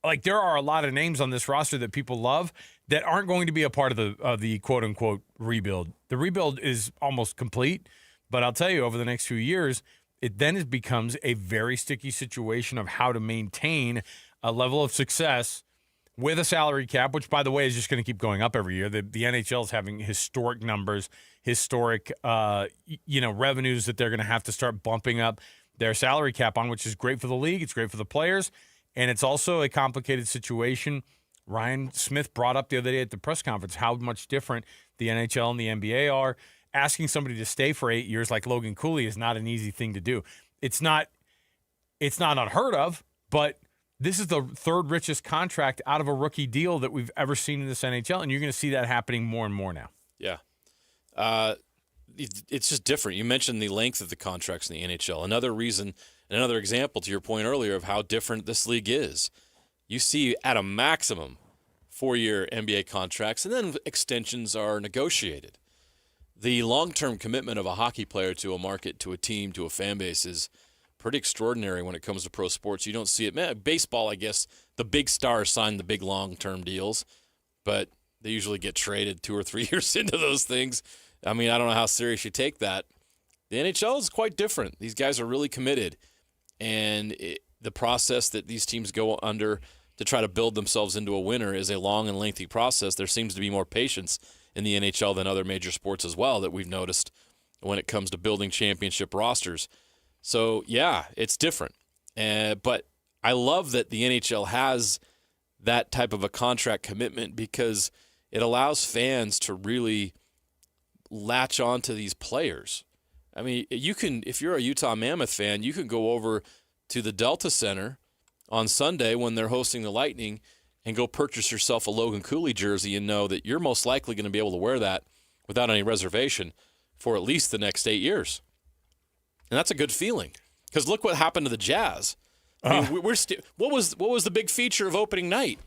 Like there are a lot of names on this roster that people love that aren't going to be a part of the quote unquote rebuild. The rebuild is almost complete, but I'll tell you, over the next few years, it then becomes a very sticky situation of how to maintain a level of success with a salary cap, which by the way is just going to keep going up every year. The NHL is having historic numbers, historic revenues that they're going to have to start bumping up their salary cap on, which is great for the league. It's great for the players. And it's also a complicated situation Ryan Smith brought up the other day at the press conference how much different the NHL and the NBA are. Asking somebody to stay for 8 years like Logan Cooley is not an easy thing to do. It's not unheard of, but this is the third richest contract out of a rookie deal that we've ever seen in this NHL, and you're going to see that happening more and more now. Yeah. It's just different. You mentioned the length of the contracts in the NHL. Another reason, another example to your point earlier of how different this league is. You see at a maximum 4-year NBA contracts, and then extensions are negotiated. The long-term commitment of a hockey player to a market, to a team, to a fan base is pretty extraordinary when it comes to pro sports. You don't see it. Man, baseball, I guess, the big stars sign the big long-term deals, but they usually get traded 2 or 3 years into those things. I mean, I don't know how serious you take that. The NHL is quite different. These guys are really committed, and the process that these teams go under to try to build themselves into a winner is a long and lengthy process. There seems to be more patience in the NHL than other major sports as well that we've noticed when it comes to building championship rosters. So, yeah, it's different. But I love that the NHL has that type of a contract commitment because it allows fans to really latch on to these players. I mean, you can, if you're a Utah Mammoth fan, you can go over to the Delta Center on Sunday when they're hosting the Lightning and go purchase yourself a Logan Cooley jersey and know that you're most likely going to be able to wear that without any reservation for at least the next 8 years. And that's a good feeling because look what happened to the Jazz. I mean, what was the big feature of opening night?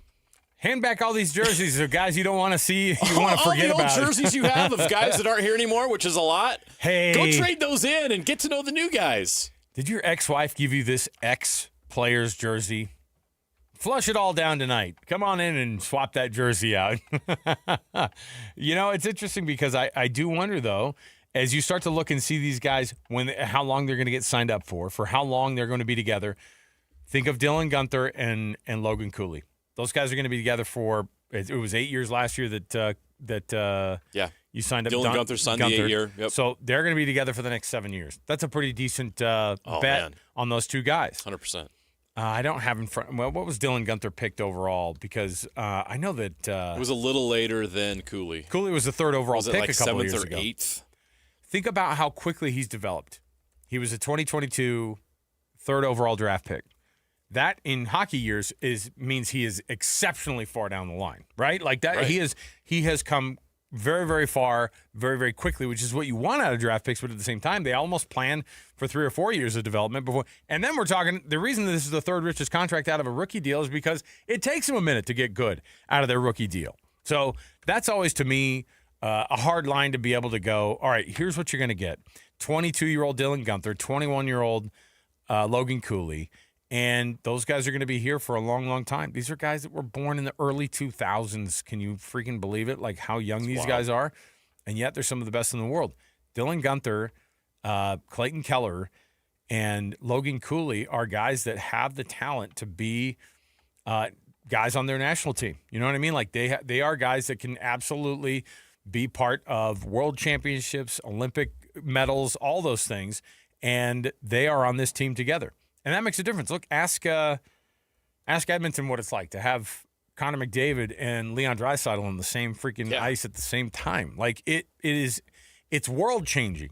Hand back all these jerseys of guys you don't want to see, you want to forget about. All the old jerseys you have of guys that aren't here anymore, which is a lot. Hey. Go trade those in and get to know the new guys. Did your ex-wife give you this ex-player's jersey? Flush it all down tonight. Come on in and swap that jersey out. You know, it's interesting because I do wonder, though, as you start to look and see these guys, how long they're going to get signed up for how long they're going to be together. Think of Dylan Guenther and Logan Cooley. Those guys are going to be together for, it was 8 years last year that you signed up. Dylan Guenther signed the 8 year. Yep. So they're going to be together for the next 7 years. That's a pretty decent bet on those two guys. 100%. I don't have in front. Well, what was Dylan Guenther picked overall? Because I know that it was a little later than Cooley. Cooley was the third overall pick like a couple years ago. 7th or 8th? Think about how quickly he's developed. He was a 2022 third overall draft pick. That in hockey years means he is exceptionally far down the line, right? Like that, right. He has come very, very far, very, very quickly, which is what you want out of draft picks. But at the same time, they almost plan for 3 or 4 years of development before. And then we're talking. The reason this is the third richest contract out of a rookie deal is because it takes them a minute to get good out of their rookie deal. So that's always to me a hard line to be able to go. All right, here's what you're going to get: 22-year-old Dylan Guenther, 21-year-old Logan Cooley. And those guys are going to be here for a long, long time. These are guys that were born in the early 2000s. Can you freaking believe it? Like how young these guys are. And yet they're some of the best in the world. Dylan Guenther, Clayton Keller, and Logan Cooley are guys that have the talent to be guys on their national team. You know what I mean? Like they are guys that can absolutely be part of world championships, Olympic medals, all those things. And they are on this team together. And that makes a difference. Look, ask Edmonton what it's like to have Connor McDavid and Leon Draisaitl on the same freaking ice at the same time. Like it's world changing,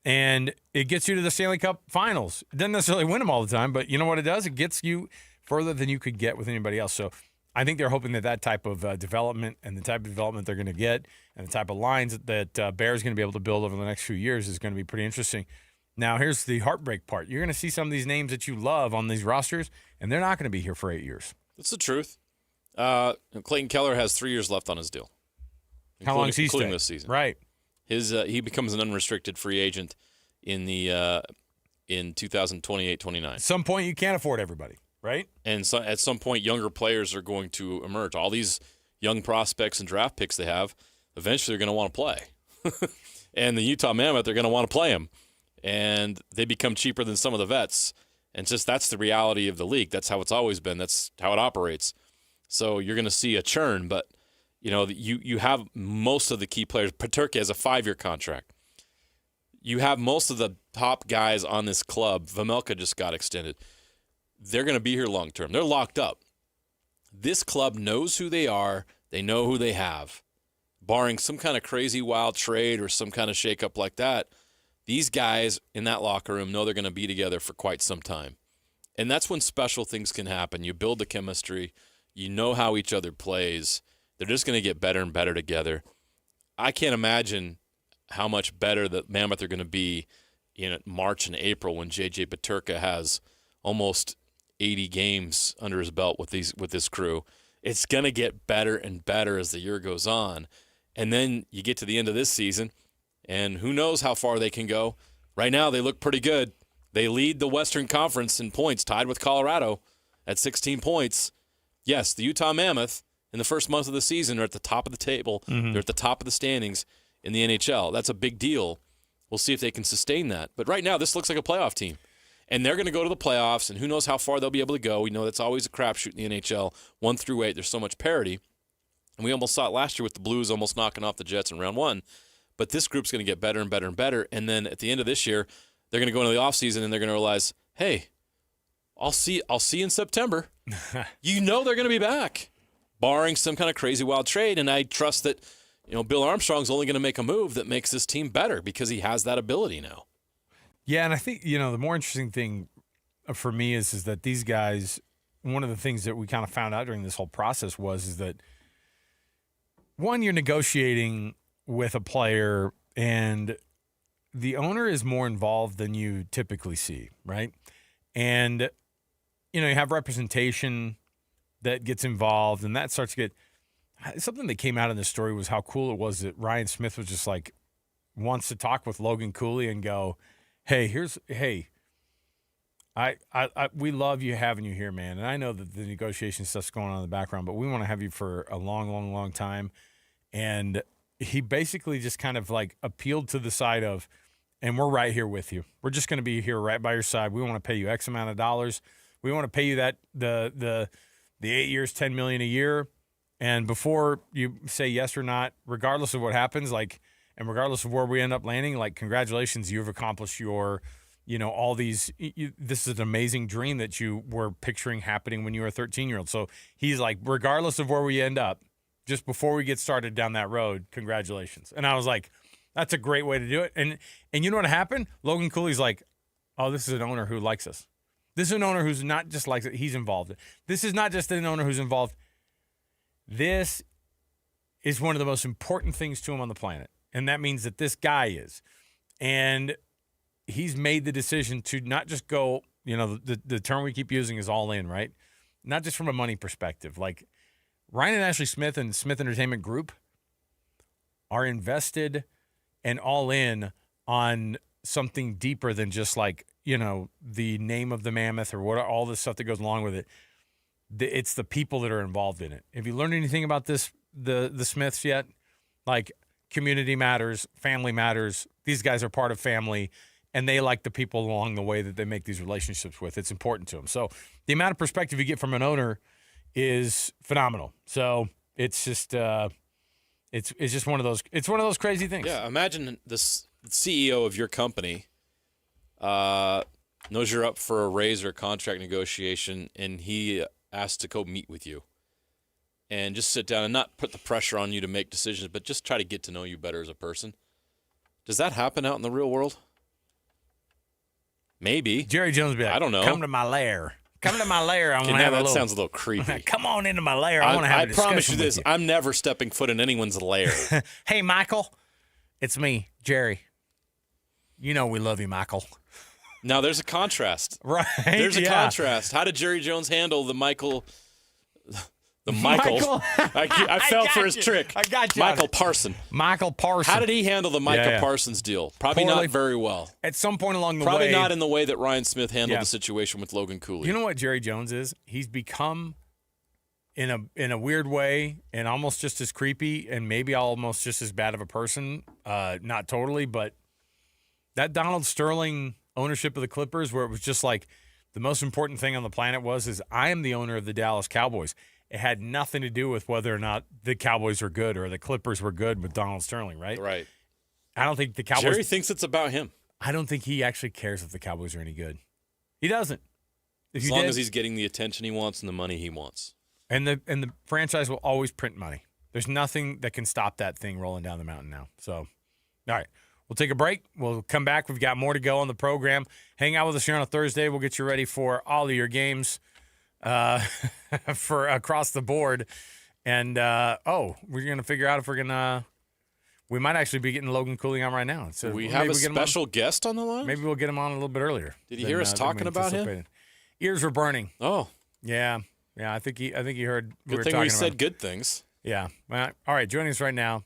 and it gets you to the Stanley Cup Finals. It doesn't necessarily win them all the time, but you know what it does? It gets you further than you could get with anybody else. So I think they're hoping that type of development and the type of development they're going to get and the type of lines that Bear's going to be able to build over the next few years is going to be pretty interesting. Now, here's the heartbreak part. You're going to see some of these names that you love on these rosters, and they're not going to be here for 8 years. That's the truth. Clayton Keller has 3 years left on his deal. How long does he including stay? This season. Right. He becomes an unrestricted free agent in 2028-29. At some point, you can't afford everybody, right? And so, at some point, younger players are going to emerge. All these young prospects and draft picks they have, eventually they're going to want to play. And the Utah Mammoth, they're going to want to play them. And they become cheaper than some of the vets. And just that's the reality of the league. That's how it's always been. That's how it operates. So you're going to see a churn, but you have most of the key players. Paterka has a 5-year contract. You have most of the top guys on this club. Vejmelka just got extended. They're going to be here long term. They're locked up. this club knows who they are. They know who they have. Barring some kind of crazy wild trade or some kind of shakeup like that, these guys in that locker room know they're going to be together for quite some time. And that's when special things can happen. You build the chemistry. You know how each other plays. They're just going to get better and better together. I can't imagine how much better the Mammoth are going to be in March and April when J.J. Peterka has almost 80 games under his belt with this crew. It's going to get better and better as the year goes on. And then you get to the end of this season, and who knows how far they can go. Right now, they look pretty good. They lead the Western Conference in points, tied with Colorado at 16 points. Yes, the Utah Mammoth in the first month of the season are at the top of the table. Mm-hmm. They're at the top of the standings in the NHL. That's a big deal. We'll see if they can sustain that. But right now, this looks like a playoff team. And they're going to go to the playoffs, and who knows how far they'll be able to go. We know that's always a crapshoot in the NHL, 1 through 8. There's so much parity. And we almost saw it last year with the Blues almost knocking off the Jets in round 1. But this group's going to get better and better and better. And then at the end of this year, they're going to go into the offseason, and they're going to realize, hey, I'll see you in September. You know they're going to be back, barring some kind of crazy wild trade. And I trust that Bill Armstrong's only going to make a move that makes this team better because he has that ability now. Yeah, and I think, the more interesting thing for me is that these guys, one of the things that we kind of found out during this whole process is that, one, you're negotiating with a player and the owner is more involved than you typically see, right? And, you have representation that gets involved, and that starts to get – something that came out in the story was how cool it was that Ryan Smith was just like wants to talk with Logan Cooley and go, we love you having you here, man. And I know that the negotiation stuff's going on in the background, but we want to have you for a long, long, long time. And he basically just kind of like appealed to the side of, and we're right here with you. We're just going to be here right by your side. We want to pay you X amount of dollars. We want to pay you that the 8 years, $10 million a year. And before you say yes or not, regardless of what happens, and regardless of where we end up landing, congratulations, you've accomplished your, all these. This is an amazing dream that you were picturing happening when you were a 13-year-old. So he's like, regardless of where we end up, just before we get started down that road, congratulations. And I was like, that's a great way to do it. And you know what happened? Logan Cooley's like, oh, this is an owner who likes us. This is an owner who's not just likes it, he's involved. This is not just an owner who's involved. This is one of the most important things to him on the planet. And that means that this guy is. And he's made the decision to not just go, the term we keep using is all in, right? Not just from a money perspective. Like Ryan and Ashley Smith and Smith Entertainment Group are invested and all in on something deeper than just the name of the Mammoth or what all the stuff that goes along with it. It's the people that are involved in it. Have you learned anything about this, the Smiths yet? Community matters, family matters. These guys are part of family, and they like the people along the way that they make these relationships with. It's important to them. So the amount of perspective you get from an owner is phenomenal. So it's just it's just one of those. It's one of those crazy things. Yeah, imagine the CEO of your company knows you're up for a raise or a contract negotiation, and he asks to go meet with you. And just sit down and not put the pressure on you to make decisions, but just try to get to know you better as a person. Does that happen out in the real world? Maybe. Jerry Jones would be like, I don't know. Come to my lair. Come to my lair. I want to have a little. That sounds a little creepy. Come on into my lair. I want to have a discussion. I promise you this. I'm never stepping foot in anyone's lair. Hey, Michael. It's me, Jerry. You know we love you, Michael. Now, there's a contrast. Right. There's a contrast. How did Jerry Jones handle the Michael? I fell for his trick. I got you. Michael Parson. Michael Parson. How did he handle the Micah Parsons deal? Probably Poorly. not very well. At some point along the way. Probably not in the way that Ryan Smith handled the situation with Logan Cooley. You know what Jerry Jones is? He's become, in a weird way, and almost just as creepy and maybe almost just as bad of a person. Not totally, but that Donald Sterling ownership of the Clippers, where it was just like the most important thing on the planet is I am the owner of the Dallas Cowboys. It had nothing to do with whether or not the Cowboys were good or the Clippers were good with Donald Sterling, right? Right. I don't think the Cowboys. Jerry thinks it's about him. I don't think he actually cares if the Cowboys are any good. He doesn't. As long as he's getting the attention he wants and the money he wants. And the franchise will always print money. There's nothing that can stop that thing rolling down the mountain now. So, all right. We'll take a break. We'll come back. We've got more to go on the program. Hang out with us here on a Thursday. We'll get you ready for all of your games for across the board. And, we're going to figure out if we're going to – we might actually be getting Logan Cooley on right now. So we have a special guest on the line? Maybe we'll get him on a little bit earlier. Did you hear us talking about him? Ears were burning. Oh. Yeah. Yeah, I think he heard we were Good thing talking we about said him. good things. Yeah. All right, joining us right now,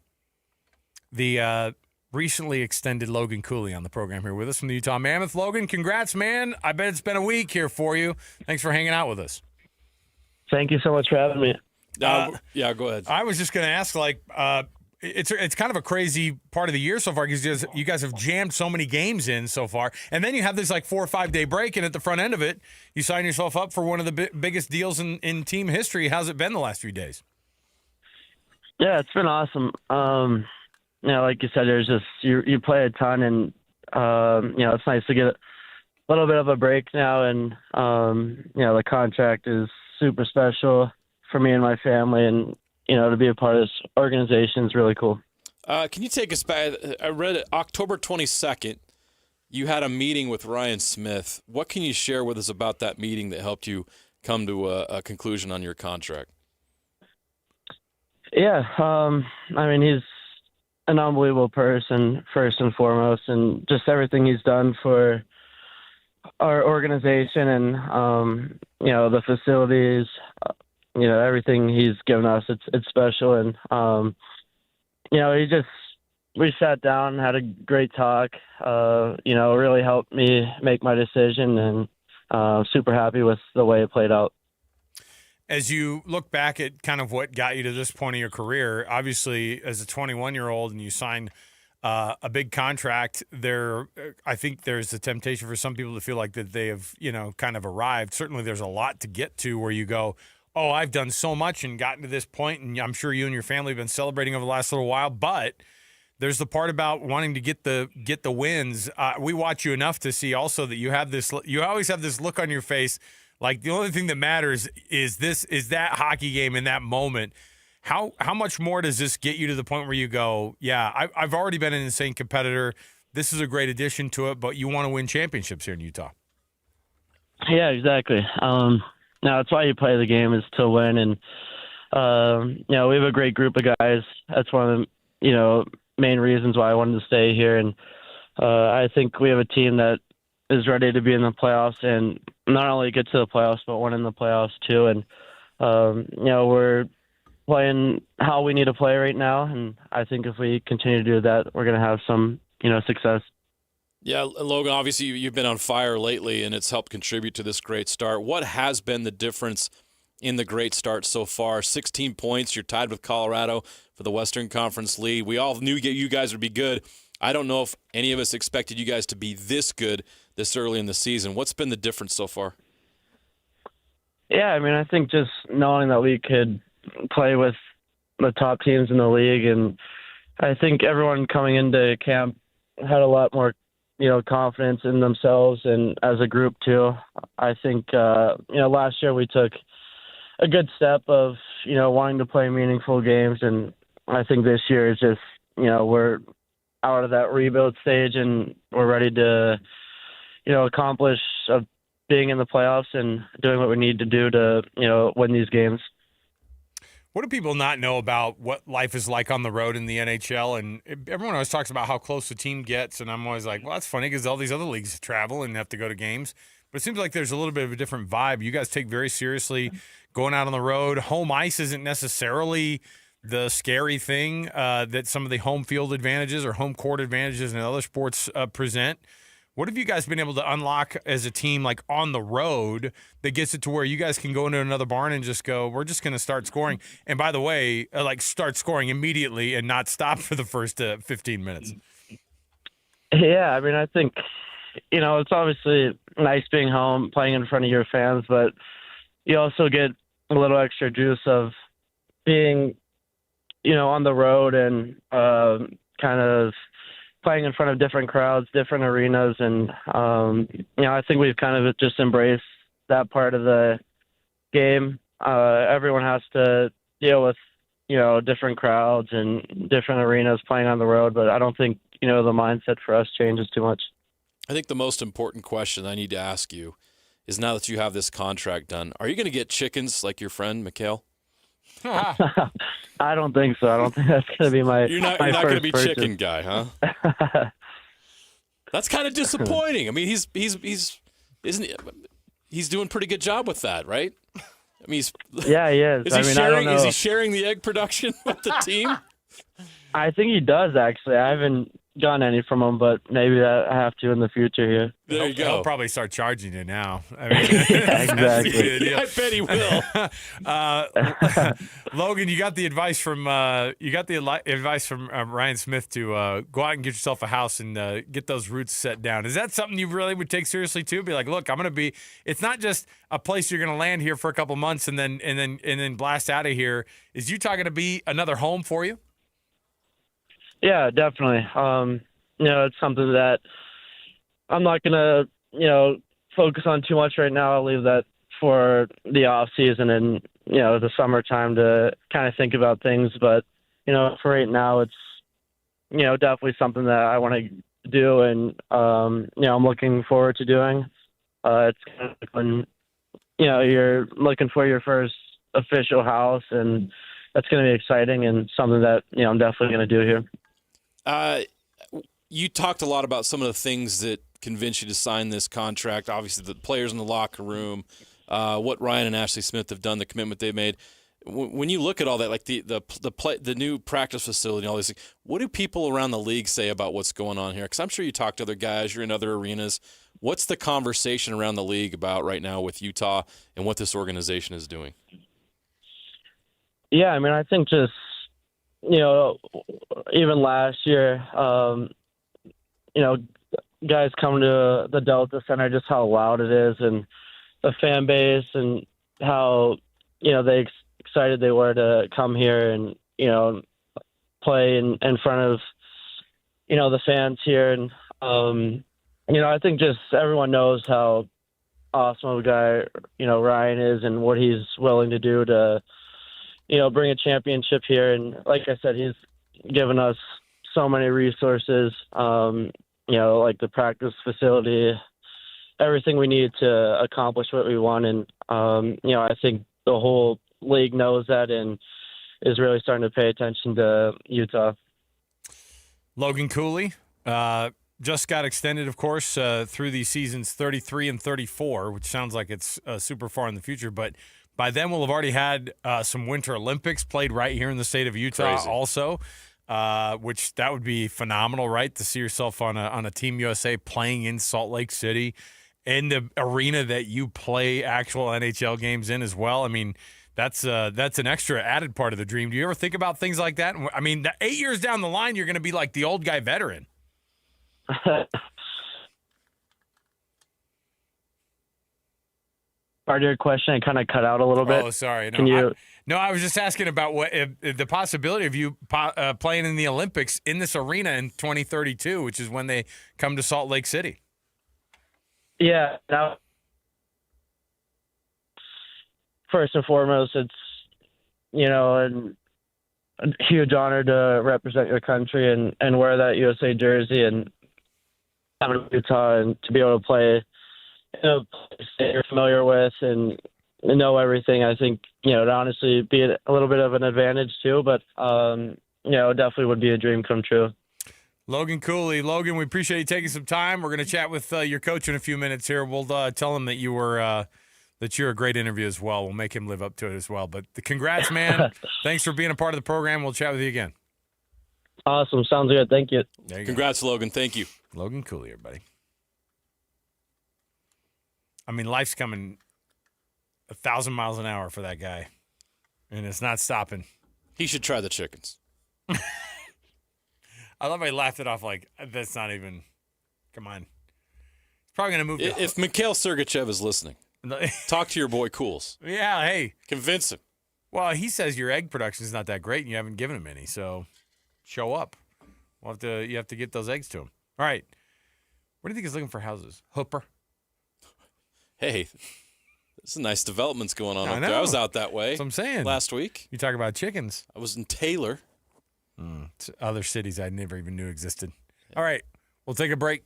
the recently extended Logan Cooley on the program here with us from the Utah Mammoth. Logan, congrats, man. I bet it's been a week here for you. Thanks for hanging out with us. Thank you so much for having me. Yeah, go ahead. I was just going to ask, it's kind of a crazy part of the year so far because you guys have jammed so many games in so far, and then you have this 4 or 5 day break, and at the front end of it, you sign yourself up for one of the biggest deals in team history. How's it been the last few days? Yeah, it's been awesome. Like you said, there's just you play a ton, and it's nice to get a little bit of a break now, and the contract is super special for me and my family, and to be a part of this organization is really cool. Can you take us back? I read it, October 22nd, you had a meeting with Ryan Smith. What can you share with us about that meeting that helped you come to a conclusion on your contract? Yeah, he's an unbelievable person, first and foremost, and just everything he's done for our organization and, the facilities, everything he's given us, it's special. And, we sat down, had a great talk, really helped me make my decision, and super happy with the way it played out. As you look back at kind of what got you to this point of your career, obviously as a 21-year-old and you signed a big contract, I think there's a temptation for some people to feel like that they have, kind of arrived. Certainly there's a lot to get to where you go, oh, I've done so much and gotten to this point, and I'm sure you and your family have been celebrating over the last little while, but there's the part about wanting to get the wins. We watch you enough to see also that you always have this look on your face like the only thing that matters is that hockey game in that moment. How much more does this get you to the point where you go, yeah, I've already been an insane competitor. This is a great addition to it, but you want to win championships here in Utah. Yeah, exactly. That's why you play the game, is to win. And, we have a great group of guys. That's one of the, main reasons why I wanted to stay here. And I think we have a team that is ready to be in the playoffs and not only get to the playoffs, but win in the playoffs too. And, we're playing how we need to play right now. And I think if we continue to do that, we're going to have some, success. Yeah, Logan, obviously you've been on fire lately, and it's helped contribute to this great start. What has been the difference in the great start so far? 16 points, you're tied with Colorado for the Western Conference lead. We all knew you guys would be good. I don't know if any of us expected you guys to be this good this early in the season. What's been the difference so far? Yeah, I think just knowing that we could play with the top teams in the league, and I think everyone coming into camp had a lot more confidence in themselves and as a group too. I think, last year we took a good step of, wanting to play meaningful games. And I think this year is just, we're out of that rebuild stage and we're ready to, accomplish being in the playoffs and doing what we need to do to, win these games. What do people not know about what life is like on the road in the NHL? And everyone always talks about how close the team gets, and I'm always like, well, that's funny because all these other leagues travel and have to go to games. But it seems like there's a little bit of a different vibe. You guys take very seriously going out on the road. Home ice isn't necessarily the scary thing that some of the home field advantages or home court advantages in other sports present. What have you guys been able to unlock as a team, like on the road, that gets it to where you guys can go into another barn and just go, we're just going to start scoring? And by the way, start scoring immediately and not stop for the first 15 minutes. Yeah, I think, it's obviously nice being home, playing in front of your fans, but you also get a little extra juice of being, on the road and kind of playing in front of different crowds, different arenas. And, I think we've kind of just embraced that part of the game. everyone has to deal with, different crowds and different arenas playing on the road. But I don't think, the mindset for us changes too much. I think the most important question I need to ask you is, now that you have this contract done, are you going to get chickens like your friend Mikhail? I don't think so. I don't think that's going to be my. You're not going to be purchase. Chicken guy, huh? That's kind of disappointing. I mean, he's isn't he, he's doing a pretty good job with that, right? I mean, yeah, he is. Is he sharing the egg production with the team? I think he does, actually. I haven't gotten any from him, but maybe I have to in the future here. There you go. He'll probably start charging you now. I mean, yeah, exactly. I bet he will. Logan, you got the advice from Ryan Smith to go out and get yourself a house and get those roots set down. Is that something you really would take seriously too? Be like, look, I'm going to be. It's not just a place you're going to land here for a couple months and then blast out of here. Is Utah going to be another home for you? Yeah, definitely. It's something that I'm not going to, focus on too much right now. I'll leave that for the off season and, the summertime to kind of think about things. But, for right now, it's, definitely something that I want to do and, I'm looking forward to doing. It's kind of when, you're looking for your first official house, and that's going to be exciting and something that, I'm definitely going to do here. You talked a lot about some of the things that convinced you to sign this contract. Obviously, the players in the locker room, what Ryan and Ashley Smith have done, the commitment they've made. When you look at all that, like the new practice facility and all these things, what do people around the league say about what's going on here? Because I'm sure you talk to other guys, you're in other arenas. What's the conversation around the league about right now with Utah and what this organization is doing? Yeah, I mean, I think just, even last year, guys come to the Delta Center, just how loud it is and the fan base and how, they excited they were to come here and, play in front of, the fans here. And, I think just everyone knows how awesome of a guy, Ryan is and what he's willing to do to, bring a championship here. And like I said, he's given us so many resources, like the practice facility, everything we need to accomplish what we want. And, I think the whole league knows that and is really starting to pay attention to Utah. Logan Cooley just got extended, of course, through these seasons 33 and 34, which sounds like it's super far in the future, but by then we'll have already had some Winter Olympics played right here in the state of Utah. Crazy. Also, which that would be phenomenal, right? To see yourself on a Team USA playing in Salt Lake City in the arena that you play actual NHL games in as well. I mean, that's an extra added part of the dream. Do you ever think about things like that? I mean, 8 years down the line, you're going to be like the old guy veteran. Part of your question, I kind of cut out a little bit. Oh, sorry. No, I was just asking about if the possibility of you playing in the Olympics in this arena in 2032, which is when they come to Salt Lake City. Yeah. Now, first and foremost, it's, a huge honor to represent your country and wear that USA jersey and come to Utah and to be able to play a place that you're familiar with and know everything. I think, it'd honestly be a little bit of an advantage too, but, it definitely would be a dream come true. Logan Cooley. Logan, we appreciate you taking some time. We're going to chat with your coach in a few minutes here. We'll tell him that you were that you're a great interview as well. We'll make him live up to it as well. But congrats, man. Thanks for being a part of the program. We'll chat with you again. Awesome. Sounds good. Thank you. Congrats, Logan. Thank you. Logan Cooley, everybody. I mean, life's coming 1,000 miles an hour for that guy, and it's not stopping. He should try the chickens. I love how he laughed it off like, that's not even – come on. He's probably going to move – If Mikhail Sergachev is listening, talk to your boy Cools. Yeah, hey. Convince him. Well, he says your egg production is not that great and you haven't given him any, so show up. You have to get those eggs to him. All right. Where do you think he's looking for houses? Hooper? Hey, There's some nice developments going on I up there. know. I was out that way. That's what I'm saying. Last week. You talk about chickens. I was in Taylor. Other cities I never even knew existed. All right, we'll take a break.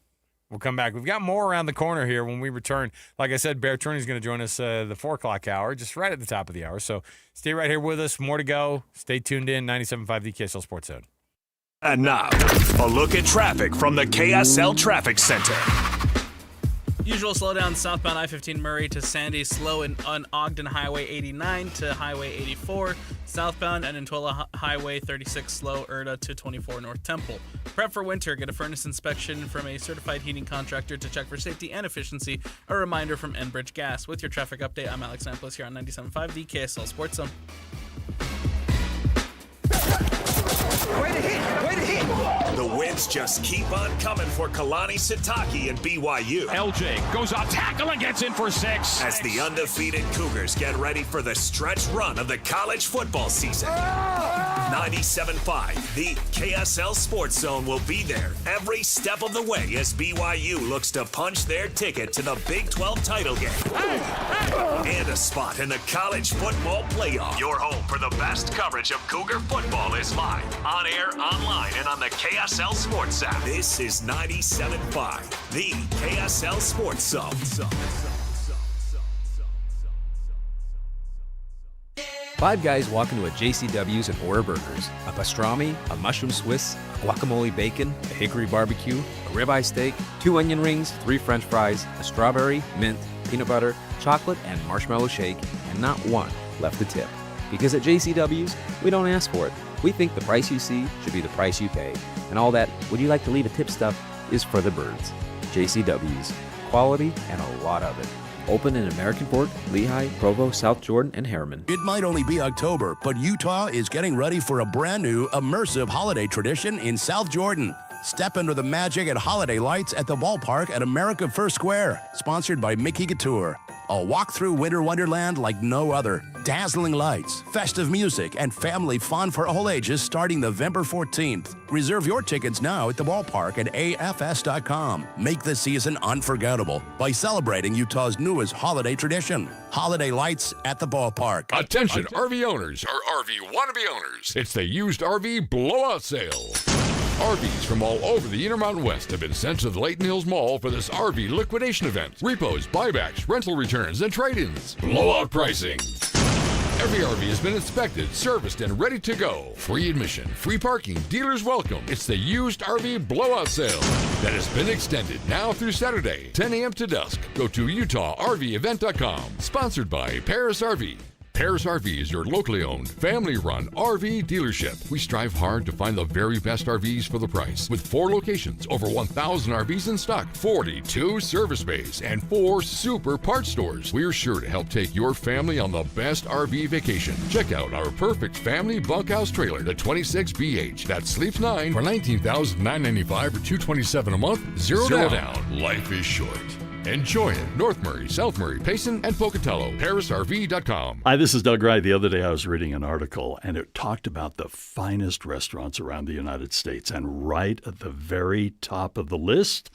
We'll come back. We've got more around the corner here when we return. Like I said, Bear Turney's going to join us the 4 o'clock hour, just right at the top of the hour. So stay right here with us. More to go. Stay tuned in. 97.5 the KSL Sports Zone. And now, a look at traffic from the KSL Traffic Center. Usual slowdown southbound I-15 Murray to Sandy, slow on Ogden Highway 89 to Highway 84, southbound and Entola Highway 36 slow Erda to 24 North Temple. Prep for winter, get a furnace inspection from a certified heating contractor to check for safety and efficiency. A reminder from Enbridge Gas. With your traffic update, I'm Alex Namplis here on 97.5 the KSL Sports Zone. Way to hit! Way to hit! The wins just keep on coming for Kalani Sitake and BYU. LJ goes off tackle and gets in for 6. As the undefeated Cougars get ready for the stretch run of the college football season. 97.5, the KSL Sports Zone will be there every step of the way as BYU looks to punch their ticket to the Big 12 title game. And a spot in the college football playoff. Your home for the best coverage of Cougar football is live, on air, online, and on the KSL Sports app. This is 97.5, the KSL Sports Zone. Five guys walk into a JCW's and order burgers. A pastrami, a mushroom Swiss, a guacamole bacon, a hickory barbecue, a ribeye steak, 2 onion rings, 3 french fries, a strawberry, mint, peanut butter, chocolate, and marshmallow shake, and not one left to tip. Because at JCW's, we don't ask for it. We think the price you see should be the price you pay. And all that, would you like to leave a tip stuff, is for the birds. JCW's. Quality and a lot of it. Open in American Fork, Lehigh, Provo, South Jordan, and Harriman. It might only be October, but Utah is getting ready for a brand new immersive holiday tradition in South Jordan. Step into the magic and holiday lights at the ballpark at America First Square, sponsored by Mickey Couture. A walk through winter wonderland like no other. Dazzling lights, festive music, and family fun for all ages starting November 14th. Reserve your tickets now at the ballpark at afs.com. Make this season unforgettable by celebrating Utah's newest holiday tradition. Holiday lights at the ballpark. Attention RV owners or RV wannabe owners. It's the used RV blowout sale. RVs from all over the Intermountain West have been sent to the Layton Hills Mall for this RV liquidation event. Repos, buybacks, rental returns, and trade-ins. Blowout pricing. Every RV has been inspected, serviced, and ready to go. Free admission, free parking, dealers welcome. It's the used RV blowout sale that has been extended now through Saturday, 10 a.m. to dusk. Go to UtahRVEvent.com. Sponsored by Paris RV. Paris RV is your locally owned, family-run RV dealership. We strive hard to find the very best RVs for the price. With 4 locations, over 1,000 RVs in stock, 42 service bays, and 4 super parts stores. We're sure to help take your family on the best RV vacation. Check out our perfect family bunkhouse trailer, the 26BH. That sleeps 9 for $19,995 or $227 a month. Zero down. Life is short. Enjoy it. North Murray, South Murray, Payson, and Pocatello. ParisRV.com. Hi, this is Doug Wright. The other day I was reading an article, and it talked about the finest restaurants around the United States. And right at the very top of the list,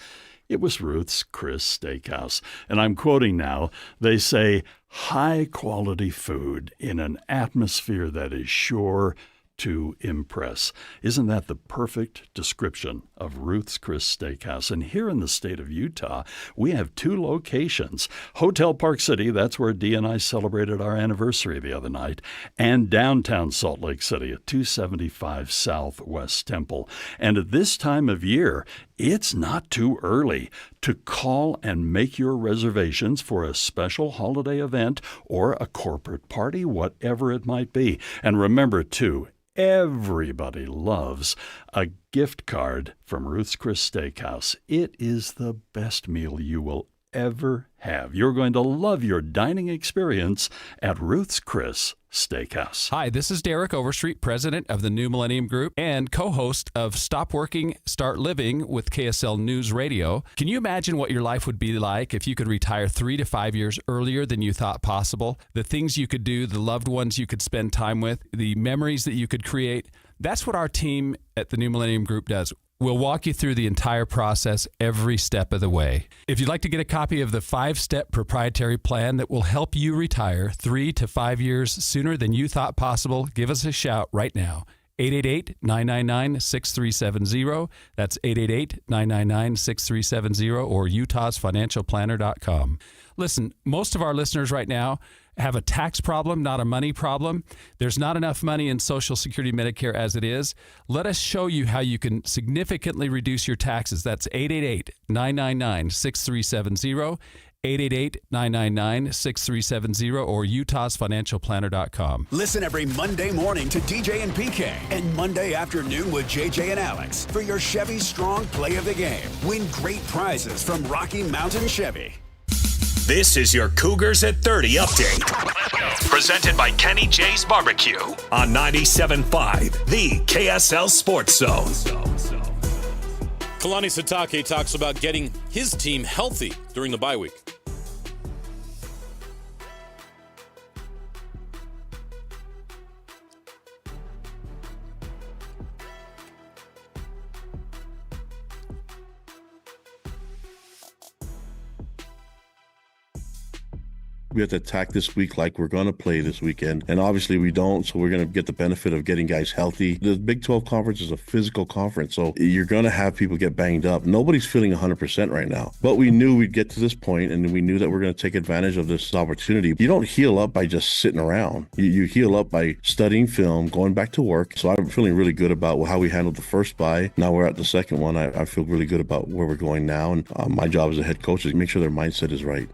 it was Ruth's Chris Steakhouse. And I'm quoting now. They say, high-quality food in an atmosphere that is sure to impress. Isn't that the perfect description of Ruth's Chris Steakhouse? And here in the state of Utah, we have 2 locations. Hotel Park City, that's where Dee and I celebrated our anniversary the other night, and downtown Salt Lake City at 275 Southwest Temple. And at this time of year, it's not too early to call and make your reservations for a special holiday event or a corporate party, whatever it might be. And remember, too, everybody loves a gift card from Ruth's Chris Steakhouse. It is the best meal you will ever have. You're going to love your dining experience at Ruth's Chris Steakhouse. Hi, this is Derek Overstreet, president of the New Millennium Group and co-host of Stop Working, Start Living with KSL News Radio. Can you imagine what your life would be like if you could retire 3 to 5 years earlier than you thought possible? The things you could do, the loved ones you could spend time with, the memories that you could create. That's what our team at the New Millennium Group does. We'll walk you through the entire process every step of the way. If you'd like to get a copy of the 5-step proprietary plan that will help you retire 3 to 5 years sooner than you thought possible, give us a shout right now. 888-999-6370. That's 888-999-6370 or utahsfinancialplanner.com. Listen, most of our listeners right now have a tax problem, not a money problem. There's not enough money in Social Security Medicare as it is. Let us show you how you can significantly reduce your taxes. That's 888-999-6370. 888-999-6370 or utahsfinancialplanner.com. Listen every Monday morning to DJ and PK and Monday afternoon with JJ and Alex for your Chevy Strong Play of the Game. Win great prizes from Rocky Mountain Chevy. This is your Cougars at 30 update. Presented by Kenny J's Barbecue on 97.5, the KSL Sports Zone. Kalani Sitake talks about getting his team healthy during the bye week. We have to attack this week like we're going to play this weekend. And obviously we don't, so we're going to get the benefit of getting guys healthy. The Big 12 conference is a physical conference, so you're going to have people get banged up. Nobody's feeling 100% right now. But we knew we'd get to this point, and we knew that we're going to take advantage of this opportunity. You don't heal up by just sitting around. You heal up by studying film, going back to work. So I'm feeling really good about how we handled the first bye. Now we're at the second one. I feel really good about where we're going now. And my job as a head coach is to make sure their mindset is right.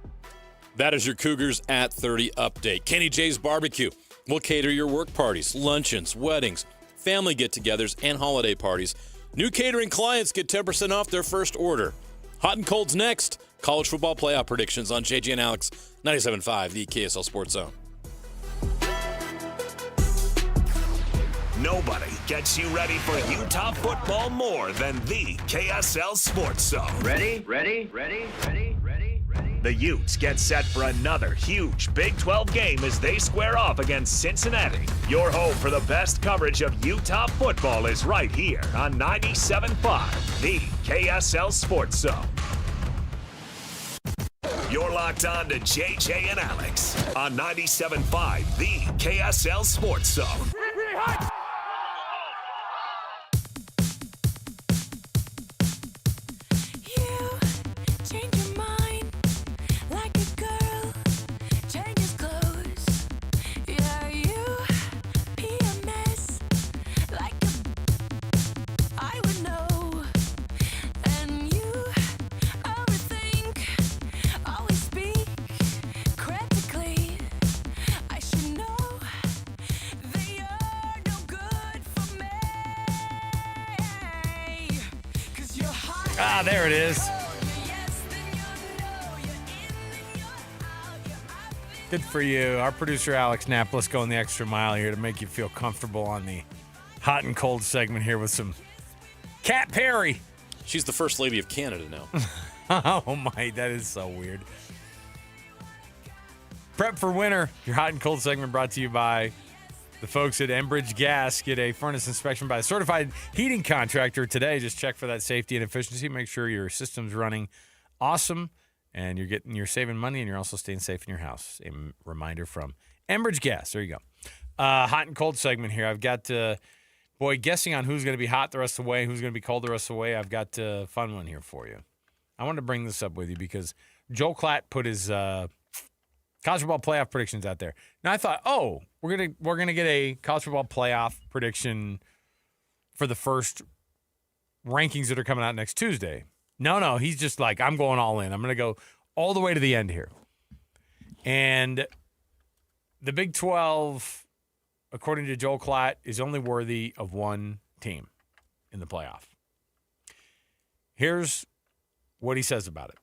That is your Cougars at 30 update. Kenny J's Barbecue will cater your work parties, luncheons, weddings, family get-togethers, and holiday parties. New catering clients get 10% off their first order. Hot and cold's next. College football playoff predictions on JJ and Alex, 97.5, the KSL Sports Zone. Nobody gets you ready for Utah football more than the KSL Sports Zone. Ready? The Utes get set for another huge Big 12 game as they square off against Cincinnati. Your home for the best coverage of Utah football is right here on 97.5, the KSL Sports Zone. You're locked on to JJ and Alex on 97.5, the KSL Sports Zone. There it is. Good for you. Our producer, Alex Napolis, going the extra mile here to make you feel comfortable on the hot and cold segment here with some Kat Perry. She's the first lady of Canada now. Oh, my. That is so weird. Prep for winter. Your hot and cold segment brought to you by the folks at Enbridge Gas. Get a furnace inspection by a certified heating contractor today. Just check for that safety and efficiency. Make sure your system's running awesome and you're saving money and you're also staying safe in your house. A reminder from Enbridge Gas. There you go. Hot and cold segment here. I've got, guessing on who's going to be hot the rest of the way, who's going to be cold the rest of the way. I've got a fun one here for you. I wanted to bring this up with you because Joel Klatt put his college football playoff predictions out there. Now I thought, we're gonna get a college football playoff prediction for the first rankings that are coming out next Tuesday. No, he's just like, I'm going all in. I'm gonna go all the way to the end here. And the Big 12, according to Joel Klatt, is only worthy of one team in the playoff. Here's what he says about it.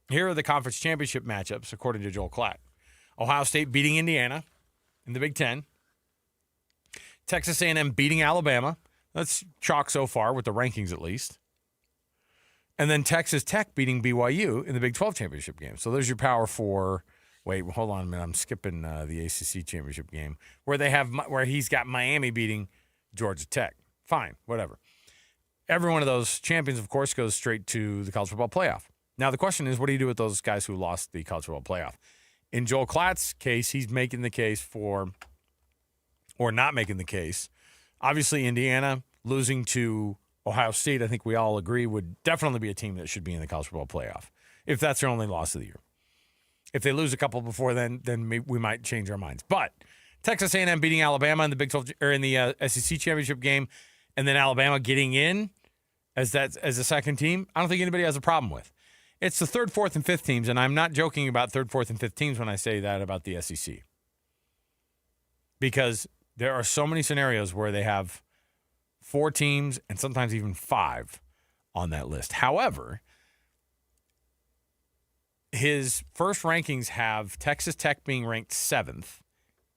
Here are the conference championship matchups, according to Joel Klatt. Ohio State beating Indiana in the Big Ten. Texas A&M beating Alabama. That's chalk so far with the rankings at least. And then Texas Tech beating BYU in the Big 12 championship game. So there's your power four. Wait, hold on a minute. I'm skipping the ACC championship game where he's got Miami beating Georgia Tech. Fine, whatever. every one of those champions, of course, goes straight to the college football playoff. Now, the question is, what do you do with those guys who lost the college football playoff? In Joel Klatt's case, he's making the case for, or not making the case. Obviously, Indiana losing to Ohio State, I think we all agree, would definitely be a team that should be in the college football playoff, if that's their only loss of the year. If they lose a couple before then we might change our minds. But Texas A&M beating Alabama in the Big 12 or in the SEC championship game, and then Alabama getting in as a second team, I don't think anybody has a problem with. It's the third, fourth, and fifth teams, and I'm not joking about third, fourth, and fifth teams when I say that about the SEC. Because there are so many scenarios where they have 4 teams and sometimes even 5 on that list. However, his first rankings have Texas Tech being ranked 7th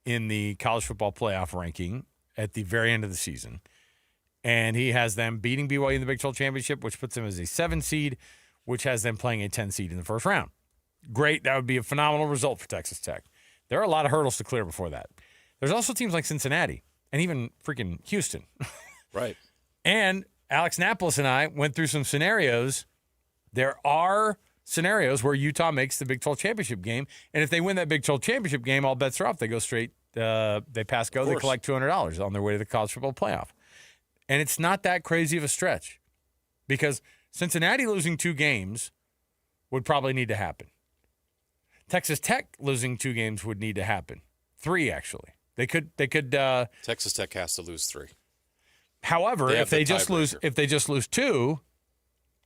in the college football playoff ranking at the very end of the season. And he has them beating BYU in the Big 12 championship, which puts them as a 7 seed, which has them playing a 10 seed in the first round. Great. That would be a phenomenal result for Texas Tech. There are a lot of hurdles to clear before that. There's also teams like Cincinnati and even freaking Houston. Right. And Alex Napolis and I went through some scenarios. There are scenarios where Utah makes the Big 12 championship game, and if they win that Big 12 championship game, all bets are off. They go straight, they pass go, they collect $200 on their way to the college football playoff. And it's not that crazy of a stretch because Cincinnati losing 2 games would probably need to happen. Texas Tech losing 2 games would need to happen. 3, actually. They could. Texas Tech has to lose 3. However, if they just lose 2,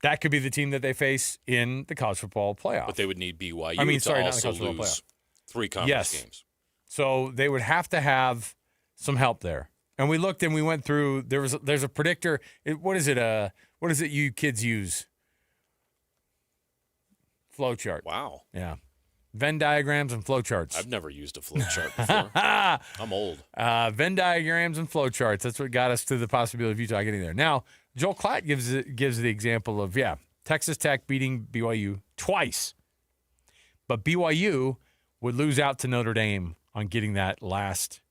that could be the team that they face in the college football playoff. But they would need BYU to also lose 3 conference games. So they would have to have some help there. And we looked and we went through. There's a predictor. What is it? What is it you kids use? Flow chart. Wow. Yeah. Venn diagrams and flow charts. I've never used a flow chart before. I'm old. Venn diagrams and flow charts. That's what got us to the possibility of Utah getting there. Now, Joel Klatt gives the example of, Texas Tech beating BYU twice. But BYU would lose out to Notre Dame on getting that last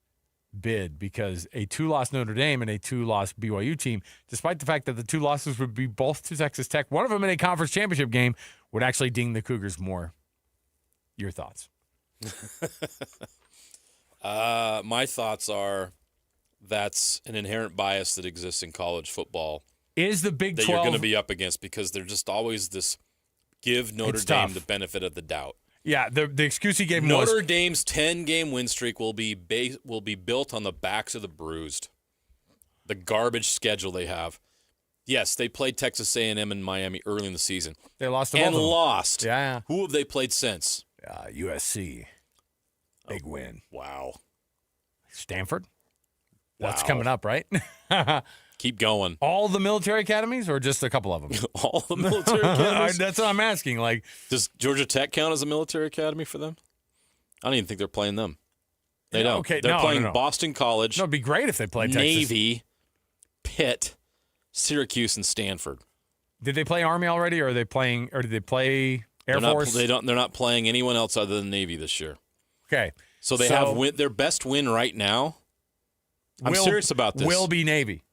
bid because a 2-loss Notre Dame and a 2-loss BYU team, despite the fact that the 2 losses would be both to Texas Tech, one of them in a conference championship game, would actually ding the Cougars more. Your thoughts? My thoughts are that's an inherent bias that exists in college football. Is the Big 12 that you're going to be up against because they're just always this give Notre Dame the benefit of the doubt. Yeah, the excuse he gave Notre Dame's 10-game win streak will be built on the backs of the bruised. The garbage schedule they have. Yes, they played Texas A&M and Miami early in the season. They lost to and both of them. Lost. Yeah. Who have they played since? USC. Big win. Wow. Stanford. That's coming up, right? Keep going. All the military academies or just a couple of them? All the military academies? That's what I'm asking. Like, does Georgia Tech count as a military academy for them? I don't even think they're playing them. They don't. Okay, they're playing no. Boston College. No, it'd be great if they played Navy, Texas. Pitt, Syracuse, and Stanford. Did they play Army already, or are they playing? Or did they play Air Force? They're not playing anyone else other than Navy this year. Okay, so they have their best win right now. I'm serious about this. Will be Navy.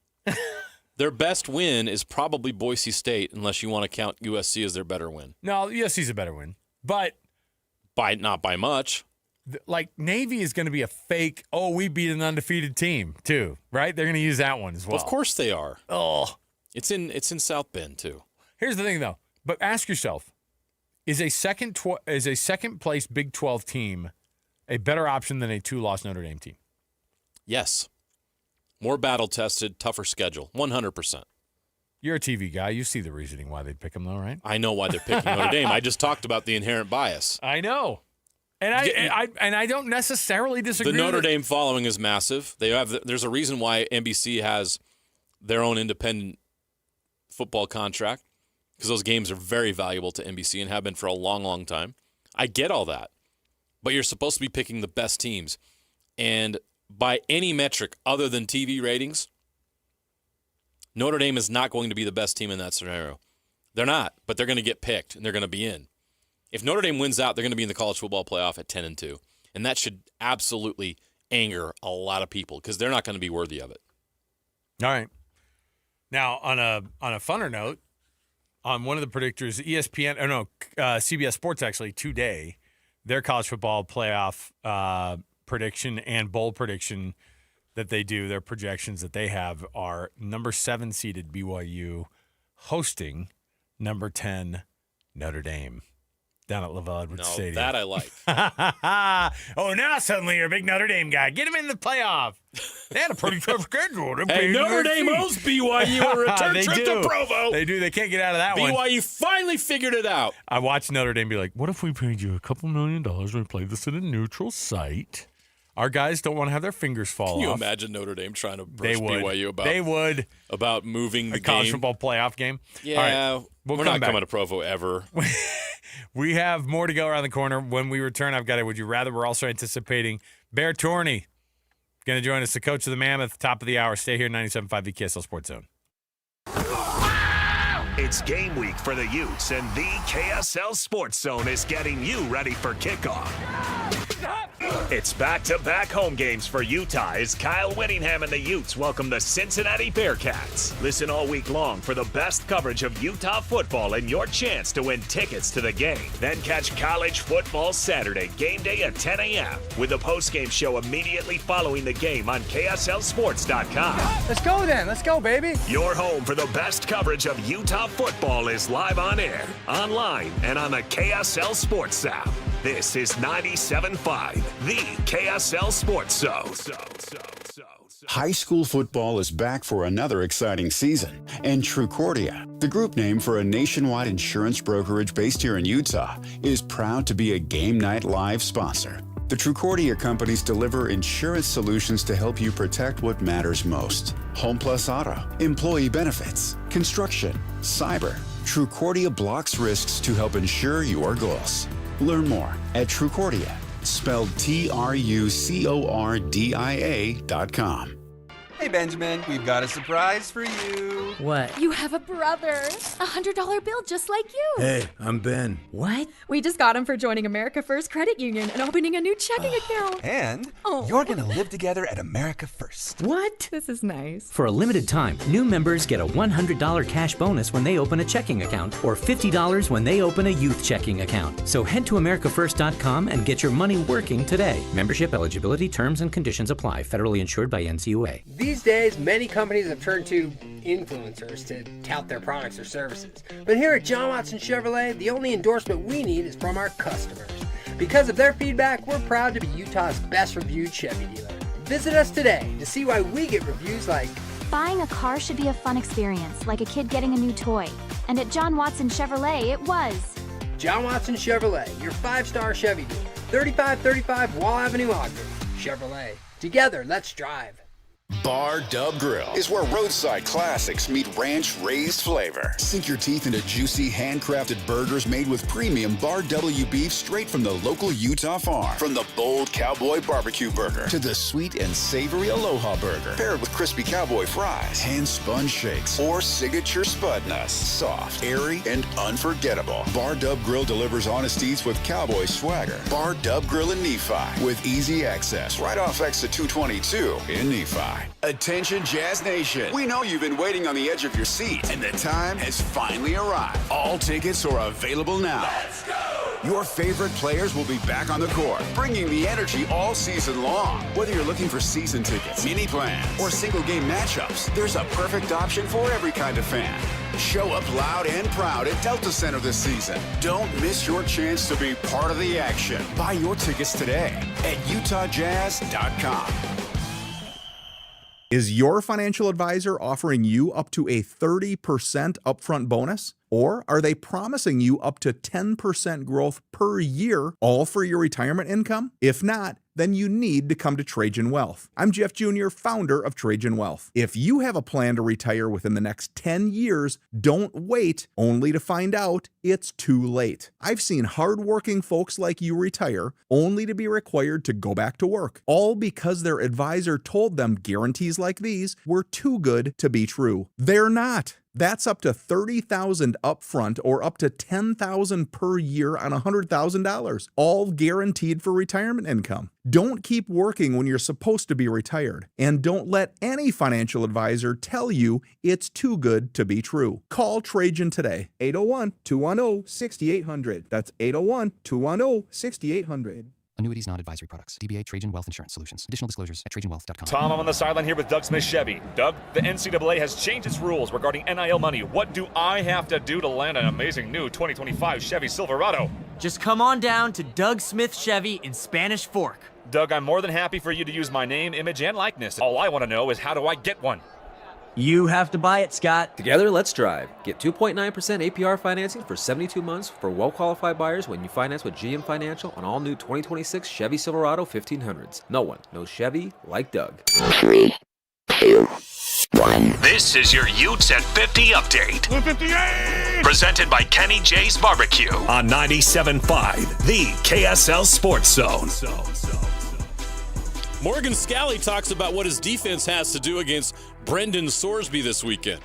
Their best win is probably Boise State, unless you want to count USC as their better win. No, USC's a better win, but not by much. Like Navy is going to be a fake. Oh, we beat an undefeated team too, right? They're going to use that one as well. Of course they are. Oh, it's in South Bend too. Here's the thing though, but ask yourself: is a second place Big 12 team a better option than a 2-loss Notre Dame team? Yes. More battle-tested, tougher schedule, 100%. You're a TV guy. You see the reasoning why they'd pick them, though, right? I know why they're picking Notre Dame. I just talked about the inherent bias. I know, and I don't necessarily disagree. The Notre Dame following is massive. There's a reason why NBC has their own independent football contract because those games are very valuable to NBC and have been for a long, long time. I get all that, but you're supposed to be picking the best teams, and by any metric other than TV ratings, Notre Dame is not going to be the best team in that scenario. They're not, but they're going to get picked, and they're going to be in. If Notre Dame wins out, they're going to be in the college football playoff at 10-2, and that should absolutely anger a lot of people because they're not going to be worthy of it. All right. Now, on a funner note, on one of the predictors, CBS Sports actually today, their college football playoff prediction and bowl prediction that they do, their projections that they have are number 7 seeded BYU hosting number 10 Notre Dame down at LaVell Edwards Stadium. That I like. Oh, now suddenly you're a big Notre Dame guy. Get him in the playoff. They had a pretty tough schedule. Hey, Notre Dame owes BYU a return trip to Provo. They do. They can't get out of that one. BYU finally figured it out. I watched Notre Dame be like, what if we paid you a couple $1 million and we played this in a neutral site? Our guys don't want to have their fingers fall off. Can you imagine Notre Dame trying to brush BYU about moving the college football playoff game? Yeah, right, we're not coming to Provo ever. We have more to go around the corner. When we return, I've got a Would You Rather. We're also anticipating Bear Tourney going to join us, the coach of the Mammoth, top of the hour. Stay here, 97.5, the KSL Sports Zone. It's game week for the Utes, and the KSL Sports Zone is getting you ready for kickoff. It's back-to-back home games for Utah as Kyle Whittingham and the Utes welcome the Cincinnati Bearcats. Listen all week long for the best coverage of Utah football and your chance to win tickets to the game. Then catch college football Saturday, game day at 10 a.m. with a post-game show immediately following the game on KSLSports.com. Let's go then. Let's go, baby. Your home for the best coverage of Utah football is live on air, online, and on the KSL Sports app. This is 97.5, the KSL Sports Zone. High school football is back for another exciting season, and Trucordia, the group name for a nationwide insurance brokerage based here in Utah, is proud to be a Game Night Live sponsor. The Trucordia companies deliver insurance solutions to help you protect what matters most. Home plus auto, employee benefits, construction, cyber. Trucordia blocks risks to help ensure your goals. Learn more at Trucordia, spelled TRUCORDIA.com. Hey, Benjamin, we've got a surprise for you. What? You have a brother. $100 bill just like you. Hey, I'm Ben. What? We just got him for joining America First Credit Union and opening a new checking account. And you're going to live together at America First. What? This is nice. For a limited time, new members get a $100 cash bonus when they open a checking account or $50 when they open a youth checking account. So head to AmericaFirst.com and get your money working today. Membership eligibility, terms, and conditions apply. Federally insured by NCUA. These days, many companies have turned to influencers to tout their products or services. But here at John Watson Chevrolet, the only endorsement we need is from our customers. Because of their feedback, we're proud to be Utah's best reviewed Chevy dealer. Visit us today to see why we get reviews like, buying a car should be a fun experience, like a kid getting a new toy. And at John Watson Chevrolet, it was. John Watson Chevrolet, your 5-star Chevy dealer. 3535 Wall Avenue, Ogden. Chevrolet. Together, let's drive. Bar Dub Grill is where roadside classics meet ranch-raised flavor. Sink your teeth into juicy, handcrafted burgers made with premium Bar W beef straight from the local Utah farm. From the bold cowboy barbecue burger to the sweet and savory Aloha burger, paired with crispy cowboy fries, hand-spun shakes, or signature spud nuts. Soft, airy, and unforgettable. Bar Dub Grill delivers honest eats with cowboy swagger. Bar Dub Grill in Nephi with easy access right off exit 222 in Nephi. Attention Jazz Nation. We know you've been waiting on the edge of your seat, and the time has finally arrived. All tickets are available now. Let's go! Your favorite players will be back on the court, bringing the energy all season long. Whether you're looking for season tickets, mini plans, or single game matchups, there's a perfect option for every kind of fan. Show up loud and proud at Delta Center this season. Don't miss your chance to be part of the action. Buy your tickets today at UtahJazz.com. Is your financial advisor offering you up to a 30% upfront bonus? Or are they promising you up to 10% growth per year, all for your retirement income? If not, then you need to come to Trajan Wealth. I'm Jeff Jr., founder of Trajan Wealth. If you have a plan to retire within the next 10 years, don't wait only to find out it's too late. I've seen hardworking folks like you retire only to be required to go back to work, all because their advisor told them guarantees like these were too good to be true. They're not. That's up to $30,000 upfront or up to $10,000 per year on $100,000, all guaranteed for retirement income. Don't keep working when you're supposed to be retired, and don't let any financial advisor tell you it's too good to be true. Call Trajan today, 801-210-6800. That's 801-210-6800. Annuities, not advisory products. DBA Trajan Wealth Insurance Solutions. Additional disclosures at TrajanWealth.com. Tom, I'm on the sideline here with Doug Smith Chevy. Doug, the NCAA has changed its rules regarding NIL money. What do I have to do to land an amazing new 2025 Chevy Silverado? Just come on down to Doug Smith Chevy in Spanish Fork. Doug, I'm more than happy for you to use my name, image, and likeness. All I want to know is how do I get one? You have to buy it, Scott. Together, let's drive. Get 2.9% APR financing for 72 months for well-qualified buyers when you finance with GM Financial on all new 2026 Chevy Silverado 1500s. No one knows Chevy like Doug. 3, 2, 1. This is your Utes at 50 update. 58! Presented by Kenny J's Barbecue on 97.5, the KSL Sports Zone. Morgan Scally talks about what his defense has to do against Brendan Sorsby this weekend.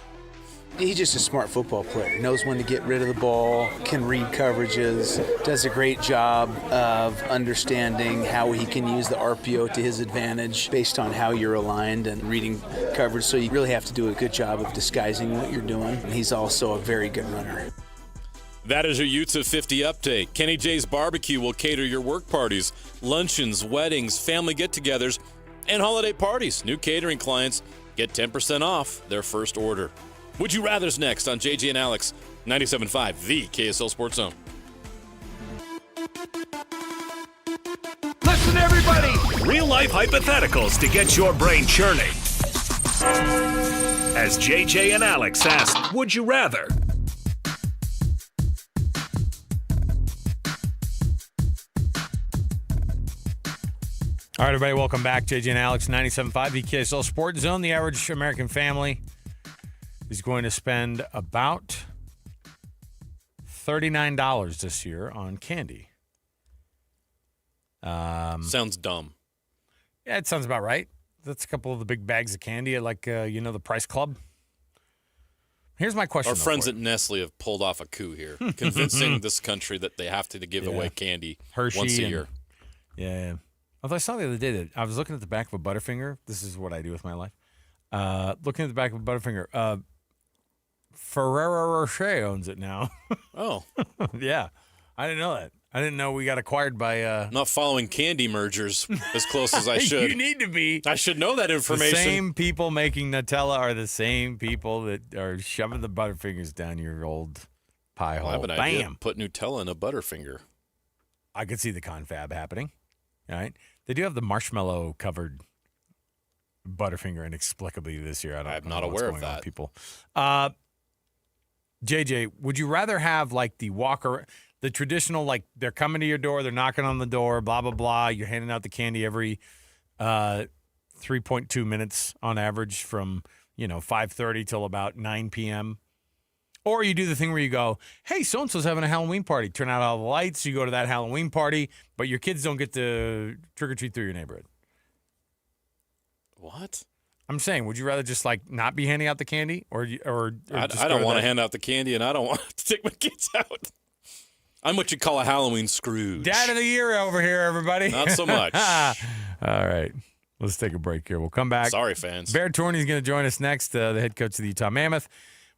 He's just a smart football player. Knows when to get rid of the ball, can read coverages, does a great job of understanding how he can use the RPO to his advantage based on how you're aligned and reading coverage. So you really have to do a good job of disguising what you're doing. He's also a very good runner. That is your Utes of 50 update. Kenny J's Barbecue will cater your work parties, luncheons, weddings, family get-togethers, and holiday parties. New catering clients get 10% off their first order. Would You Rather's next on JJ and Alex, 97.5, the KSL Sports Zone. Listen, everybody! Real-life hypotheticals to get your brain churning. As JJ and Alex ask, would you rather? All right, everybody, welcome back. JJ and Alex, 97.5, the KSL Sports Zone. The average American family is going to spend about $39 this year on candy. Sounds dumb. Yeah, it sounds about right. That's a couple of the big bags of candy at, like, the Price Club. Here's my question. Our friends at Nestle have pulled off a coup here, convincing this country that they have to give away candy Hershey once a year. Yeah. Although I saw the other day that I was looking at the back of a Butterfinger. This is what I do with my life. Looking at the back of a Butterfinger. Ferrero Rocher owns it now. Oh. Yeah. I didn't know that. I didn't know we got acquired by... Not following candy mergers as close as I should. You need to be. I should know that information. The same people making Nutella are the same people that are shoving the Butterfingers down your old pie hole. I have an idea. Put Nutella in a Butterfinger. I could see the confab happening. All right. They do have the marshmallow-covered Butterfinger inexplicably this year. I'm not aware of that. People. JJ, would you rather have, like, the walker, the traditional, like, they're coming to your door, they're knocking on the door, blah, blah, blah, you're handing out the candy every 3.2 minutes on average from, 5:30 till about 9 p.m., or you do the thing where you go, hey, so-and-so's having a Halloween party. Turn out all the lights. You go to that Halloween party, but your kids don't get to trick-or-treat through your neighborhood. What? I'm saying, would you rather just, like, not be handing out the candy? Or I don't want to hand out the candy, and I don't want to take my kids out. I'm what you call a Halloween Scrooge. Dad of the year over here, everybody. Not so much. All right. Let's take a break here. We'll come back. Sorry, fans. Bear Tourney's going to join us next, the head coach of the Utah Mammoth.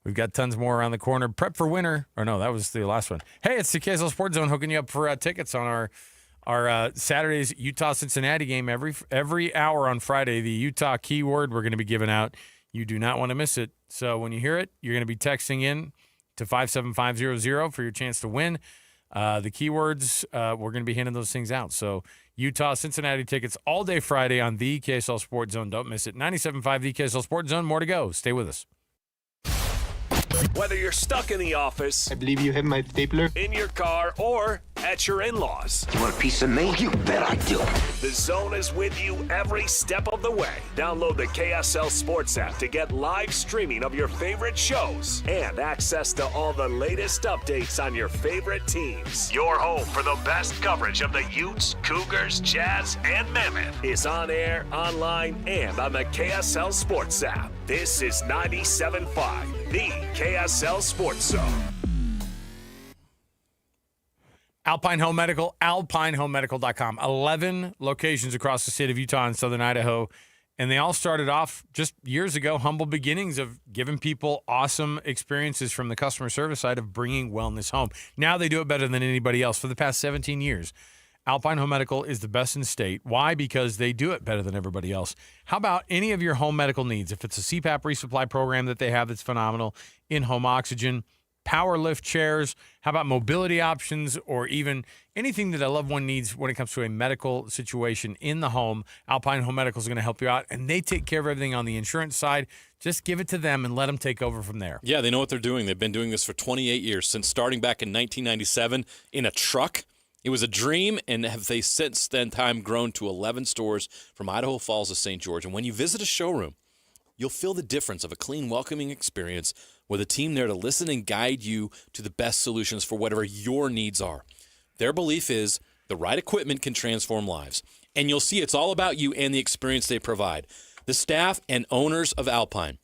We've got tons more around the corner. Prep for winter. Or no, that was the last one. Hey, it's the KSL Sports Zone hooking you up for tickets on our Saturday's Utah-Cincinnati game. Every hour on Friday, the Utah keyword we're going to be giving out. You do not want to miss it. So when you hear it, you're going to be texting in to 57500 for your chance to win. The keywords, we're going to be handing those things out. So Utah-Cincinnati tickets all day Friday on the KSL Sports Zone. Don't miss it. 97.5 the KSL Sports Zone. More to go. Stay with us. Whether you're stuck in the office, I believe you have my stapler, in your car, or at your in-laws. You want a piece of me? You bet I do. The Zone is with you every step of the way. Download the KSL Sports app to get live streaming of your favorite shows and access to all the latest updates on your favorite teams. Your home for the best coverage of the Utes, Cougars, Jazz, and Mammoth is on air, online, and on the KSL Sports app. This is 97.5, the KSL Sports Zone. Alpine Home Medical, alpinehomemedical.com. 11 locations across the state of Utah and southern Idaho. And they all started off just years ago, humble beginnings of giving people awesome experiences from the customer service side of bringing wellness home. Now they do it better than anybody else for the past 17 years. Alpine Home Medical is the best in the state. Why? Because they do it better than everybody else. How about any of your home medical needs? If it's a CPAP resupply program that they have that's phenomenal, in-home oxygen, power lift chairs, how about mobility options, or even anything that a loved one needs when it comes to a medical situation in the home, Alpine Home Medical is going to help you out, and they take care of everything on the insurance side. Just give it to them and let them take over from there. Yeah, they know what they're doing. They've been doing this for 28 years, since starting back in 1997 in a truck. It was a dream, and have they since then time grown to 11 stores from Idaho Falls to St. George. And when you visit a showroom, you'll feel the difference of a clean, welcoming experience with a team there to listen and guide you to the best solutions for whatever your needs are. Their belief is the right equipment can transform lives. And you'll see it's all about you and the experience they provide. The staff and owners of Alpine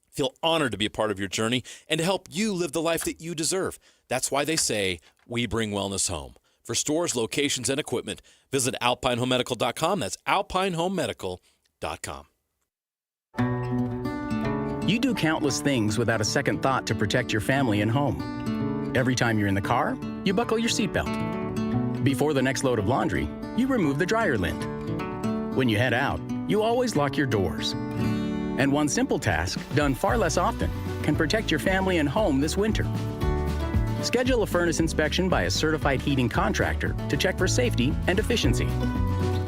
feel honored to be a part of your journey and to help you live the life that you deserve. That's why they say, we bring wellness home. For stores, locations, and equipment, visit alpinehomemedical.com. That's alpinehomemedical.com. You do countless things without a second thought to protect your family and home. Every time you're in the car, you buckle your seatbelt. Before the next load of laundry, you remove the dryer lint. When you head out, you always lock your doors. And one simple task, done far less often, can protect your family and home this winter. Schedule a furnace inspection by a certified heating contractor to check for safety and efficiency.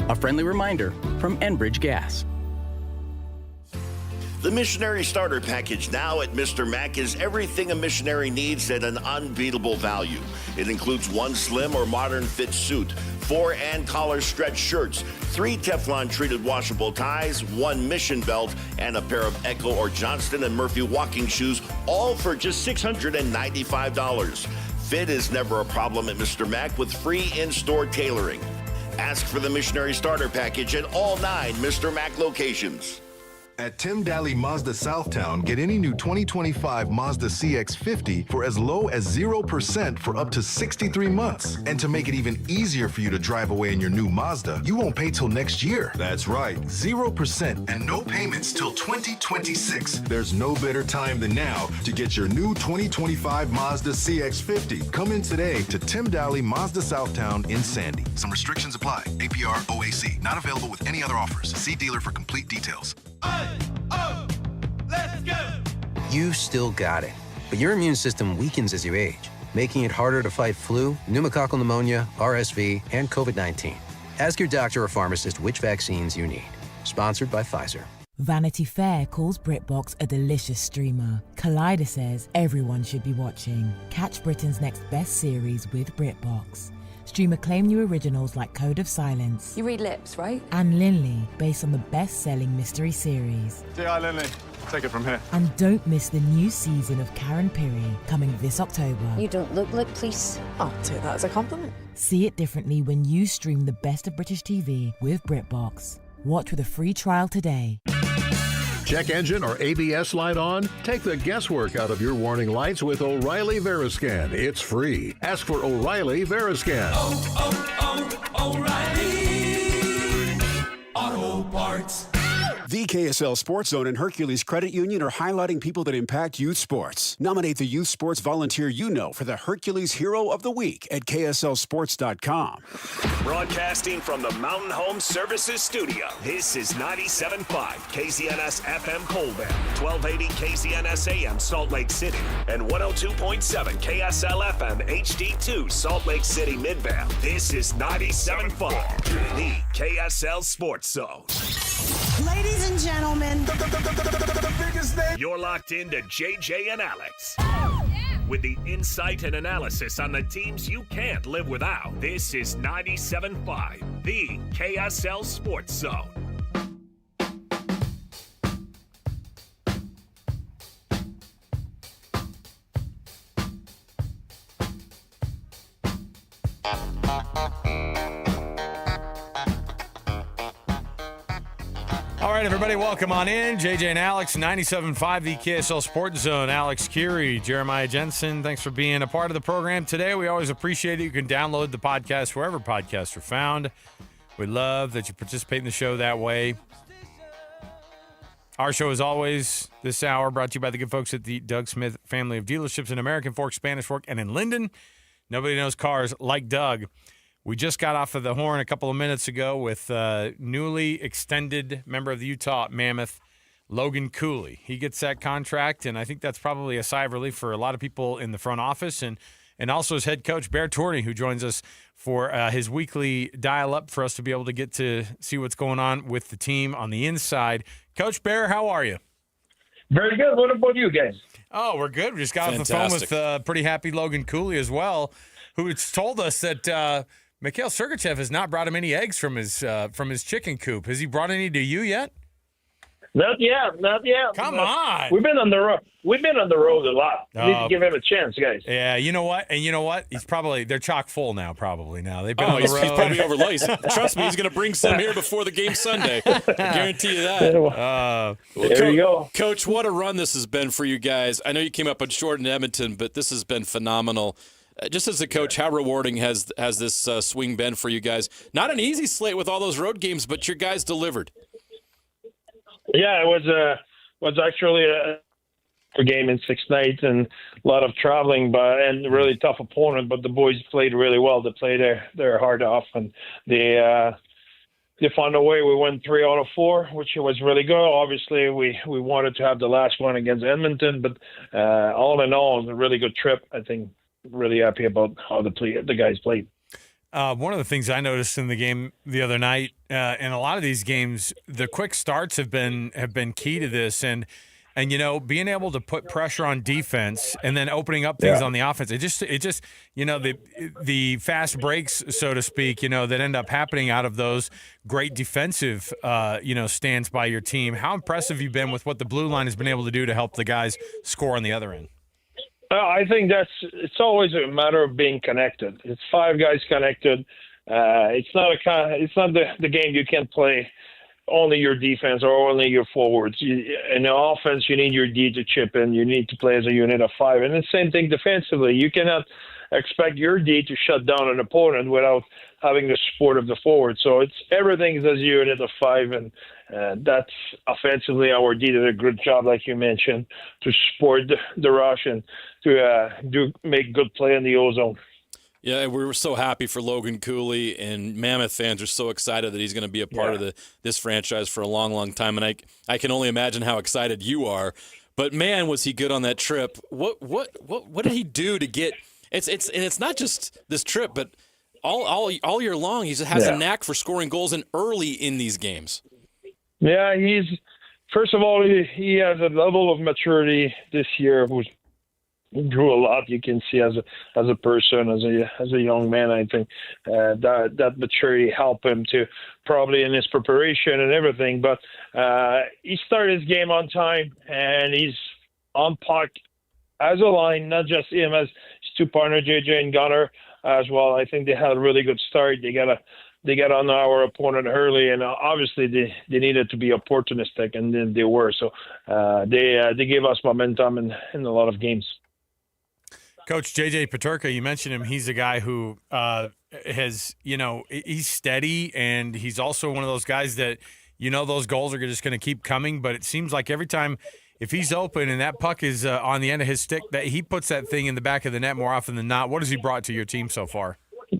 A friendly reminder from Enbridge Gas. The Missionary Starter Package now at Mr. Mac is everything a missionary needs at an unbeatable value. It includes one slim or modern fit suit, 4 and collar stretch shirts, 3 Teflon treated washable ties, 1 mission belt, and a pair of Echo or Johnston & Murphy walking shoes, all for just $695. Fit is never a problem at Mr. Mac with free in-store tailoring. Ask for the Missionary Starter Package at all 9 Mr. Mac locations. At Tim Daly Mazda Southtown, get any new 2025 Mazda CX-50 for as low as 0% for up to 63 months. And to make it even easier for you to drive away in your new Mazda, you won't pay till next year. That's right, 0% and no payments till 2026. There's no better time than now to get your new 2025 Mazda CX-50. Come in today to Tim Daly Mazda Southtown in Sandy. Some restrictions apply. APR OAC. Not available with any other offers. See dealer for complete details. Let's go! You still got it, but your immune system weakens as you age, making it harder to fight flu, pneumococcal pneumonia, RSV, and COVID-19. Ask your doctor or pharmacist which vaccines you need. Sponsored by Pfizer. Vanity Fair calls BritBox a delicious streamer. Collider says everyone should be watching. Catch Britain's next best series with BritBox. Stream acclaimed new originals like Code of Silence. You read lips, right? And Linley, based on the best-selling mystery series. Say hi, Linley. Take it from here. And don't miss the new season of Karen Piri, coming this October. You don't look like police. I'll take that as a compliment. See it differently when you stream the best of British TV with BritBox. Watch with a free trial today. Check engine or ABS light on? Take the guesswork out of your warning lights with O'Reilly Veriscan. It's free. Ask for O'Reilly Veriscan. O'Reilly Auto Parts. The KSL Sports Zone and Hercules Credit Union are highlighting people that impact youth sports. Nominate the youth sports volunteer you know for the Hercules Hero of the Week at KSLSports.com. Broadcasting from the Mountain Home Services Studio, this is 97.5 KZNS FM Colville, 1280 KZNS AM Salt Lake City, and 102.7 KSL FM HD2 Salt Lake City Midvale. This is 97.5, the KSL Sports Zone. Ladies and gentlemen, You're locked into JJ and Alex. with the insight and analysis on the teams you can't live without. This is 97.5, the KSL Sports Zone. All right, everybody, welcome on in. JJ and Alex, 97.5, the KSL Sports Zone. Alex Curie, Jeremiah Jensen, thanks for being a part of the program today. We always appreciate it. You can download the podcast wherever podcasts are found. We love that you participate in the show that way. Our show is always this hour brought to you by the good folks at the Doug Smith family of dealerships in American Fork, Spanish Fork, and in Linden. Nobody knows cars like Doug. We just got off of the horn a couple of minutes ago with newly extended member of the Utah Mammoth, Logan Cooley. He gets that contract, and I think that's probably a sigh of relief for a lot of people in the front office, and also his head coach, Bear Tourney, who joins us for his weekly dial-up for us to be able to get to see what's going on with the team on the inside. Coach Bear, how are you? Very good. What about you guys? Oh, we're good. We just got off the phone with pretty happy Logan Cooley as well, who told us that Mikhail Sergachev has not brought him any eggs from his chicken coop. Has he brought any to you yet? Not yet. Come on. We've been on the road. We've been on the road a lot. We need to give him a chance, guys. Yeah, you know what? And you know what? They're chock full now, probably now. They've been on the road. He's probably over. Trust me, he's going to bring some here before the game Sunday. I guarantee you that. There you go. Coach, what a run this has been for you guys. I know you came up on short in Edmonton, but this has been phenomenal. Just as a coach, how rewarding has this swing been for you guys? Not an easy slate with all those road games, but your guys delivered. Yeah, it was actually a game in 6 nights and a lot of traveling, and a really tough opponent. But the boys played really well. They played their heart off, and they found a way. We won 3 out of 4, which was really good. Obviously, we wanted to have the last one against Edmonton, but all in all, it was a really good trip. I think really happy about how the guys played. One of the things I noticed in the game the other night, in a lot of these games, the quick starts have been key to this, and being able to put pressure on defense and then opening up things on the offense. It just the fast breaks, so to speak, that end up happening out of those great defensive stands by your team. How impressive you've been with what the blue line has been able to do to help the guys score on the other end. I think it's always a matter of being connected. It's 5 guys connected. It's not the game you can play only your defense or only your forwards. In the offense, you need your D to chip in. You need to play as a unit of 5. And the same thing defensively. You cannot expect your D to shut down an opponent without having the support of the forward. So everything is as a unit of 5, and that's offensively our D did a good job, like you mentioned, to support the rush and to make good play in the O-zone. Yeah, we were so happy for Logan Cooley, and Mammoth fans are so excited that he's going to be a part of this franchise for a long, long time. And I can only imagine how excited you are. But man, was he good on that trip? What did he do to get? It's not just this trip, but all year long he has a knack for scoring goals and early in these games. Yeah, first of all he has a level of maturity this year which grew a lot. You can see as a person, as a young man. I think that maturity helped him to probably in his preparation and everything. But he started his game on time, and he's on puck as a line, not just him, as his 2 partners, JJ and Gunnar as well. I think they had a really good start. They got on our opponent early, and obviously they needed to be opportunistic, and then they were. So they gave us momentum in a lot of games. Coach JJ Peterka, you mentioned him. He's a guy who he's steady, and he's also one of those guys that, those goals are just going to keep coming. But it seems like every time, if he's open and that puck is on the end of his stick, that he puts that thing in the back of the net more often than not. What has he brought to your team so far?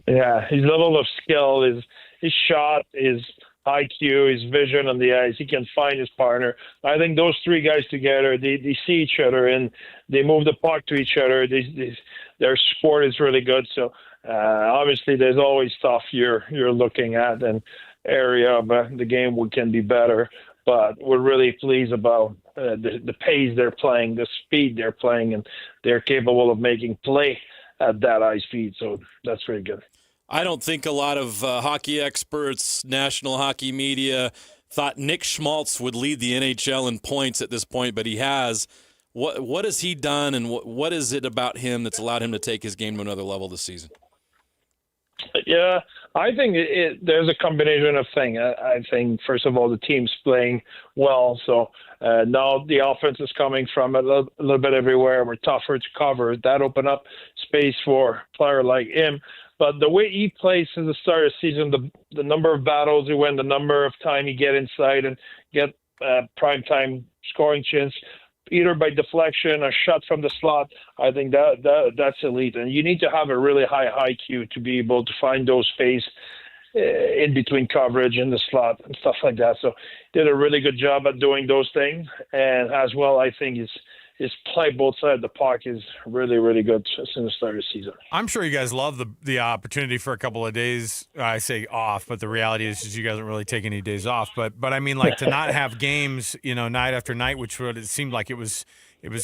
Yeah, his level of skill, his shot, his IQ, his vision on the ice. He can find his partner. I think those 3 guys together, they see each other and they move the puck to each other. Their support is really good. So obviously, there's always stuff you're looking at and area of the game can be better. but we're really pleased about the pace they're playing, the speed they're playing, and they're capable of making play at that high speed. So that's very good. I don't think a lot of hockey experts, national hockey media, thought Nick Schmaltz would lead the NHL in points at this point, but he has. What has he done, and what is it about him that's allowed him to take his game to another level this season? Yeah, I think there's a combination of things. I think, first of all, the team's playing well. So now the offense is coming from a little bit everywhere. We're tougher to cover. That opened up space for a player like him. But the way he plays since the start of the season, the number of battles he win, the number of time he get inside and get prime time scoring chance, either by deflection or shot from the slot, I think that's elite. And you need to have a really high IQ to be able to find those space in between coverage in the slot and stuff like that. So did a really good job at doing those things. And as well, I think his play both sides of the puck is really, really good since the start of the season. I'm sure you guys love the opportunity for a couple of days. I say off, but the reality is you guys don't really take any days off. But I mean, like, to not have games, night after night, which it seemed like it was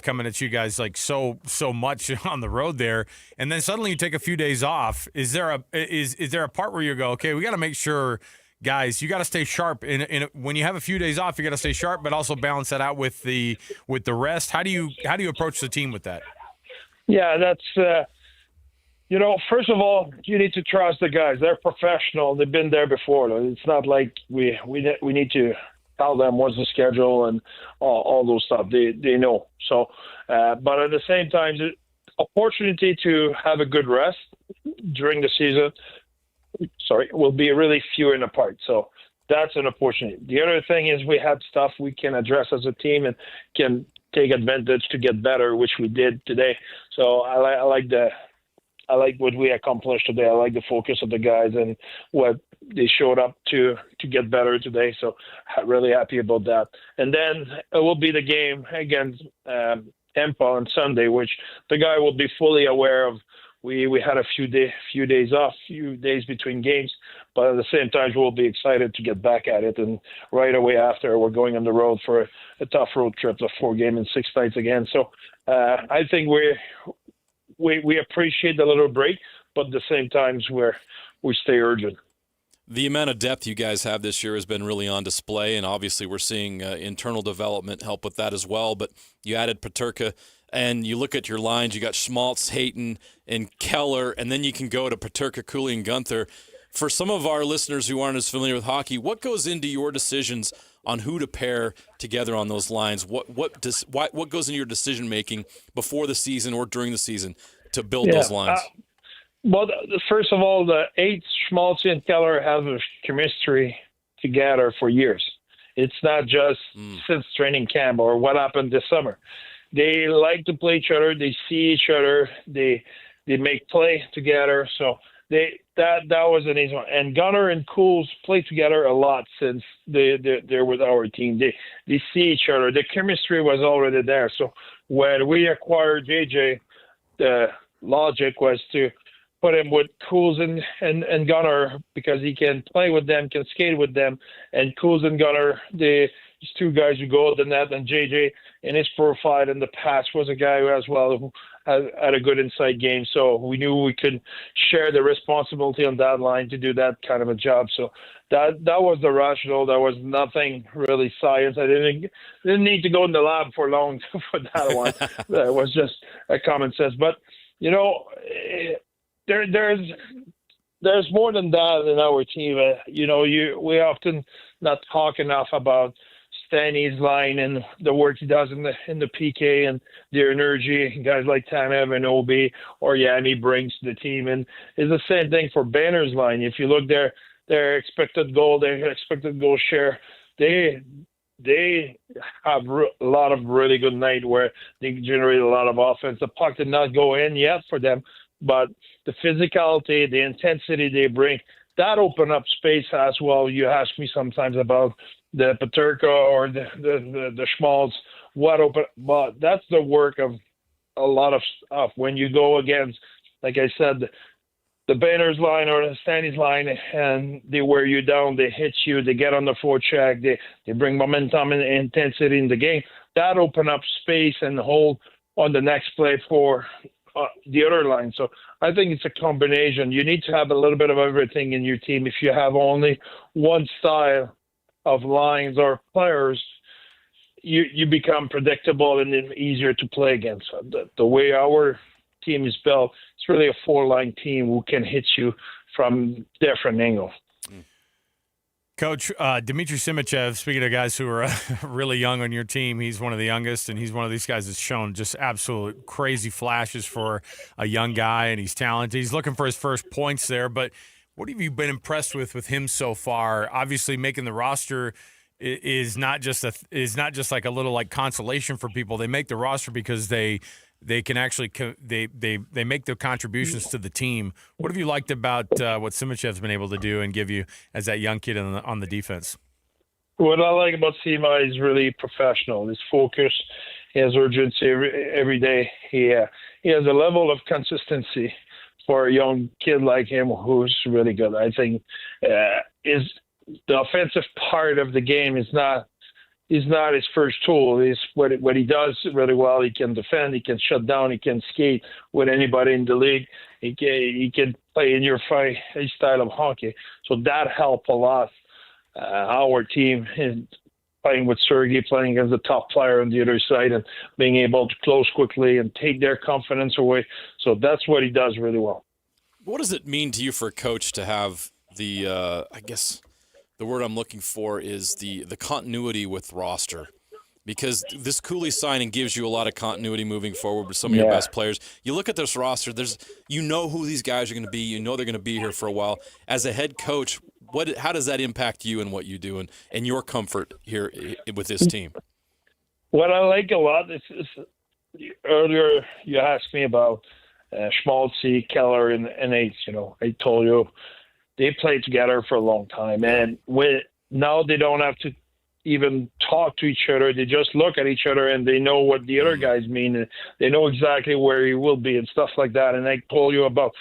coming at you guys like so much on the road there, and then suddenly you take a few days off. Is there a part where you go, okay, we got to make sure, guys, you got to stay sharp. When you have a few days off, you got to stay sharp, but also balance that out with the rest. How do you approach the team with that? Yeah, that's first of all, you need to trust the guys. They're professional. They've been there before. It's not like we need to tell them what's the schedule and all those stuff. They know. So, but at the same time, the opportunity to have a good rest during the season, will be really few and apart. So that's an opportunity. The other thing is we have stuff we can address as a team and can take advantage to get better, which we did today. So I like what we accomplished today. I like the focus of the guys and what they showed up to get better today. So really happy about that. And then it will be the game against Tampa on Sunday, which the guy will be fully aware of. We had a few days off, few days between games, but at the same time, we'll be excited to get back at it. And right away after, we're going on the road for a tough road trip, a 4-game and 6 nights again. So I think we appreciate the little break, but at the same time, we stay urgent. The amount of depth you guys have this year has been really on display, and obviously we're seeing internal development help with that as well. But you added Peterka, and you look at your lines, you got Schmaltz, Hayton, and Keller, and then you can go to Peterka, Cooley, and Gunther. For some of our listeners who aren't as familiar with hockey, what goes into your decisions on who to pair together on those lines? What goes into your decision-making before the season or during the season to build those lines? Well, first of all, the 8 Schmaltz and Keller have a chemistry together for years. It's not just since training camp or what happened this summer. They like to play each other. They see each other. They make play together. So that was an easy one. And Gunnar and Cools play together a lot since they're with our team. They see each other. The chemistry was already there. So when we acquired JJ, the logic was to put him with Cools and Gunnar because he can play with them, can skate with them. And Cools and Gunnar, these two guys who go to the net, and JJ in his profile in the past was a guy who had a good inside game. So we knew we could share the responsibility on that line to do that kind of a job. So that was the rationale. There was nothing really science. I didn't need to go in the lab for long for that one. It was just a common sense. But, there's more than that in our team. We often not talk enough about Stanley's line and the work he does in the PK and the energy guys like Tanev and Obi or Yami brings to the team. And it's the same thing for Banner's line. If you look their expected goal share, they have a lot of really good night where they generate a lot of offense. The puck did not go in yet for them, but the physicality, the intensity they bring, that open up space as well. You ask me sometimes about the Peterka or the Schmaltz, but that's the work of a lot of stuff. When you go against, like I said, the Banner's line or the Stanley's line, and they wear you down, they hit you, they get on the forecheck, they bring momentum and intensity in the game. That open up space and hold on the next play for the other line. So I think it's a combination. You need to have a little bit of everything in your team. If you have only one style of lines or players, you become predictable and then easier to play against. The way our team is built, it's really a 4-line team who can hit you from different angles. Coach, Dmitry Simachev, speaking of guys who are really young on your team, he's one of the youngest, and he's one of these guys that's shown just absolute crazy flashes for a young guy, and he's talented. He's looking for his first points there, but what have you been impressed with him so far? Obviously, making the roster is not just like a little like consolation for people. They make the roster because they can actually they make their contributions to the team. What have you liked about what Simachev's been able to do and give you as that young kid on the defense? What I like about Sima is really professional. He's focused. He has urgency every day. He has a level of consistency for a young kid like him who's really good. I think is the offensive part of the game is not his first tool. Is what he does really well. He can defend, he can shut down, he can skate with anybody in the league. He can play in your fight style of hockey. So that helped a lot. Our team is playing with Sergei, playing as the top player on the other side and being able to close quickly and take their confidence away. So that's what he does really well. What does it mean to you for a coach to have the, I guess the word I'm looking for is the continuity with roster? Because this Cooley signing gives you a lot of continuity moving forward with some of your best players. You look at this roster, you know who these guys are going to be. You know they're going to be here for a while. As a head coach, how does that impact you and what you do and your comfort here with this team? What I like a lot is earlier you asked me about Schmaltzy, Keller, and Ace. I told you they played together for a long time, and now they don't have to even talk to each other. They just look at each other and they know what the other guys mean, and they know exactly where he will be and stuff like that. And I told you about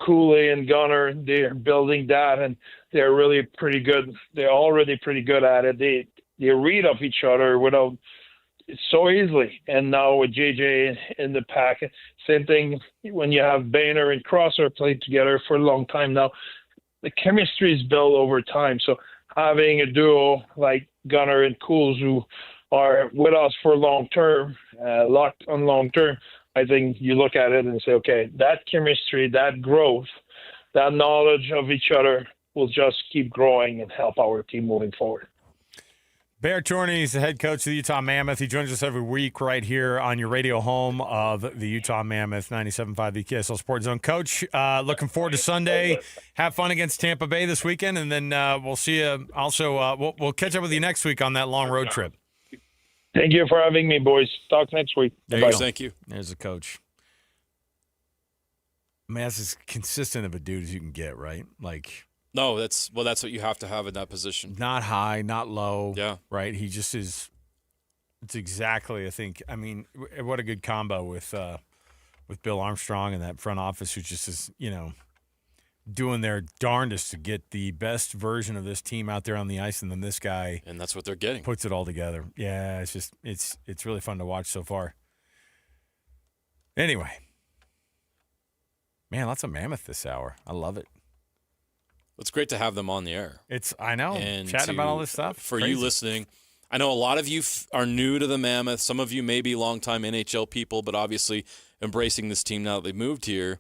Cooley and Gunnar. They're building that, and they're really pretty good. They're already pretty good at it. They read off each other without so easily. And now with JJ in the pack, same thing when you have Boehner and Crosser played together for a long time now. The chemistry is built over time. So having a duo like Gunnar and Cools who are with us for long term, locked on long term, I think you look at it and say, okay, that chemistry, that growth, that knowledge of each other will just keep growing and help our team moving forward. Bear Tourney is the head coach of the Utah Mammoth. He joins us every week right here on your radio home of the Utah Mammoth, 97.5, the KSL Sports Zone. Coach, looking forward to Sunday. Have fun against Tampa Bay this weekend, and then we'll see you. Also, we'll catch up with you next week on that long road trip. Thank you for having me, boys. Talk next week. Bye. Thank you. There's the coach. I mean, that's as consistent of a dude as you can get, right? Like. No, that's what you have to have in that position. Not high, not low. Yeah. Right? He just is – it's exactly, I think – I mean, what a good combo with Bill Armstrong and that front office who just is, doing their darndest to get the best version of this team out there on the ice, and then this guy – and that's what they're getting. Puts it all together. Yeah, it's just – it's really fun to watch so far. Anyway. Man, lots of Mammoth this hour. I love it. It's great to have them on the air. I know, and chatting about all this stuff. For Crazy. You listening, I know a lot of you are new to the Mammoth. Some of you may be longtime NHL people, but obviously embracing this team now that they've moved here.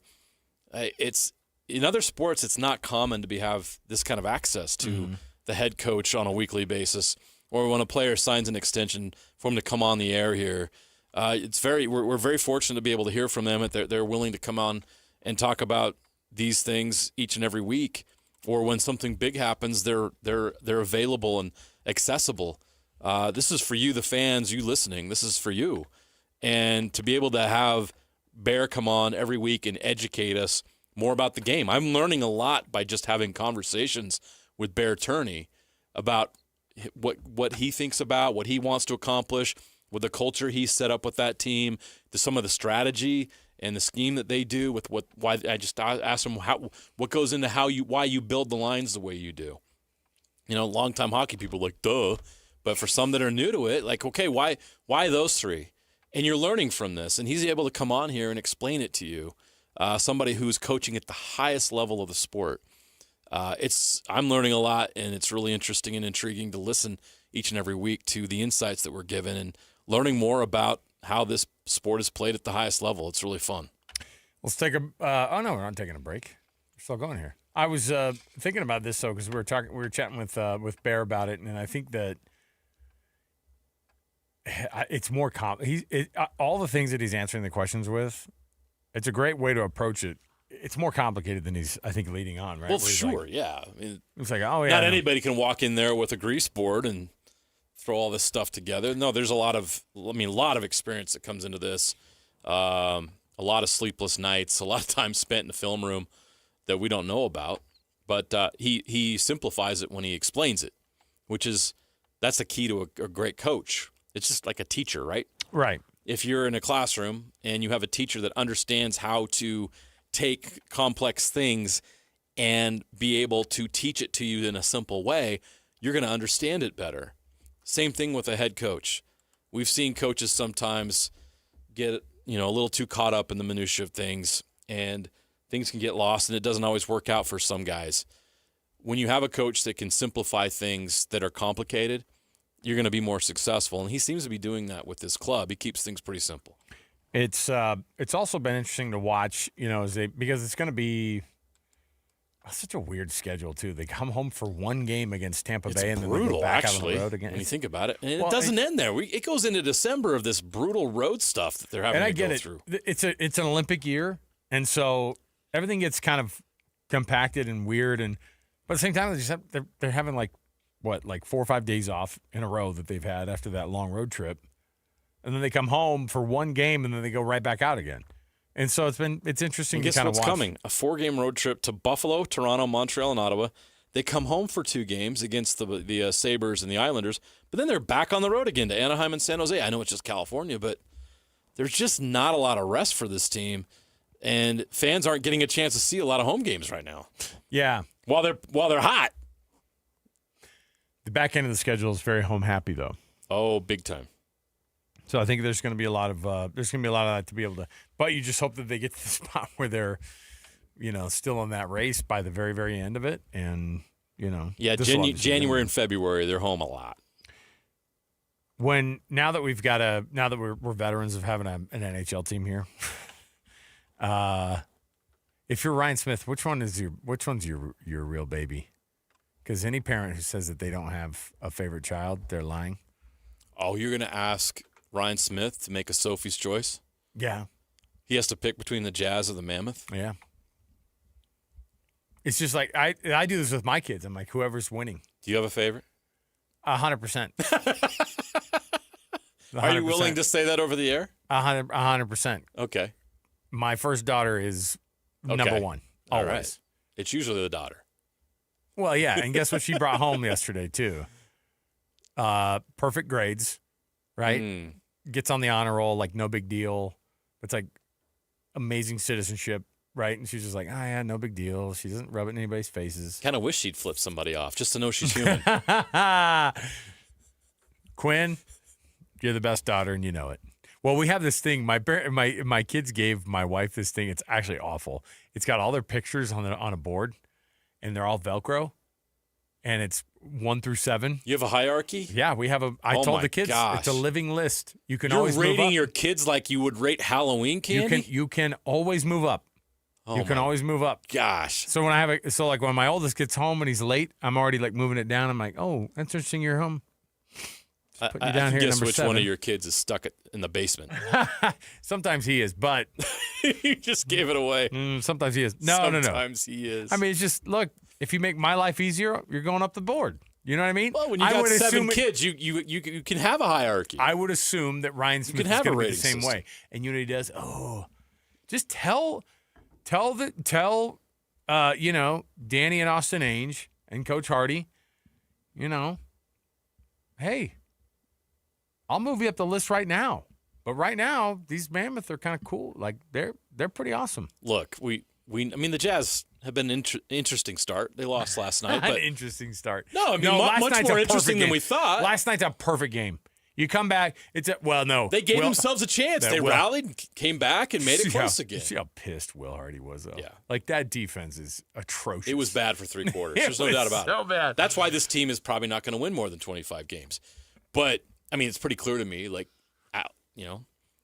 It's in other sports, it's not common to have this kind of access to the head coach on a weekly basis, or when a player signs an extension for him to come on the air here. We're very fortunate to be able to hear from them. They're willing to come on and talk about these things each and every week. Or when something big happens, they're available and accessible. This is for you, the fans, you listening. This is for you. And to be able to have Bear come on every week and educate us more about the game. I'm learning a lot by just having conversations with Bear Tourney about what he thinks about, what he wants to accomplish, with the culture he's set up with that team, to some of the strategy and the scheme that they do with why I just asked them what goes into why you build the lines the way you do. Longtime hockey people are like, duh. But for some that are new to it, like, okay, why those three? And you're learning from this. And he's able to come on here and explain it to you, somebody who's coaching at the highest level of the sport. I'm learning a lot, and it's really interesting and intriguing to listen each and every week to the insights that we're given and learning more about how this sport is played at the highest level. It's really fun. Let's take we're not taking a break. We're still going here. I was thinking about this though, because we were chatting with Bear about it, and I think that it's more all the things that he's answering the questions with. It's a great way to approach it. It's more complicated than he's, I think, leading on, right? Well, sure, yeah. I mean, it's like, oh yeah, not anybody can walk in there with a grease board and throw all this stuff together. No, there's a lot of experience that comes into this. A lot of sleepless nights, a lot of time spent in the film room that we don't know about. But he simplifies it when he explains it, that's the key to a great coach. It's just like a teacher, right? Right. If you're in a classroom and you have a teacher that understands how to take complex things and be able to teach it to you in a simple way, you're going to understand it better. Same thing with a head coach. We've seen coaches sometimes get, a little too caught up in the minutia of things, and things can get lost, and it doesn't always work out for some guys. When you have a coach that can simplify things that are complicated, you're going to be more successful, and he seems to be doing that with this club. He keeps things pretty simple. It's also been interesting to watch, because it's going to be such a weird schedule too. They come home for one game against Tampa Bay, and then they go back out on the road again. When you think about it, and it doesn't end there. It goes into December of this brutal road stuff that they're having to go through. It's an Olympic year, and so everything gets kind of compacted and weird. But at the same time, they're having like 4 or 5 days off in a row that they've had after that long road trip. And then they come home for one game, and then they go right back out again. And so it's interesting to kind of watch. Guess what's coming? A 4-game road trip to Buffalo, Toronto, Montreal, and Ottawa. They come home for 2 games against the Sabres and the Islanders, but then they're back on the road again to Anaheim and San Jose. I know it's just California, but there's just not a lot of rest for this team, and fans aren't getting a chance to see a lot of home games right now. Yeah. While they're hot. The back end of the schedule is very home happy, though. Oh, big time. So I think there's going to be a lot of that to be able to. But you just hope that they get to the spot where they're, still in that race by the very, very end of it, and Yeah, January and February they're home a lot. Now that we're veterans of having an NHL team here, if you're Ryan Smith, which one's your real baby? Because any parent who says that they don't have a favorite child, they're lying. Oh, you're going to ask Ryan Smith to make a Sophie's choice? Yeah. He has to pick between the Jazz or the Mammoth? Yeah. It's just like I do this with my kids. I'm like, whoever's winning. Do you have a favorite? 100%. Are you willing to say that over the air? 100%. Okay. My first daughter is number one. Always. All right. It's usually the daughter. Well, yeah, and guess what she brought home yesterday too? Perfect grades, right? Gets on the honor roll, like no big deal. It's like amazing citizenship, right? And she's just like, oh yeah, no big deal. She doesn't rub it in anybody's faces. Kind of wish she'd flip somebody off just to know she's human. Quinn, you're the best daughter, and you know it. Well, we have this thing. My kids gave my wife this thing. It's actually awful. It's got all their pictures on a board, and they're all Velcro, and it's 1 through 7. You have a hierarchy? Yeah, we have a. I told the kids it's a living list. You can always move up. You're rating your kids like you would rate Halloween candy. You can always move up. Oh, you can always move up. Gosh. So when my oldest gets home and he's late, I'm already like moving it down. I'm like, oh, that's interesting. You're home. I can guess which one of your kids is stuck in the basement. Sometimes he is, but you just gave it away. Sometimes he is. No. Sometimes he is. I mean, it's just look. If you make my life easier, you're going up the board. You know what I mean? Well, when you got 7 kids, you can have a hierarchy. I would assume that Ryan Smith is going to be the same way. And you know what he does? Oh, just tell Danny and Austin Ainge and Coach Hardy, hey, I'll move you up the list right now. But right now, these Mammoth are kind of cool. Like they're pretty awesome. Look, I mean, the Jazz have been an interesting start. They lost last night. But An interesting start. No, I mean, much more interesting than we thought. Last night's a perfect game. You come back, they gave themselves a chance. They rallied, came back, and made it close again. See how pissed Will Hardy was, though. Yeah. Like, that defense is atrocious. It was bad for 3 quarters. There's no doubt about it. So bad. That's why this team is probably not going to win more than 25 games. But, I mean, it's pretty clear to me, like,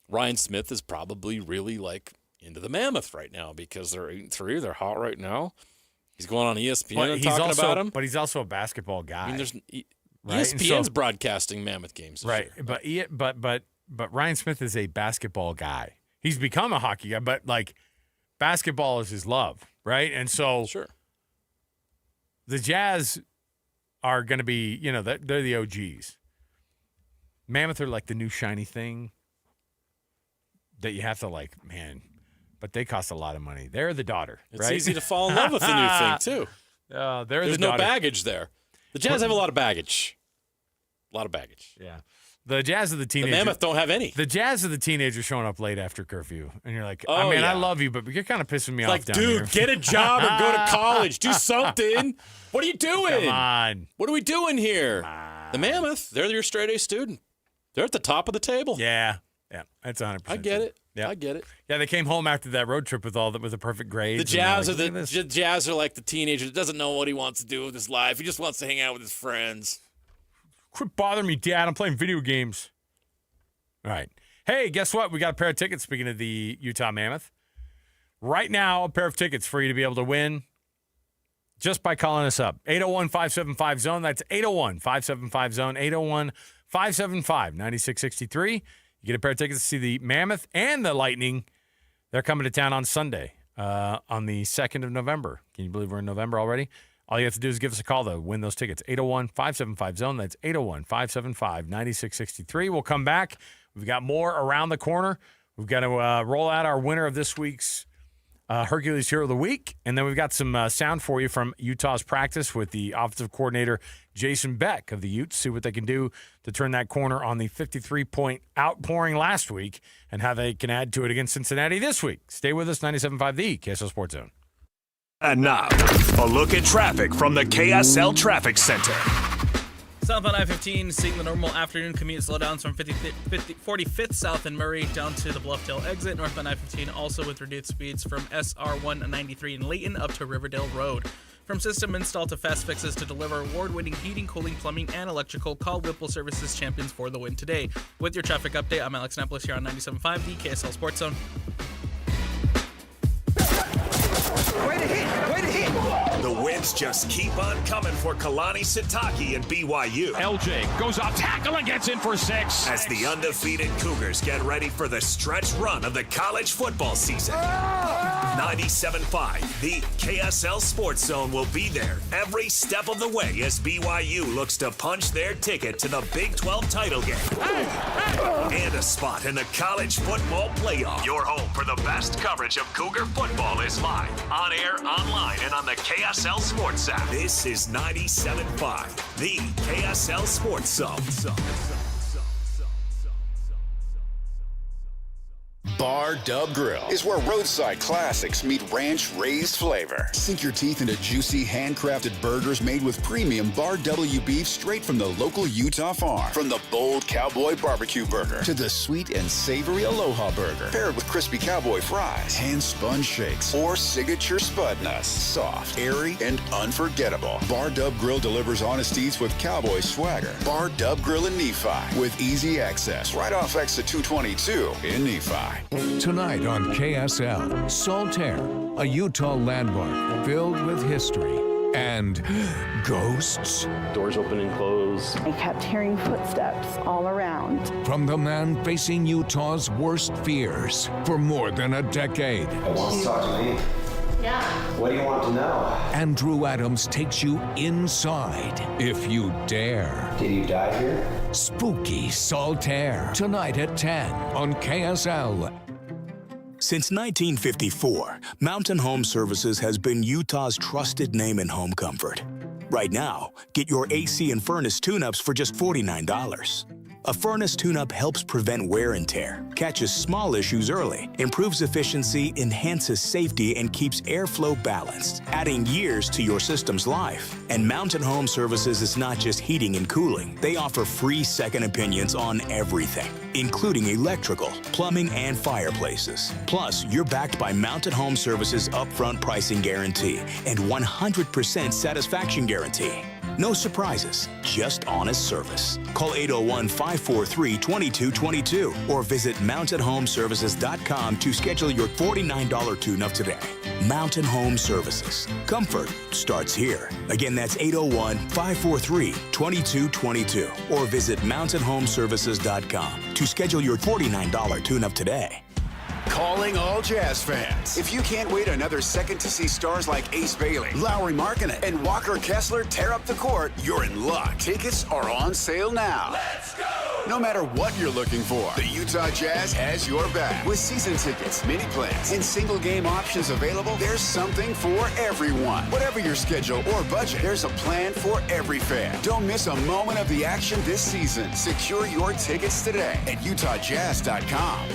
Ryan Smith is probably really, like, into the Mammoth right now because they're 8-3. They're hot right now. He's going on ESPN and talking about him. But he's also a basketball guy. I mean, right? ESPN's broadcasting Mammoth games. Right. Year. But Ryan Smith is a basketball guy. He's become a hockey guy, but like basketball is his love, right? And so the Jazz are going to be, they're the OGs. Mammoth are like the new shiny thing that you have to but they cost a lot of money. They're the daughter, It's right? easy to fall in love with the new thing, too. There's no baggage there. The Jazz have a lot of baggage. Yeah. The Jazz are the teenagers. The Mammoth don't have any. The Jazz are the teenagers showing up late after curfew. And you're like, Oh, I yeah. love you, but you're kind of pissing me off down here. Dude, get a job or go to college. Do something. What are you doing? Come on. What are we doing here? The Mammoth, they're your straight A student. They're at the top of the table. Yeah. Yeah. That's 100%. I get it. Yeah. I get it. Yeah, they came home after that road trip with the perfect grades. The Jazz are like the teenager that doesn't know what he wants to do with his life. He just wants to hang out with his friends. Quit bothering me, Dad. I'm playing video games. All right. Hey, guess what? We got a pair of tickets, speaking of the Utah Mammoth. Right now, a pair of tickets for you to be able to win just by calling us up. 801-575-ZONE. That's 801-575-ZONE. 801-575-9663. You get a pair of tickets to see the Mammoth and the Lightning. They're coming to town on Sunday on the 2nd of November. Can you believe we're in November already? All you have to do is give us a call, though. Win those tickets. 801-575-ZONE. That's 801-575-9663. We'll come back. We've got more around the corner. We've got to roll out our winner of this week's Hercules Hero of the Week. And then we've got some sound for you from Utah's practice with the offensive coordinator, Jason Beck of the Utes. See what they can do to turn that corner on the 53-point outpouring last week and how they can add to it against Cincinnati this week. Stay with us, 97.5 The KSL Sports Zone. And now, a look at traffic from the KSL Traffic Center. Southbound I-15, seeing the normal afternoon commute slowdowns from 45th South and Murray down to the Bluffdale exit. Northbound I-15 also with reduced speeds from SR-193 in Layton up to Riverdale Road. From system install to fast fixes to deliver award-winning heating, cooling, plumbing, and electrical, call Whipple Services champions for the win today. With your traffic update, I'm Alex Napolis here on 97.5 The KSL Sports Zone. Way to hit! The wins just keep on coming for Kalani Sitake and BYU. LJ goes off tackle and gets in for 6. As the undefeated Cougars get ready for the stretch run of the college football season. 97.5, the KSL Sports Zone will be there every step of the way as BYU looks to punch their ticket to the Big 12 title game. And a spot in the college football playoff. Your home for the best coverage of Cougar football is live, on air, online, and on the KSL Sports app. This is 97.5, the KSL Sports Zone. Bar Dub Grill is where roadside classics meet ranch-raised flavor. Sink your teeth into juicy, handcrafted burgers made with premium Bar W beef straight from the local Utah farm. From the bold cowboy barbecue burger to the sweet and savory Aloha burger, paired with crispy cowboy fries, hand-spun shakes, or signature spud nuts. Soft, airy, and unforgettable. Bar Dub Grill delivers honest eats with cowboy swagger. Bar Dub Grill in Nephi with easy access right off exit 222 in Nephi. Tonight on KSL, Saltaire, a Utah landmark filled with history and ghosts. Doors open and close. I kept hearing footsteps all around. From the man facing Utah's worst fears for more than a decade. Wants to talk to me. Yeah. What do you want to know? Andrew Adams takes you inside, if you dare. Did you die here? Spooky Saltaire, tonight at 10 on KSL. Since 1954, Mountain Home Services has been Utah's trusted name in home comfort. Right now, get your AC and furnace tune-ups for just $49. A furnace tune-up helps prevent wear and tear, catches small issues early, improves efficiency, enhances safety, and keeps airflow balanced, adding years to your system's life. And Mountain Home Services is not just heating and cooling. They offer free second opinions on everything, including electrical, plumbing, and fireplaces. Plus, you're backed by Mountain Home Services' upfront pricing guarantee and 100% satisfaction guarantee. No surprises, just honest service. Call 801-543-2222 or visit mountainhomeservices.com to schedule your $49 tune-up today. Mountain Home Services. Comfort starts here. Again, that's 801-543-2222 or visit mountainhomeservices.com to schedule your $49 tune-up today. Calling all Jazz fans. If you can't wait another second to see stars like Ace Bailey, Lowry Markkanen, and Walker Kessler tear up the court, you're in luck. Tickets are on sale now. Let's go! No matter what you're looking for, the Utah Jazz has your back. With season tickets, mini plans, and single game options available, there's something for everyone. Whatever your schedule or budget, there's a plan for every fan. Don't miss a moment of the action this season. Secure your tickets today at utahjazz.com.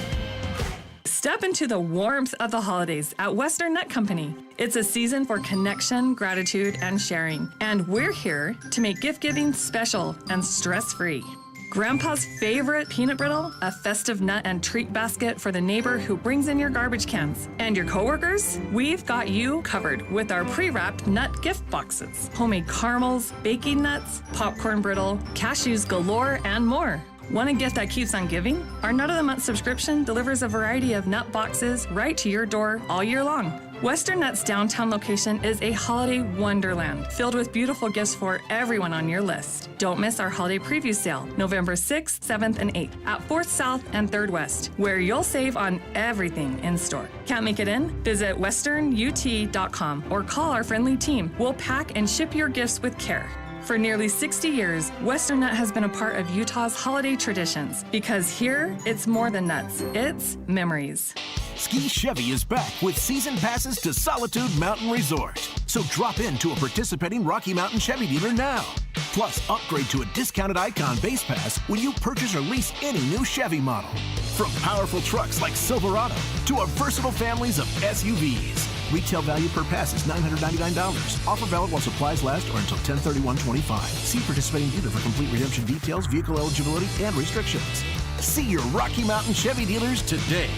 Step into the warmth of the holidays at Western Nut Company. It's a season for connection, gratitude, and sharing. And we're here to make gift-giving special and stress-free. Grandpa's favorite peanut brittle, a festive nut and treat basket for the neighbor who brings in your garbage cans. And your coworkers? We've got you covered with our pre-wrapped nut gift boxes. Homemade caramels, baking nuts, popcorn brittle, cashews galore, and more. Want a gift that keeps on giving? Our Nut of the Month subscription delivers a variety of nut boxes right to your door all year long. Western Nut's downtown location is a holiday wonderland filled with beautiful gifts for everyone on your list. Don't miss our holiday preview sale, November 6th, 7th, and 8th at 4th South and 3rd West, where you'll save on everything in store. Can't make it in? Visit westernut.com or call our friendly team. We'll pack and ship your gifts with care. For nearly 60 years, Western Nut has been a part of Utah's holiday traditions because here, it's more than nuts, it's memories. Ski Chevy is back with season passes to Solitude Mountain Resort. So drop into a participating Rocky Mountain Chevy dealer now. Plus, upgrade to a discounted Icon base pass when you purchase or lease any new Chevy model. From powerful trucks like Silverado to our versatile families of SUVs. Retail value per pass is $999. Offer valid while supplies last or until 10/31/25. See participating dealer for complete redemption details, vehicle eligibility, and restrictions. See your Rocky Mountain Chevy dealers today.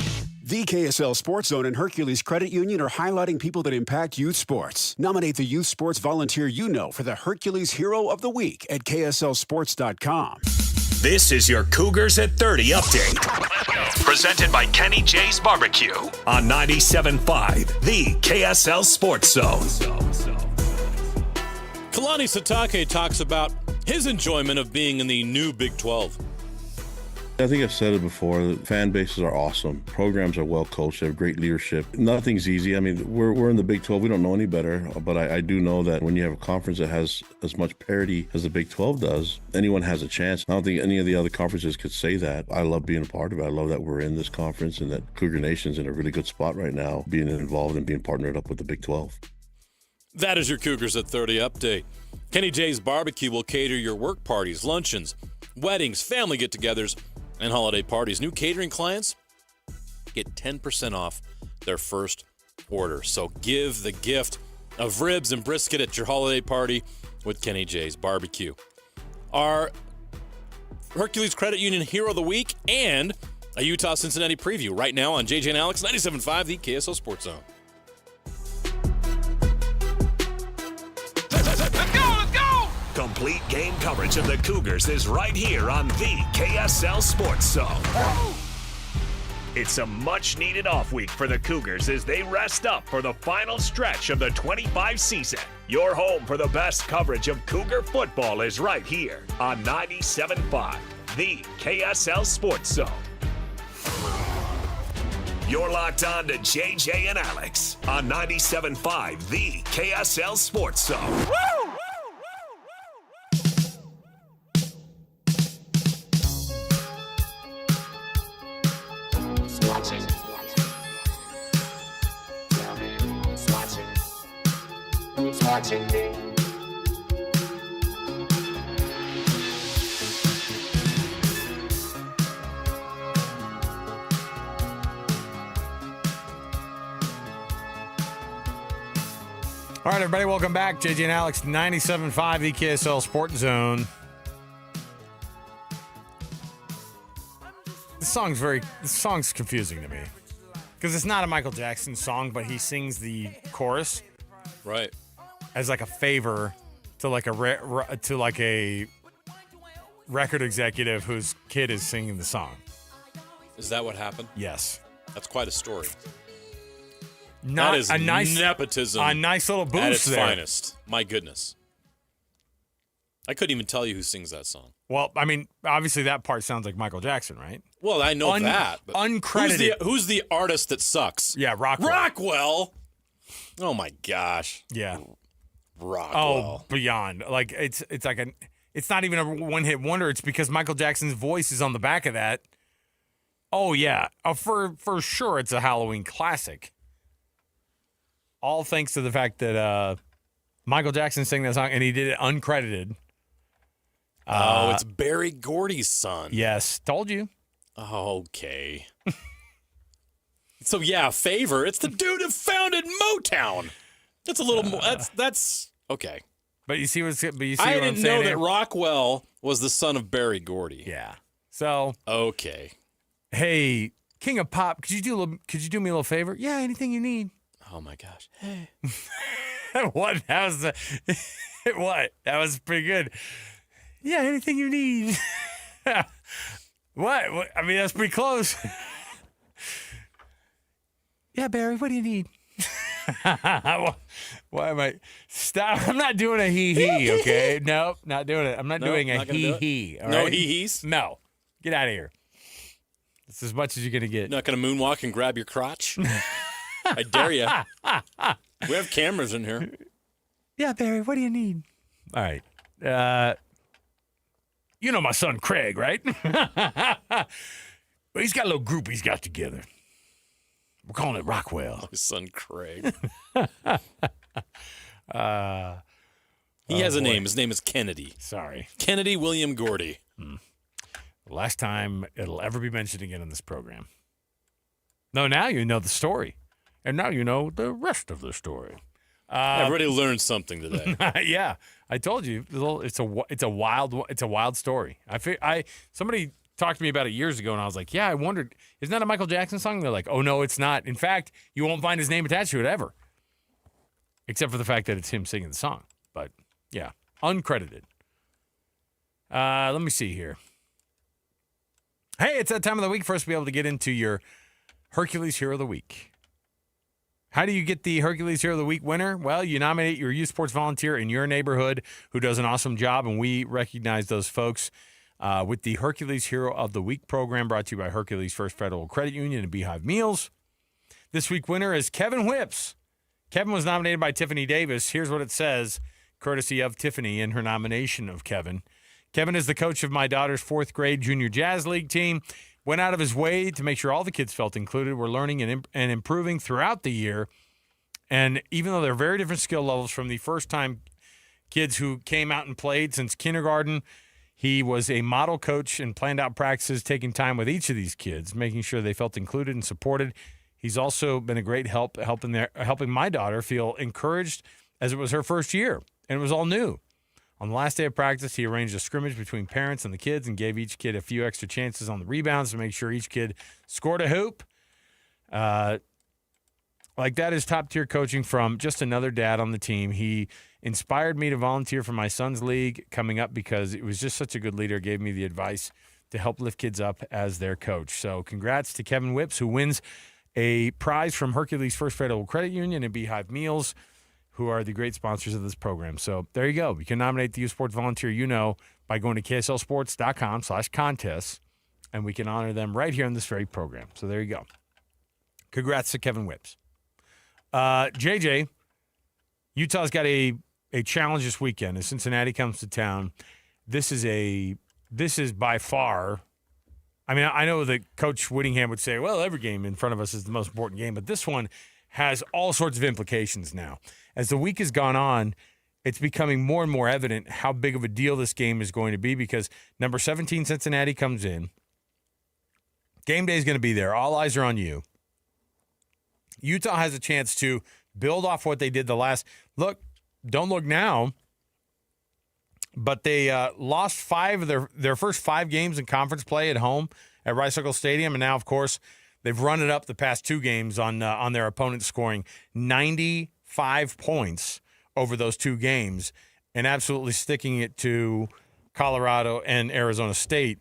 The KSL Sports Zone and Hercules Credit Union are highlighting people that impact youth sports. Nominate the youth sports volunteer you know for the Hercules Hero of the Week at KSLSports.com. This is your Cougars at 30 update. Presented by Kenny J's Barbecue on 97.5, the KSL Sports Zone. Kalani Sitake talks about his enjoyment of being in the new Big 12. I think I've said it before, the fan bases are awesome. Programs are well coached, they have great leadership. Nothing's easy. I mean, we're in the Big 12, we don't know any better, but I do know that when you have a conference that has as much parity as the Big 12 does, anyone has a chance. I don't think any of the other conferences could say that. I love being a part of it. I love that we're in this conference and that Cougar Nation's in a really good spot right now, being involved and being partnered up with the Big 12. That is your Cougars at 30 update. Kenny J's Barbecue will cater your work parties, luncheons, weddings, family get-togethers, and holiday parties. New catering clients get 10% off their first order. So give the gift of ribs and brisket at your holiday party with Kenny J's Barbecue. Our Hercules Credit Union Hero of the Week and a Utah-Cincinnati preview right now on JJ and Alex, 97.5, the KSL Sports Zone. Complete game coverage of the Cougars is right here on the KSL Sports Zone. It's a much-needed off week for the Cougars as they rest up for the final stretch of the 25 season. Your home for the best coverage of Cougar football is right here on 97.5, the KSL Sports Zone. You're locked on to JJ and Alex on 97.5, the KSL Sports Zone. Woo! Watching me. All right, everybody, welcome back. JJ and Alex, 97.5 the KSL Sports Zone. This song's confusing to me because it's not a Michael Jackson song, but he sings the chorus Right. as like a favor to like a record executive whose kid is singing the song. Is that what happened? Yes. That's quite a story. Not that is a nice nepotism. A nice little boost at its there. finest. My goodness. I couldn't even tell you who sings that song. Well, I mean, obviously that part sounds like Michael Jackson, right? Well, I know that. But uncredited. Who's the artist that sucks? Yeah, Rockwell. Rockwell. Oh my gosh. Yeah. Rockwell. Oh, beyond. Like it's like it's not even a one-hit wonder. It's because Michael Jackson's voice is on the back of that. Oh yeah. For sure it's a Halloween classic. All thanks to the fact that Michael Jackson sang that song and he did it uncredited. It's Barry Gordy's son. Yes, told you. Okay. So yeah, favor. It's the dude who founded Motown. That's a little more. That's okay. But you see what I I'm saying? didn't know that Rockwell was the son of Barry Gordy. Yeah. So okay. Hey, King of Pop, could you do me a little favor? Yeah, anything you need. Oh my gosh. Hey. What? That was what? That was pretty good. Yeah, anything you need. What? I mean, that's pretty close. Yeah, Barry, what do you need? Why am I? Stop. I'm not doing a hee-hee, okay? Nope, not doing it. I'm not doing a hee-hee. No hee-hees? No. Get out of here. It's as much as you're going to get. Not going to moonwalk and grab your crotch? I dare you. We have cameras in here. Yeah, Barry, what do you need? All right. You know my son Craig, right? Well, he's got a little group he's got together. We're calling it Rockwell. His son Craig. He has a name. His name is Kennedy. Sorry. Kennedy William Gordy. The last time it'll ever be mentioned again in this program. No, now you know the story. And now you know the rest of the story. Everybody learned something today. Yeah, I told you it's a wild story. Somebody talked to me about it years ago, and I was like, yeah, I wondered, isn't that a Michael Jackson song? And they're like, oh no, it's not. In fact, you won't find his name attached to it ever, except for the fact that it's him singing the song. But yeah, uncredited. Let me see here. Hey, it's that time of the week for us to be able to get into your Hercules Hero of the Week. How do you get the Hercules Hero of the Week winner? Well, you nominate your youth sports volunteer in your neighborhood who does an awesome job, and we recognize those folks with the Hercules Hero of the Week program brought to you by Hercules First Federal Credit Union and Beehive Meals. This week winner is Kevin Whips. Kevin was nominated by Tiffany Davis. Here's what it says, courtesy of Tiffany in her nomination of Kevin. Kevin is the coach of my daughter's 4th grade junior jazz league team. Went out of his way to make sure all the kids felt included. We're learning and improving throughout the year. And even though they're very different skill levels from the first-time kids who came out and played since kindergarten, he was a model coach and planned out practices, taking time with each of these kids, making sure they felt included and supported. He's also been a great help helping my daughter feel encouraged as it was her first year, and it was all new. On the last day of practice, he arranged a scrimmage between parents and the kids and gave each kid a few extra chances on the rebounds to make sure each kid scored a hoop. Like that is top-tier coaching from just another dad on the team. He inspired me to volunteer for my son's league coming up because it was just such a good leader, gave me the advice to help lift kids up as their coach. So congrats to Kevin Whips, who wins a prize from Hercules First Federal Credit Union and Beehive Meals, who are the great sponsors of this program. So there you go. You can nominate the youth sports volunteer you know by going to kslsports.com/contests, and we can honor them right here in this very program. So there you go. Congrats to Kevin Whips. JJ, Utah's got a challenge this weekend as Cincinnati comes to town. This is by far, I mean, I know that Coach Whittingham would say, well, every game in front of us is the most important game, but this one has all sorts of implications now. As the week has gone on, it's becoming more and more evident how big of a deal this game is going to be because number 17 Cincinnati comes in. Game day is going to be there. All eyes are on you. Utah has a chance to build off what they did the last – look, don't look now, but they lost 5 of their first 5 games in conference play at home at Rice-Eccles Stadium, and now, of course, they've run it up the past 2 games on their opponents scoring 95 points over those 2 games and absolutely sticking it to Colorado and Arizona State.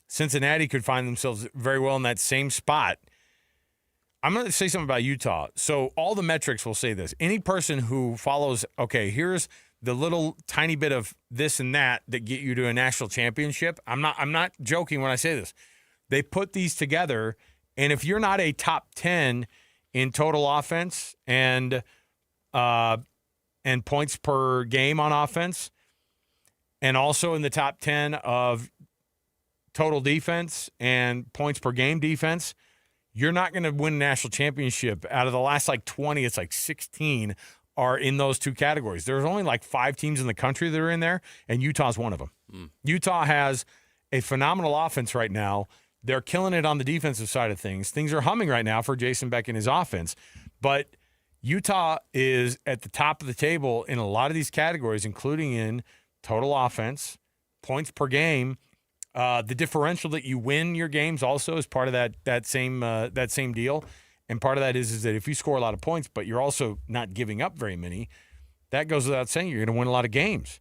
Cincinnati could find themselves very well in that same spot. I'm going to say something about Utah. So all the metrics will say this. Any person who follows, okay, here's the little tiny bit of this and that get you to a national championship. I'm not joking when I say this. They put these together, and if you're not a top 10 in total offense and points per game on offense, and also in the top 10 of total defense and points per game defense, you're not going to win a national championship. Out of the last 20, it's 16 are in those 2 categories. There's only 5 teams in the country that are in there, and Utah's one of them. Utah has a phenomenal offense right now. They're killing it on the defensive side of things. Things are humming right now for Jason Beck and his offense. But Utah is at the top of the table in a lot of these categories, including in total offense, points per game. The differential that you win your games also is part of that same deal. And part of that is that if you score a lot of points, but you're also not giving up very many, that goes without saying you're going to win a lot of games.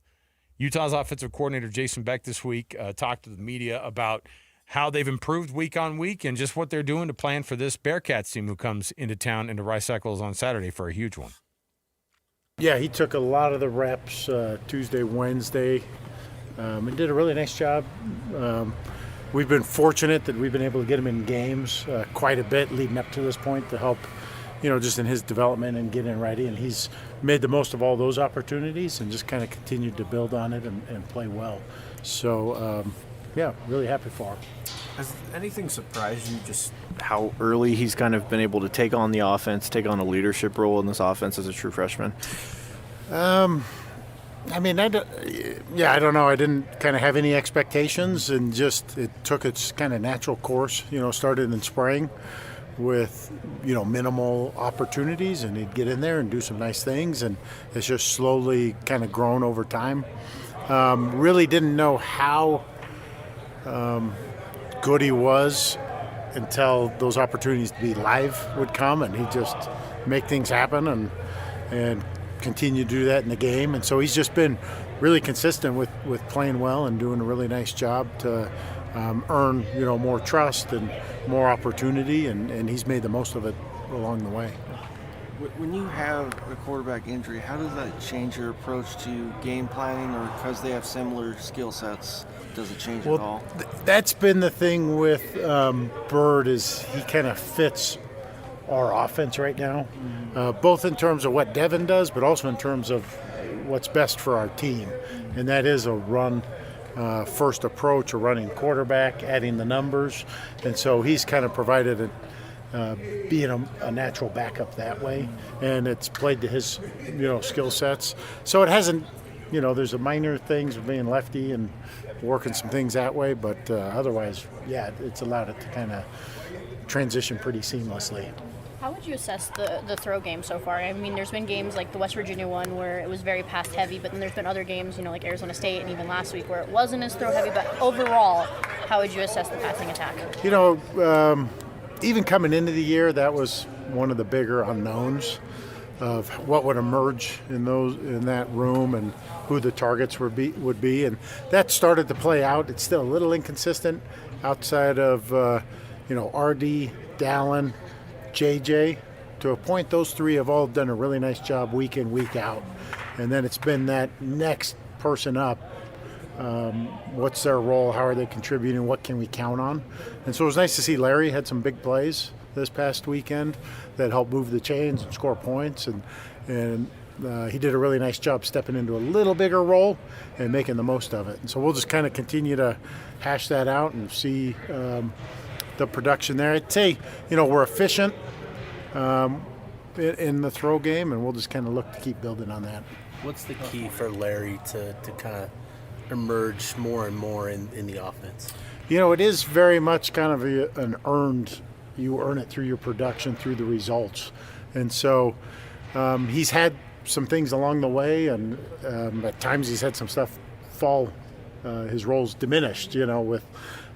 Utah's offensive coordinator, Jason Beck, this week talked to the media about how they've improved week on week and just what they're doing to plan for this Bearcats team who comes into town into Rice-Eccles on Saturday for a huge one. Yeah, he took a lot of the reps Tuesday, Wednesday, and did a really nice job. We've been fortunate that we've been able to get him in games quite a bit leading up to this point to help, just in his development and getting ready. And he's made the most of all those opportunities and just kind of continued to build on it and play well. So, really happy for him. Has anything surprised you just how early he's kind of been able to take on the offense, take on a leadership role in this offense as a true freshman? I don't know. I didn't kind of have any expectations, and just it took its kind of natural course. Started in spring with minimal opportunities, and he'd get in there and do some nice things, and it's just slowly kind of grown over time. Really didn't know how good he was until those opportunities to be live would come, and he'd just make things happen and continue to do that in the game. And so he's just been really consistent with playing well and doing a really nice job to earn more trust and more opportunity, and he's made the most of it along the way. When you have a quarterback injury, how does that change your approach to game planning, or because they have similar skill sets, does it change at all? That's been the thing with Bird, is he kind of fits our offense right now, both in terms of what Devin does, but also in terms of what's best for our team. And that is a run first approach, a running quarterback, adding the numbers. And so he's kind of provided being a natural backup that way, and it's played to his skill sets. So it hasn't, there's a minor things of being lefty and working some things that way, but otherwise, it's allowed it to kind of transition pretty seamlessly. How would you assess the throw game so far? I mean, there's been games like the West Virginia one where it was very pass heavy, but then there's been other games, like Arizona State and even last week where it wasn't as throw heavy. But overall, how would you assess the passing attack? Even coming into the year, that was one of the bigger unknowns of what would emerge in that room and who the targets would be, and that started to play out. It's still a little inconsistent outside of RD, Dallin, JJ. To a point, those 3 have all done a really nice job week in, week out, and then it's been that next person up. What's their role? How are they contributing? What can we count on? And so it was nice to see Larry had some big plays this past weekend that helped move the chains and score points, and he did a really nice job stepping into a little bigger role and making the most of it. And so we'll just kind of continue to hash that out and see the production there. I'd say, we're efficient in the throw game, and we'll just kind of look to keep building on that. What's the key for Larry to kind of emerge more and more in the offense? It is very much kind of an earned, you earn it through your production, through the results. And so He's had some things along the way, and at times he's had some stuff fall. His role's diminished,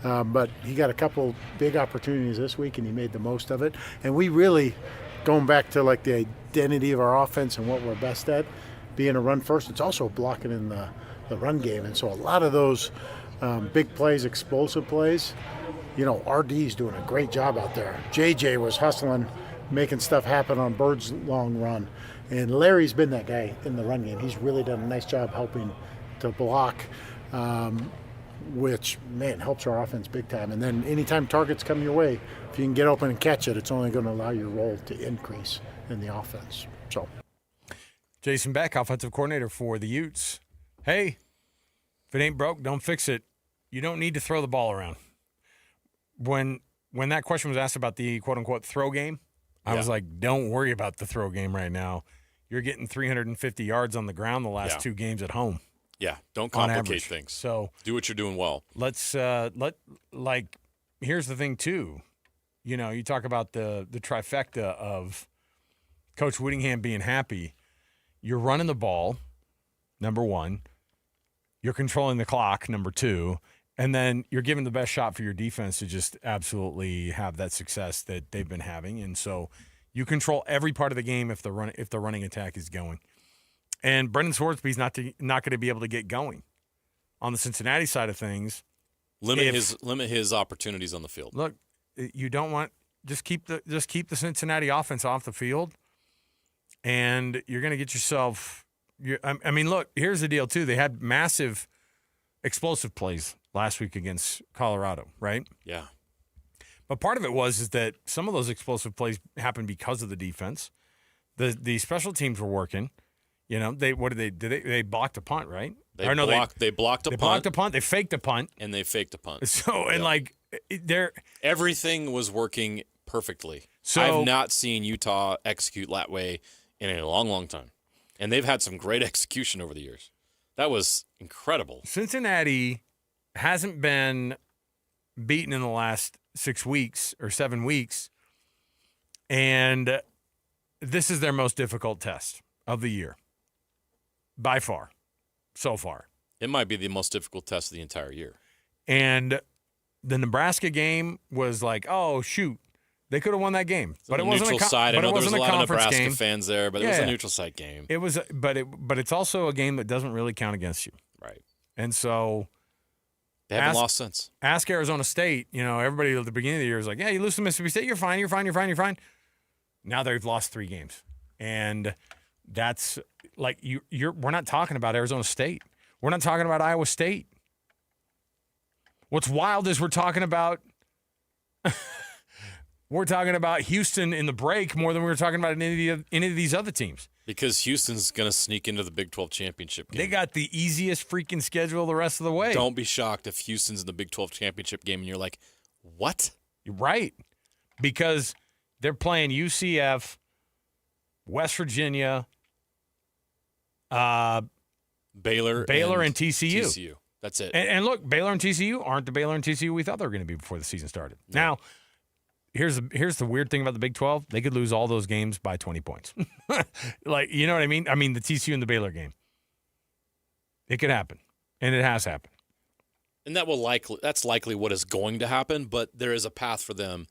but he got a couple big opportunities this week, and he made the most of it. And we really, going back to like the identity of our offense and what we're best at, being a run first, it's also blocking in the run game. And so a lot of those big plays, explosive plays, RD's doing a great job out there. JJ was hustling, making stuff happen on Bird's long run. And Larry's been that guy in the run game. He's really done a nice job helping to block, which, man, helps our offense big time. And then anytime targets come your way, if you can get open and catch it, it's only going to allow your role to increase in the offense. So, Jason Beck, offensive coordinator for the Utes. Hey, if it ain't broke, don't fix it. You don't need to throw the ball around. When that question was asked about the quote-unquote throw game, I was like, don't worry about the throw game right now. You're getting 350 yards on the ground the last 2 games at home. Yeah, don't complicate things. So do what you're doing well. Let's here's the thing too. You talk about the trifecta of Coach Whittingham being happy. You're running the ball, number one. You're controlling the clock, number two. And then you're giving the best shot for your defense to just absolutely have that success that they've been having. And so you control every part of the game if the running attack is going. And Brendan Swartzby's not going to be able to get going. On the Cincinnati side of things, limit his opportunities on the field. Look, you don't want just keep the Cincinnati offense off the field, and you're going to get yourself. Look, here's the deal too. They had massive explosive plays last week against Colorado, right? Yeah. But part of it is that some of those explosive plays happened because of the defense. The special teams were working. They blocked a punt, right? They blocked a punt. They blocked a punt. They faked a punt. And they faked a punt. So everything was working perfectly. So I've not seen Utah execute that way in a long, long time. And they've had some great execution over the years. That was incredible. Cincinnati hasn't been beaten in the last 6 weeks or 7 weeks, and this is their most difficult test of the year. By far, so far. It might be the most difficult test of the entire year. And the Nebraska game was like, oh, shoot. They could have won that game. But it wasn't neutral side. I know there was a lot of Nebraska fans there, but it was a neutral site game. It was, but it's also a game that doesn't really count against you. Right. And so they haven't lost since. Ask Arizona State. Everybody at the beginning of the year was like, yeah, you lose to Mississippi State, you're fine. Now they've lost 3 games. And that's like we're not talking about Arizona State. We're not talking about Iowa State. What's wild is we're talking about Houston in the break more than we were talking about any of these other teams. Because Houston's going to sneak into the Big 12 championship game. They got the easiest freaking schedule the rest of the way. Don't be shocked if Houston's in the Big 12 championship game and you're like, what? You're right. Because they're playing UCF, West Virginia, Baylor and TCU. That's it. And look, Baylor and TCU aren't the Baylor and TCU we thought they were going to be before the season started. No. Now, here's the weird thing about the Big 12. They could lose all those games by 20 points. You know what I mean? I mean, the TCU and the Baylor game. It could happen. And it has happened. And that's likely what is going to happen, but there is a path for them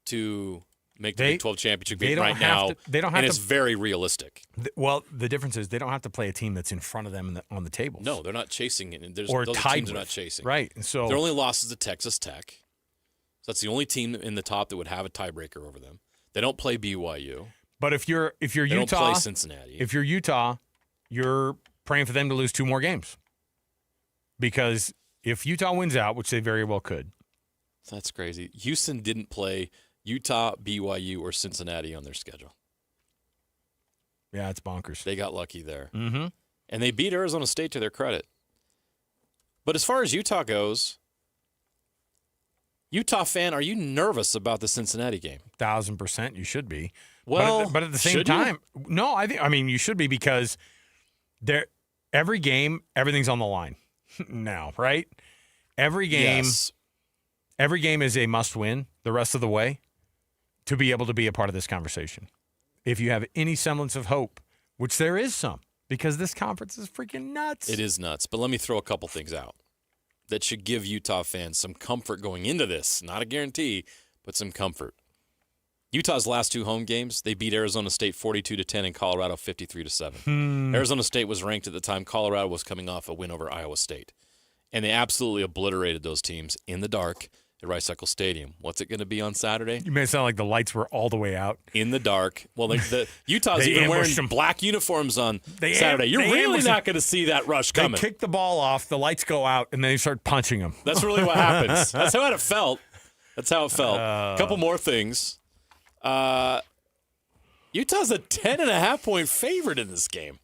to make the Big 12 championship game right now. It's very realistic. Well, the difference is they don't have to play a team that's in front of them on the tables. No, they're not chasing it. Those teams are not chasing. Right. So their only loss is to Texas Tech. So that's the only team in the top that would have a tiebreaker over them. They don't play BYU. But if you're they Utah, don't play Cincinnati. If you're Utah, you're praying for them to lose 2 more games. Because if Utah wins out, which they very well could. That's crazy. Houston didn't play Utah, BYU, or Cincinnati on their schedule. Yeah, it's bonkers. They got lucky there. Mm-hmm. And they beat Arizona State to their credit. But as far as Utah goes, Utah fan, are you nervous about the Cincinnati game? 1,000% you should be. Well, but at the same time, no, I mean you should be because every game, everything's on the line now, right? Every game is a must-win the rest of the way to be able to be a part of this conversation. if you have any semblance of hope, which there is some, because this conference is freaking nuts. It is nuts. But let me throw a couple things out that should give Utah fans some comfort going into this. Not a guarantee, but some comfort. Utah's last 2 home games, they beat Arizona State 42-10 and Colorado 53-7. Arizona State was ranked at the time. Colorado was coming off a win over Iowa State. And they absolutely obliterated those teams in the dark at Rice Eccles Stadium. What's it going to be on Saturday? You may sound like the lights were all the way out. In the dark. Well, the Utah's even wearing some black uniforms on Saturday. You're really not going to see that rush coming. They kick the ball off, the lights go out, and then they start punching them. That's really what happens. That's how it felt. A couple more things. Utah's a 10.5-point favorite in this game.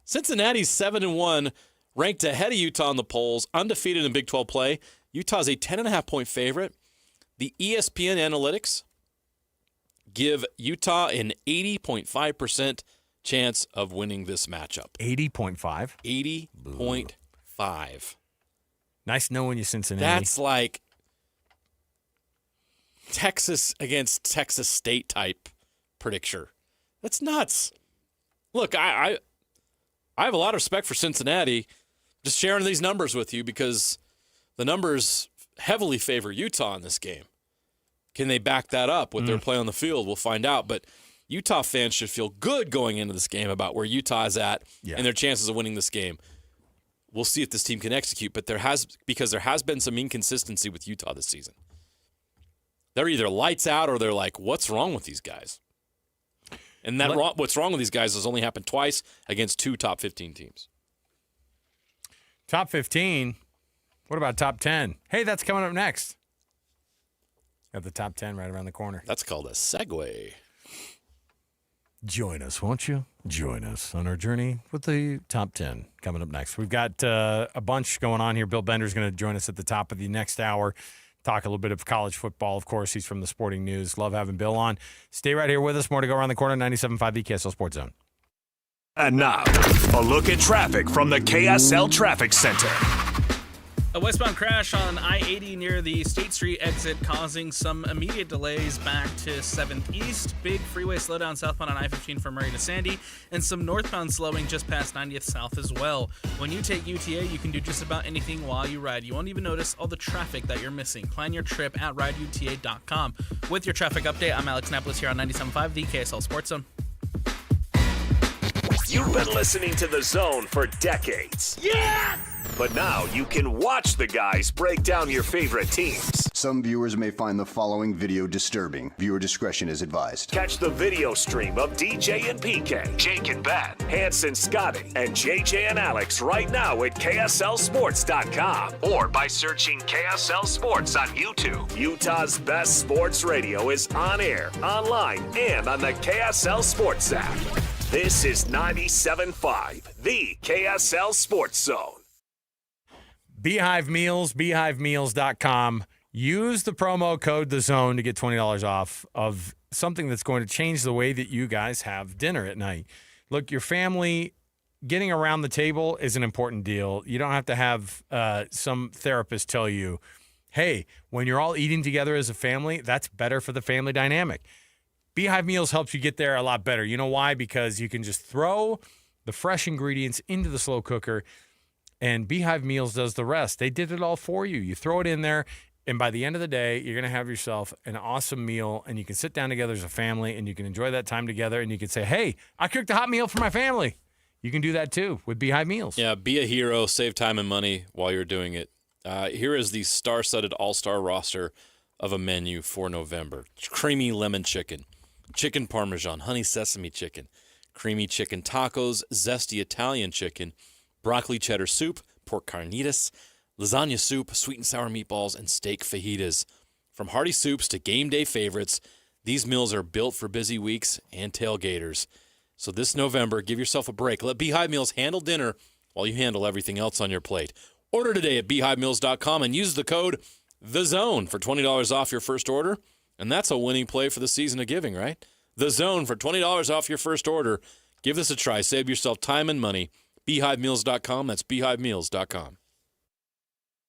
Cincinnati's 7-1, ranked ahead of Utah in the polls, undefeated in Big 12 play. Utah's a 10.5-point favorite. The ESPN analytics give Utah an 80.5% chance of winning this matchup. 80.5? 80.5. Nice knowing you, Cincinnati. That's like Texas against Texas State type prediction. That's nuts. Look, I have a lot of respect for Cincinnati. Just sharing these numbers with you because the numbers heavily favor Utah in this game. Can they back that up with their play on the field? We'll find out. But Utah fans should feel good going into this game about where Utah is at and their chances of winning this game. We'll see if this team can execute, but there has been some inconsistency with Utah this season. They're either lights out or they're like, what's wrong with these guys? And what's wrong with these guys has only happened twice against 2 top 15 teams. Top 15? What about top 10? Hey, that's coming up next. Got the top 10 right around the corner. That's called a segue. Join us, won't you? Join us on our journey with the top 10 coming up next. We've got a bunch going on here. Bill Bender's going to join us at the top of the next hour. Talk a little bit of college football. Of course, he's from the Sporting News. Love having Bill on. Stay right here with us. More to go around the corner. 97.5 the KSL Sports Zone. And now, a look at traffic from the KSL Traffic Center. A westbound crash on I-80 near the State Street exit causing some immediate delays back to 7th East. Big freeway slowdown southbound on I-15 from Murray to Sandy. And some northbound slowing just past 90th South as well. When you take UTA, you can do just about anything while you ride. You won't even notice all the traffic that you're missing. Plan your trip at rideuta.com. With your traffic update, I'm Alex Napolis here on 97.5, the KSL Sports Zone. You've been listening to The Zone for decades. Yes! But now you can watch the guys break down your favorite teams. Some viewers may find the following video disturbing. Viewer discretion is advised. Catch the video stream of DJ and PK, Jake and Ben, Hanson, Scotty, and JJ and Alex right now at KSLSports.com or by searching KSL Sports on YouTube. Utah's best sports radio is on air, online, and on the KSL Sports app. This is 97.5, the KSL Sports Zone. Beehive Meals, beehivemeals.com. Use the promo code THEZONE to get $20 off of something that's going to change the way that you guys have dinner at night. Look, your family getting around the table is an important deal. You don't have to have some therapist tell you, hey, when you're all eating together as a family, that's better for the family dynamic. Beehive Meals helps you get there a lot better. You know why? Because you can just throw the fresh ingredients into the slow cooker, and Beehive Meals does the rest. They did it all for you. You throw it in there, and by the end of the day, you're going to have yourself an awesome meal, and you can sit down together as a family, and you can enjoy that time together, and you can say, hey, I cooked a hot meal for my family. You can do that, too, with Beehive Meals. Yeah, be a hero. Save time and money while you're doing it. Here is the star-studded all-star roster of a menu for November. Creamy lemon chicken, chicken parmesan, honey sesame chicken, creamy chicken tacos, zesty Italian chicken, broccoli cheddar soup, pork carnitas, lasagna soup, sweet and sour meatballs, and steak fajitas. From hearty soups to game day favorites, these meals are built for busy weeks and tailgaters. So this November, give yourself a break. Let Beehive Meals handle dinner while you handle everything else on your plate. Order today at beehivemeals.com and use the code THEZONE for $20 off your first order. And that's a winning play for the season of giving, right? The Zone for $20 off your first order. Give this a try. Save yourself time and money. BeehiveMeals.com. That's BeehiveMeals.com.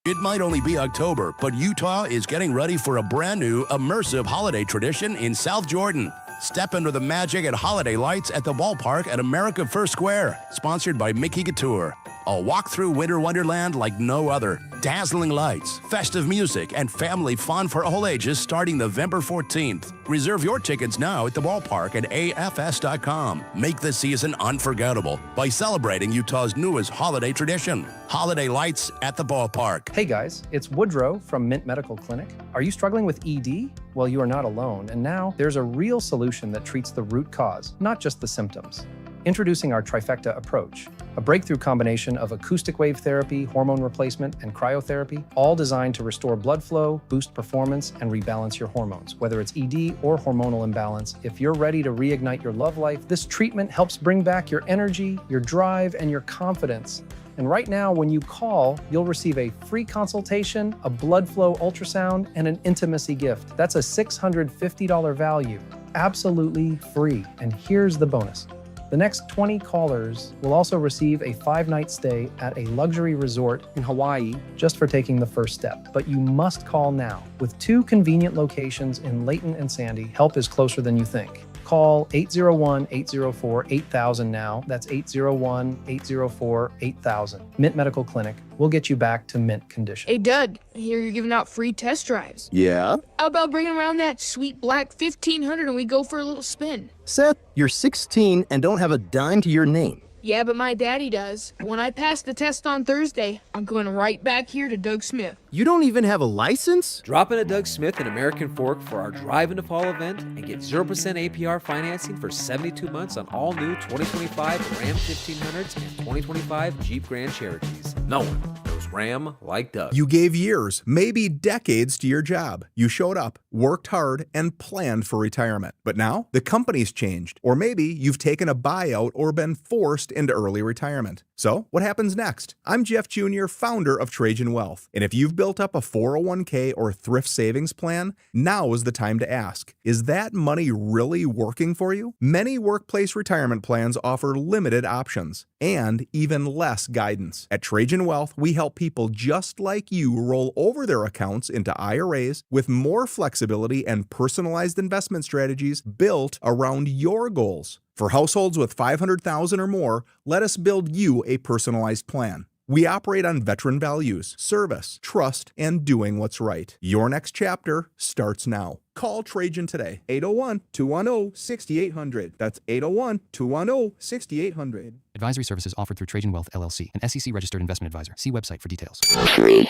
It might only be October, but Utah is getting ready for a brand new immersive holiday tradition in South Jordan. Step into the magic and holiday lights at the ballpark at America First Square. Sponsored by Mickey Couture. A walk through winter wonderland like no other. Dazzling lights, festive music, and family fun for all ages starting November 14th. Reserve your tickets now at the ballpark at afs.com. Make the season unforgettable by celebrating Utah's newest holiday tradition. Holiday lights at the ballpark. Hey guys, it's Woodrow from Mint Medical Clinic. Are you struggling with ED? Well, you are not alone, and now there's a real solution that treats the root cause, not just the symptoms. Introducing our trifecta approach, a breakthrough combination of acoustic wave therapy, hormone replacement, and cryotherapy, all designed to restore blood flow, boost performance, and rebalance your hormones. Whether it's ED or hormonal imbalance, if you're ready to reignite your love life, this treatment helps bring back your energy, your drive, and your confidence. And right now, when you call, you'll receive a free consultation, a blood flow ultrasound, and an intimacy gift. That's a $650 value, absolutely free. And here's the bonus. The next 20 callers will also receive a 5-night stay at a luxury resort in Hawaii just for taking the first step. But you must call now. With 2 convenient locations in Layton and Sandy, help is closer than you think. Call 801-804-8000 now. That's 801-804-8000. Mint Medical Clinic. We'll get you back to mint condition. Hey, Doug, I hear you're giving out free test drives. Yeah? How about bringing around that sweet black 1500 and we go for a little spin? Seth, you're 16 and don't have a dime to your name. Yeah, but my daddy does. When I pass the test on Thursday, I'm going right back here to Doug Smith. You don't even have a license? Drop in at Doug Smith and American Fork for our Drive into Fall event and get 0% APR financing for 72 months on all new 2025 Ram 1500s and 2025 Jeep Grand Cherokees. No one knows Ram like Doug. You gave years, maybe decades to your job. You showed up, worked hard, and planned for retirement. But now, the company's changed. Or maybe you've taken a buyout or been forced into early retirement. So, what happens next? I'm Jeff Jr., founder of Trajan Wealth. And if you've built up a 401k or thrift savings plan, now is the time to ask, is that money really working for you? Many workplace retirement plans offer limited options and even less guidance. At Trajan Wealth, we help people just like you roll over their accounts into IRAs with more flexibility and personalized investment strategies built around your goals. For households with $500,000 or more, let us build you a personalized plan. We operate on veteran values, service, trust, and doing what's right. Your next chapter starts now. Call Trajan today, 801-210-6800. That's 801-210-6800. Advisory services offered through Trajan Wealth, LLC, an SEC-registered investment advisor. See website for details. 3,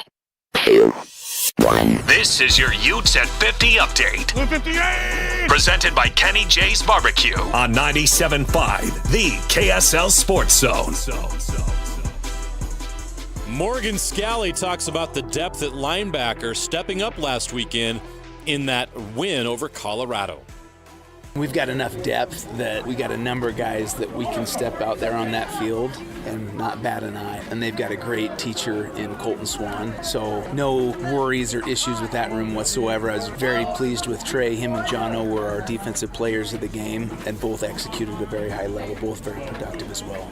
2, 1. This is your Utes at 50 update. 58! Presented by Kenny J's Barbecue on 97.5, the KSL Sports Zone. Morgan Scally talks about the depth at linebacker stepping up last weekend in that win over Colorado. We've got enough depth that we got a number of guys that we can step out there on that field and not bat an eye. And they've got a great teacher in Colton Swan. So no worries or issues with that room whatsoever. I was very pleased with Trey. Him and Jono were our defensive players of the game and both executed at a very high level, both very productive as well.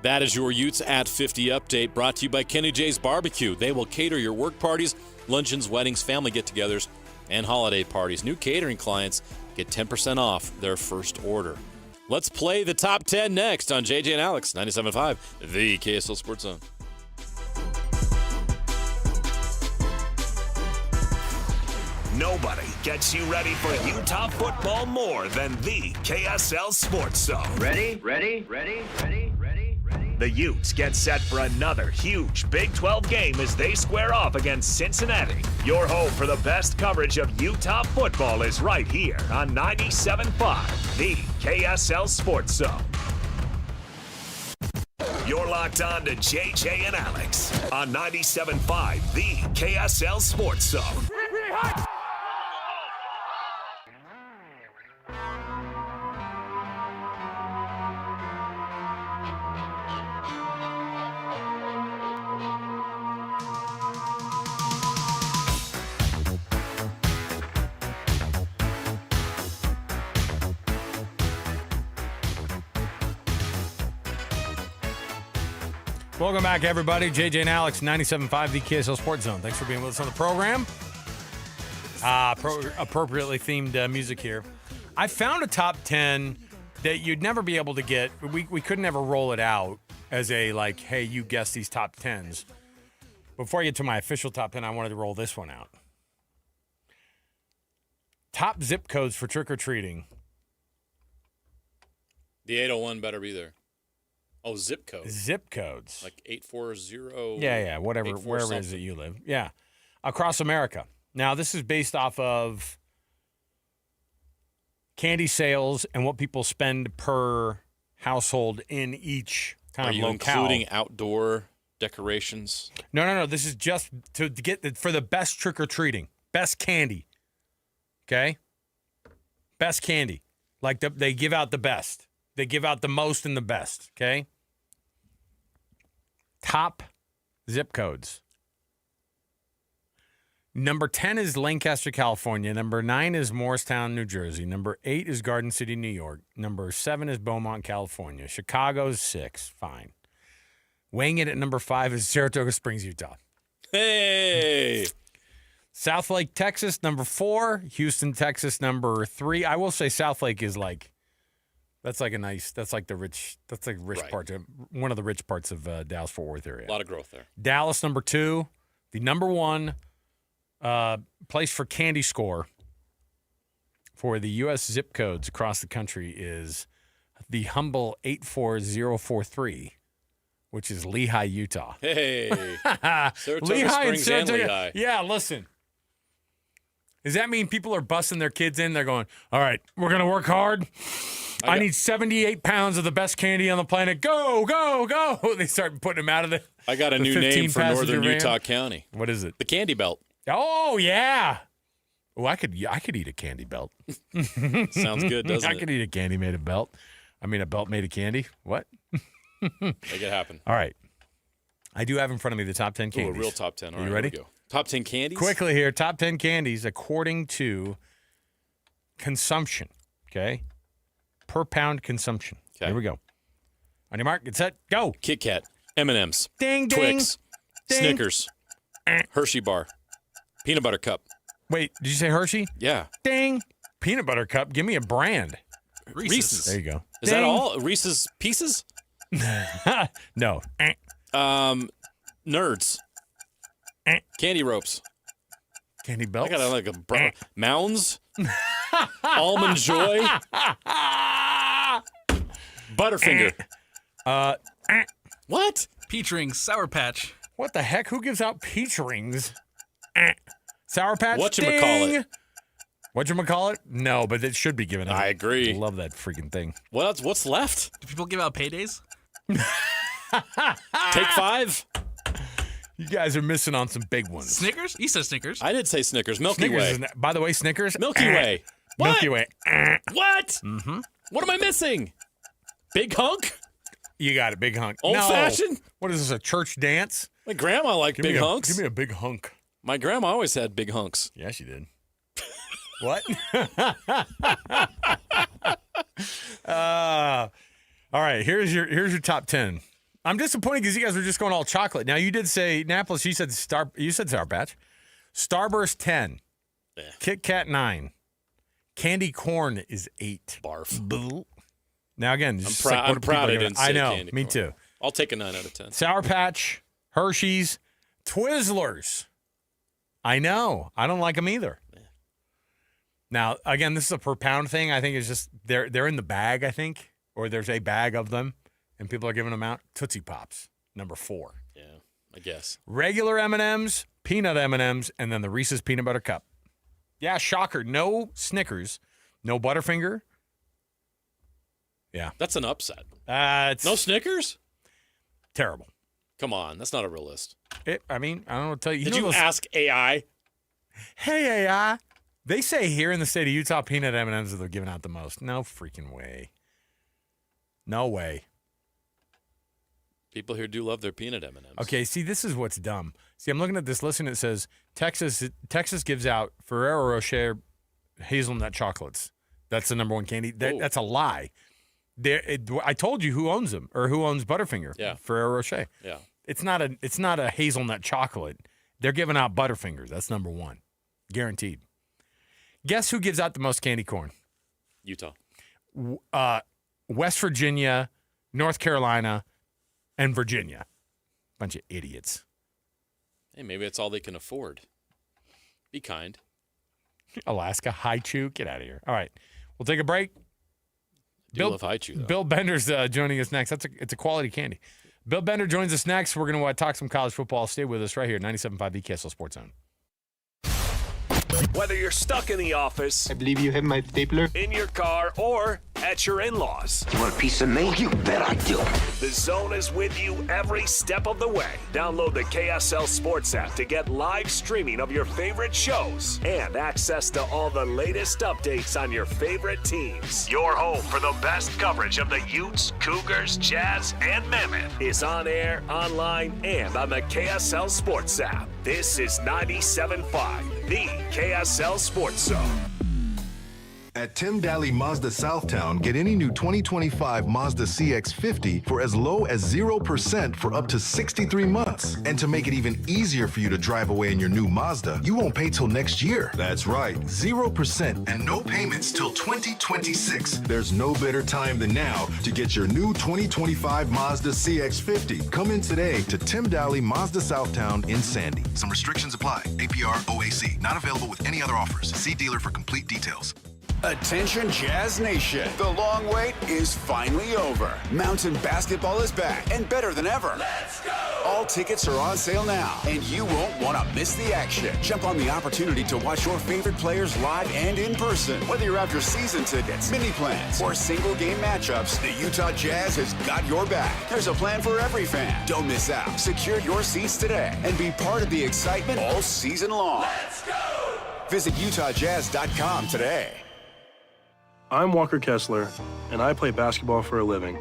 That is your Utes at 50 update, brought to you by Kenny J's Barbecue. They will cater your work parties, luncheons, weddings, family get-togethers, and holiday parties. New catering clients get 10% off their first order. Let's play the top 10 next on JJ and Alex, 97.5, the KSL Sports Zone. Nobody gets you ready for Utah football more than the KSL Sports Zone. Ready? The Utes get set for another huge Big 12 game as they square off against Cincinnati. Your home for the best coverage of Utah football is right here on 97.5, the KSL Sports Zone. You're locked on to JJ and Alex on 97.5, the KSL Sports Zone. Welcome back, everybody. JJ and Alex, 97.5, the KSL Sports Zone. Thanks for being with us on the program. Appropriately themed music here. I found a top 10 that you'd never be able to get. We could never roll it out as a, like, hey, you guess these top 10s. Before I get to my official top 10, I wanted to roll this one out. Top zip codes for trick-or-treating. The 801 better be there. Oh, zip code. Zip codes. Like 840. Yeah, whatever, wherever it is that you live. Yeah. Across America. Now, this is based off of candy sales and what people spend per household in each kind of locale. Are you including outdoor decorations? No. This is just to get for the best trick-or-treating. Best candy. Okay? Best candy. Like they give out the best. They give out the most and the best. Okay? Top zip codes. Number 10 is Lancaster, California. Number 9 is Morristown, New Jersey. Number 8 is Garden City, New York. Number 7 is Beaumont, California. Chicago's 6. Fine. Weighing it at number 5 is Saratoga Springs, Utah. Hey! Southlake, Texas, number 4. Houston, Texas, number 3. I will say Southlake is like, that's like the rich right. part of, one of the rich parts of Dallas-Fort Worth area. A lot of growth there. Dallas, number 2. The number 1 place for candy score for the U.S. zip codes across the country is the humble 84043, which is Lehigh, Utah. Hey. Saratoga Springs and Lehigh. Yeah, listen. Does that mean people are busting their kids in? They're going, all right, we're going to work hard. I need 78 pounds of the best candy on the planet. Go, go, go. They start putting them out of the I got a new name for northern Utah County. What is it? The Candy Belt. Oh, yeah. Oh, I could eat a candy belt. Sounds good, doesn't it? I could eat a candy made of belt. I mean, a belt made of candy. What? Make it happen. All right. I do have in front of me the top 10 candies. Ooh, a real top 10. All Are you right, ready? Here we go. Top 10 candies? Quickly here. Top 10 candies according to consumption. Okay? Per pound consumption. Okay. Here we go. On your mark, get set, go. Kit Kat, M&M's, Ding, ding. Twix, Ding. Snickers, Hershey bar, Peanut Butter Cup. Wait, did you say Hershey? Yeah. Ding. Peanut Butter Cup. Give me a brand. Reese's. There you go. Is that all? Reese's Pieces? No. Nerds. Candy ropes. Candy belts. I got like a brown. Mounds. Almond Joy. Butterfinger. What? Peach rings, Sour Patch. What the heck? Who gives out peach rings? Sour Patch? Whatchamacallit? Whatchamacallit? No, but it should be given out. I agree. I love that freaking thing. What else? What's left? Do people give out paydays? Take 5. You guys are missing on some big ones. Snickers? You said Snickers. I did say Snickers. Milky Snickers Way. is by the way, Snickers. Milky Way. What? Milky Way. What? Mm-hmm. What am I missing? Big hunk? You got it, big hunk. Old fashioned? What is this, a church dance? My grandma liked big hunks. Give me a big hunk. My grandma always had big hunks. Yeah, she did. What? All right, here's your top 10. I'm disappointed because you guys were just going all chocolate. Now you did say Annapolis. You said Sour Patch. Starburst 10. Yeah. Kit Kat 9. Candy corn is 8. Barf. Boo. Now again, I'm proud I didn't say I know. candy Me corn. too. I'll take a 9 out of 10. Sour Patch, Hershey's, Twizzlers. I know. I don't like them either. Yeah. Now, again, this is a per pound thing. I think it's just they're in the bag, I think, or there's a bag of them, and people are giving them out. Tootsie Pops, number 4. Yeah, I guess. Regular M&Ms, peanut M&Ms, and then the Reese's Peanut Butter Cup. Yeah, shocker. No Snickers, no Butterfinger. Yeah. That's an upset. It's No Snickers? terrible. Come on, that's not a real list. I mean, I don't know what to tell you. Did you ask AI? Hey, AI. They say here in the state of Utah, peanut M&Ms are they're giving out the most. No freaking way. No way. People here do love their peanut M&Ms. Okay, see, this is what's dumb. See, I'm looking at this list and it says Texas gives out Ferrero Rocher hazelnut chocolates. That's the number 1 candy. That's a lie. I told you who owns them or who owns Butterfinger. Yeah. Ferrero Rocher. Yeah. It's not a hazelnut chocolate. They're giving out Butterfingers. That's number 1. Guaranteed. Guess who gives out the most candy corn? Utah. West Virginia, North Carolina, and Virginia. Bunch of idiots. Hey, maybe that's all they can afford. Be kind. Alaska, Haichu, get out of here. All right, we'll take a break. Love Haichu, though. Bill Bender's joining us next. It's a quality candy. Bill Bender joins us next. We're going to talk some college football. Stay with us right here, 97.5 the KSL Sports Zone. Whether you're stuck in the office, I believe you have my stapler, in your car, or at your in-laws. You want a piece of me? You bet I do. The Zone is with you every step of the way. Download the KSL Sports app to get live streaming of your favorite shows and access to all the latest updates on your favorite teams. Your home for the best coverage of the Utes, Cougars, Jazz, and Mammoth is on air, online, and on the KSL Sports app. This is 97.5, the KSL Sports Zone. At Tim Daly Mazda Southtown, get any new 2025 Mazda CX-50 for as low as 0% for up to 63 months. And to make it even easier for you to drive away in your new Mazda, you won't pay till next year. That's right, 0% and no payments till 2026. There's no better time than now to get your new 2025 Mazda CX-50. Come in today to Tim Daly Mazda Southtown in Sandy. Some restrictions apply. APR OAC. Not available with any other offers. See dealer for complete details. Attention Jazz Nation, the long wait is finally over. Mountain basketball is back and better than ever. Let's go! All tickets are on sale now, and you won't want to miss the action. Jump on the opportunity to watch your favorite players live and in person. Whether you're after season tickets, mini plans, or single game matchups, the Utah Jazz has got your back. There's a plan for every fan. Don't miss out. Secure your seats today and be part of the excitement all season long. Let's go! Visit UtahJazz.com today. I'm Walker Kessler, and I play basketball for a living.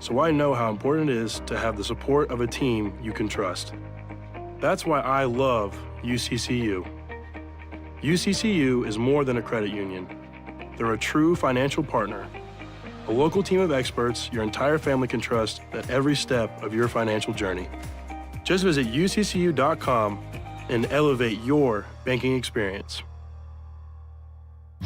So I know how important it is to have the support of a team you can trust. That's why I love UCCU. UCCU is more than a credit union. They're a true financial partner, a local team of experts your entire family can trust at every step of your financial journey. Just visit uccu.com and elevate your banking experience.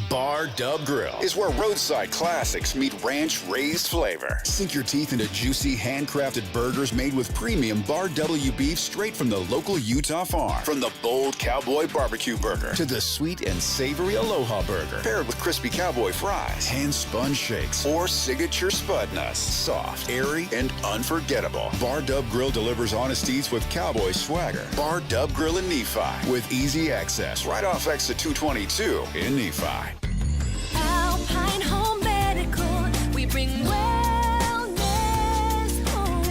Bar Dub Grill is where roadside classics meet ranch-raised flavor. Sink your teeth into juicy, handcrafted burgers made with premium Bar W beef straight from the local Utah farm. From the bold cowboy barbecue burger to the sweet and savory Aloha burger, paired with crispy cowboy fries, hand-spun shakes, or signature spud nuts. Soft, airy, and unforgettable. Bar Dub Grill delivers honest eats with cowboy swagger. Bar Dub Grill in Nephi with easy access right off exit 222 in Nephi. Alpine Home Medical, we bring wellness home.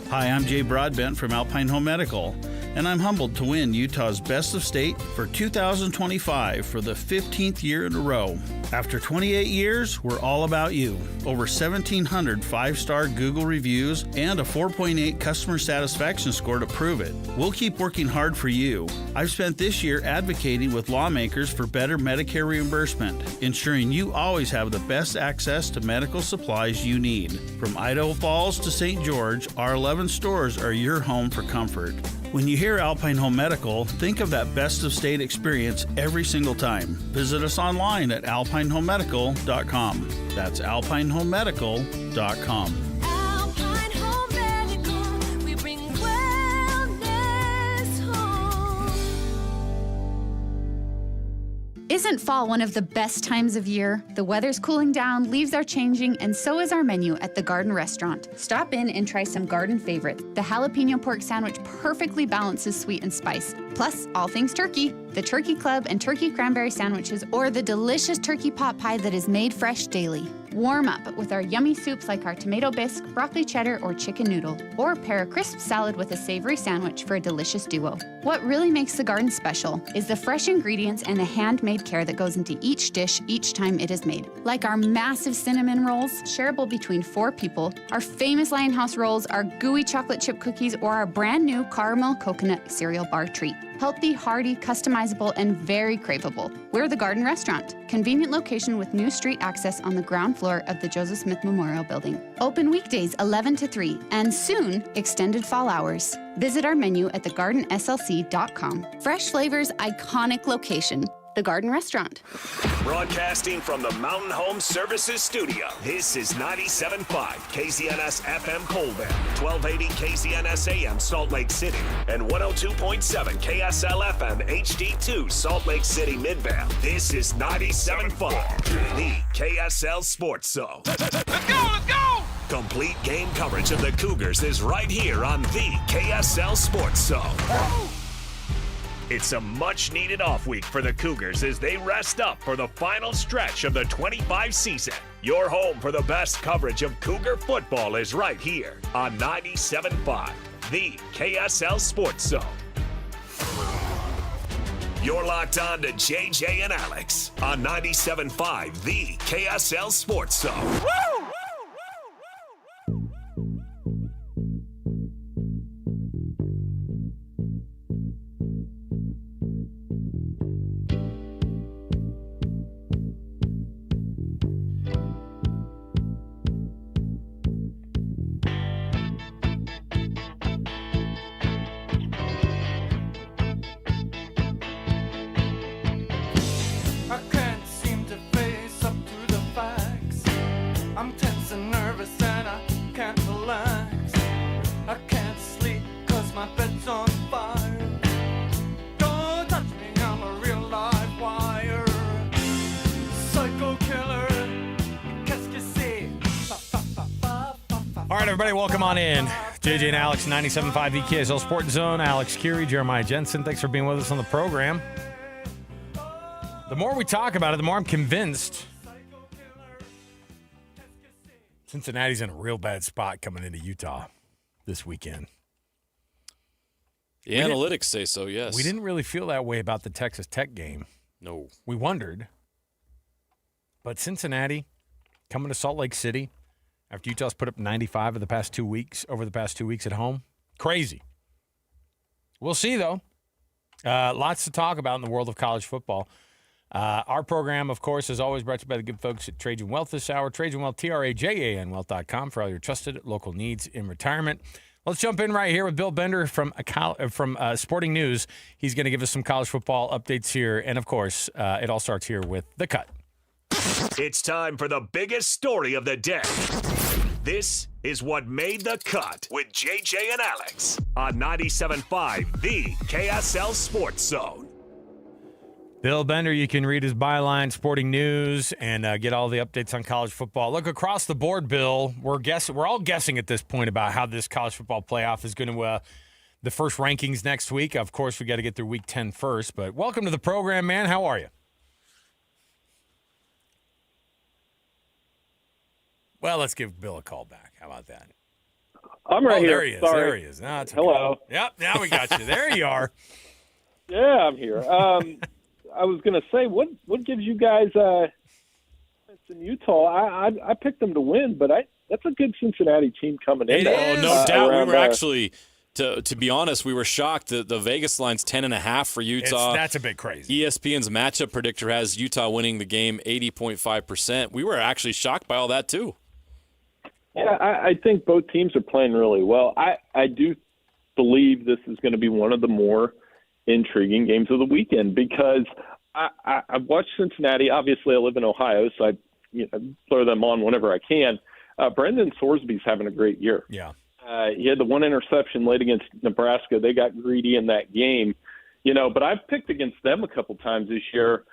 Hi, I'm Jay Broadbent from Alpine Home Medical, and I'm humbled to win Utah's Best of State for 2025 for the 15th year in a row. After 28 years, we're all about you. Over 1,700 5-star Google reviews and a 4.8 customer satisfaction score to prove it. We'll keep working hard for you. I've spent this year advocating with lawmakers for better Medicare reimbursement, ensuring you always have the best access to medical supplies you need. From Idaho Falls to St. George, our 11 stores are your home for comfort. When you hear Alpine Home Medical, think of that best of state experience every single time. Visit us online at alpinehomemedical.com. That's alpinehomemedical.com. Alpine Home Medical, we bring wellness home. Isn't fall one of the best times of year? The weather's cooling down, leaves are changing, and so is our menu at the Garden Restaurant. Stop in and try some Garden favorite. The jalapeno pork sandwich perfectly balances sweet and spice. Plus, all things turkey, the Turkey Club and turkey cranberry sandwiches, or the delicious turkey pot pie that is made fresh daily. Warm up with our yummy soups like our tomato bisque, broccoli cheddar, or chicken noodle. Or pair a crisp salad with a savory sandwich for a delicious duo. What really makes the Garden special is the fresh ingredients and the handmade care that goes into each dish each time it is made. Like our massive cinnamon rolls, shareable between 4 people, our famous Lionhouse rolls, our gooey chocolate chip cookies, or our brand new caramel coconut cereal bar treat. Healthy, hearty, customizable, and very craveable. We're the Garden Restaurant. Convenient location with new street access on the ground floor of the Joseph Smith Memorial Building. Open weekdays 11 to 3, and soon, extended fall hours. Visit our menu at thegardenslc.com. Fresh flavors, iconic location. the Garden Restaurant. Broadcasting from the Mountain Home Services Studio, this is 97.5 KZNS FM Colville, 1280 KZNS AM Salt Lake City, and 102.7 KSL FM HD2 Salt Lake City Midvale. This is 97.5, the KSL Sports Zone. Let's go! Complete game coverage of the Cougars is right here on the KSL Sports Zone. It's a much-needed off week for the Cougars as they rest up for the final stretch of the 25 season. Your home for the best coverage of Cougar football is right here on 97.5, the KSL Sports Zone. You're locked on to JJ and Alex on 97.5, the KSL Sports Zone. Woo! All right, everybody, welcome on in. JJ and Alex, 97.5 the KSL Sports Zone. Alex Curie, Jeremiah Jensen, thanks for being with us on the program. The more we talk about it, the more I'm convinced Cincinnati's in a real bad spot coming into Utah this weekend. The analytics say so, yes. We didn't really feel that way about the Texas Tech game. No. We wondered. But Cincinnati coming to Salt Lake City after Utah's put up 95 over the past 2 weeks at home. Crazy. We'll see, though. Lots to talk about in the world of college football. Our program, of course, is always brought to you by the good folks at Trajan Wealth this hour. Trajan Wealth, TRAJAN Wealth.com for all your trusted local needs in retirement. Let's jump in right here with Bill Bender from Sporting News. He's going to give us some college football updates here. And, of course, it all starts here with The Cut. It's time for the biggest story of the day. This is what made the cut with JJ and Alex on 97.5, the KSL Sports Zone. Bill Bender, you can read his byline, Sporting News, and get all the updates on college football. Look, across the board, Bill, we're all guessing at this point about how this college football playoff is going to the first rankings next week. Of course, we got to get through week 10 first, but welcome to the program, man. How are you? Well, let's give Bill a call back. How about that? I'm right here. There he is. Sorry. There he is. No, it's okay. Hello. Yep, now we got you. There you are. Yeah, I'm here. I was going to say, what gives you guys in Utah? I picked them to win, but that's a good Cincinnati team coming in. Oh, no doubt. We were actually, to be honest, we were shocked. The Vegas line's 10.5 for Utah. That's a bit crazy. ESPN's matchup predictor has Utah winning the game 80.5%. We were actually shocked by all that, too. Yeah, I think both teams are playing really well. I do believe this is going to be one of the more intriguing games of the weekend because I've watched Cincinnati. Obviously, I live in Ohio, so I throw them on whenever I can. Brendan Sorsby's having a great year. Yeah. He had the one interception late against Nebraska. They got greedy in that game, but I've picked against them a couple times this year,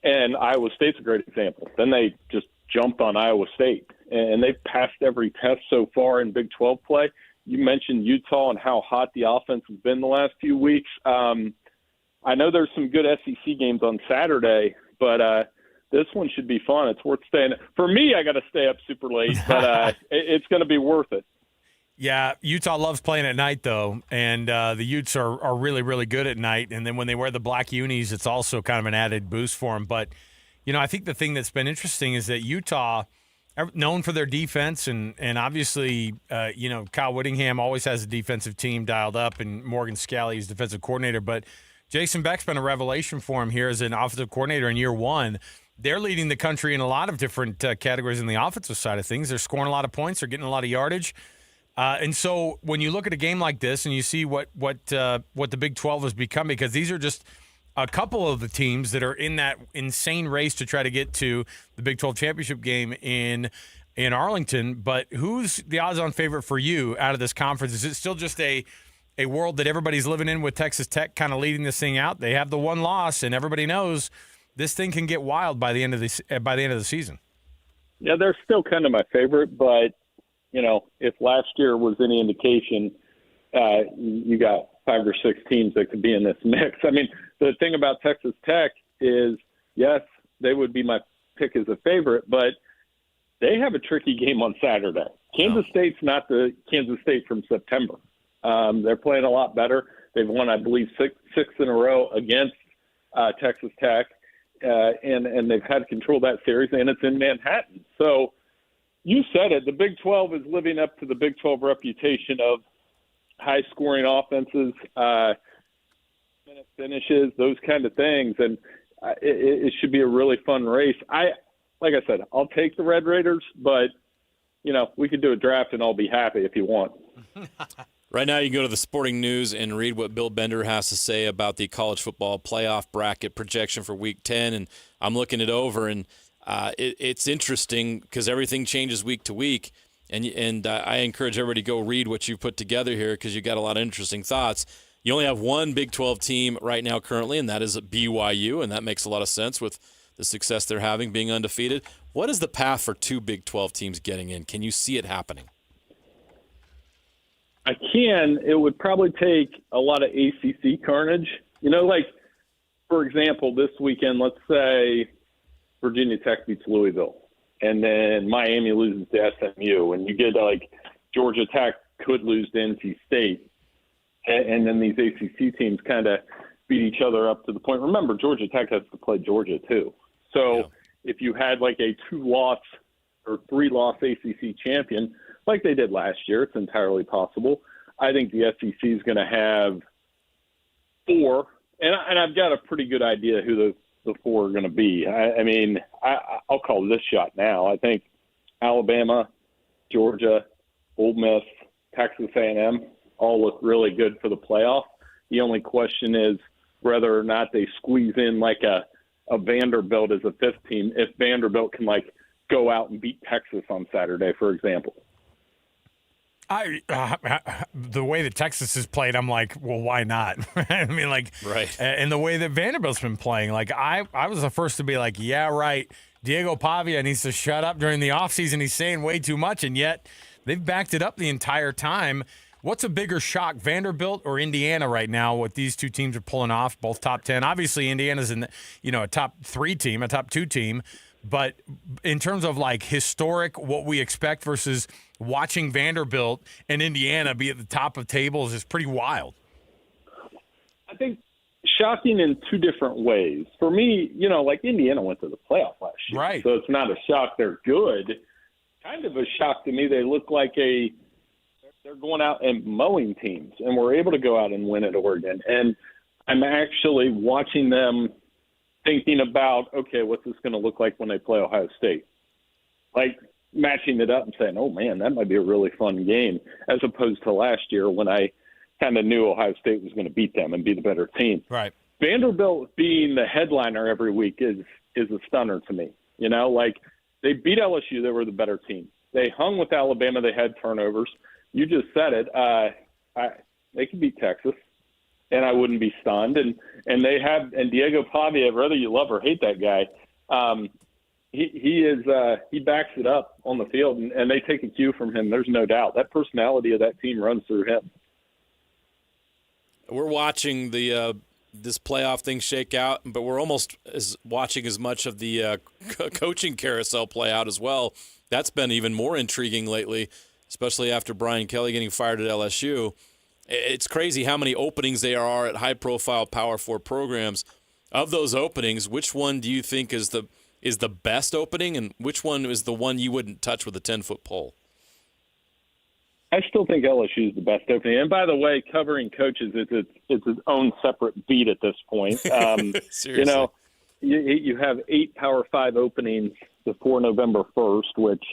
and Iowa State's a great example. Then they just jumped on Iowa State, and they've passed every test so far in Big 12 play. You mentioned Utah and how hot the offense has been the last few weeks. I know there's some good SEC games on Saturday, but this one should be fun. It's worth staying. For me, I got to stay up super late, but it's going to be worth it. Yeah, Utah loves playing at night, though, and the Utes are really, really good at night. And then when they wear the black unis, it's also kind of an added boost for them. But, I think the thing that's been interesting is that Utah, known for their defense, and obviously, Kyle Whittingham always has a defensive team dialed up, and Morgan Scalley is defensive coordinator. But Jason Beck's been a revelation for him here as an offensive coordinator in year one. They're leading the country in a lot of different categories in the offensive side of things. They're scoring a lot of points. They're getting a lot of yardage. And so when you look at a game like this and you see what the Big 12 has become, because these are just a couple of the teams that are in that insane race to try to get to the Big 12 championship game in Arlington. But who's the odds-on favorite for you out of this conference? Is it still just a world that everybody's living in with Texas Tech kind of leading this thing out? They have the one loss, and everybody knows this thing can get wild by the end of the season. Yeah, they're still kind of my favorite, but if last year was any indication, you got 5 or 6 teams that could be in this mix. I mean, the thing about Texas Tech is, yes, they would be my pick as a favorite, but they have a tricky game on Saturday. Kansas State's not the Kansas State from September. They're playing a lot better. They've won, I believe, six in a row against Texas Tech, and they've had control of that series, and it's in Manhattan. So you said it. The Big 12 is living up to the Big 12 reputation of high-scoring offenses, minute finishes, those kind of things, and it should be a really fun race. Like I said, I'll take the Red Raiders, but we could do a draft and I'll be happy if you want. Right now, you can go to the Sporting News and read what Bill Bender has to say about the college football playoff bracket projection for Week 10. And I'm looking it over, and it's interesting because everything changes week to week. And I encourage everybody to go read what you put together here because you got a lot of interesting thoughts. You only have one Big 12 team right now currently, and that is BYU, and that makes a lot of sense with the success they're having, being undefeated. What is the path for 2 Big 12 teams getting in? Can you see it happening? I can. It would probably take a lot of ACC carnage. For example, this weekend, let's say Virginia Tech beats Louisville, and then Miami loses to SMU, and you get Georgia Tech could lose to NC State, and then these ACC teams kind of beat each other up to the point. Remember, Georgia Tech has to play Georgia too. So if you had a 2-loss or 3-loss ACC champion, like they did last year, it's entirely possible. I think the SEC is going to have 4, and I've got a pretty good idea who the 4 are going to be. I'll call this shot now. I think Alabama, Georgia, Ole Miss, Texas A&M all look really good for the playoff. The only question is whether or not they squeeze in a Vanderbilt as a 5th team, if Vanderbilt can go out and beat Texas on Saturday, for example. The way that Texas has played, I'm like, well, why not? Right. And the way that Vanderbilt's been playing, I was the first to be like, yeah, right. Diego Pavia needs to shut up during the offseason. He's saying way too much, and yet they've backed it up the entire time. What's a bigger shock, Vanderbilt or Indiana right now, what these two teams are pulling off, both top 10? Obviously, Indiana's in a top 3 team, a top 2 team. But in terms of historic, what we expect versus watching Vanderbilt and Indiana be at the top of tables is pretty wild. I think shocking in 2 different ways. For me, Indiana went to the playoff last year. Right. So it's not a shock they're good. Kind of a shock to me. They look like they're going out and mowing teams, and we're able to go out and win at Oregon. And I'm actually watching them thinking about, okay, what's this going to look like when they play Ohio State? Matching it up and saying, oh, man, that might be a really fun game, as opposed to last year when I kind of knew Ohio State was going to beat them and be the better team. Right. Vanderbilt being the headliner every week is a stunner to me. They beat LSU. They were the better team. They hung with Alabama. They had turnovers. You just said it. They could beat Texas, and I wouldn't be stunned. And they have, and Diego Pavia, whether you love or hate that guy, he backs it up on the field, and they take a cue from him. There's no doubt that personality of that team runs through him. We're watching this playoff thing shake out, but we're almost watching as much of the coaching carousel play out as well. That's been even more intriguing lately, especially after Brian Kelly getting fired at LSU. It's crazy how many openings there are at high-profile Power 4 programs. Of those openings, which one do you think is the best opening, and which one is the one you wouldn't touch with a 10-foot pole? I still think LSU is the best opening. And by the way, covering coaches is its own separate beat at this point. Seriously. You have 8 Power 5 openings before November 1st, which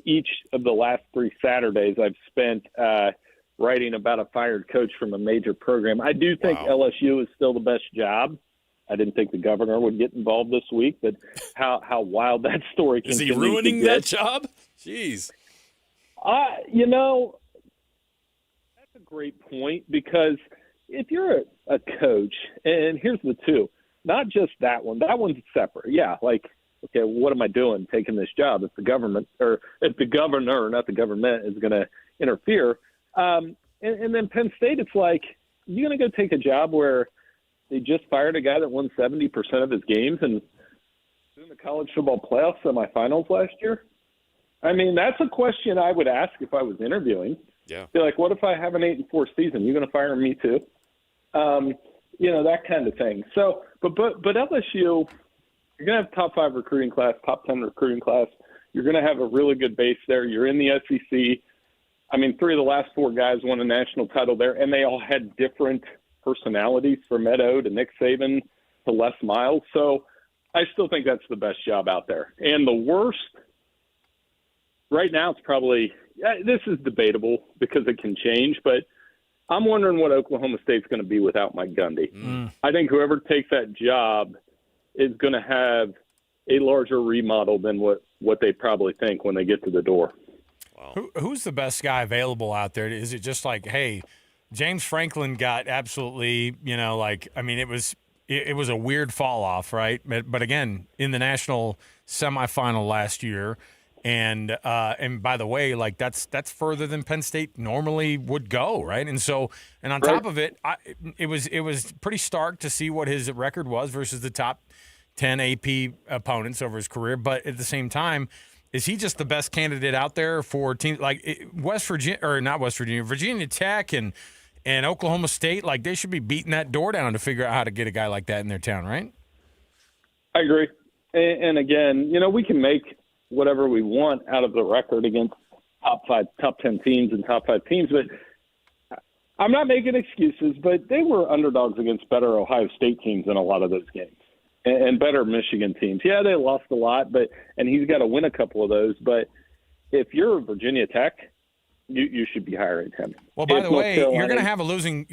each of the last 3 Saturdays I've spent writing about a fired coach from a major program. I do think LSU is still the best job. I didn't think the governor would get involved this week, but how wild that story Is he continues to ruining get. that job? Jeez. You know, that's a great point, because if you're a coach, and here's the two, not just that one's separate. Yeah, like, okay, what am I doing taking this job if the government, or if the governor, not the government, is going to interfere? And then Penn State, it's like, you're going to go take a job where they just fired a guy that won 70% of his games and in the college football playoff semifinals last year? I mean, that's a question I would ask if I was interviewing. Yeah. Be like, what if I have an 8-4 season? You going to fire me too? That kind of thing. So, but LSU, you're going to have top 5 recruiting class, top 10 recruiting class. You're going to have a really good base there. You're in the SEC. I mean, 3 of the last 4 guys won a national title there, and they all had different personalities, from Ed O to Nick Saban to Les Miles. So I still think that's the best job out there. And the worst, right now, it's probably, this is debatable because it can change, but I'm wondering what Oklahoma State's going to be without Mike Gundy. I think whoever takes that job is going to have a larger remodel than what they probably think when they get to the door. Wow. Who's the best guy available out there? Is it just like, hey, James Franklin got absolutely, it was a weird fall off, right? But again, in the national semifinal last year, and by the way, like that's further than Penn State normally would go, right? And on top of it, it was pretty stark to see what his record was versus the top 10 AP opponents over his career. But at the same time, is he just the best candidate out there for teams like Virginia Tech and Oklahoma State? Like, they should be beating that door down to figure out how to get a guy like that in their town, right? I agree. And again, we can make whatever we want out of the record against top 10 teams and top 5 teams, but I'm not making excuses, but they were underdogs against better Ohio State teams in a lot of those games and better Michigan teams. Yeah, they lost a lot, and he's got to win a couple of those. But if you're Virginia Tech, you should be hiring him. Well, by the way, you're going to have a losing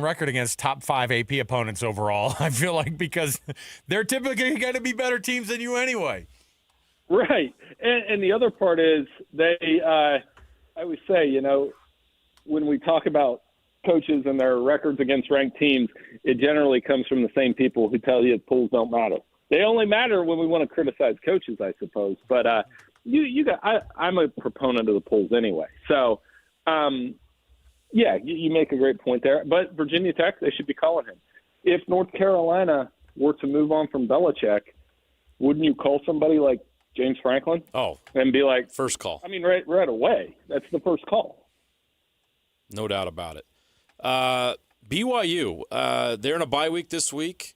record against top 5 AP opponents overall. I feel like, because they're typically going to be better teams than you anyway. Right, and the other part is I always say, when we talk about coaches and their records against ranked teams, it generally comes from the same people who tell you polls don't matter. They only matter when we want to criticize coaches, I suppose. But I'm a proponent of the polls anyway. So, you make a great point there. But Virginia Tech, they should be calling him. If North Carolina were to move on from Belichick, wouldn't you call somebody like James Franklin? Oh, and be like, first call. I mean, right away. That's the first call. No doubt about it. BYU, they're in a bye week this week.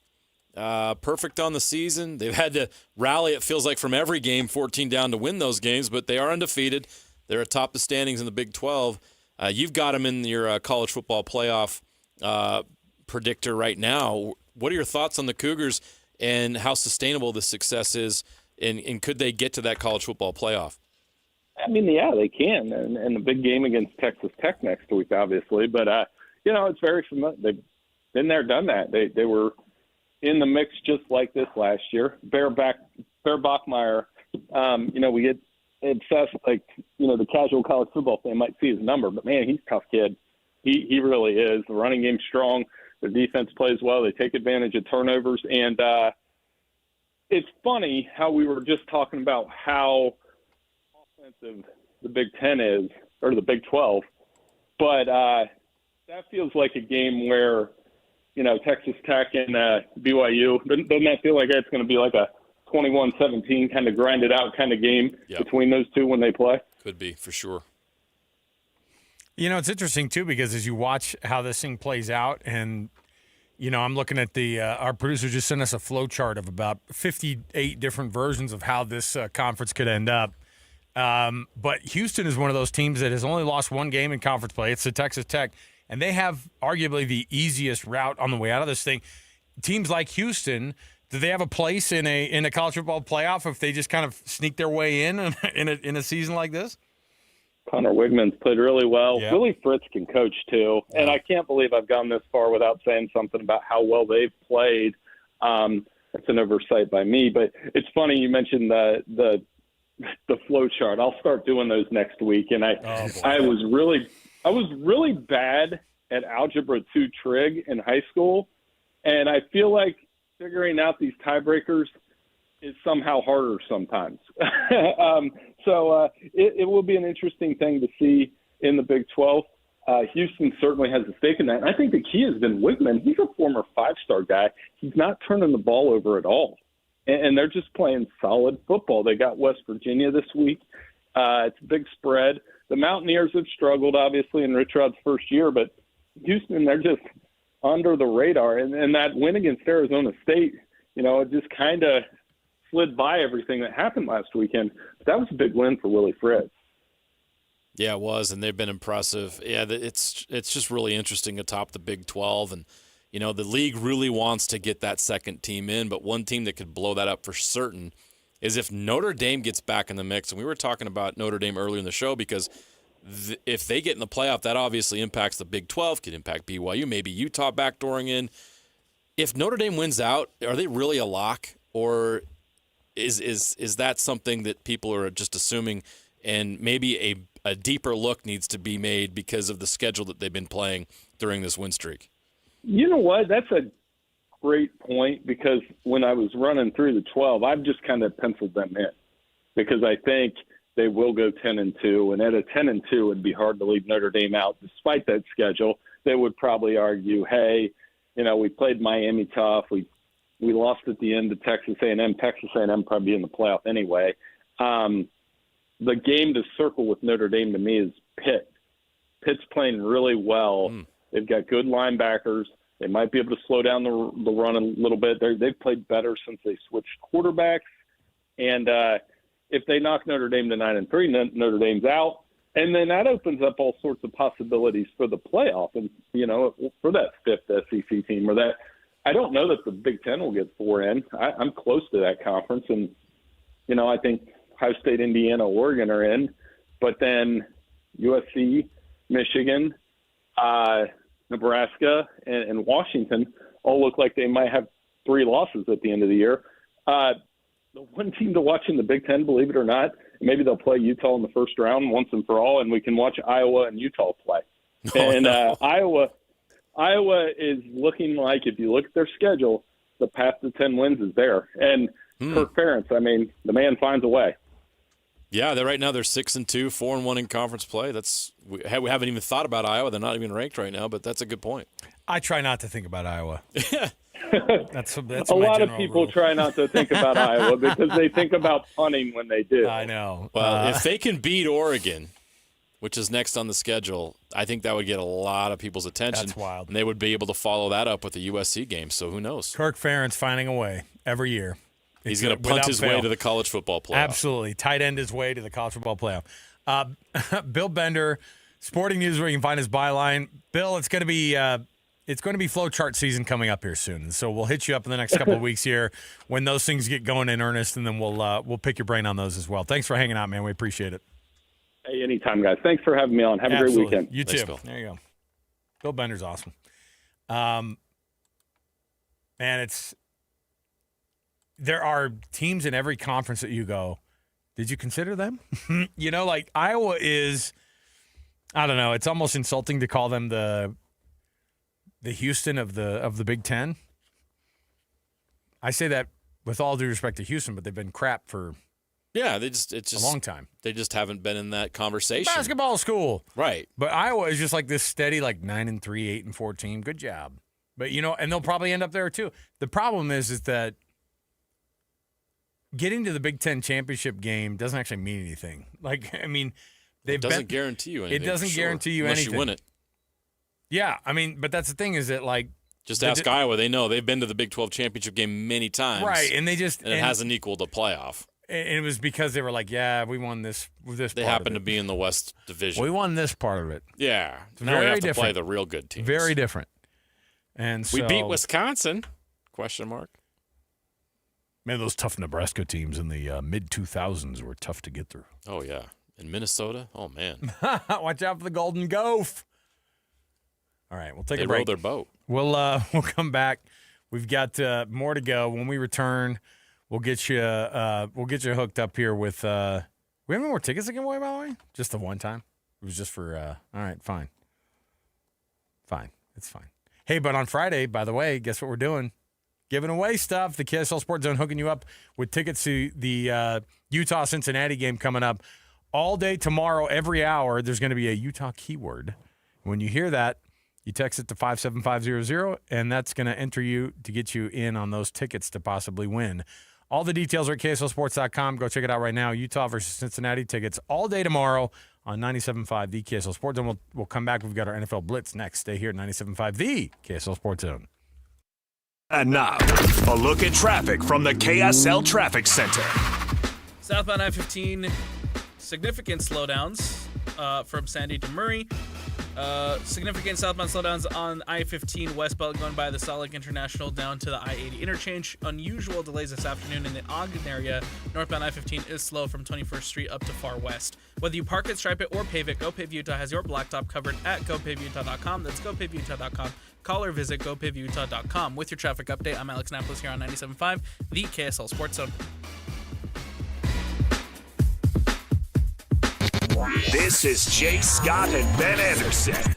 Perfect on the season. They've had to rally, it feels like, from every game, 14 down to win those games, but they are undefeated. They're atop the standings in the Big 12. You've got them in your college football playoff predictor right now. What are your thoughts on the Cougars and how sustainable this success is, and could they get to that college football playoff? I mean, yeah, they can, and the big game against Texas Tech next week, obviously. But, it's very familiar. They've been there, done that. They were in the mix just like this last year. Bear Bachmeier, we get obsessed, like, the casual college football fan might see his number, but, man, he's a tough kid. He really is. The running game's strong. Their defense plays well. They take advantage of turnovers. And it's funny how we were just talking about how offensive the Big 10 is, or the Big 12. But that feels like a game where, Texas Tech and BYU, doesn't that feel like it's going to be like a 21-17 kind of grinded out kind of game between those two when they play? Could be, for sure. It's interesting, too, because as you watch how this thing plays out, and, I'm looking at our producer just sent us a flow chart of about 58 different versions of how this conference could end up. But Houston is one of those teams that has only lost one game in conference play. It's the Texas Tech, and they have arguably the easiest route on the way out of this thing. Teams like Houston, do they have a place in a college football playoff if they just kind of sneak their way in a season like this? Connor Wigman's played really well. Yeah. Willie Fritz can coach too, and I can't believe I've gone this far without saying something about how well they've played. That's an oversight by me. But it's funny you mentioned the flow chart. I'll start doing those next week. And I was really bad at Algebra 2 Trig in high school, and I feel like figuring out these tiebreakers is somehow harder sometimes. So it will be an interesting thing to see in the Big 12. Houston certainly has a stake in that. And I think the key has been Wigman. He's a former 5-star guy. He's not turning the ball over at all. And they're just playing solid football. They got West Virginia this week. It's a big spread. The Mountaineers have struggled, obviously, in Rich Rod's first year, but Houston, they're just under the radar. And that win against Arizona State, it just kind of slid by everything that happened last weekend. But that was a big win for Willie Fritz. Yeah, it was, and they've been impressive. Yeah, it's just really interesting atop the Big 12, and the league really wants to get that second team in, but one team that could blow that up for certain is if Notre Dame gets back in the mix. And we were talking about Notre Dame earlier in the show because if they get in the playoff, that obviously impacts the Big 12, could impact BYU, maybe Utah backdooring in. If Notre Dame wins out, are they really a lock, or is that something that people are just assuming, and maybe a deeper look needs to be made because of the schedule that they've been playing during this win streak? You know what? That's a great point, because when I was running through the 12, I've just kind of penciled them in because I think they will go 10-2, and at a 10-2, it'd be hard to leave Notre Dame out despite that schedule. They would probably argue, hey, we played Miami tough. We lost at the end to Texas A&M. Texas A&M probably in the playoff anyway. The game to circle with Notre Dame to me is Pitt. Pitt's playing really well. They've got good linebackers. They might be able to slow down the run a little bit. They've played better since they switched quarterbacks. And if they knock Notre Dame to 9-3, Notre Dame's out. And then that opens up all sorts of possibilities for the playoff and, for that fifth SEC team or that. I don't know that the Big Ten will get 4 in. I'm close to that conference. And, I think Ohio State, Indiana, Oregon are in. But then USC, Michigan, Nebraska, and Washington all look like they might have 3 losses at the end of the year. The one team to watch in the Big Ten, believe it or not, maybe they'll play Utah in the first round once and for all, and we can watch Iowa and Utah play. Iowa is looking like, if you look at their schedule, the path to 10 wins is there. And Kirk Ferentz, the man finds a way. Yeah, right now they're 6-2, 4-1 in conference play. We haven't even thought about Iowa. They're not even ranked right now, but that's a good point. I try not to think about Iowa. That's a lot of people try not to think about Iowa because they think about punting when they do. I know. Well, if they can beat Oregon, which is next on the schedule, I think that would get a lot of people's attention. That's wild. And they would be able to follow that up with the USC game, so who knows? Kirk Ferentz finding a way every year. He's going to punt his way to the college football playoff. Absolutely. Tight end his way to the college football playoff. Bill Bender, Sporting News, where you can find his byline. Bill, it's going to be flow chart season coming up here soon. So we'll hit you up in the next couple of weeks here when those things get going in earnest, and then we'll pick your brain on those as well. Thanks for hanging out, man. We appreciate it. Hey, anytime, guys. Thanks for having me on. Have a great weekend. You too. Thanks, Bill. There you go. Bill Bender's awesome. Man, there are teams in every conference that you go, did you consider them? Like Iowa is, I don't know, it's almost insulting to call them the Houston of the Big Ten. I say that with all due respect to Houston, but they've been crap for it's just a long time. They just haven't been in that conversation. Basketball school. Right. But Iowa is just like this steady, like 9-3, 8-4 team. Good job. But, and they'll probably end up there too. The problem is that getting to the Big Ten championship game doesn't actually mean anything. It doesn't guarantee you anything. It doesn't guarantee you unless anything. You win it. Yeah, but that's the thing is that, just ask Iowa. They know they've been to the Big 12 championship game many times. Right, and it hasn't equaled a playoff. And it was because they were like, yeah, we won this They happen to be in the West Division. We won this part of it. Yeah. Now we have to play the real good teams. Very different. And so, we beat Wisconsin? ? Man, those tough Nebraska teams in the mid-2000s were tough to get through. Oh, yeah. In Minnesota? Oh, man. Watch out for the Golden Goph. All right, we'll take a break. They rowed their boat. We'll come back We've got more to go. When we return, we'll get you hooked up here with. We have any more tickets to give away, by the way? Just the one time. It was just for. All right, fine. It's fine. Hey, but on Friday, by the way, guess what we're doing? Giving away stuff. The KSL Sports Zone hooking you up with tickets to the Utah-Cincinnati game coming up. All day tomorrow, every hour, there's going to be a Utah keyword. When you hear that, you text it to 57500, and that's going to enter you to get you in on those tickets to possibly win. All the details are at KSLSports.com. Go check it out right now. Utah versus Cincinnati tickets all day tomorrow on 97.5, the KSL Sports Zone. We'll come back. We've got our NFL Blitz next. Stay here at 97.5, the KSL Sports Zone. And now, a look at traffic from the KSL Traffic Center. Southbound I-15, significant slowdowns from Sandy to Murray. Significant southbound slowdowns on I-15 westbound going by the Salt Lake International down to the I-80 interchange. Unusual delays this afternoon in the Ogden area. Northbound I-15 is slow from 21st Street up to Far West. Whether you park it, stripe it, or pave it, GoPave Utah has your blacktop covered at GoPaveUtah.com. That's GoPaveUtah.com. Call or visit GoPaveUtah.com. With your traffic update, I'm Alex Napoles here on 97.5, the KSL Sports Zone. This is Jake Scott and Ben Anderson.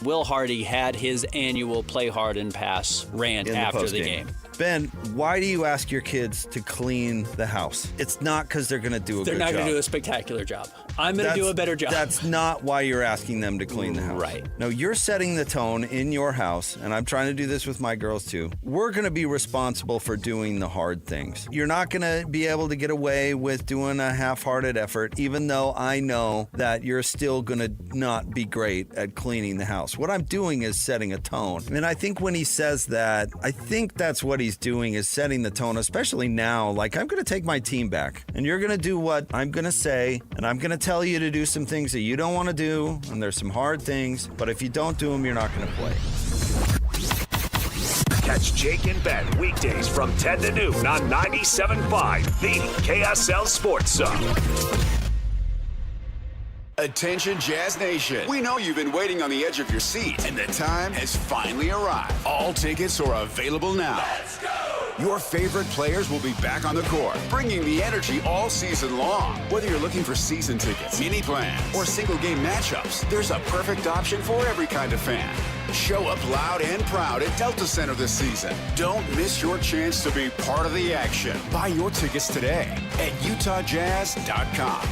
Will Hardy had his annual play hard and pass rant after the game. Ben, why do you ask your kids to clean the house? It's not because they're going to do a good job. They're not going to do a spectacular job. I'm going to do a better job. That's not why you're asking them to clean the house. Right. No, you're setting the tone in your house, and I'm trying to do this with my girls too. We're going to be responsible for doing the hard things. You're not going to be able to get away with doing a half-hearted effort, even though I know that you're still going to not be great at cleaning the house. What I'm doing is setting a tone. And I think when he says that, I think that's what he's doing, is setting the tone, especially now. Like, I'm going to take my team back, and you're going to do what I'm going to say, and I'm going to tell you to do some things that you don't want to do, and there's some hard things, but if you don't do them, you're not going to play. Catch Jake and Ben weekdays from 10 to noon on 97.5, the KSL Sports Zone. Attention Jazz Nation. We know you've been waiting on the edge of your seat, and the time has finally arrived. All tickets are available now. Let's go! Your favorite players will be back on the court, bringing the energy all season long. Whether you're looking for season tickets, mini plans, or single game matchups, there's a perfect option for every kind of fan. Show up loud and proud at Delta Center this season. Don't miss your chance to be part of the action. Buy your tickets today at UtahJazz.com.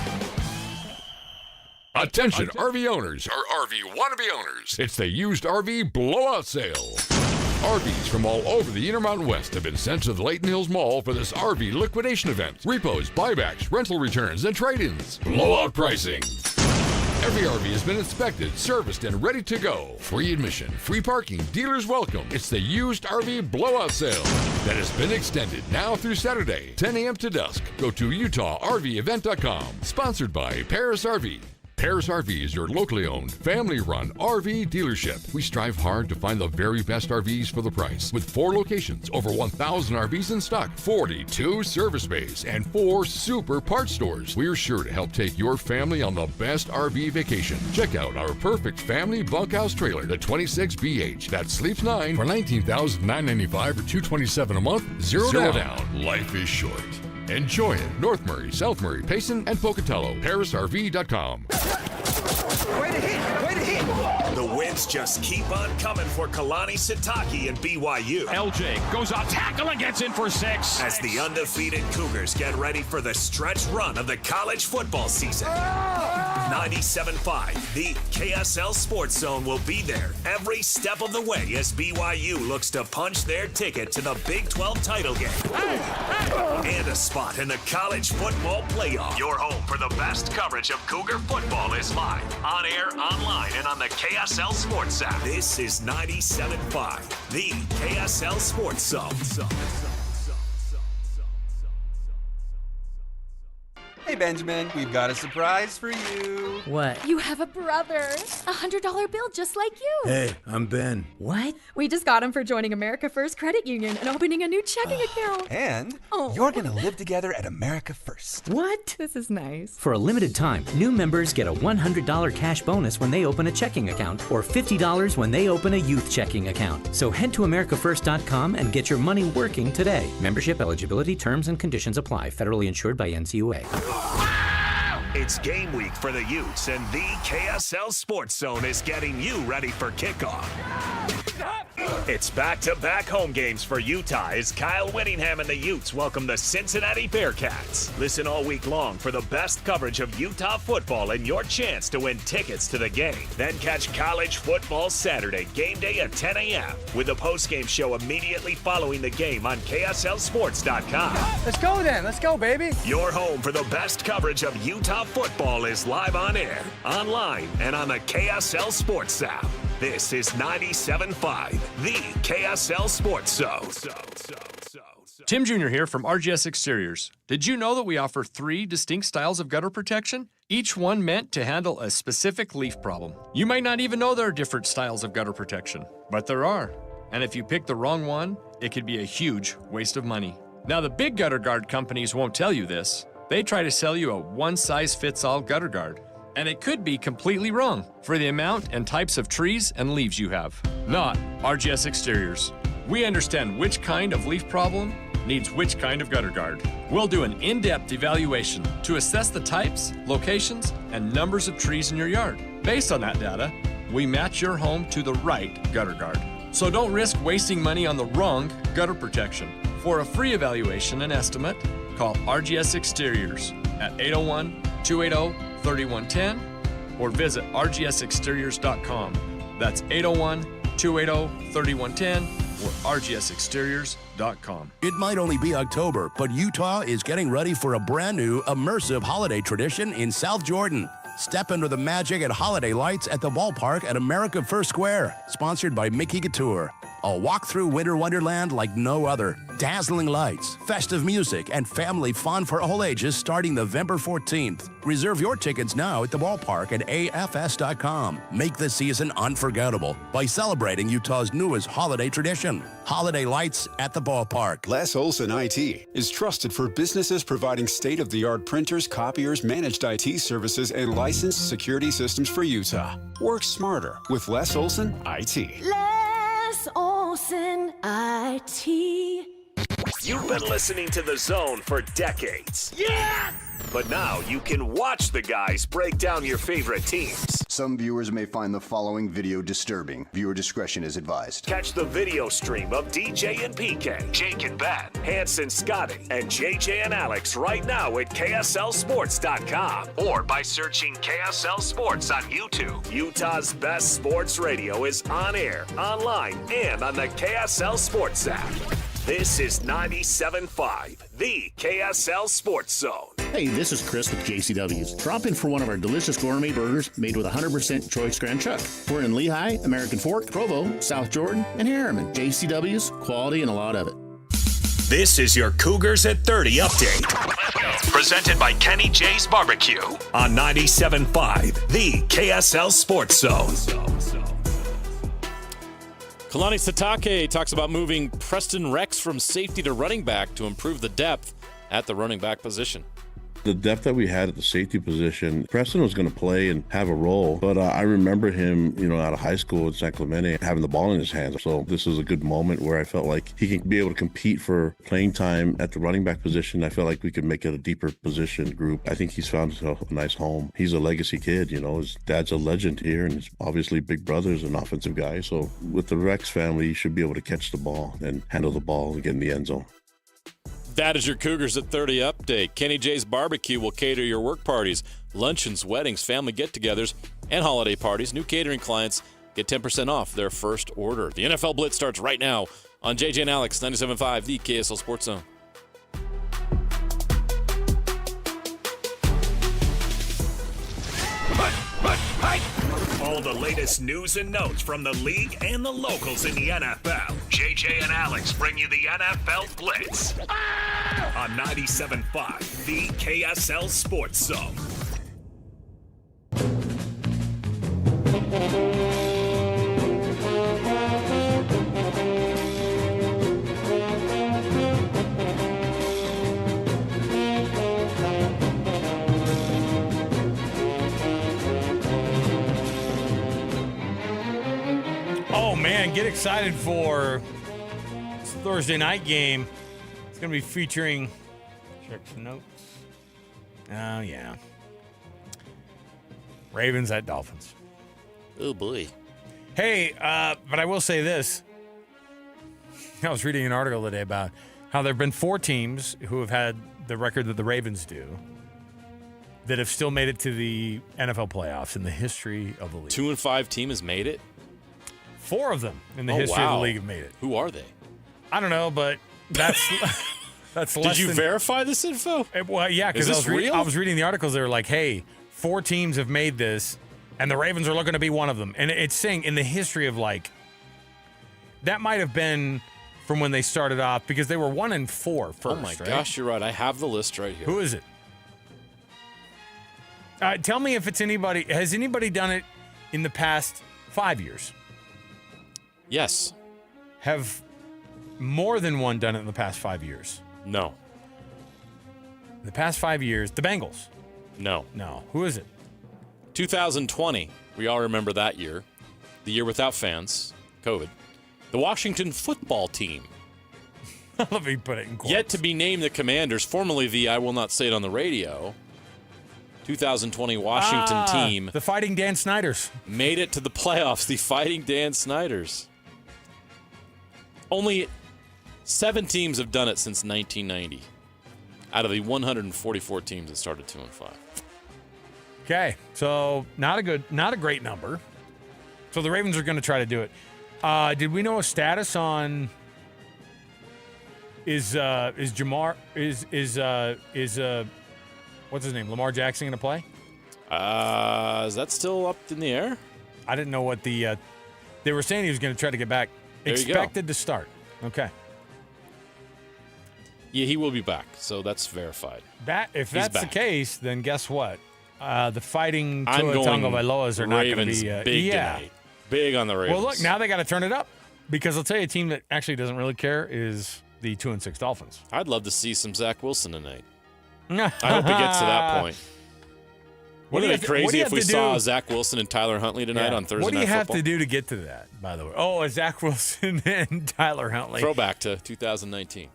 Attention RV owners or RV wannabe owners. It's the used RV blowout sale. RVs from all over the Intermountain West have been sent to the Layton Hills Mall for this RV liquidation event. Repos, buybacks, rental returns, and trade-ins. Blowout pricing. Every RV has been inspected, serviced, and ready to go. Free admission, free parking, dealers welcome. It's the used RV blowout sale that has been extended now through Saturday, 10 a.m. to dusk. Go to UtahRVEvent.com. Sponsored by Paris RV. Paris RV is your locally owned, family-run RV dealership. We strive hard to find the very best RVs for the price. With 4 locations, over 1,000 RVs in stock, 42 service bays, and 4 super parts stores, we're sure to help take your family on the best RV vacation. Check out our perfect family bunkhouse trailer, the 26BH, that sleeps 9 for $19,995 or $227 a month. Zero down. Life is short. Enjoy it. North Murray, South Murray, Payson, and Pocatello. ParisRV.com. Way to hit! Way to hit! The wins just keep on coming for Kalani Sitake and BYU. LJ goes off tackle and gets in for 6. As the undefeated Cougars get ready for the stretch run of the college football season. 97.5, the KSL Sports Zone will be there every step of the way as BYU looks to punch their ticket to the Big 12 title game. And a spot in the college football playoff. Your home for the best coverage of Cougar football is live, on air, online, and on the KSL Sports app. This is 97.5, the KSL Sports Zone. Hey, Benjamin. We've got a surprise for you. What? You have a brother. $100 bill just like you. Hey, I'm Ben. What? We just got him for joining America First Credit Union and opening a new checking account. And you're going to live together at America First. What? This is nice. For a limited time, new members get a $100 cash bonus when they open a checking account or $50 when they open a youth checking account. So head to AmericaFirst.com and get your money working today. Membership eligibility, terms, and conditions apply. Federally insured by NCUA. It's game week for the Utes, and the KSL Sports Zone is getting you ready for kickoff. It's back-to-back home games for Utah as Kyle Whittingham and the Utes welcome the Cincinnati Bearcats. Listen all week long for the best coverage of Utah football and your chance to win tickets to the game. Then catch college football Saturday, game day at 10 a.m. with a post-game show immediately following the game on KSLSports.com. Let's go then. Let's go, baby. Your home for the best coverage of Utah football is live on air, online, and on the KSL Sports app. This is 97.5, the KSL Sports Zone. Tim Jr. here from RGS Exteriors. Did you know that we offer 3 distinct styles of gutter protection? Each one meant to handle a specific leaf problem. You might not even know there are different styles of gutter protection, but there are. And if you pick the wrong one, it could be a huge waste of money. Now, the big gutter guard companies won't tell you this. They try to sell you a one-size-fits-all gutter guard. And it could be completely wrong for the amount and types of trees and leaves you have. Not RGS Exteriors. We understand which kind of leaf problem needs which kind of gutter guard. We'll do an in-depth evaluation to assess the types, locations, and numbers of trees in your yard. Based on that data, we match your home to the right gutter guard. So don't risk wasting money on the wrong gutter protection. For a free evaluation and estimate, call RGS Exteriors at 801-280-3110 or visit rgsexteriors.com. That's 801-280-3110 or rgsexteriors.com. It might only be October, but Utah is getting ready for a brand new immersive holiday tradition in South Jordan. Step into the magic and holiday lights at the ballpark at America First Square, sponsored by Mickey Couture. A walk through winter wonderland like no other. Dazzling lights, festive music, and family fun for all ages starting November 14th. Reserve your tickets now at the ballpark at afs.com. Make this season unforgettable by celebrating Utah's newest holiday tradition. Holiday lights at the ballpark. Les Olson IT is trusted for businesses providing state-of-the-art printers, copiers, managed IT services, and licensed security systems for Utah. Work smarter with Les Olson IT. Les Olson IT. You've been listening to The Zone for decades. Yes! But now you can watch the guys break down your favorite teams. Some viewers may find the following video disturbing. Viewer discretion is advised. Catch the video stream of DJ and PK, Jake and Ben, Hanson, Scotty, and JJ and Alex right now at KSLSports.com or by searching KSL Sports on YouTube. Utah's best sports radio is on air, online, and on the KSL Sports app. This is 97.5, the KSL Sports Zone. Hey, this is Chris with JCW's. Drop in for one of our delicious gourmet burgers made with 100% choice Grand Chuck. We're in Lehigh, American Fork, Provo, South Jordan, and Harriman. JCW's, quality and a lot of it. This is your Cougars at 30 update. Presented by Kenny J's Barbecue on 97.5, the KSL Sports Zone. Kalani Sitake talks about moving Preston Rex from safety to running back to improve the depth at the running back position. The depth that we had at the safety position, Preston was going to play and have a role, but I remember him, out of high school at San Clemente having the ball in his hands. So this was a good moment where I felt like he can be able to compete for playing time at the running back position. I felt like we could make it a deeper position group. I think he's found himself a nice home. He's a legacy kid, his dad's a legend here, and his obviously big brother's an offensive guy. So with the Rex family, he should be able to catch the ball and handle the ball and get in the end zone. That is your Cougars at 30 update. Kenny J's Barbecue will cater your work parties, luncheons, weddings, family get-togethers, and holiday parties. New catering clients get 10% off their first order. The NFL Blitz starts right now on JJ and Alex, 97.5, the KSL Sports Zone. All the latest news and notes from the league and the locals in the NFL. JJ and Alex bring you the NFL Blitz on 97.5, the KSL Sports Zone. Oh, man, get excited for this Thursday night game. It's going to be featuring, check some notes. Oh, yeah. Ravens at Dolphins. Oh, boy. Hey, but I will say this. I was reading an article today about how there have been 4 teams who have had the record that the Ravens do that have still made it to the NFL playoffs in the history of the league. 2 and 5 team has made it? 4 of them in the history of the league have made it. Who are they? I don't know, but that's that's less Did you than, verify this info? Well, yeah, because I was reading the articles. They were like, hey, 4 teams have made this, and the Ravens are looking to be one of them. And it's saying in the history of, like, that might have been from when they started off, because they were 1 and 4 first. Oh, my gosh, you're right. I have the list right here. Who is it? Tell me if it's anybody. Has anybody done it in the past 5 years? Yes. Have more than one done it in the past 5 years? No. In the past 5 years, the Bengals. No. No. Who is it? 2020. We all remember that year. The year without fans. COVID. The Washington football team. Let me put it in quotes. Yet to be named the Commanders, formerly the I will not say it on the radio. 2020 Washington team. The Fighting Dan Snyders. Made it to the playoffs. The Fighting Dan Snyders. Only 7 teams have done it since 1990 out of the 144 teams that started 2 and 5. Okay, so not a great number. So the Ravens are going to try to do it. Did we know a status on is what's his name? Lamar Jackson going to play? Is that still up in the air? I didn't know what they were saying. He was going to try to get back. There you go. Expected to start. Okay. Yeah, he will be back, so that's verified. If that's the case, then guess what? The Fighting Tua Tagovailoas are not going to be big tonight. Big on the Ravens. Well, look, now they got to turn it up, because I'll tell you, a team that actually doesn't really care is the 2 and 6 Dolphins. I'd love to see some Zach Wilson tonight. I hope he gets to that point. Wouldn't it be crazy if we saw Zach Wilson and Tyler Huntley tonight on Thursday Night Football? What do you have to do to get to that, by the way? Oh, Zach Wilson and Tyler Huntley. Throwback to 2019.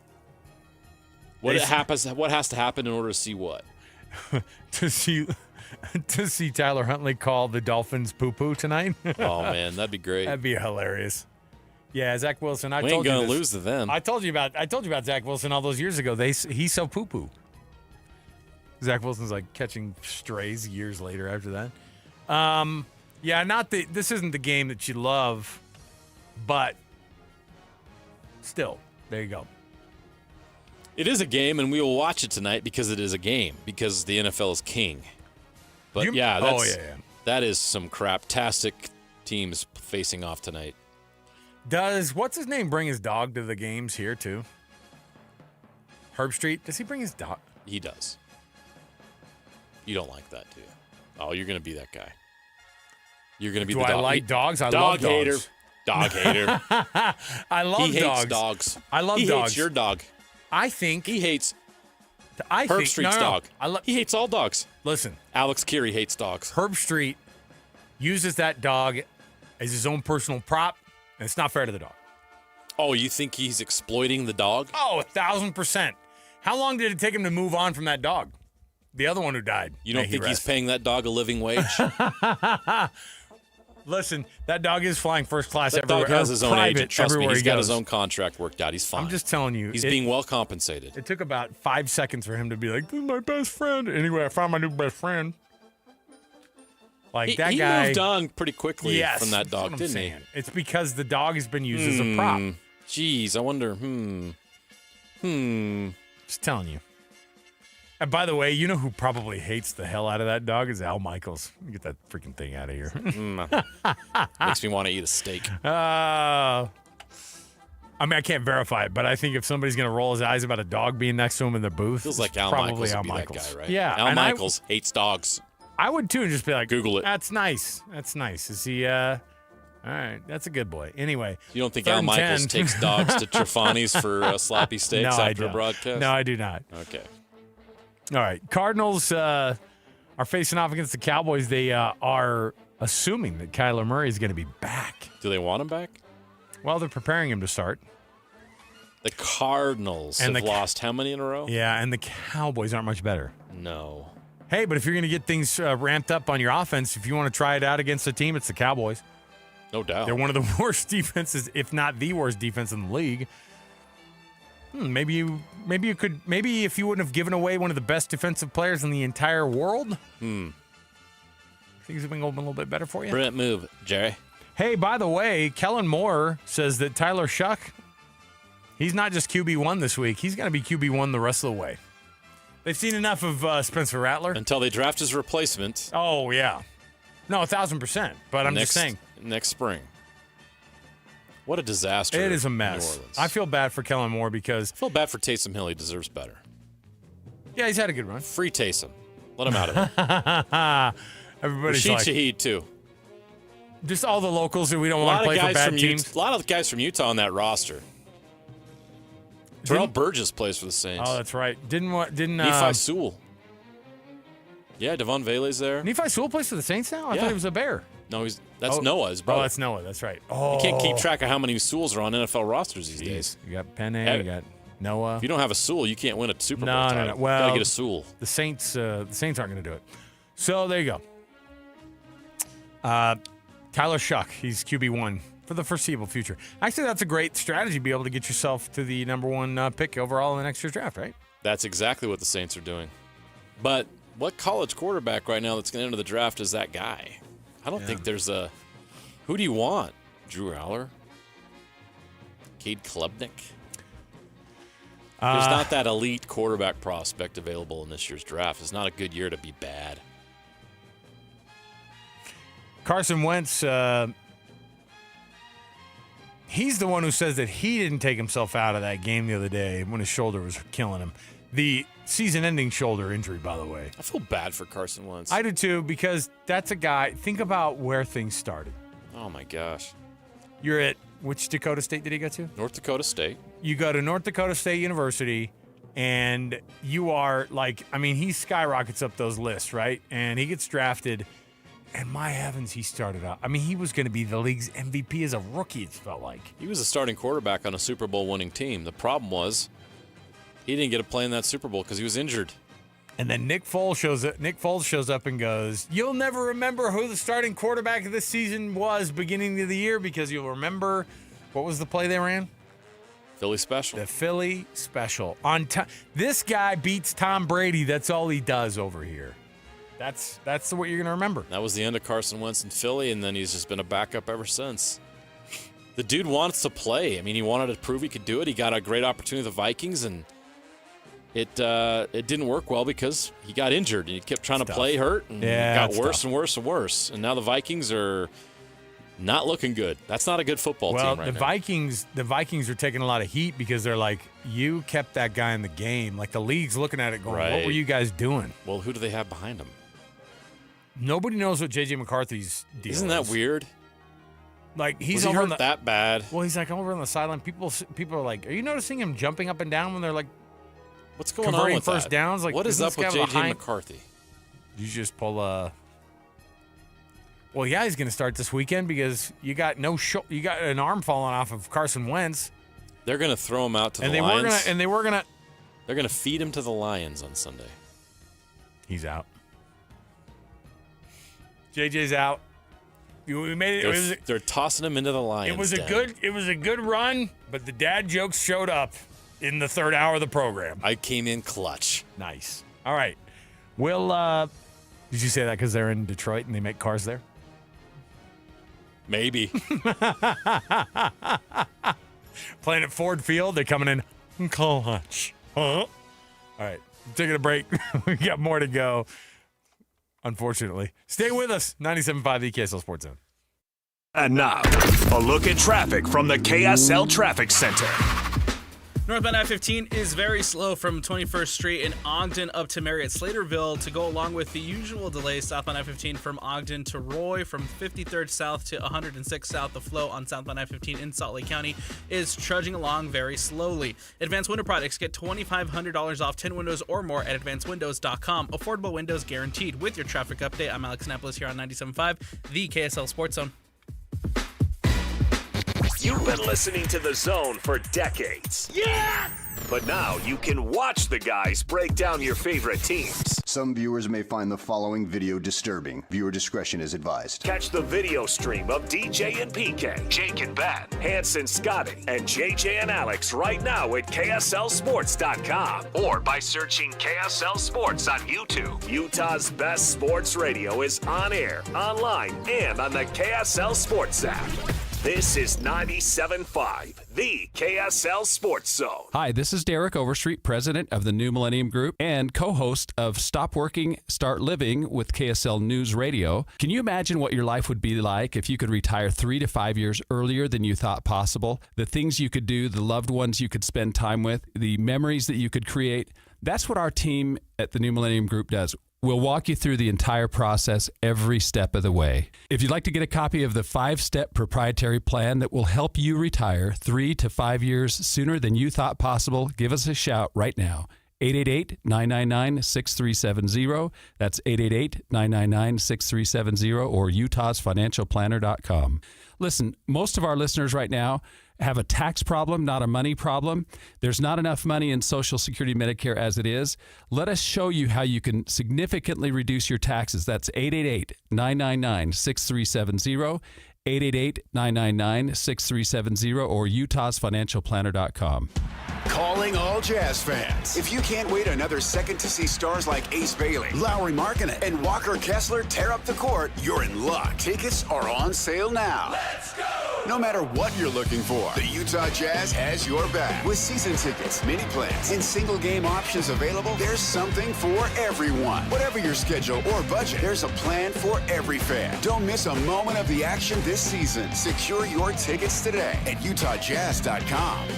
What has to happen in order to see what? to see Tyler Huntley call the Dolphins poo-poo tonight? Oh, man, that'd be great. That'd be hilarious. Yeah, Zach Wilson. We ain't gonna lose to them. I told you about Zach Wilson all those years ago. He's so poo-poo. Zach Wilson's like catching strays years later after that. Yeah, this isn't the game that you love, but still, there you go. It is a game, and we will watch it tonight because it is a game, because the NFL is king. But that is some craptastic teams facing off tonight. Does what's his name bring his dog to the games here too? Herb Street, does he bring his dog? He does. You don't like that, do you? Oh, you're going to be that guy. You're going to be do the dog. I like dogs? I dog love hater. dogs. Dog hater. I love he dogs. Hates dogs. I love he dogs. He hates your dog. I think he hates Herb Street's dog. He hates all dogs. Listen, Alex Keary hates dogs. Herb Street uses that dog as his own personal prop, and it's not fair to the dog. Oh, you think he's exploiting the dog? Oh, 1,000%. How long did it take him to move on from that dog? The other one who died. You don't think he's paying that dog a living wage? Listen, that dog is flying first class that everywhere. That dog has his own agent. Trust me, he's got his own contract worked out. He's fine. I'm just telling you. He's being well compensated. It took about 5 seconds for him to be like, this is my best friend. Anyway, I found my new best friend. Like, that guy. He moved on pretty quickly from that dog, that's what didn't I'm saying. It's because the dog has been used as a prop. Jeez, I wonder, Just telling you. And by the way, you know who probably hates the hell out of that dog is Al Michaels. Get that freaking thing out of here. Makes me want to eat a steak. I mean, I can't verify it, but I think if somebody's going to roll his eyes about a dog being next to him in the booth, Feels like it's Al probably Michaels Al would be Michaels. that guy, right? Yeah, Al and Michaels hates dogs. I would too, and just be like, Google it. That's nice. That's nice. Is he? All right, that's a good boy. Anyway, You don't think 3rd Al and Michaels 10. takes dogs to Trefani's for sloppy steaks No, I after a don't. broadcast? No, I do not. Okay. All right, Cardinals are facing off against the Cowboys. They are assuming that Kyler Murray is going to be back. Do they want him back? Well, they're preparing him to start. The Cardinals have lost how many in a row? Yeah, and the Cowboys aren't much better. No. Hey, but if you're going to get things ramped up on your offense, if you want to try it out against a team, it's the Cowboys. No doubt. They're one of the worst defenses, if not the worst defense in the league. Maybe if you wouldn't have given away one of the best defensive players in the entire world, things have been going a little bit better for you. Brilliant move, Jerry. Hey, by the way, Kellen Moore says that Tyler Shuck, he's not just QB1 this week. He's going to be QB1 the rest of the way. They've seen enough of Spencer Rattler. Until they draft his replacement. Oh, yeah. No, 1,000%. But I'm just saying. Next spring. What a disaster. It is a in mess. New Orleans. I feel bad for Kellen Moore because... I feel bad for Taysom Hill. He deserves better. Yeah, he's had a good run. Free Taysom. Let him out of it. Everybody's Rashid like... Shaheed, too. Just all the locals that we don't want to play for bad teams. A lot of guys from Utah on that roster. Terrell Burgess plays for the Saints. Oh, that's right. Didn't Nephi Sewell. Yeah, Devon Vele's there. Nephi Sewell plays for the Saints now? I thought he was a Bear. No, that's Noah's brother. Oh, that's Noah. That's right. Oh, You can't keep track of how many Sewells are on NFL rosters these days. You got Penne, you got Noah. If you don't have a Sewell, you can't win a Super Bowl No. title. Well, You gotta get a Sewell. The Saints aren't going to do it. So there you go. Tyler Shuck, he's QB1 for the foreseeable future. Actually, that's a great strategy to be able to get yourself to the number one pick overall in the next year's draft, right? That's exactly what the Saints are doing. But what college quarterback right now that's going to enter the draft is that guy? I don't think there's a... Who do you want? Drew Aller? Cade Klubnik? There's not that elite quarterback prospect available in this year's draft. It's not a good year to be bad. Carson Wentz, he's the one who says that he didn't take himself out of that game the other day when his shoulder was killing him. The season-ending shoulder injury, by the way. I feel bad for Carson Wentz. I do too, because that's a guy. Think about where things started. Oh, my gosh. You're at which Dakota State did he go to? North Dakota State. You go to North Dakota State University, and you are like, I mean, he skyrockets up those lists, right? And he gets drafted. And my heavens, he started out. I mean, he was going to be the league's MVP as a rookie, it felt like. He was a starting quarterback on a Super Bowl winning team. The problem was he didn't get to play in that Super Bowl because he was injured. And then Nick Foles shows up and goes, you'll never remember who the starting quarterback of this season was beginning of the year because you'll remember, what was the play they ran? Philly Special. The Philly Special. This guy beats Tom Brady. That's all he does over here. That's what you're going to remember. That was the end of Carson Wentz in Philly, and then he's just been a backup ever since. The dude wants to play. I mean, he wanted to prove he could do it. He got a great opportunity with the Vikings, and it didn't work well because he got injured, and he kept trying to play hurt, and it got worse and worse and worse. And now the Vikings are not looking good. That's not a good football team right now. The Vikings are taking a lot of heat because they're like, you kept that guy in the game. Like the league's looking at it going, what were you guys doing? Well, who do they have behind them? Nobody knows what J.J. McCarthy's deal is. Isn't that weird? Like he's was he over hurt that bad? Well, he's like over on the sideline. People are like, are you noticing him jumping up and down when they're like, what's going on with first that? downs? Like, what is up with J.J. McCarthy? You just pull a. Well, yeah, he's going to start this weekend because you got you got an arm falling off of Carson Wentz. They're going to throw him out to the Lions. They're going to feed him to the Lions on Sunday. He's out. JJ's out. We made it. They're tossing him into the Lions. It was a good run, but the dad jokes showed up in the third hour of the program. I came in clutch. Nice. All right. Did you say that because they're in Detroit and they make cars there? Maybe. Playing at Ford Field, they're coming in clutch. Huh? All right. Taking a break. We got more to go, unfortunately. Stay with us. 97.5 the KSL Sports Zone. And now, a look at traffic from the KSL Traffic Center. Northbound I-15 is very slow from 21st Street in Ogden up to Marriott Slaterville to go along with the usual delays southbound I-15 from Ogden to Roy, from 53rd South to 106 South. The flow on southbound I-15 in Salt Lake County is trudging along very slowly. Advanced Window Products, get $2,500 off 10 windows or more at advancedwindows.com. Affordable windows guaranteed. With your traffic update, I'm Alex Annapolis here on 97.5, the KSL Sports Zone. You've been listening to The Zone for decades. Yes! But now you can watch the guys break down your favorite teams. Some viewers may find the following video disturbing. Viewer discretion is advised. Catch the video stream of DJ and PK, Jake and Ben, Hanson, Scotty, and JJ and Alex right now at KSLSports.com or by searching KSL Sports on YouTube. Utah's best sports radio is on air, online, and on the KSL Sports app. This is 97.5, the KSL Sports Zone. Hi, this is Derek Overstreet, president of the New Millennium Group and co-host of Stop Working, Start Living with KSL News Radio. Can you imagine what your life would be like if you could retire 3 to 5 years earlier than you thought possible? The things you could do, the loved ones you could spend time with, the memories that you could create. That's what our team at the New Millennium Group does. We'll walk you through the entire process every step of the way. If you'd like to get a copy of the 5-step proprietary plan that will help you retire 3 to 5 years sooner than you thought possible, give us a shout right now. 888-999-6370. That's 888-999-6370 or utahsfinancialplanner.com. Listen, most of our listeners right now have a tax problem, not a money problem. There's not enough money in Social Security Medicare as it is. Let us show you how you can significantly reduce your taxes. That's 888-999-6370, 888-999-6370, or utahsfinancialplanner.com. Calling all Jazz fans. If you can't wait another second to see stars like Ace Bailey, Lowry Markkanen, and Walker Kessler tear up the court, you're in luck. Tickets are on sale now. Let's go! No matter what you're looking for, the Utah Jazz has your back. With season tickets, mini plans, and single game options available, there's something for everyone. Whatever your schedule or budget, there's a plan for every fan. Don't miss a moment of the action this season. Secure your tickets today at utahjazz.com.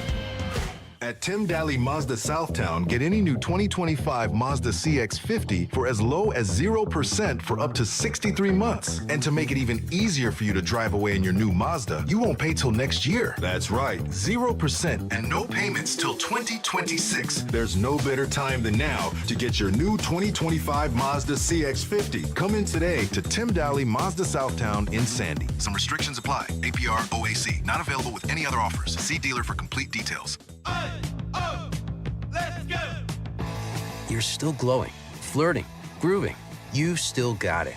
At Tim Daly Mazda Southtown, get any new 2025 Mazda CX-50 for as low as 0% for up to 63 months. And to make it even easier for you to drive away in your new Mazda, you won't pay till next year. That's right, 0% and no payments till 2026. There's no better time than now to get your new 2025 Mazda CX-50. Come in today to Tim Daly Mazda Southtown in Sandy. Some restrictions apply. APR OAC. Not available with any other offers. See dealer for complete details. Let's go! You're still glowing, flirting, grooving. You've still got it.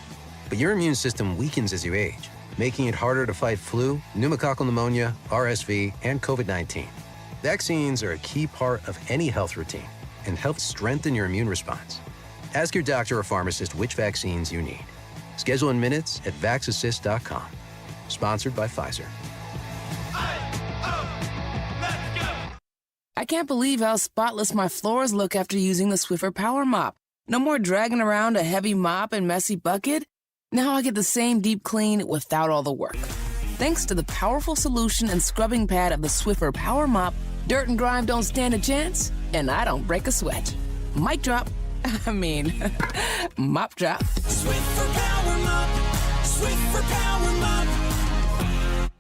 But your immune system weakens as you age, making it harder to fight flu, pneumococcal pneumonia, RSV, and COVID-19. Vaccines are a key part of any health routine and help strengthen your immune response. Ask your doctor or pharmacist which vaccines you need. Schedule in minutes at vaxassist.com. Sponsored by Pfizer. I can't believe how spotless my floors look after using the Swiffer Power Mop. No more dragging around a heavy mop and messy bucket. Now I get the same deep clean without all the work. Thanks to the powerful solution and scrubbing pad of the Swiffer Power Mop, dirt and grime don't stand a chance, and I don't break a sweat. Mic drop. Mop drop. Swiffer Power Mop. Swiffer Power Mop.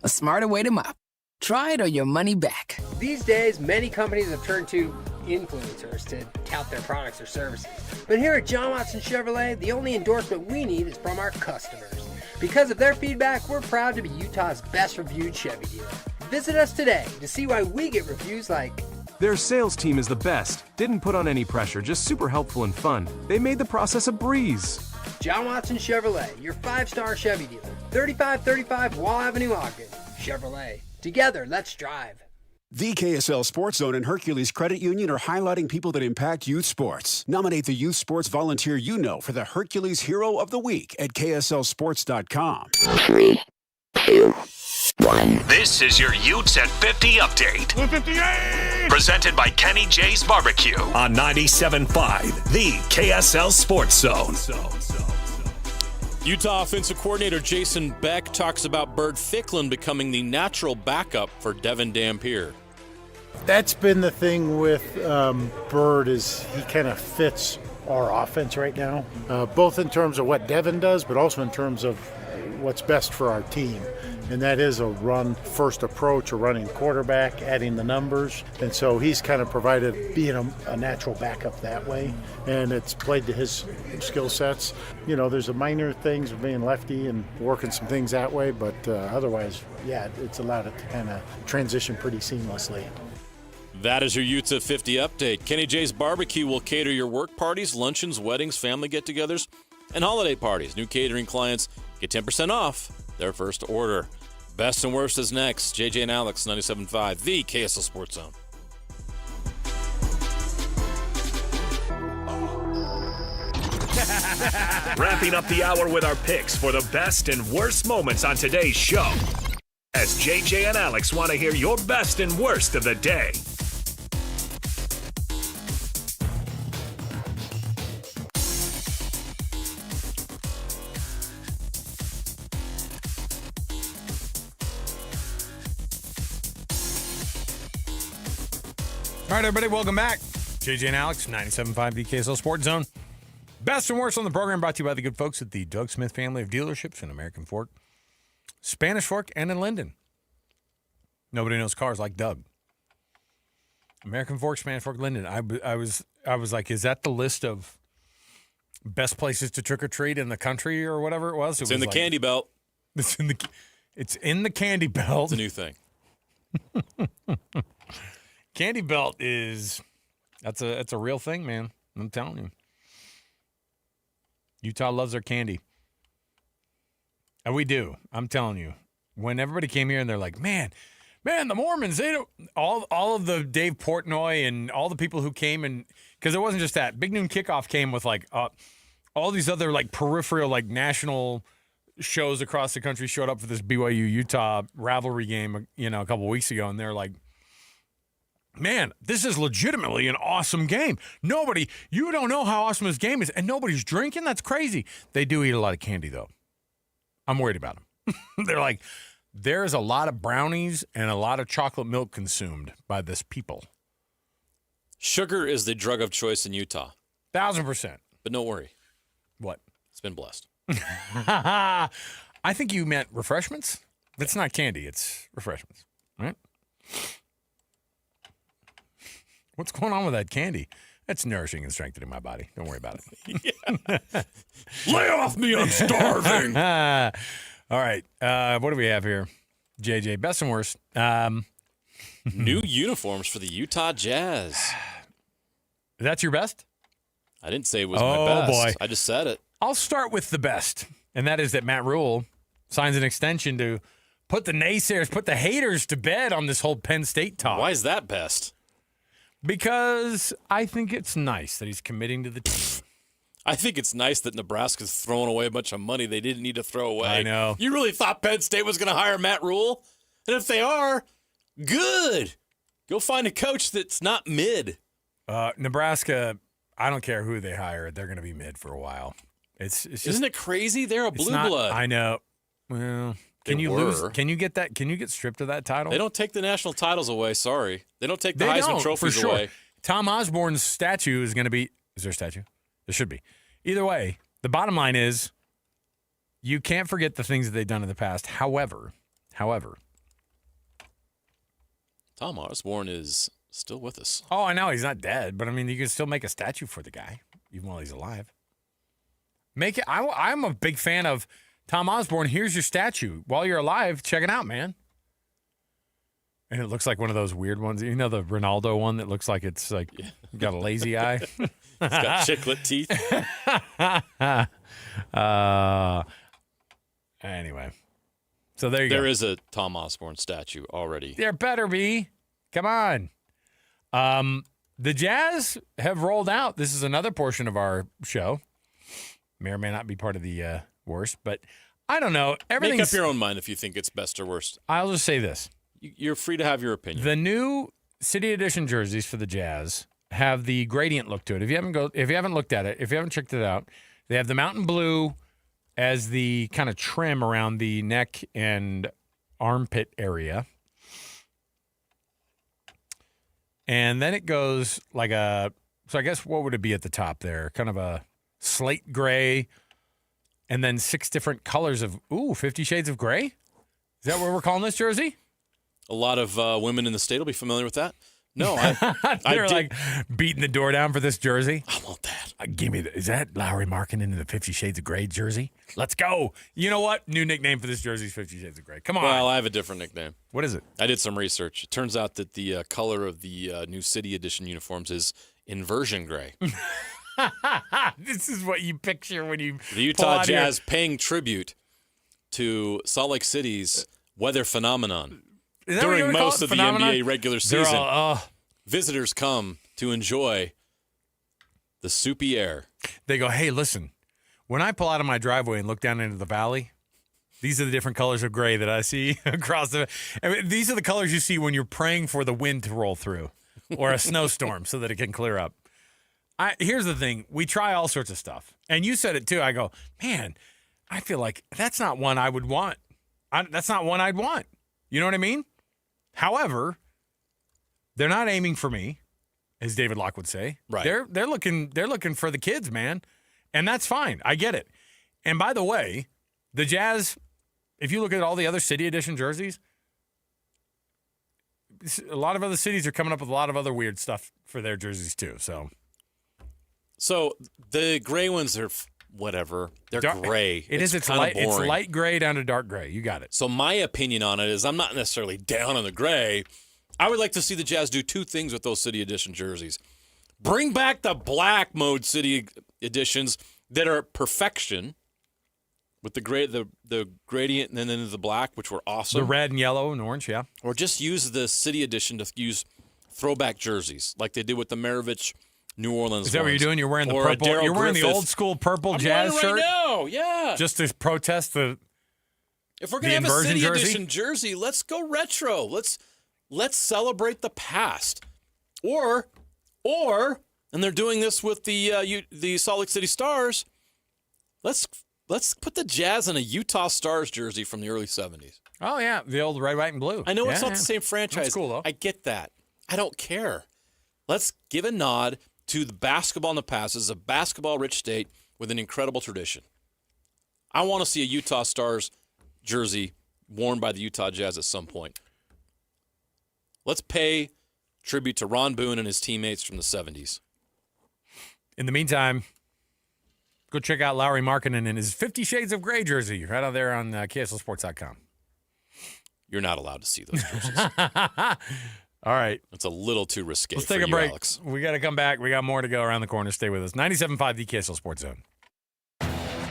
A smarter way to mop. Try it or your money back. These days, many companies have turned to influencers to tout their products or services. But here at John Watson Chevrolet, the only endorsement we need is from our customers. Because of their feedback, we're proud to be Utah's best reviewed Chevy dealer. Visit us today to see why we get reviews like, "Their sales team is the best. Didn't put on any pressure, just super helpful and fun. They made the process a breeze." John Watson Chevrolet, your 5-star Chevy dealer. 3535 Wall Avenue, Ogden. Chevrolet. Together, let's drive. The KSL Sports Zone and Hercules Credit Union are highlighting people that impact youth sports. Nominate the youth sports volunteer you know for the Hercules Hero of the Week at KSLSports.com. 3, 2, This is your Utes at 50 update. 158! Presented by Kenny J's Barbecue on 97.5, the KSL Sports Zone. Utah offensive coordinator Jason Beck talks about Bird Ficklin becoming the natural backup for Devin Dampier. That's been the thing with Bird is he kind of fits our offense right now, both in terms of what Devin does, but also in terms of what's best for our team. And that is a run-first approach, a running quarterback, adding the numbers. And so he's kind of provided being a natural backup that way. And it's played to his skill sets. You know, there's a minor things of being lefty and working some things that way. But otherwise, yeah, it's allowed it to kind of transition pretty seamlessly. That is your Utes at 50 update. Kenny J's Barbecue will cater your work parties, luncheons, weddings, family get-togethers, and holiday parties. New catering clients get 10% off their first order. Best and worst is next. JJ and Alex, 97.5, the KSL Sports Zone. Wrapping up the hour with our picks for the best and worst moments on today's show. As JJ and Alex want to hear your best and worst of the day. All right, everybody, welcome back. JJ and Alex, 97.5 the KSL Sports Zone. Best and worst on the program brought to you by the good folks at the Doug Smith family of dealerships in American Fork, Spanish Fork, and in Linden. Nobody knows cars like Doug. American Fork, Spanish Fork, Linden. I was like, is that the list of best places to trick or treat in the country or whatever it was? It's in the candy belt. It's in the candy belt. It's a new thing. Candy belt that's a real thing, man. I'm telling you. Utah loves their candy. And we do. I'm telling you. When everybody came here and they're like, man, the Mormons, they don't all of the Dave Portnoy and all the people who came, and because it wasn't just that. Big Noon Kickoff came with like all these other like peripheral like national shows across the country showed up for this BYU Utah rivalry game, a couple weeks ago, and they're like, man, this is legitimately an awesome game. You don't know how awesome this game is, and nobody's drinking? That's crazy. They do eat a lot of candy, though. I'm worried about them. They're like, there's a lot of brownies and a lot of chocolate milk consumed by this people. Sugar is the drug of choice in Utah. 1,000%. But don't worry. What? It's been blessed. I think you meant refreshments. That's not candy. It's refreshments, right? What's going on with that candy? That's nourishing and strengthening my body. Don't worry about it. Lay off me, I'm starving. All right. What do we have here? JJ, best and worst. New uniforms for the Utah Jazz. That's your best? I didn't say it was my best. Oh, boy. I just said it. I'll start with the best, and that is that Matt Rule signs an extension to put the naysayers, put the haters to bed on this whole Penn State talk. Why is that best? Because I think it's nice that he's committing to the team. I think it's nice that Nebraska's throwing away a bunch of money they didn't need to throw away. I know. You really thought Penn State was going to hire Matt Rule? And if they are, good. Go find a coach that's not mid. Nebraska, I don't care who they hire. They're going to be mid for a while. It's just, isn't it crazy? They're a blue blood. I know. Well, can you lose? Can you get that? Can you get stripped of that title? They don't take the national titles away. Sorry, they don't take the Heisman trophies away. Tom Osborne's statue is going to be. Is there a statue? There should be. Either way, the bottom line is, you can't forget the things that they've done in the past. However, Tom Osborne is still with us. Oh, I know he's not dead, but I mean, you can still make a statue for the guy even while he's alive. Make it. I'm a big fan of Tom Osborne. Here's your statue while you're alive. Check it out, man. And it looks like one of those weird ones. You know, the Ronaldo one that looks like it's like got a lazy eye. It's got chiclet teeth. Anyway, so there you go. There is a Tom Osborne statue already. There better be. Come on. The Jazz have rolled out. This is another portion of our show. May or may not be part of the worst, but I don't know. Make up your own mind if you think it's best or worst. I'll just say this. You're free to have your opinion. The new City Edition jerseys for the Jazz have the gradient look to it. If you haven't looked at it, if you haven't checked it out, they have the mountain blue as the kind of trim around the neck and armpit area. And then it goes like so I guess what would it be at the top there? Kind of a slate gray, and then 6 different colors of, 50 Shades of Gray? Is that what we're calling this jersey? A lot of women in the state will be familiar with that. No, they're like beating the door down for this jersey. I want that. Give me is that Lowry Markkinen in the 50 Shades of Gray jersey? Let's go. You know what? New nickname for this jersey is 50 Shades of Gray. Come on. Well, I have a different nickname. What is it? I did some research. It turns out that the color of the new City Edition uniforms is inversion gray. This is what you picture when you the Utah Jazz paying tribute to Salt Lake City's weather phenomenon. During most of the NBA regular season, visitors come to enjoy the soupy air. They go, hey, listen, when I pull out of my driveway and look down into the valley, these are the different colors of gray that I see across the – these are the colors you see when you're praying for the wind to roll through or a snowstorm so that it can clear up. Here's the thing. We try all sorts of stuff. And you said it too. I go, man, I feel like that's not one I would want. That's not one I'd want. You know what I mean? However, they're not aiming for me, as David Locke would say. Right. They're looking for the kids, man. And that's fine. I get it. And by the way, the Jazz, if you look at all the other City Edition jerseys, a lot of other cities are coming up with a lot of other weird stuff for their jerseys too. So the gray ones are whatever. They're gray. It's light gray down to dark gray. You got it. So my opinion on it is I'm not necessarily down on the gray. I would like to see the Jazz do 2 things with those City Edition jerseys. Bring back the black mode City Editions that are perfection with the gradient and then the black, which were awesome. The red and yellow and orange, yeah. Or just use the City Edition to use throwback jerseys like they did with the Maravich New Orleans. Is that what you're doing? You're wearing the purple. You're wearing the old school purple Jazz shirt right now. Yeah. Just to protest the. If we're gonna have a City Edition jersey, let's go retro. Let's celebrate the past. Or, and they're doing this with the Salt Lake City Stars. Let's put the Jazz in a Utah Stars jersey from the early 70s. Oh yeah, the old red, white, and blue. I know it's not the same franchise. That's cool though. I get that. I don't care. Let's give a nod to the basketball in the past. This is a basketball-rich state with an incredible tradition. I want to see a Utah Stars jersey worn by the Utah Jazz at some point. Let's pay tribute to Ron Boone and his teammates from the 70s. In the meantime, go check out Lowry Markkinen and his 50 Shades of Gray jersey right out there on KSLSports.com. You're not allowed to see those jerseys. All right. It's a little too risque. Let's take a break. Alex. We got to come back. We got more to go around the corner. Stay with us. 97.5, the KSL Sports Zone.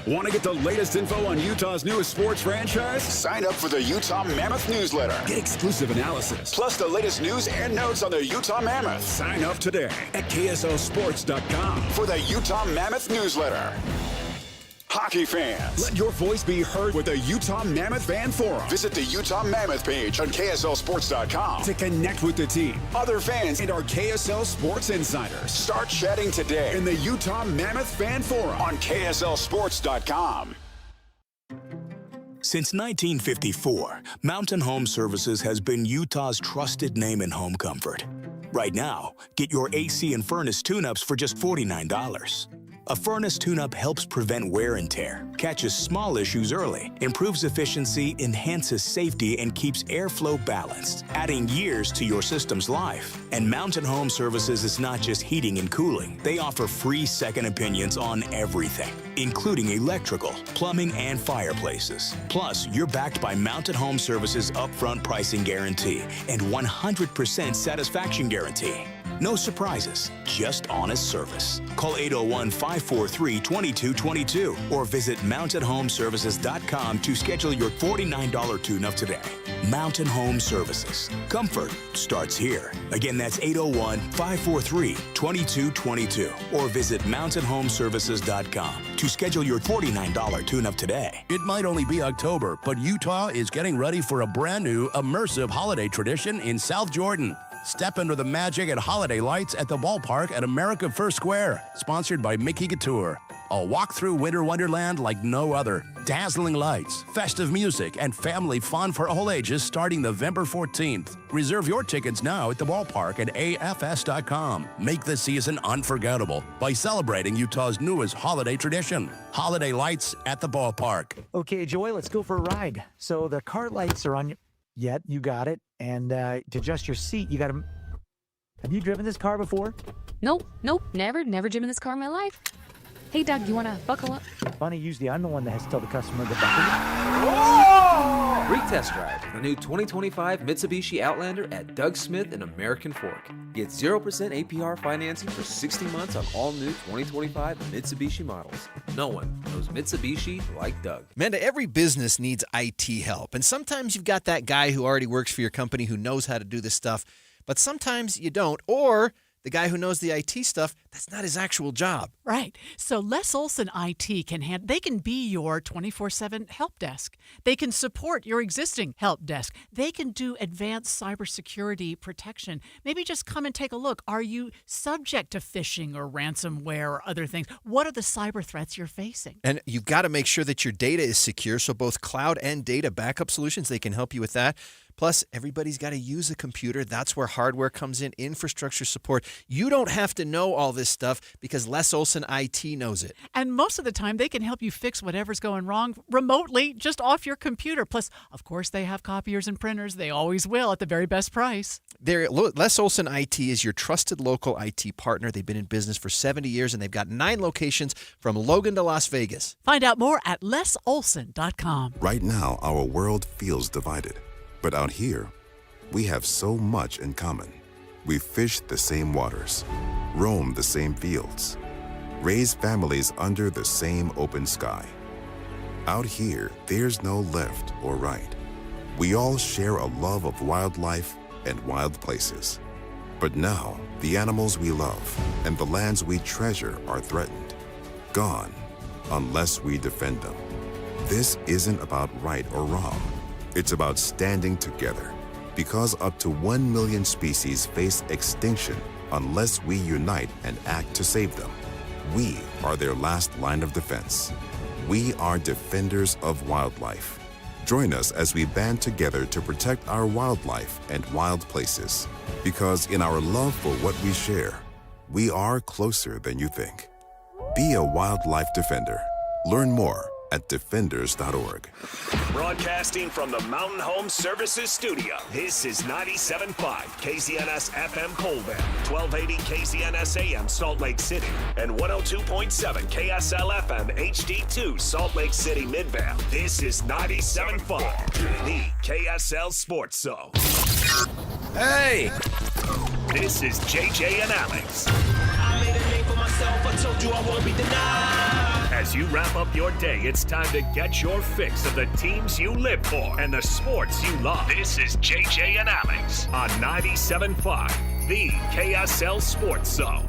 Want to get the latest info on Utah's newest sports franchise? Sign up for the Utah Mammoth newsletter. Get exclusive analysis, plus the latest news and notes on the Utah Mammoth. Sign up today at KSLSports.com for the Utah Mammoth newsletter. Hockey fans, let your voice be heard with the Utah Mammoth Fan Forum. Visit the Utah Mammoth page on KSLSports.com to connect with the team, other fans, and our KSL Sports insiders. Start chatting today in the Utah Mammoth Fan Forum on KSLSports.com. Since 1954, Mountain Home Services has been Utah's trusted name in home comfort. Right now, get your AC and furnace tune-ups for just $49. A furnace tune-up helps prevent wear and tear, catches small issues early, improves efficiency, enhances safety, and keeps airflow balanced, adding years to your system's life. And Mountain Home Services is not just heating and cooling. They offer free second opinions on everything, including electrical, plumbing, and fireplaces. Plus, you're backed by Mountain Home Services' upfront pricing guarantee and 100% satisfaction guarantee. No surprises, just honest service. Call 801-543-2222 or visit mountainhomeservices.com to schedule your $49 tune-up today. Mountain Home Services. Comfort starts here. Again, that's 801-543-2222 or visit mountainhomeservices.com to schedule your $49 tune-up today. It might only be October, but Utah is getting ready for a brand new immersive holiday tradition in South Jordan. Step into the magic and holiday lights at the ballpark at America First Square, sponsored by Mickey Couture. A walk through winter wonderland like no other. Dazzling lights, festive music, and family fun for all ages starting November 14th. Reserve your tickets now at the ballpark at afs.com. Make this season unforgettable by celebrating Utah's newest holiday tradition. Holiday lights at the ballpark. Okay, Joy, let's go for a ride. So the car lights are on. Yet you got it. And to adjust your seat, you got to. Have you driven this car before? Nope, never driven this car in my life. Hey, Doug, you want to buckle up? Funny, usually I'm the one that has to tell the customer to buckle up. Free test drive the new 2025 Mitsubishi Outlander at Doug Smith in American Fork. Get 0% APR financing for 60 months on all new 2025 Mitsubishi models. No one knows Mitsubishi like Doug. Amanda, every business needs IT help, and sometimes you've got that guy who already works for your company who knows how to do this stuff, but sometimes you don't, or the guy who knows the IT stuff, that's not his actual job. Right. So Les Olson IT they can be your 24/7 help desk. They can support your existing help desk. They can do advanced cybersecurity protection. Maybe just come and take a look. Are you subject to phishing or ransomware or other things? What are the cyber threats you're facing? And you've got to make sure that your data is secure, so both cloud and data backup solutions, they can help you with that. Plus, everybody's got to use a computer. That's where hardware comes in, infrastructure support. You don't have to know all this stuff because Les Olson IT knows it. And most of the time, they can help you fix whatever's going wrong remotely, just off your computer. Plus, of course, they have copiers and printers. They always will at the very best price. Les Olson IT is your trusted local IT partner. They've been in business for 70 years, and they've got 9 locations from Logan to Las Vegas. Find out more at lesolson.com. Right now, our world feels divided. But out here, we have so much in common. We fish the same waters, roam the same fields, raise families under the same open sky. Out here, there's no left or right. We all share a love of wildlife and wild places. But now, the animals we love and the lands we treasure are threatened, gone, unless we defend them. This isn't about right or wrong. It's about standing together, because up to 1 million species face extinction unless we unite and act to save them. We are their last line of defense. We are defenders of wildlife. Join us as we band together to protect our wildlife and wild places, because in our love for what we share, we are closer than you think. Be a wildlife defender. Learn more at defenders.org. Broadcasting from the Mountain Home Services Studio, this is 97.5 KZNS FM Colbert, 1280 KZNS AM Salt Lake City, and 102.7 KSL FM HD2 Salt Lake City Midvale. This is 97.5, the KSL Sports Zone. Hey! This is JJ and Alex. I made a name for myself, I told you I won't be denied. As you wrap up your day, it's time to get your fix of the teams you live for and the sports you love. This is JJ and Alex on 97.5, the KSL Sports Zone.